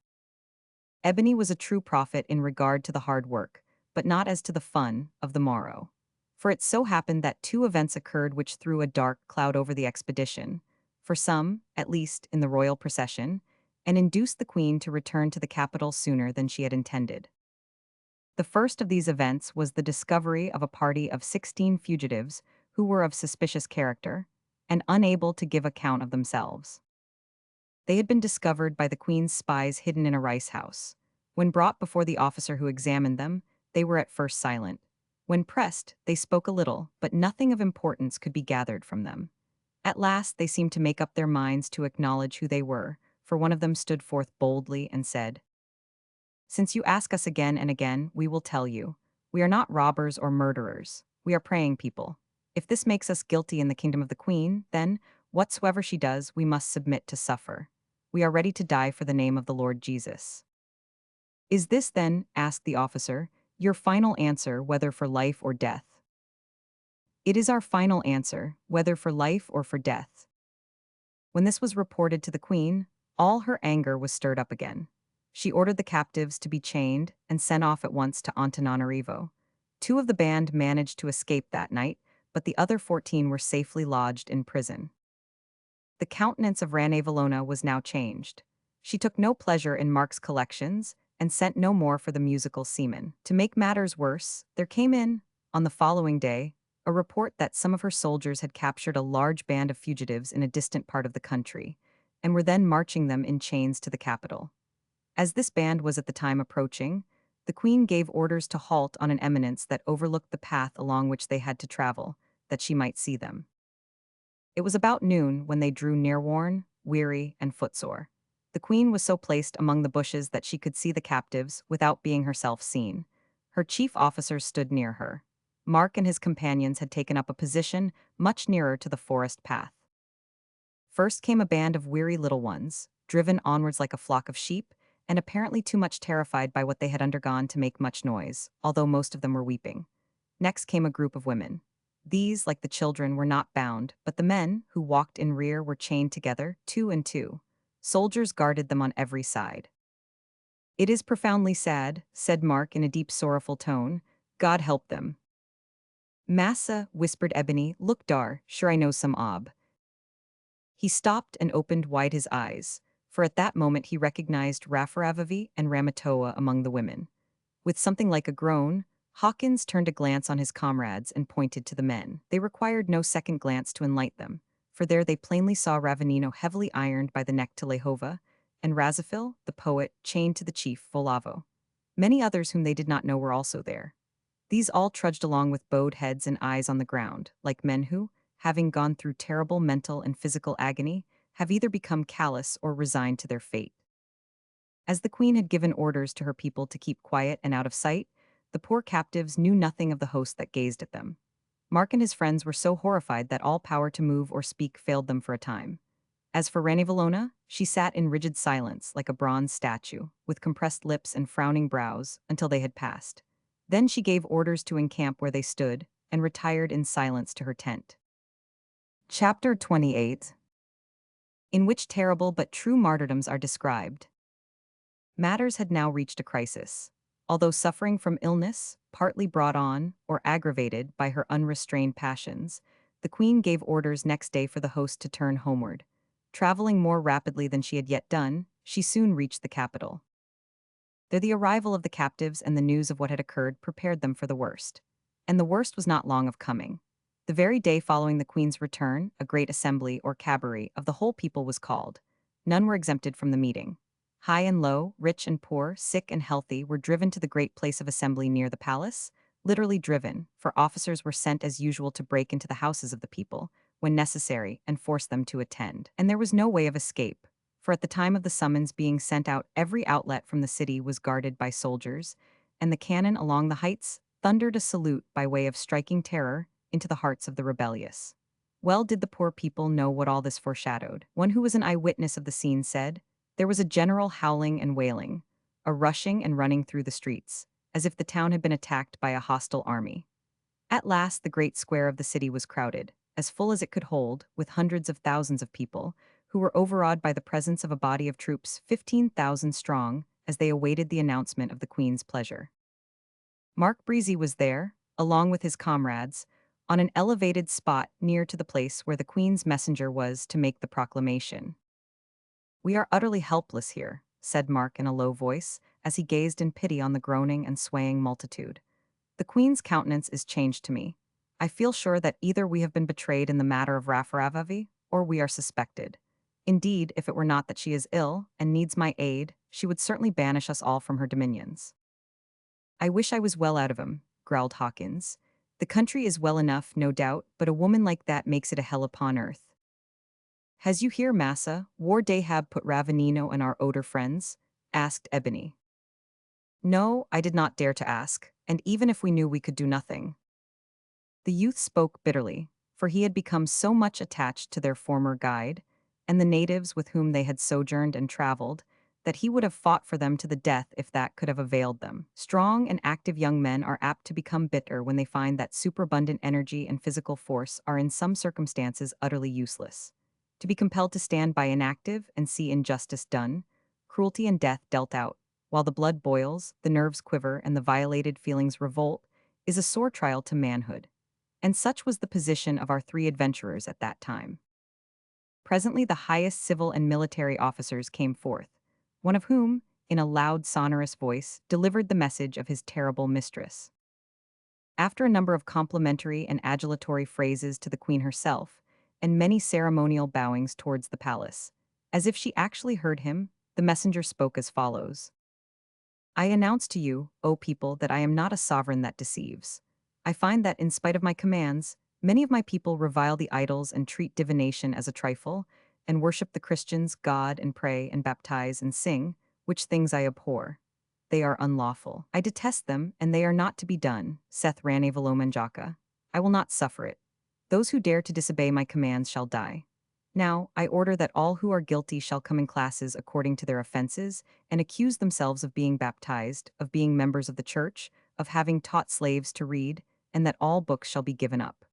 Ebony was a true prophet in regard to the hard work, but not as to the fun of the morrow. For it so happened that two events occurred which threw a dark cloud over the expedition, for some, at least, in the royal procession, and induced the Queen to return to the capital sooner than she had intended. The first of these events was the discovery of a party of 16 fugitives who were of suspicious character and unable to give account of themselves. They had been discovered by the Queen's spies hidden in a rice house. When brought before the officer who examined them, they were at first silent. When pressed, they spoke a little, but nothing of importance could be gathered from them. At last they seemed to make up their minds to acknowledge who they were, for one of them stood forth boldly and said, "Since you ask us again and again, we will tell you. We are not robbers or murderers. We are praying people. If this makes us guilty in the kingdom of the Queen, then, whatsoever she does, we must submit to suffer. We are ready to die for the name of the Lord Jesus." "Is this, then," asked the officer, "your final answer, whether for life or death?" "It is our final answer, whether for life or for death." When this was reported to the Queen, all her anger was stirred up again. She ordered the captives to be chained and sent off at once to Antananarivo. Two of the band managed to escape that night, but the other 14 were safely lodged in prison. The countenance of Ranevallona was now changed. She took no pleasure in Mark's collections and sent no more for the musical seamen. To make matters worse, there came in, on the following day, a report that some of her soldiers had captured a large band of fugitives in a distant part of the country, and were then marching them in chains to the capital. As this band was at the time approaching, the Queen gave orders to halt on an eminence that overlooked the path along which they had to travel, that she might see them. It was about noon when they drew near, worn, weary, and footsore. The Queen was so placed among the bushes that she could see the captives without being herself seen. Her chief officers stood near her. Mark and his companions had taken up a position much nearer to the forest path. First came a band of weary little ones, driven onwards like a flock of sheep, and apparently too much terrified by what they had undergone to make much noise, although most of them were weeping. Next came a group of women. These, like the children, were not bound, but the men, who walked in rear, were chained together, two and two. Soldiers guarded them on every side. "It is profoundly sad," said Mark in a deep sorrowful tone. "God help them." "Massa," whispered Ebony, "look dar, sure I know some ob." He stopped and opened wide his eyes, for at that moment he recognized Raffaravavi and Ramatoa among the women. With something like a groan, Hawkins turned a glance on his comrades and pointed to the men. They required no second glance to enlighten them, for there they plainly saw Ravanino heavily ironed by the neck to Lehova, and Razafil, the poet, chained to the chief, Volavo. Many others whom they did not know were also there. These all trudged along with bowed heads and eyes on the ground, like men who, having gone through terrible mental and physical agony, have either become callous or resigned to their fate. As the Queen had given orders to her people to keep quiet and out of sight, the poor captives knew nothing of the host that gazed at them. Mark and his friends were so horrified that all power to move or speak failed them for a time. As for Ranevallona, she sat in rigid silence like a bronze statue, with compressed lips and frowning brows, until they had passed. Then she gave orders to encamp where they stood, and retired in silence to her tent. Chapter 28, in which terrible but true martyrdoms are described. Matters had now reached a crisis. Although suffering from illness, partly brought on or aggravated by her unrestrained passions, the queen gave orders next day for the host to turn homeward. Traveling more rapidly than she had yet done, she soon reached the capital. There the arrival of the captives and the news of what had occurred prepared them for the worst. And the worst was not long of coming. The very day following the queen's return, a great assembly or cabaret of the whole people was called. None were exempted from the meeting. High and low, rich and poor, sick and healthy were driven to the great place of assembly near the palace, literally driven, for officers were sent as usual to break into the houses of the people, when necessary, and force them to attend. And there was no way of escape, for at the time of the summons being sent out every outlet from the city was guarded by soldiers, and the cannon along the heights thundered a salute by way of striking terror into the hearts of the rebellious. Well did the poor people know what all this foreshadowed. One who was an eyewitness of the scene said, "There was a general howling and wailing, a rushing and running through the streets, as if the town had been attacked by a hostile army." At last the great square of the city was crowded, as full as it could hold, with hundreds of thousands of people, who were overawed by the presence of a body of troops 15,000 strong, as they awaited the announcement of the Queen's pleasure. Mark Breezy was there, along with his comrades, on an elevated spot near to the place where the Queen's messenger was to make the proclamation. "We are utterly helpless here," said Mark in a low voice, as he gazed in pity on the groaning and swaying multitude. "The Queen's countenance is changed to me. I feel sure that either we have been betrayed in the matter of Raffaravavi, or we are suspected. Indeed, if it were not that she is ill and needs my aid, she would certainly banish us all from her dominions." "I wish I was well out of 'em," growled Hawkins. "The country is well enough, no doubt, but a woman like that makes it a hell upon earth." "Has you hear, massa, war dey have put Ravanino and our oder friends?" asked Ebony. "No, I did not dare to ask, and even if we knew we could do nothing." The youth spoke bitterly, for he had become so much attached to their former guide, and the natives with whom they had sojourned and traveled, that he would have fought for them to the death if that could have availed them. Strong and active young men are apt to become bitter when they find that superabundant energy and physical force are in some circumstances utterly useless. To be compelled to stand by inactive and see injustice done, cruelty and death dealt out, while the blood boils, the nerves quiver, and the violated feelings revolt, is a sore trial to manhood. And such was the position of our three adventurers at that time. Presently the highest civil and military officers came forth, one of whom, in a loud sonorous voice, delivered the message of his terrible mistress. After a number of complimentary and adulatory phrases to the queen herself, and many ceremonial bowings towards the palace, as if she actually heard him, the messenger spoke as follows. "I announce to you, O people, that I am not a sovereign that deceives. I find that, in spite of my commands, many of my people revile the idols and treat divination as a trifle, and worship the Christians, God, and pray, and baptize, and sing, which things I abhor. They are unlawful. I detest them, and they are not to be done, saith Rane Velomanjaka. I will not suffer it. Those who dare to disobey my commands shall die. Now, I order that all who are guilty shall come in classes according to their offenses, and accuse themselves of being baptized, of being members of the church, of having taught slaves to read, and that all books shall be given up."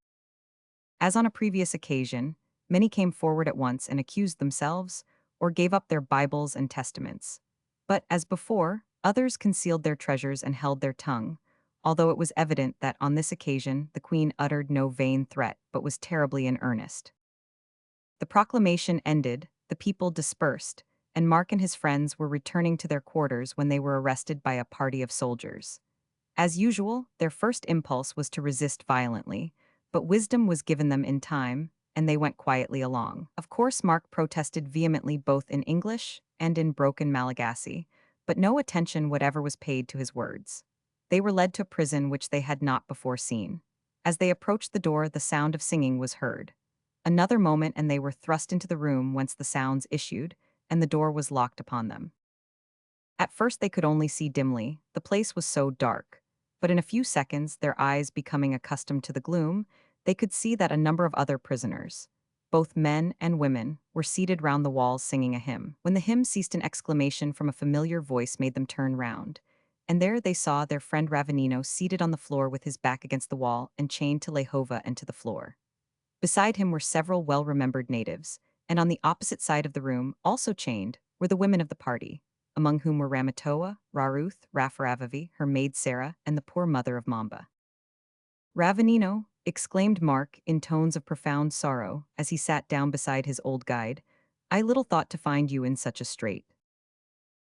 As on a previous occasion, many came forward at once and accused themselves, or gave up their Bibles and Testaments. But, as before, others concealed their treasures and held their tongue, although it was evident that on this occasion the queen uttered no vain threat but was terribly in earnest. The proclamation ended, the people dispersed, and Mark and his friends were returning to their quarters when they were arrested by a party of soldiers. As usual, their first impulse was to resist violently, but wisdom was given them in time, and they went quietly along. Of course, Mark protested vehemently both in English and in broken Malagasy, but no attention whatever was paid to his words. They were led to a prison which they had not before seen. As they approached the door, the sound of singing was heard. Another moment and they were thrust into the room whence the sounds issued, and the door was locked upon them. At first they could only see dimly, the place was so dark, but in a few seconds, their eyes becoming accustomed to the gloom, they could see that a number of other prisoners, both men and women, were seated round the walls singing a hymn. When the hymn ceased, an exclamation from a familiar voice made them turn round, and there they saw their friend Ravenino seated on the floor with his back against the wall and chained to Lehova and to the floor. Beside him were several well-remembered natives, and on the opposite side of the room, also chained, were the women of the party, among whom were Ramatoa, Raruth, Rafaravavi, her maid Sarah, and the poor mother of Mamba. Ravenino, exclaimed Mark in tones of profound sorrow as he sat down beside his old guide, I little thought to find you in such a strait.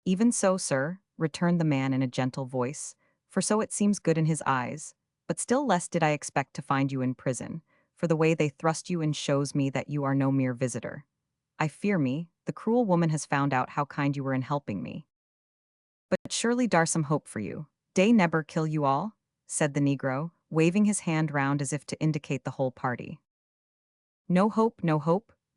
Even so, sir, returned the man in a gentle voice, for so it seems good in his eyes, but still less did I expect to find you in prison, for the way they thrust you in shows me that you are no mere visitor. I fear me, the cruel woman has found out how kind you were in helping me. But surely dar some hope for you. Day never kill you all? Said the Negro, waving his hand round as if to indicate the whole party. No hope,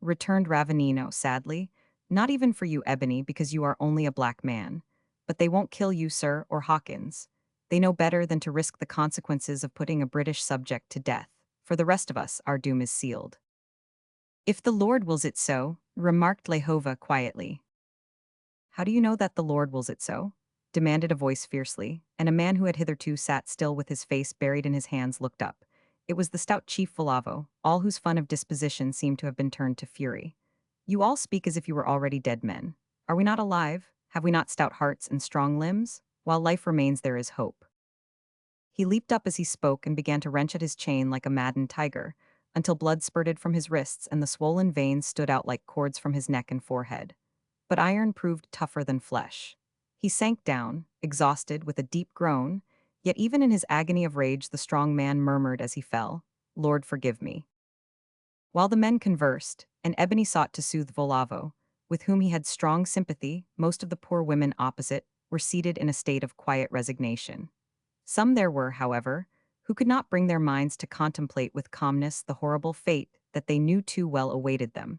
returned Ravenino sadly. Not even for you, Ebony, because you are only a black man. But they won't kill you, sir, or Hawkins. They know better than to risk the consequences of putting a British subject to death. For the rest of us, our doom is sealed. If the Lord wills it so, remarked Lehova quietly. How do you know that the Lord wills it so? Demanded a voice fiercely, and a man who had hitherto sat still with his face buried in his hands looked up. It was the stout chief Volavo, all whose fun of disposition seemed to have been turned to fury. You all speak as if you were already dead men. Are we not alive? Have we not stout hearts and strong limbs? While life remains there is hope. He leaped up as he spoke and began to wrench at his chain like a maddened tiger, until blood spurted from his wrists and the swollen veins stood out like cords from his neck and forehead. But iron proved tougher than flesh. He sank down, exhausted, with a deep groan, yet even in his agony of rage the strong man murmured as he fell, Lord forgive me. While the men conversed, and Ebony sought to soothe Volavo, with whom he had strong sympathy, most of the poor women opposite were seated in a state of quiet resignation. Some there were, however, who could not bring their minds to contemplate with calmness the horrible fate that they knew too well awaited them,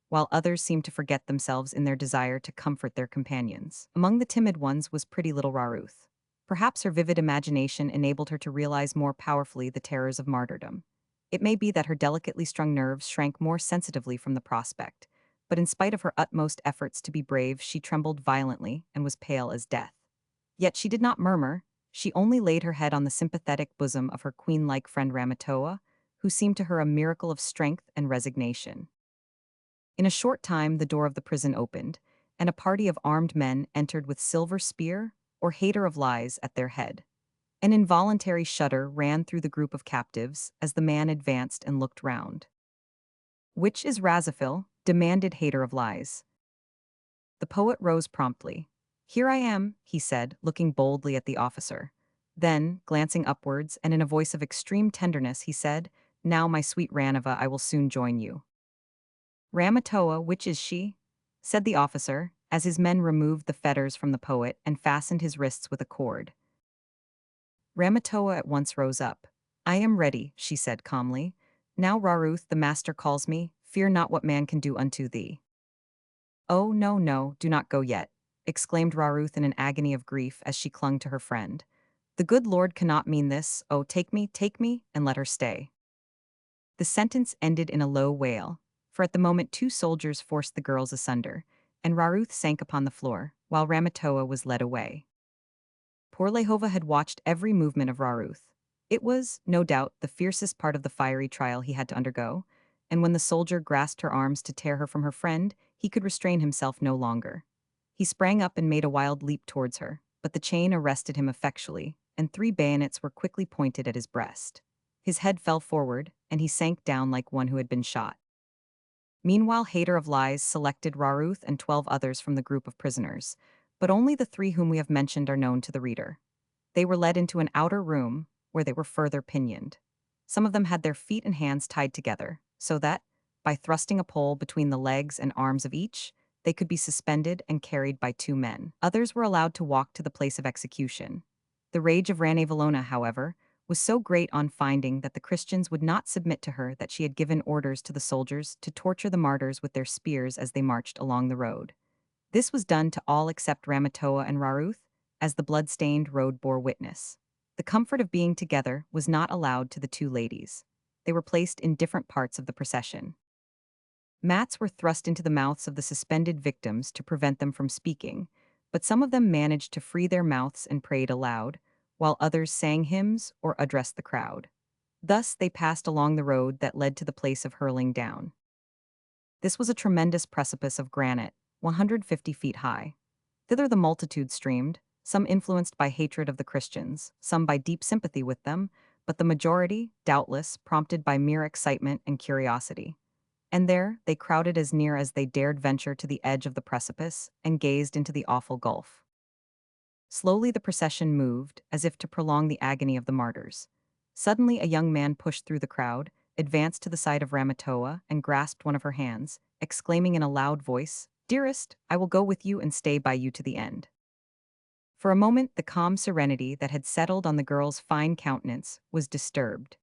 while others seemed to forget themselves in their desire to comfort their companions. Among the timid ones was pretty little Raruth. Perhaps her vivid imagination enabled her to realize more powerfully the terrors of martyrdom. It may be that her delicately strung nerves shrank more sensitively from the prospect, but in spite of her utmost efforts to be brave, she trembled violently and was pale as death. Yet she did not murmur, she only laid her head on the sympathetic bosom of her queen-like friend Ramatoa, who seemed to her a miracle of strength and resignation. In a short time the door of the prison opened, and a party of armed men entered with Silver Spear, or Hater of Lies, at their head. An involuntary shudder ran through the group of captives as the man advanced and looked round. Which is Razafil? Demanded Hater of Lies. The poet rose promptly. Here I am, he said, looking boldly at the officer. Then, glancing upwards, and in a voice of extreme tenderness, he said, Now, my sweet Ranava, I will soon join you. Ramatoa, which is she? Said the officer, as his men removed the fetters from the poet and fastened his wrists with a cord. Ramatoa at once rose up. I am ready, she said calmly. Now, Raruth, the master calls me, fear not what man can do unto thee. Oh, no, do not go yet, exclaimed Raruth in an agony of grief as she clung to her friend. The good Lord cannot mean this, oh, take me, and let her stay. The sentence ended in a low wail, for at the moment two soldiers forced the girls asunder, and Raruth sank upon the floor, while Ramatoa was led away. Poor Lehova had watched every movement of Raruth. It was, no doubt, the fiercest part of the fiery trial he had to undergo, and when the soldier grasped her arms to tear her from her friend, he could restrain himself no longer. He sprang up and made a wild leap towards her, but the chain arrested him effectually, and 3 bayonets were quickly pointed at his breast. His head fell forward, and he sank down like one who had been shot. Meanwhile, Hater of Lies selected Raruth and 12 others from the group of prisoners, but only the 3 whom we have mentioned are known to the reader. They were led into an outer room, where they were further pinioned. Some of them had their feet and hands tied together, so that, by thrusting a pole between the legs and arms of each, they could be suspended and carried by 2 men. Others were allowed to walk to the place of execution. The rage of Ranevalona, however, was so great on finding that the Christians would not submit to her that she had given orders to the soldiers to torture the martyrs with their spears as they marched along the road. This was done to all except Ramatoa and Raruth, as the blood-stained road bore witness. The comfort of being together was not allowed to the 2 ladies. They were placed in different parts of the procession. Mats were thrust into the mouths of the suspended victims to prevent them from speaking, but some of them managed to free their mouths and prayed aloud, while others sang hymns or addressed the crowd. Thus they passed along the road that led to the place of hurling down. This was a tremendous precipice of granite, 150 feet high. Thither the multitude streamed, some influenced by hatred of the Christians, some by deep sympathy with them, but the majority, doubtless, prompted by mere excitement and curiosity. And there they crowded as near as they dared venture to the edge of the precipice and gazed into the awful gulf. Slowly the procession moved, as if to prolong the agony of the martyrs. Suddenly a young man pushed through the crowd, advanced to the side of Ramatoa, and grasped one of her hands, exclaiming in a loud voice, "Dearest, I will go with you and stay by you to the end." For a moment the calm serenity that had settled on the girl's fine countenance was disturbed.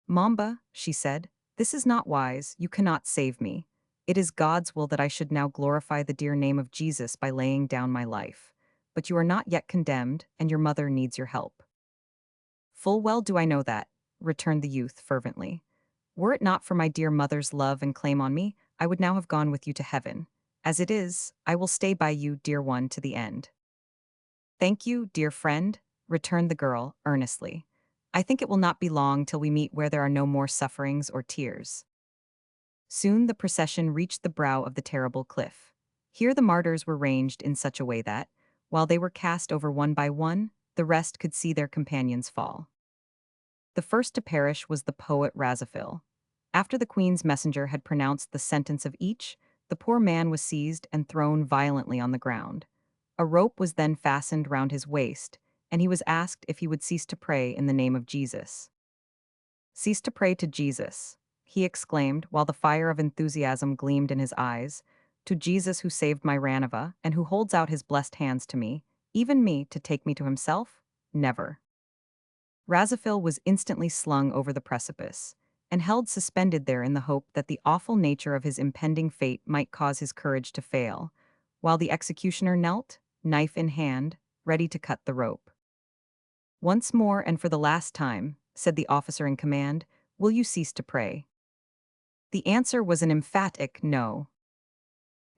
"Mamba," she said, "this is not wise, you cannot save me. It is God's will that I should now glorify the dear name of Jesus by laying down my life. But you are not yet condemned, and your mother needs your help." "Full well do I know that," returned the youth fervently. "Were it not for my dear mother's love and claim on me, I would now have gone with you to heaven. As it is, I will stay by you, dear one, to the end." "Thank you, dear friend," returned the girl earnestly. "I think it will not be long till we meet where there are no more sufferings or tears." Soon the procession reached the brow of the terrible cliff. Here the martyrs were ranged in such a way that, while they were cast over one by one, the rest could see their companions fall. The first to perish was the poet Razafil. After the queen's messenger had pronounced the sentence of each, the poor man was seized and thrown violently on the ground. A rope was then fastened round his waist, and he was asked if he would cease to pray in the name of Jesus. "Cease to pray to Jesus," he exclaimed, while the fire of enthusiasm gleamed in his eyes, "to Jesus who saved my Ranava, and who holds out his blessed hands to me, even me, to take me to himself? Never." Razafil was instantly slung over the precipice, and held suspended there in the hope that the awful nature of his impending fate might cause his courage to fail, while the executioner knelt, knife in hand, ready to cut the rope. "Once more and for the last time," said the officer in command, "will you cease to pray?" The answer was an emphatic no.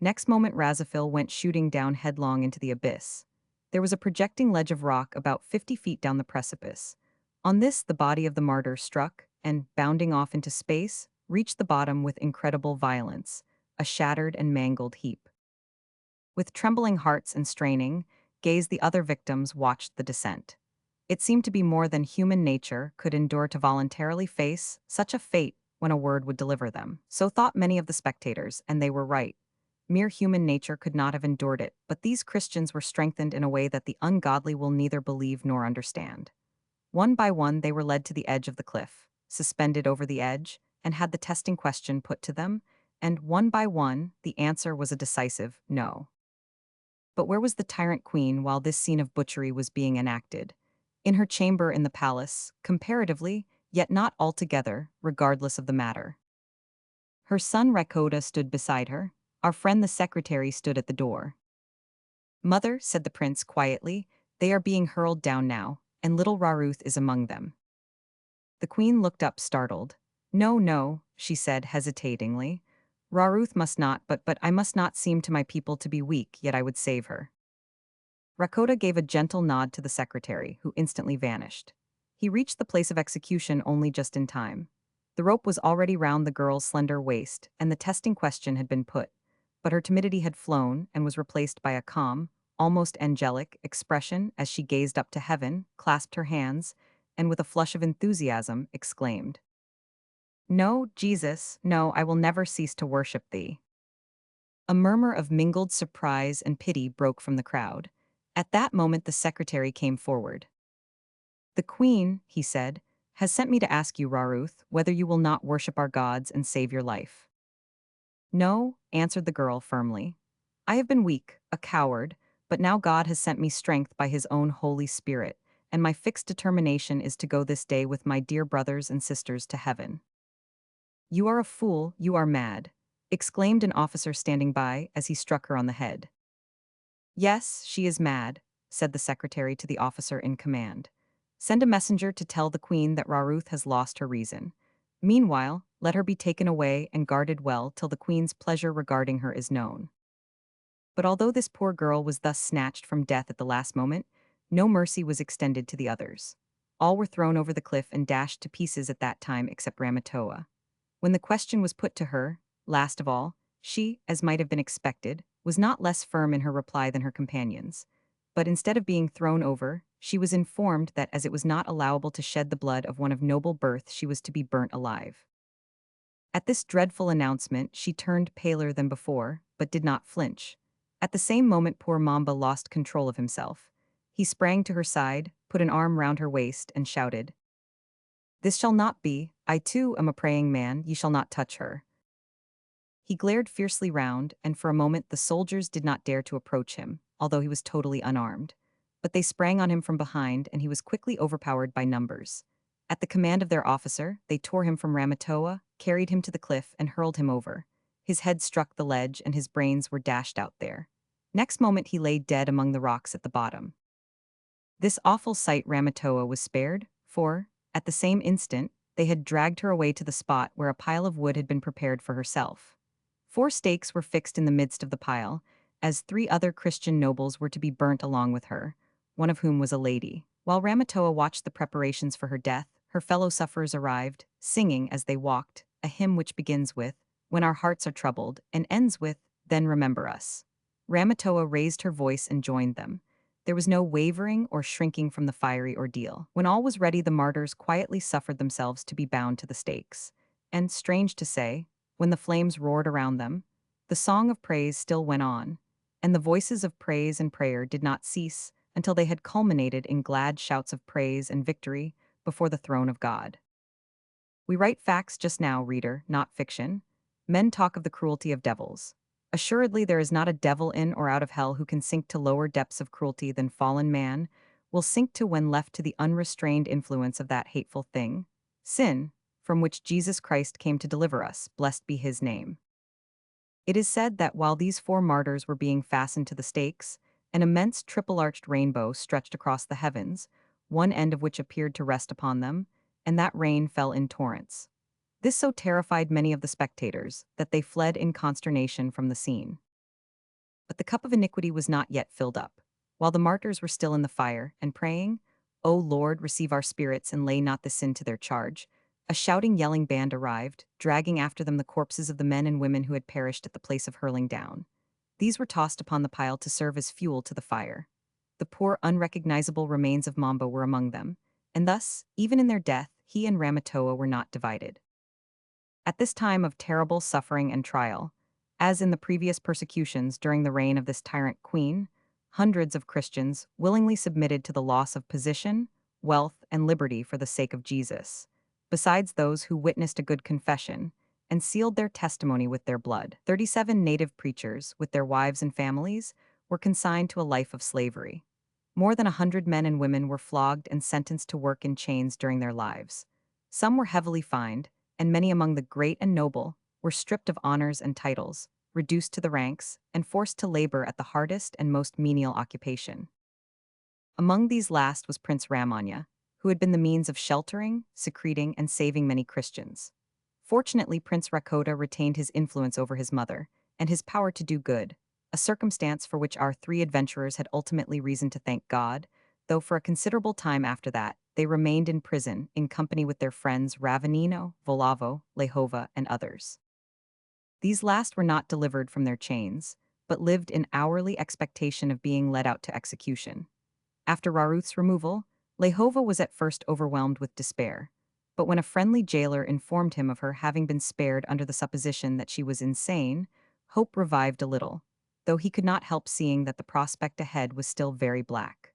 Next moment Razafil went shooting down headlong into the abyss. There was a projecting ledge of rock about 50 feet down the precipice. On this the body of the martyr struck, and, bounding off into space, reached the bottom with incredible violence, a shattered and mangled heap. With trembling hearts and straining gaze the other victims watched the descent. It seemed to be more than human nature could endure to voluntarily face such a fate when a word would deliver them. So thought many of the spectators, and they were right. Mere human nature could not have endured it, but these Christians were strengthened in a way that the ungodly will neither believe nor understand. One by one they were led to the edge of the cliff, suspended over the edge, and had the testing question put to them, and one by one the answer was a decisive no. But where was the tyrant queen while this scene of butchery was being enacted? In her chamber in the palace, comparatively, yet not altogether, regardless of the matter. Her son Rakoda stood beside her. Our friend the secretary stood at the door. "Mother," said the prince quietly, "they are being hurled down now, and little Raruth is among them." The queen looked up startled. "No, no," she said hesitatingly. "Raruth must not, but I must not seem to my people to be weak, yet I would save her." Rakoda gave a gentle nod to the secretary, who instantly vanished. He reached the place of execution only just in time. The rope was already round the girl's slender waist, and the testing question had been put, but her timidity had flown and was replaced by a calm, almost angelic, expression as she gazed up to heaven, clasped her hands, and with a flush of enthusiasm, exclaimed, "No, Jesus, no, I will never cease to worship thee." A murmur of mingled surprise and pity broke from the crowd. At that moment the secretary came forward. "The queen," he said, "has sent me to ask you, Raruth, whether you will not worship our gods and save your life." "No," answered the girl firmly. "I have been weak, a coward, but now God has sent me strength by his own Holy Spirit, and my fixed determination is to go this day with my dear brothers and sisters to heaven." "You are a fool, you are mad," exclaimed an officer standing by as he struck her on the head. "Yes, she is mad," said the secretary to the officer in command. "Send a messenger to tell the queen that Raruth has lost her reason. Meanwhile, let her be taken away and guarded well till the queen's pleasure regarding her is known." But although this poor girl was thus snatched from death at the last moment, no mercy was extended to the others. All were thrown over the cliff and dashed to pieces at that time except Ramatoa. When the question was put to her, last of all, she, as might have been expected, was not less firm in her reply than her companions. But instead of being thrown over, she was informed that as it was not allowable to shed the blood of one of noble birth, she was to be burnt alive. At this dreadful announcement, she turned paler than before, but did not flinch. At the same moment, poor Mamba lost control of himself. He sprang to her side, put an arm round her waist, and shouted, "This shall not be. I too am a praying man, ye shall not touch her." He glared fiercely round, and for a moment the soldiers did not dare to approach him, although he was totally unarmed. But they sprang on him from behind, and he was quickly overpowered by numbers. At the command of their officer, they tore him from Ramatoa, carried him to the cliff, and hurled him over. His head struck the ledge, and his brains were dashed out there. Next moment he lay dead among the rocks at the bottom. This awful sight Ramatoa was spared, for, at the same instant, they had dragged her away to the spot where a pile of wood had been prepared for herself. 4 stakes were fixed in the midst of the pile, as 3 other Christian nobles were to be burnt along with her, one of whom was a lady. While Ramatoa watched the preparations for her death, her fellow sufferers arrived, singing as they walked, a hymn which begins with, "When our hearts are troubled," and ends with, "Then remember us." Ramatoa raised her voice and joined them. There was no wavering or shrinking from the fiery ordeal. When all was ready, the martyrs quietly suffered themselves to be bound to the stakes. And, strange to say, when the flames roared around them, the song of praise still went on, and the voices of praise and prayer did not cease until they had culminated in glad shouts of praise and victory before the throne of God. We write facts just now, reader, not fiction. Men talk of the cruelty of devils. Assuredly, there is not a devil in or out of hell who can sink to lower depths of cruelty than fallen man will sink to when left to the unrestrained influence of that hateful thing, sin, from which Jesus Christ came to deliver us, blessed be his name. It is said that while these 4 martyrs were being fastened to the stakes, an immense triple-arched rainbow stretched across the heavens, one end of which appeared to rest upon them, and that rain fell in torrents. This so terrified many of the spectators that they fled in consternation from the scene. But the cup of iniquity was not yet filled up. While the martyrs were still in the fire and praying, "O Lord, receive our spirits and lay not the sin to their charge," a shouting, yelling band arrived, dragging after them the corpses of the men and women who had perished at the place of hurling down. These were tossed upon the pile to serve as fuel to the fire. The poor, unrecognizable remains of Mamba were among them, and thus, even in their death, he and Ramatoa were not divided. At this time of terrible suffering and trial, as in the previous persecutions during the reign of this tyrant queen, hundreds of Christians willingly submitted to the loss of position, wealth, and liberty for the sake of Jesus, besides those who witnessed a good confession and sealed their testimony with their blood. 37 native preachers, with their wives and families, were consigned to a life of slavery. More than 100 men and women were flogged and sentenced to work in chains during their lives. Some were heavily fined, and many among the great and noble were stripped of honors and titles, reduced to the ranks, and forced to labor at the hardest and most menial occupation. Among these last was Prince Ramanya, who had been the means of sheltering, secreting, and saving many Christians. Fortunately, Prince Rakota retained his influence over his mother, and his power to do good, a circumstance for which our 3 adventurers had ultimately reason to thank God, though for a considerable time after that, they remained in prison in company with their friends Ravanino, Volavo, Lehova, and others. These last were not delivered from their chains, but lived in hourly expectation of being led out to execution. After Raruth's removal, Lehova was at first overwhelmed with despair, but when a friendly jailer informed him of her having been spared under the supposition that she was insane, hope revived a little, though he could not help seeing that the prospect ahead was still very black.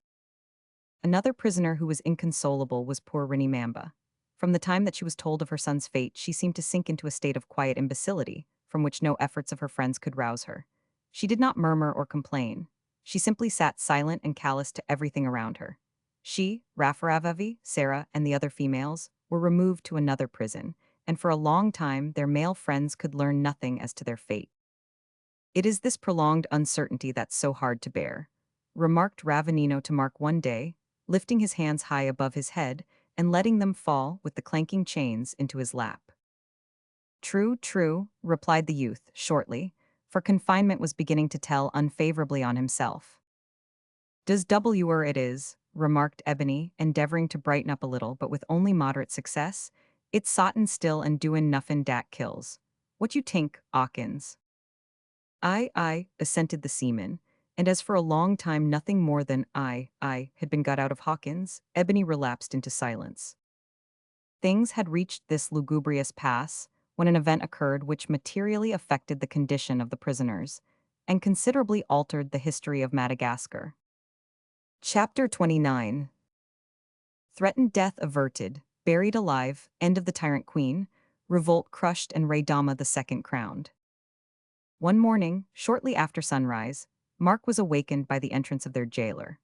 Another prisoner who was inconsolable was poor Rinny Mamba. From the time that she was told of her son's fate, she seemed to sink into a state of quiet imbecility, from which no efforts of her friends could rouse her. She did not murmur or complain. She simply sat silent and callous to everything around her. She, Rafaravavi, Sarah, and the other females were removed to another prison, and for a long time their male friends could learn nothing as to their fate. "It is this prolonged uncertainty that's so hard to bear," remarked Ravanino to Mark one day, lifting his hands high above his head and letting them fall with the clanking chains into his lap. "True, true," replied the youth, shortly, for confinement was beginning to tell unfavorably on himself. "Does W'er it is," remarked Ebony, endeavoring to brighten up a little, but with only moderate success. "It's sotten still and doin' nuffin dat kills. What you tink, 'Awkins?" "I," assented the seaman, and as for a long time nothing more than I had been got out of Hawkins, Ebony relapsed into silence. Things had reached this lugubrious pass when an event occurred which materially affected the condition of the prisoners and considerably altered the history of Madagascar. Chapter 29. Threatened death averted, buried alive, end of the Tyrant Queen, revolt crushed and Ray Dama II crowned. One morning, shortly after sunrise, Mark was awakened by the entrance of their jailer.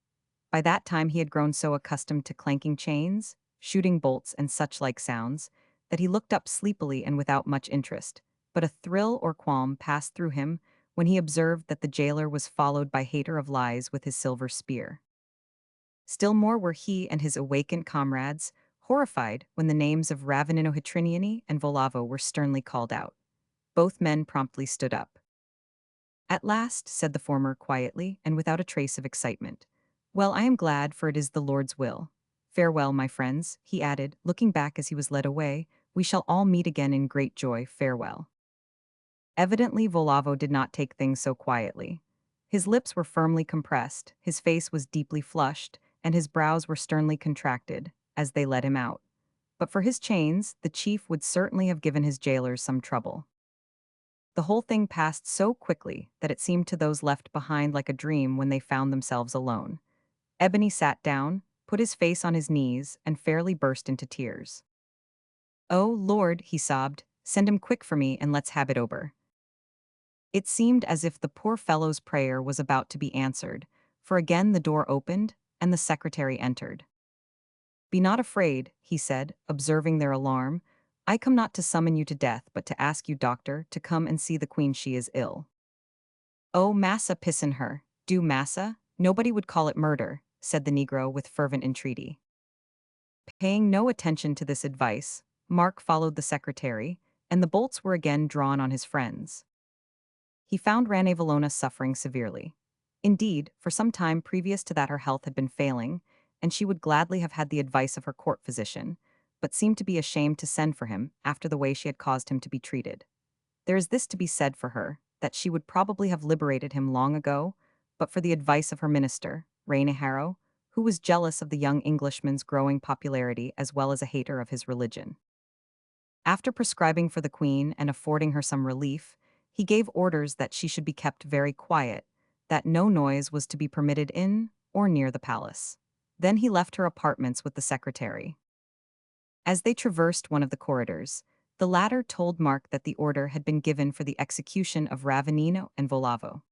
By that time he had grown so accustomed to clanking chains, shooting bolts, and such like sounds, that he looked up sleepily and without much interest, but a thrill or qualm passed through him when he observed that the jailer was followed by Hater of Lies with his silver spear. Still more were he and his awakened comrades horrified when the names of Raveninohitriniani and Volavo were sternly called out. Both men promptly stood up. "At last," said the former quietly and without a trace of excitement. "Well, I am glad, for it is the Lord's will. Farewell, my friends," he added, looking back as he was led away. "We shall all meet again in great joy. Farewell." Evidently, Volavo did not take things so quietly. His lips were firmly compressed, his face was deeply flushed, and his brows were sternly contracted, as they led him out. But for his chains, the chief would certainly have given his jailers some trouble. The whole thing passed so quickly that it seemed to those left behind like a dream when they found themselves alone. Ebony sat down, put his face on his knees, and fairly burst into tears. "Oh, Lord," he sobbed, "send him quick for me and let's have it over." It seemed as if the poor fellow's prayer was about to be answered, for again the door opened, and the secretary entered. "Be not afraid," he said, observing their alarm. "I come not to summon you to death, but to ask you, doctor, to come and see the queen. She is ill." "Oh, massa pissin her, do massa, nobody would call it murder," said the negro with fervent entreaty. Paying no attention to this advice, Mark followed the secretary, and the bolts were again drawn on his friends. He found Ranevalona suffering severely. Indeed, for some time previous to that her health had been failing, and she would gladly have had the advice of her court physician, but seemed to be ashamed to send for him after the way she had caused him to be treated. There is this to be said for her, that she would probably have liberated him long ago, but for the advice of her minister, Harrow, who was jealous of the young Englishman's growing popularity as well as a hater of his religion. After prescribing for the queen and affording her some relief, he gave orders that she should be kept very quiet, that no noise was to be permitted in or near the palace. Then he left her apartments with the secretary. As they traversed one of the corridors, the latter told Mark that the order had been given for the execution of Ravenino and Volavo.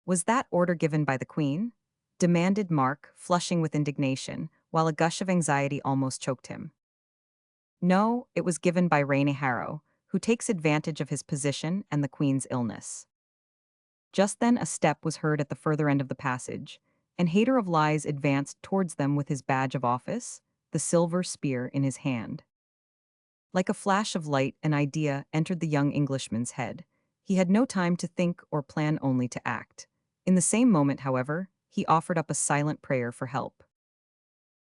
"Was that order given by the queen?" demanded Mark, flushing with indignation, while a gush of anxiety almost choked him. "No, it was given by Harrow, who takes advantage of his position and the queen's illness." Just then a step was heard at the further end of the passage, and Hater of Lies advanced towards them with his badge of office, the silver spear in his hand. Like a flash of light, an idea entered the young Englishman's head. He had no time to think or plan, only to act. In the same moment, however, he offered up a silent prayer for help.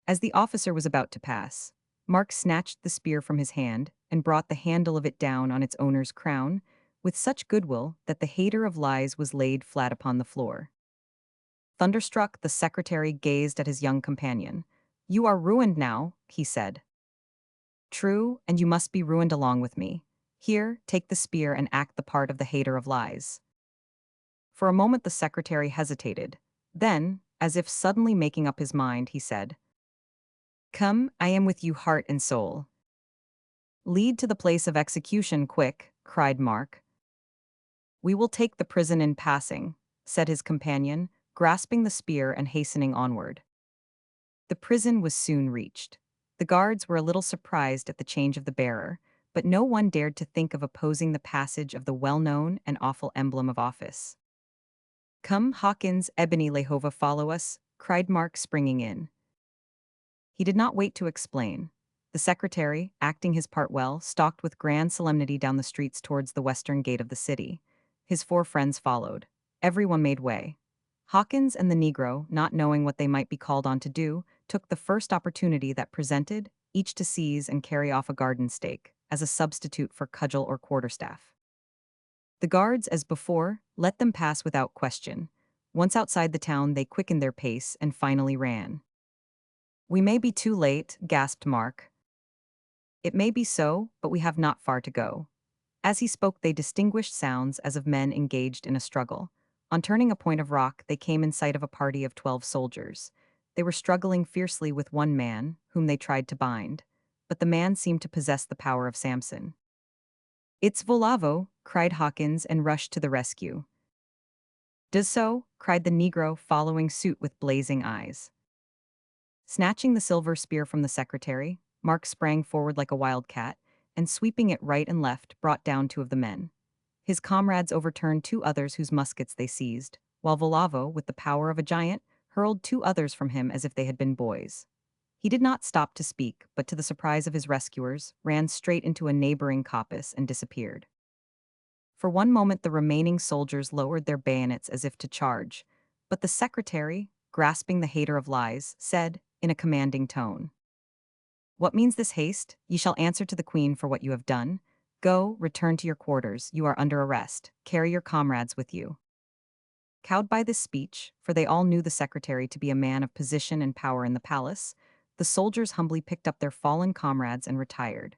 As the officer was about to pass, Mark snatched the spear from his hand and brought the handle of it down on its owner's crown, with such goodwill that the Hater of Lies was laid flat upon the floor. Thunderstruck, the secretary gazed at his young companion. "You are ruined now," he said. "True, and you must be ruined along with me. Here, take the spear and act the part of the Hater of Lies." For a moment the secretary hesitated. Then, as if suddenly making up his mind, he said, "Come, I am with you heart and soul." "Lead to the place of execution, quick," cried Mark. "We will take the prison in passing," said his companion, grasping the spear and hastening onward. The prison was soon reached. The guards were a little surprised at the change of the bearer, but no one dared to think of opposing the passage of the well-known and awful emblem of office. "Come, Hawkins, Ebony Lehova, follow us," cried Mark, springing in. He did not wait to explain. The secretary, acting his part well, stalked with grand solemnity down the streets towards the western gate of the city. His 4 friends followed. Everyone made way. Hawkins and the Negro, not knowing what they might be called on to do, took the first opportunity that presented, each to seize and carry off a garden stake, as a substitute for cudgel or quarterstaff. The guards, as before, let them pass without question. Once outside the town, they quickened their pace and finally ran. "We may be too late," gasped Mark. "It may be so, but we have not far to go." As he spoke, they distinguished sounds as of men engaged in a struggle. On turning a point of rock, they came in sight of a party of 12 soldiers. They were struggling fiercely with one man, whom they tried to bind, but the man seemed to possess the power of Samson. "It's Volavo!" cried Hawkins and rushed to the rescue. "Does so?" cried the Negro, following suit with blazing eyes. Snatching the silver spear from the secretary, Mark sprang forward like a wildcat, and sweeping it right and left, brought down 2 of the men. His comrades overturned 2 others whose muskets they seized, while Volavo, with the power of a giant, hurled 2 others from him as if they had been boys. He did not stop to speak, but to the surprise of his rescuers, ran straight into a neighboring coppice and disappeared. For one moment the remaining soldiers lowered their bayonets as if to charge, but the secretary, grasping the hater of lies, said, in a commanding tone, "What means this haste? Ye shall answer to the queen for what you have done. Go, return to your quarters, you are under arrest. Carry your comrades with you." Cowed by this speech, for they all knew the secretary to be a man of position and power in the palace, the soldiers humbly picked up their fallen comrades and retired.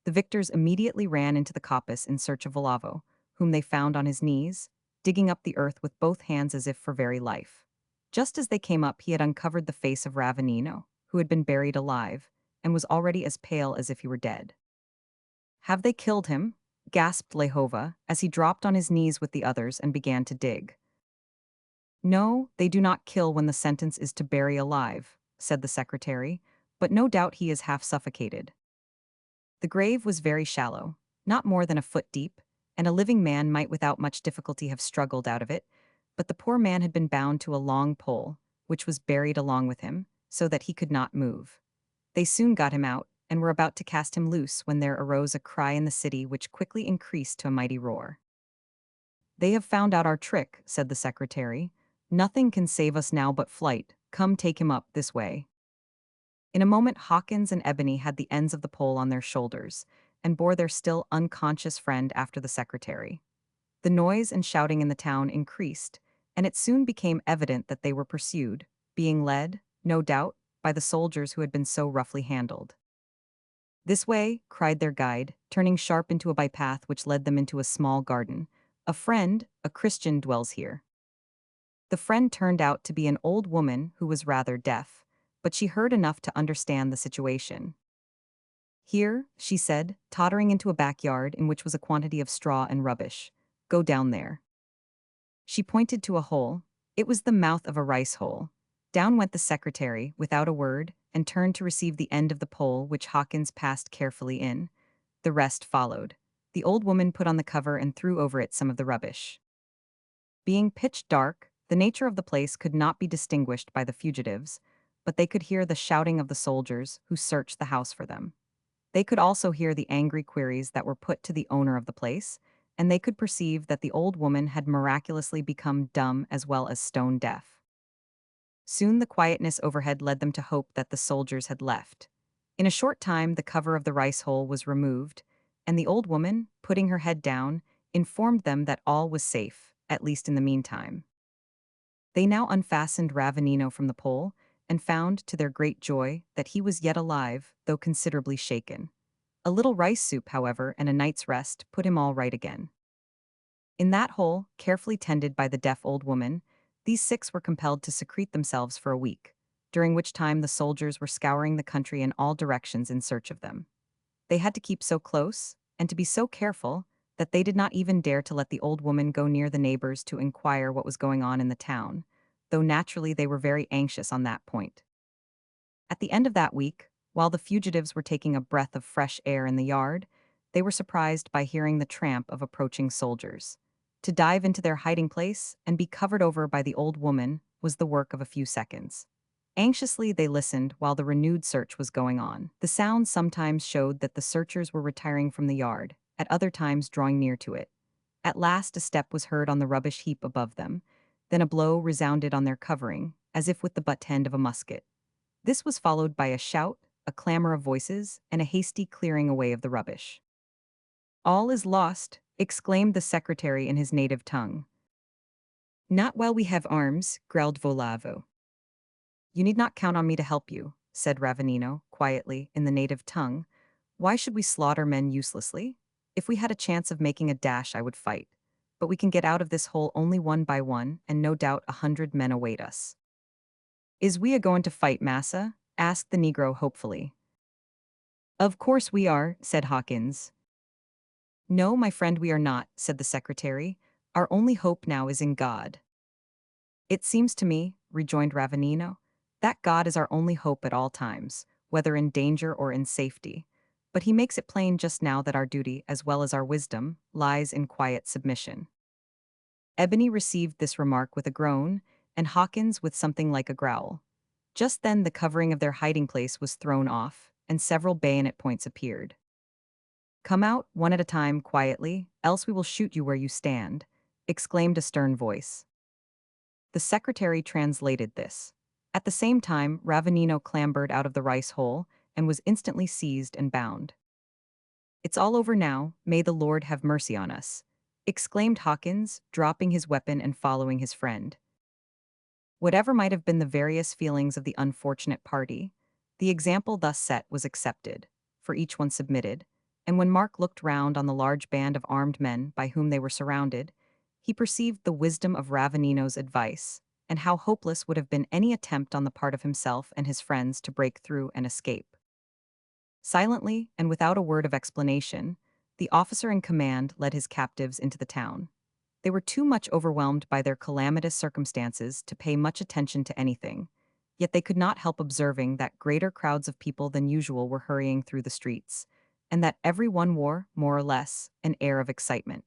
The victors immediately ran into the coppice in search of Volavo, whom they found on his knees, digging up the earth with both hands as if for very life. Just as they came up, he had uncovered the face of Ravenino, who had been buried alive, and was already as pale as if he were dead. "Have they killed him?" gasped Lehova, as he dropped on his knees with the others and began to dig. "No, they do not kill when the sentence is to bury alive," said the secretary, "but no doubt he is half suffocated." The grave was very shallow, not more than a foot deep, and a living man might without much difficulty have struggled out of it, but the poor man had been bound to a long pole, which was buried along with him, so that he could not move. They soon got him out, and were about to cast him loose when there arose a cry in the city which quickly increased to a mighty roar. "They have found out our trick," said the secretary. "Nothing can save us now but flight. Come, take him up this way." In a moment Hawkins and Ebony had the ends of the pole on their shoulders, and bore their still unconscious friend after the secretary. The noise and shouting in the town increased, and it soon became evident that they were pursued, being led, no doubt, by the soldiers who had been so roughly handled. "This way," cried their guide, turning sharp into a bypath which led them into a small garden. A Christian dwells here." The friend turned out to be an old woman who was rather deaf, but she heard enough to understand the situation. "Here," she said, tottering into a backyard in which was a quantity of straw and rubbish. "Go down there." She pointed to a hole. It was the mouth of a rice hole. Down went the secretary, without a word, and turned to receive the end of the pole which Hawkins passed carefully in. The rest followed. The old woman put on the cover and threw over it some of the rubbish. Being pitch dark, the nature of the place could not be distinguished by the fugitives, but they could hear the shouting of the soldiers who searched the house for them. They could also hear the angry queries that were put to the owner of the place, and they could perceive that the old woman had miraculously become dumb as well as stone deaf. Soon the quietness overhead led them to hope that the soldiers had left. In a short time the cover of the rice hole was removed, and the old woman, putting her head down, informed them that all was safe, at least in the meantime. They now unfastened Ravenino from the pole, and found, to their great joy, that he was yet alive, though considerably shaken. A little rice soup, however, and a night's rest put him all right again. In that hole, carefully tended by the deaf old woman, these 6 were compelled to secrete themselves for a week, during which time the soldiers were scouring the country in all directions in search of them. They had to keep so close, and to be so careful, that they did not even dare to let the old woman go near the neighbors to inquire what was going on in the town, though naturally they were very anxious on that point. At the end of that week, while the fugitives were taking a breath of fresh air in the yard, they were surprised by hearing the tramp of approaching soldiers. To dive into their hiding place and be covered over by the old woman was the work of a few seconds. Anxiously they listened while the renewed search was going on. The sounds sometimes showed that the searchers were retiring from the yard, at other times drawing near to it. At last a step was heard on the rubbish heap above them, then a blow resounded on their covering, as if with the butt end of a musket. This was followed by a shout, a clamor of voices, and a hasty clearing away of the rubbish. "All is lost," exclaimed the secretary in his native tongue. "Not while we have arms," growled Volavo. "You need not count on me to help you," said Ravanino, quietly, in the native tongue. "Why should we slaughter men uselessly? If we had a chance of making a dash, I would fight. But we can get out of this hole only one by one, and no doubt 100 men await us." "Is we a-goin' to fight, massa?" asked the Negro hopefully. "Of course we are," said Hawkins. "No, my friend, we are not," said the secretary. "Our only hope now is in God." "It seems to me," rejoined Ravanino, "that God is our only hope at all times, whether in danger or in safety. But he makes it plain just now that our duty, as well as our wisdom, lies in quiet submission." Ebony received this remark with a groan, and Hawkins with something like a growl. Just then the covering of their hiding place was thrown off, and several bayonet points appeared. "Come out, one at a time, quietly, else we will shoot you where you stand," exclaimed a stern voice. The secretary translated this. At the same time, Ravanino clambered out of the rice hole and was instantly seized and bound. "It's all over now, may the Lord have mercy on us," exclaimed Hawkins, dropping his weapon and following his friend. Whatever might have been the various feelings of the unfortunate party, the example thus set was accepted, for each one submitted, and when Mark looked round on the large band of armed men by whom they were surrounded, he perceived the wisdom of Ravanino's advice, and how hopeless would have been any attempt on the part of himself and his friends to break through and escape. Silently, and without a word of explanation, the officer in command led his captives into the town. They were too much overwhelmed by their calamitous circumstances to pay much attention to anything, yet they could not help observing that greater crowds of people than usual were hurrying through the streets, and that every one wore, more or less, an air of excitement.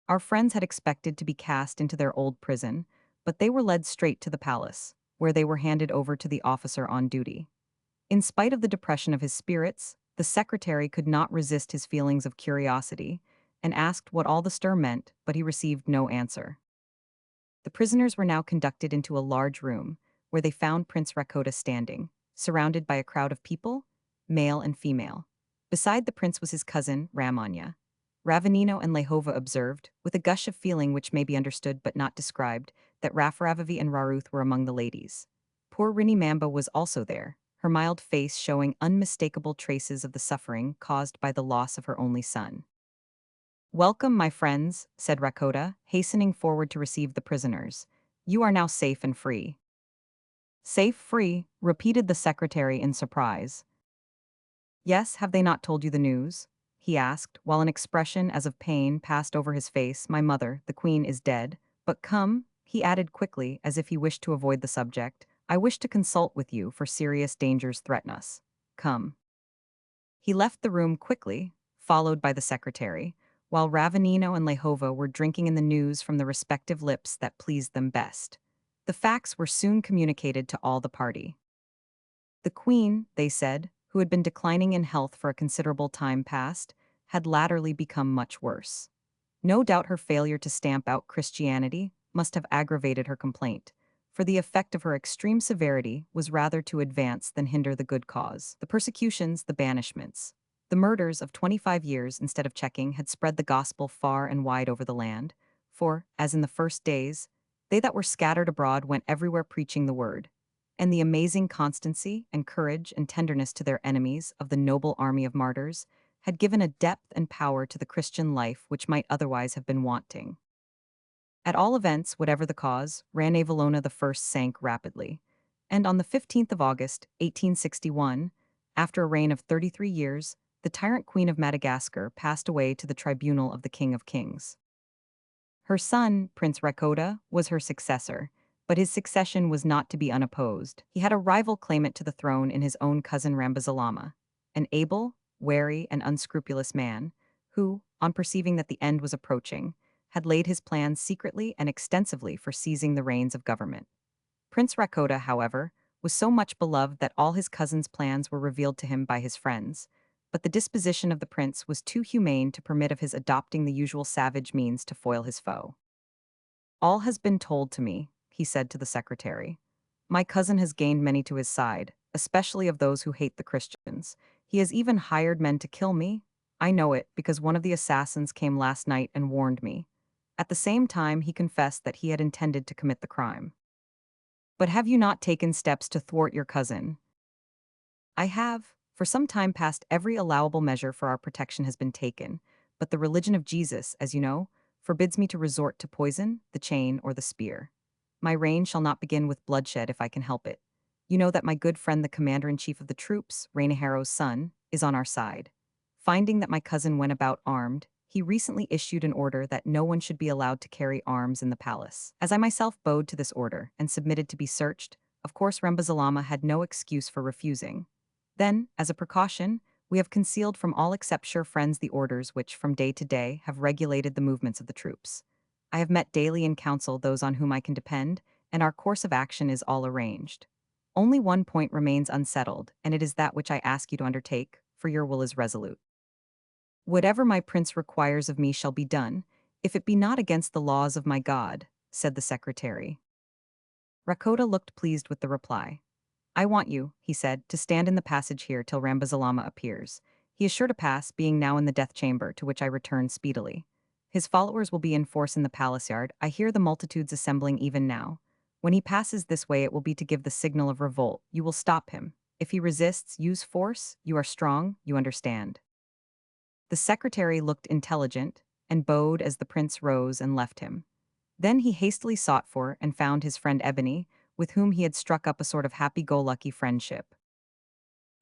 Our friends had expected to be cast into their old prison, but they were led straight to the palace, where they were handed over to the officer on duty. In spite of the depression of his spirits, the secretary could not resist his feelings of curiosity, and asked what all the stir meant, but he received no answer. The prisoners were now conducted into a large room, where they found Prince Rakota standing, surrounded by a crowd of people, male and female. Beside the prince was his cousin, Ramanya. Ravanino and Lehova observed, with a gush of feeling which may be understood but not described, that Raffaravavi and Raruth were among the ladies. Poor Rinny Mamba was also there, her mild face showing unmistakable traces of the suffering caused by the loss of her only son. "Welcome, my friends," said Rakota, hastening forward to receive the prisoners. "You are now safe and free." "Safe, free," repeated the secretary in surprise. "Yes, have they not told you the news?" he asked, while an expression as of pain passed over his face. "My mother, the queen, is dead. But come," he added quickly, as if he wished to avoid the subject, "I wish to consult with you, for serious dangers threaten us. Come." He left the room quickly, followed by the secretary, while Ravanino and Lehova were drinking in the news from the respective lips that pleased them best. The facts were soon communicated to all the party. The queen, they said, who had been declining in health for a considerable time past, had latterly become much worse. No doubt her failure to stamp out Christianity must have aggravated her complaint, for the effect of her extreme severity was rather to advance than hinder the good cause. The persecutions, the banishments, the murders of 25 years instead of checking had spread the gospel far and wide over the land, for, as in the first days, they that were scattered abroad went everywhere preaching the word, and the amazing constancy and courage and tenderness to their enemies of the noble army of martyrs had given a depth and power to the Christian life which might otherwise have been wanting. At all events, whatever the cause, Rane Valona I sank rapidly, and on the 15th of August, 1861, after a reign of 33 years, the tyrant queen of Madagascar passed away to the tribunal of the King of Kings. Her son, Prince Rakota, was her successor, but his succession was not to be unopposed. He had a rival claimant to the throne in his own cousin Rambazalama, an able, wary, and unscrupulous man, who, on perceiving that the end was approaching, had laid his plans secretly and extensively for seizing the reins of government. Prince Rakota, however, was so much beloved that all his cousin's plans were revealed to him by his friends, but the disposition of the prince was too humane to permit of his adopting the usual savage means to foil his foe. "All has been told to me," he said to the secretary. "My cousin has gained many to his side, especially of those who hate the Christians. He has even hired men to kill me. I know it, because one of the assassins came last night and warned me. At the same time, he confessed that he had intended to commit the crime. But have you not taken steps to thwart your cousin?" "I have. For some time past, every allowable measure for our protection has been taken, but the religion of Jesus, as you know, forbids me to resort to poison, the chain, or the spear. My reign shall not begin with bloodshed if I can help it. You know that my good friend, the commander-in-chief of the troops, Rainaharo's son, is on our side. Finding that my cousin went about armed, he recently issued an order that no one should be allowed to carry arms in the palace. As I myself bowed to this order and submitted to be searched, of course Rambazalama had no excuse for refusing. Then, as a precaution, we have concealed from all except sure friends the orders which, from day to day, have regulated the movements of the troops. I have met daily in council those on whom I can depend, and our course of action is all arranged. Only one point remains unsettled, and it is that which I ask you to undertake, for your will is resolute. Whatever my prince requires of me shall be done, if it be not against the laws of my God," said the secretary. Rakota looked pleased with the reply. "I want you," he said, "to stand in the passage here till Rambazalama appears. He is sure to pass, being now in the death chamber, to which I return speedily. His followers will be in force in the palace yard. I hear the multitudes assembling even now. When he passes this way, it will be to give the signal of revolt. You will stop him. If he resists, use force. You are strong, you understand." The secretary looked intelligent, and bowed as the prince rose and left him. Then he hastily sought for and found his friend Ebony, with whom he had struck up a sort of happy-go-lucky friendship.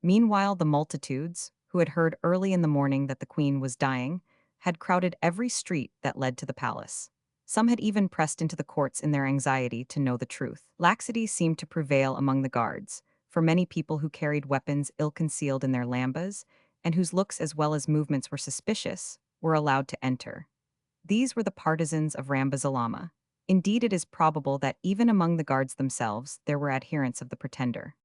Meanwhile, the multitudes, who had heard early in the morning that the queen was dying, had crowded every street that led to the palace. Some had even pressed into the courts in their anxiety to know the truth. Laxity seemed to prevail among the guards, for many people who carried weapons ill-concealed in their lambas, and whose looks as well as movements were suspicious, were allowed to enter. These were the partisans of Rambazalama. Indeed, it is probable that even among the guards themselves there were adherents of the pretender.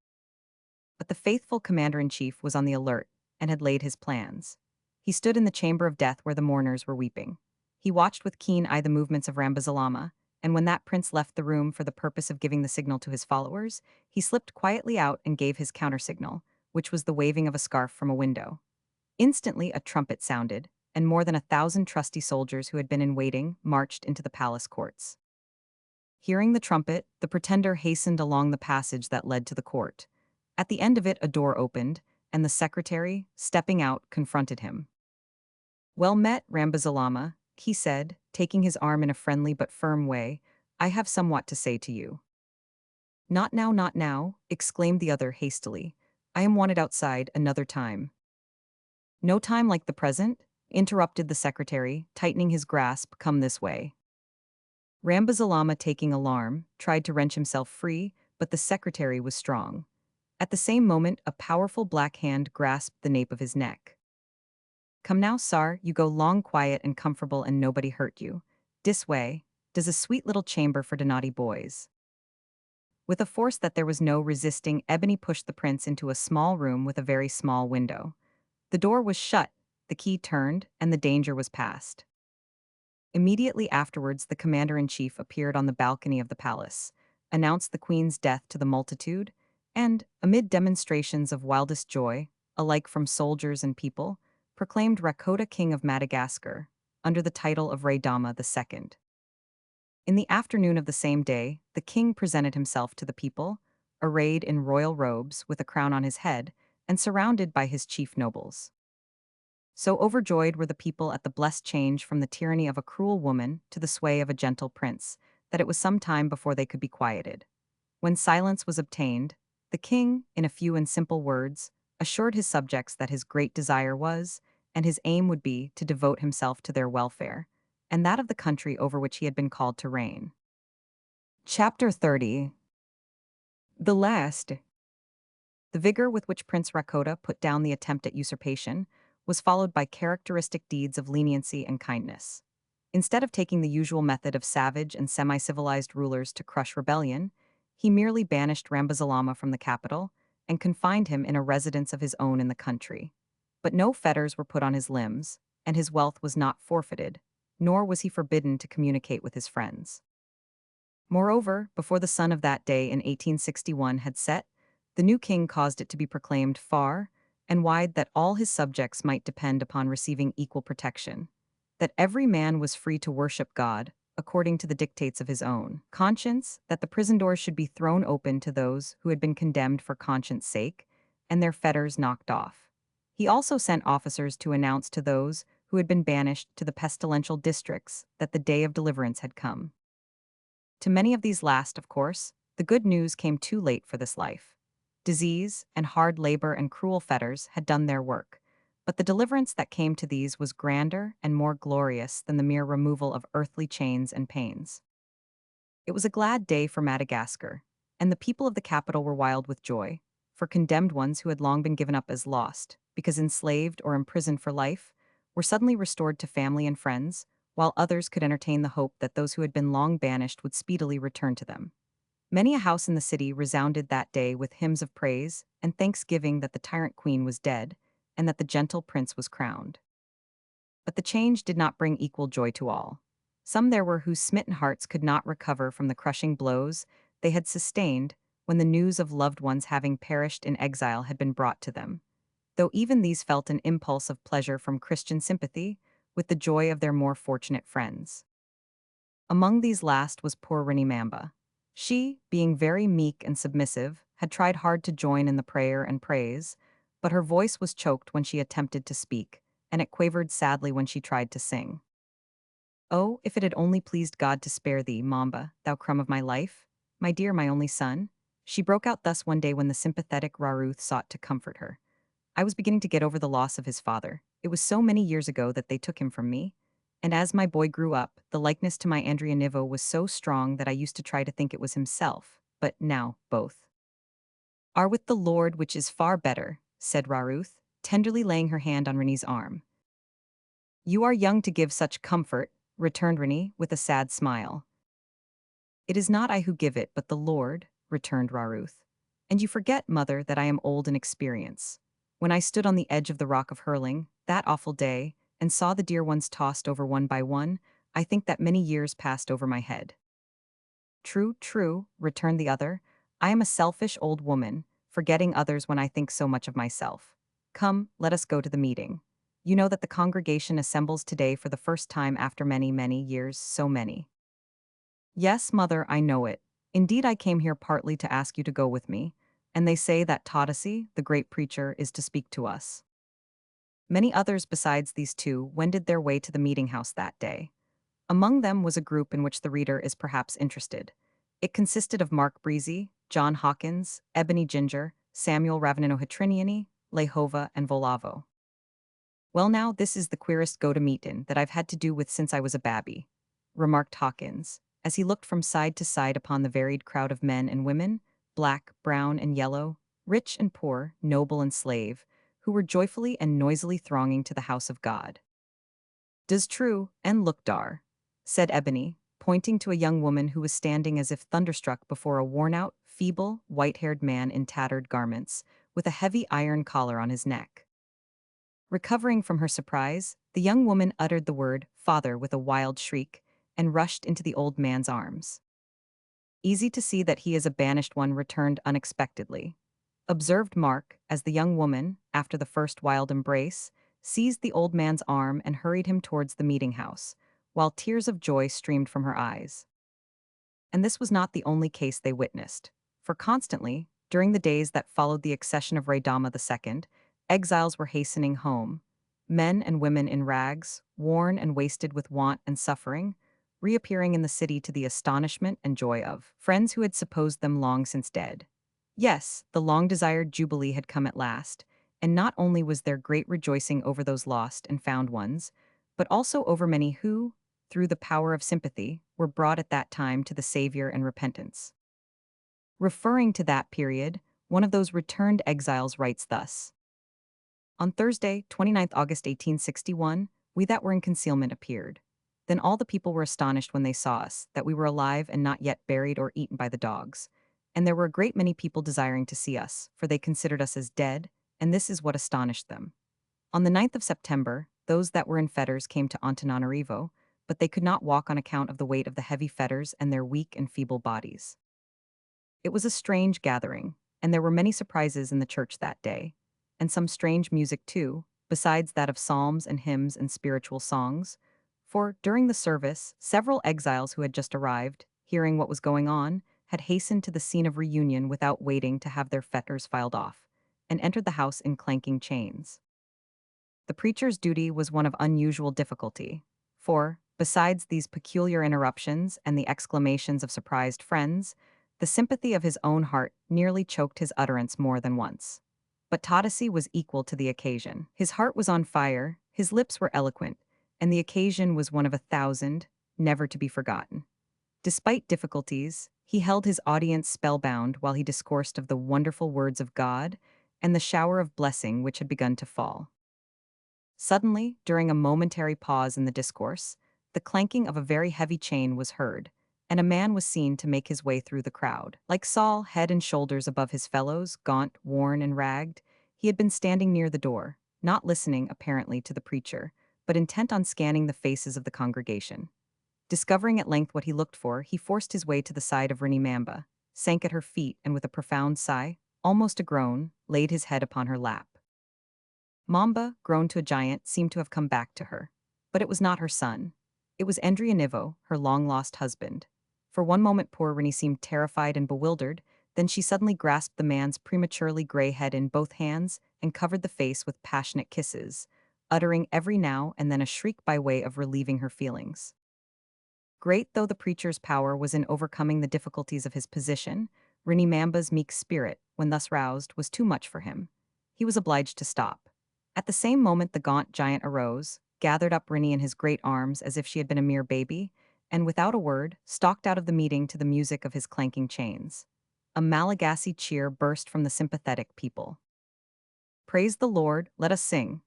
But the faithful commander-in-chief was on the alert and had laid his plans. He stood in the chamber of death where the mourners were weeping. He watched with keen eye the movements of Rambazalama, and when that prince left the room for the purpose of giving the signal to his followers, he slipped quietly out and gave his countersignal, which was the waving of a scarf from a window. Instantly a trumpet sounded, and more than 1,000 trusty soldiers who had been in waiting marched into the palace courts. Hearing the trumpet, the pretender hastened along the passage that led to the court. At the end of it a door opened, and the secretary, stepping out, confronted him. "Well met, Rambazalama," he said, taking his arm in a friendly but firm way. "I have somewhat to say to you." "Not now, not now," exclaimed the other hastily. "I am wanted outside another time." "No time like the present?" interrupted the secretary, tightening his grasp. "Come this way." Rambazalama, taking alarm, tried to wrench himself free, but the secretary was strong. At the same moment, a powerful black hand grasped the nape of his neck. "Come now, sar, you go long quiet and comfortable and nobody hurt you. Dis way, does a sweet little chamber for de naughty boys." With a force that there was no resisting, Ebony pushed the prince into a small room with a very small window. The door was shut, the key turned, and the danger was past. Immediately afterwards, the commander-in-chief appeared on the balcony of the palace, announced the queen's death to the multitude, and, amid demonstrations of wildest joy, alike from soldiers and people, proclaimed Rakota king of Madagascar, under the title of Raydama II. In the afternoon of the same day, the king presented himself to the people, arrayed in royal robes with a crown on his head, and surrounded by his chief nobles. So overjoyed were the people at the blessed change from the tyranny of a cruel woman to the sway of a gentle prince, that it was some time before they could be quieted. When silence was obtained, the king, in a few and simple words, assured his subjects that his great desire was, and his aim would be, to devote himself to their welfare, and that of the country over which he had been called to reign. Chapter 30. The last. The vigor with which Prince Rakota put down the attempt at usurpation was followed by characteristic deeds of leniency and kindness. Instead of taking the usual method of savage and semi-civilized rulers to crush rebellion, he merely banished Rambazalama from the capital and confined him in a residence of his own in the country. But no fetters were put on his limbs, and his wealth was not forfeited, nor was he forbidden to communicate with his friends. Moreover, before the sun of that day in 1861 had set, the new king caused it to be proclaimed far and wide that all his subjects might depend upon receiving equal protection, that every man was free to worship God, according to the dictates of his own conscience, that the prison doors should be thrown open to those who had been condemned for conscience sake, and their fetters knocked off. He also sent officers to announce to those who had been banished to the pestilential districts that the day of deliverance had come. To many of these last, of course, the good news came too late for this life. Disease and hard labor and cruel fetters had done their work, but the deliverance that came to these was grander and more glorious than the mere removal of earthly chains and pains. It was a glad day for Madagascar, and the people of the capital were wild with joy, for condemned ones who had long been given up as lost, because enslaved or imprisoned for life, were suddenly restored to family and friends, while others could entertain the hope that those who had been long banished would speedily return to them. Many a house in the city resounded that day with hymns of praise and thanksgiving that the tyrant queen was dead and that the gentle prince was crowned. But the change did not bring equal joy to all. Some there were whose smitten hearts could not recover from the crushing blows they had sustained when the news of loved ones having perished in exile had been brought to them, though even these felt an impulse of pleasure from Christian sympathy with the joy of their more fortunate friends. Among these last was poor Rinny Mamba. She, being very meek and submissive, had tried hard to join in the prayer and praise, but her voice was choked when she attempted to speak, and it quavered sadly when she tried to sing. "Oh, if it had only pleased God to spare thee, Mamba, thou crumb of my life, my dear, my only son," she broke out thus one day when the sympathetic Raruth sought to comfort her. "I was beginning to get over the loss of his father. It was so many years ago that they took him from me. And as my boy grew up, the likeness to my Andrianivo was so strong that I used to try to think it was himself, but now both are with the Lord, which is far better," said Raruth, tenderly laying her hand on Reni's arm. "You are young to give such comfort," returned Reni, with a sad smile. "It is not I who give it, but the Lord," returned Raruth. "And you forget, mother, that I am old in experience. When I stood on the edge of the rock of hurling, that awful day, and saw the dear ones tossed over one by one, I think that many years passed over my head." "True, true," returned the other. "I am a selfish old woman, forgetting others when I think so much of myself. Come, let us go to the meeting. You know that the congregation assembles today for the first time after many, many years, so many." "Yes, mother, I know it. Indeed, I came here partly to ask you to go with me, and they say that Tadasi, the great preacher, is to speak to us." Many others besides these two wended their way to the meeting house that day. Among them was a group in which the reader is perhaps interested. It consisted of Mark Breezy, John Hawkins, Ebony Ginger, Samuel Ravenino Hitriniani, Lehova, and Volavo. "Well now, this is the queerest go-to-meetin' that I've had to do with since I was a babby," remarked Hawkins, as he looked from side to side upon the varied crowd of men and women, black, brown, and yellow, rich and poor, noble and slave, who were joyfully and noisily thronging to the house of God. "Does true, and look dar," said Ebony, pointing to a young woman who was standing as if thunderstruck before a worn-out, feeble, white-haired man in tattered garments, with a heavy iron collar on his neck. Recovering from her surprise, the young woman uttered the word "father" with a wild shriek, and rushed into the old man's arms. "Easy to see that he is a banished one returned unexpectedly," observed Mark, as the young woman, after the first wild embrace, seized the old man's arm and hurried him towards the meeting house, while tears of joy streamed from her eyes. And this was not the only case they witnessed, for constantly, during the days that followed the accession of Raydama II, exiles were hastening home, men and women in rags, worn and wasted with want and suffering, reappearing in the city to the astonishment and joy of friends who had supposed them long since dead. Yes, the long-desired jubilee had come at last, and not only was there great rejoicing over those lost and found ones, but also over many who, through the power of sympathy, were brought at that time to the Savior and repentance. Referring to that period, one of those returned exiles writes thus: "On Thursday, 29th August 1861, we that were in concealment appeared. Then all the people were astonished when they saw us, that we were alive and not yet buried or eaten by the dogs. And there were a great many people desiring to see us, for they considered us as dead, and this is what astonished them. On the 9th of September, those that were in fetters came to Antananarivo, but they could not walk on account of the weight of the heavy fetters and their weak and feeble bodies. It was a strange gathering, and there were many surprises in the church that day, and some strange music too, besides that of psalms and hymns and spiritual songs. For, during the service, several exiles who had just arrived, hearing what was going on, had hastened to the scene of reunion without waiting to have their fetters filed off, and entered the house in clanking chains. The preacher's duty was one of unusual difficulty, for, besides these peculiar interruptions and the exclamations of surprised friends, the sympathy of his own heart nearly choked his utterance more than once. But Tadasi was equal to the occasion. His heart was on fire, his lips were eloquent, and the occasion was one of 1,000, never to be forgotten. Despite difficulties, he held his audience spellbound while he discoursed of the wonderful words of God and the shower of blessing which had begun to fall. Suddenly, during a momentary pause in the discourse, the clanking of a very heavy chain was heard, and a man was seen to make his way through the crowd. Like Saul, head and shoulders above his fellows, gaunt, worn, and ragged, he had been standing near the door, not listening, apparently, to the preacher, but intent on scanning the faces of the congregation. Discovering at length what he looked for, he forced his way to the side of Mamba, sank at her feet, and with a profound sigh, almost a groan, laid his head upon her lap. Mamba, grown to a giant, seemed to have come back to her. But it was not her son. It was Andrianivo, her long-lost husband. For one moment poor Rini seemed terrified and bewildered, then she suddenly grasped the man's prematurely gray head in both hands and covered the face with passionate kisses, uttering every now and then a shriek by way of relieving her feelings. Great though the preacher's power was in overcoming the difficulties of his position, Rini Mamba's meek spirit, when thus roused, was too much for him. He was obliged to stop. At the same moment the gaunt giant arose, gathered up Rini in his great arms as if she had been a mere baby, and without a word, stalked out of the meeting to the music of his clanking chains. A Malagasy cheer burst from the sympathetic people. "Praise the Lord, let us sing,"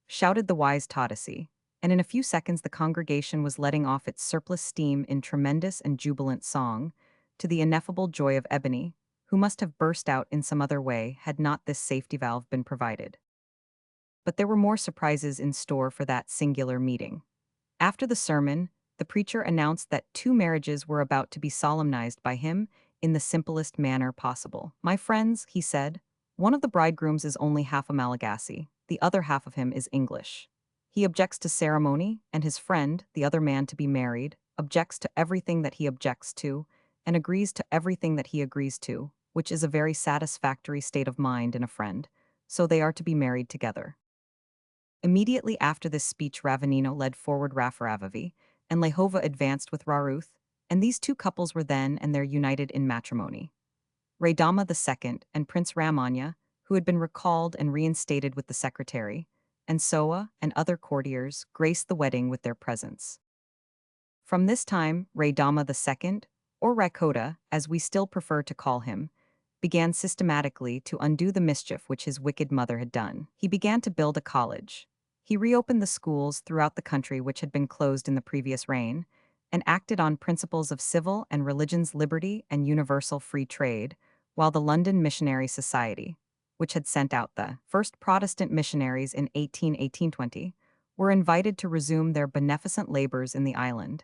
shouted the wise Tadasi, and in a few seconds the congregation was letting off its surplus steam in tremendous and jubilant song, to the ineffable joy of Ebony, who must have burst out in some other way had not this safety valve been provided. But there were more surprises in store for that singular meeting. After the sermon, the preacher announced that 2 marriages were about to be solemnized by him in the simplest manner possible. "My friends," he said, "one of the bridegrooms is only half a Malagasy, the other half of him is English. He objects to ceremony, and his friend, the other man to be married, objects to everything that he objects to, and agrees to everything that he agrees to, which is a very satisfactory state of mind in a friend, so they are to be married together." Immediately after this speech Ravanino led forward Rafaravavi, and Lehova advanced with Raruth, and these 2 couples were then and there united in matrimony. Raydama II and Prince Ramanya, who had been recalled and reinstated with the secretary, and Soa and other courtiers graced the wedding with their presence. From this time, Raydama II, or Rakota, as we still prefer to call him, began systematically to undo the mischief which his wicked mother had done. He began to build a college. He reopened the schools throughout the country which had been closed in the previous reign, and acted on principles of civil and religion's liberty and universal free trade, while the London Missionary Society, which had sent out the first Protestant missionaries in 1820, were invited to resume their beneficent labors in the island,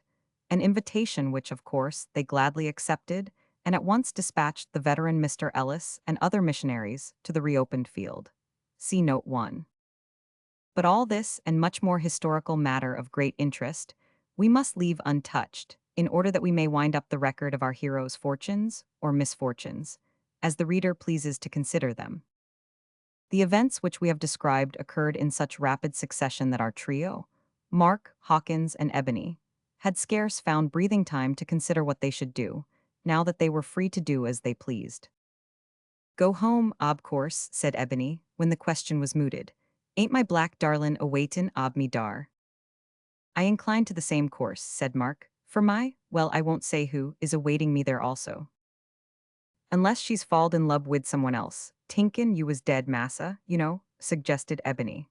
an invitation which, of course, they gladly accepted, and at once dispatched the veteran Mr. Ellis and other missionaries to the reopened field. See Note 1. But all this and much more historical matter of great interest we must leave untouched, in order that we may wind up the record of our heroes' fortunes or misfortunes, as the reader pleases to consider them. The events which we have described occurred in such rapid succession that our trio, Mark, Hawkins, and Ebony, had scarce found breathing time to consider what they should do, now that they were free to do as they pleased. "Go home, ob course," said Ebony, when the question was mooted. "Ain't my black darlin' awaitin' ob me dar?" "I incline to the same course," said Mark, "for well, I won't say who, is awaiting me there also." "Unless she's falled in love wid someone else. Tinkin' you was dead, massa, you know," suggested Ebony.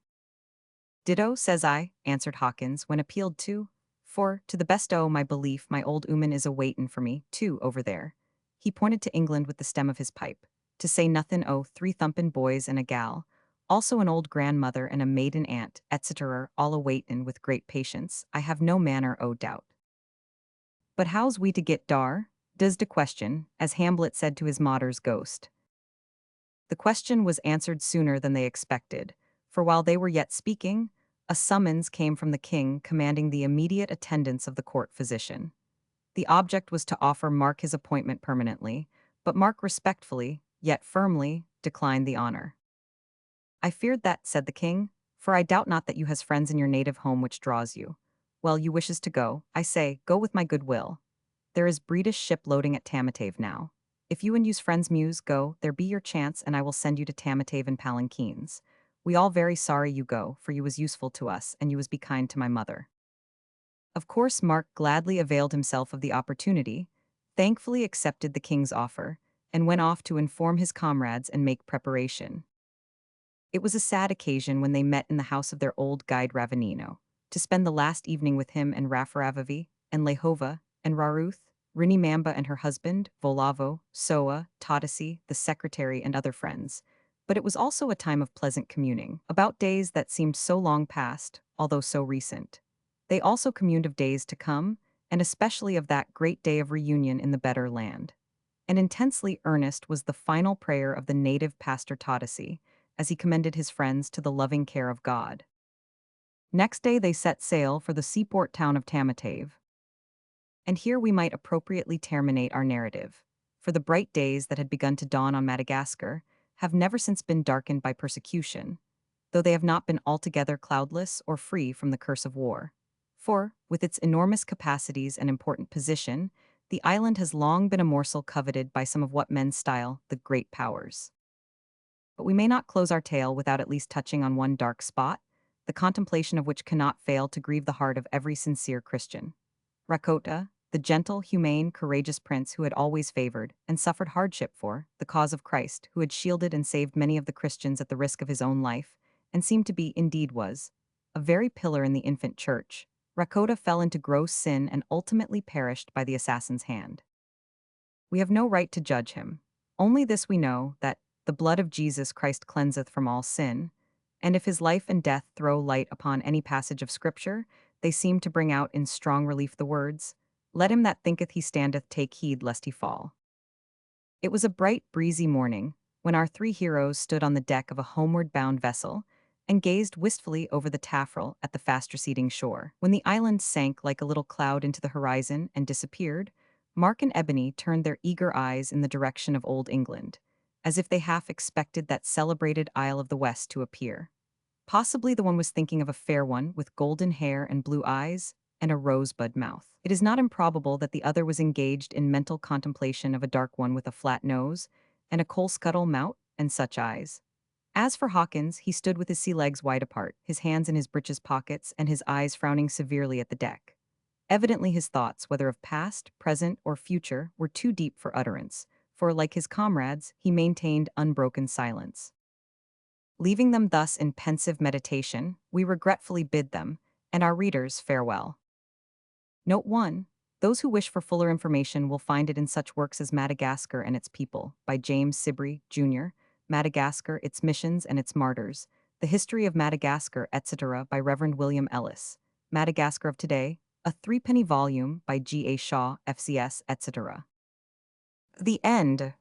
"Ditto, says I," answered Hawkins, when appealed to, "for, to the best o' my belief, my old 'ooman is a-waitin' for me, too, over there." He pointed to England with the stem of his pipe. "To say nothin' o' 3 thumpin' boys and a gal, Also an old grandmother and a maiden aunt, etc., all awaitin' with great patience. I have no manner o' doubt. But how's we to get dar? Does de question, as Hamlet said to his mater's ghost. The question was answered sooner than they expected, for while they were yet speaking, a summons came from the king commanding the immediate attendance of the court physician. The object was to offer Mark his appointment permanently, but Mark respectfully, yet firmly, declined the honor. I feared that, said the king, for I doubt not that you has friends in your native home which draws you. Well, you wishes to go, I say, go with my good will. There is British ship loading at Tamatave now. If you and you's friends muse, go, there be your chance, and I will send you to Tamatave and palanquins. We all very sorry you go, for you was useful to us, and you was be kind to my mother. Of course, Mark gladly availed himself of the opportunity, thankfully accepted the king's offer, and went off to inform his comrades and make preparation. It was a sad occasion when they met in the house of their old guide Ravanino, to spend the last evening with him and Rafaravavi, and Lehova, and Raruth, Rinimamba and her husband, Volavo, Soa, Tadasi, the secretary, and other friends. But it was also a time of pleasant communing, about days that seemed so long past, although so recent. They also communed of days to come, and especially of that great day of reunion in the better land. And intensely earnest was the final prayer of the native pastor Tadasi, as he commended his friends to the loving care of God. Next day they set sail for the seaport town of Tamatave. And here we might appropriately terminate our narrative, for the bright days that had begun to dawn on Madagascar have never since been darkened by persecution, though they have not been altogether cloudless or free from the curse of war. For, with its enormous capacities and important position, the island has long been a morsel coveted by some of what men style the great powers. But we may not close our tale without at least touching on one dark spot, the contemplation of which cannot fail to grieve the heart of every sincere Christian. Rakota, the gentle, humane, courageous prince who had always favored, and suffered hardship for, the cause of Christ, who had shielded and saved many of the Christians at the risk of his own life, and seemed to be, indeed was, a very pillar in the infant church, Rakota fell into gross sin and ultimately perished by the assassin's hand. We have no right to judge him. Only this we know, that the blood of Jesus Christ cleanseth from all sin, and if his life and death throw light upon any passage of Scripture, they seem to bring out in strong relief the words, "Let him that thinketh he standeth take heed lest he fall." It was a bright, breezy morning, when our three heroes stood on the deck of a homeward-bound vessel, and gazed wistfully over the taffrail at the fast-receding shore. When the island sank like a little cloud into the horizon and disappeared, Mark and Ebony turned their eager eyes in the direction of Old England, as if they half expected that celebrated Isle of the West to appear. Possibly the one was thinking of a fair one with golden hair and blue eyes and a rosebud mouth. It is not improbable that the other was engaged in mental contemplation of a dark one with a flat nose and a coal-scuttle mouth and such eyes. As for Hawkins, he stood with his sea legs wide apart, his hands in his breeches pockets, and his eyes frowning severely at the deck. Evidently his thoughts, whether of past, present, or future, were too deep for utterance, for, like his comrades, he maintained unbroken silence. Leaving them thus in pensive meditation, we regretfully bid them, and our readers, farewell. Note 1. Those who wish for fuller information will find it in such works as Madagascar and Its People, by James Sibrey, Jr., Madagascar, Its Missions and Its Martyrs, The History of Madagascar, etc., by Reverend William Ellis, Madagascar of Today, a threepenny volume by G. A. Shaw, FCS, etc. The end.